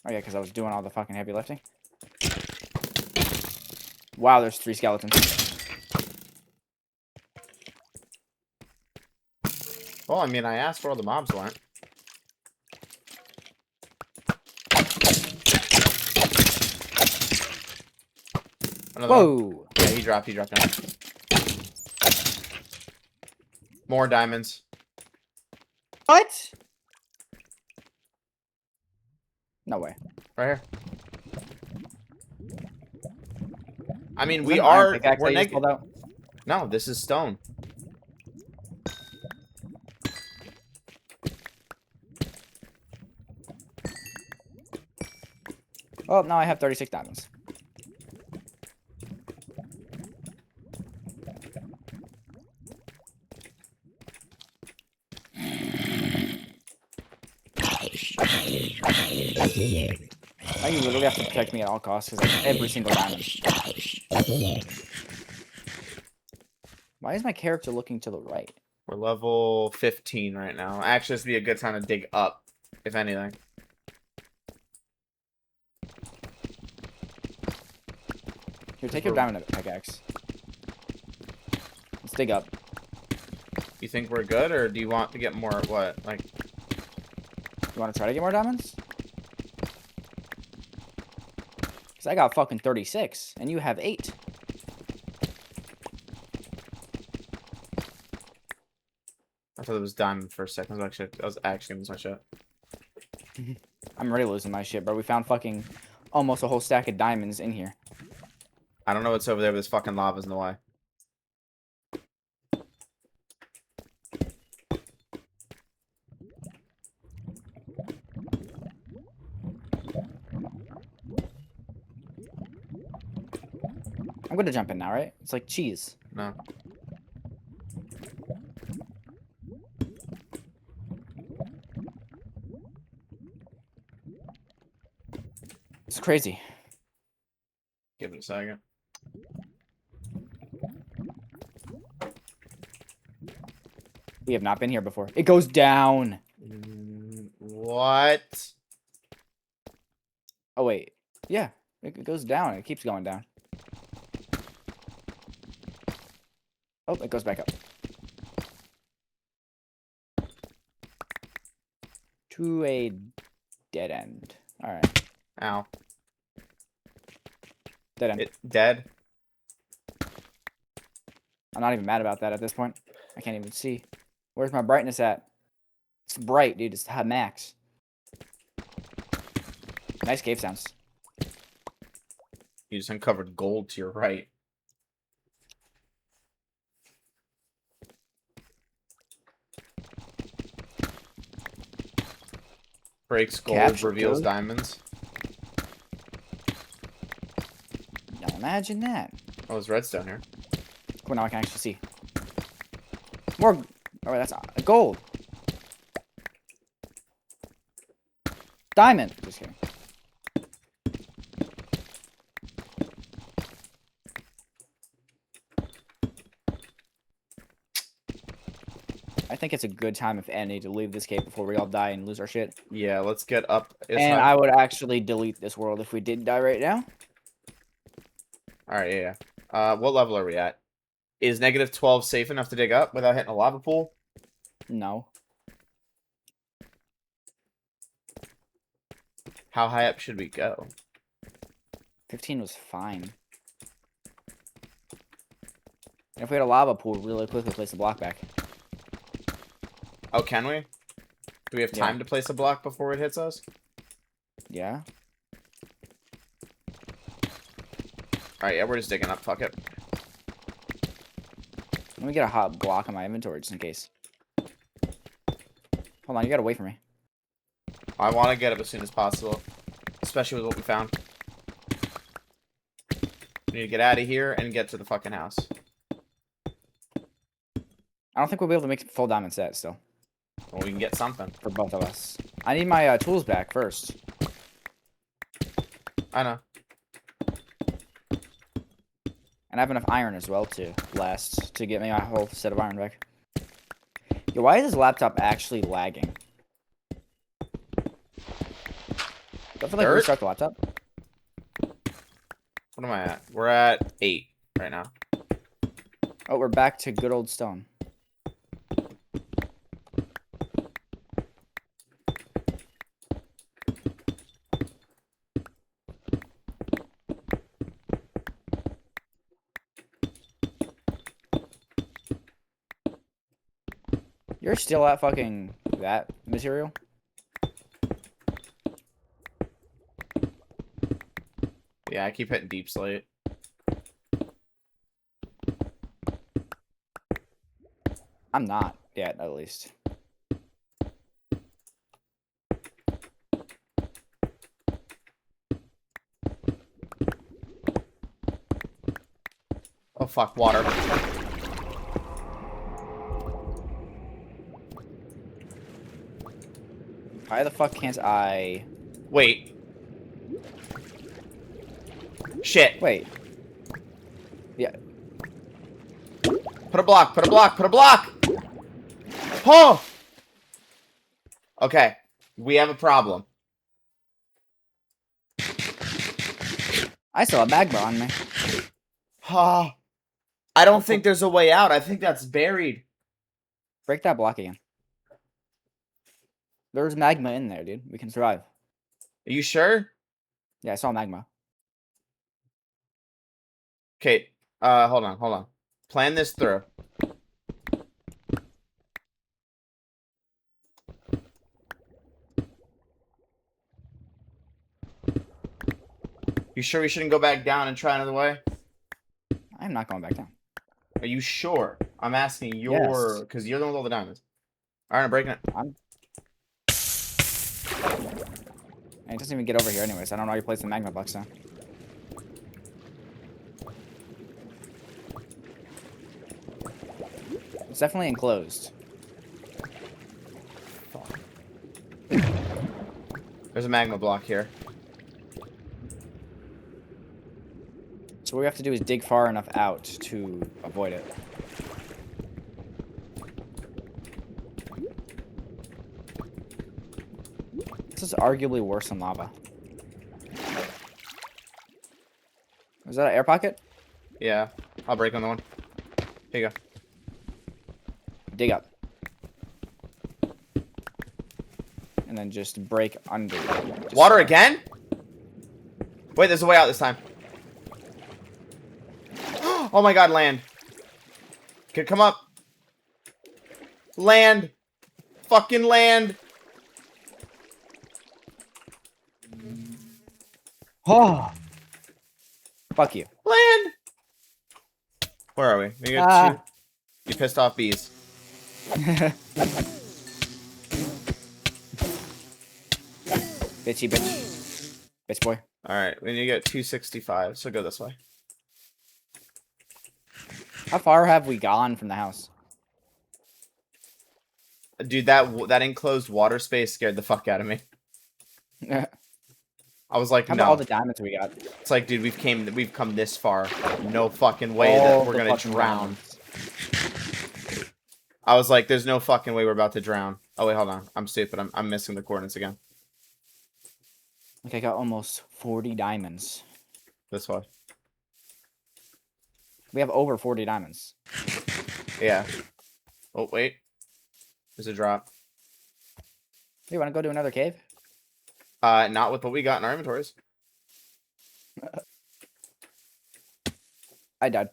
Oh yeah, because I was doing all the fucking heavy lifting. Wow, there's 3 skeletons. Well, I mean, I asked where all the mobs went. Another one. Whoa! Yeah, he dropped down. More diamonds. What? No way. Right here. I mean, Is we that an iron are... pickaxe We're that you just pulled out? No, this is stone. Oh, now I have 36 diamonds. Now you literally have to protect me at all costs because like every single diamond. Why is my character looking to the right? We're level 15 right now. Actually, this would be a good time to dig up, if anything. Here, take your diamond pickaxe. Let's dig up. You think we're good, or do you want to get more, what, like... You want to try to get more diamonds? Because I got fucking 36, and you have 8. I thought it was diamond for a second. I was actually losing my shit. I'm already losing my shit, bro. We found fucking almost a whole stack of diamonds in here. I don't know what's over there, but this fucking lava's in the way. I'm going to jump in now, right? It's like cheese. No. It's crazy. Give it a second. We have not been here before. It goes down. What? Oh, wait. Yeah. It goes down. It keeps going down. Oh, it goes back up. To a dead end. Alright. Ow. Dead end. Dead? I'm not even mad about that at this point. I can't even see. Where's my brightness at? It's bright, dude. It's high max. Nice cave sounds. You just uncovered gold to your right. Breaks gold, Capture reveals code. diamonds. Now imagine that. Oh, there's redstone here. Cool, now I can actually see. More. Oh, that's gold. Diamond. Just kidding. I think it's a good time, if any, to leave this cave before we all die and lose our shit. Yeah, let's get up. And I would actually delete this world if we did die right now. Alright, yeah. What level are we at? Is -12 safe enough to dig up without hitting a lava pool? No. How high up should we go? 15 was fine. And if we had a lava pool, really quickly place the block back. Oh, can we? Do we have time to place a block before it hits us? Yeah. Alright, yeah, we're just digging up. Fuck it. Let me get a hot block in my inventory just in case. Hold on, you gotta wait for me. I want to get up as soon as possible. Especially with what we found. We need to get out of here and get to the fucking house. I don't think we'll be able to make a full diamond set still. Well, we can get something. For both of us. I need my tools back first. I know. And I have enough iron as well to last, to get me a whole set of iron back. Yo, why is this laptop actually lagging? Do I feel like restart the laptop? What am I at? We're at 8 right now. Oh, we're back to good old stone. You're still at fucking that material? Yeah, I keep hitting deep slate. I'm not yet, at least. Oh fuck, water. Why the fuck can't I... Wait. Shit. Wait. Yeah. Put a block, put a block, put a block! Oh! Okay. We have a problem. I still have magma on me. Oh. I don't think there's a way out. I think that's buried. Break that block again. There's magma in there, dude. We can survive. Are you sure? Yeah, I saw magma. Okay. Hold on, hold on. Plan this through. You sure we shouldn't go back down and try another way? I'm not going back down. Are you sure? I'm asking your... Because you're the one with all the diamonds. Alright, I'm breaking it. It doesn't even get over here anyways. I don't know how you place the magma blocks now. It's definitely enclosed. There's a magma block here. So what we have to do is dig far enough out to avoid it. This is arguably worse than lava. Is that an air pocket? Yeah. I'll break on the one. Here you go. Dig up. And then just break under. Just Water again? Wait, there's a way out this time. Oh my god, land. Could come up. Land. Fucking land. Oh. Fuck you. Land. Where are we? We got two. You pissed off bees. Bitchy bitch. Bitch boy. Alright, we need to get 265, so go this way. How far have we gone from the house? Dude, that enclosed water space scared the fuck out of me. I was like, How no. about all the diamonds we got? It's like, dude, we've come this far. No fucking way that we're gonna drown. I was like, there's no fucking way we're about to drown. Oh, wait, hold on. I'm stupid. I'm missing the coordinates again. Like, I got almost 40 diamonds. This way. We have over 40 diamonds. Yeah. Oh, wait. There's a drop. You want to go to another cave? Not with what we got in our inventories. I died.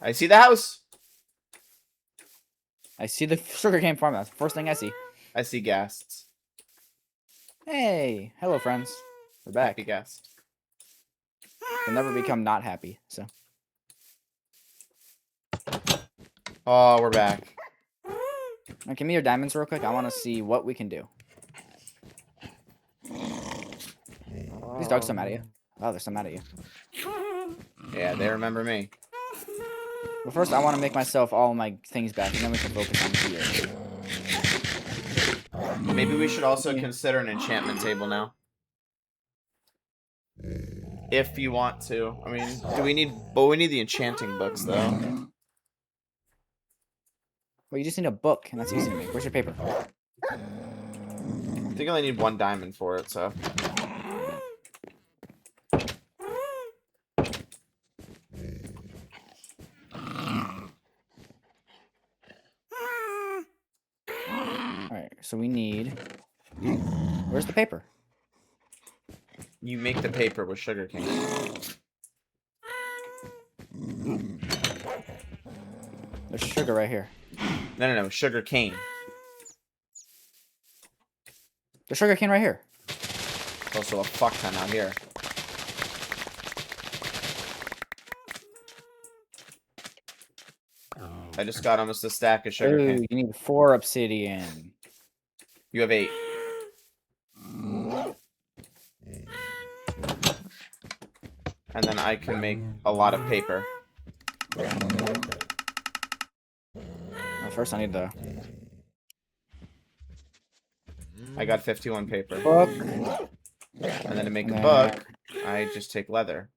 I see the house. I see the sugarcane farm. That's the first thing I see. I see ghasts. Hey, hello, friends. We're back. Happy ghast. We'll never become not happy. So. Oh, we're back. Now, give me your diamonds real quick. I want to see what we can do. These dogs still mad at you. Oh, they're still mad at you. Yeah, they remember me. But first, I want to make myself all my things back, and then we can focus on gear. Maybe we should also consider an enchantment table now. If you want to. I mean, do we need... Well, we need the enchanting books, though. Well, you just need a book, and that's easy to make. Where's your paper? I think I only need 1 diamond for it, so... Alright, so we need... Where's the paper? You make the paper with sugarcane. There's sugar right here. No, sugarcane. There's sugarcane right here. Also a fuck ton out here. I just got almost a stack of sugarcane. Ooh, you need 4 obsidian. You have 8. And then I can make a lot of paper. Well, first I need the I got 51 paper. book. And then to make a book, I just take leather.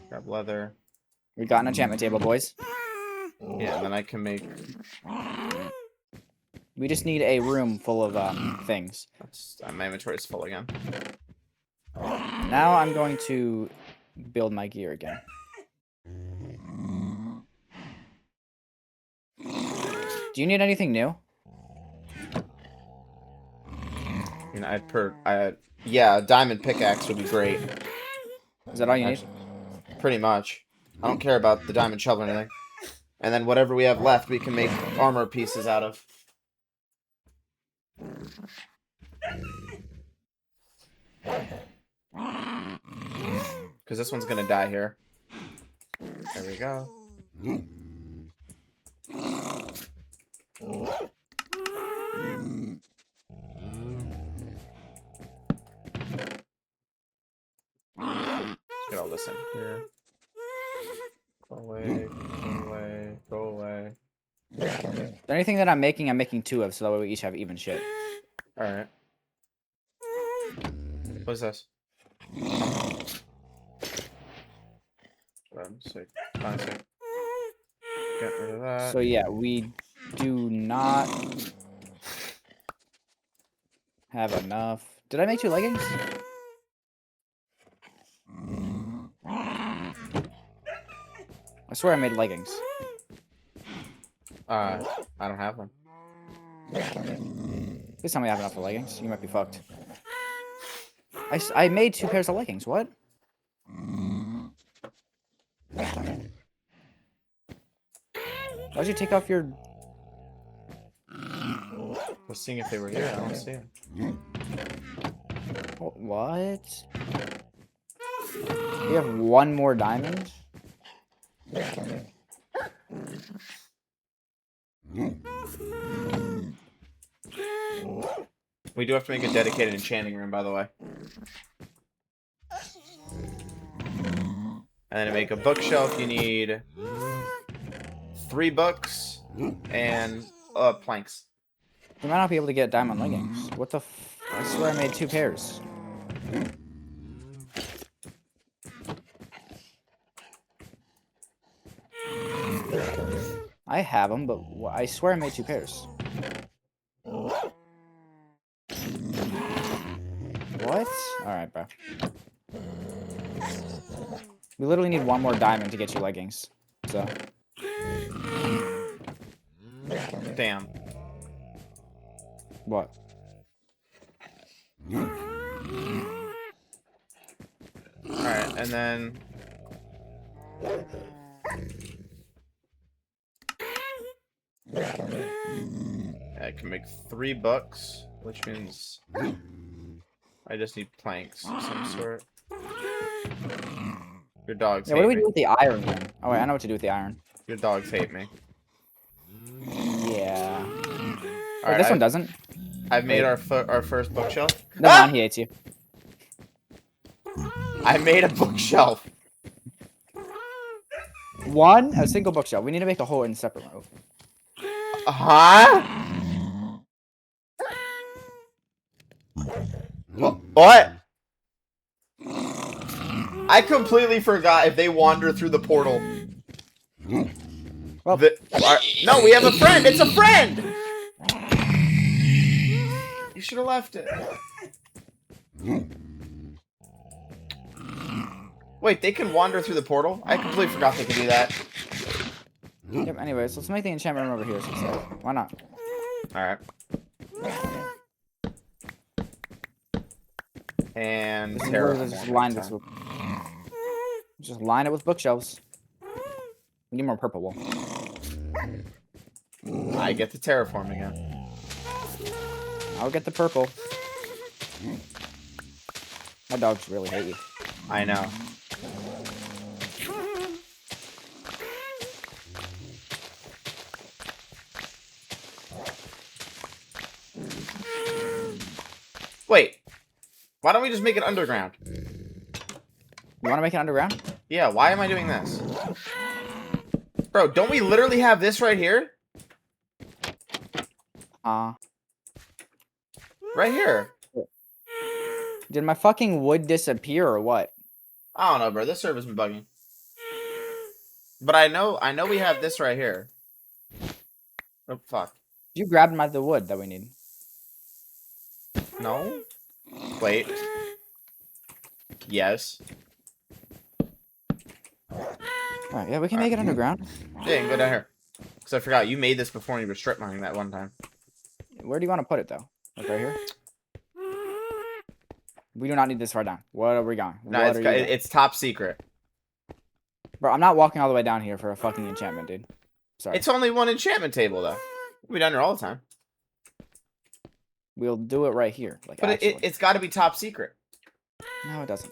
Grab leather. We got an enchantment table, boys. Yeah, and then I can make... We just need a room full of things. my inventory is full again. Now I'm going to build my gear again. Do you need anything new? You know, yeah, a diamond pickaxe would be great. Is that all you need? Pretty much. I don't care about the diamond shovel or anything. And then whatever we have left, we can make armor pieces out of. Because this one's gonna die here. There we go. Get all this in here. Go away, go away, go away. Anything that I'm making 2 of, so that way we each have even shit. Alright. What is this? Sick. Get rid of that. So yeah, we do not have enough. Did I make 2 leggings? I swear I made leggings. I don't have them. Please tell me I have enough for leggings. You might be fucked. I made 2 pairs of leggings. What? Why'd you take off your... I was seeing if they were here. I don't see them. What? You have 1 more diamond? We do have to make a dedicated enchanting room, by the way. And then to make a bookshelf, you need 3 books and planks. We might not be able to get diamond leggings. What the f... I swear I made 2 pairs. I have them, but I swear I made 2 pairs. What? Alright, bro. We literally need 1 more diamond to get you leggings. So. Damn. What? Alright, and then... I can make 3 bucks, which means I just need planks of some sort. Your dogs Yeah, hate what do we me. do with the iron then? Oh wait, I know what to do with the iron. Your dogs hate me. Yeah. All Wait, this one doesn't. I've made our first bookshelf. No, Ah! he hates you. I made a bookshelf. A single bookshelf. We need to make a whole in separate row. Huh? What? I completely forgot if they wander through the portal. Well, No, we have a friend. It's a friend. You should have left it. Wait, they can wander through the portal? I completely forgot they could do that. yep, anyways, let's make the enchantment room over here. So why not? Alright. And Just line this with, just line it with bookshelves. We need more purple wool. I get the terraform again. I'll get the purple. My dogs really hate you. I know. Wait. Why don't we just make it underground? You want to make it underground? Yeah, why am I doing this? Bro, don't we literally have this right here? Right here. Did my fucking wood disappear or what? I don't know, bro. This server's been bugging. But I know we have this right here. Oh, fuck. You grabbed the wood that we need. No? Wait. Yes. Alright, yeah, we can make it underground. Yeah, you can go down here. Because I forgot, you made this before and you were strip mining that one time. Where do you want to put it, though? Like right here? We do not need this far down. What are we going? No, What are you doing? it's top secret. Bro, I'm not walking all the way down here for a fucking enchantment, dude. Sorry. It's only one enchantment table, though. We'll be down here all the time. We'll do it right here. Like, But actually. it's got to be top secret. No, it doesn't.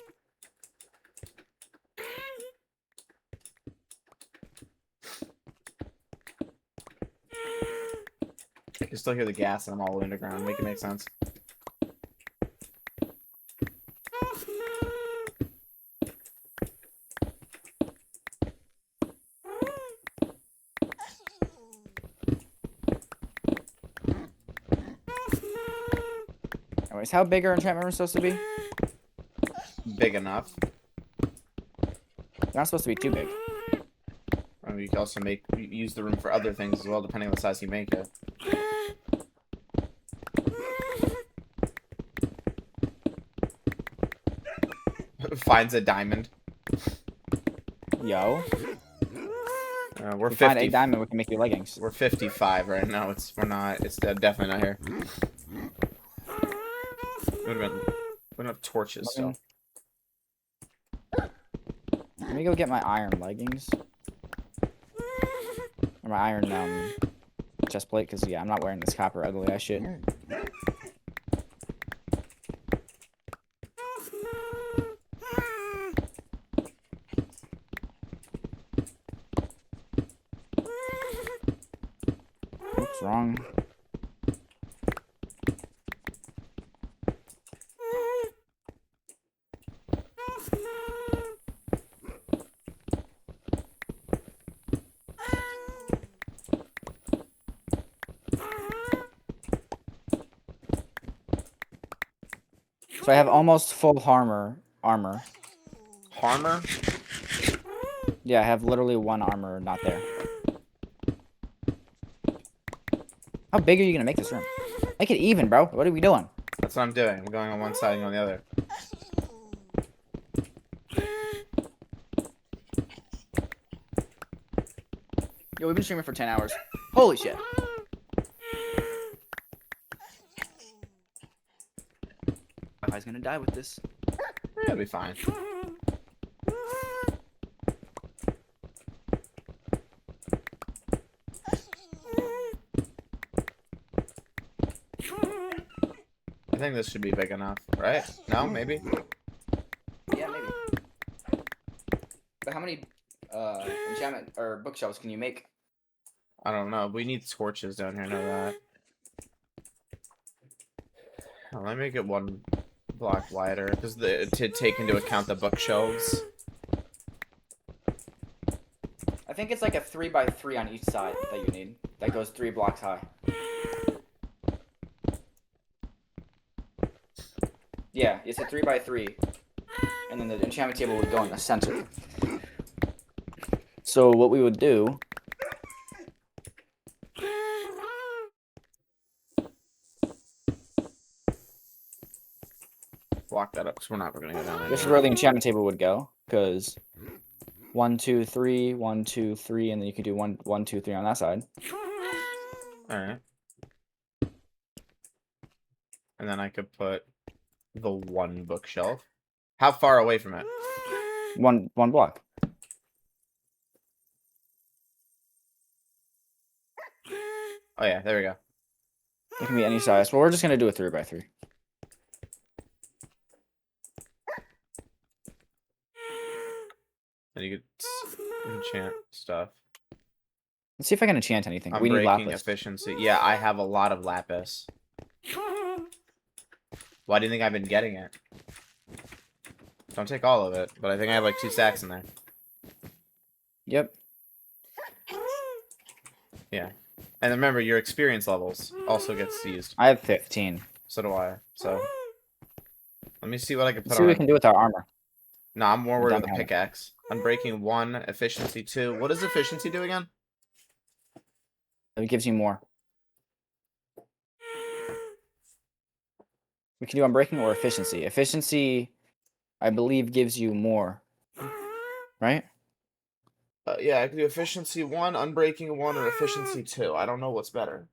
I can still hear the gas and I'm all underground. Make it make sense. Anyways, how big are enchantment rooms supposed to be? Big enough. They're not supposed to be too big. You can also use the room for other things as well, depending on the size you make it. Finds a diamond. Yo. We're If 50. we find a diamond, we can make you leggings. We're 55 right now. We're not. It's definitely not here. We don't have torches still. Let me go get my iron leggings. Or my iron chest plate, because yeah, I'm not wearing this copper ugly ass shit. Oops, wrong. So I have almost full armor. Armor? Yeah, I have literally 1 armor not there. How big are you gonna make this room? Make it even, bro. What are we doing? That's what I'm doing. I'm going on one side and on the other. Yo, we've been streaming for 10 hours. Holy shit. Wi-Fi's gonna die with this. It'll be fine. I think this should be big enough, right? No, maybe? Yeah, maybe. But how many enchantment or bookshelves can you make? I don't know. We need scorches down here, know that. Oh, let me make it one block wider, because to take into account the bookshelves. I think it's like a 3x3 on each side that you need. That goes 3 blocks high. Yeah, it's a 3x3. And then the enchantment table would go in the center. So what we would do... Block that up, because we're not going to go down there. This is where the enchantment table would go, because 1, 2, 3, 1, 2, 3, and then you could do 1, 1, 2, 3 on that side. Alright. And then I could put the one bookshelf. How far away from it? One block. Oh yeah, there we go. It can be any size. Well, we're just gonna do a 3x3. And you could enchant stuff. Let's see if I can enchant anything. I'm We need breaking lapis. efficiency. Yeah, I have a lot of lapis. Why do you think I've been getting it? Don't take all of it, but I think I have like 2 stacks in there. Yep. Yeah. And remember, your experience levels also gets used. I have 15. So do I. So let me see what I can put Let's see on. what we can do with our armor. No, I'm more worried Don't with the have it. pickaxe. Unbreaking 1, efficiency 2. What does efficiency do again? It gives you more. We can do unbreaking or efficiency. Efficiency, I believe, gives you more. Right? Yeah, I can do efficiency 1, unbreaking 1, or efficiency 2. I don't know what's better.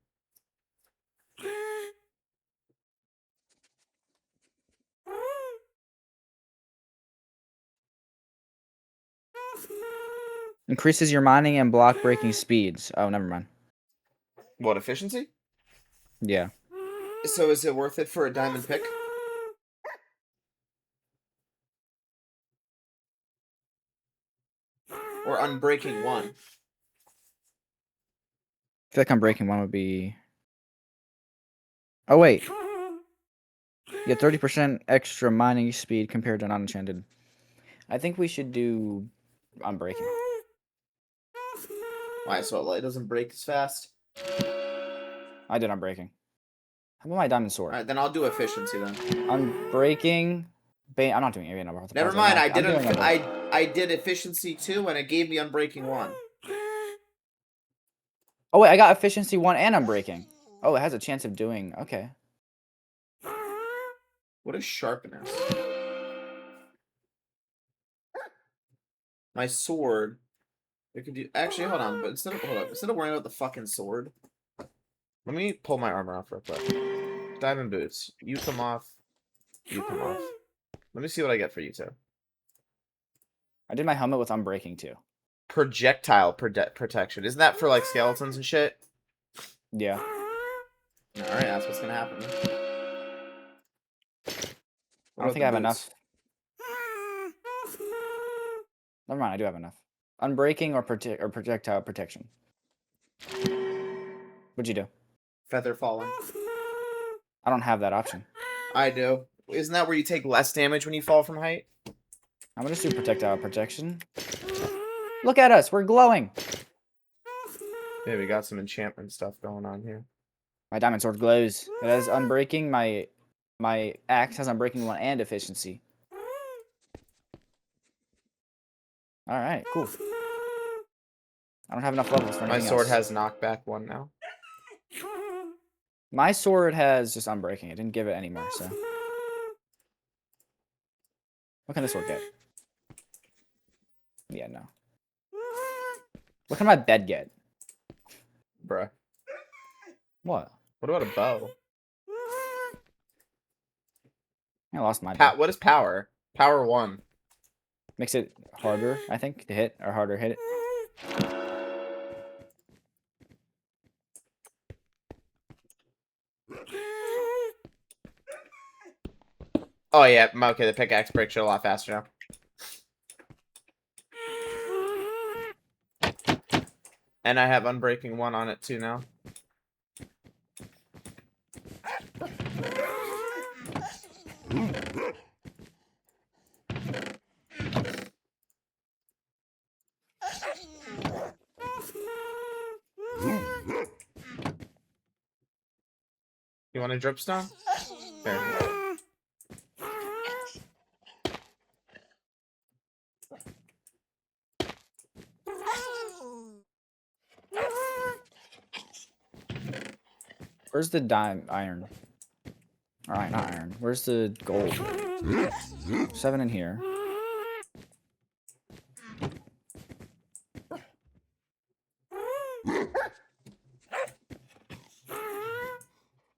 Increases your mining and block breaking speeds. Oh, never mind. What, efficiency? Yeah. So is it worth it for a diamond pick? Or unbreaking 1? I feel like unbreaking 1 would be... Oh, wait. You get 30% extra mining speed compared to non-enchanted. I think we should do unbreaking. Why, so it doesn't break as fast? I did unbreaking. How about my diamond sword? Alright, then I'll do efficiency then. Unbreaking... I'm not doing it. Never mind, I did efficiency 2 and it gave me unbreaking 1. Oh, wait, I got efficiency 1 and unbreaking. Oh, it has a chance of doing... Okay. What is sharpness? My sword. It could do. Actually, hold on. But instead of worrying about the fucking sword, let me pull my armor off real quick. Diamond boots. You come off. You come off. Let me see what I get for you two. I did my helmet with unbreaking too. Projectile protection. Isn't that for like skeletons and shit? Yeah. All right, that's what's gonna happen. I don't think I have enough. Never mind, I do have enough. Unbreaking or projectile protection. What'd you do? Feather falling. I don't have that option. I do. Isn't that where you take less damage when you fall from height? I'm gonna do projectile protection. Look at us, we're glowing. Yeah, we got some enchantment stuff going on here. My diamond sword glows. It has unbreaking. My axe has unbreaking 1 and efficiency. All right, cool. I don't have enough levels for anything My sword else. has knockback 1 now. My sword has just unbreaking. It didn't give it anymore, so. What can this sword get? Yeah, no. What can my bed get? Bruh. What? What about a bow? I lost my bed. What is power? Power 1. Makes it harder, I think, to hit, or harder to hit it. Oh yeah, okay, the pickaxe breaks you a lot faster now. And I have Unbreaking 1 on it too now. You want a dripstone? There. Where's the iron? Alright, not iron. Where's the gold? 7 in here.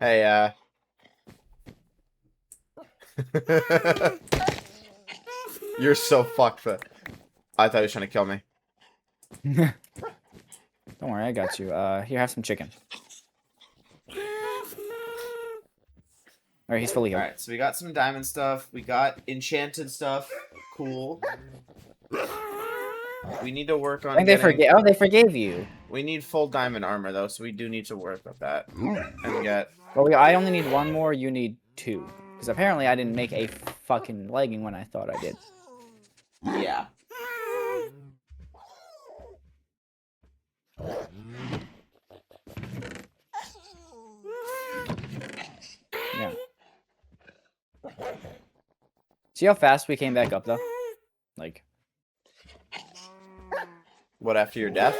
Hey, You're so fucked. I thought he was trying to kill me. Don't worry, I got you. Here, have some chicken. Alright, he's fully healed. Alright, so we got some diamond stuff. We got enchanted stuff. Cool. We need to work on. I think they forgave. Oh, they forgave you. We need full diamond armor though, so we do need to work with that. And get. Well, I only need 1 more. You need 2. Because apparently I didn't make a fucking legging when I thought I did. Yeah. Yeah. See how fast we came back up though? Like. What, after your death?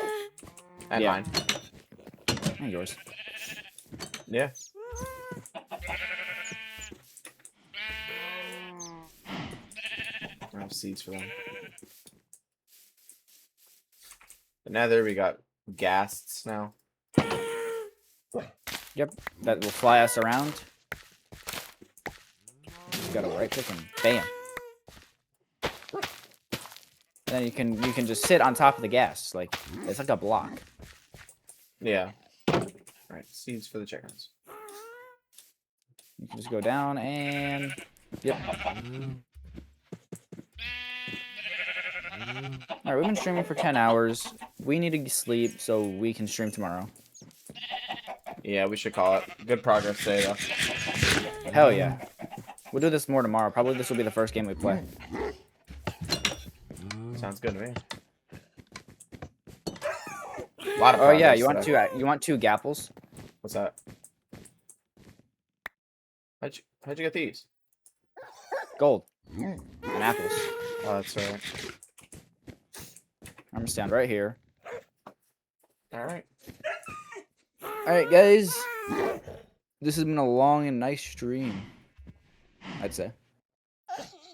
And Yeah. mine. And yours. Yeah. I have seeds for them. The nether, we got ghasts now. Yep. That will fly us around. Just gotta right click and bam. Then you can just sit on top of the gas. Like it's like a block. Yeah. Alright, seeds for the chickens. You can just go down and yep. Alright, we've been streaming for 10 hours. We need to sleep so we can stream tomorrow. Yeah, we should call it. Good progress today, though. Hell yeah. We'll do this more tomorrow. Probably this will be the first game we play. Sounds good to me. A lot of Oh yeah, progress you today. want 2 gapples? What's that? How'd you get these? Gold. And apples. Oh, that's right. I'm gonna stand right here. Alright. Alright guys. This has been a long and nice stream. I'd say.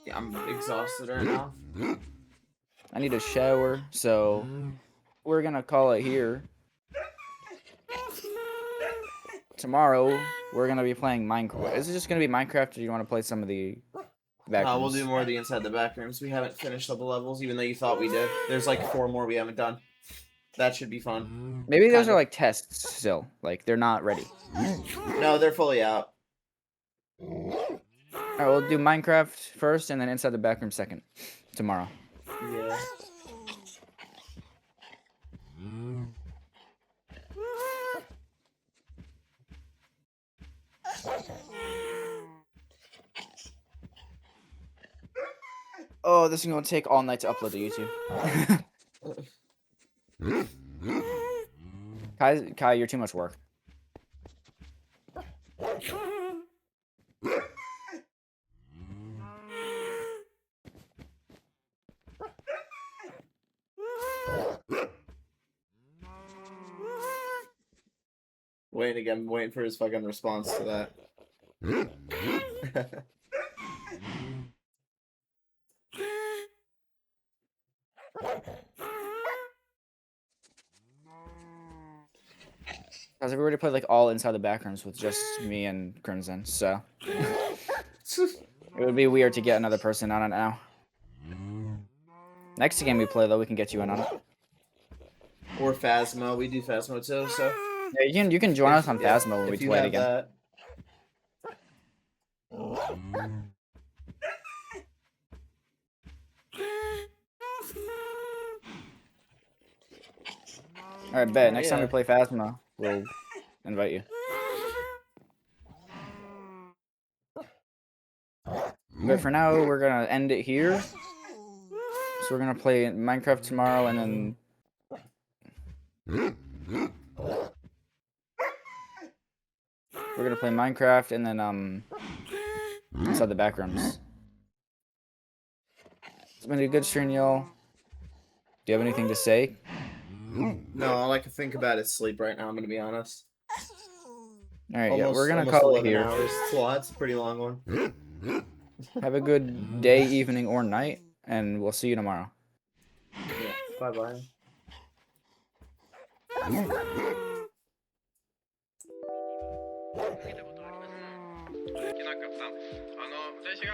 Yeah, I'm exhausted right now. I need a shower, so we're gonna call it here. Tomorrow, we're gonna be playing Minecraft. Is it just gonna be Minecraft, or do you want to play some of the back We'll rooms? do more of the inside the back rooms. We haven't finished all the levels, even though you thought we did. There's like 4 more we haven't done. That should be fun. Maybe those Kinda. are like tests still. Like, they're not ready. No, they're fully out. Alright, we'll do Minecraft first, and then inside the back room second. Tomorrow. Yeah. Oh, this is gonna take all night to upload to YouTube. Kai, you're too much work. Waiting again, waiting for his fucking response to that. Because we already played like all inside the backrooms with just me and Crimson, so it would be weird to get another person on it now. Next game we play though, we can get you in on it. Or Phasmo, we do Phasmo too, so Yeah, you can join us on Phasmo when we play it again. That. Alright, bet. Next time we play Phasmo, we'll invite you. But for now, we're gonna end it here. So we're gonna play Minecraft tomorrow, and then we're gonna play Minecraft, and then inside the backrooms. It's been a good stream, y'all. Do you have anything to say? No, all I can think about is sleep right now. I'm gonna be honest. All right, yeah, we're gonna call it here. Hours. It's a lot. It's a pretty long one. Have a good day, evening, or night, and we'll see you tomorrow. Yeah. Bye bye. 見たことあります。できなかった。私が